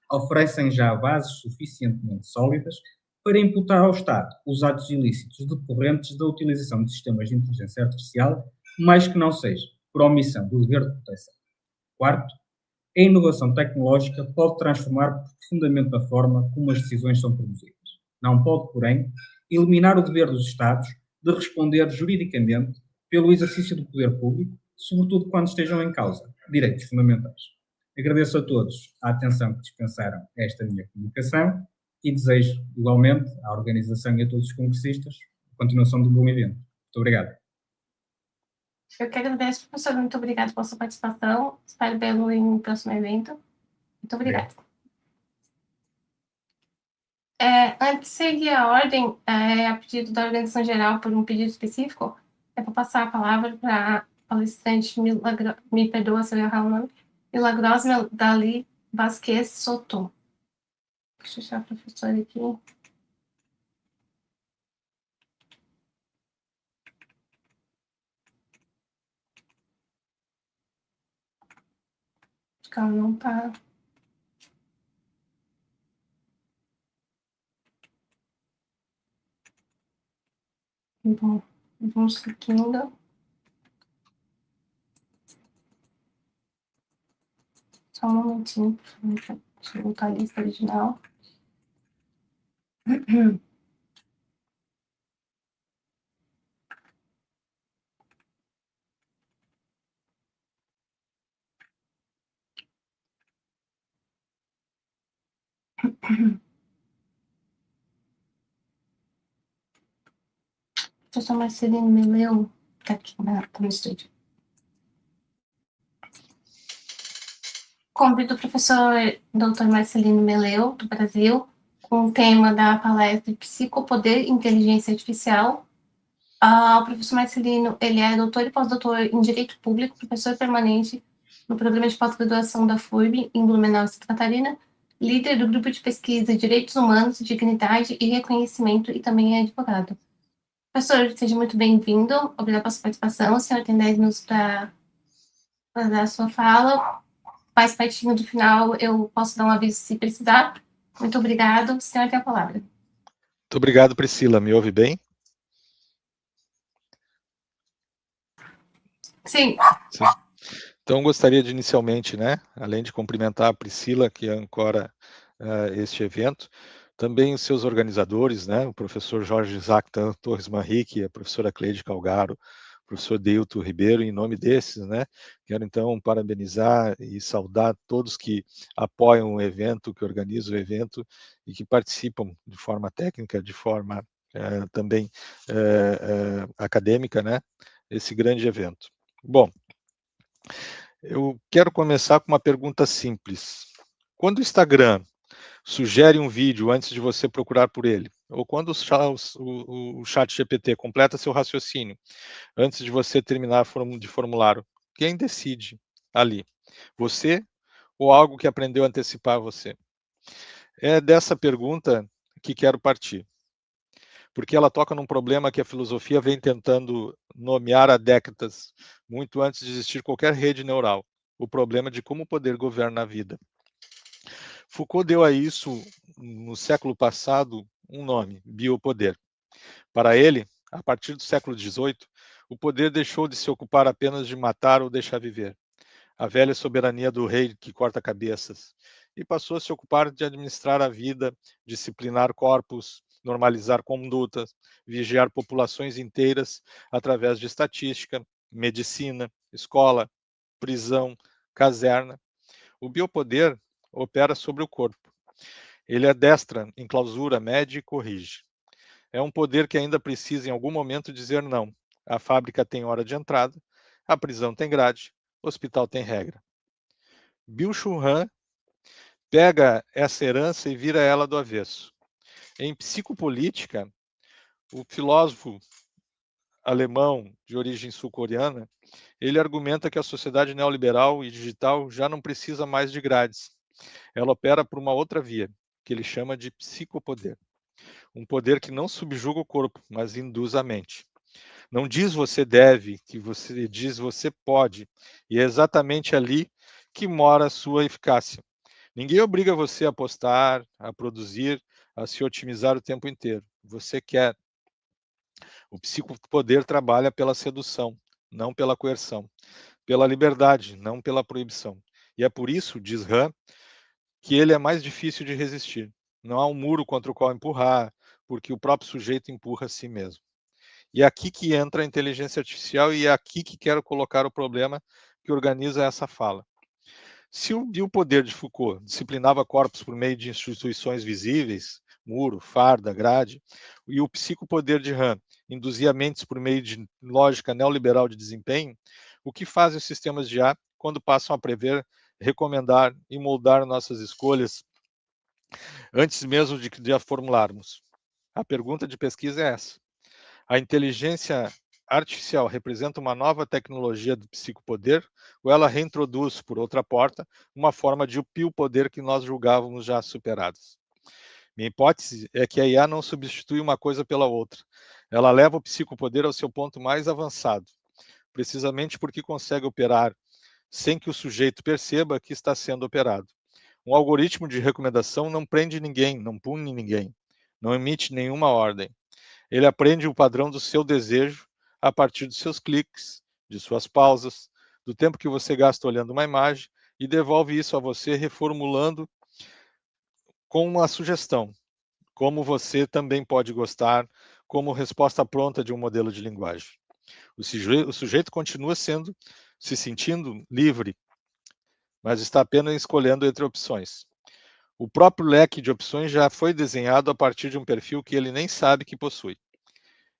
oferecem já bases suficientemente sólidas para imputar ao Estado os atos ilícitos decorrentes da utilização de sistemas de inteligência artificial, mais que não seja por omissão do dever de proteção. Quarto, a inovação tecnológica pode transformar profundamente a forma como as decisões são produzidas. Não pode, porém, eliminar o dever dos Estados de responder juridicamente pelo exercício do poder público, sobretudo quando estejam em causa direitos fundamentais. Agradeço a todos a atenção que dispensaram a esta minha comunicação e desejo, igualmente, à organização e a todos os congressistas a continuação de um bom evento. Muito obrigado. Eu que agradeço, professor. Muito obrigado pela sua participação. Espero vê-lo em um próximo evento. Muito obrigada. Antes de seguir a ordem, a pedido da organização geral por um pedido específico, eu vou passar a palavra para a palestrante, me perdoa se eu errar o nome, Milagrosa Dali Vasquez Soto. Deixa eu achar a professora aqui. Acho que ela não está. Bom, vamos seguindo. Só um momentinho, deixa eu voltar a lista original. Professor Marcelino me leu, tá aqui no estúdio. Convido o professor Dr. Marcelino Meleu, do Brasil, com o tema da palestra Psicopoder e Inteligência Artificial. O professor Marcelino, ele é doutor e pós-doutor em Direito Público, professor permanente no programa de pós-graduação da FURB, em Blumenau, Santa Catarina, líder do grupo de pesquisa Direitos Humanos, Dignidade e Reconhecimento e também é advogado. Professor, seja muito bem-vindo, obrigado pela sua participação. O senhor tem 10 minutos para dar a sua fala. Mais pertinho do final, eu posso dar um aviso se precisar. Muito obrigado. O senhor tem a palavra. Muito obrigado, Priscila. Me ouve bem? Sim. Sim. Então, gostaria de inicialmente, além de cumprimentar a Priscila, que ancora este evento, também os seus organizadores, o professor Jorge Isaac Torres Manrique, a professora Cleide Calgaro, o professor Deilton Ribeiro, em nome desses, quero então parabenizar e saudar todos que apoiam o evento, que organizam o evento e que participam de forma técnica, de forma também acadêmica, esse grande evento. Bom, eu quero começar com uma pergunta simples. Quando o Instagram sugere um vídeo antes de você procurar por ele, ou quando o chat GPT completa seu raciocínio antes de você terminar de formular, quem decide ali? Você ou algo que aprendeu a antecipar você? É dessa pergunta que quero partir, porque ela toca num problema que a filosofia vem tentando nomear há décadas, muito antes de existir qualquer rede neural, o problema de como o poder governa a vida. Foucault deu a isso, no século passado, um nome, biopoder. Para ele, a partir do século XVIII, o poder deixou de se ocupar apenas de matar ou deixar viver, a velha soberania do rei que corta cabeças, e passou a se ocupar de administrar a vida, disciplinar corpos, normalizar condutas, vigiar populações inteiras através de estatística, medicina, escola, prisão, caserna. O biopoder opera sobre o corpo. Ele adestra, enclausura, mede e corrige. É um poder que ainda precisa, em algum momento, dizer não. A fábrica tem hora de entrada, a prisão tem grade, o hospital tem regra. Byung-Chul Han pega essa herança e vira ela do avesso. Em psicopolítica, o filósofo alemão de origem sul-coreana, ele argumenta que a sociedade neoliberal e digital já não precisa mais de grades. Ela opera por uma outra via, que ele chama de psicopoder. Um poder que não subjuga o corpo, mas induz a mente. Não diz você deve, que você diz você pode. E é exatamente ali que mora a sua eficácia. Ninguém obriga você a postar, a produzir, a se otimizar o tempo inteiro. Você quer. O psicopoder trabalha pela sedução, não pela coerção. Pela liberdade, não pela proibição. E é por isso, diz Han, que ele é mais difícil de resistir. Não há um muro contra o qual empurrar, porque o próprio sujeito empurra a si mesmo. E é aqui que entra a inteligência artificial e é aqui que quero colocar o problema que organiza essa fala. Se o biopoder de Foucault disciplinava corpos por meio de instituições visíveis, muro, farda, grade, e o psicopoder de Han induzia mentes por meio de lógica neoliberal de desempenho, o que fazem os sistemas de IA quando passam a prever, recomendar e moldar nossas escolhas antes mesmo de a formularmos? A pergunta de pesquisa é essa. A inteligência artificial representa uma nova tecnologia do psicopoder ou ela reintroduz, por outra porta, uma forma de biopoder que nós julgávamos já superadas? Minha hipótese é que a IA não substitui uma coisa pela outra. Ela leva o psicopoder ao seu ponto mais avançado, precisamente porque consegue operar sem que o sujeito perceba que está sendo operado. Um algoritmo de recomendação não prende ninguém, não pune ninguém, não emite nenhuma ordem. Ele aprende o padrão do seu desejo a partir dos seus cliques, de suas pausas, do tempo que você gasta olhando uma imagem e devolve isso a você reformulando com uma sugestão, como você também pode gostar, como resposta pronta de um modelo de linguagem. O sujeito continua se sentindo livre, mas está apenas escolhendo entre opções. O próprio leque de opções já foi desenhado a partir de um perfil que ele nem sabe que possui.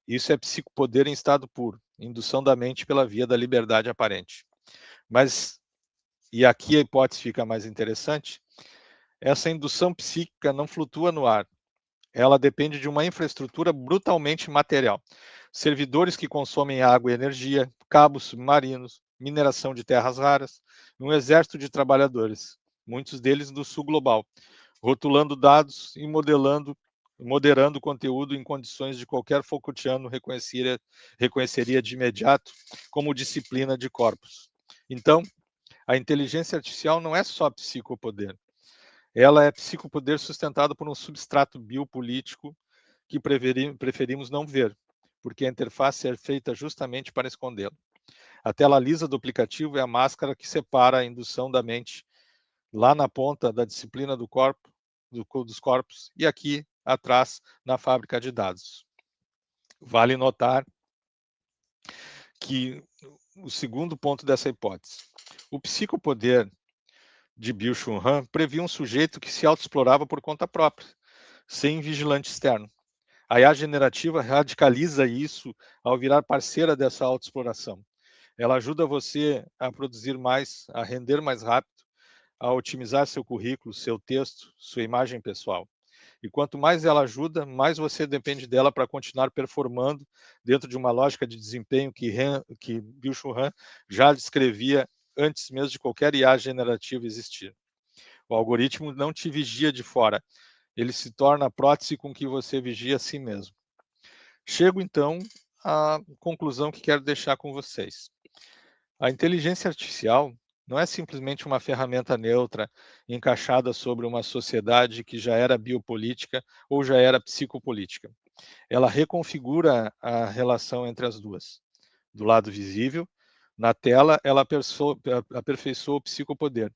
Isso é psicopoder em estado puro, indução da mente pela via da liberdade aparente. Mas, e aqui a hipótese fica mais interessante, essa indução psíquica não flutua no ar. Ela depende de uma infraestrutura brutalmente material. Servidores que consomem água e energia, cabos submarinos, mineração de terras raras, um exército de trabalhadores, muitos deles do sul global, rotulando dados e moderando conteúdo em condições de qualquer Foucaultiano reconheceria de imediato como disciplina de corpos. Então, a inteligência artificial não é só psicopoder. Ela é psicopoder sustentado por um substrato biopolítico que preferimos não ver, porque a interface é feita justamente para escondê-lo. A tela lisa do aplicativo é a máscara que separa a indução da mente lá na ponta da disciplina do corpo, dos corpos, e aqui atrás na fábrica de dados. Vale notar que o segundo ponto dessa hipótese, o psicopoder de Byung-Chul Han previa um sujeito que se autoexplorava por conta própria, sem vigilante externo. A IA generativa radicaliza isso ao virar parceira dessa autoexploração. Ela ajuda você a produzir mais, a render mais rápido, a otimizar seu currículo, seu texto, sua imagem pessoal. E quanto mais ela ajuda, mais você depende dela para continuar performando dentro de uma lógica de desempenho que Byung-Chul Han já descrevia antes mesmo de qualquer IA generativa existir. O algoritmo não te vigia de fora, ele se torna a prótese com que você vigia a si mesmo. Chego, então, à conclusão que quero deixar com vocês. A inteligência artificial não é simplesmente uma ferramenta neutra encaixada sobre uma sociedade que já era biopolítica ou já era psicopolítica. Ela reconfigura a relação entre as duas. Do lado visível, na tela, ela aperfeiçoa o psicopoder.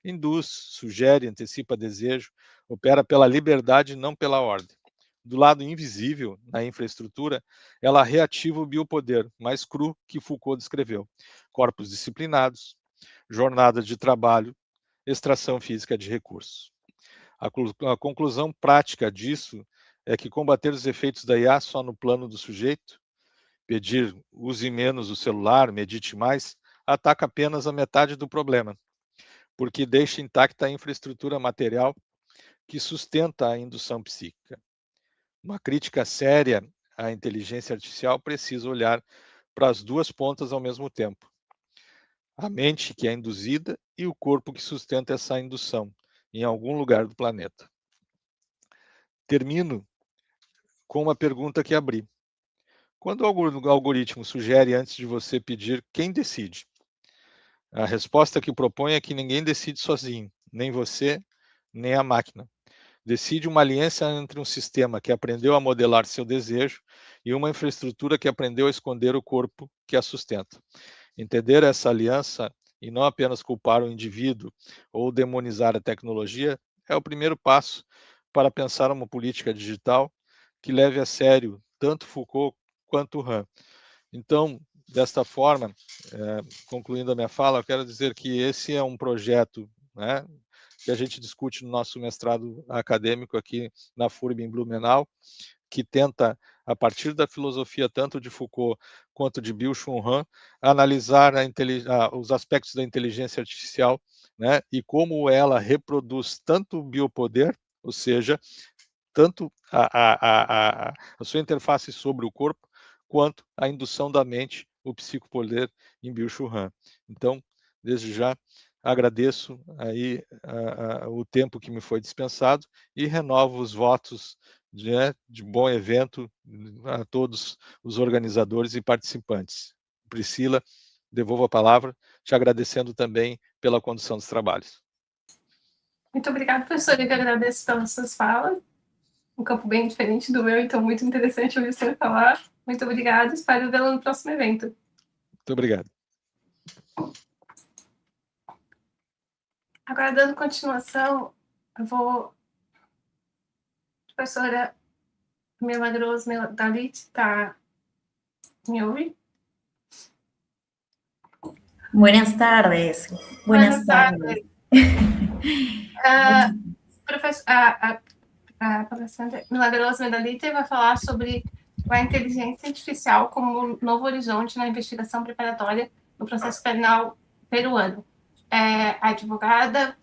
Induz, sugere, antecipa desejo, opera pela liberdade, não pela ordem. Do lado invisível, na infraestrutura, ela reativa o biopoder, mais cru que Foucault descreveu. Corpos disciplinados, jornadas de trabalho, extração física de recursos. A conclusão prática disso é que combater os efeitos da IA só no plano do sujeito, pedir use menos o celular, medite mais, ataca apenas a metade do problema, porque deixa intacta a infraestrutura material que sustenta a indução psíquica. Uma crítica séria a inteligência artificial precisa olhar para as duas pontas ao mesmo tempo. A mente que é induzida e o corpo que sustenta essa indução em algum lugar do planeta. Termino com uma pergunta que abri. Quando o algoritmo sugere antes de você pedir, quem decide? A resposta que propõe é que ninguém decide sozinho, nem você, nem a máquina. Decide uma aliança entre um sistema que aprendeu a modelar seu desejo e uma infraestrutura que aprendeu a esconder o corpo que a sustenta. Entender essa aliança e não apenas culpar o indivíduo ou demonizar a tecnologia é o primeiro passo para pensar uma política digital que leve a sério tanto Foucault quanto Han. Então, desta forma, concluindo a minha fala, eu quero dizer que esse é um projeto, né, que a gente discute no nosso mestrado acadêmico aqui na FURB em Blumenau, que tenta, a partir da filosofia tanto de Foucault quanto de Byung-Chul Han, analisar os aspectos da inteligência artificial, né, e como ela reproduz tanto o biopoder, ou seja, tanto a sua interface sobre o corpo, quanto a indução da mente, o psicopoder em Byung-Chul Han. Então, desde já, agradeço aí o tempo que me foi dispensado e renovo os votos de bom evento a todos os organizadores e participantes. Priscila, devolvo a palavra, te agradecendo também pela condução dos trabalhos. Muito obrigada, professor. Eu que agradeço pelas suas falas. Um campo bem diferente do meu, então muito interessante ouvir você falar. Muito obrigada, espero vê-la no próximo evento. Muito obrigado. Agora, dando continuação, eu vou... A professora Milagros Dalit, tá? Me ouve? Buenas tardes. Buenas tardes. A professora Milagros Medalite vai falar sobre a inteligência artificial como novo horizonte na investigação preparatória no processo penal peruano. É advogada,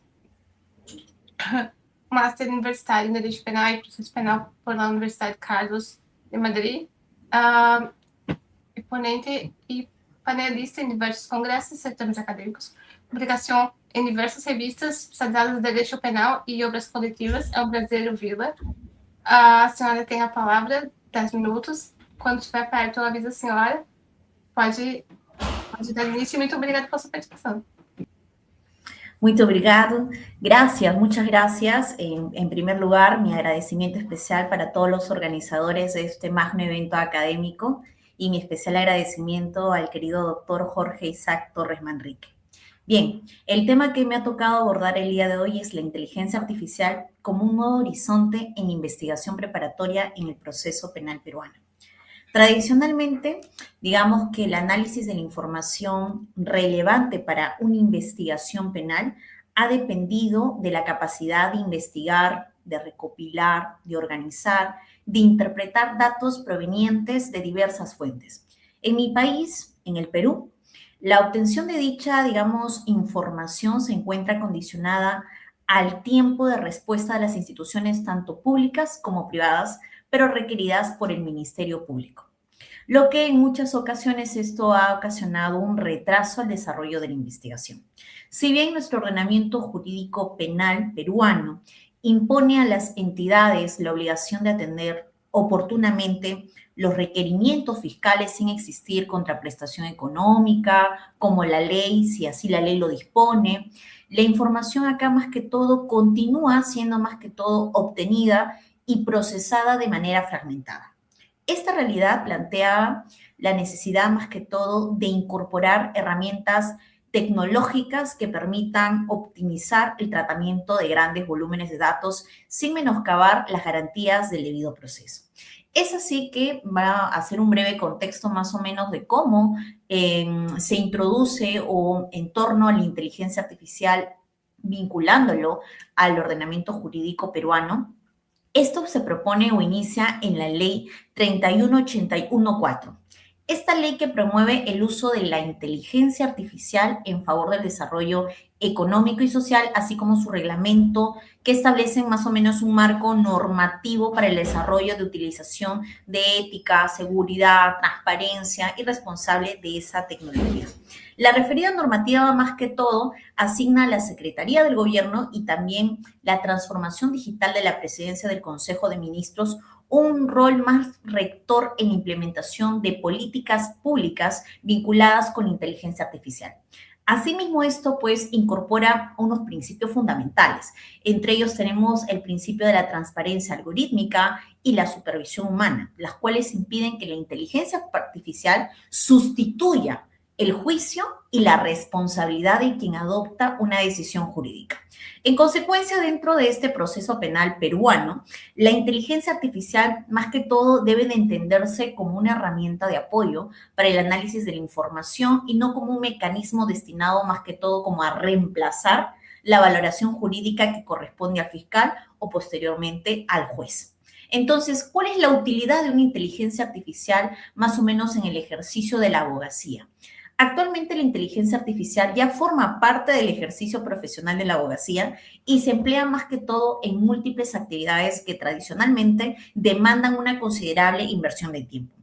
master universitário em Direito Penal e Processo Penal pela Universidade Carlos de Madrid, ponente e panelista em diversos congressos e setores acadêmicos, publicação em diversas revistas especializadas em Direito Penal e obras coletivas. É um prazer ouvi-la. A senhora tem a palavra, 10 minutos. Quando estiver perto, eu aviso a senhora. Pode dar início. Muito obrigada pela sua participação. Muito obrigado. Gracias, muchas gracias. En primer lugar, mi agradecimiento especial para todos los organizadores de este magno evento académico y mi especial agradecimiento al querido doctor Jorge Isaac Torres Manrique. Bien, el tema que me ha tocado abordar el día de hoy es la inteligencia artificial como un nuevo horizonte en investigación preparatoria en el proceso penal peruano. Tradicionalmente, digamos que el análisis de la información relevante para una investigación penal ha dependido de la capacidad de investigar, de recopilar, de organizar, de interpretar datos provenientes de diversas fuentes. En mi país, en el Perú, la obtención de dicha, digamos, información se encuentra condicionada al tiempo de respuesta de las instituciones tanto públicas como privadas, pero requeridas por el Ministerio Público. Lo que en muchas ocasiones esto ha ocasionado un retraso al desarrollo de la investigación. Si bien nuestro ordenamiento jurídico penal peruano impone a las entidades la obligación de atender oportunamente los requerimientos fiscales sin existir contraprestación económica, como la ley, si así la ley lo dispone, la información acá más que todo continúa siendo más que todo obtenida y procesada de manera fragmentada. Esta realidad plantea la necesidad más que todo de incorporar herramientas tecnológicas que permitan optimizar el tratamiento de grandes volúmenes de datos sin menoscabar las garantías del debido proceso. Es así que va a hacer un breve contexto más o menos de cómo se introduce o en torno a la inteligencia artificial vinculándolo al ordenamiento jurídico peruano. Esto se propone o inicia en la ley 31814. Esta ley que promueve el uso de la inteligencia artificial en favor del desarrollo económico y social, así como su reglamento, que establecen más o menos un marco normativo para el desarrollo de utilización de ética, seguridad, transparencia y responsable de esa tecnología. La referida normativa, más que todo, asigna a la Secretaría del Gobierno y también la transformación digital de la Presidencia del Consejo de Ministros un rol más rector en implementación de políticas públicas vinculadas con inteligencia artificial. Asimismo, esto pues incorpora unos principios fundamentales. Entre ellos tenemos el principio de la transparencia algorítmica y la supervisión humana, las cuales impiden que la inteligencia artificial sustituya el juicio y la responsabilidad de quien adopta una decisión jurídica. En consecuencia, dentro de este proceso penal peruano, la inteligencia artificial, más que todo, debe de entenderse como una herramienta de apoyo para el análisis de la información y no como un mecanismo destinado, más que todo, como a reemplazar la valoración jurídica que corresponde al fiscal o posteriormente al juez. Entonces, ¿cuál es la utilidad de una inteligencia artificial más o menos en el ejercicio de la abogacía? Actualmente la inteligencia artificial ya forma parte del ejercicio profesional de la abogacía y se emplea más que todo en múltiples actividades que tradicionalmente demandan una considerable inversión de tiempo.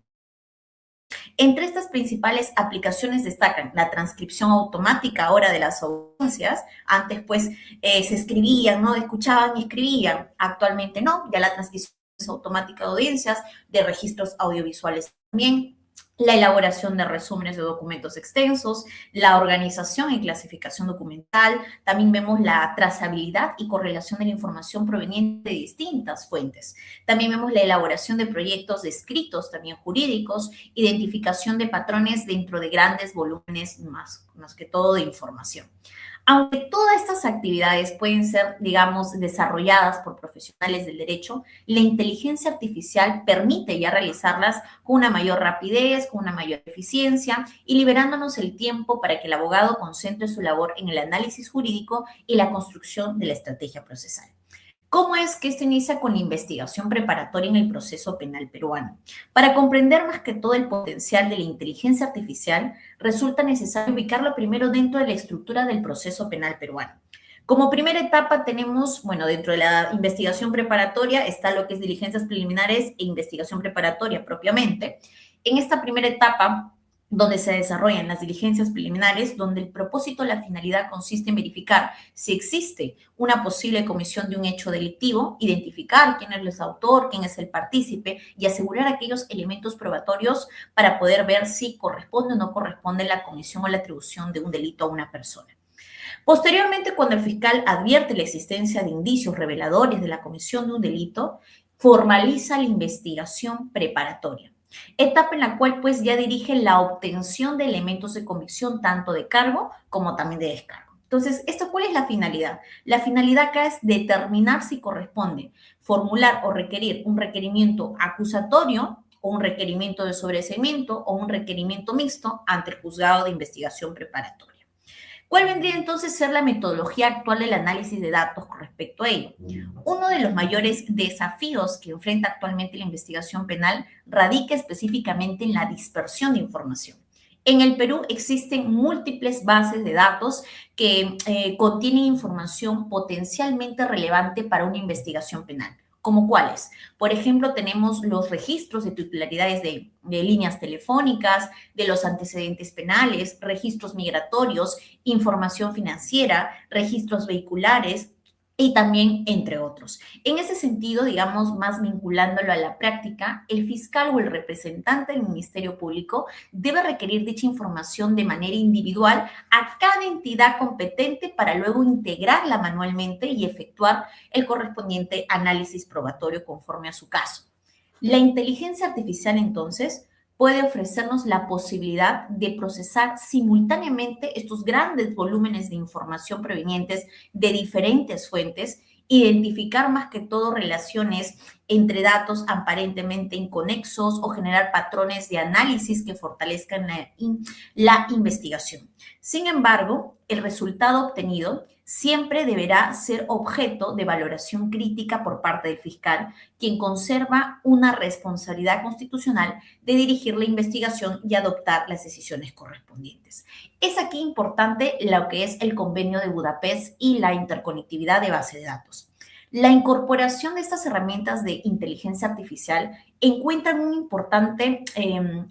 Entre estas principales aplicaciones destacan la transcripción automática ahora de las audiencias. Antes pues se escribían, ¿no? Escuchaban y escribían. Actualmente no, ya la transcripción automática de audiencias, de registros audiovisuales también. La elaboración de resúmenes de documentos extensos, la organización y clasificación documental, también vemos la trazabilidad y correlación de la información proveniente de distintas fuentes. También vemos la elaboración de proyectos de escritos, también jurídicos, identificación de patrones dentro de grandes volúmenes, más que todo de información. Aunque todas estas actividades pueden ser, digamos, desarrolladas por profesionales del derecho, la inteligencia artificial permite ya realizarlas con una mayor rapidez, con una mayor eficiencia y liberándonos el tiempo para que el abogado concentre su labor en el análisis jurídico y la construcción de la estrategia procesal. ¿Cómo es que esto inicia con la investigación preparatoria en el proceso penal peruano? Para comprender más que todo el potencial de la inteligencia artificial, resulta necesario ubicarlo primero dentro de la estructura del proceso penal peruano. Como primera etapa tenemos, bueno, dentro de la investigación preparatoria está lo que es diligencias preliminares e investigación preparatoria propiamente. En esta primera etapa, donde se desarrollan las diligencias preliminares, donde el propósito, la finalidad consiste en verificar si existe una posible comisión de un hecho delictivo, identificar quién es el autor, quién es el partícipe y asegurar aquellos elementos probatorios para poder ver si corresponde o no corresponde la comisión o la atribución de un delito a una persona. Posteriormente, cuando el fiscal advierte la existencia de indicios reveladores de la comisión de un delito, formaliza la investigación preparatoria. Etapa en la cual pues ya dirige la obtención de elementos de convicción tanto de cargo como también de descargo. Entonces, ¿cuál es la finalidad? La finalidad acá es determinar si corresponde formular o requerir un requerimiento acusatorio o un requerimiento de sobreseimiento o un requerimiento mixto ante el juzgado de investigación preparatoria. ¿Cuál vendría entonces a ser la metodología actual del análisis de datos con respecto a ello? Uno de los mayores desafíos que enfrenta actualmente la investigación penal radica específicamente en la dispersión de información. En el Perú existen múltiples bases de datos que contienen información potencialmente relevante para una investigación penal. ¿Como cuáles? Por ejemplo, tenemos los registros de titularidades de líneas telefónicas, de los antecedentes penales, registros migratorios, información financiera, registros vehiculares y también entre otros. En ese sentido, digamos, más vinculándolo a la práctica, el fiscal o el representante del Ministerio Público debe requerir dicha información de manera individual a cada entidad competente para luego integrarla manualmente y efectuar el correspondiente análisis probatorio conforme a su caso. La inteligencia artificial, entonces, puede ofrecernos la posibilidad de procesar simultáneamente estos grandes volúmenes de información provenientes de diferentes fuentes, identificar más que todo relaciones entre datos aparentemente inconexos o generar patrones de análisis que fortalezcan la investigación. Sin embargo, el resultado obtenido siempre deberá ser objeto de valoración crítica por parte del fiscal, quien conserva una responsabilidad constitucional de dirigir la investigación y adoptar las decisiones correspondientes. Es aquí importante lo que es el Convenio de Budapest y la interconectividad de base de datos. La incorporación de estas herramientas de inteligencia artificial encuentran un importante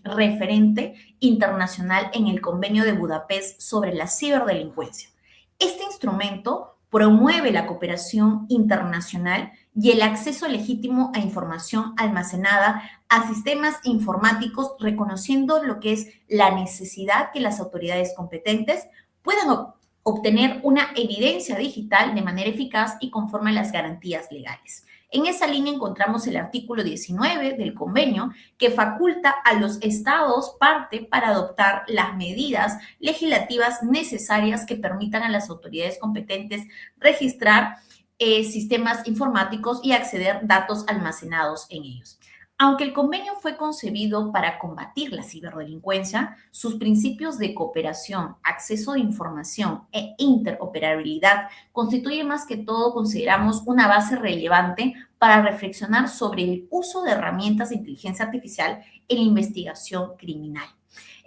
referente internacional en el Convenio de Budapest sobre la ciberdelincuencia. Este instrumento promueve la cooperación internacional y el acceso legítimo a información almacenada a sistemas informáticos, reconociendo lo que es la necesidad que las autoridades competentes puedan obtener una evidencia digital de manera eficaz y conforme a las garantías legales. En esa línea encontramos el artículo 19 del convenio que faculta a los estados parte para adoptar las medidas legislativas necesarias que permitan a las autoridades competentes registrar sistemas informáticos y acceder a datos almacenados en ellos. Aunque el convenio fue concebido para combatir la ciberdelincuencia, sus principios de cooperación, acceso de información e interoperabilidad constituyen más que todo, consideramos, una base relevante para reflexionar sobre el uso de herramientas de inteligencia artificial en la investigación criminal.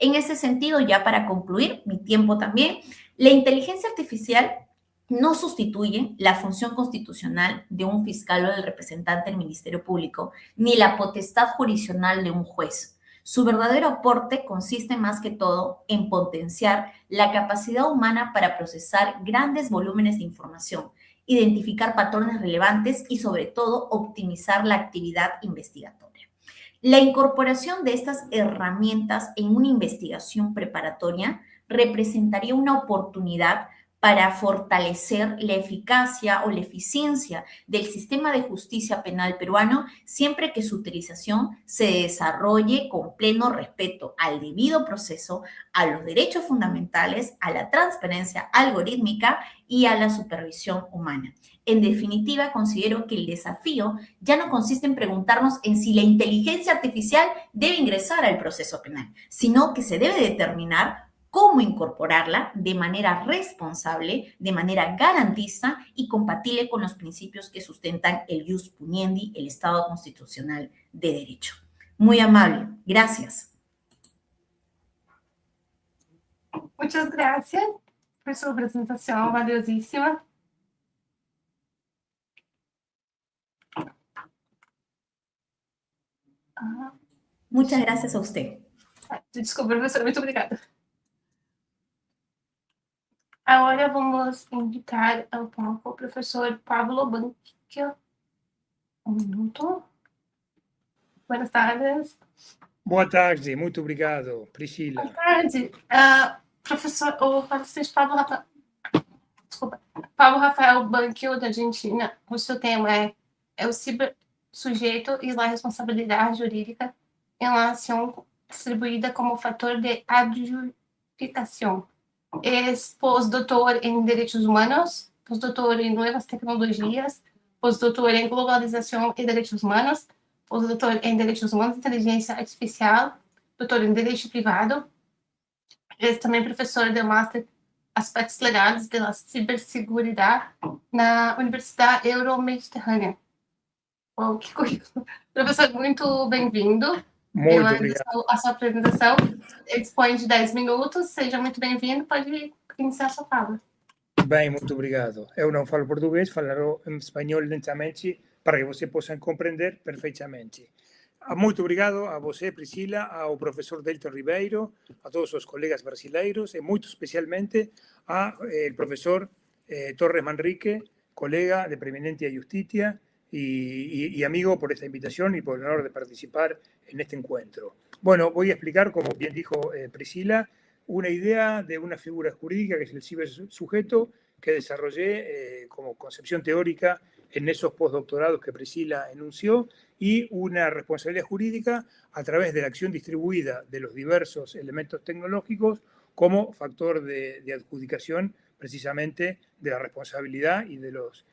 En ese sentido, ya para concluir, mi tiempo también, la inteligencia artificial no sustituye la función constitucional de un fiscal o del representante del Ministerio Público, ni la potestad jurisdiccional de un juez. Su verdadero aporte consiste más que todo en potenciar la capacidad humana para procesar grandes volúmenes de información, identificar patrones relevantes y, sobre todo, optimizar la actividad investigatoria. La incorporación de estas herramientas en una investigación preparatoria representaría una oportunidad para fortalecer la eficacia o la eficiencia del sistema de justicia penal peruano, siempre que su utilización se desarrolle con pleno respeto al debido proceso, a los derechos fundamentales, a la transparencia algorítmica y a la supervisión humana. En definitiva, considero que el desafío ya no consiste en preguntarnos en si la inteligencia artificial debe ingresar al proceso penal, sino que se debe determinar cómo incorporarla de manera responsable, de manera garantista y compatible con los principios que sustentan el ius puniendi, el Estado constitucional de derecho. Muy amable. Gracias. Muchas gracias por su presentación valiosísima. Muchas gracias a usted. Desculpa, professora, muito obrigada. Agora vamos invitar ao palco o professor Pablo Banquio. Um minuto. Boas tardes. Boa tarde, muito obrigado, Priscila. Boa tarde. Professor, o palestrante Pablo Rafael Banquio, da Argentina, o seu tema é o cibersujeito e a responsabilidade jurídica em relação distribuída como fator de adjudicação. Es postdoctor en Derechos Humanos, postdoctor en Nuevas Tecnologías, postdoctor en Globalización y Derechos Humanos, postdoctor en Derechos Humanos e Inteligência Artificial, doutor em Direito Privado. Es também professor de Master Aspectos Legais de la Ciberseguridade na Universidade Euro-Mediterrânea. Oh, que currículo! Professor, muito bem-vindo. Muito obrigado. A sua apresentação dispõe de 10 minutos. Seja muito bem-vindo. Pode iniciar a sua fala. Bem, muito obrigado. Eu não falo português, falarò em espanhol lentamente para que você possa compreender perfeitamente. Muito obrigado a você, Priscila, ao professor Deilton Ribeiro, a todos os colegas brasileiros e muito especialmente ao professor Torres Manrique, colega de Preeminente Justicia y amigo, por esta invitación y por el honor de participar en este encuentro. Bueno, voy a explicar, como bien dijo Priscila, una idea de una figura jurídica que es el cibersujeto que desarrollé como concepción teórica en esos postdoctorados que Priscila enunció y una responsabilidad jurídica a través de la acción distribuida de los diversos elementos tecnológicos como factor de adjudicación precisamente de la responsabilidad y de los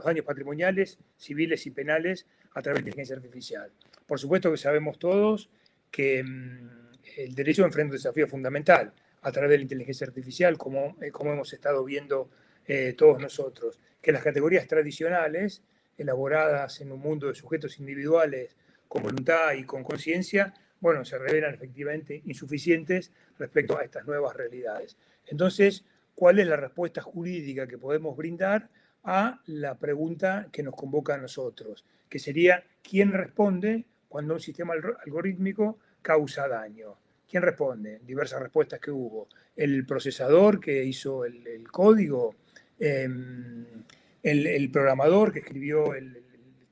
daños patrimoniales, civiles y penales a través de la inteligencia artificial. Por supuesto que sabemos todos que el derecho enfrenta un desafío fundamental a través de la inteligencia artificial, como hemos estado viendo todos nosotros, que las categorías tradicionales, elaboradas en un mundo de sujetos individuales con voluntad y con conciencia, bueno, se revelan efectivamente insuficientes respecto a estas nuevas realidades. Entonces, ¿cuál es la respuesta jurídica que podemos brindar a la pregunta que nos convoca a nosotros? Que sería, ¿quién responde cuando un sistema algorítmico causa daño? ¿Quién responde? Diversas respuestas que hubo. El procesador que hizo el código, el programador que escribió,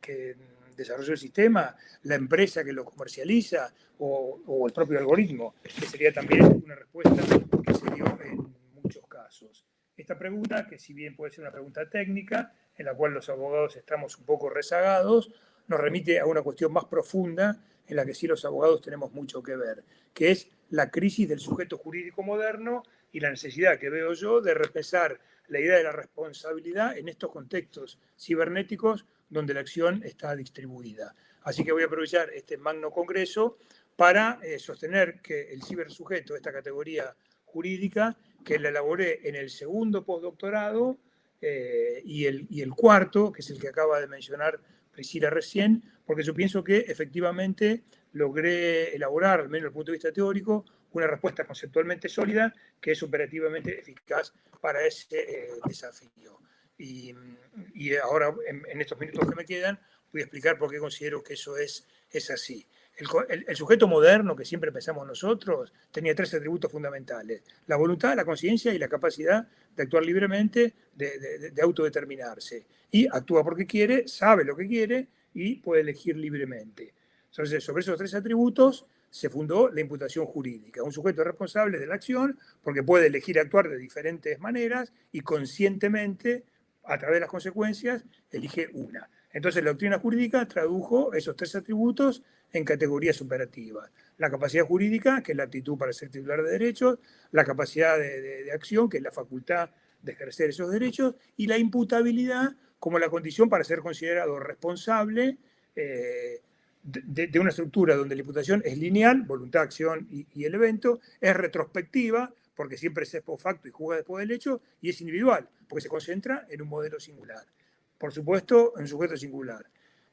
que desarrolló el sistema, la empresa que lo comercializa o el propio algoritmo, que sería también una respuesta que se dio en muchos casos. Esta pregunta, que si bien puede ser una pregunta técnica, en la cual los abogados estamos un poco rezagados, nos remite a una cuestión más profunda en la que sí los abogados tenemos mucho que ver, que es la crisis del sujeto jurídico moderno y la necesidad que veo yo de repensar la idea de la responsabilidad en estos contextos cibernéticos donde la acción está distribuida. Así que voy a aprovechar este magno congreso para sostener que el cibersujeto, esta categoría jurídica, que la elaboré en el segundo postdoctorado y el cuarto, que es el que acaba de mencionar Priscila recién, porque yo pienso que efectivamente logré elaborar, al menos desde el punto de vista teórico, una respuesta conceptualmente sólida que es operativamente eficaz para ese desafío. Y ahora, en estos minutos que me quedan, voy a explicar por qué considero que eso es así. El sujeto moderno que siempre pensamos nosotros tenía 3 atributos fundamentales: la voluntad, la conciencia y la capacidad de actuar libremente, de autodeterminarse. Y actúa porque quiere, sabe lo que quiere y puede elegir libremente. Entonces, sobre esos 3 atributos se fundó la imputación jurídica. Un sujeto responsable de la acción porque puede elegir actuar de diferentes maneras y conscientemente, a través de las consecuencias, elige una. Entonces, la doctrina jurídica tradujo esos 3 atributos en categorías operativas. La capacidad jurídica, que es la aptitud para ser titular de derechos, la capacidad de acción, que es la facultad de ejercer esos derechos, y la imputabilidad como la condición para ser considerado responsable de una estructura donde la imputación es lineal, voluntad, acción y el evento, es retrospectiva, porque siempre es post facto y juzga después del hecho, y es individual, porque se concentra en un modelo singular. Por supuesto, en un sujeto singular.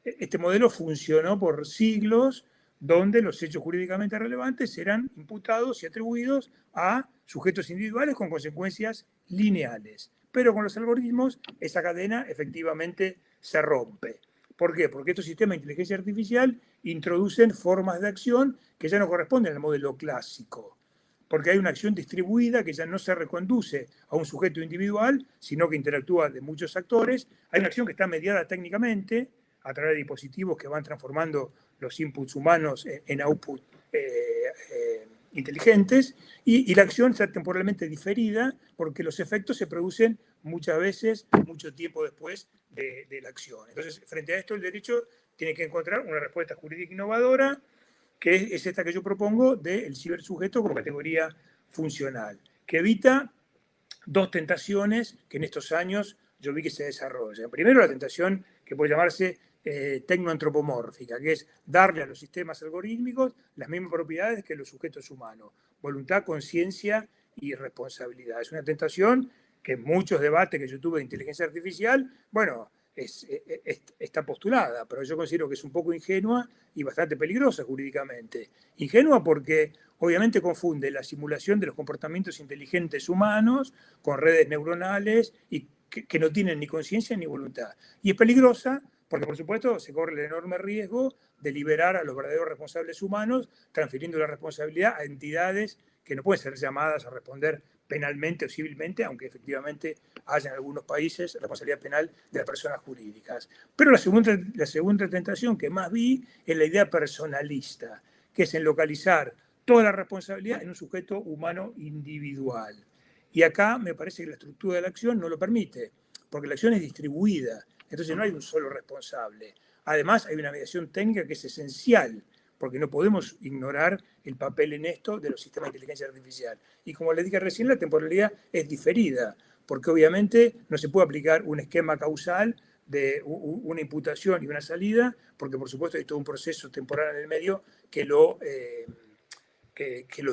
Este modelo funcionó por siglos, donde los hechos jurídicamente relevantes eran imputados y atribuidos a sujetos individuales con consecuencias lineales. Pero con los algoritmos, esa cadena efectivamente se rompe. ¿Por qué? Porque estos sistemas de inteligencia artificial introducen formas de acción que ya no corresponden al modelo clásico. Porque hay una acción distribuida que ya no se reconduce a un sujeto individual, sino que interactúa de muchos actores. Hay una acción que está mediada técnicamente a través de dispositivos que van transformando los inputs humanos en outputs inteligentes, y la acción está temporalmente diferida porque los efectos se producen muchas veces mucho tiempo después de la acción. Entonces, frente a esto, el derecho tiene que encontrar una respuesta jurídica innovadora, que es esta que yo propongo del cibersujeto como categoría funcional, que evita 2 tentaciones que en estos años yo vi que se desarrollan. Primero, la tentación que puede llamarse tecnoantropomórfica, que es darle a los sistemas algorítmicos las mismas propiedades que los sujetos humanos: voluntad, conciencia y responsabilidad. Es una tentación que en muchos debates que yo tuve de inteligencia artificial, bueno, está postulada, pero yo considero que es un poco ingenua y bastante peligrosa jurídicamente. Ingenua porque obviamente confunde la simulación de los comportamientos inteligentes humanos con redes neuronales y que no tienen ni conciencia ni voluntad. Y es peligrosa porque, por supuesto, se corre el enorme riesgo de liberar a los verdaderos responsables humanos, transfiriendo la responsabilidad a entidades que no pueden ser llamadas a responder penalmente o civilmente, aunque efectivamente haya en algunos países responsabilidad penal de las personas jurídicas. Pero la segunda tentación que más vi es la idea personalista, que es en localizar toda la responsabilidad en un sujeto humano individual. Y acá me parece que la estructura de la acción no lo permite, porque la acción es distribuida, entonces no hay un solo responsable. Además, hay una mediación técnica que es esencial, porque no podemos ignorar el papel en esto de los sistemas de inteligencia artificial. Y como les dije recién, la temporalidad es diferida, porque obviamente no se puede aplicar un esquema causal de una imputación y una salida, porque por supuesto hay todo un proceso temporal en el medio que lo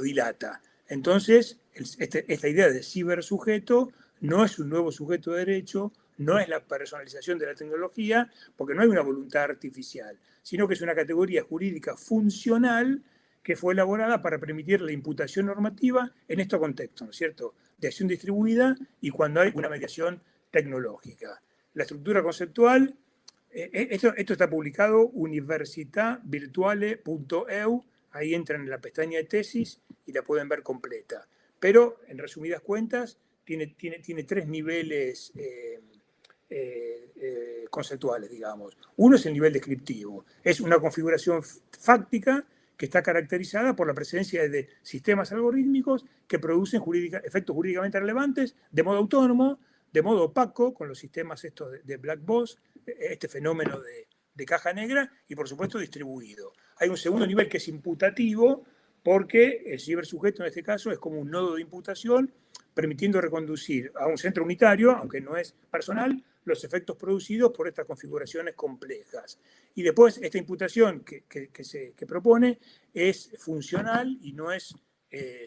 dilata. Entonces, esta idea de cibersujeto no es un nuevo sujeto de derecho, no es la personalización de la tecnología, porque no hay una voluntad artificial, sino que es una categoría jurídica funcional que fue elaborada para permitir la imputación normativa en estos contextos, ¿no es cierto?, de acción distribuida y cuando hay una mediación tecnológica. La estructura conceptual, esto está publicado universitavirtuale.eu, ahí entran en la pestaña de tesis y la pueden ver completa. Pero, en resumidas cuentas, tiene 3 niveles conceptuales, digamos. Uno es el nivel descriptivo. Es una configuración fáctica que está caracterizada por la presencia de sistemas algorítmicos que producen efectos jurídicamente relevantes de modo autónomo, de modo opaco, con los sistemas estos de black box, este fenómeno de caja negra, y por supuesto distribuido. Hay un segundo nivel que es imputativo, porque el cibersujeto en este caso es como un nodo de imputación, permitiendo reconducir a un centro unitario, aunque no es personal, los efectos producidos por estas configuraciones complejas. Y después esta imputación que propone es funcional y no es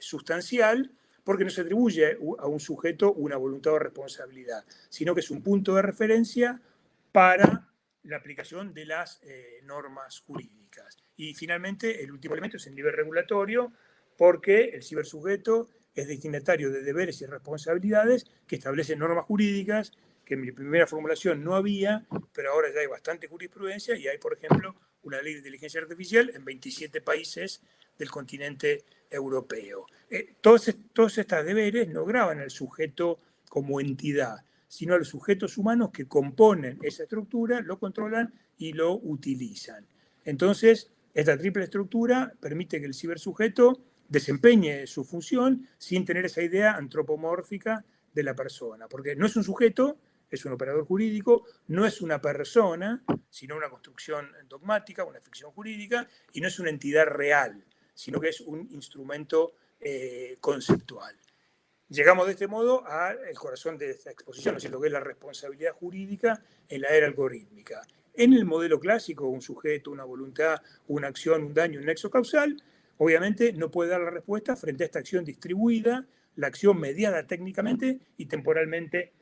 sustancial, porque no se atribuye a un sujeto una voluntad o responsabilidad, sino que es un punto de referencia para la aplicación de las normas jurídicas. Y finalmente, el último elemento es el nivel regulatorio, porque el cibersujeto es destinatario de deberes y responsabilidades que establecen normas jurídicas, que en mi primera formulación no había, pero ahora ya hay bastante jurisprudencia y hay, por ejemplo, una ley de inteligencia artificial en 27 países del continente europeo. Todos estos deberes no graban al sujeto como entidad, sino a los sujetos humanos que componen esa estructura, lo controlan y lo utilizan. Entonces, esta triple estructura permite que el cibersujeto desempeñe su función sin tener esa idea antropomórfica de la persona, porque no es un sujeto, es un operador jurídico, no es una persona, sino una construcción dogmática, una ficción jurídica, y no es una entidad real, sino que es un instrumento conceptual. Llegamos de este modo al corazón de esta exposición, ¿no es cierto?, que es la responsabilidad jurídica en la era algorítmica. En el modelo clásico, un sujeto, una voluntad, una acción, un daño, un nexo causal, obviamente no puede dar la respuesta frente a esta acción distribuida, la acción mediada técnicamente y temporalmente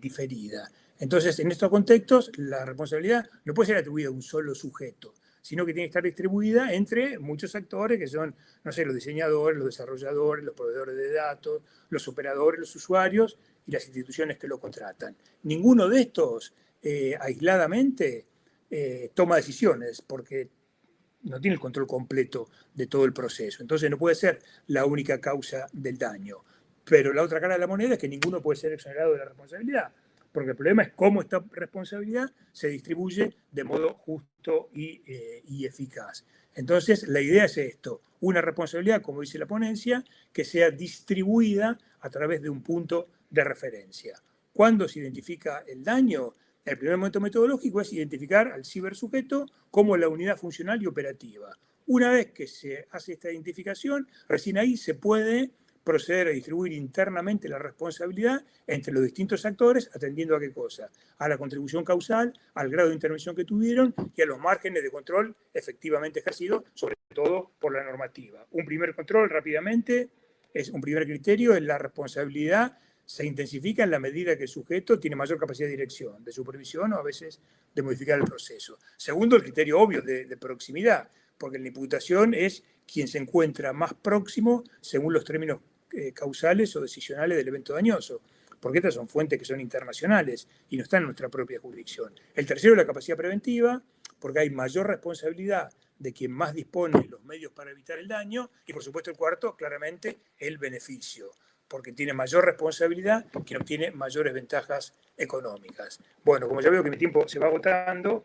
diferida. Entonces, en estos contextos, la responsabilidad no puede ser atribuida a un solo sujeto, sino que tiene que estar distribuida entre muchos actores que son, no sé, los diseñadores, los desarrolladores, los proveedores de datos, los operadores, los usuarios y las instituciones que lo contratan. Ninguno de estos aisladamente toma decisiones porque no tiene el control completo de todo el proceso. Entonces no puede ser la única causa del daño. Pero la otra cara de la moneda es que ninguno puede ser exonerado de la responsabilidad, porque el problema es cómo esta responsabilidad se distribuye de modo justo y eficaz. Entonces, la idea es esto, una responsabilidad, como dice la ponencia, que sea distribuida a través de un punto de referencia. ¿Cuándo se identifica el daño? El primer momento metodológico es identificar al cibersujeto como la unidad funcional y operativa. Una vez que se hace esta identificación, recién ahí se puede proceder a distribuir internamente la responsabilidad entre los distintos actores, atendiendo a qué cosa, a la contribución causal, al grado de intervención que tuvieron y a los márgenes de control efectivamente ejercidos, sobre todo por la normativa. Un primer control, rápidamente, un primer criterio es la responsabilidad se intensifica en la medida que el sujeto tiene mayor capacidad de dirección, de supervisión o a veces de modificar el proceso. Segundo, el criterio obvio de proximidad, porque la imputación es quien se encuentra más próximo según los términos causales o decisionales del evento dañoso, porque estas son fuentes que son internacionales y no están en nuestra propia jurisdicción. El tercero es la capacidad preventiva, porque hay mayor responsabilidad de quien más dispone los medios para evitar el daño, y por supuesto el cuarto, claramente, el beneficio, porque tiene mayor responsabilidad quien obtiene mayores ventajas económicas. Bueno, como ya veo que mi tiempo se va agotando,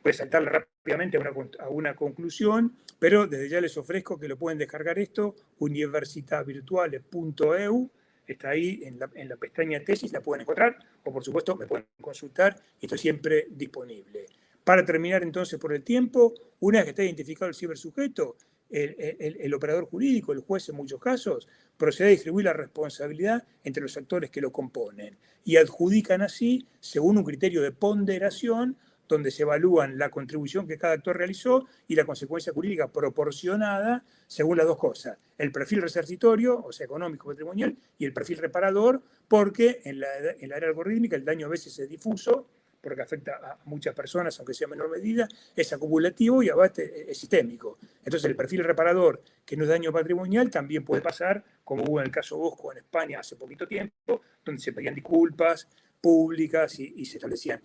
voy a saltar rápidamente a una conclusión, pero desde ya les ofrezco que lo pueden descargar esto, universitavirtuale.eu, está ahí en la pestaña tesis, la pueden encontrar, o por supuesto me pueden consultar y estoy siempre disponible. Para terminar entonces por el tiempo, una vez que está identificado el cibersujeto, el operador jurídico, el juez en muchos casos, procede a distribuir la responsabilidad entre los actores que lo componen y adjudican así, según un criterio de ponderación, donde se evalúan la contribución que cada actor realizó y la consecuencia jurídica proporcionada según las dos cosas, el perfil resarcitorio, o sea, económico, patrimonial, y el perfil reparador, porque en la área algorítmica el daño a veces es difuso, porque afecta a muchas personas, aunque sea en menor medida, es acumulativo y a veces es sistémico. Entonces el perfil reparador, que no es daño patrimonial, también puede pasar, como hubo en el caso Bosco en España hace poquito tiempo, donde se pedían disculpas públicas y se establecían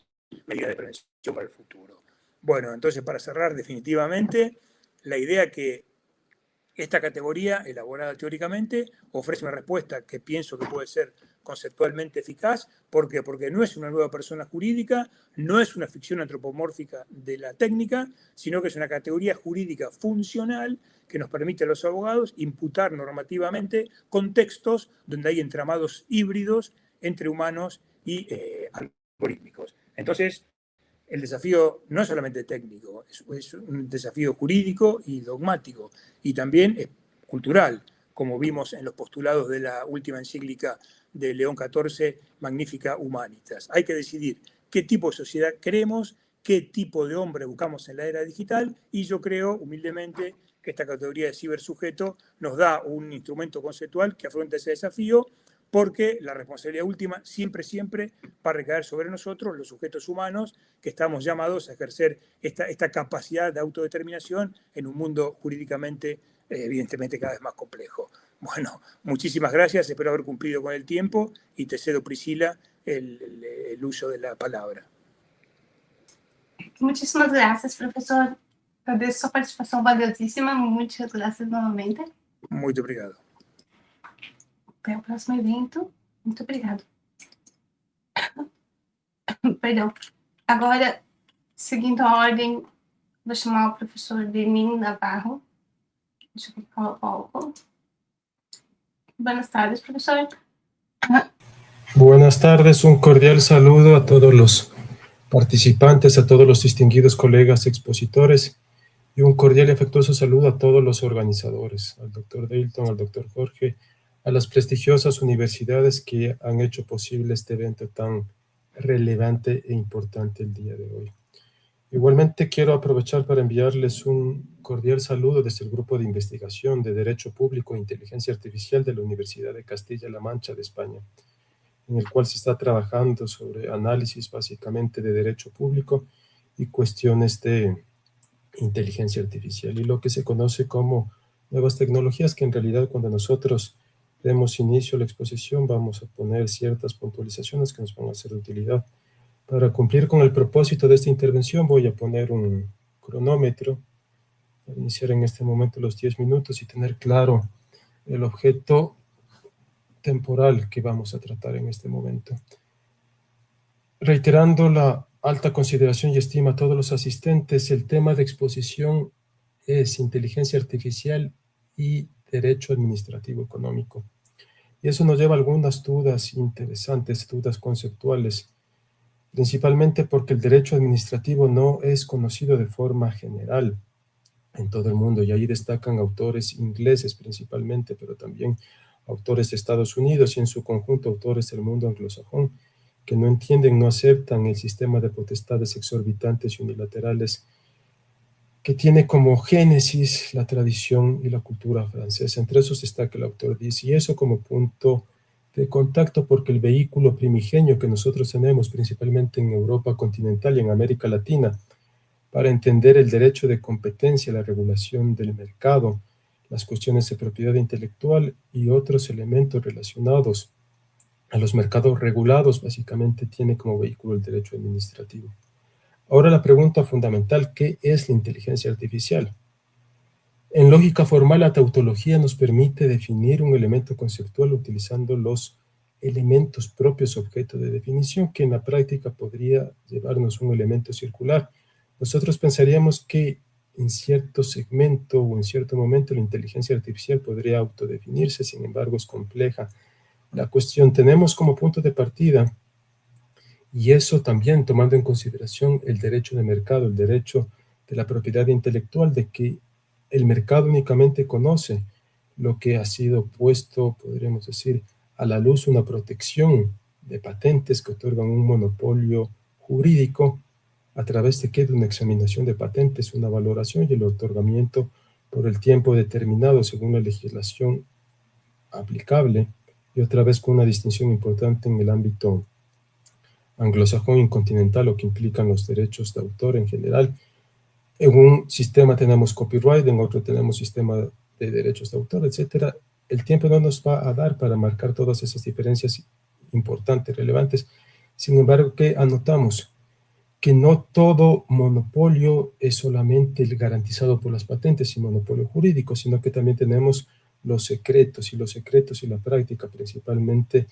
medidas de prevención para el futuro. Bueno, entonces para cerrar definitivamente, la idea que esta categoría, elaborada teóricamente, ofrece una respuesta que pienso que puede ser conceptualmente eficaz. ¿Por qué? Porque no es una nueva persona jurídica, no es una ficción antropomórfica de la técnica, sino que es una categoría jurídica funcional que nos permite a los abogados imputar normativamente contextos donde hay entramados híbridos entre humanos y algorítmicos. Entonces, el desafío no es solamente técnico, es un desafío jurídico y dogmático, y también es cultural, como vimos en los postulados de la última encíclica de León XIV, Magnifica Humanitas. Hay que decidir qué tipo de sociedad queremos, qué tipo de hombre buscamos en la era digital, y yo creo, humildemente, que esta categoría de cibersujeto nos da un instrumento conceptual que afronta ese desafío, porque la responsabilidad última siempre va a recaer sobre nosotros, los sujetos humanos, que estamos llamados a ejercer esta capacidad de autodeterminación en un mundo jurídicamente, evidentemente, cada vez más complejo. Bueno, muchísimas gracias, espero haber cumplido con el tiempo y te cedo, Priscila, el uso de la palabra. Muchísimas gracias, profesor. Agradeço sua participação valiosíssima. Muitas graças novamente. Muito obrigado. Até o próximo evento. Muito obrigado. Perdão. Agora, seguindo a ordem, vou chamar o professor Denis Navarro. Deixa eu colocar o palco. Buenas tardes, profesor. Buenas tardes, un cordial saludo a todos los participantes, a todos los distinguidos colegas expositores, y un cordial y afectuoso saludo a todos los organizadores, al doctor Deilton, al doctor Jorge, a las prestigiosas universidades que han hecho posible este evento tan relevante e importante el día de hoy. Igualmente quiero aprovechar para enviarles un cordial saludo desde el Grupo de Investigación de Derecho Público e Inteligencia Artificial de la Universidad de Castilla-La Mancha de España, en el cual se está trabajando sobre análisis básicamente de derecho público y cuestiones de inteligencia artificial, y lo que se conoce como nuevas tecnologías, que en realidad cuando nosotros demos inicio a la exposición vamos a poner ciertas puntualizaciones que nos van a ser de utilidad. Para cumplir con el propósito de esta intervención voy a poner un cronómetro para iniciar en este momento los 10 minutos y tener claro el objeto temporal que vamos a tratar en este momento. Reiterando la alta consideración y estima a todos los asistentes, el tema de exposición es inteligencia artificial y derecho administrativo económico. Y eso nos lleva a algunas dudas interesantes, dudas conceptuales, principalmente porque el derecho administrativo no es conocido de forma general en todo el mundo, y ahí destacan autores ingleses principalmente, pero también autores de Estados Unidos y en su conjunto autores del mundo anglosajón, que no entienden, no aceptan el sistema de potestades exorbitantes y unilaterales que tiene como génesis la tradición y la cultura francesa. Entre esos destaca el autor dice, y eso como punto de contacto, porque el vehículo primigenio que nosotros tenemos, principalmente en Europa continental y en América Latina, para entender el derecho de competencia, la regulación del mercado, las cuestiones de propiedad intelectual y otros elementos relacionados a los mercados regulados, básicamente tiene como vehículo el derecho administrativo. Ahora la pregunta fundamental, ¿qué es la inteligencia artificial? En lógica formal, la tautología nos permite definir un elemento conceptual utilizando los elementos propios objeto de definición, que en la práctica podría llevarnos un elemento circular. Nosotros pensaríamos que en cierto segmento o en cierto momento la inteligencia artificial podría autodefinirse, sin embargo es compleja la cuestión. Tenemos como punto de partida, y eso también tomando en consideración el derecho de mercado, el derecho de la propiedad intelectual, de que el mercado únicamente conoce lo que ha sido puesto, podríamos decir, a la luz, una protección de patentes que otorgan un monopolio jurídico a través de qué, de una examinación de patentes, una valoración y el otorgamiento por el tiempo determinado según la legislación aplicable, y otra vez con una distinción importante en el ámbito anglosajón y continental, lo que implican los derechos de autor en general. En un sistema tenemos copyright, en otro tenemos sistema de derechos de autor, etc. El tiempo no nos va a dar para marcar todas esas diferencias importantes, relevantes. Sin embargo, ¿qué anotamos? Que no todo monopolio es solamente el garantizado por las patentes y monopolio jurídico, sino que también tenemos los secretos y la práctica, principalmente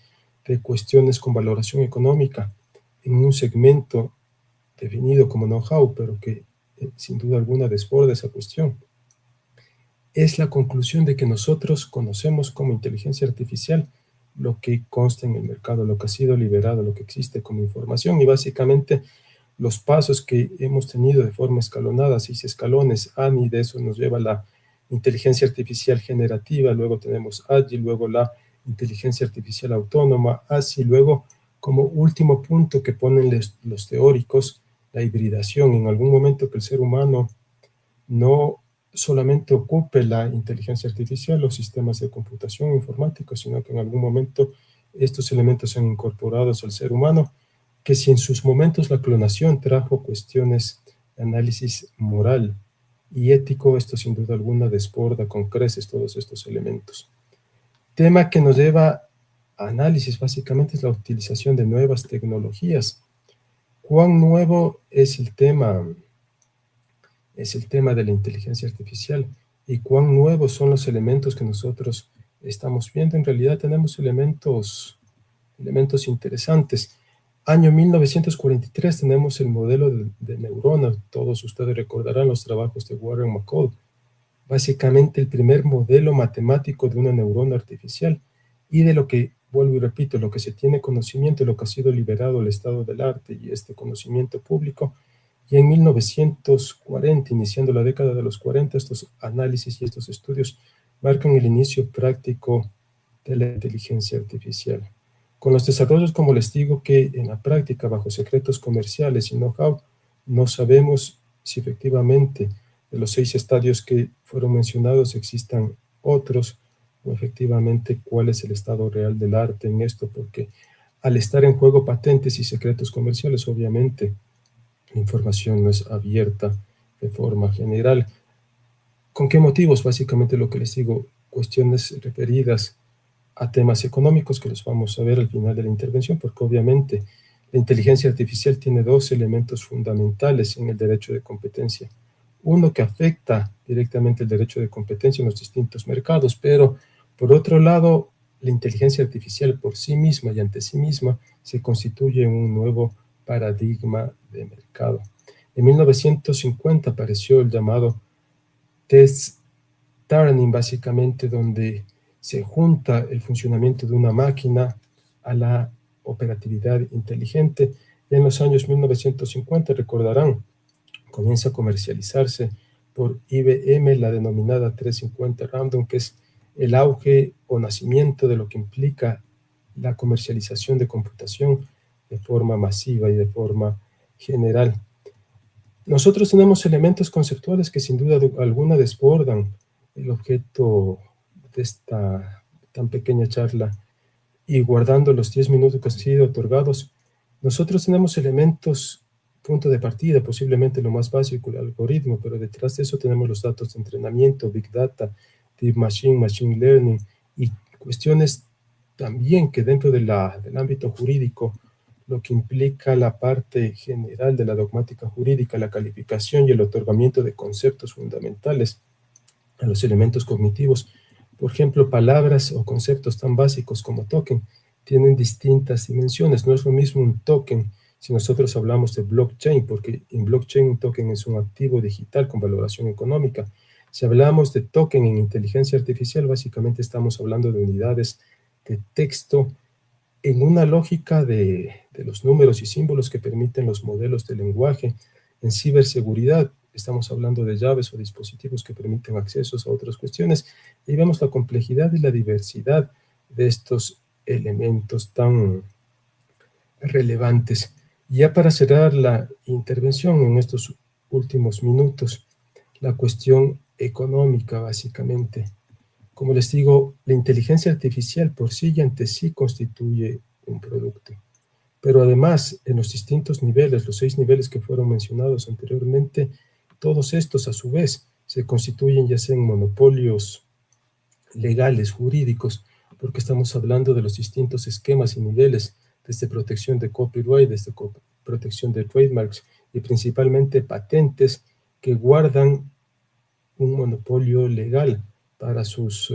de cuestiones con valoración económica, en un segmento definido como know-how, pero que sin duda alguna desborda esa cuestión. Es la conclusión de que nosotros conocemos como inteligencia artificial lo que consta en el mercado, lo que ha sido liberado, lo que existe como información, y básicamente los pasos que hemos tenido de forma escalonada, 6 escalones, ANI, de eso nos lleva la inteligencia artificial generativa, luego tenemos AGI, luego la inteligencia artificial autónoma, ASI, luego como último punto que ponen los teóricos, la hibridación, en algún momento que el ser humano no solamente ocupe la inteligencia artificial, los sistemas de computación informáticos, sino que en algún momento estos elementos sean incorporados al ser humano, que si en sus momentos la clonación trajo cuestiones de análisis moral y ético, esto sin duda alguna desborda con creces todos estos elementos. Tema que nos lleva a análisis básicamente es la utilización de nuevas tecnologías. ¿Cuán nuevo es el tema de la inteligencia artificial? ¿Y cuán nuevos son los elementos que nosotros estamos viendo? En realidad tenemos elementos interesantes. Año 1943 tenemos el modelo de neurona. Todos ustedes recordarán los trabajos de Warren McCall. Básicamente el primer modelo matemático de una neurona artificial, y de lo que, vuelvo y repito, lo que se tiene conocimiento, lo que ha sido liberado el estado del arte y este conocimiento público. Y en 1940, iniciando la década de los 40, estos análisis y estos estudios marcan el inicio práctico de la inteligencia artificial. Con los desarrollos, como les digo, que en la práctica, bajo secretos comerciales y know-how, no sabemos si efectivamente de los 6 estadios que fueron mencionados existan otros, o efectivamente cuál es el estado real del arte en esto, porque al estar en juego patentes y secretos comerciales, obviamente la información no es abierta de forma general. ¿Con qué motivos? Básicamente lo que les digo, cuestiones referidas a temas económicos que los vamos a ver al final de la intervención, porque obviamente la inteligencia artificial tiene 2 elementos fundamentales en el derecho de competencia. Uno que afecta directamente el derecho de competencia en los distintos mercados, pero por otro lado, la inteligencia artificial por sí misma y ante sí misma se constituye en un nuevo paradigma de mercado. En 1950 apareció el llamado test turning, básicamente donde se junta el funcionamiento de una máquina a la operatividad inteligente, y en los años 1950, recordarán, comienza a comercializarse por IBM la denominada 350 Random, que es el auge o nacimiento de lo que implica la comercialización de computación de forma masiva y de forma general. Nosotros tenemos elementos conceptuales que sin duda alguna desbordan el objeto de esta tan pequeña charla, y guardando los 10 minutos que han sido otorgados, nosotros tenemos elementos, punto de partida, posiblemente lo más básico, el algoritmo, pero detrás de eso tenemos los datos de entrenamiento, Big Data, Deep Machine, Machine Learning, y cuestiones también que dentro del ámbito jurídico, lo que implica la parte general de la dogmática jurídica, la calificación y el otorgamiento de conceptos fundamentales a los elementos cognitivos. Por ejemplo, palabras o conceptos tan básicos como token tienen distintas dimensiones. No es lo mismo un token si nosotros hablamos de blockchain, porque en blockchain un token es un activo digital con valoración económica. Si hablamos de token en inteligencia artificial, básicamente estamos hablando de unidades de texto en una lógica de los números y símbolos que permiten los modelos de lenguaje. En ciberseguridad estamos hablando de llaves o dispositivos que permiten accesos a otras cuestiones, y vemos la complejidad y la diversidad de estos elementos tan relevantes. Ya para cerrar la intervención en estos últimos minutos, la cuestión económica básicamente. Como les digo, la inteligencia artificial por sí y ante sí constituye un producto. Pero además, en los distintos niveles, los 6 niveles que fueron mencionados anteriormente, todos estos a su vez se constituyen ya sea en monopolios legales, jurídicos, porque estamos hablando de los distintos esquemas y niveles, desde protección de copyright, desde protección de trademarks y principalmente patentes que guardan un monopolio legal para sus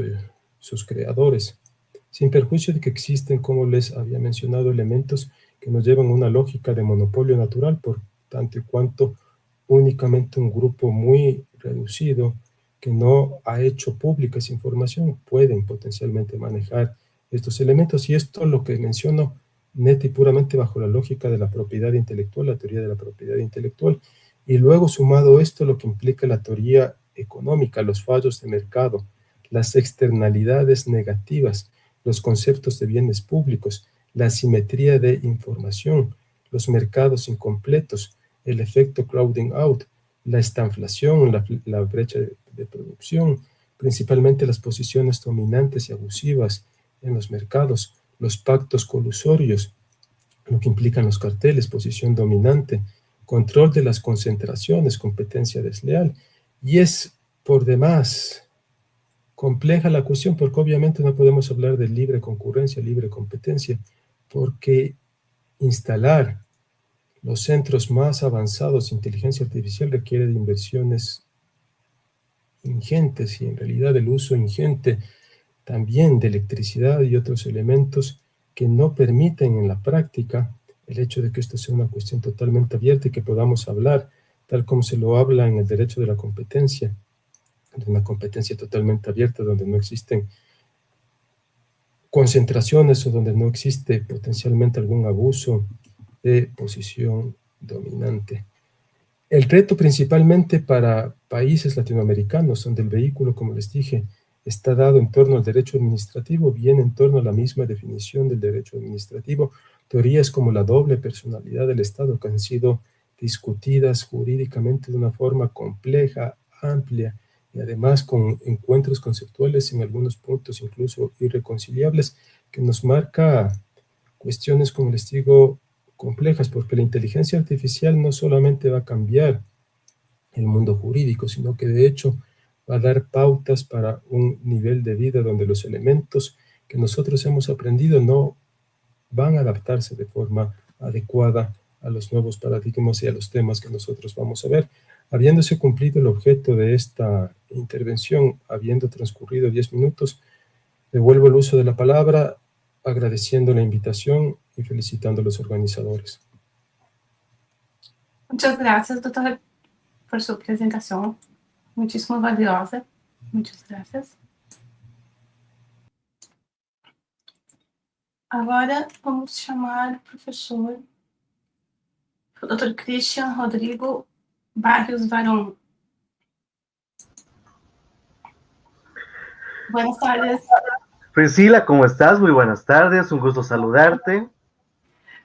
creadores, sin perjuicio de que existen, como les había mencionado, elementos que nos llevan a una lógica de monopolio natural, por tanto y cuanto únicamente un grupo muy reducido que no ha hecho pública esa información pueden potencialmente manejar estos elementos, y esto lo que menciono neta y puramente bajo la lógica de la propiedad intelectual, la teoría de la propiedad intelectual, y luego sumado esto lo que implica la teoría económica, los fallos de mercado, las externalidades negativas, los conceptos de bienes públicos, la asimetría de información, los mercados incompletos, el efecto crowding out, la estanflación, la brecha de producción, principalmente las posiciones dominantes y abusivas en los mercados, los pactos colusorios, lo que implican los carteles, posición dominante, control de las concentraciones, competencia desleal, y es por demás compleja la cuestión, porque obviamente no podemos hablar de libre concurrencia, libre competencia, porque instalar los centros más avanzados de inteligencia artificial requiere de inversiones ingentes, y en realidad el uso ingente también de electricidad y otros elementos que no permiten en la práctica el hecho de que esto sea una cuestión totalmente abierta y que podamos hablar, tal como se lo habla en el derecho de la competencia, de una competencia totalmente abierta donde no existen concentraciones o donde no existe potencialmente algún abuso de posición dominante. El reto principalmente para países latinoamericanos, donde el vehículo, como les dije, está dado en torno al derecho administrativo, viene en torno a la misma definición del derecho administrativo, teorías como la doble personalidad del Estado que han sido discutidas jurídicamente de una forma compleja, amplia, y además con encuentros conceptuales en algunos puntos incluso irreconciliables, que nos marca cuestiones, como les digo, complejas, porque la inteligencia artificial no solamente va a cambiar el mundo jurídico, sino que de hecho va a dar pautas para un nivel de vida donde los elementos que nosotros hemos aprendido no van a adaptarse de forma adecuada a los nuevos paradigmas y a los temas que nosotros vamos a ver. Habiéndose cumplido el objeto de esta intervención, habiendo transcurrido 10 minutos, devuelvo el uso de la palabra agradeciendo la invitación y felicitando a los organizadores. Muchas gracias, doctor, por su presentación. Muchísimo valiosa. Muchas gracias. Agora vamos chamar o professor, o Dr. Christian Rodrigo Barrios Varón. Buenas tardes. Priscila, ¿cómo estás? Muy buenas tardes, un gusto saludarte.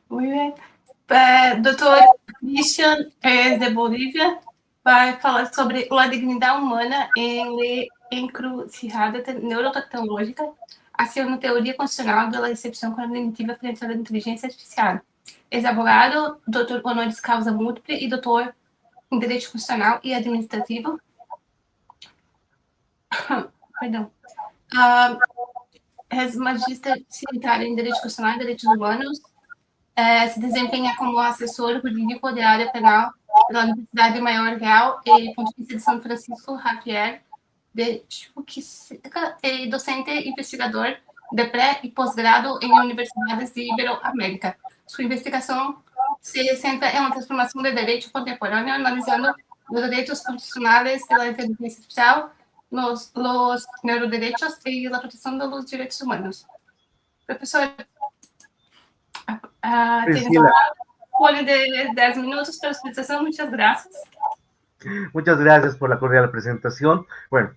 Muy bien. Dr. Christian é de Bolívia, vai falar sobre a dignidade humana em encruzilhada neurotecnológica, assim uma teoria constitucional da recepção cognitiva frente à inteligência artificial. É advogado, doutor honoris causa múltipla e doutor em Direito Constitucional e Administrativo. Perdão. É magíster científico em Direito Constitucional e Direitos Humanos. Se desempenha como assessor jurídico da área penal pela Universidade Maior Real e Pontifícia de São Francisco Xavier, e docente investigador de pré e pós-grado em universidades de Iberoamérica. Sua investigação se centra em uma transformação do direito contemporâneo, analisando os direitos constitucionais da inteligência artificial, los neuroderechos e a proteção dos direitos humanos. Professor, tem uma folha de 10 minutos para a explicação. Muitas graças. Muchas gracias por la cordial presentación. Bueno,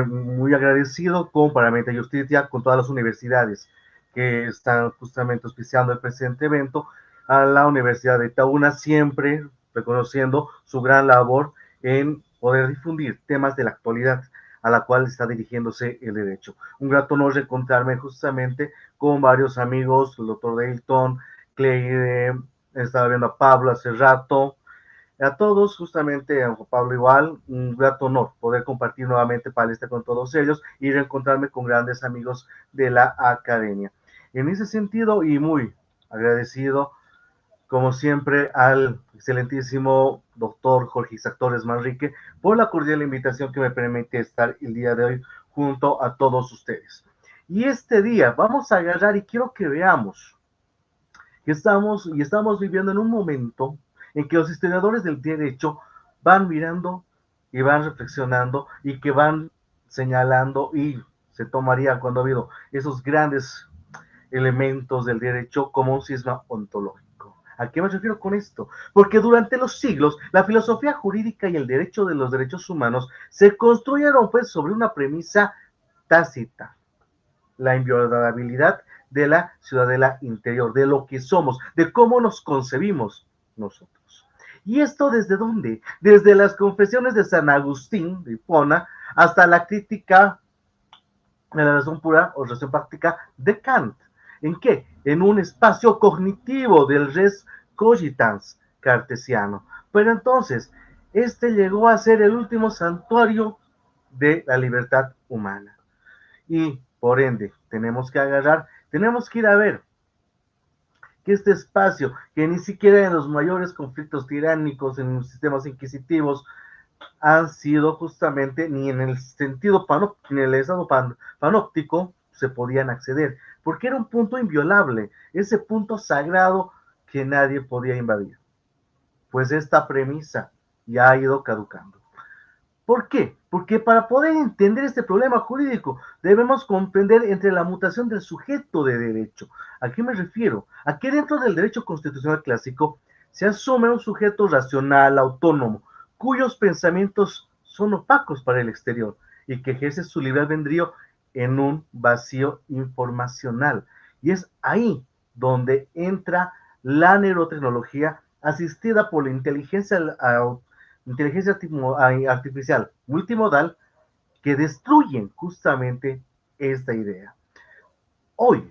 muy agradecido con Parlamento de Justicia, con todas las universidades que están justamente auspiciando el presente evento, a la Universidad de Itaúna, siempre reconociendo su gran labor en poder difundir temas de la actualidad a la cual está dirigiéndose el derecho. Un grato honor encontrarme justamente con varios amigos, el doctor Deilton, Clay, estaba viendo a Pablo hace rato, a todos, justamente a Juan Pablo igual, un grato honor poder compartir nuevamente palestra con todos ellos y reencontrarme con grandes amigos de la academia. En ese sentido, y muy agradecido, como siempre, al excelentísimo doctor Jorge Isaac Torres Manrique por la cordial invitación que me permite estar el día de hoy junto a todos ustedes. Y este día vamos a agarrar y quiero que veamos que estamos viviendo en un momento en que los historiadores del derecho van mirando y van reflexionando y que van señalando y se tomaría cuando ha habido esos grandes elementos del derecho como un cisma ontológico. ¿A qué me refiero con esto? Porque durante los siglos la filosofía jurídica y el derecho de los derechos humanos se construyeron pues sobre una premisa tácita, la inviolabilidad de la ciudadela interior, de lo que somos, de cómo nos concebimos nosotros. ¿Y esto desde dónde? Desde las confesiones de San Agustín de Hipona hasta la crítica de la razón pura o razón práctica de Kant. ¿En qué? En un espacio cognitivo del res cogitans cartesiano. Pero entonces, este llegó a ser el último santuario de la libertad humana. Y, por ende, tenemos que ir a ver que este espacio, que ni siquiera en los mayores conflictos tiránicos, en los sistemas inquisitivos, han sido justamente, ni en el sentido ni en el estado panóptico, se podían acceder, porque era un punto inviolable, ese punto sagrado que nadie podía invadir. Pues esta premisa ya ha ido caducando. ¿Por qué? Porque para poder entender este problema jurídico debemos comprender entre la mutación del sujeto de derecho. ¿A qué me refiero? A que dentro del derecho constitucional clásico se asume un sujeto racional, autónomo, cuyos pensamientos son opacos para el exterior y que ejerce su libre albedrío en un vacío informacional. Y es ahí donde entra la neurotecnología asistida por la inteligencia artificial multimodal que destruyen justamente esta idea. Hoy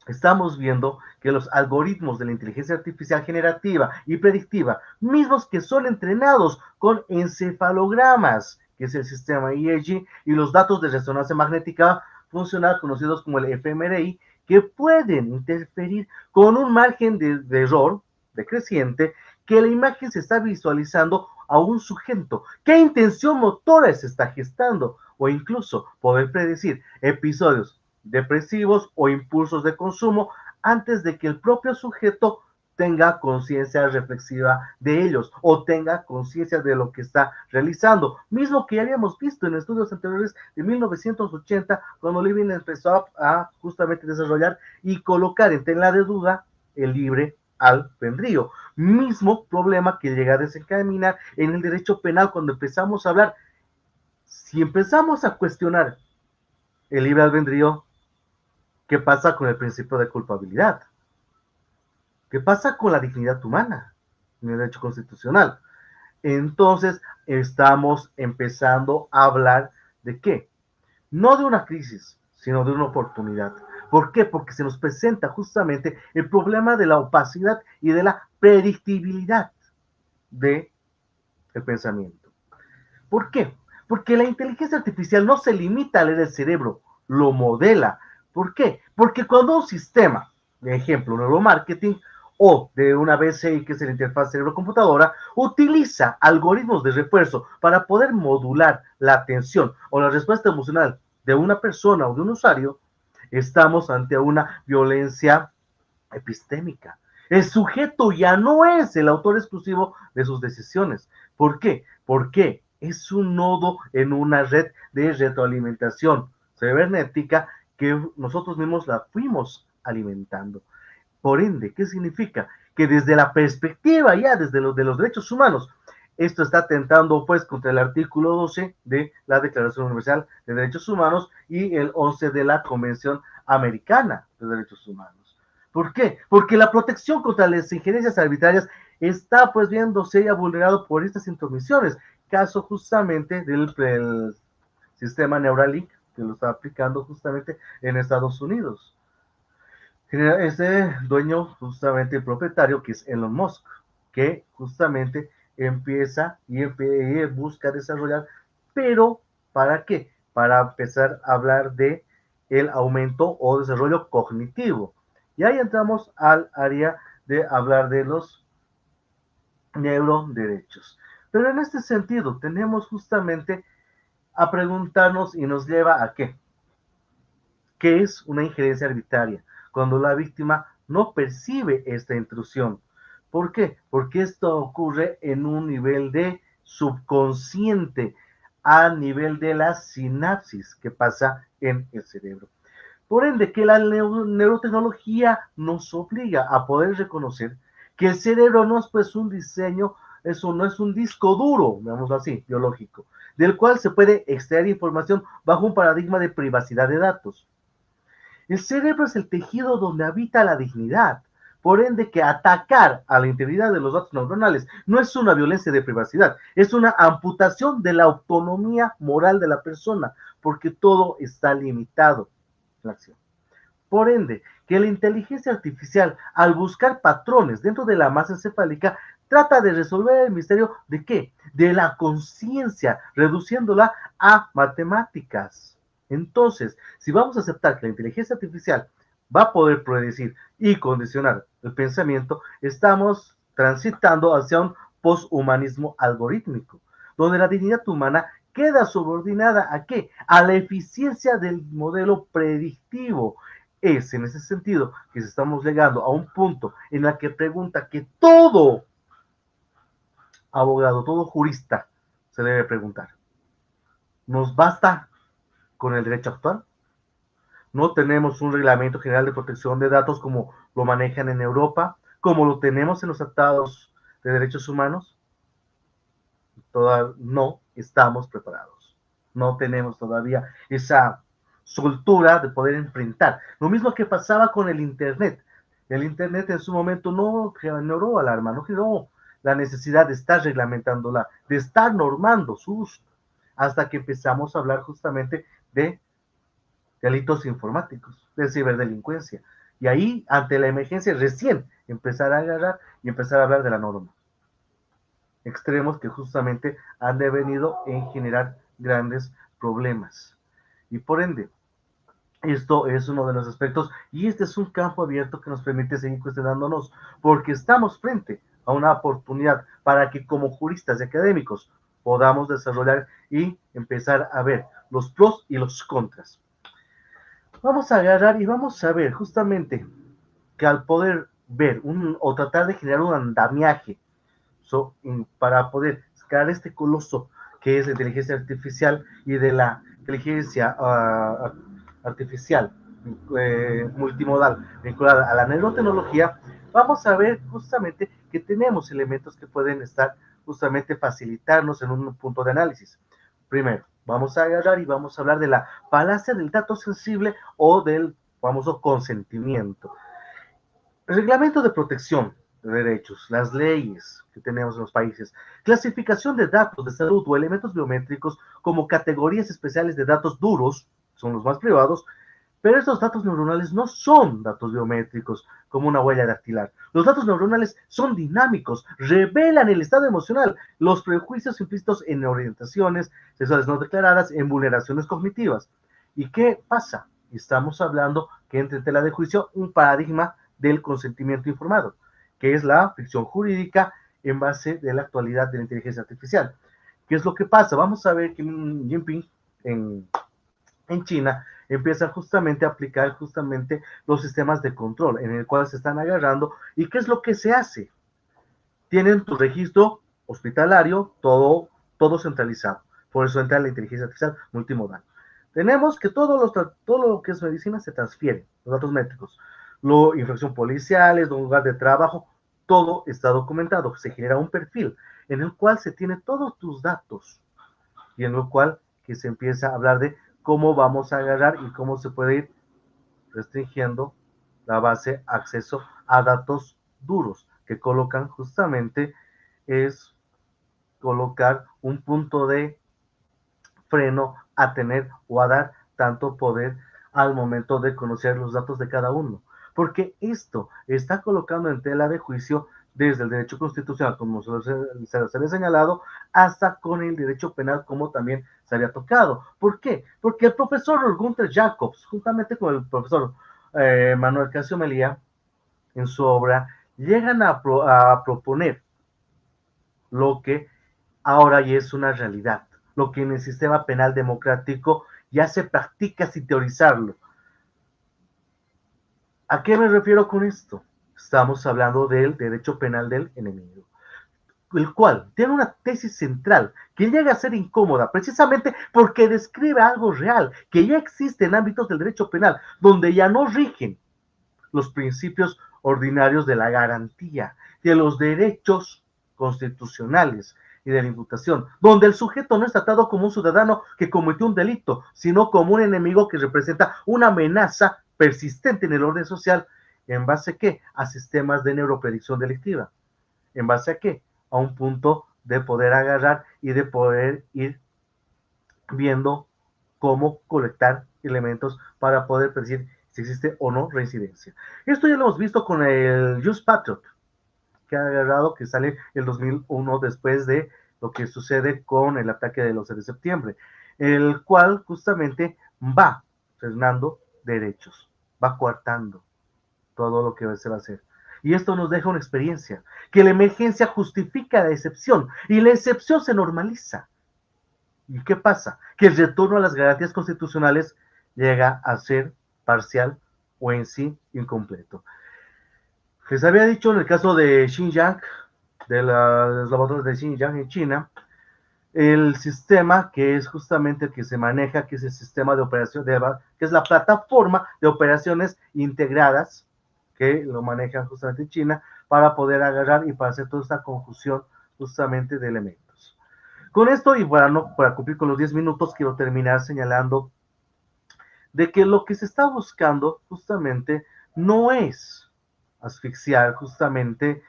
estamos viendo que los algoritmos de la inteligencia artificial generativa y predictiva, mismos que son entrenados con encefalogramas, que es el sistema EEG, y los datos de resonancia magnética funcional conocidos como el fMRI, que pueden interferir con un margen de error decreciente que la imagen se está visualizando a un sujeto, qué intención motora se está gestando, o incluso poder predecir episodios depresivos o impulsos de consumo antes de que el propio sujeto tenga conciencia reflexiva de ellos o tenga conciencia de lo que está realizando, mismo que ya habíamos visto en estudios anteriores de 1980 cuando Levin empezó a justamente desarrollar y colocar en tela de duda el libre albedrío, mismo problema que llega a desencadenar en el derecho penal cuando empezamos a hablar, si empezamos a cuestionar el libre albedrío, ¿qué pasa con el principio de culpabilidad? ¿Qué pasa con la dignidad humana en el derecho constitucional? Entonces, estamos empezando a hablar de ¿qué? No de una crisis, sino de una oportunidad. ¿Por qué? Porque se nos presenta justamente el problema de la opacidad y de la predictibilidad del pensamiento. ¿Por qué? Porque la inteligencia artificial no se limita a leer el cerebro, lo modela. ¿Por qué? Porque cuando un sistema, de ejemplo, neuromarketing, o de una BCI, que es la interfaz cerebro-computadora, utiliza algoritmos de refuerzo para poder modular la atención o la respuesta emocional de una persona o de un usuario, estamos ante una violencia epistémica. El sujeto ya no es el autor exclusivo de sus decisiones. ¿Por qué? Porque es un nodo en una red de retroalimentación cibernética que nosotros mismos la fuimos alimentando. Por ende, ¿qué significa? Que desde la perspectiva ya, desde los derechos humanos, esto está atentando pues contra el artículo 12 de la Declaración Universal de Derechos Humanos y el 11 de la Convención Americana de Derechos Humanos. ¿Por qué? Porque la protección contra las injerencias arbitrarias está pues viéndose ya vulnerado por estas intromisiones, caso justamente del sistema Neuralink que lo está aplicando justamente en Estados Unidos. Este dueño, justamente el propietario, que es Elon Musk, que justamente empieza y busca desarrollar, pero ¿para qué? Para empezar a hablar de el aumento o desarrollo cognitivo. Y ahí entramos al área de hablar de los neuroderechos. Pero en este sentido, tenemos justamente a preguntarnos y nos lleva a ¿qué? ¿Qué es una injerencia arbitraria? Cuando la víctima no percibe esta intrusión. ¿Por qué? Porque esto ocurre en un nivel de subconsciente, a nivel de la sinapsis que pasa en el cerebro. Por ende, que la neurotecnología nos obliga a poder reconocer que el cerebro no es pues un diseño, eso no es un disco duro, digamos así, biológico, del cual se puede extraer información bajo un paradigma de privacidad de datos. El cerebro es el tejido donde habita la dignidad. Por ende, que atacar a la integridad de los datos neuronales no es una violencia de privacidad, es una amputación de la autonomía moral de la persona, porque todo está limitado en la acción. Por ende, que la inteligencia artificial, al buscar patrones dentro de la masa encefálica, trata de resolver el misterio ¿de qué? De la conciencia, reduciéndola a matemáticas. Entonces, si vamos a aceptar que la inteligencia artificial va a poder predecir y condicionar el pensamiento, estamos transitando hacia un posthumanismo algorítmico, donde la dignidad humana queda subordinada ¿a qué? A la eficiencia del modelo predictivo. Es en ese sentido que estamos llegando a un punto en el que pregunta que todo abogado, todo jurista se debe preguntar: ¿nos basta con el derecho actual? No tenemos un reglamento general de protección de datos como lo manejan en Europa, como lo tenemos en los tratados de derechos humanos. No estamos preparados. No tenemos todavía esa soltura de poder enfrentar. Lo mismo que pasaba con el Internet. El Internet en su momento no generó alarma, no generó la necesidad de estar reglamentándola, de estar normando su uso, hasta que empezamos a hablar justamente de delitos informáticos, de ciberdelincuencia. Y ahí, ante la emergencia, recién empezar a agarrar y empezar a hablar de la norma. Extremos que justamente han devenido en generar grandes problemas. Y por ende, esto es uno de los aspectos, y este es un campo abierto que nos permite seguir cuestionándonos, porque estamos frente a una oportunidad para que como juristas y académicos podamos desarrollar y empezar a ver los pros y los contras. Vamos a agarrar y vamos a ver justamente que al poder ver o tratar de generar un andamiaje para poder sacar este coloso que es la inteligencia artificial y de la inteligencia artificial multimodal vinculada a la neurotecnología, vamos a ver justamente que tenemos elementos que pueden estar justamente facilitarnos en un punto de análisis. Primero, vamos a agarrar y vamos a hablar de la falacia del dato sensible o del famoso consentimiento. El reglamento de protección de derechos, las leyes que tenemos en los países, clasificación de datos de salud o elementos biométricos como categorías especiales de datos duros, son los más privados, pero estos datos neuronales no son datos biométricos como una huella dactilar. Los datos neuronales son dinámicos, revelan el estado emocional, los prejuicios implícitos en orientaciones sexuales no declaradas, en vulneraciones cognitivas. ¿Y qué pasa? Estamos hablando que entra en tela de juicio un paradigma del consentimiento informado, que es la ficción jurídica en base de la actualidad de la inteligencia artificial. ¿Qué es lo que pasa? Vamos a ver que Xi Jinping en China empieza justamente a aplicar justamente los sistemas de control en el cual se están agarrando. ¿Y qué es lo que se hace? Tienen tu registro hospitalario, todo centralizado. Por eso entra la inteligencia artificial multimodal. Tenemos que todo lo que es medicina se transfiere, los datos métricos, infracción policiales, lugar de trabajo, todo está documentado, se genera un perfil. en el cual se tiene todos tus datos y en el cual que se empieza a hablar de cómo vamos a agarrar y cómo se puede ir restringiendo la base acceso a datos duros, que colocan justamente es colocar un punto de freno a tener o a dar tanto poder al momento de conocer los datos de cada uno, porque esto está colocando en tela de juicio desde el derecho constitucional, como se les había señalado, hasta con el derecho penal, como también se había tocado. ¿Por qué? Porque el profesor Gunther Jacobs, juntamente con el profesor Manuel Casio Melía, en su obra, llegan a proponer lo que ahora ya es una realidad, lo que en el sistema penal democrático ya se practica sin teorizarlo. ¿A qué me refiero con esto? Estamos hablando del derecho penal del enemigo, el cual tiene una tesis central que llega a ser incómoda, precisamente porque describe algo real, que ya existe en ámbitos del derecho penal, donde ya no rigen los principios ordinarios de la garantía, de los derechos constitucionales y de la imputación, donde el sujeto no es tratado como un ciudadano que cometió un delito, sino como un enemigo que representa una amenaza persistente en el orden social. ¿En base a qué? A sistemas de neuropredicción delictiva. ¿En base a qué? A un punto de poder agarrar y de poder ir viendo cómo colectar elementos para poder predecir si existe o no reincidencia. Esto ya lo hemos visto con el Just Patriot, que ha agarrado, que sale el 2001 después de lo que sucede con el ataque del 11 de septiembre, el cual justamente va frenando derechos, va coartando todo lo que se va a hacer. Y esto nos deja una experiencia, que la emergencia justifica la excepción, y la excepción se normaliza. ¿Y qué pasa? Que el retorno a las garantías constitucionales llega a ser parcial o en sí incompleto. Les había dicho en el caso de Xinjiang, de los laboratorios de Xinjiang en China, el sistema que es justamente el que se maneja, que es el sistema de operación, que es la plataforma de operaciones integradas, que lo manejan justamente en China, para poder agarrar y para hacer toda esta confusión justamente de elementos. Con esto, y para cumplir con los 10 minutos, quiero terminar señalando de que lo que se está buscando justamente no es asfixiar justamente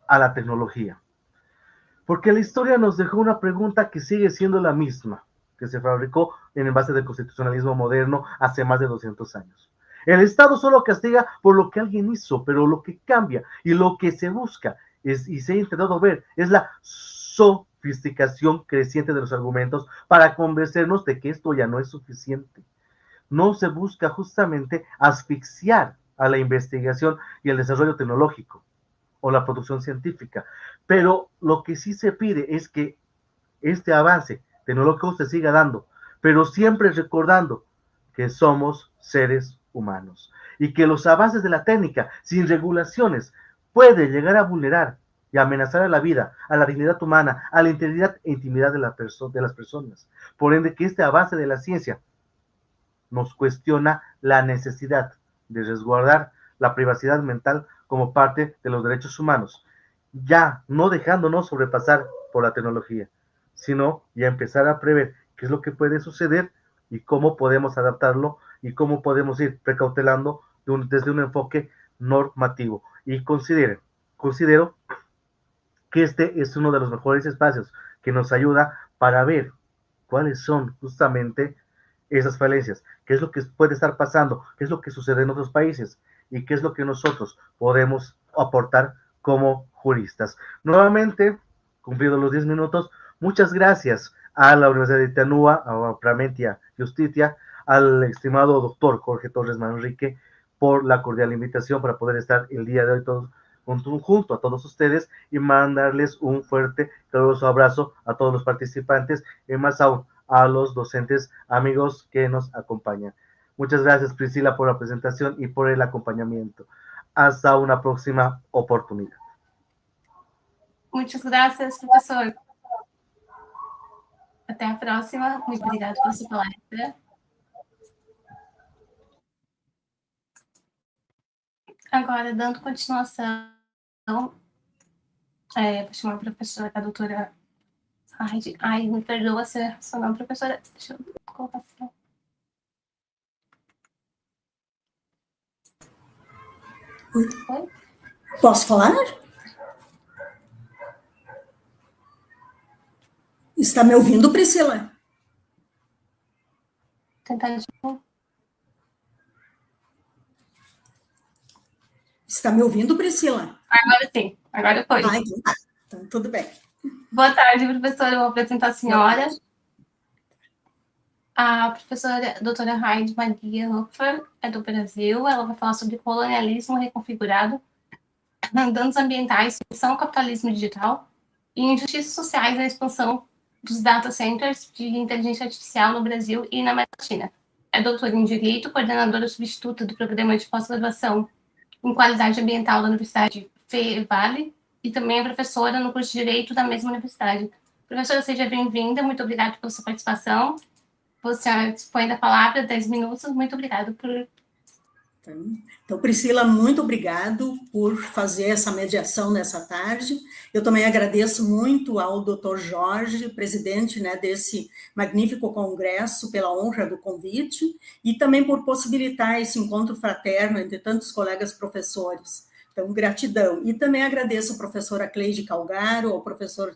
a la tecnología. Porque la historia nos dejó una pregunta que sigue siendo la misma, que se fabricó en el base del constitucionalismo moderno hace más de 200 años. El Estado solo castiga por lo que alguien hizo, pero lo que cambia y lo que se busca y se ha intentado ver es la sofisticación creciente de los argumentos para convencernos de que esto ya no es suficiente. No se busca justamente asfixiar a la investigación y el desarrollo tecnológico o la producción científica, pero lo que sí se pide es que este avance tecnológico se siga dando, pero siempre recordando que somos seres humanos y que los avances de la técnica sin regulaciones puede llegar a vulnerar y amenazar a la vida, a la dignidad humana, a la integridad e intimidad de las personas. Por ende, que este avance de la ciencia nos cuestiona la necesidad de resguardar la privacidad mental como parte de los derechos humanos, ya no dejándonos sobrepasar por la tecnología, sino ya empezar a prever qué es lo que puede suceder y cómo podemos adaptarlo y cómo podemos ir precautelando desde un enfoque normativo. Y considero que este es uno de los mejores espacios que nos ayuda para ver cuáles son justamente esas falencias, qué es lo que puede estar pasando, qué es lo que sucede en otros países y qué es lo que nosotros podemos aportar como juristas. Nuevamente, cumplidos los 10 minutos, muchas gracias a la Universidad de Itanúa, a Pramentia Justitia, al estimado doctor Jorge Torres Manrique, por la cordial invitación para poder estar el día de hoy todos junto a todos ustedes y mandarles un fuerte, caluroso abrazo a todos los participantes y más aún a los docentes amigos que nos acompañan. Muchas gracias, Priscila, por la presentación y por el acompañamiento. Hasta una próxima oportunidad. Muchas gracias, professor. Até a próxima. Muito obrigada pela sua palestra. Agora, dando continuação Vou chamar a professora, a doutora... Ai, me perdoa se é seu nome, professora. Deixa eu colocar assim. Oi? Posso falar? Está me ouvindo, Priscila? Tentar de novo. Está me ouvindo, Priscila? Agora sim, agora foi. Então tá. Então, tudo bem. Boa tarde, professora. Eu vou apresentar a senhora. A professora doutora Heide Maria Hupfer é do Brasil. Ela vai falar sobre colonialismo reconfigurado, danos ambientais, submissão ao capitalismo digital e injustiças sociais na expansão dos data centers de inteligência artificial no Brasil e na América Latina. É doutora em Direito, coordenadora substituta do programa de pós-graduação em qualidade ambiental da Universidade Vale e também é professora no curso de Direito da mesma universidade. Professora, seja bem-vinda, muito obrigada pela sua participação. Você dispõe da palavra, 10 minutos, muito obrigada por... Então, Priscila, muito obrigado por fazer essa mediação nessa tarde. Eu também agradeço muito ao Dr. Jorge, presidente, né, desse magnífico congresso, pela honra do convite, e também por possibilitar esse encontro fraterno entre tantos colegas professores. Então, gratidão. E também agradeço à professora Cleide Calgaro, ao professor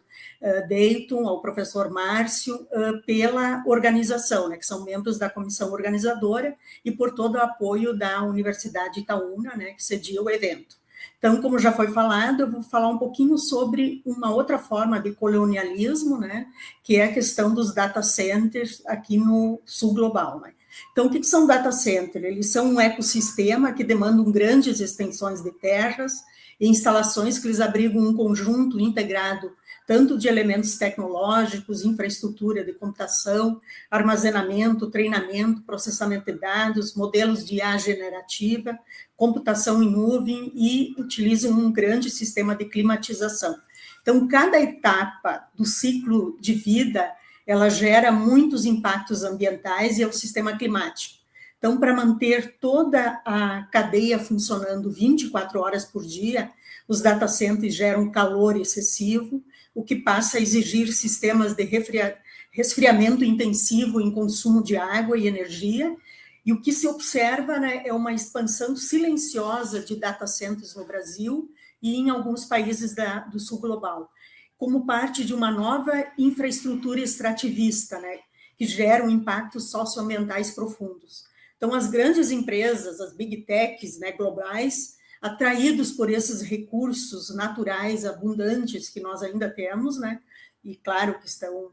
Deiton, ao professor Márcio, pela organização, né, que são membros da comissão organizadora, e por todo o apoio da Universidade Itaúna, né, que cedia o evento. Então, como já foi falado, eu vou falar um pouquinho sobre uma outra forma de colonialismo, né, que é a questão dos data centers aqui no sul global, né. Então, o que são data centers? Eles são um ecossistema que demandam grandes extensões de terras e instalações que eles abrigam um conjunto integrado tanto de elementos tecnológicos, infraestrutura de computação, armazenamento, treinamento, processamento de dados, modelos de IA generativa, computação em nuvem e utilizam um grande sistema de climatização. Então, cada etapa do ciclo de vida ela gera muitos impactos ambientais e ao sistema climático. Então, para manter toda a cadeia funcionando 24 horas por dia, os data centers geram calor excessivo, o que passa a exigir sistemas de resfriamento intensivo em consumo de água e energia, e o que se observa, né, é uma expansão silenciosa de data centers no Brasil e em alguns países do sul global, como parte de uma nova infraestrutura extrativista, né, que gera impactos socioambientais profundos. Então, as grandes empresas, as big techs, né, globais, atraídos por esses recursos naturais abundantes que nós ainda temos, né, e claro que estão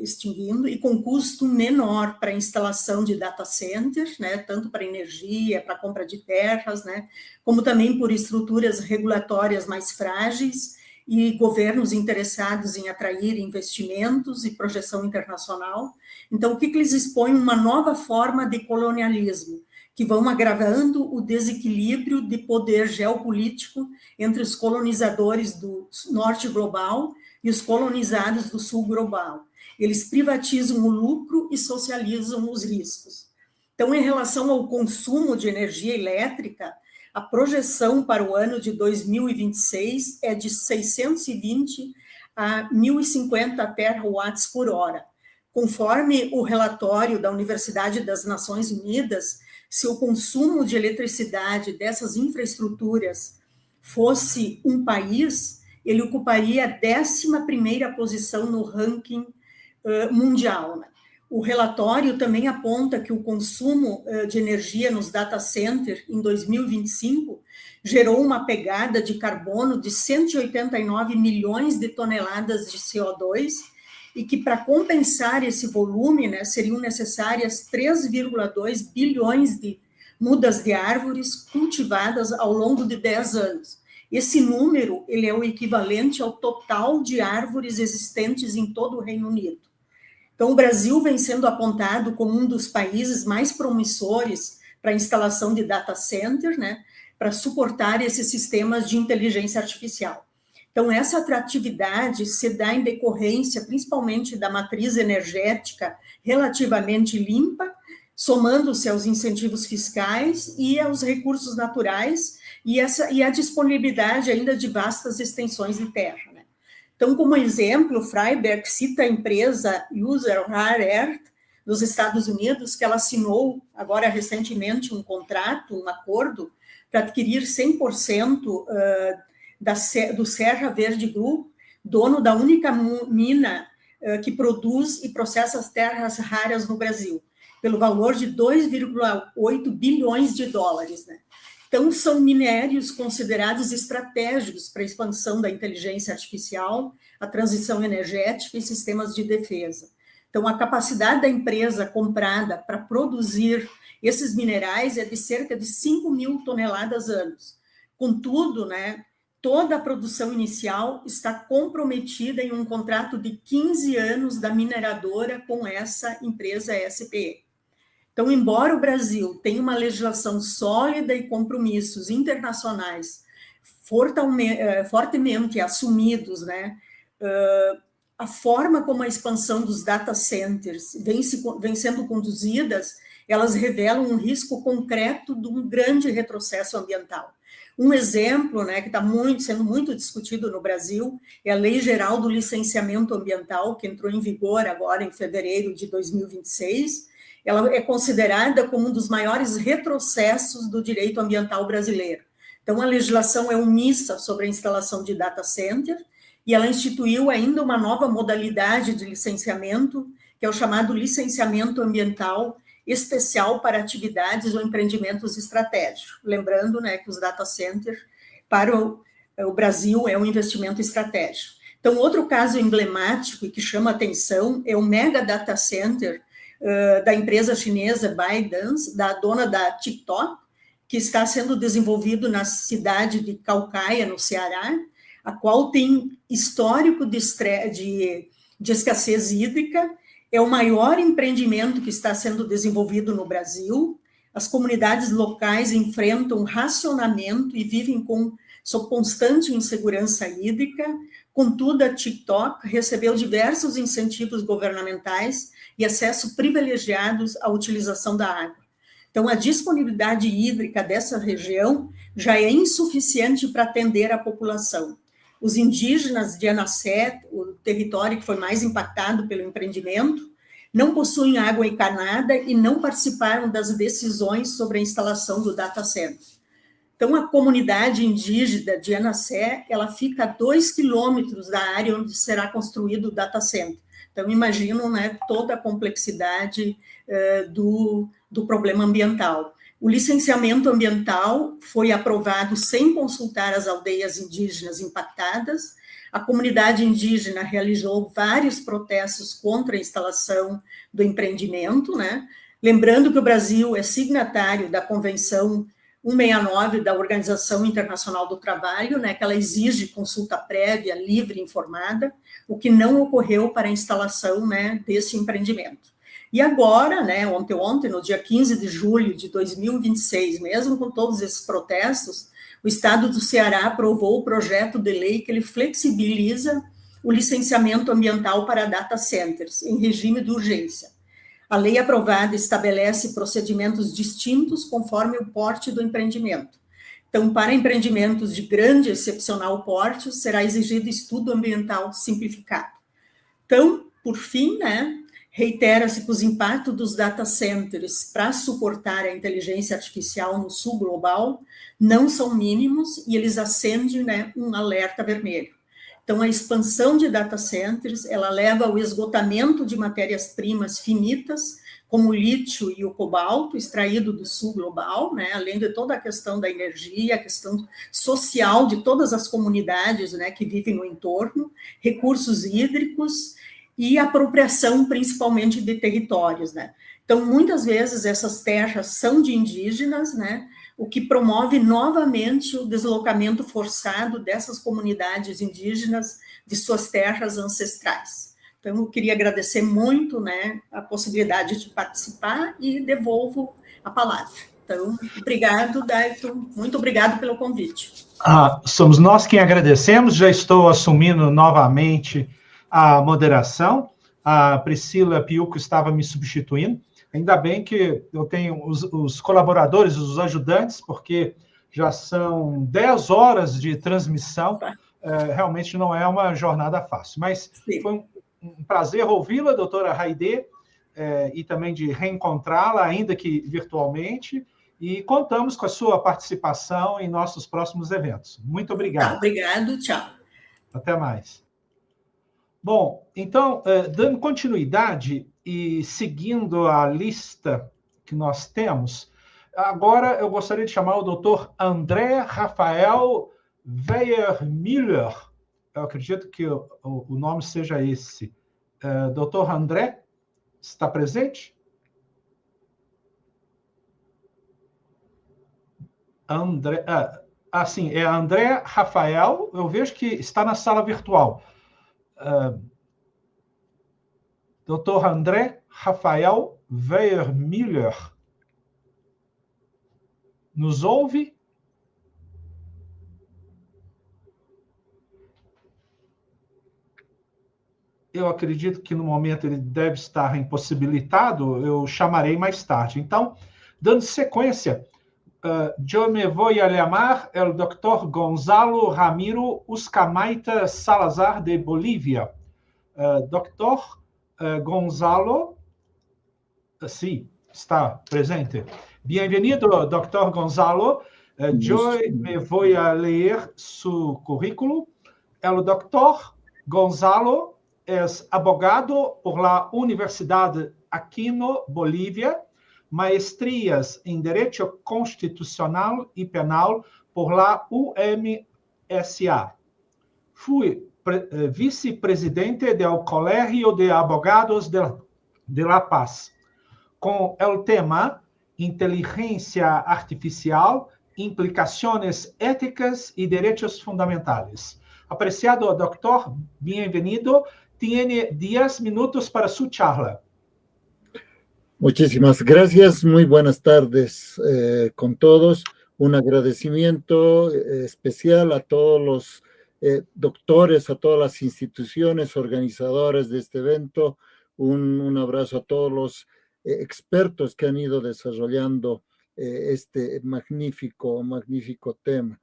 extinguindo, e com custo menor para a instalação de data centers, né, tanto para energia, para compra de terras, né, como também por estruturas regulatórias mais frágeis, e governos interessados em atrair investimentos e projeção internacional. Então, o que eles expõem? Uma nova forma de colonialismo, que vão agravando o desequilíbrio de poder geopolítico entre os colonizadores do norte global e os colonizados do sul global. Eles privatizam o lucro e socializam os riscos. Então, em relação ao consumo de energia elétrica, a projeção para o ano de 2026 é de 620 a 1.050 terawatts por hora. Conforme o relatório da Universidade das Nações Unidas, se o consumo de eletricidade dessas infraestruturas fosse um país, ele ocuparia a 11ª posição no ranking mundial, né? O relatório também aponta que o consumo de energia nos data centers em 2025 gerou uma pegada de carbono de 189 milhões de toneladas de CO2 e que, para compensar esse volume, né, seriam necessárias 3,2 bilhões de mudas de árvores cultivadas ao longo de 10 anos. Esse número ele é o equivalente ao total de árvores existentes em todo o Reino Unido. Então, o Brasil vem sendo apontado como um dos países mais promissores para a instalação de data centers, né, para suportar esses sistemas de inteligência artificial. Então, essa atratividade se dá em decorrência, principalmente, da matriz energética relativamente limpa, somando-se aos incentivos fiscais e aos recursos naturais e a disponibilidade ainda de vastas extensões de terra, né? Então, como exemplo, Freiberg cita a empresa User Rare Earth, dos Estados Unidos, que ela assinou agora recentemente um contrato, um acordo, para adquirir 100% do Serra Verde Group, dono da única mina que produz e processa as terras raras no Brasil, pelo valor de 2,8 bilhões de dólares, né? Então, são minérios considerados estratégicos para a expansão da inteligência artificial, a transição energética e sistemas de defesa. Então, a capacidade da empresa comprada para produzir esses minerais é de cerca de 5 mil toneladas anos. Contudo, né, toda a produção inicial está comprometida em um contrato de 15 anos da mineradora com essa empresa SPE. Então, embora o Brasil tenha uma legislação sólida e compromissos internacionais fortemente assumidos, né, a forma como a expansão dos data centers vem sendo conduzidas, elas revelam um risco concreto de um grande retrocesso ambiental. Um exemplo, né, que está sendo muito discutido no Brasil é a Lei Geral do Licenciamento Ambiental, que entrou em vigor agora em fevereiro de 2026. Ela é considerada como um dos maiores retrocessos do direito ambiental brasileiro. Então, a legislação é omissa sobre a instalação de data center e ela instituiu ainda uma nova modalidade de licenciamento, que é o chamado licenciamento ambiental especial para atividades ou empreendimentos estratégicos. Lembrando, né, que os data centers para o Brasil é um investimento estratégico. Então, outro caso emblemático e que chama atenção é o mega data center da empresa chinesa ByteDance, da dona da TikTok, que está sendo desenvolvido na cidade de Caucaia, no Ceará, a qual tem histórico de escassez hídrica, é o maior empreendimento que está sendo desenvolvido no Brasil. As comunidades locais enfrentam racionamento e vivem sob constante insegurança hídrica. Contudo, a TikTok recebeu diversos incentivos governamentais e acesso privilegiados à utilização da água. Então, a disponibilidade hídrica dessa região já é insuficiente para atender a população. Os indígenas de Anassé, o território que foi mais impactado pelo empreendimento, não possuem água encanada e não participaram das decisões sobre a instalação do data center. Então, a comunidade indígena de Anassé, ela fica a 2 quilômetros da área onde será construído o data center. Então, imaginam, né, toda a complexidade do problema ambiental. O licenciamento ambiental foi aprovado sem consultar as aldeias indígenas impactadas. A comunidade indígena realizou vários protestos contra a instalação do empreendimento, né? Lembrando que o Brasil é signatário da Convenção 169 da Organização Internacional do Trabalho, né, que ela exige consulta prévia, livre e informada, o que não ocorreu para a instalação, né, desse empreendimento. E agora, né, ontem, no dia 15 de julho de 2026, mesmo com todos esses protestos, o Estado do Ceará aprovou o projeto de lei que ele flexibiliza o licenciamento ambiental para data centers, em regime de urgência. A lei aprovada estabelece procedimentos distintos conforme o porte do empreendimento. Então, para empreendimentos de grande e excepcional porte, será exigido estudo ambiental simplificado. Então, por fim, né, reitera-se que os impactos dos data centers para suportar a inteligência artificial no sul global não são mínimos e eles acendem, né, um alerta vermelho. Então, a expansão de data centers, ela leva ao esgotamento de matérias-primas finitas, como o lítio e o cobalto, extraído do sul global, né, além de toda a questão da energia, a questão social de todas as comunidades, né, que vivem no entorno, recursos hídricos e apropriação, principalmente, de territórios, né. Então, muitas vezes, essas terras são de indígenas, né, o que promove novamente o deslocamento forçado dessas comunidades indígenas de suas terras ancestrais. Então, eu queria agradecer muito, né, a possibilidade de participar e devolvo a palavra. Então, obrigado, Dailton, muito obrigado pelo convite. Somos nós quem agradecemos, já estou assumindo novamente a moderação, a Priscila Piuco estava me substituindo. Ainda bem que eu tenho os colaboradores, os ajudantes, porque já são 10 horas de transmissão. Realmente não é uma jornada fácil. Mas foi um prazer ouvi-la, doutora Haide, e também de reencontrá-la, ainda que virtualmente. E contamos com a sua participação em nossos próximos eventos. Muito obrigado. Obrigado, tchau. Até mais. Bom, então, dando continuidade e seguindo a lista que nós temos, agora eu gostaria de chamar o doutor André Rafael Weiermüller. Eu acredito que o nome seja esse. Doutor André, está presente? André, sim, é André Rafael. Eu vejo que está na sala virtual. Dr. André Rafael Weiermüller. Nos ouve? Eu acredito que no momento ele deve estar impossibilitado, eu chamarei mais tarde. Então, dando sequência, eu me vou a chamar o Dr. Gonzalo Ramiro Uscamaita Salazar de Bolívia. Dr. Gonzalo, sí, está presente. Bienvenido, Dr. Gonzalo. Yo me voy a leer su currículo. El Dr. Gonzalo es abogado por la Universidad Aquino, Bolivia, maestrías en Derecho Constitucional y Penal por la UMSA. Fui vice-presidente del Colegio de Abogados de La Paz, con el tema Inteligencia Artificial, Implicaciones Éticas y Derechos Fundamentales. Apreciado doctor, bienvenido. Tiene 10 minutos para su charla. Muchísimas gracias. Muy buenas tardes con todos. Un agradecimiento especial a todos los doctores, a todas las instituciones organizadoras de este evento. Un abrazo a todos los expertos que han ido desarrollando este magnífico tema.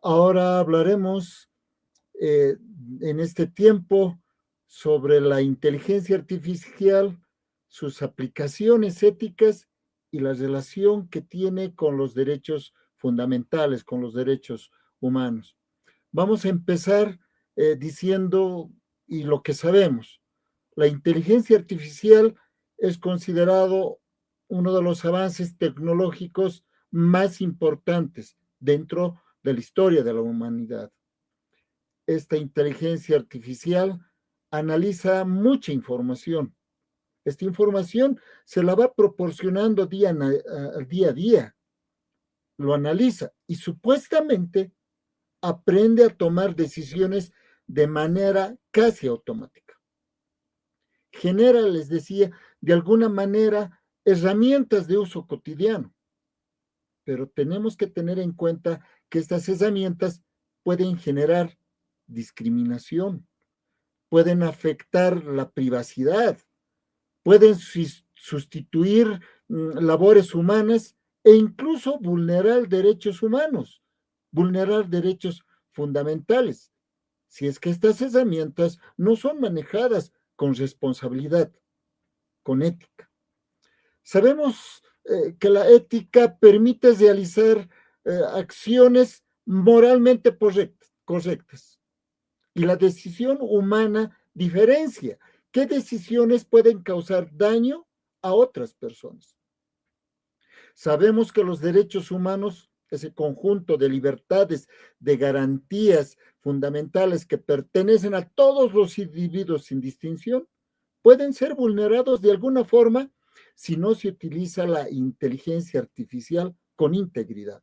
Ahora hablaremos en este tiempo sobre la inteligencia artificial, sus aplicaciones éticas y la relación que tiene con los derechos fundamentales, con los derechos humanos. Vamos a empezar diciendo, y lo que sabemos, la inteligencia artificial es considerado uno de los avances tecnológicos más importantes dentro de la historia de la humanidad. Esta inteligencia artificial analiza mucha información. Esta información se la va proporcionando día a día. Lo analiza y supuestamente aprende a tomar decisiones de manera casi automática. Genera, les decía, de alguna manera herramientas de uso cotidiano. Pero tenemos que tener en cuenta que estas herramientas pueden generar discriminación, pueden afectar la privacidad, pueden sustituir labores humanas e incluso vulnerar derechos humanos, vulnerar derechos fundamentales, si es que estas herramientas no son manejadas con responsabilidad, con ética. Sabemos que la ética permite realizar acciones moralmente correctas y la decisión humana diferencia qué decisiones pueden causar daño a otras personas. Sabemos que los derechos humanos, ese conjunto de libertades, de garantías fundamentales que pertenecen a todos los individuos sin distinción, pueden ser vulnerados de alguna forma si no se utiliza la inteligencia artificial con integridad.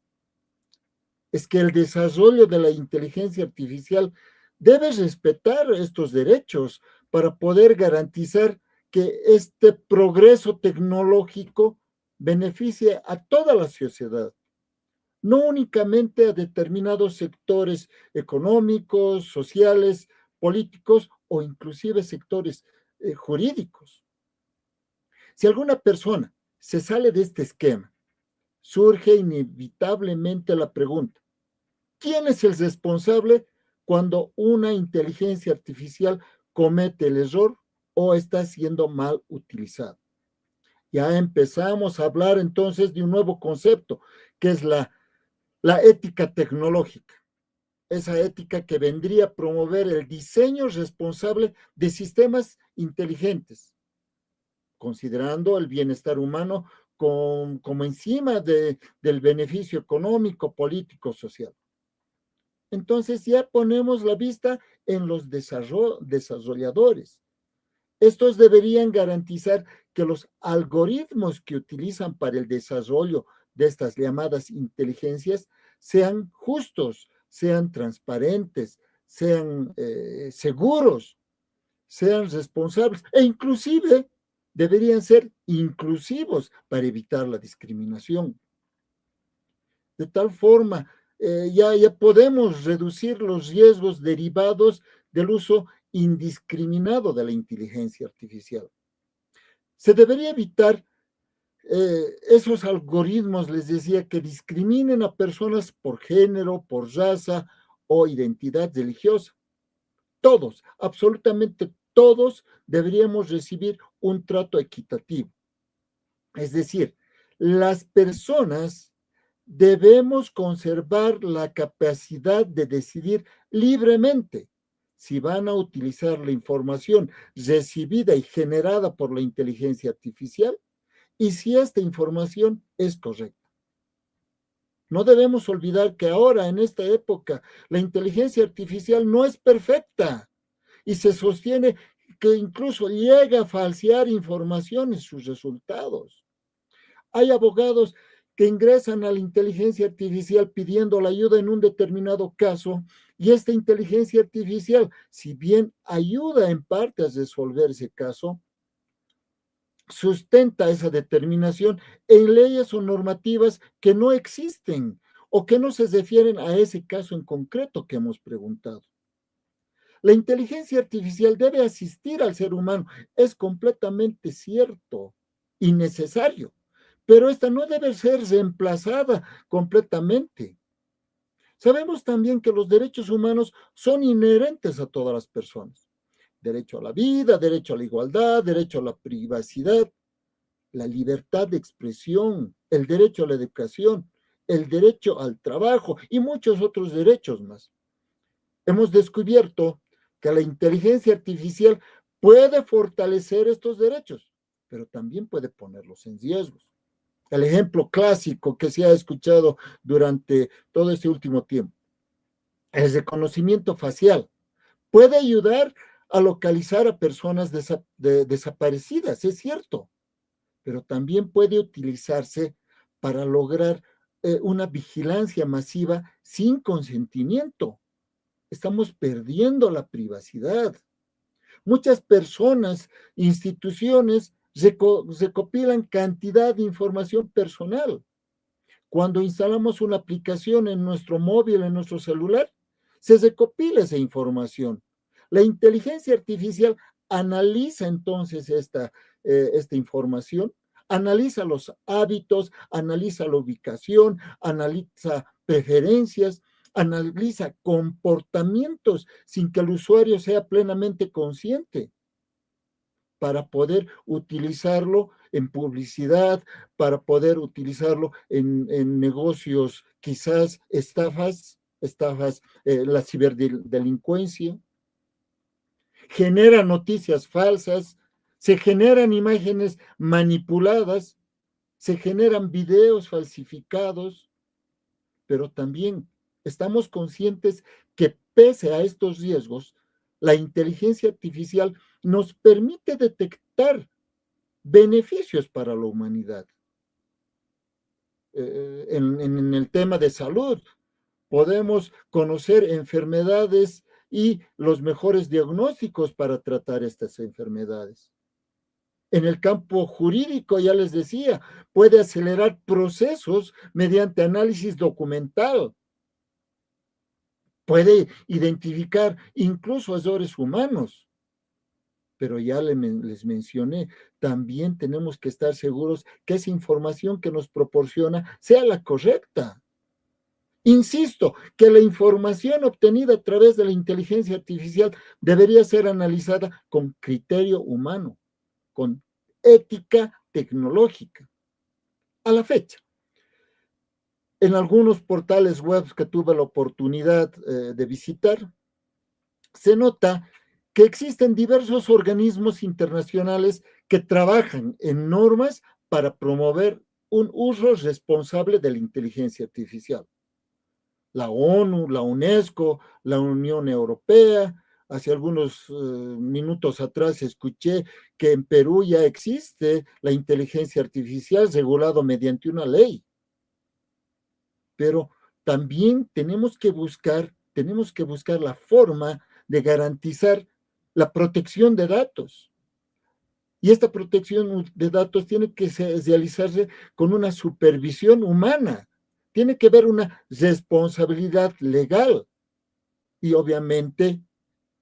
Es que el desarrollo de la inteligencia artificial debe respetar estos derechos para poder garantizar que este progreso tecnológico beneficie a toda la sociedad, no únicamente a determinados sectores económicos, sociales, políticos o inclusive sectores jurídicos. Si alguna persona se sale de este esquema, surge inevitablemente la pregunta, ¿quién es el responsable cuando una inteligencia artificial comete el error o está siendo mal utilizada? Ya empezamos a hablar entonces de un nuevo concepto, que es la ética tecnológica. Esa ética que vendría a promover el diseño responsable de sistemas inteligentes, considerando el bienestar humano como encima del beneficio económico, político, social. Entonces ya ponemos la vista en los desarrolladores. Estos deberían garantizar que los algoritmos que utilizan para el desarrollo de estas llamadas inteligencias sean justos, sean transparentes, sean seguros, sean responsables e inclusive deberían ser inclusivos para evitar la discriminación. De tal forma, ya podemos reducir los riesgos derivados del uso indiscriminado de la inteligencia artificial. Se debería evitar esos algoritmos, les decía, que discriminen a personas por género, por raza o identidad religiosa. Todos, absolutamente todos, deberíamos recibir un trato equitativo. Es decir, las personas debemos conservar la capacidad de decidir libremente si van a utilizar la información recibida y generada por la inteligencia artificial y si esta información es correcta. No debemos olvidar que ahora, en esta época, la inteligencia artificial no es perfecta y se sostiene que incluso llega a falsear información en sus resultados. Hay abogados que ingresan a la inteligencia artificial pidiendo la ayuda en un determinado caso y esta inteligencia artificial, si bien ayuda en parte a resolver ese caso, sustenta esa determinación en leyes o normativas que no existen o que no se refieren a ese caso en concreto que hemos preguntado. La inteligencia artificial debe asistir al ser humano, es completamente cierto y necesario, pero esta no debe ser reemplazada completamente. Sabemos también que los derechos humanos son inherentes a todas las personas. Derecho a la vida, derecho a la igualdad, derecho a la privacidad, la libertad de expresión, el derecho a la educación, el derecho al trabajo y muchos otros derechos más. Hemos descubierto que la inteligencia artificial puede fortalecer estos derechos, pero también puede ponerlos en riesgo. El ejemplo clásico que se ha escuchado durante todo este último tiempo, el reconocimiento facial, puede ayudar a localizar a personas desaparecidas, es cierto, pero también puede utilizarse para lograr una vigilancia masiva sin consentimiento. Estamos perdiendo la privacidad. Muchas personas, instituciones, recopilan cantidad de información personal. Cuando instalamos una aplicación en nuestro móvil, en nuestro celular, se recopila esa información. La inteligencia artificial analiza entonces esta información, analiza los hábitos, analiza la ubicación, analiza preferencias, analiza comportamientos sin que el usuario sea plenamente consciente para poder utilizarlo en publicidad, para poder utilizarlo en negocios, quizás estafas, la ciberdelincuencia. Genera noticias falsas, se generan imágenes manipuladas, se generan videos falsificados, pero también estamos conscientes que pese a estos riesgos, la inteligencia artificial nos permite detectar beneficios para la humanidad. En el tema de salud, podemos conocer enfermedades y los mejores diagnósticos para tratar estas enfermedades. En el campo jurídico, ya les decía, puede acelerar procesos mediante análisis documental. Puede identificar incluso errores humanos. pero ya les mencioné, también tenemos que estar seguros que esa información que nos proporciona sea la correcta. Insisto, que la información obtenida a través de la inteligencia artificial debería ser analizada con criterio humano, con ética tecnológica. A la fecha, en algunos portales web que tuve la oportunidad de visitar, se nota que existen diversos organismos internacionales que trabajan en normas para promover un uso responsable de la inteligencia artificial. La ONU, la UNESCO, la Unión Europea. Hace algunos minutos atrás escuché que en Perú ya existe la inteligencia artificial regulado mediante una ley. Pero también tenemos que buscar la forma de garantizar la protección de datos. Y esta protección de datos tiene que realizarse con una supervisión humana. Tiene que haber una responsabilidad legal y obviamente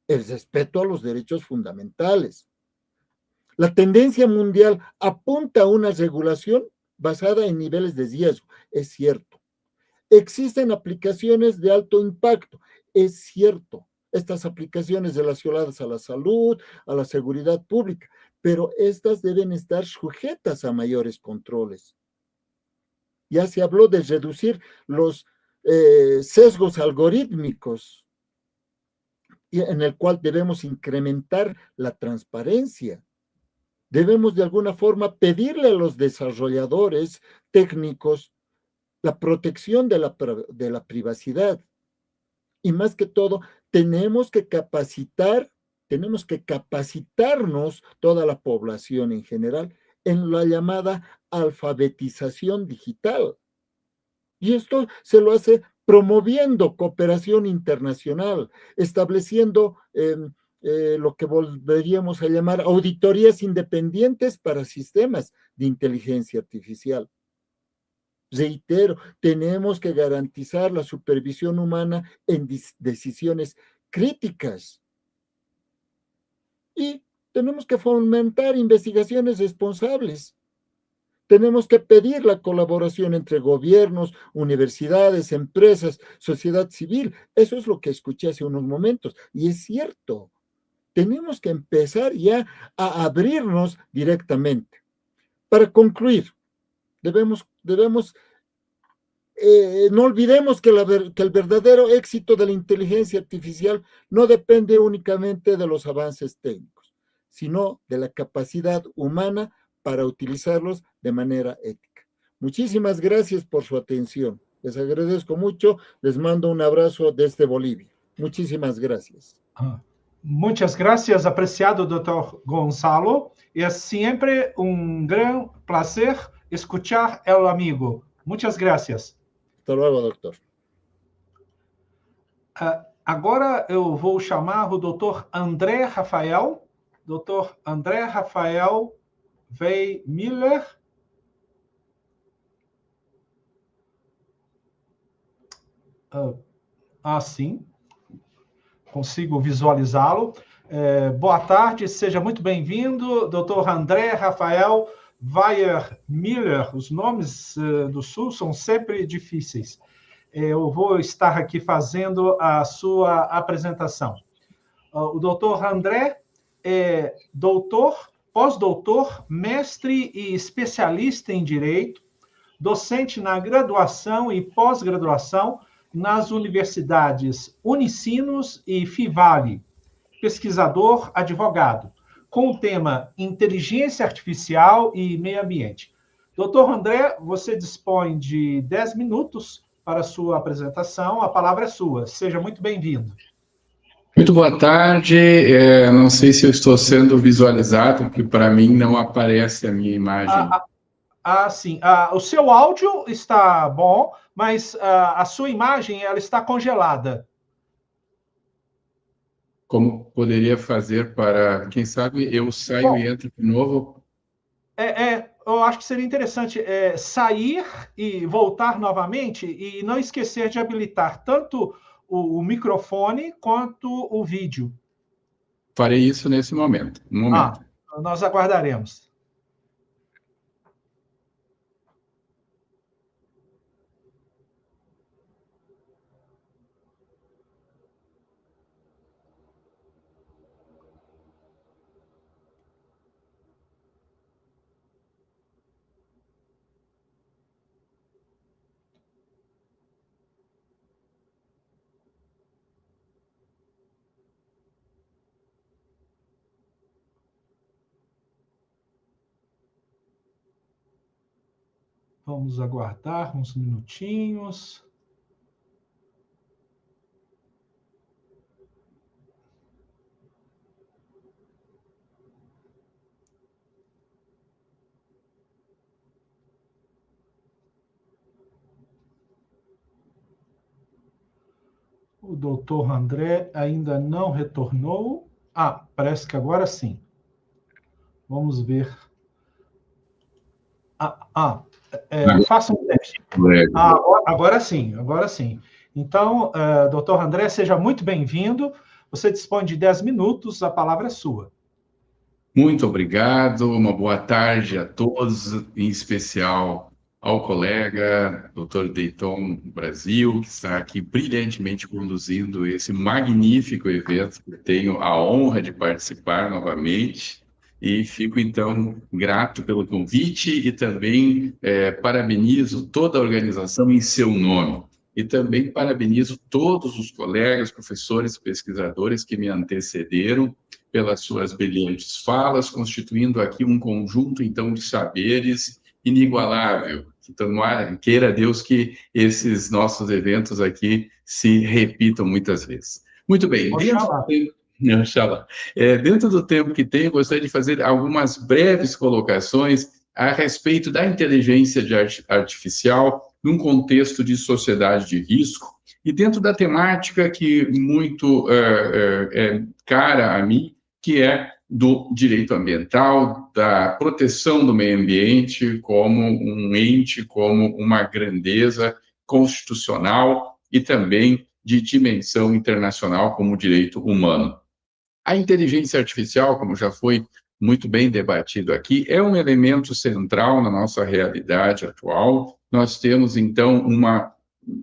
el respeto a los derechos fundamentales. La tendencia mundial apunta a una regulación basada en niveles de riesgo, es cierto. Existen aplicaciones de alto impacto, es cierto. Estas aplicaciones relacionadas a la salud, a la seguridad pública, pero estas deben estar sujetas a mayores controles. Ya se habló de reducir los sesgos algorítmicos, en el cual debemos incrementar la transparencia. Debemos de alguna forma pedirle a los desarrolladores técnicos la protección de la privacidad. Y más que todo, tenemos que capacitarnos toda la población en general en la llamada alfabetización digital. Y esto se lo hace promoviendo cooperación internacional, estableciendo lo que volveríamos a llamar auditorías independientes para sistemas de inteligencia artificial. Reitero, tenemos que garantizar la supervisión humana en decisiones críticas. Y tenemos que fomentar investigaciones responsables. Tenemos que pedir la colaboración entre gobiernos, universidades, empresas, sociedad civil. Eso es lo que escuché hace unos momentos. Y es cierto. Tenemos que empezar ya a abrirnos directamente. Para concluir, no olvidemos que el verdadero éxito de la inteligencia artificial no depende únicamente de los avances técnicos, sino de la capacidad humana para utilizarlos de manera ética. Muchísimas gracias por su atención. Les agradezco mucho. Les mando un abrazo desde Bolivia. Muchísimas gracias. Muchas gracias, apreciado Dr. Gonzalo. Es siempre un gran placer escuchar al amigo. Muchas gracias. Hasta luego, doutor. Agora eu vou chamar o Dr. André Rafael. Dr. André Rafael Vey Miller. Sim. Consigo visualizá-lo. Boa tarde, seja muito bem-vindo, Dr. André Rafael Weyer Miller. Os nomes do Sul são sempre difíceis. Eu vou estar aqui fazendo a sua apresentação. O Dr. André é doutor, pós-doutor, mestre e especialista em Direito, docente na graduação e pós-graduação nas universidades Unicinos e Fivale, pesquisador, advogado, com o tema Inteligência Artificial e Meio Ambiente. Doutor André, você dispõe de 10 minutos para a sua apresentação. A palavra é sua. Seja muito bem-vindo. Muito boa tarde. Não sei se eu estou sendo visualizado, porque para mim não aparece a minha imagem. Sim. O seu áudio está bom, mas a sua imagem ela está congelada. Como poderia fazer para, quem sabe, eu saio e entro de novo? Eu acho que seria interessante sair e voltar novamente e não esquecer de habilitar tanto o microfone quanto o vídeo. Farei isso nesse momento. Um momento. Nós aguardaremos. Vamos aguardar uns minutinhos. O doutor André ainda não retornou. Parece que agora sim. Vamos ver. Faça um teste. Agora sim, agora sim. Então, doutor André, seja muito bem-vindo. Você dispõe de 10 minutos, a palavra é sua. Muito obrigado, uma boa tarde a todos, em especial ao colega Dr. Deiton Brasil, que está aqui brilhantemente conduzindo esse magnífico evento, que tenho a honra de participar novamente. E fico, então, grato pelo convite e também parabenizo toda a organização em seu nome. E também parabenizo todos os colegas, professores, pesquisadores que me antecederam pelas suas brilhantes falas, constituindo aqui um conjunto, então, de saberes inigualável. Então, queira Deus que esses nossos eventos aqui se repitam muitas vezes. Muito bem. Dentro do tempo que tenho, gostaria de fazer algumas breves colocações a respeito da inteligência artificial num contexto de sociedade de risco e dentro da temática que muito é cara a mim, que é do direito ambiental, da proteção do meio ambiente como um ente, como uma grandeza constitucional e também de dimensão internacional como direito humano. A inteligência artificial, como já foi muito bem debatido aqui, é um elemento central na nossa realidade atual. Nós temos, então, uma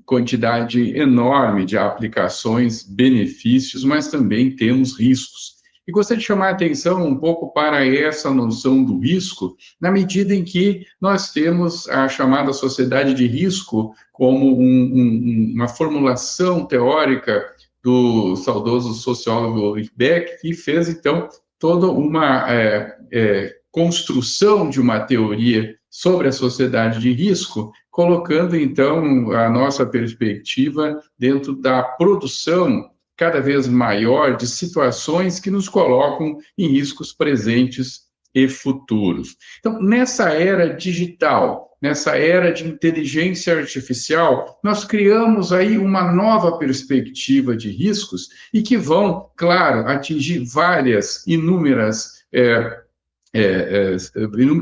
quantidade enorme de aplicações, benefícios, mas também temos riscos. E gostaria de chamar a atenção um pouco para essa noção do risco, na medida em que nós temos a chamada sociedade de risco como uma formulação teórica do saudoso sociólogo Beck, que fez, então, toda uma construção de uma teoria sobre a sociedade de risco, colocando, então, a nossa perspectiva dentro da produção cada vez maior de situações que nos colocam em riscos presentes e futuros. Então, nessa era digital, nessa era de inteligência artificial, nós criamos aí uma nova perspectiva de riscos e que vão, claro, atingir inúmeros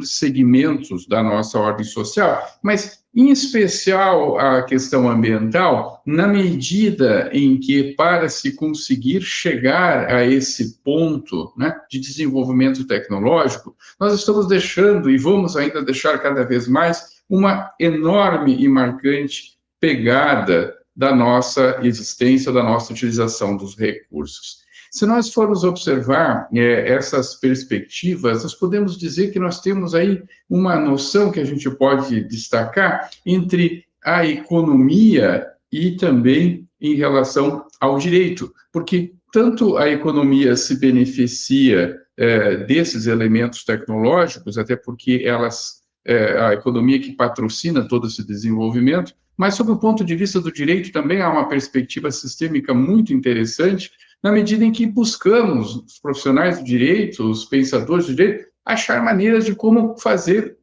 segmentos da nossa ordem social, mas, em especial, a questão ambiental, na medida em que, para se conseguir chegar a esse ponto, né, de desenvolvimento tecnológico, nós estamos deixando, e vamos ainda deixar cada vez mais, uma enorme e marcante pegada da nossa existência, da nossa utilização dos recursos. Se nós formos observar essas perspectivas, nós podemos dizer que nós temos aí uma noção que a gente pode destacar entre a economia e também em relação ao direito, porque tanto a economia se beneficia desses elementos tecnológicos, até porque a economia que patrocina todo esse desenvolvimento, mas, sob o ponto de vista do direito, também há uma perspectiva sistêmica muito interessante, na medida em que buscamos, os profissionais do direito, os pensadores do direito, achar maneiras de como fazer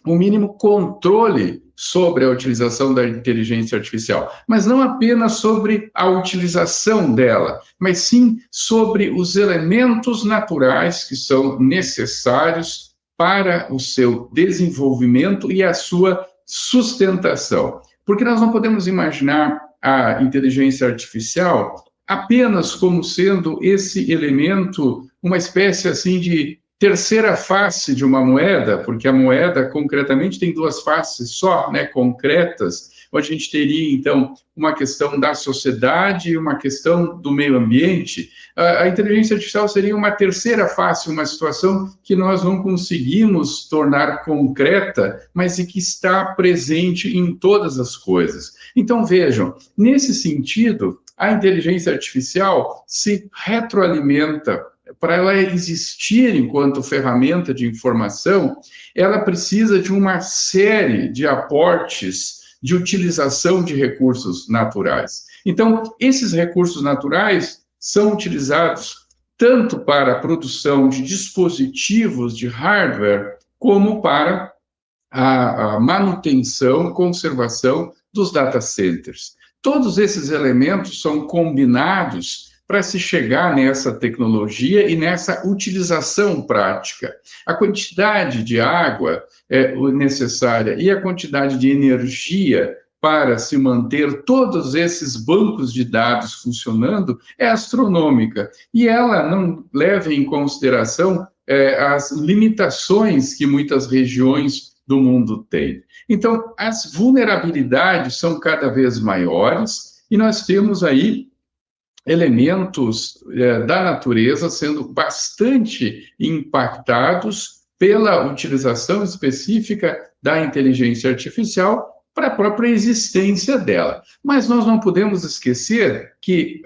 o mínimo controle sobre a utilização da inteligência artificial, mas não apenas sobre a utilização dela, mas sim sobre os elementos naturais que são necessários para o seu desenvolvimento e a sua sustentação. Porque nós não podemos imaginar a inteligência artificial apenas como sendo esse elemento uma espécie assim de terceira face de uma moeda, porque a moeda concretamente tem duas faces só, né, concretas, onde a gente teria, então, uma questão da sociedade e uma questão do meio ambiente. A inteligência artificial seria uma terceira face, uma situação que nós não conseguimos tornar concreta, mas e que está presente em todas as coisas. Então, vejam, nesse sentido, a inteligência artificial se retroalimenta. Para ela existir enquanto ferramenta de informação, ela precisa de uma série de aportes de utilização de recursos naturais. Então, esses recursos naturais são utilizados tanto para a produção de dispositivos de hardware, como para a manutenção, conservação dos data centers. Todos esses elementos são combinados para se chegar nessa tecnologia e nessa utilização prática. A quantidade de água necessária e a quantidade de energia para se manter todos esses bancos de dados funcionando é astronômica. E ela não leva em consideração as limitações que muitas regiões do mundo têm. Então, as vulnerabilidades são cada vez maiores e nós temos aí elementos da natureza sendo bastante impactados pela utilização específica da inteligência artificial para a própria existência dela. Mas nós não podemos esquecer que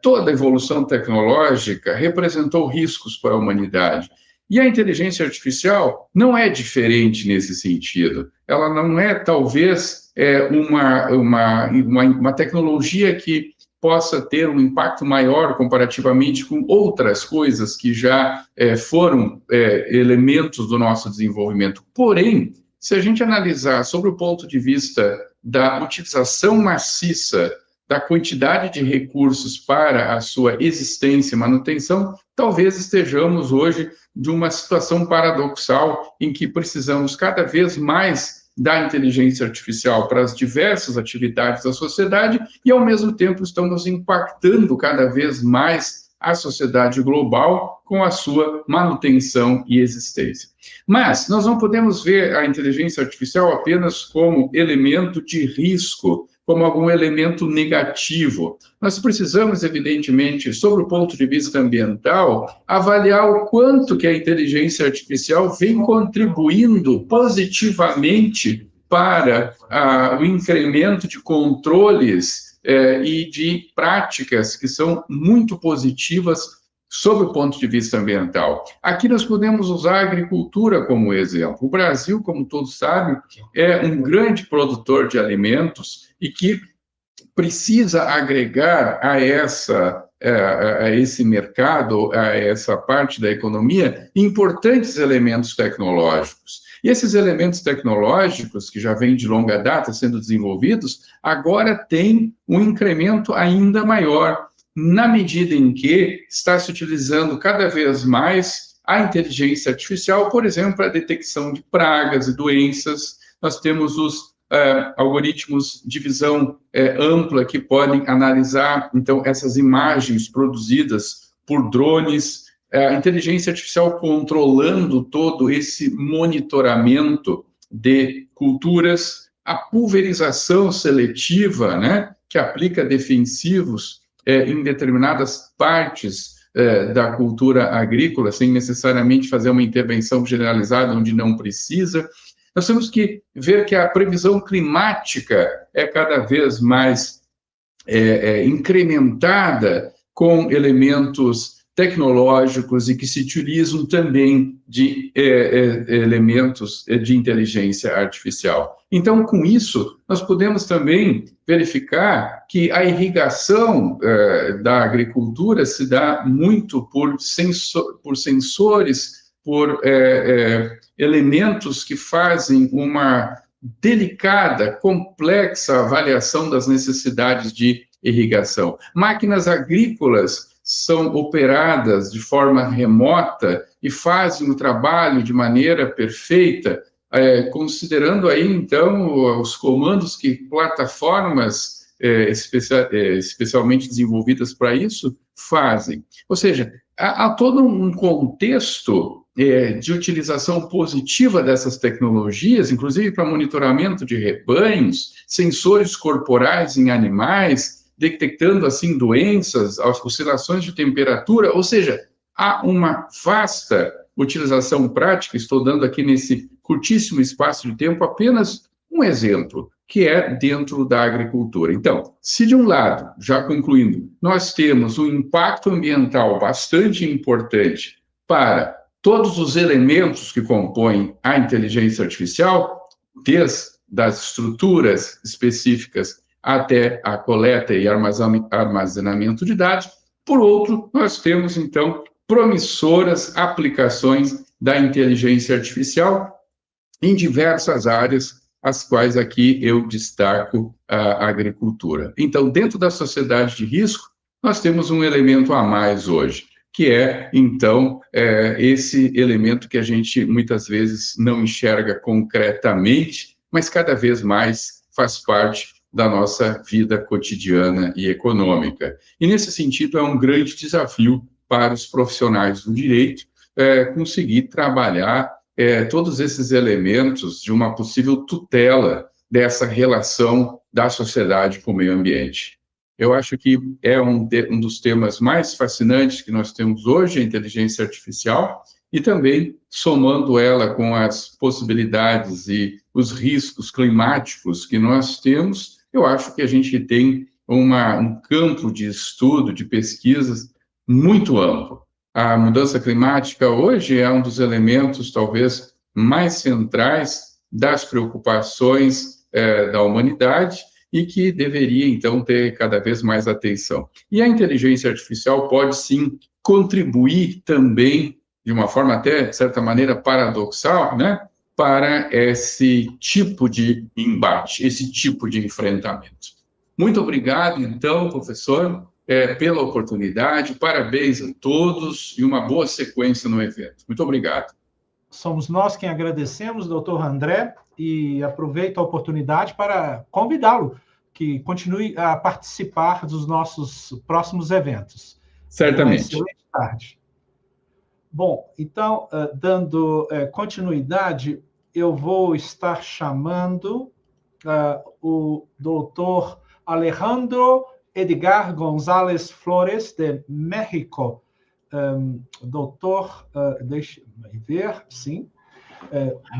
toda evolução tecnológica representou riscos para a humanidade. E a inteligência artificial não é diferente nesse sentido. Ela não é, talvez, uma tecnologia que possa ter um impacto maior comparativamente com outras coisas que já foram elementos do nosso desenvolvimento. Porém, se a gente analisar sobre o ponto de vista da utilização maciça da quantidade de recursos para a sua existência e manutenção, talvez estejamos hoje de uma situação paradoxal em que precisamos cada vez mais da inteligência artificial para as diversas atividades da sociedade e, ao mesmo tempo, estamos impactando cada vez mais a sociedade global com a sua manutenção e existência. Mas nós não podemos ver a inteligência artificial apenas como elemento de risco, como algum elemento negativo. Nós precisamos, evidentemente, sobre o ponto de vista ambiental, avaliar o quanto que a inteligência artificial vem contribuindo positivamente para o incremento de controles e de práticas que são muito positivas sob o ponto de vista ambiental. Aqui nós podemos usar a agricultura como exemplo. O Brasil, como todos sabem, é um grande produtor de alimentos e que precisa agregar a esse mercado, a essa parte da economia, importantes elementos tecnológicos. E esses elementos tecnológicos, que já vêm de longa data sendo desenvolvidos, agora têm um incremento ainda maior, na medida em que está se utilizando cada vez mais a inteligência artificial, por exemplo, para a detecção de pragas e doenças. Nós temos os algoritmos de visão ampla que podem analisar, então, essas imagens produzidas por drones, a inteligência artificial controlando todo esse monitoramento de culturas, a pulverização seletiva, né, que aplica defensivos em determinadas partes da cultura agrícola, sem necessariamente fazer uma intervenção generalizada onde não precisa. Nós temos que ver que a previsão climática é cada vez mais incrementada com elementos tecnológicos e que se utilizam também de elementos de inteligência artificial. Então, com isso, nós podemos também verificar que a irrigação da agricultura se dá muito por sensores, por elementos que fazem uma delicada, complexa avaliação das necessidades de irrigação. Máquinas agrícolas são operadas de forma remota e fazem o trabalho de maneira perfeita, considerando aí, então, os comandos que plataformas especialmente desenvolvidas para isso fazem. Ou seja, há todo um contexto de utilização positiva dessas tecnologias, inclusive para monitoramento de rebanhos, sensores corporais em animais, detectando, assim, doenças, oscilações de temperatura, ou seja, há uma vasta utilização prática. Estou dando aqui nesse curtíssimo espaço de tempo apenas um exemplo, que é dentro da agricultura. Então, se de um lado, já concluindo, nós temos um impacto ambiental bastante importante para todos os elementos que compõem a inteligência artificial, desde as estruturas específicas até a coleta e armazenamento de dados, por outro, nós temos, então, promissoras aplicações da inteligência artificial em diversas áreas, as quais aqui eu destaco a agricultura. Então, dentro da sociedade de risco, nós temos um elemento a mais hoje, que é, então, esse elemento que a gente muitas vezes não enxerga concretamente, mas cada vez mais faz parte da nossa vida cotidiana e econômica. E, nesse sentido, é um grande desafio para os profissionais do direito conseguir trabalhar todos esses elementos de uma possível tutela dessa relação da sociedade com o meio ambiente. Eu acho que é um dos temas mais fascinantes que nós temos hoje, a inteligência artificial, e também somando ela com as possibilidades e os riscos climáticos que nós temos, eu acho que a gente tem um campo de estudo, de pesquisas muito amplo. A mudança climática hoje é um dos elementos, talvez, mais centrais das preocupações da humanidade e que deveria, então, ter cada vez mais atenção. E a inteligência artificial pode, sim, contribuir também, de uma forma até, de certa maneira, paradoxal, né, para esse tipo de embate, esse tipo de enfrentamento. Muito obrigado, então, professor, pela oportunidade, parabéns a todos e uma boa sequência no evento. Muito obrigado. Somos nós quem agradecemos, doutor André, e aproveito a oportunidade para convidá-lo que continue a participar dos nossos próximos eventos. Certamente. Uma excelente tarde. Bom, então, dando continuidade, eu vou estar chamando o doutor Alejandro Edgar González Flores, de México. Doutor, deixe-me ver, sim.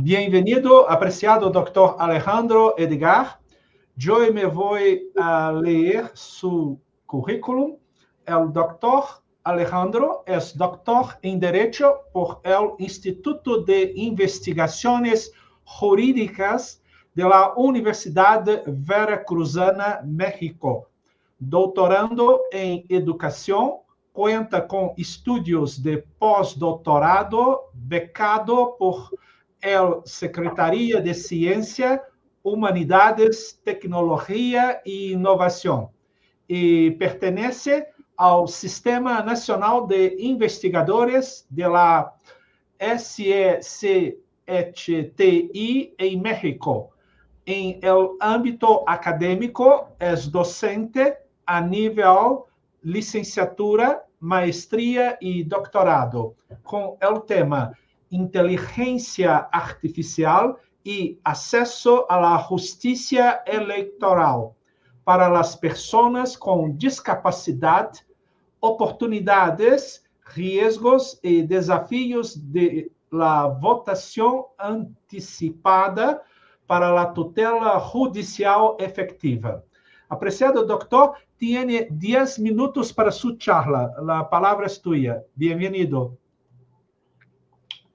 Bem-vindo, apreciado doutor Alejandro Edgar. Eu me vou a ler seu currículo. O doutor Alejandro é doutor em Derecho por el Instituto de Investigaciones Jurídicas de la Universidad Veracruzana, México. Doutorando em Educação, conta com estudos de pós-doutorado becado por a Secretaria de Ciência, Humanidades, Tecnologia e Inovação, e pertence ao Sistema Nacional de Investigadores de la SECTI em México. Em el âmbito acadêmico, é docente a nível licenciatura, maestria e doutorado, com o tema Inteligência Artificial e Acesso à Justiça Eleitoral para as pessoas com discapacidade, oportunidades, riscos e desafios de la votação antecipada para a tutela judicial efetiva. Apreciado doctor, tiene 10 minutos para su charla. La palabra es tuya. Bienvenido.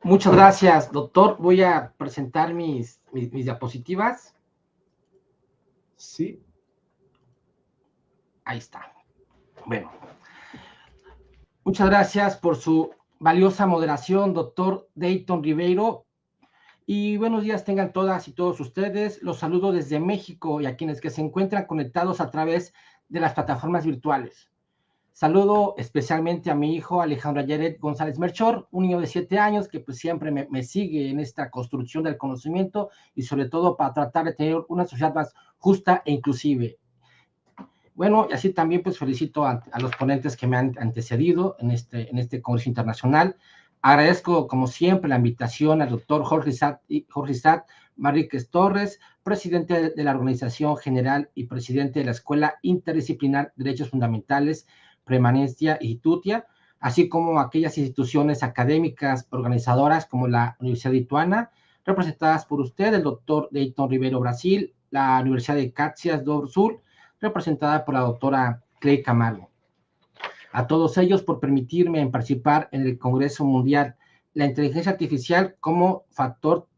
Muchas gracias, doctor. Voy a presentar mis diapositivas. Sí. Ahí está. Bueno. Muchas gracias por su valiosa moderación, doctor Dayton Ribeiro. Y buenos días tengan todas y todos ustedes. Los saludo desde México y a quienes que se encuentran conectados a través de las plataformas virtuales. Saludo especialmente a mi hijo Alejandro Yaret González Melchor, un niño de 7 años que pues siempre me sigue en esta construcción del conocimiento y sobre todo para tratar de tener una sociedad más justa e inclusive. Bueno, y así también pues felicito a los ponentes que me han antecedido en este Congreso Internacional. Agradezco, como siempre, la invitación al doctor Jorge Isaac Marríquez Torres, presidente de la Organización General y presidente de la Escuela Interdisciplinar Derechos Fundamentales, Permanencia y Tutia, así como aquellas instituciones académicas organizadoras como la Universidad de Ituana, representadas por usted, el doctor Dayton Ribeiro Brasil, la Universidad de Caxias do Sul, representada por la doctora Clay Camargo. A todos ellos por permitirme participar en el Congreso Mundial, la inteligencia artificial como factor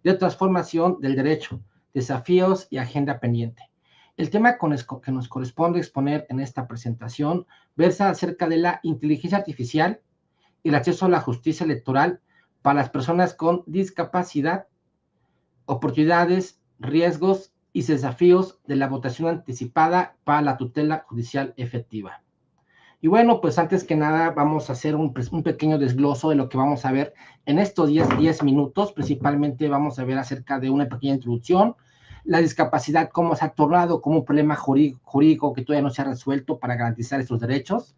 de transformación del derecho, desafíos y agenda pendiente. El tema que nos corresponde exponer en esta presentación versa acerca de la inteligencia artificial y el acceso a la justicia electoral para las personas con discapacidad, oportunidades, riesgos y desafíos de la votación anticipada para la tutela judicial efectiva. Y bueno, pues antes que nada vamos a hacer un pequeño desgloso de lo que vamos a ver en estos 10 minutos. Principalmente vamos a ver acerca de una pequeña introducción, la discapacidad, cómo se ha tornado como un problema jurídico que todavía no se ha resuelto para garantizar estos derechos,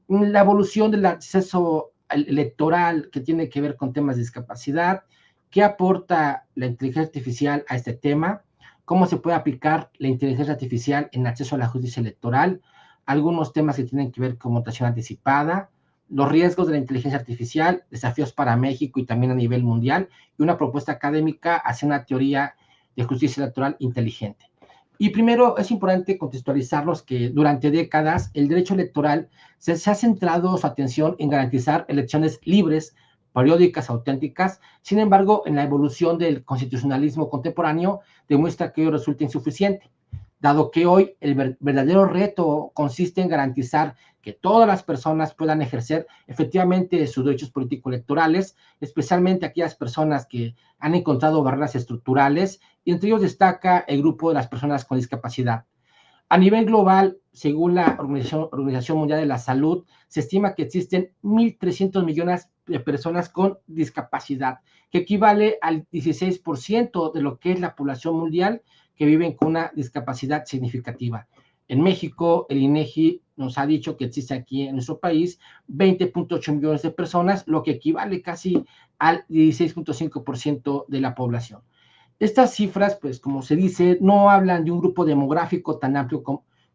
la evolución del acceso electoral que tiene que ver con temas de discapacidad, qué aporta la inteligencia artificial a este tema, cómo se puede aplicar la inteligencia artificial en acceso a la justicia electoral, algunos temas que tienen que ver con votación anticipada, los riesgos de la inteligencia artificial, desafíos para México y también a nivel mundial, y una propuesta académica hacia una teoría de justicia electoral inteligente. Y primero es importante contextualizarlos que durante décadas el derecho electoral se ha centrado su atención en garantizar elecciones libres, periódicas, auténticas. Sin embargo, en la evolución del constitucionalismo contemporáneo demuestra que ello resulta insuficiente, dado que hoy el verdadero reto consiste en garantizar que todas las personas puedan ejercer efectivamente sus derechos político-electorales, especialmente aquellas personas que han encontrado barreras estructurales, y entre ellos destaca el grupo de las personas con discapacidad. A nivel global, según la Organización Mundial de la Salud, se estima que existen 1.300 millones de personas con discapacidad, que equivale al 16% de lo que es la población mundial que viven con una discapacidad significativa. En México, el INEGI nos ha dicho que existe aquí en nuestro país 20.8 millones de personas, lo que equivale casi al 16.5% de la población. Estas cifras, pues como se dice, no hablan de un grupo demográfico tan amplio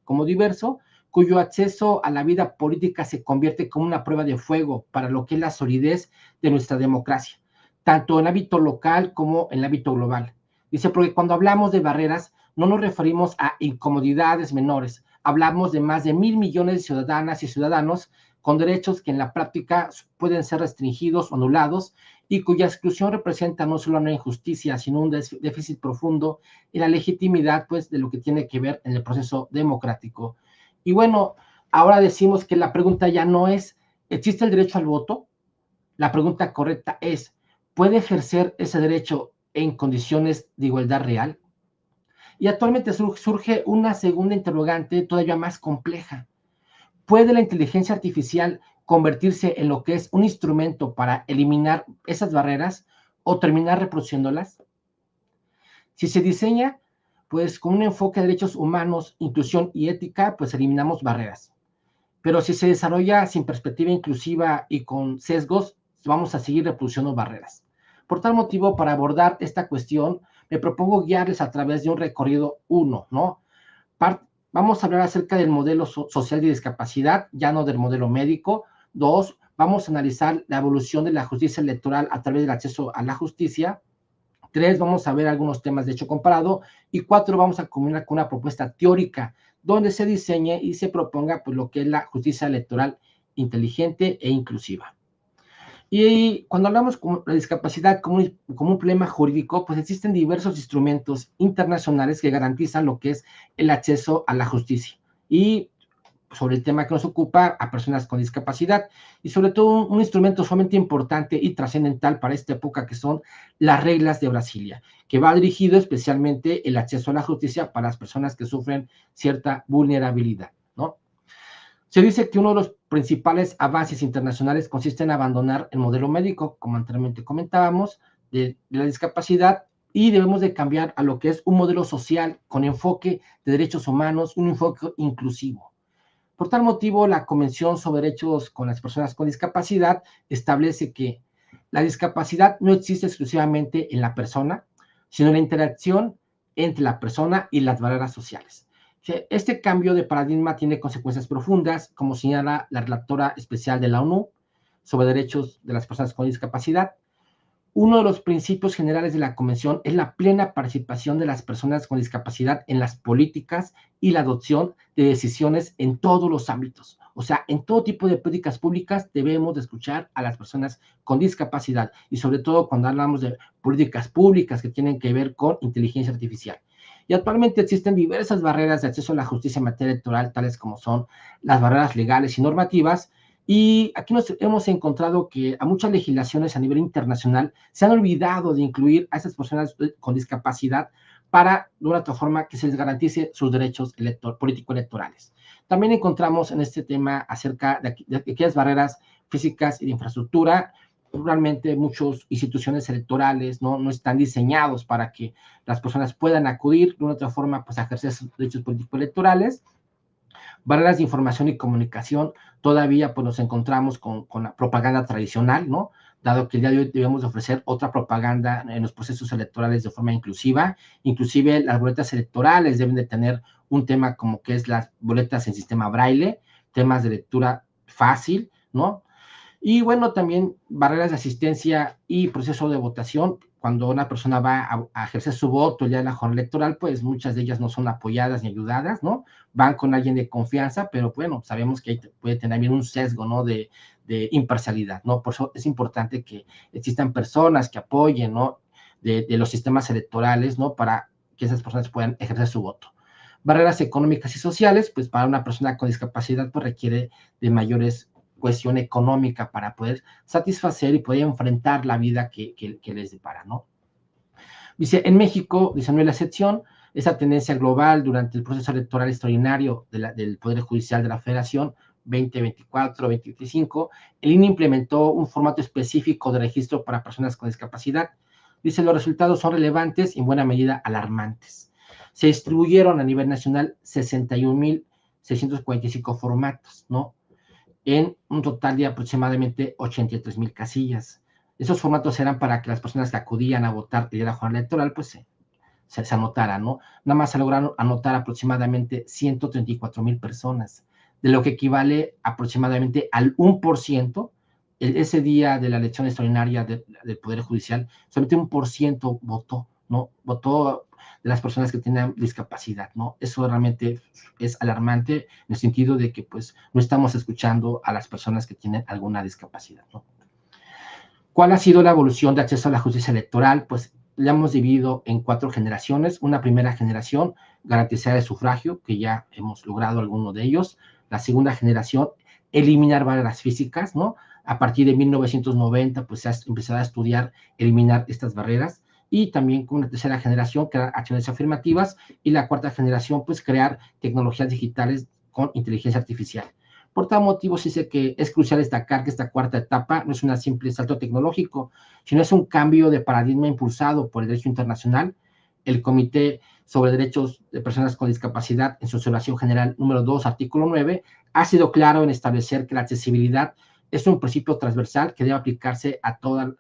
como diverso, cuyo acceso a la vida política se convierte como una prueba de fuego para lo que es la solidez de nuestra democracia, tanto en el ámbito local como en el ámbito global. Dice, porque cuando hablamos de barreras, no nos referimos a incomodidades menores, hablamos de más de 1.000 millones de ciudadanas y ciudadanos con derechos que en la práctica pueden ser restringidos o anulados y cuya exclusión representa no solo una injusticia, sino un déficit profundo en la legitimidad, pues, de lo que tiene que ver en el proceso democrático. Y bueno, ahora decimos que la pregunta ya no es, ¿existe el derecho al voto? La pregunta correcta es, ¿puede ejercer ese derecho en condiciones de igualdad real? Y actualmente surge una segunda interrogante todavía más compleja. ¿Puede la inteligencia artificial convertirse en lo que es un instrumento para eliminar esas barreras o terminar reproduciéndolas? Si se diseña, pues con un enfoque de derechos humanos, inclusión y ética, pues eliminamos barreras. Pero si se desarrolla sin perspectiva inclusiva y con sesgos, vamos a seguir reproduciendo barreras. Por tal motivo, para abordar esta cuestión, me propongo guiarles a través de un recorrido 1, ¿no? Vamos a hablar acerca del modelo social de discapacidad, ya no del modelo médico. 2, vamos a analizar la evolución de la justicia electoral a través del acceso a la justicia. 3, vamos a ver algunos temas de hecho comparado. Y 4, vamos a combinar con una propuesta teórica donde se diseñe y se proponga pues, lo que es la justicia electoral inteligente e inclusiva. Y cuando hablamos de la discapacidad como un problema jurídico, pues existen diversos instrumentos internacionales que garantizan lo que es el acceso a la justicia. Y sobre el tema que nos ocupa, a personas con discapacidad. Y sobre todo un instrumento sumamente importante y trascendental para esta época, que son las reglas de Brasilia, que va dirigido especialmente el acceso a la justicia para las personas que sufren cierta vulnerabilidad, ¿no? Se dice que uno de los principales avances internacionales consiste en abandonar el modelo médico, como anteriormente comentábamos, de la discapacidad y debemos de cambiar a lo que es un modelo social con enfoque de derechos humanos, un enfoque inclusivo. Por tal motivo, la Convención sobre Derechos con las Personas con Discapacidad establece que la discapacidad no existe exclusivamente en la persona, sino en la interacción entre la persona y las barreras sociales. Este cambio de paradigma tiene consecuencias profundas, como señala la relatora especial de la ONU sobre derechos de las personas con discapacidad. Uno de los principios generales de la Convención es la plena participación de las personas con discapacidad en las políticas y la adopción de decisiones en todos los ámbitos. O sea, en todo tipo de políticas públicas debemos de escuchar a las personas con discapacidad y sobre todo cuando hablamos de políticas públicas que tienen que ver con inteligencia artificial. Y actualmente existen diversas barreras de acceso a la justicia en materia electoral, tales como son las barreras legales y normativas. Y aquí nos hemos encontrado que a muchas legislaciones a nivel internacional se han olvidado de incluir a esas personas con discapacidad para, de una otra forma, que se les garantice sus derechos político-electorales. También encontramos en este tema acerca de aquellas barreras físicas y de infraestructura. Realmente muchas instituciones electorales no están diseñados para que las personas puedan acudir de una otra forma pues, a ejercer sus derechos político-electorales. Barreras de información y comunicación, todavía pues nos encontramos con la propaganda tradicional, ¿no? Dado que el día de hoy debemos ofrecer otra propaganda en los procesos electorales de forma inclusiva. Inclusive las boletas electorales deben de tener un tema como que es las boletas en sistema braille, temas de lectura fácil, ¿no? Y bueno, también barreras de asistencia y proceso de votación. Cuando una persona va a ejercer su voto el día de la jornada electoral, pues muchas de ellas no son apoyadas ni ayudadas, ¿no? Van con alguien de confianza, pero bueno, sabemos que ahí puede tener también un sesgo, ¿no? De imparcialidad, ¿no? Por eso es importante que existan personas que apoyen, ¿no? De los sistemas electorales, ¿no? Para que esas personas puedan ejercer su voto. Barreras económicas y sociales, pues para una persona con discapacidad, pues requiere de mayores cuestión económica para poder satisfacer y poder enfrentar la vida que les depara, ¿no? Dice, en México, dice, no es la excepción, esa tendencia global durante el proceso electoral extraordinario del Poder Judicial de la Federación 2024-2025, el INE implementó un formato específico de registro para personas con discapacidad. Dice, los resultados son relevantes y en buena medida alarmantes. Se distribuyeron a nivel nacional 61.645 formatos, ¿no? En un total de aproximadamente 83,000 casillas. Esos formatos eran para que las personas que acudían a votar el día de la jornada electoral, pues se anotaran, ¿no? Nada más se lograron anotar aproximadamente 134,000 personas, de lo que equivale aproximadamente al 1%. Ese día de la elección extraordinaria del Poder Judicial, solamente 1% votó, ¿no? Votó de las personas que tienen discapacidad, ¿no? Eso realmente es alarmante en el sentido de que, pues, no estamos escuchando a las personas que tienen alguna discapacidad, ¿no? ¿Cuál ha sido la evolución de acceso a la justicia electoral? Pues, la hemos dividido en 4 generaciones. Una primera generación, garantizar el sufragio, que ya hemos logrado alguno de ellos. La segunda generación, eliminar barreras físicas, ¿no? A partir de 1990, pues, se ha empezado a estudiar, eliminar estas barreras. Y también con una tercera generación, crear acciones afirmativas, y la cuarta generación, pues crear tecnologías digitales con inteligencia artificial. Por tal motivo, se dice que es crucial destacar que esta cuarta etapa no es un simple salto tecnológico, sino es un cambio de paradigma impulsado por el derecho internacional. El Comité sobre Derechos de Personas con Discapacidad, en su observación general número 2, artículo 9, ha sido claro en establecer que la accesibilidad es un principio transversal que debe aplicarse a todas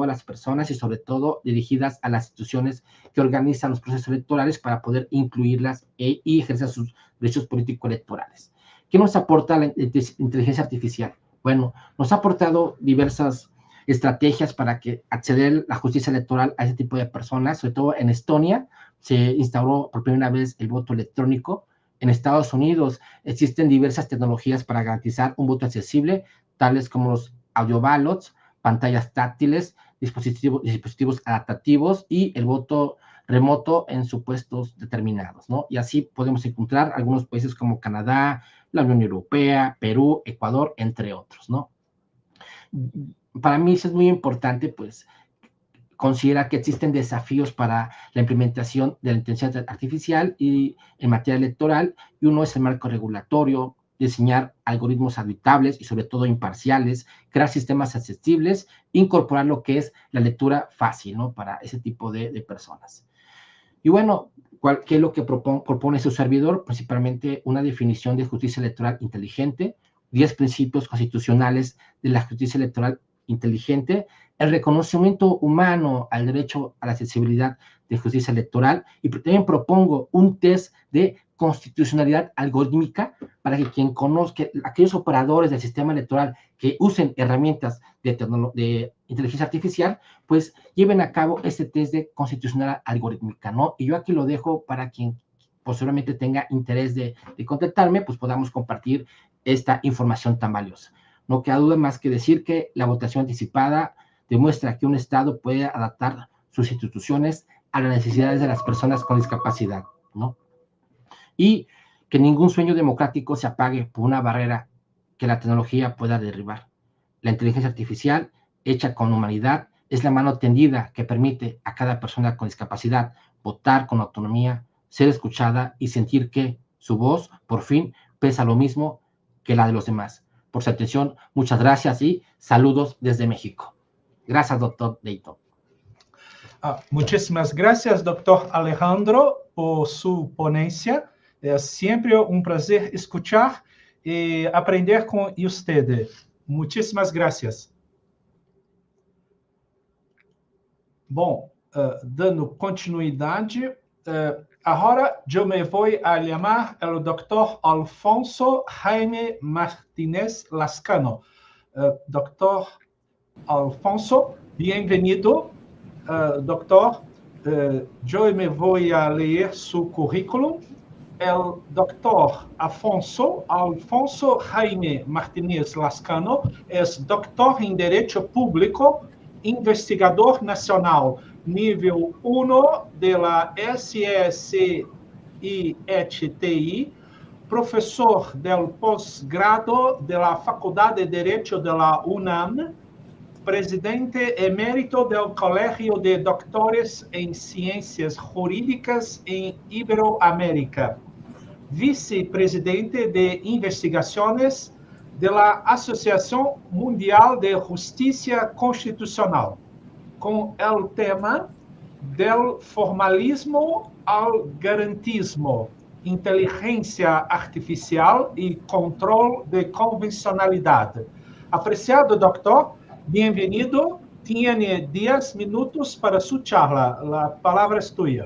las personas y sobre todo dirigidas a las instituciones que organizan los procesos electorales para poder incluirlas y ejercer sus derechos político-electorales. ¿Qué nos aporta la inteligencia artificial? Bueno, nos ha aportado diversas estrategias para que acceder a la justicia electoral a ese tipo de personas. Sobre todo en Estonia se instauró por primera vez el voto electrónico. En Estados Unidos existen diversas tecnologías para garantizar un voto accesible, tales como los audio ballots, pantallas táctiles, dispositivos adaptativos y el voto remoto en supuestos determinados, ¿no? Y así podemos encontrar algunos países como Canadá, la Unión Europea, Perú, Ecuador, entre otros, ¿no? Para mí eso es muy importante, pues, considerar que existen desafíos para la implementación de la inteligencia artificial y en materia electoral, y uno es el marco regulatorio, diseñar algoritmos habitables y sobre todo imparciales, crear sistemas accesibles, incorporar lo que es la lectura fácil, ¿no? Para ese tipo de personas. Y bueno, ¿qué es lo que propone su servidor? Principalmente una definición de justicia electoral inteligente, 10 principios constitucionales de la justicia electoral inteligente, el reconocimiento humano al derecho a la accesibilidad de justicia electoral, y también propongo un test de constitucionalidad algorítmica para que quien conozca, aquellos operadores del sistema electoral que usen herramientas de inteligencia artificial, pues lleven a cabo este test de constitucionalidad algorítmica, ¿no? Y yo aquí lo dejo para quien posiblemente tenga interés de contactarme, pues podamos compartir esta información tan valiosa. No queda duda más que decir que la votación anticipada demuestra que un Estado puede adaptar sus instituciones a las necesidades de las personas con discapacidad, ¿no? Y que ningún sueño democrático se apague por una barrera que la tecnología pueda derribar. La inteligencia artificial, hecha con humanidad, es la mano tendida que permite a cada persona con discapacidad votar con autonomía, ser escuchada y sentir que su voz, por fin, pesa lo mismo que la de los demás. Por su atención, muchas gracias y saludos desde México. Gracias, doctor Dayton. Muchísimas gracias, doctor Alejandro, por su ponencia. Es siempre un placer escuchar y aprender con usted. Muchísimas gracias. Bom, dando continuidade, agora eu me vou a chamar o Dr. Alfonso Jaime Martínez Lascano. Dr. Alfonso, bem-vindo, doctor. Eu me vou a ler seu currículo. O Dr. Alfonso Jaime Martínez Lascano é doutor em Direito Público, investigador nacional nível 1 da SSIETI, professor del posgrado da Faculdade de Direito da UNAM, presidente emérito do Colégio de Doutores em Ciências Jurídicas em Iberoamérica, vice-presidente de investigações da Associação Mundial de Justiça Constitucional, com o tema del formalismo ao garantismo, inteligência artificial e controle de convencionalidade. Apreciado doutor, bem-vindo. Tiene 10 minutos para su charla. La palabra es tuya.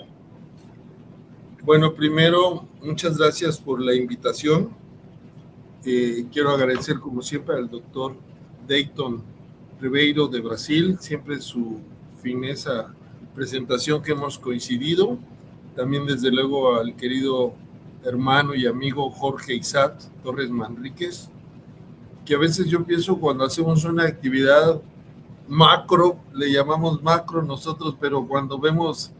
Bueno, primero, muchas gracias por la invitación. Quiero agradecer, como siempre, al doctor Dayton Ribeiro de Brasil, siempre su fineza presentación que hemos coincidido. También, desde luego, al querido hermano y amigo Jorge Isat Torres Manríquez, que a veces yo pienso cuando hacemos una actividad macro, le llamamos macro nosotros, pero cuando vemos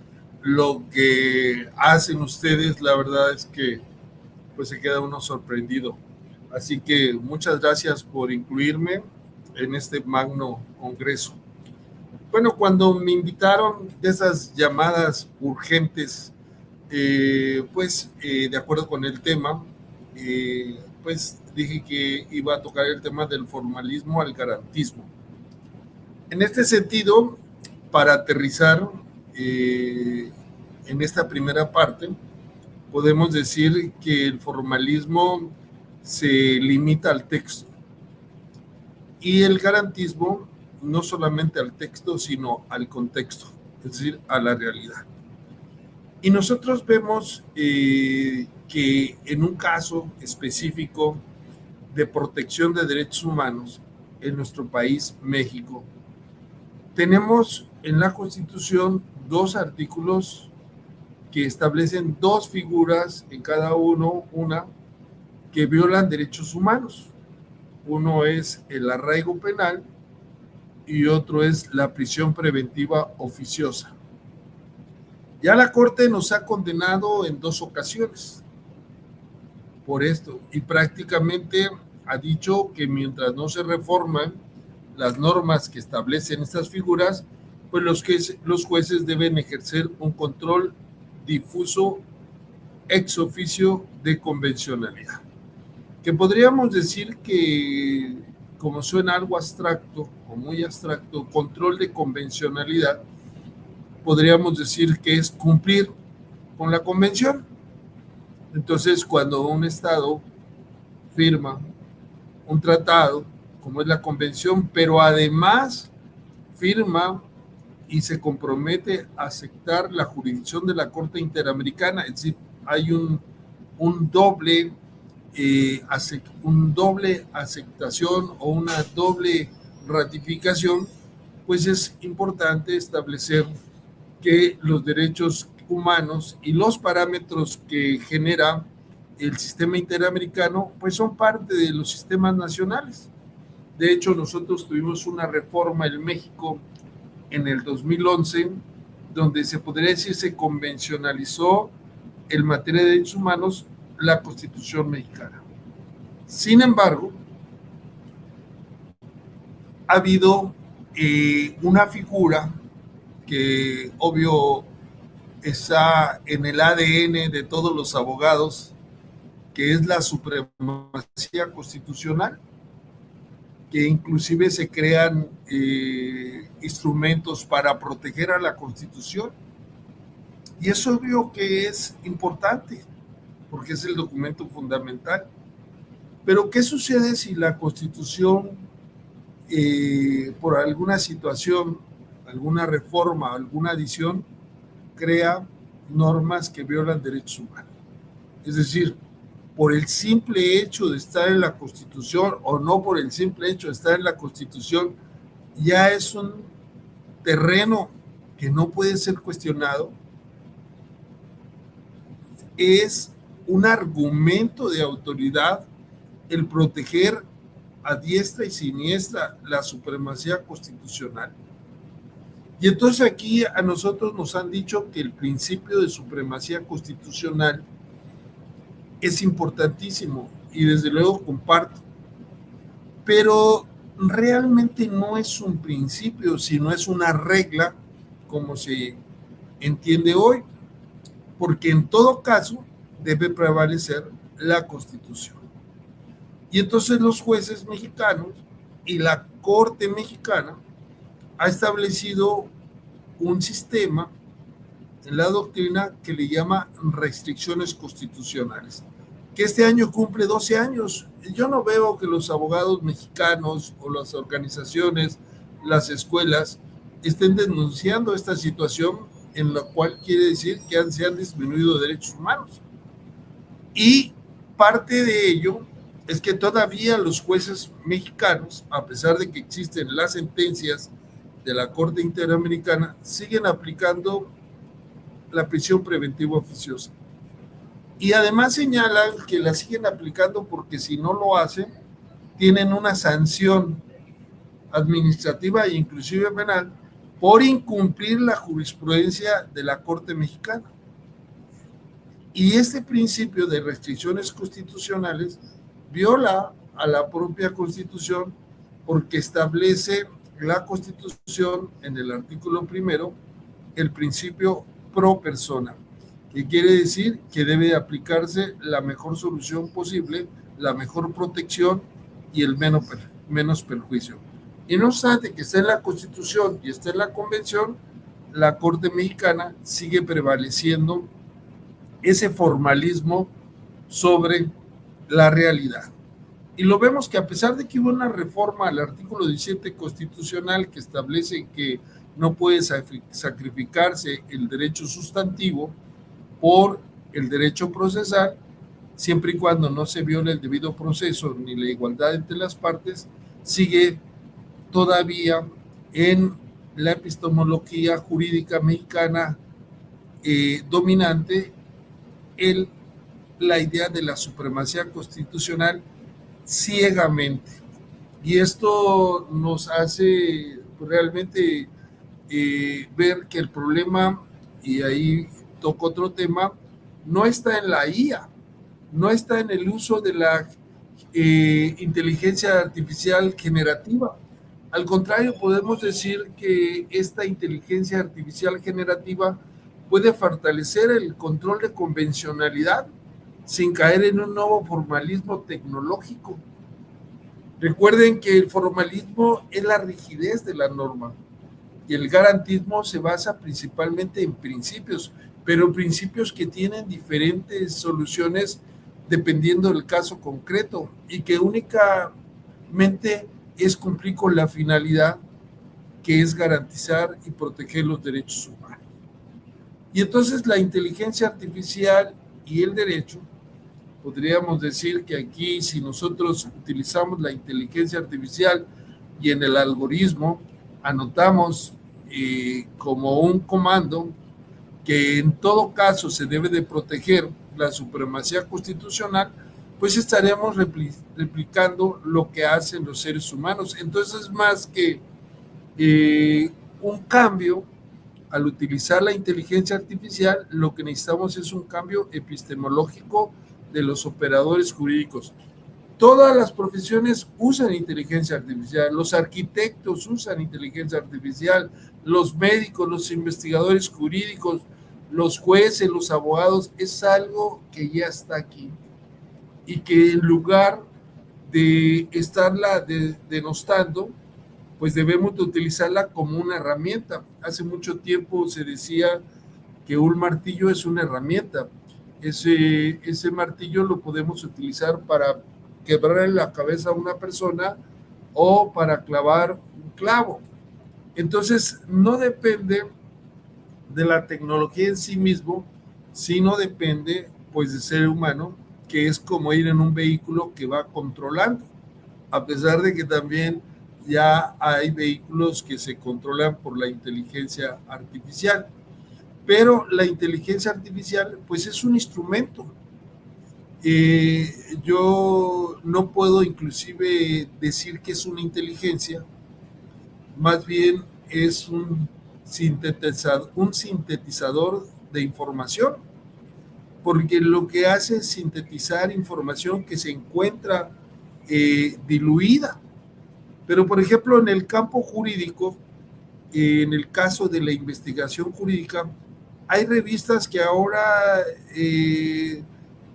lo que hacen ustedes, la verdad es que pues se queda uno sorprendido. Así que muchas gracias por incluirme en este magno congreso. Bueno, cuando me invitaron de esas llamadas urgentes, de acuerdo con el tema, pues dije que iba a tocar el tema del formalismo al garantismo. En este sentido, para aterrizar en esta primera parte, podemos decir que el formalismo se limita al texto y el garantismo no solamente al texto, sino al contexto, es decir, a la realidad. Y nosotros vemos que en un caso específico de protección de derechos humanos en nuestro país, México, tenemos en la Constitución 2 artículos que establecen 2 figuras en cada uno, una que violan derechos humanos. Uno es el arraigo penal y otro es la prisión preventiva oficiosa. Ya la Corte nos ha condenado en 2 ocasiones por esto y prácticamente ha dicho que mientras no se reforman las normas que establecen estas figuras, pues los jueces deben ejercer un control difuso ex oficio de convencionalidad. que podríamos decir que, como suena algo abstracto o muy abstracto, control de convencionalidad, podríamos decir que es cumplir con la convención. Entonces, cuando un Estado firma un tratado, como es la convención, pero además firma y se compromete a aceptar la jurisdicción de la Corte Interamericana, es decir, hay un doble aceptación o una doble ratificación, pues es importante establecer que los derechos humanos y los parámetros que genera el sistema interamericano, pues son parte de los sistemas nacionales. De hecho, nosotros tuvimos una reforma en México en el 2011, donde se podría decir se convencionalizó en materia de derechos humanos la Constitución mexicana. Sin embargo, ha habido una figura que obvio está en el ADN de todos los abogados, que es la supremacía constitucional, que inclusive se crean instrumentos para proteger a la Constitución. Y es obvio que es importante, porque es el documento fundamental. Pero ¿qué sucede si la Constitución, por alguna situación, alguna reforma, alguna adición, crea normas que violan derechos humanos? Es decir, por el simple hecho de estar en la Constitución o no por el simple hecho de estar en la Constitución, ya es un terreno que no puede ser cuestionado. Es un argumento de autoridad el proteger a diestra y siniestra la supremacía constitucional. Y entonces aquí a nosotros nos han dicho que el principio de supremacía constitucional es importantísimo y desde luego comparto, pero realmente no es un principio, sino es una regla como se entiende hoy, porque en todo caso debe prevalecer la Constitución. Y entonces los jueces mexicanos y la Corte mexicana ha establecido un sistema en la doctrina que le llama restricciones constitucionales, que este año cumple 12 años. Yo no veo que los abogados mexicanos o las organizaciones, las escuelas, estén denunciando esta situación, en la cual quiere decir que se han disminuido derechos humanos. Y parte de ello es que todavía los jueces mexicanos, a pesar de que existen las sentencias de la Corte Interamericana, siguen aplicando la prisión preventiva oficiosa. Y además señalan que la siguen aplicando porque si no lo hacen, tienen una sanción administrativa e inclusive penal por incumplir la jurisprudencia de la Corte Mexicana. Y este principio de restricciones constitucionales viola a la propia Constitución porque establece la Constitución en el artículo primero el principio pro persona, que quiere decir que debe aplicarse la mejor solución posible, la mejor protección y el menos perjuicio. Y no obstante que esté en la Constitución y esté en la Convención, la Corte Mexicana sigue prevaleciendo ese formalismo sobre la realidad. Y lo vemos que a pesar de que hubo una reforma al artículo 17 constitucional que establece que no puede sacrificarse el derecho sustantivo por el derecho procesal, siempre y cuando no se viole el debido proceso ni la igualdad entre las partes, sigue todavía en la epistemología jurídica mexicana dominante la idea de la supremacía constitucional ciegamente. Y esto nos hace realmente ver que el problema, y ahí toco otro tema, no está en la IA, no está en el uso de la inteligencia artificial generativa. Al contrario, podemos decir que esta inteligencia artificial generativa puede fortalecer el control de convencionalidad sin caer en un nuevo formalismo tecnológico. Recuerden que el formalismo es la rigidez de la norma y el garantismo se basa principalmente en principios, pero principios que tienen diferentes soluciones dependiendo del caso concreto y que únicamente es cumplir con la finalidad que es garantizar y proteger los derechos humanos. Y entonces la inteligencia artificial y el derecho, podríamos decir que aquí, si nosotros utilizamos la inteligencia artificial y en el algoritmo anotamos como un comando que en todo caso se debe de proteger la supremacía constitucional, pues estaremos replicando lo que hacen los seres humanos. Entonces, más que un cambio, al utilizar la inteligencia artificial, lo que necesitamos es un cambio epistemológico de los operadores jurídicos. Todas las profesiones usan inteligencia artificial, los arquitectos usan inteligencia artificial, los médicos, los investigadores jurídicos, los jueces, los abogados, es algo que ya está aquí y que en lugar de estarla denostando, pues debemos de utilizarla como una herramienta. Hace mucho tiempo se decía que un martillo es una herramienta. Ese martillo lo podemos utilizar para quebrarle la cabeza a una persona o para clavar un clavo. Entonces, no depende de la tecnología en sí mismo, sino depende, pues, del ser humano, que es como ir en un vehículo que va controlando, a pesar de que también ya hay vehículos que se controlan por la inteligencia artificial. Pero la inteligencia artificial, pues, es un instrumento. Yo no puedo inclusive decir que es una inteligencia, más bien es un sintetizador de información, porque lo que hace es sintetizar información que se encuentra diluida. Pero, por ejemplo, en el campo jurídico, en el caso de la investigación jurídica, hay revistas que ahora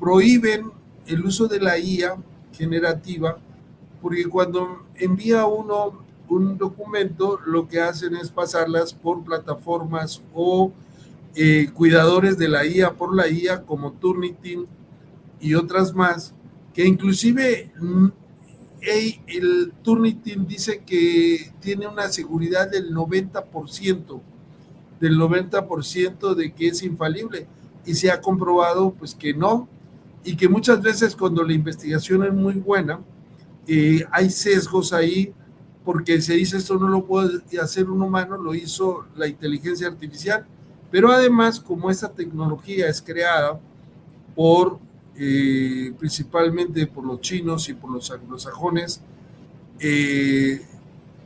prohíben el uso de la IA generativa, porque cuando envía uno un documento, lo que hacen es pasarlas por plataformas o cuidadores de la IA por la IA, como Turnitin y otras más, que inclusive el Turnitin dice que tiene una seguridad del 90%, de que es infalible, y se ha comprobado pues que no, y que muchas veces cuando la investigación es muy buena, hay sesgos ahí, porque se dice esto no lo puede hacer un humano, lo hizo la inteligencia artificial. Pero además, como esta tecnología es creada por principalmente por los chinos y por los anglosajones,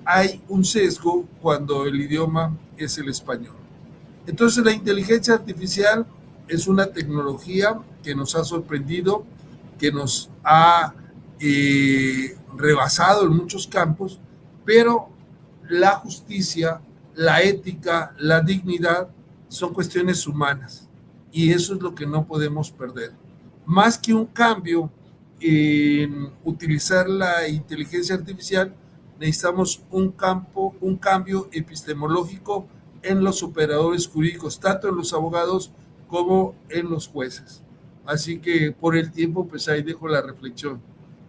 hay un sesgo cuando el idioma es el español. Entonces, la inteligencia artificial es una tecnología que nos ha sorprendido, que nos ha rebasado en muchos campos, pero la justicia, la ética, la dignidad son cuestiones humanas, y eso es lo que no podemos perder. Más que un cambio en utilizar la inteligencia artificial, necesitamos un cambio epistemológico en los operadores jurídicos, tanto en los abogados como en los jueces. Así que por el tiempo, pues ahí dejo la reflexión.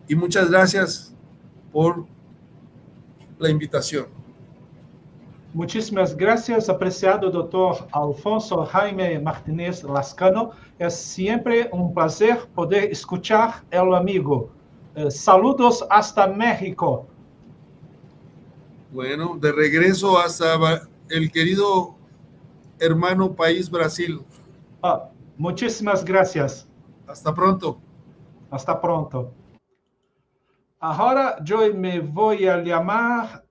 Y muchas gracias por la invitación. Muchísimas gracias, apreciado doctor Alfonso Jaime Martínez Lascano. Es siempre un placer poder escuchar al amigo. Saludos hasta México. Bueno, de regreso hasta el querido hermano país Brasil. Muchísimas gracias. Hasta pronto. Hasta pronto. Ahora yo me voy a llamar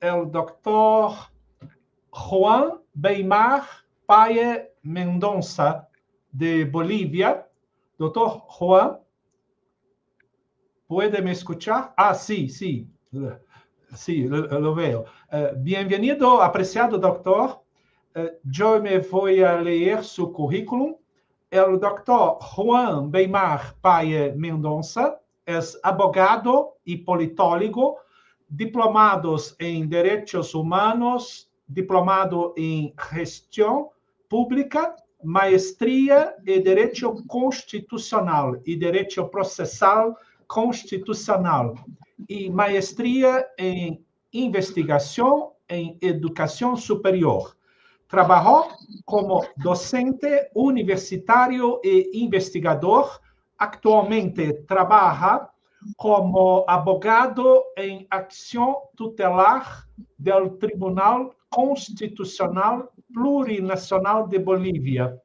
el doctor Juan Beimar Paye Mendonça, de Bolivia. Doctor Juan, ¿puede me escuchar? Sí, sí. Sí, lo veo. Bienvenido, apreciado doctor. Yo me voy a leer su currículum. El doctor Juan Beimar Paye Mendonça es abogado y politólogo, diplomados en Derechos Humanos, diplomado en Gestión Pública, maestría en Derecho Constitucional y Derecho Procesal Constitucional y maestría en Investigación en Educación Superior. Trabajó como docente universitario e investigador. Actualmente trabaja como abogado en acción tutelar del Tribunal Constitucional Plurinacional de Bolivia,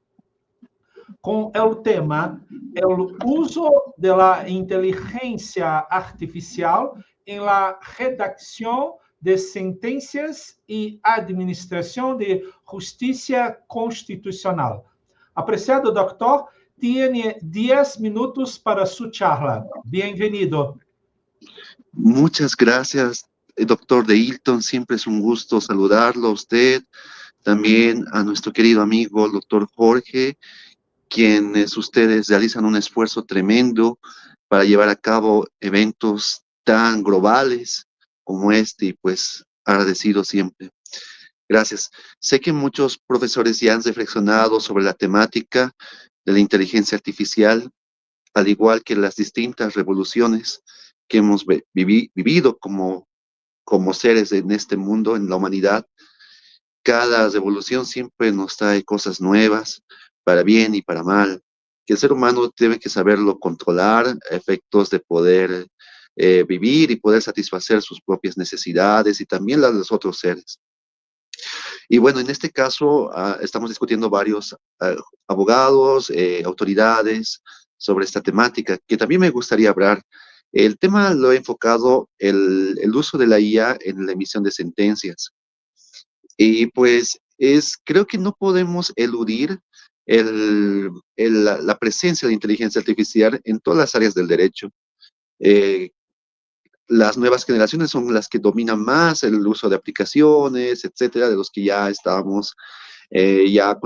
con el tema el uso de la inteligencia artificial en la redacción de sentencias y administración de justicia constitucional. Apreciado doctor, tiene 10 minutos para su charla. Bienvenido. Muchas gracias, doctor de Hilton. Siempre es un gusto saludarlo a usted, también a nuestro querido amigo, el doctor Jorge, quienes ustedes realizan un esfuerzo tremendo para llevar a cabo eventos tan globales como este, y pues agradecido siempre. Gracias. Sé que muchos profesores ya han reflexionado sobre la temática de la inteligencia artificial, al igual que las distintas revoluciones que hemos vivido como seres en este mundo, en la humanidad. Cada revolución siempre nos trae cosas nuevas, para bien y para mal, que el ser humano debe que saberlo controlar, a efectos de poder vivir y poder satisfacer sus propias necesidades y también las de los otros seres. Y bueno, en este caso estamos discutiendo varios abogados, autoridades sobre esta temática, que también me gustaría hablar. El tema lo he enfocado el uso de la IA en la emisión de sentencias. Y pues creo que no podemos eludir la presencia de la inteligencia artificial en todas las áreas del derecho. Las nuevas generaciones son las que dominan más el uso de aplicaciones, etcétera, de los que ya estábamos ya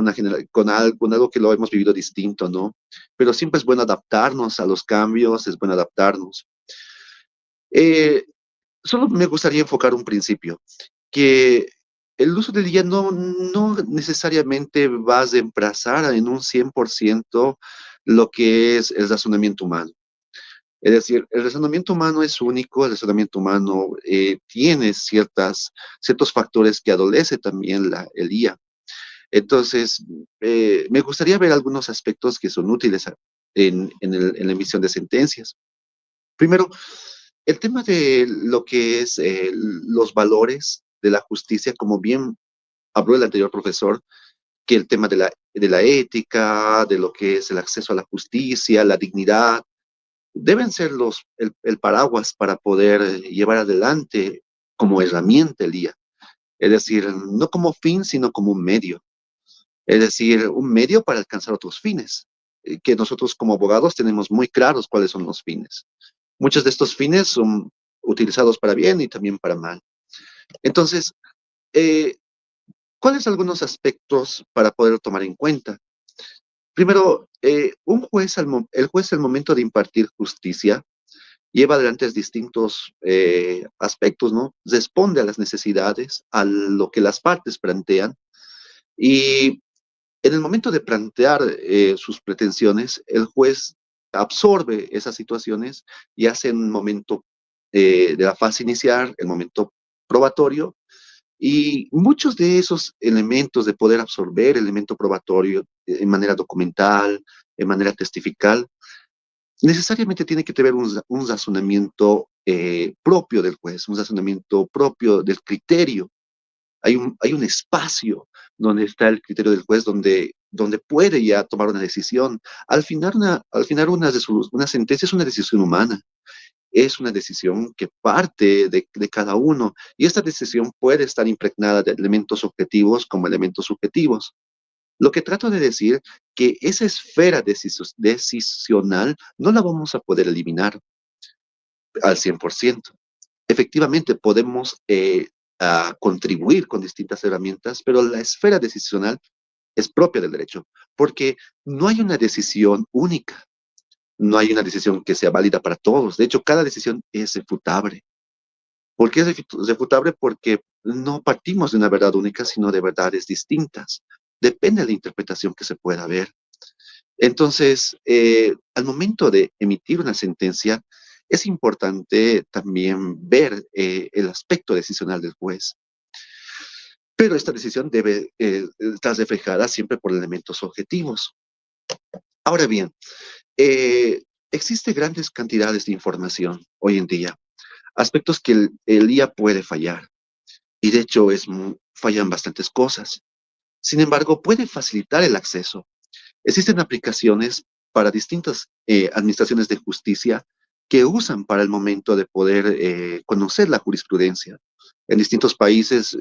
con algo que lo hemos vivido distinto, ¿no? Pero siempre es bueno adaptarnos a los cambios, es bueno adaptarnos. Solo me gustaría enfocar un principio, que el uso del IA no necesariamente va a reemplazar en un 100% lo que es el razonamiento humano. Es decir, el razonamiento humano es único, el razonamiento humano tiene ciertos factores que adolece también el IA. Entonces, me gustaría ver algunos aspectos que son útiles en la emisión de sentencias. Primero, el tema de lo que es los valores de la justicia, como bien habló el anterior profesor, que el tema de la ética, de lo que es el acceso a la justicia, la dignidad, deben ser el paraguas para poder llevar adelante como herramienta el IA. Es decir, no como fin, sino como un medio. Es decir, un medio para alcanzar otros fines, que nosotros como abogados tenemos muy claros cuáles son los fines. Muchos de estos fines son utilizados para bien y también para mal. Entonces, ¿cuáles algunos aspectos para poder tomar en cuenta? Primero, el juez al momento de impartir justicia lleva adelante distintos aspectos, ¿no? Responde a las necesidades, a lo que las partes plantean, y en el momento de plantear sus pretensiones, el juez absorbe esas situaciones y hace un momento de la fase inicial, el momento probatorio, y muchos de esos elementos de poder absorber el elemento probatorio en manera documental, en manera testifical, necesariamente tiene que tener un razonamiento propio del juez, un razonamiento propio del criterio. Hay un espacio donde está el criterio del juez, donde puede ya tomar una decisión. Al final una sentencia es una decisión humana. Es una decisión que parte de cada uno, y esta decisión puede estar impregnada de elementos objetivos como elementos subjetivos. Lo que trato de decir que esa esfera decisional no la vamos a poder eliminar al 100%. Efectivamente, podemos contribuir con distintas herramientas, pero la esfera decisional es propia del derecho, porque no hay una decisión única, no hay una decisión que sea válida para todos. De hecho, cada decisión es refutable. ¿Por qué es refutable? Porque no partimos de una verdad única, sino de verdades distintas. Depende de la interpretación que se pueda ver. Entonces, al momento de emitir una sentencia, es importante también ver el aspecto decisional del juez. Pero esta decisión debe estar reflejada siempre por elementos objetivos. Ahora bien, existen grandes cantidades de información hoy en día, aspectos que el IA puede fallar, y de hecho fallan bastantes cosas. Sin embargo, puede facilitar el acceso. Existen aplicaciones para distintas administraciones de justicia que usan para el momento de poder conocer la jurisprudencia. En distintos países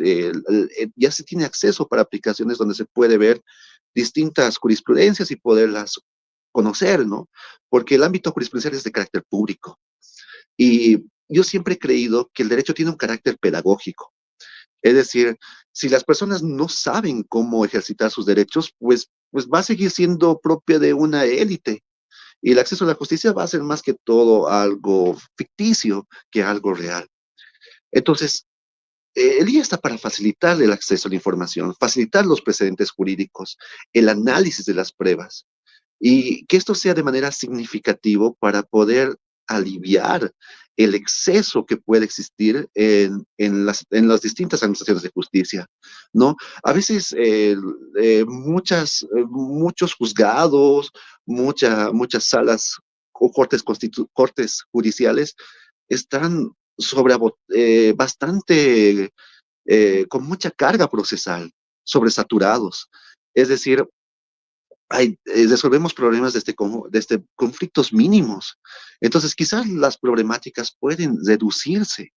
ya se tiene acceso para aplicaciones donde se puede ver distintas jurisprudencias y poderlas conocer, ¿no? Porque el ámbito jurisprudencial es de carácter público. Y yo siempre he creído que el derecho tiene un carácter pedagógico. Es decir, si las personas no saben cómo ejercitar sus derechos, pues va a seguir siendo propia de una élite. Y el acceso a la justicia va a ser más que todo algo ficticio que algo real. Entonces, el IA está para facilitar el acceso a la información, facilitar los precedentes jurídicos, el análisis de las pruebas, y que esto sea de manera significativa para poder aliviar el exceso que puede existir en las distintas administraciones de justicia, ¿no? A veces muchos juzgados, muchas salas o cortes judiciales están bastante, con mucha carga procesal, sobresaturados. Es decir, resolvemos problemas desde conflictos mínimos. Entonces, quizás las problemáticas pueden reducirse,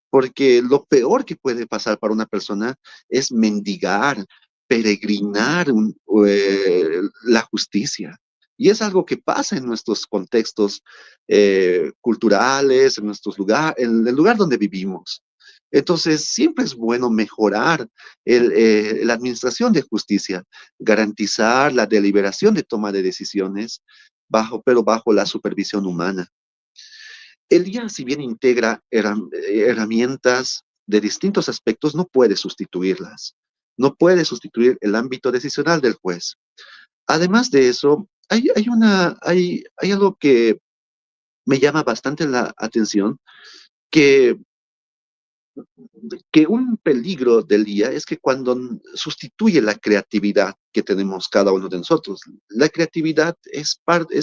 porque lo peor que puede pasar para una persona es mendigar, peregrinar la justicia. Y es algo que pasa en nuestros contextos culturales, en el lugar donde vivimos. Entonces, siempre es bueno mejorar la administración de justicia, garantizar la deliberación de toma de decisiones, pero bajo la supervisión humana. El IA, si bien integra herramientas de distintos aspectos, no puede sustituirlas. No puede sustituir el ámbito decisional del juez. Además de eso, hay algo que me llama bastante la atención, que un peligro del IA es que cuando sustituye la creatividad que tenemos cada uno de nosotros, la creatividad es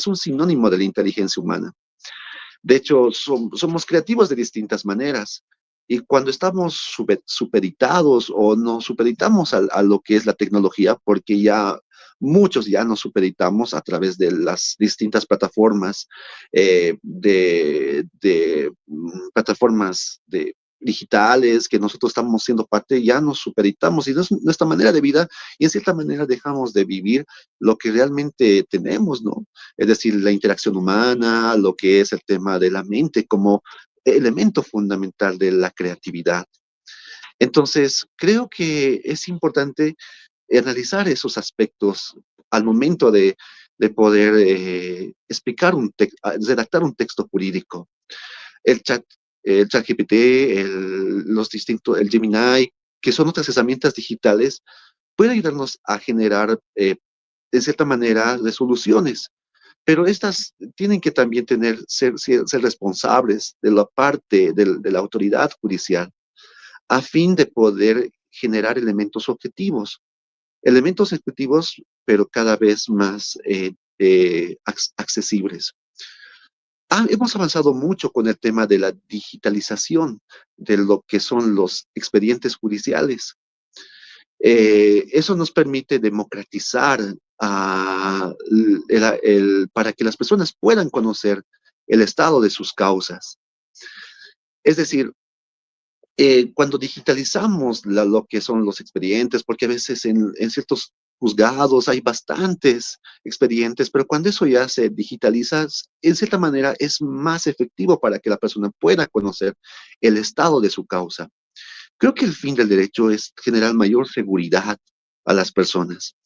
un sinónimo de la inteligencia humana. De hecho, somos creativos de distintas maneras. Y cuando estamos supeditados o nos supeditamos a lo que es la tecnología, porque muchos ya nos supeditamos a través de las distintas plataformas, plataformas digitales, que nosotros estamos siendo parte, ya nos supeditamos, y no es nuestra manera de vida, y en cierta manera dejamos de vivir lo que realmente tenemos, ¿no? Es decir, la interacción humana, lo que es el tema de la mente como elemento fundamental de la creatividad. Entonces, creo que es importante analizar esos aspectos al momento de poder redactar un texto jurídico. El ChatGPT, el Gemini, que son otras herramientas digitales, puede ayudarnos a generar, de cierta manera, resoluciones. Pero estas tienen que también ser responsables de la parte de la autoridad judicial, a fin de poder generar elementos objetivos, pero cada vez más accesibles. Hemos avanzado mucho con el tema de la digitalización de lo que son los expedientes judiciales. Eso nos permite democratizar para que las personas puedan conocer el estado de sus causas. Es decir, cuando digitalizamos lo que son los expedientes, porque a veces en ciertos juzgados hay bastantes expedientes, pero cuando eso ya se digitaliza, en cierta manera es más efectivo para que la persona pueda conocer el estado de su causa. Creo que el fin del derecho es generar mayor seguridad a las personas.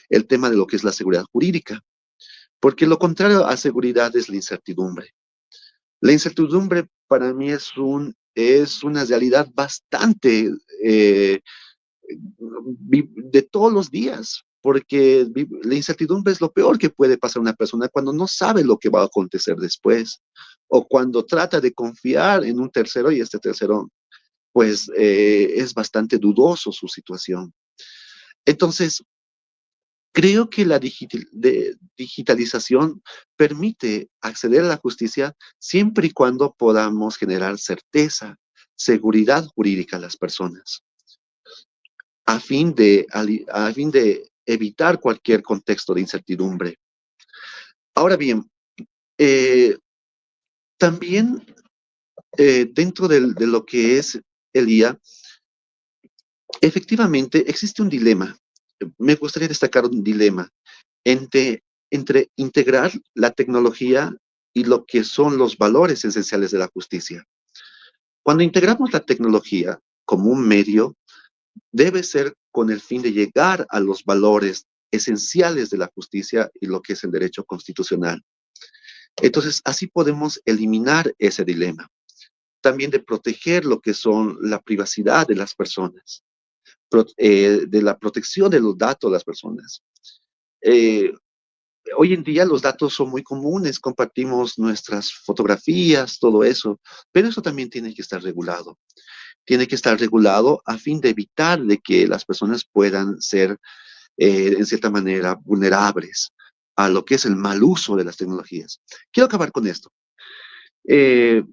el tema de lo que es la seguridad jurídica, porque lo contrario a seguridad es la incertidumbre. La incertidumbre para mí es una realidad bastante de todos los días, porque la incertidumbre es lo peor que puede pasar a una persona cuando no sabe lo que va a acontecer después, o cuando trata de confiar en un tercero y este tercero, pues, es bastante dudoso su situación. Entonces, creo que la digitalización permite acceder a la justicia siempre y cuando podamos generar certeza, seguridad jurídica a las personas, a fin de evitar cualquier contexto de incertidumbre. Ahora bien, también dentro de lo que es el IA, efectivamente existe un dilema. Me gustaría destacar un dilema entre integrar la tecnología y lo que son los valores esenciales de la justicia. Cuando integramos la tecnología como un medio, debe ser con el fin de llegar a los valores esenciales de la justicia y lo que es el derecho constitucional. Entonces, así podemos eliminar ese dilema. También de proteger lo que son la privacidad de las personas, de la protección de los datos de las personas. Hoy en día los datos son muy comunes, compartimos nuestras fotografías, todo eso, pero eso también tiene que estar regulado. Tiene que estar regulado a fin de evitar de que las personas puedan ser, en cierta manera, vulnerables a lo que es el mal uso de las tecnologías. Quiero acabar con esto. El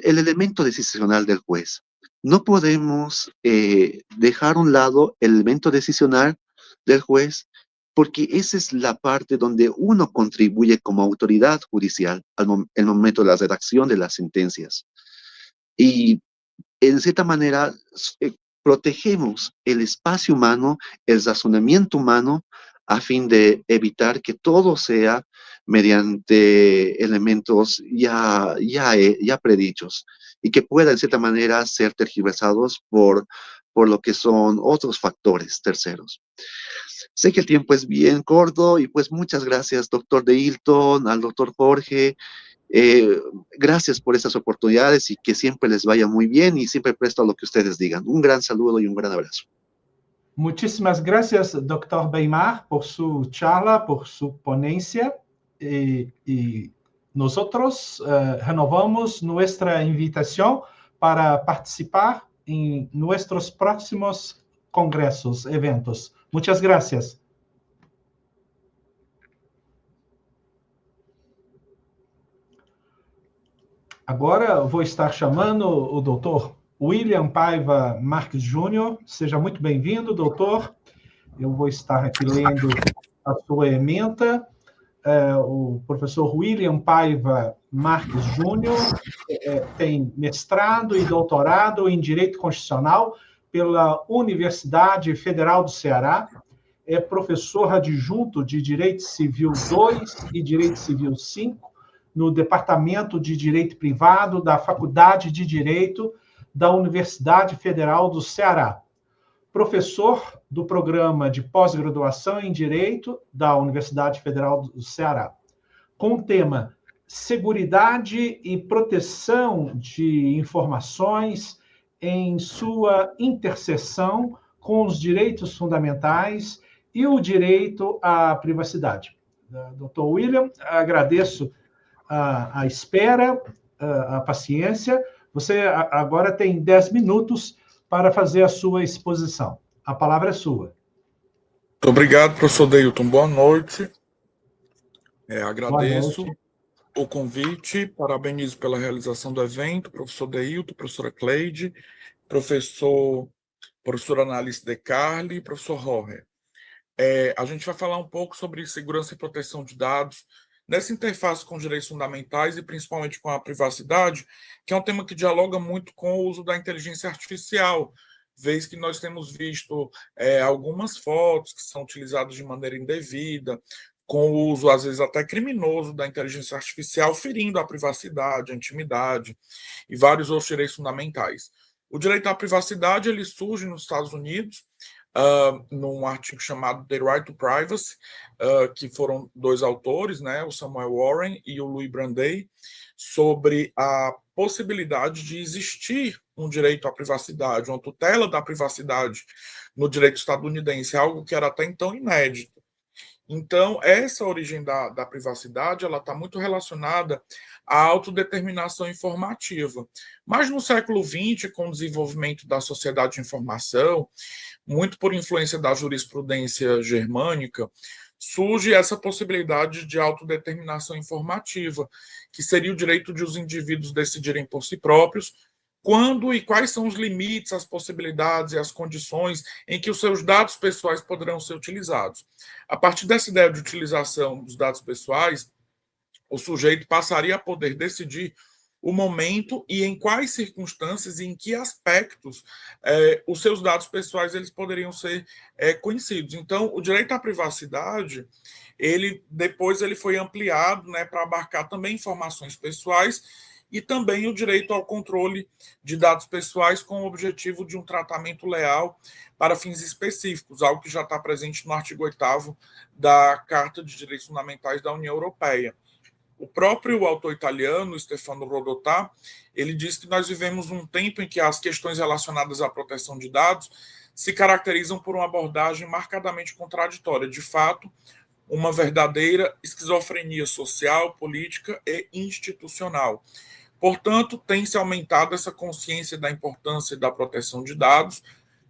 elemento decisional del juez. No podemos dejar a un lado el elemento decisional del juez, porque esa es la parte donde uno contribuye como autoridad judicial en el momento de la redacción de las sentencias. Y en cierta manera protegemos el espacio humano, el razonamiento humano, a fin de evitar que todo sea mediante elementos ya predichos y que puedan en cierta manera ser tergiversados por lo que son otros factores terceros. Sé que el tiempo es bien corto y pues muchas gracias, doctor de Hilton, al doctor Jorge. Gracias por estas oportunidades y que siempre les vaya muy bien y siempre presto a lo que ustedes digan. Un gran saludo y un gran abrazo. Muchísimas gracias, doctor Weimar, por su charla, por su ponencia. Y nosotros renovamos nuestra invitación para participar en nuestros próximos congresos, eventos. Muchas gracias. Agora vou estar chamando o doutor William Paiva Marques Júnior. Seja muito bem-vindo, doutor. Eu vou estar aqui lendo a sua ementa. O professor William Paiva Marques Júnior tem mestrado e doutorado em Direito Constitucional pela Universidade Federal do Ceará. É professor adjunto de Direito Civil 2 e Direito Civil 5 no Departamento de Direito Privado da Faculdade de Direito da Universidade Federal do Ceará. Professor do Programa de Pós-Graduação em Direito da Universidade Federal do Ceará, com o tema Seguridade e Proteção de Informações em sua interseção com os direitos fundamentais e o direito à privacidade. Dr. William, agradeço a espera, a paciência. Você agora tem 10 minutos para fazer a sua exposição. A palavra é sua. Muito obrigado, professor Deilton. Boa noite. Agradeço o convite, parabenizo pela realização do evento, professor Deilton, professora Cleide, professora Analice De Carli e professor Jorge. A gente vai falar um pouco sobre segurança e proteção de dados nessa interface com direitos fundamentais e principalmente com a privacidade, que é um tema que dialoga muito com o uso da inteligência artificial, vez que nós temos visto algumas fotos que são utilizadas de maneira indevida, com o uso, às vezes, até criminoso da inteligência artificial, ferindo a privacidade, a intimidade e vários outros direitos fundamentais. O direito à privacidade ele surge nos Estados Unidos num artigo chamado The Right to Privacy, que foram dois autores, né, o Samuel Warren e o Louis Brandeis, sobre a possibilidade de existir um direito à privacidade, uma tutela da privacidade no direito estadunidense, algo que era até então inédito. Então, essa origem da privacidade ela está muito relacionada à autodeterminação informativa. Mas no século XX, com o desenvolvimento da sociedade de informação, muito por influência da jurisprudência germânica, surge essa possibilidade de autodeterminação informativa, que seria o direito de os indivíduos decidirem por si próprios quando e quais são os limites, as possibilidades e as condições em que os seus dados pessoais poderão ser utilizados. A partir dessa ideia de utilização dos dados pessoais, o sujeito passaria a poder decidir o momento e em quais circunstâncias e em que aspectos os seus dados pessoais eles poderiam ser conhecidos. Então, o direito à privacidade, depois ele foi ampliado, né, para abarcar também informações pessoais e também o direito ao controle de dados pessoais com o objetivo de um tratamento leal para fins específicos, algo que já está presente no artigo 8º da Carta de Direitos Fundamentais da União Europeia. O próprio autor italiano, Stefano Rodotà, ele diz que nós vivemos um tempo em que as questões relacionadas à proteção de dados se caracterizam por uma abordagem marcadamente contraditória. De fato, uma verdadeira esquizofrenia social, política e institucional. Portanto, tem-se aumentado essa consciência da importância da proteção de dados,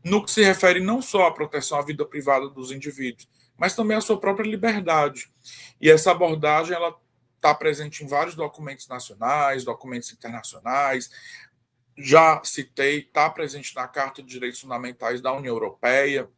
no que se refere não só à proteção à vida privada dos indivíduos, mas também à sua própria liberdade. E essa abordagem ela está presente em vários documentos nacionais, documentos internacionais. Já citei, está presente na Carta de Direitos Fundamentais da União Europeia,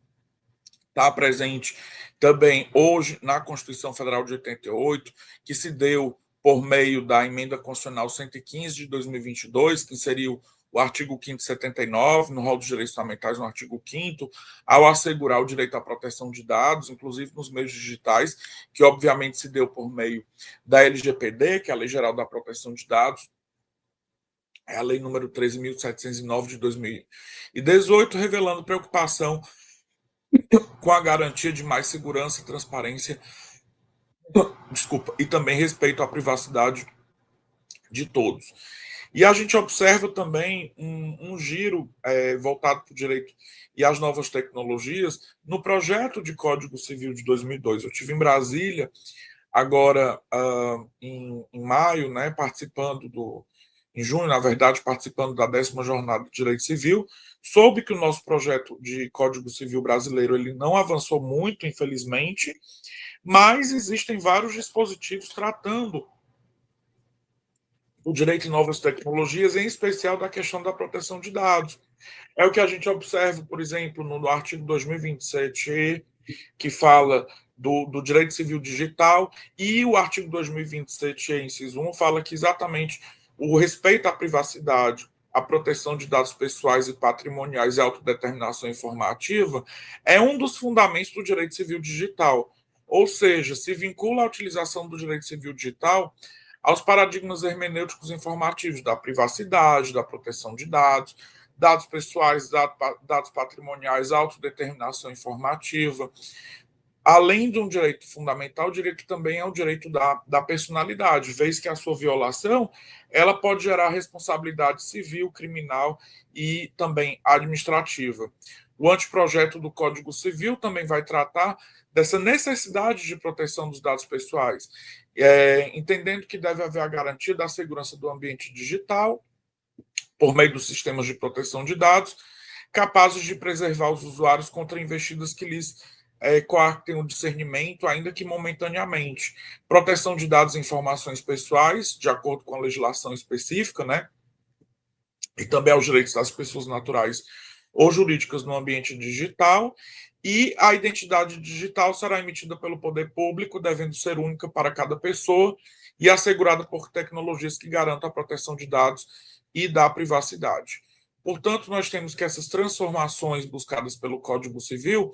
está presente também hoje na Constituição Federal de 88, que se deu por meio da Emenda Constitucional 115 de 2022, que inseriu o artigo 5º e 79, no rol dos direitos fundamentais, no artigo 5º, ao assegurar o direito à proteção de dados, inclusive nos meios digitais, que obviamente se deu por meio da LGPD, que é a Lei Geral da Proteção de Dados, é a Lei número 13.709 de 2018, revelando preocupação com a garantia de mais segurança e transparência, e também respeito à privacidade de todos. E a gente observa também um giro voltado para o direito e as novas tecnologias no projeto de Código Civil de 2002. Eu estive em Brasília, agora em maio, né, em junho, na verdade, participando da 10ª Jornada de Direito Civil. Soube que o nosso projeto de Código Civil brasileiro ele não avançou muito, infelizmente, mas existem vários dispositivos tratando o direito em novas tecnologias, em especial da questão da proteção de dados. É o que a gente observa, por exemplo, no artigo 2027, que fala do direito civil digital, e o artigo 2027, inciso 1, fala que exatamente o respeito à privacidade, a proteção de dados pessoais e patrimoniais e a autodeterminação informativa é um dos fundamentos do direito civil digital. Ou seja, se vincula a utilização do direito civil digital aos paradigmas hermenêuticos informativos da privacidade, da proteção de dados, dados pessoais, dados patrimoniais, autodeterminação informativa. Além de um direito fundamental, eu diria que também é o direito da personalidade, vez que a sua violação ela pode gerar responsabilidade civil, criminal e também administrativa. O anteprojeto do Código Civil também vai tratar dessa necessidade de proteção dos dados pessoais, entendendo que deve haver a garantia da segurança do ambiente digital, por meio dos sistemas de proteção de dados, capazes de preservar os usuários contra investidas que lhes coartem o discernimento, ainda que momentaneamente. Proteção de dados e informações pessoais, de acordo com a legislação específica, né? E também aos direitos das pessoas naturais ou jurídicas no ambiente digital, e a identidade digital será emitida pelo poder público, devendo ser única para cada pessoa e assegurada por tecnologias que garantam a proteção de dados e da privacidade. Portanto, nós temos que essas transformações buscadas pelo Código Civil,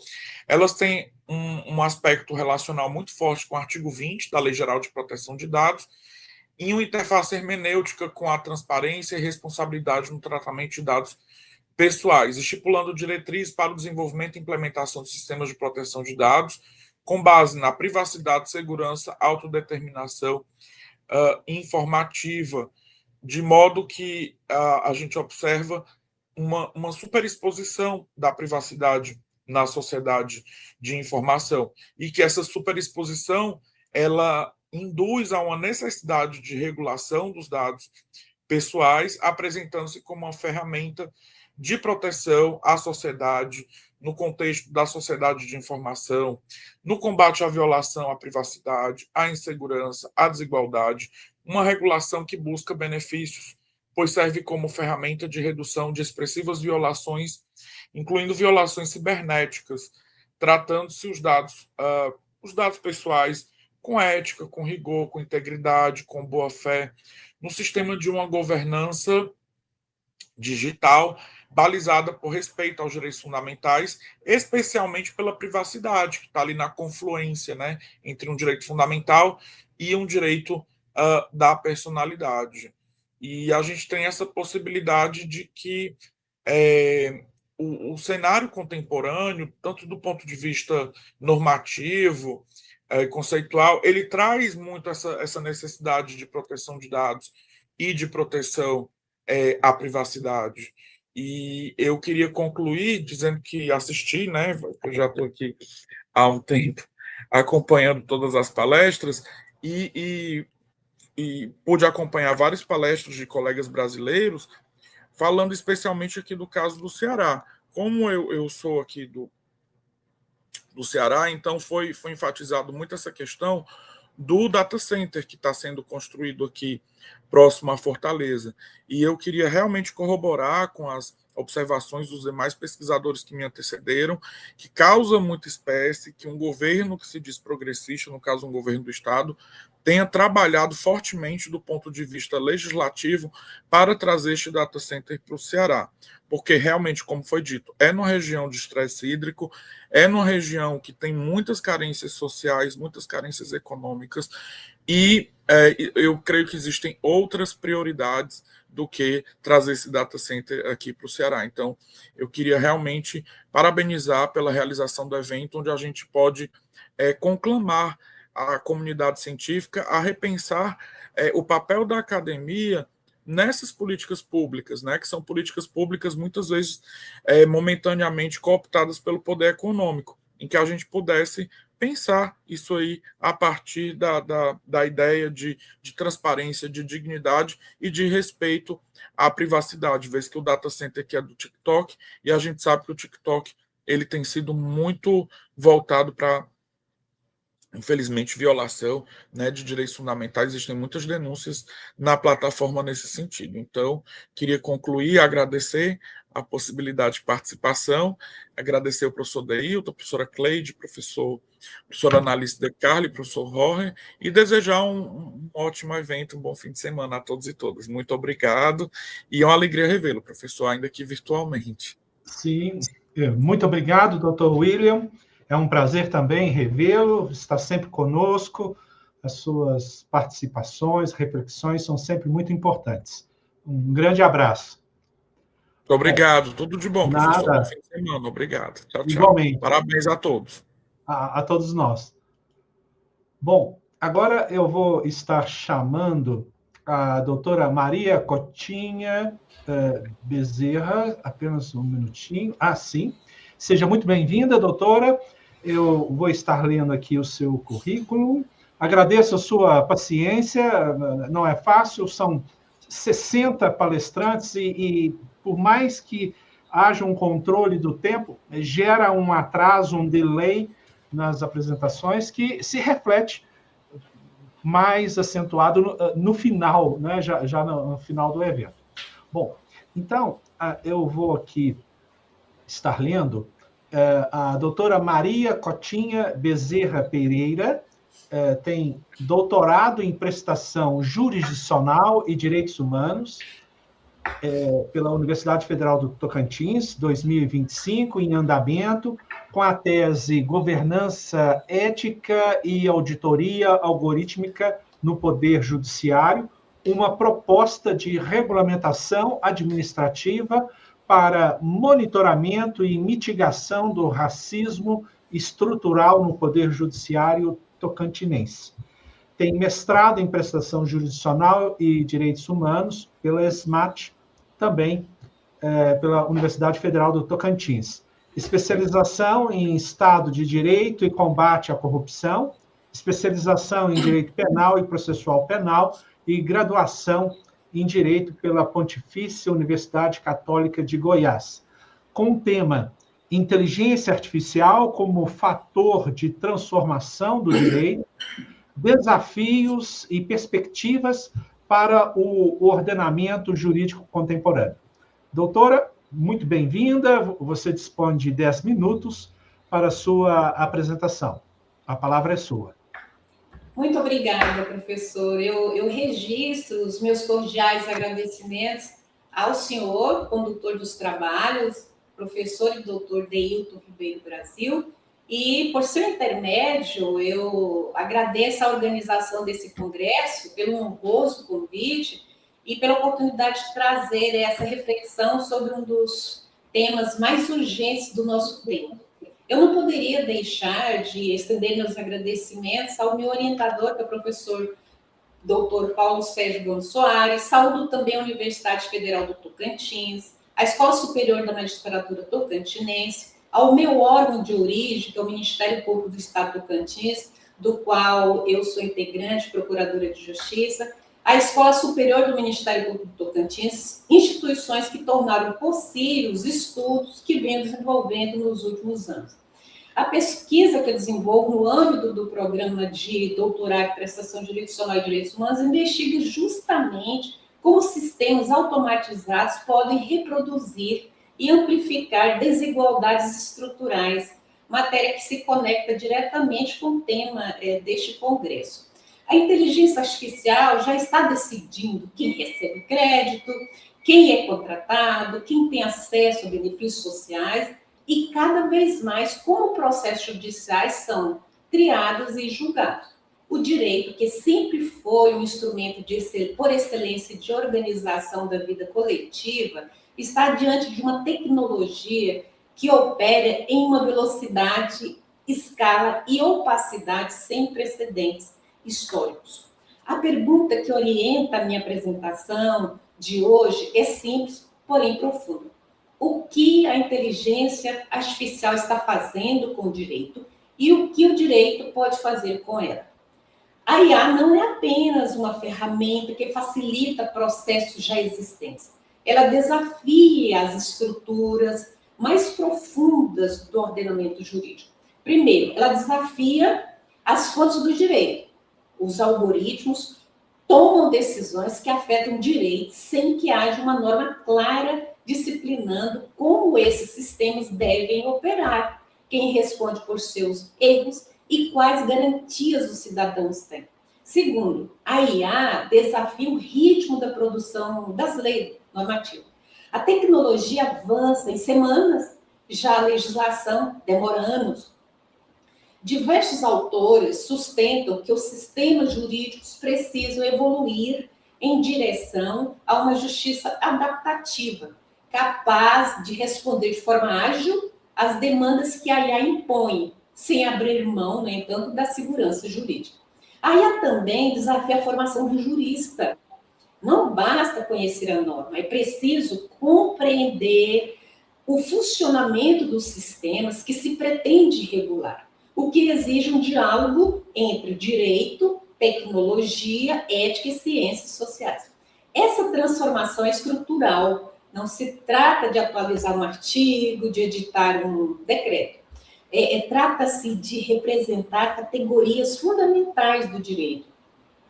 elas têm um aspecto relacional muito forte com o artigo 20 da Lei Geral de Proteção de Dados, em uma interface hermenêutica com a transparência e responsabilidade no tratamento de dados pessoais, estipulando diretrizes para o desenvolvimento e implementação de sistemas de proteção de dados com base na privacidade, segurança, autodeterminação informativa, de modo que a gente observa uma superexposição da privacidade na sociedade de informação, e que essa superexposição ela induz a uma necessidade de regulação dos dados pessoais, apresentando-se como uma ferramenta de proteção à sociedade, no contexto da sociedade de informação, no combate à violação à privacidade, à insegurança, à desigualdade, uma regulação que busca benefícios, pois serve como ferramenta de redução de expressivas violações, incluindo violações cibernéticas, tratando-se os dados pessoais com ética, com rigor, com integridade, com boa-fé, no sistema de uma governança digital balizada por respeito aos direitos fundamentais, especialmente pela privacidade, que está ali na confluência, né, entre um direito fundamental e um direito da personalidade. E a gente tem essa possibilidade de que o cenário contemporâneo, tanto do ponto de vista normativo, conceitual, ele traz muito essa necessidade de proteção de dados e de proteção à privacidade. E eu queria concluir dizendo que assisti, né, eu já estou aqui há um tempo acompanhando todas as palestras e pude acompanhar várias palestras de colegas brasileiros, falando especialmente aqui do caso do Ceará. Como eu sou aqui do Ceará, então foi enfatizado muito essa questão do data center que está sendo construído aqui próximo à Fortaleza. E eu queria realmente corroborar com as observações dos demais pesquisadores que me antecederam, que causa muita espécie que um governo que se diz progressista, no caso um governo do Estado, tenha trabalhado fortemente do ponto de vista legislativo para trazer este data center para o Ceará. Porque realmente, como foi dito, é numa região de estresse hídrico, é numa região que tem muitas carências sociais, muitas carências econômicas, e eu creio que existem outras prioridades do que trazer esse data center aqui para o Ceará. Então, eu queria realmente parabenizar pela realização do evento, onde a gente pode conclamar a comunidade científica a repensar o papel da academia nessas políticas públicas, né, que são políticas públicas muitas vezes momentaneamente cooptadas pelo poder econômico, em que a gente pudesse pensar isso aí a partir da ideia de transparência, de dignidade e de respeito à privacidade, vez que o data center aqui é do TikTok, e a gente sabe que o TikTok ele tem sido muito voltado para, infelizmente, violação, né, de direitos fundamentais. Existem muitas denúncias na plataforma nesse sentido. Então, queria concluir, agradecer a possibilidade de participação, agradecer ao professor Deilton, a professora Cleide, professora Analice De Carli, professor Jorge, e desejar um ótimo evento, um bom fim de semana a todos e todas. Muito obrigado, e é uma alegria revê-lo, professor, ainda que virtualmente. Sim, muito obrigado, doutor William. É um prazer também revê-lo, está sempre conosco, as suas participações, reflexões são sempre muito importantes. Um grande abraço. Muito obrigado, tudo de bom, professor. Nada. Bom fim de semana, obrigado. Tchau, tchau. Igualmente. Parabéns a todos. A todos nós. Bom, agora eu vou estar chamando a doutora Maria Cotinha Bezerra, apenas um minutinho. Sim. Seja muito bem-vinda, doutora. Eu vou estar lendo aqui o seu currículo. Agradeço a sua paciência, não é fácil, são 60 palestrantes e por mais que haja um controle do tempo, gera um atraso, um delay nas apresentações que se reflete mais acentuado no final, né? já no final do evento. Bom, então, eu vou aqui estar lendo a doutora Maria Cotinha Bezerra Pereira, tem doutorado em prestação jurisdicional e direitos humanos pela Universidade Federal do Tocantins, 2025, em andamento, com a tese Governança Ética e Auditoria Algorítmica no Poder Judiciário, uma proposta de regulamentação administrativa para monitoramento e mitigação do racismo estrutural no Poder Judiciário tocantinense. Tem mestrado em prestação jurisdicional e direitos humanos pela ESMAT, também pela Universidade Federal do Tocantins. Especialização em Estado de Direito e combate à corrupção, especialização em Direito Penal e Processual Penal e graduação em Direito pela Pontifícia Universidade Católica de Goiás, com o tema Inteligência Artificial como fator de transformação do direito, desafios e perspectivas para o ordenamento jurídico contemporâneo. Doutora, muito bem-vinda, você dispõe de 10 minutos para a sua apresentação. A palavra é sua. Muito obrigada, professor. Eu registro os meus cordiais agradecimentos ao senhor, condutor dos trabalhos, professor e doutor Deilton Ribeiro Brasil, e, por seu intermédio, eu agradeço a organização desse congresso pelo honroso convite e pela oportunidade de trazer essa reflexão sobre um dos temas mais urgentes do nosso tempo. Eu não poderia deixar de estender meus agradecimentos ao meu orientador, que é o professor Dr. Paulo Sérgio Gomes Soares, saúdo também a Universidade Federal do Tocantins, a Escola Superior da Magistratura Tocantinense, ao meu órgão de origem, que é o Ministério Público do Estado do Tocantins, do qual eu sou integrante, procuradora de Justiça, a Escola Superior do Ministério Público do Tocantins, instituições que tornaram possível os estudos que venho desenvolvendo nos últimos anos. A pesquisa que eu desenvolvo no âmbito do programa de doutorado em prestação jurisdicional e direitos humanos investiga justamente como sistemas automatizados podem reproduzir e amplificar desigualdades estruturais, matéria que se conecta diretamente com o tema deste congresso. A inteligência artificial já está decidindo quem recebe crédito, quem é contratado, quem tem acesso a benefícios sociais e, cada vez mais, como processos judiciais são triados e julgados. O direito, que sempre foi um instrumento por excelência de organização da vida coletiva, está diante de uma tecnologia que opera em uma velocidade, escala e opacidade sem precedentes históricos. A pergunta que orienta a minha apresentação de hoje é simples, porém profunda. O que a inteligência artificial está fazendo com o direito e o que o direito pode fazer com ela? A IA não é apenas uma ferramenta que facilita processos já existentes. Ela desafia as estruturas mais profundas do ordenamento jurídico. Primeiro, ela desafia as fontes do direito. Os algoritmos tomam decisões que afetam o direito sem que haja uma norma clara disciplinando como esses sistemas devem operar, quem responde por seus erros e quais garantias os cidadãos têm. Segundo, a IA desafia o ritmo da produção das leis normativas. A tecnologia avança em semanas, já a legislação demora anos. Diversos autores sustentam que os sistemas jurídicos precisam evoluir em direção a uma justiça adaptativa, capaz de responder de forma ágil às demandas que a IA impõe, sem abrir mão, no entanto, da segurança jurídica. A IA também desafia a formação do jurista. Não basta conhecer a norma, é preciso compreender o funcionamento dos sistemas que se pretende regular, o que exige um diálogo entre direito, tecnologia, ética e ciências sociais. Essa transformação é estrutural, não se trata de atualizar um artigo, de editar um decreto. Trata-se de representar categorias fundamentais do direito: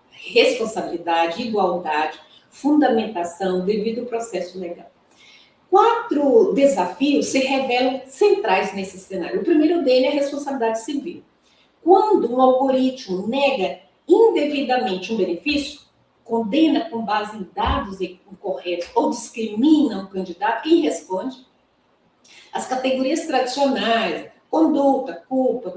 responsabilidade, igualdade, fundamentação, devido ao processo legal. 4 desafios se revelam centrais nesse cenário. O primeiro dele é a responsabilidade civil. Quando um algoritmo nega indevidamente um benefício, condena com base em dados incorretos ou discrimina um candidato, quem responde? As categorias tradicionais, conduta, culpa,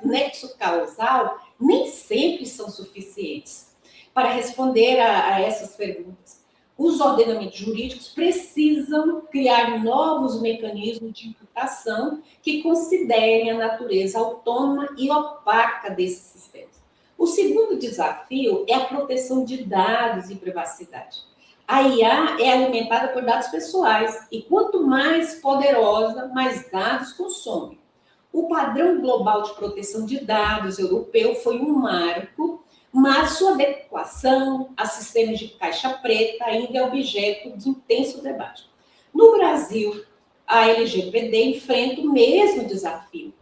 nexo causal, nem sempre são suficientes para responder a essas perguntas. os ordenamentos jurídicos precisam criar novos mecanismos de imputação que considerem a natureza autônoma e opaca desses sistemas. O segundo desafio é a proteção de dados e privacidade. A IA é alimentada por dados pessoais e quanto mais poderosa, mais dados consome. O padrão global de proteção de dados europeu foi um marco, mas sua adequação a sistemas de caixa preta ainda é objeto de intenso debate. No Brasil, a LGPD enfrenta o mesmo desafio.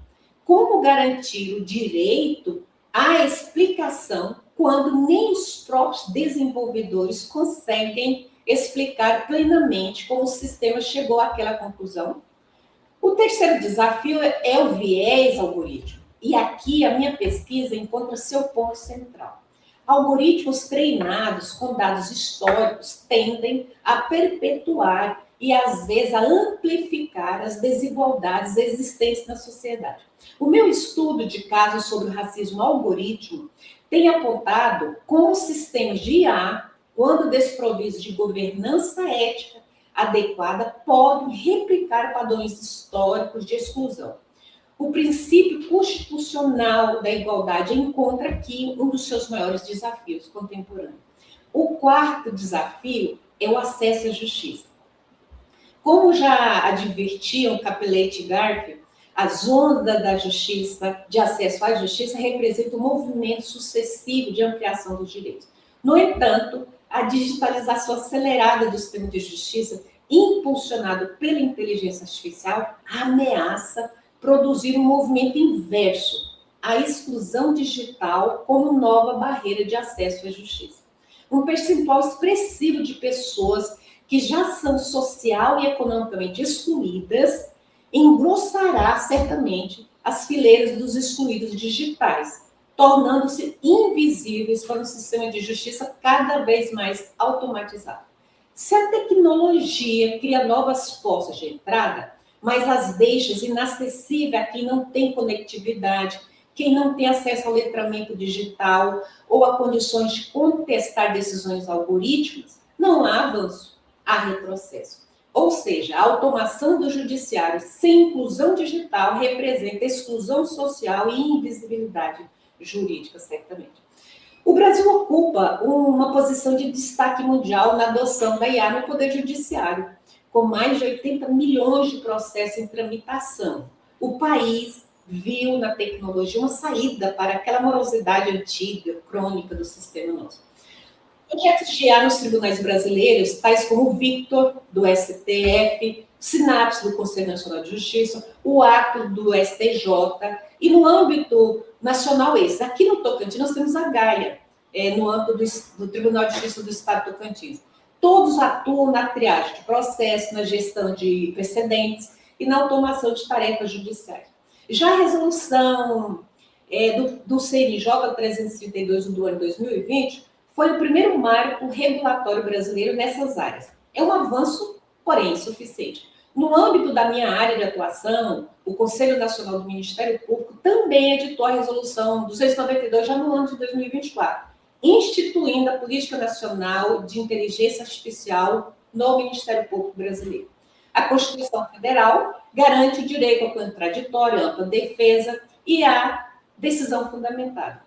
Como garantir o direito à explicação quando nem os próprios desenvolvedores conseguem explicar plenamente como o sistema chegou àquela conclusão? O terceiro desafio é o viés algorítmico. E aqui a minha pesquisa encontra seu ponto central. Algoritmos treinados com dados históricos tendem a perpetuar e, às vezes, a amplificar as desigualdades existentes na sociedade. O meu estudo de casos sobre o racismo algorítmico tem apontado como sistemas de IA, quando desprovidos de governança ética adequada, podem replicar padrões históricos de exclusão. O princípio constitucional da igualdade encontra aqui um dos seus maiores desafios contemporâneos. O quarto desafio é o acesso à justiça. Como já advertiam Capelletti e Garfield, as ondas da justiça, de acesso à justiça, representam um movimento sucessivo de ampliação dos direitos. No entanto, a digitalização acelerada do sistema de justiça, impulsionado pela inteligência artificial, ameaça produzir um movimento inverso, a exclusão digital como nova barreira de acesso à justiça. Um percentual expressivo de pessoas que já são social e economicamente excluídas engrossará certamente as fileiras dos excluídos digitais, tornando-se invisíveis para um sistema de justiça cada vez mais automatizado. Se a tecnologia cria novas portas de entrada, mas as deixa inacessíveis a quem não tem conectividade, quem não tem acesso ao letramento digital ou a condições de contestar decisões algorítmicas, não há avanço, há retrocesso. Ou seja, a automação do judiciário sem inclusão digital representa exclusão social e invisibilidade jurídica, certamente. O Brasil ocupa uma posição de destaque mundial na adoção da IA no Poder Judiciário, com mais de 80 milhões de processos em tramitação. O país viu na tecnologia uma saída para aquela morosidade antiga, crônica do sistema nosso. Projetos de IA nos tribunais brasileiros, tais como o Victor, do STF, Sinapse, do Conselho Nacional de Justiça, o Ato do STJ, e no âmbito nacional esses. Aqui no Tocantins nós temos a Gaia, no âmbito do Tribunal de Justiça do Estado do Tocantins. Todos atuam na triagem de processo, na gestão de precedentes e na automação de tarefas judiciais. Já a resolução do CNJ 332 do ano 2020 foi o primeiro marco regulatório brasileiro nessas áreas. É um avanço, porém, insuficiente. No âmbito da minha área de atuação, o Conselho Nacional do Ministério Público também editou a resolução 292 já no ano de 2024, instituindo a Política Nacional de Inteligência Artificial no Ministério Público Brasileiro. A Constituição Federal garante o direito ao contraditório, à ampla defesa e à decisão fundamentada.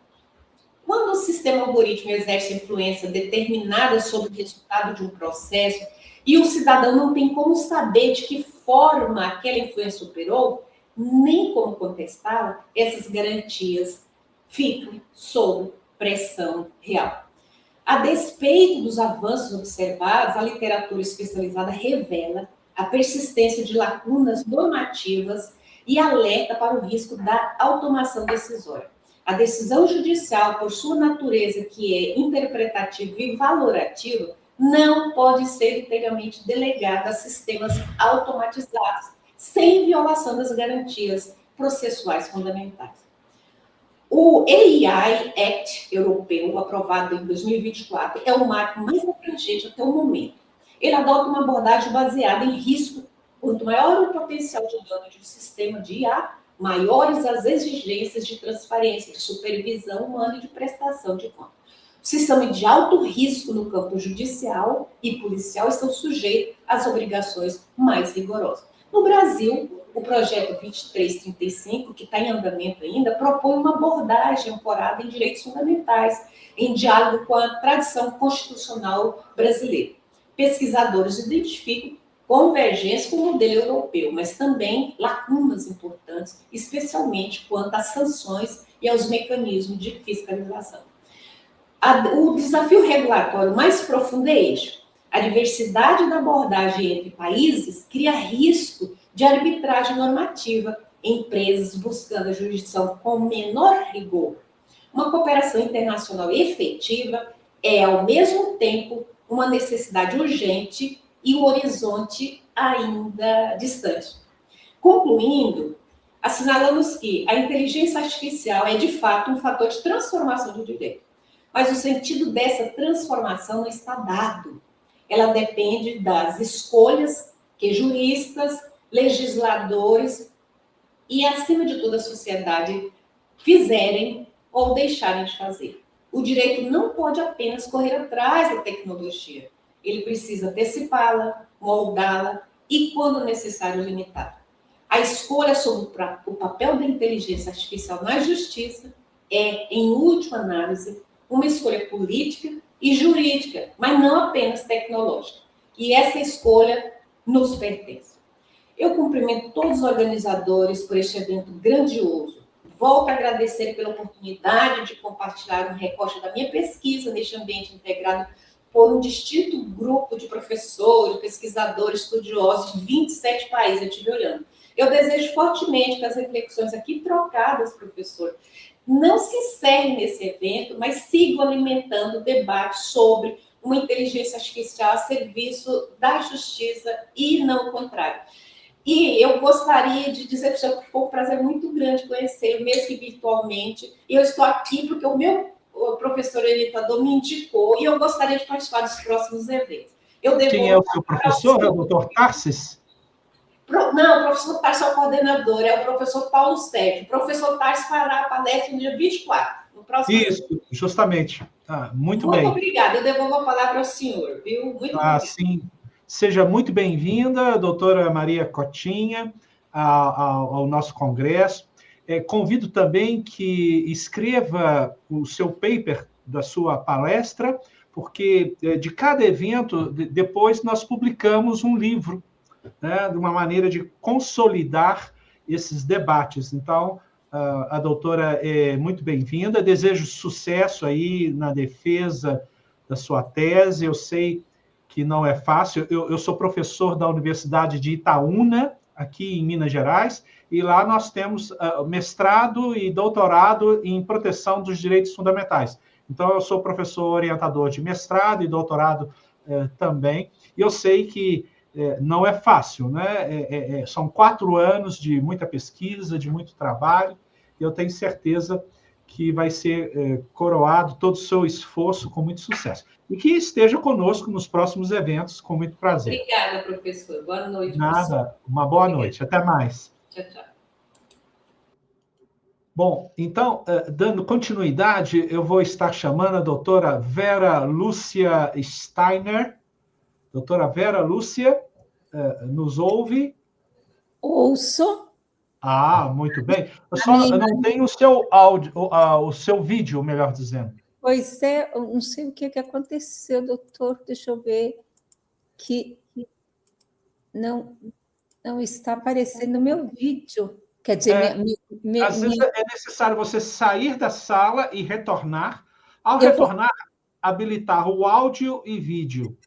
Quando o sistema algorítmico exerce influência determinada sobre o resultado de um processo e o cidadão não tem como saber de que forma aquela influência operou, nem como contestá-la, essas garantias ficam sob pressão real. A despeito dos avanços observados, a literatura especializada revela a persistência de lacunas normativas e alerta para o risco da automação decisória. A decisão judicial, por sua natureza que é interpretativa e valorativa, não pode ser inteiramente delegada a sistemas automatizados, sem violação das garantias processuais fundamentais. O AI Act europeu, aprovado em 2024, é o marco mais abrangente até o momento. Ele adota uma abordagem baseada em risco. Quanto maior o potencial de dano de um sistema de IA, maiores as exigências de transparência, de supervisão humana e de prestação de contas. O sistema de alto risco no campo judicial e policial estão sujeitos às obrigações mais rigorosas. No Brasil, o projeto 2335, que está em andamento ainda, propõe uma abordagem ancorada em direitos fundamentais, em diálogo com a tradição constitucional brasileira. Pesquisadores identificam convergência com o modelo europeu, mas também lacunas importantes, especialmente quanto às sanções e aos mecanismos de fiscalização. O desafio regulatório mais profundo é este. A diversidade da abordagem entre países cria risco de arbitragem normativa, empresas buscando a jurisdição com menor rigor. Uma cooperação internacional efetiva é, ao mesmo tempo, uma necessidade urgente e um horizonte ainda distante. Concluindo, assinalamos que a inteligência artificial é, de fato, um fator de transformação do direito. Mas o sentido dessa transformação não está dado. Ela depende das escolhas que juristas, legisladores e, acima de tudo, a sociedade fizerem ou deixarem de fazer. O direito não pode apenas correr atrás da tecnologia. Ele precisa antecipá-la, moldá-la e, quando necessário, limitá-la. A escolha sobre o papel da inteligência artificial na justiça é, em última análise, uma escolha política e jurídica, mas não apenas tecnológica. E essa escolha nos pertence. Eu cumprimento todos os organizadores por este evento grandioso. Volto a agradecer pela oportunidade de compartilhar um recorte da minha pesquisa neste ambiente integrado por um distinto grupo de professores, pesquisadores, estudiosos de 27 países, eu estive olhando. Eu desejo fortemente que as reflexões aqui trocadas, professor, não se encerrem nesse evento, mas sigam alimentando o debate sobre uma inteligência artificial a serviço da justiça e não o contrário. E eu gostaria de dizer para o senhor que foi um prazer muito grande conhecer, mesmo que virtualmente. E eu estou aqui porque o meu professor orientador me indicou e eu gostaria de participar dos próximos eventos. Quem é o seu professor? É o doutor Tarsis? Não, o professor Tarsis é o coordenador, é o professor Paulo Sérgio. O professor Tarsis fará a palestra no dia 24. No próximo Isso, justamente. Muito bem. Muito obrigada. Eu devolvo a palavra ao senhor, viu? Muito obrigada. Sim. Seja muito bem-vinda, doutora Maria Cotinha, ao nosso congresso. Convido também que escreva o seu paper da sua palestra, porque de cada evento, depois nós publicamos um livro, né, de uma maneira de consolidar esses debates. Então, a doutora é muito bem-vinda. Desejo sucesso aí na defesa da sua tese. Eu sei que não é fácil. Eu sou professor da Universidade de Itaúna, aqui em Minas Gerais, e lá nós temos mestrado e doutorado em proteção dos direitos fundamentais. Então, eu sou professor orientador de mestrado e doutorado também, e eu sei que não é fácil, né? São 4 anos de muita pesquisa, de muito trabalho, e eu tenho certeza que vai ser coroado todo o seu esforço com muito sucesso. E que esteja conosco nos próximos eventos, com muito prazer. Obrigada, professor. Boa noite. Nada, professor. Uma boa noite. Até mais. Tchau, tchau. Bom, então, dando continuidade, eu vou estar chamando a doutora Vera Lúcia Steiner. Doutora Vera Lúcia, nos ouve? Ouço. Muito bem. Eu não tenho o seu áudio, o seu vídeo, melhor dizendo. Pois é, eu não sei o que aconteceu, doutor. Deixa eu ver. Que não está aparecendo o meu vídeo. Quer dizer, às vezes é necessário você sair da sala e retornar. Ao retornar, habilitar o áudio e vídeo.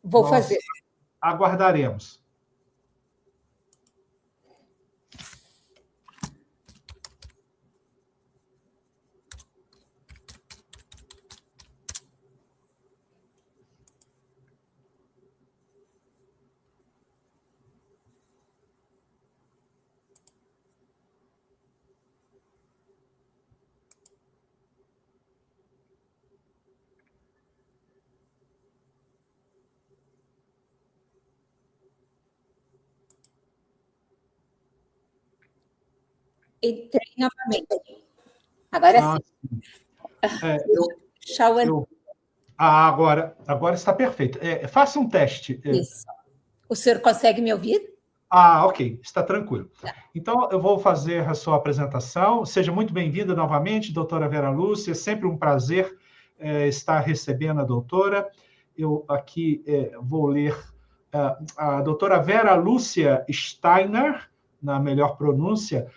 Vou fazer. Aguardaremos. Entrei novamente. Agora sim. Eu Agora está perfeito. Faça um teste. Isso. O senhor consegue me ouvir? Ok, está tranquilo. Então, eu vou fazer a sua apresentação. Seja muito bem-vinda novamente, doutora Vera Lúcia. É sempre um prazer estar recebendo a doutora. Eu aqui vou ler a doutora Vera Lúcia Steiner, na melhor pronúncia,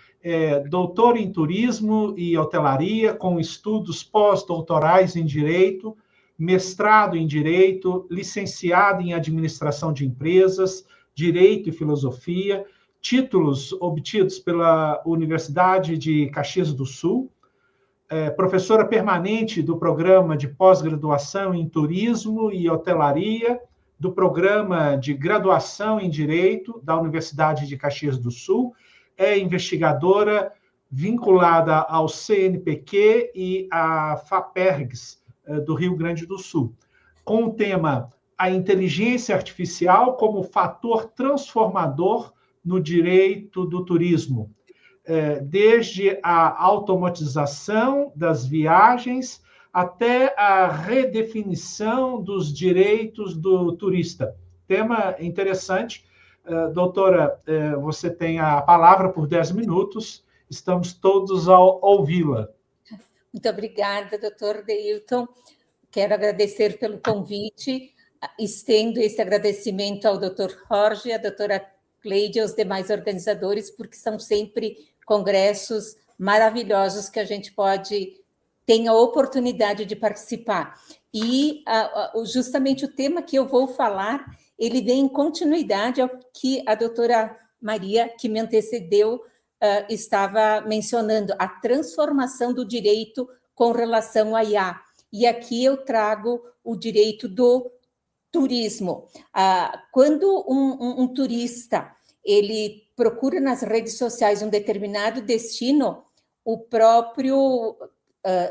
doutora em turismo e hotelaria, com estudos pós-doutorais em direito, mestrado em direito, licenciada em administração de empresas, direito e filosofia, títulos obtidos pela Universidade de Caxias do Sul, professora permanente do programa de pós-graduação em turismo e hotelaria, do programa de graduação em direito da Universidade de Caxias do Sul, é investigadora vinculada ao CNPq e à FAPERGS do Rio Grande do Sul, com o tema a inteligência artificial como fator transformador no direito do turismo, desde a automatização das viagens até a redefinição dos direitos do turista. Tema interessante. Doutora, você tem a palavra por 10 minutos. Estamos todos a ouvi-la. Muito obrigada, doutor Deilton. Quero agradecer pelo convite. Estendo esse agradecimento ao doutor Jorge, à doutora Cleide e aos demais organizadores, porque são sempre congressos maravilhosos que a gente tem a oportunidade de participar. E justamente o tema que eu vou falar, ele vem em continuidade ao que a doutora Maria, que me antecedeu, estava mencionando, a transformação do direito com relação à IA. E aqui eu trago o direito do turismo. Quando um turista ele procura nas redes sociais um determinado destino, o próprio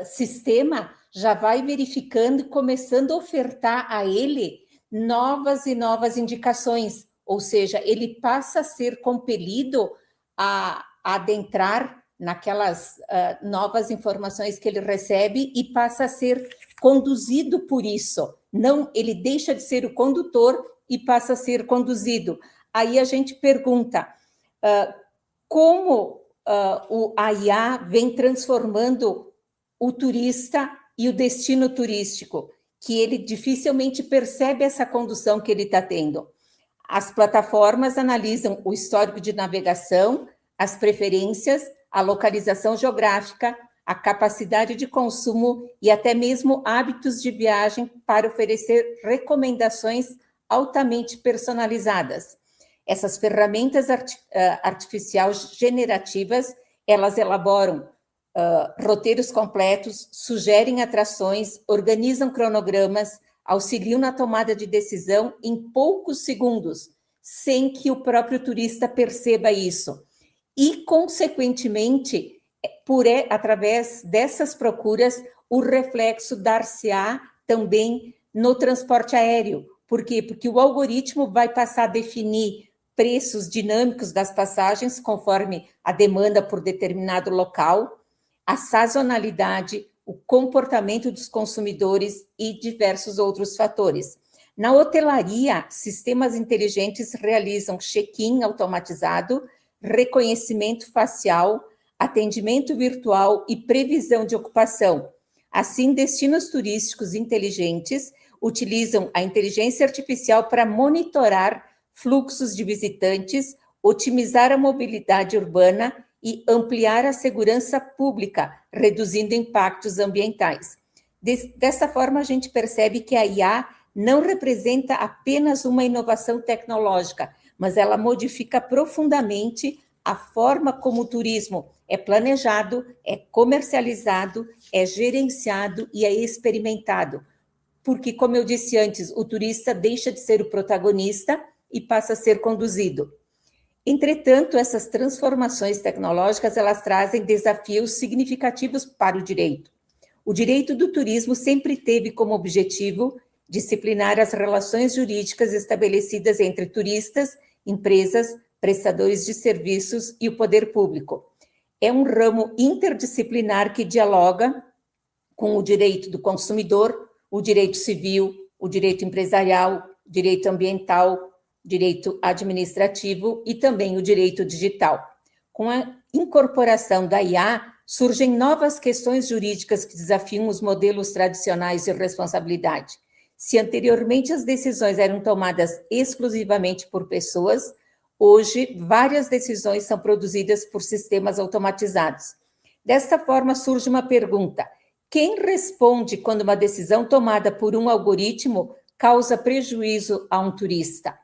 sistema já vai verificando e começando a ofertar a ele novas e novas indicações, ou seja, ele passa a ser compelido a adentrar naquelas novas informações que ele recebe e passa a ser conduzido por isso. Não, ele deixa de ser o condutor e passa a ser conduzido. Aí a gente pergunta como a IA vem transformando o turista e o destino turístico, que ele dificilmente percebe essa condução que ele está tendo. As plataformas analisam o histórico de navegação, as preferências, a localização geográfica, a capacidade de consumo e até mesmo hábitos de viagem para oferecer recomendações altamente personalizadas. Essas ferramentas artificiais generativas, elas elaboram roteiros completos, sugerem atrações, organizam cronogramas, auxiliam na tomada de decisão em poucos segundos, sem que o próprio turista perceba isso. E, consequentemente, através dessas procuras, o reflexo dar-se-á também no transporte aéreo. Por quê? Porque o algoritmo vai passar a definir preços dinâmicos das passagens conforme a demanda por determinado local, a sazonalidade, o comportamento dos consumidores e diversos outros fatores. Na hotelaria, sistemas inteligentes realizam check-in automatizado, reconhecimento facial, atendimento virtual e previsão de ocupação. Assim, destinos turísticos inteligentes utilizam a inteligência artificial para monitorar fluxos de visitantes, otimizar a mobilidade urbana e ampliar a segurança pública, reduzindo impactos ambientais. Dessa forma, a gente percebe que a IA não representa apenas uma inovação tecnológica, mas ela modifica profundamente a forma como o turismo é planejado, é comercializado, é gerenciado e é experimentado. Porque, como eu disse antes, o turista deixa de ser o protagonista e passa a ser conduzido. Entretanto, essas transformações tecnológicas, elas trazem desafios significativos para o direito. O direito do turismo sempre teve como objetivo disciplinar as relações jurídicas estabelecidas entre turistas, empresas, prestadores de serviços e o poder público. É um ramo interdisciplinar que dialoga com o direito do consumidor, o direito civil, o direito empresarial, o direito ambiental, direito administrativo e também o direito digital. Com a incorporação da IA, surgem novas questões jurídicas que desafiam os modelos tradicionais de responsabilidade. Se anteriormente as decisões eram tomadas exclusivamente por pessoas, hoje várias decisões são produzidas por sistemas automatizados. Desta forma, surge uma pergunta: quem responde quando uma decisão tomada por um algoritmo causa prejuízo a um turista?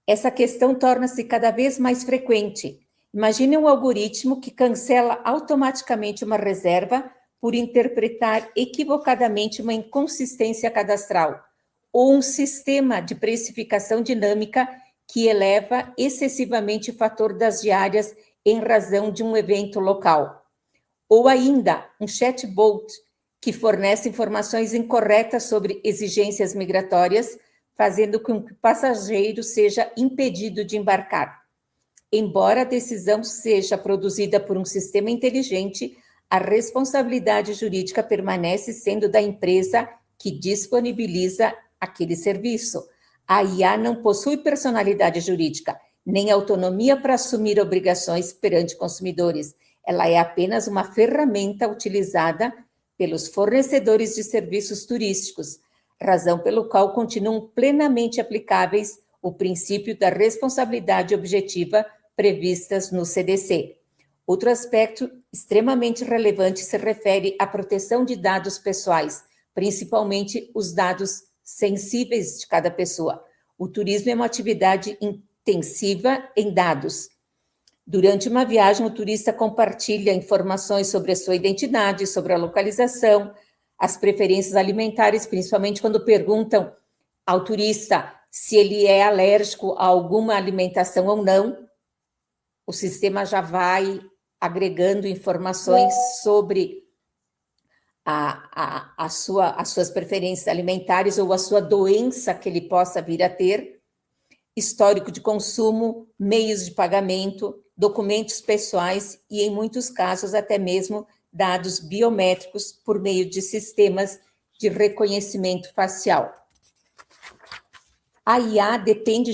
Essa questão torna-se cada vez mais frequente. Imagine um algoritmo que cancela automaticamente uma reserva por interpretar equivocadamente uma inconsistência cadastral, ou um sistema de precificação dinâmica que eleva excessivamente o fator das diárias em razão de um evento local. Ou ainda, um chatbot que fornece informações incorretas sobre exigências migratórias, fazendo com que o passageiro seja impedido de embarcar. Embora a decisão seja produzida por um sistema inteligente, a responsabilidade jurídica permanece sendo da empresa que disponibiliza aquele serviço. A IA não possui personalidade jurídica, nem autonomia para assumir obrigações perante consumidores. Ela é apenas uma ferramenta utilizada pelos fornecedores de serviços turísticos, razão pelo qual continuam plenamente aplicáveis o princípio da responsabilidade objetiva previstas no CDC. Outro aspecto extremamente relevante se refere à proteção de dados pessoais, principalmente os dados sensíveis de cada pessoa. O turismo é uma atividade intensiva em dados. Durante uma viagem, o turista compartilha informações sobre a sua identidade, sobre a localização, as preferências alimentares, principalmente quando perguntam ao turista se ele é alérgico a alguma alimentação ou não. O sistema já vai agregando informações sobre as suas preferências alimentares ou a sua doença que ele possa vir a ter, histórico de consumo, meios de pagamento, documentos pessoais e, em muitos casos, até mesmo dados biométricos por meio de sistemas de reconhecimento facial. A IA depende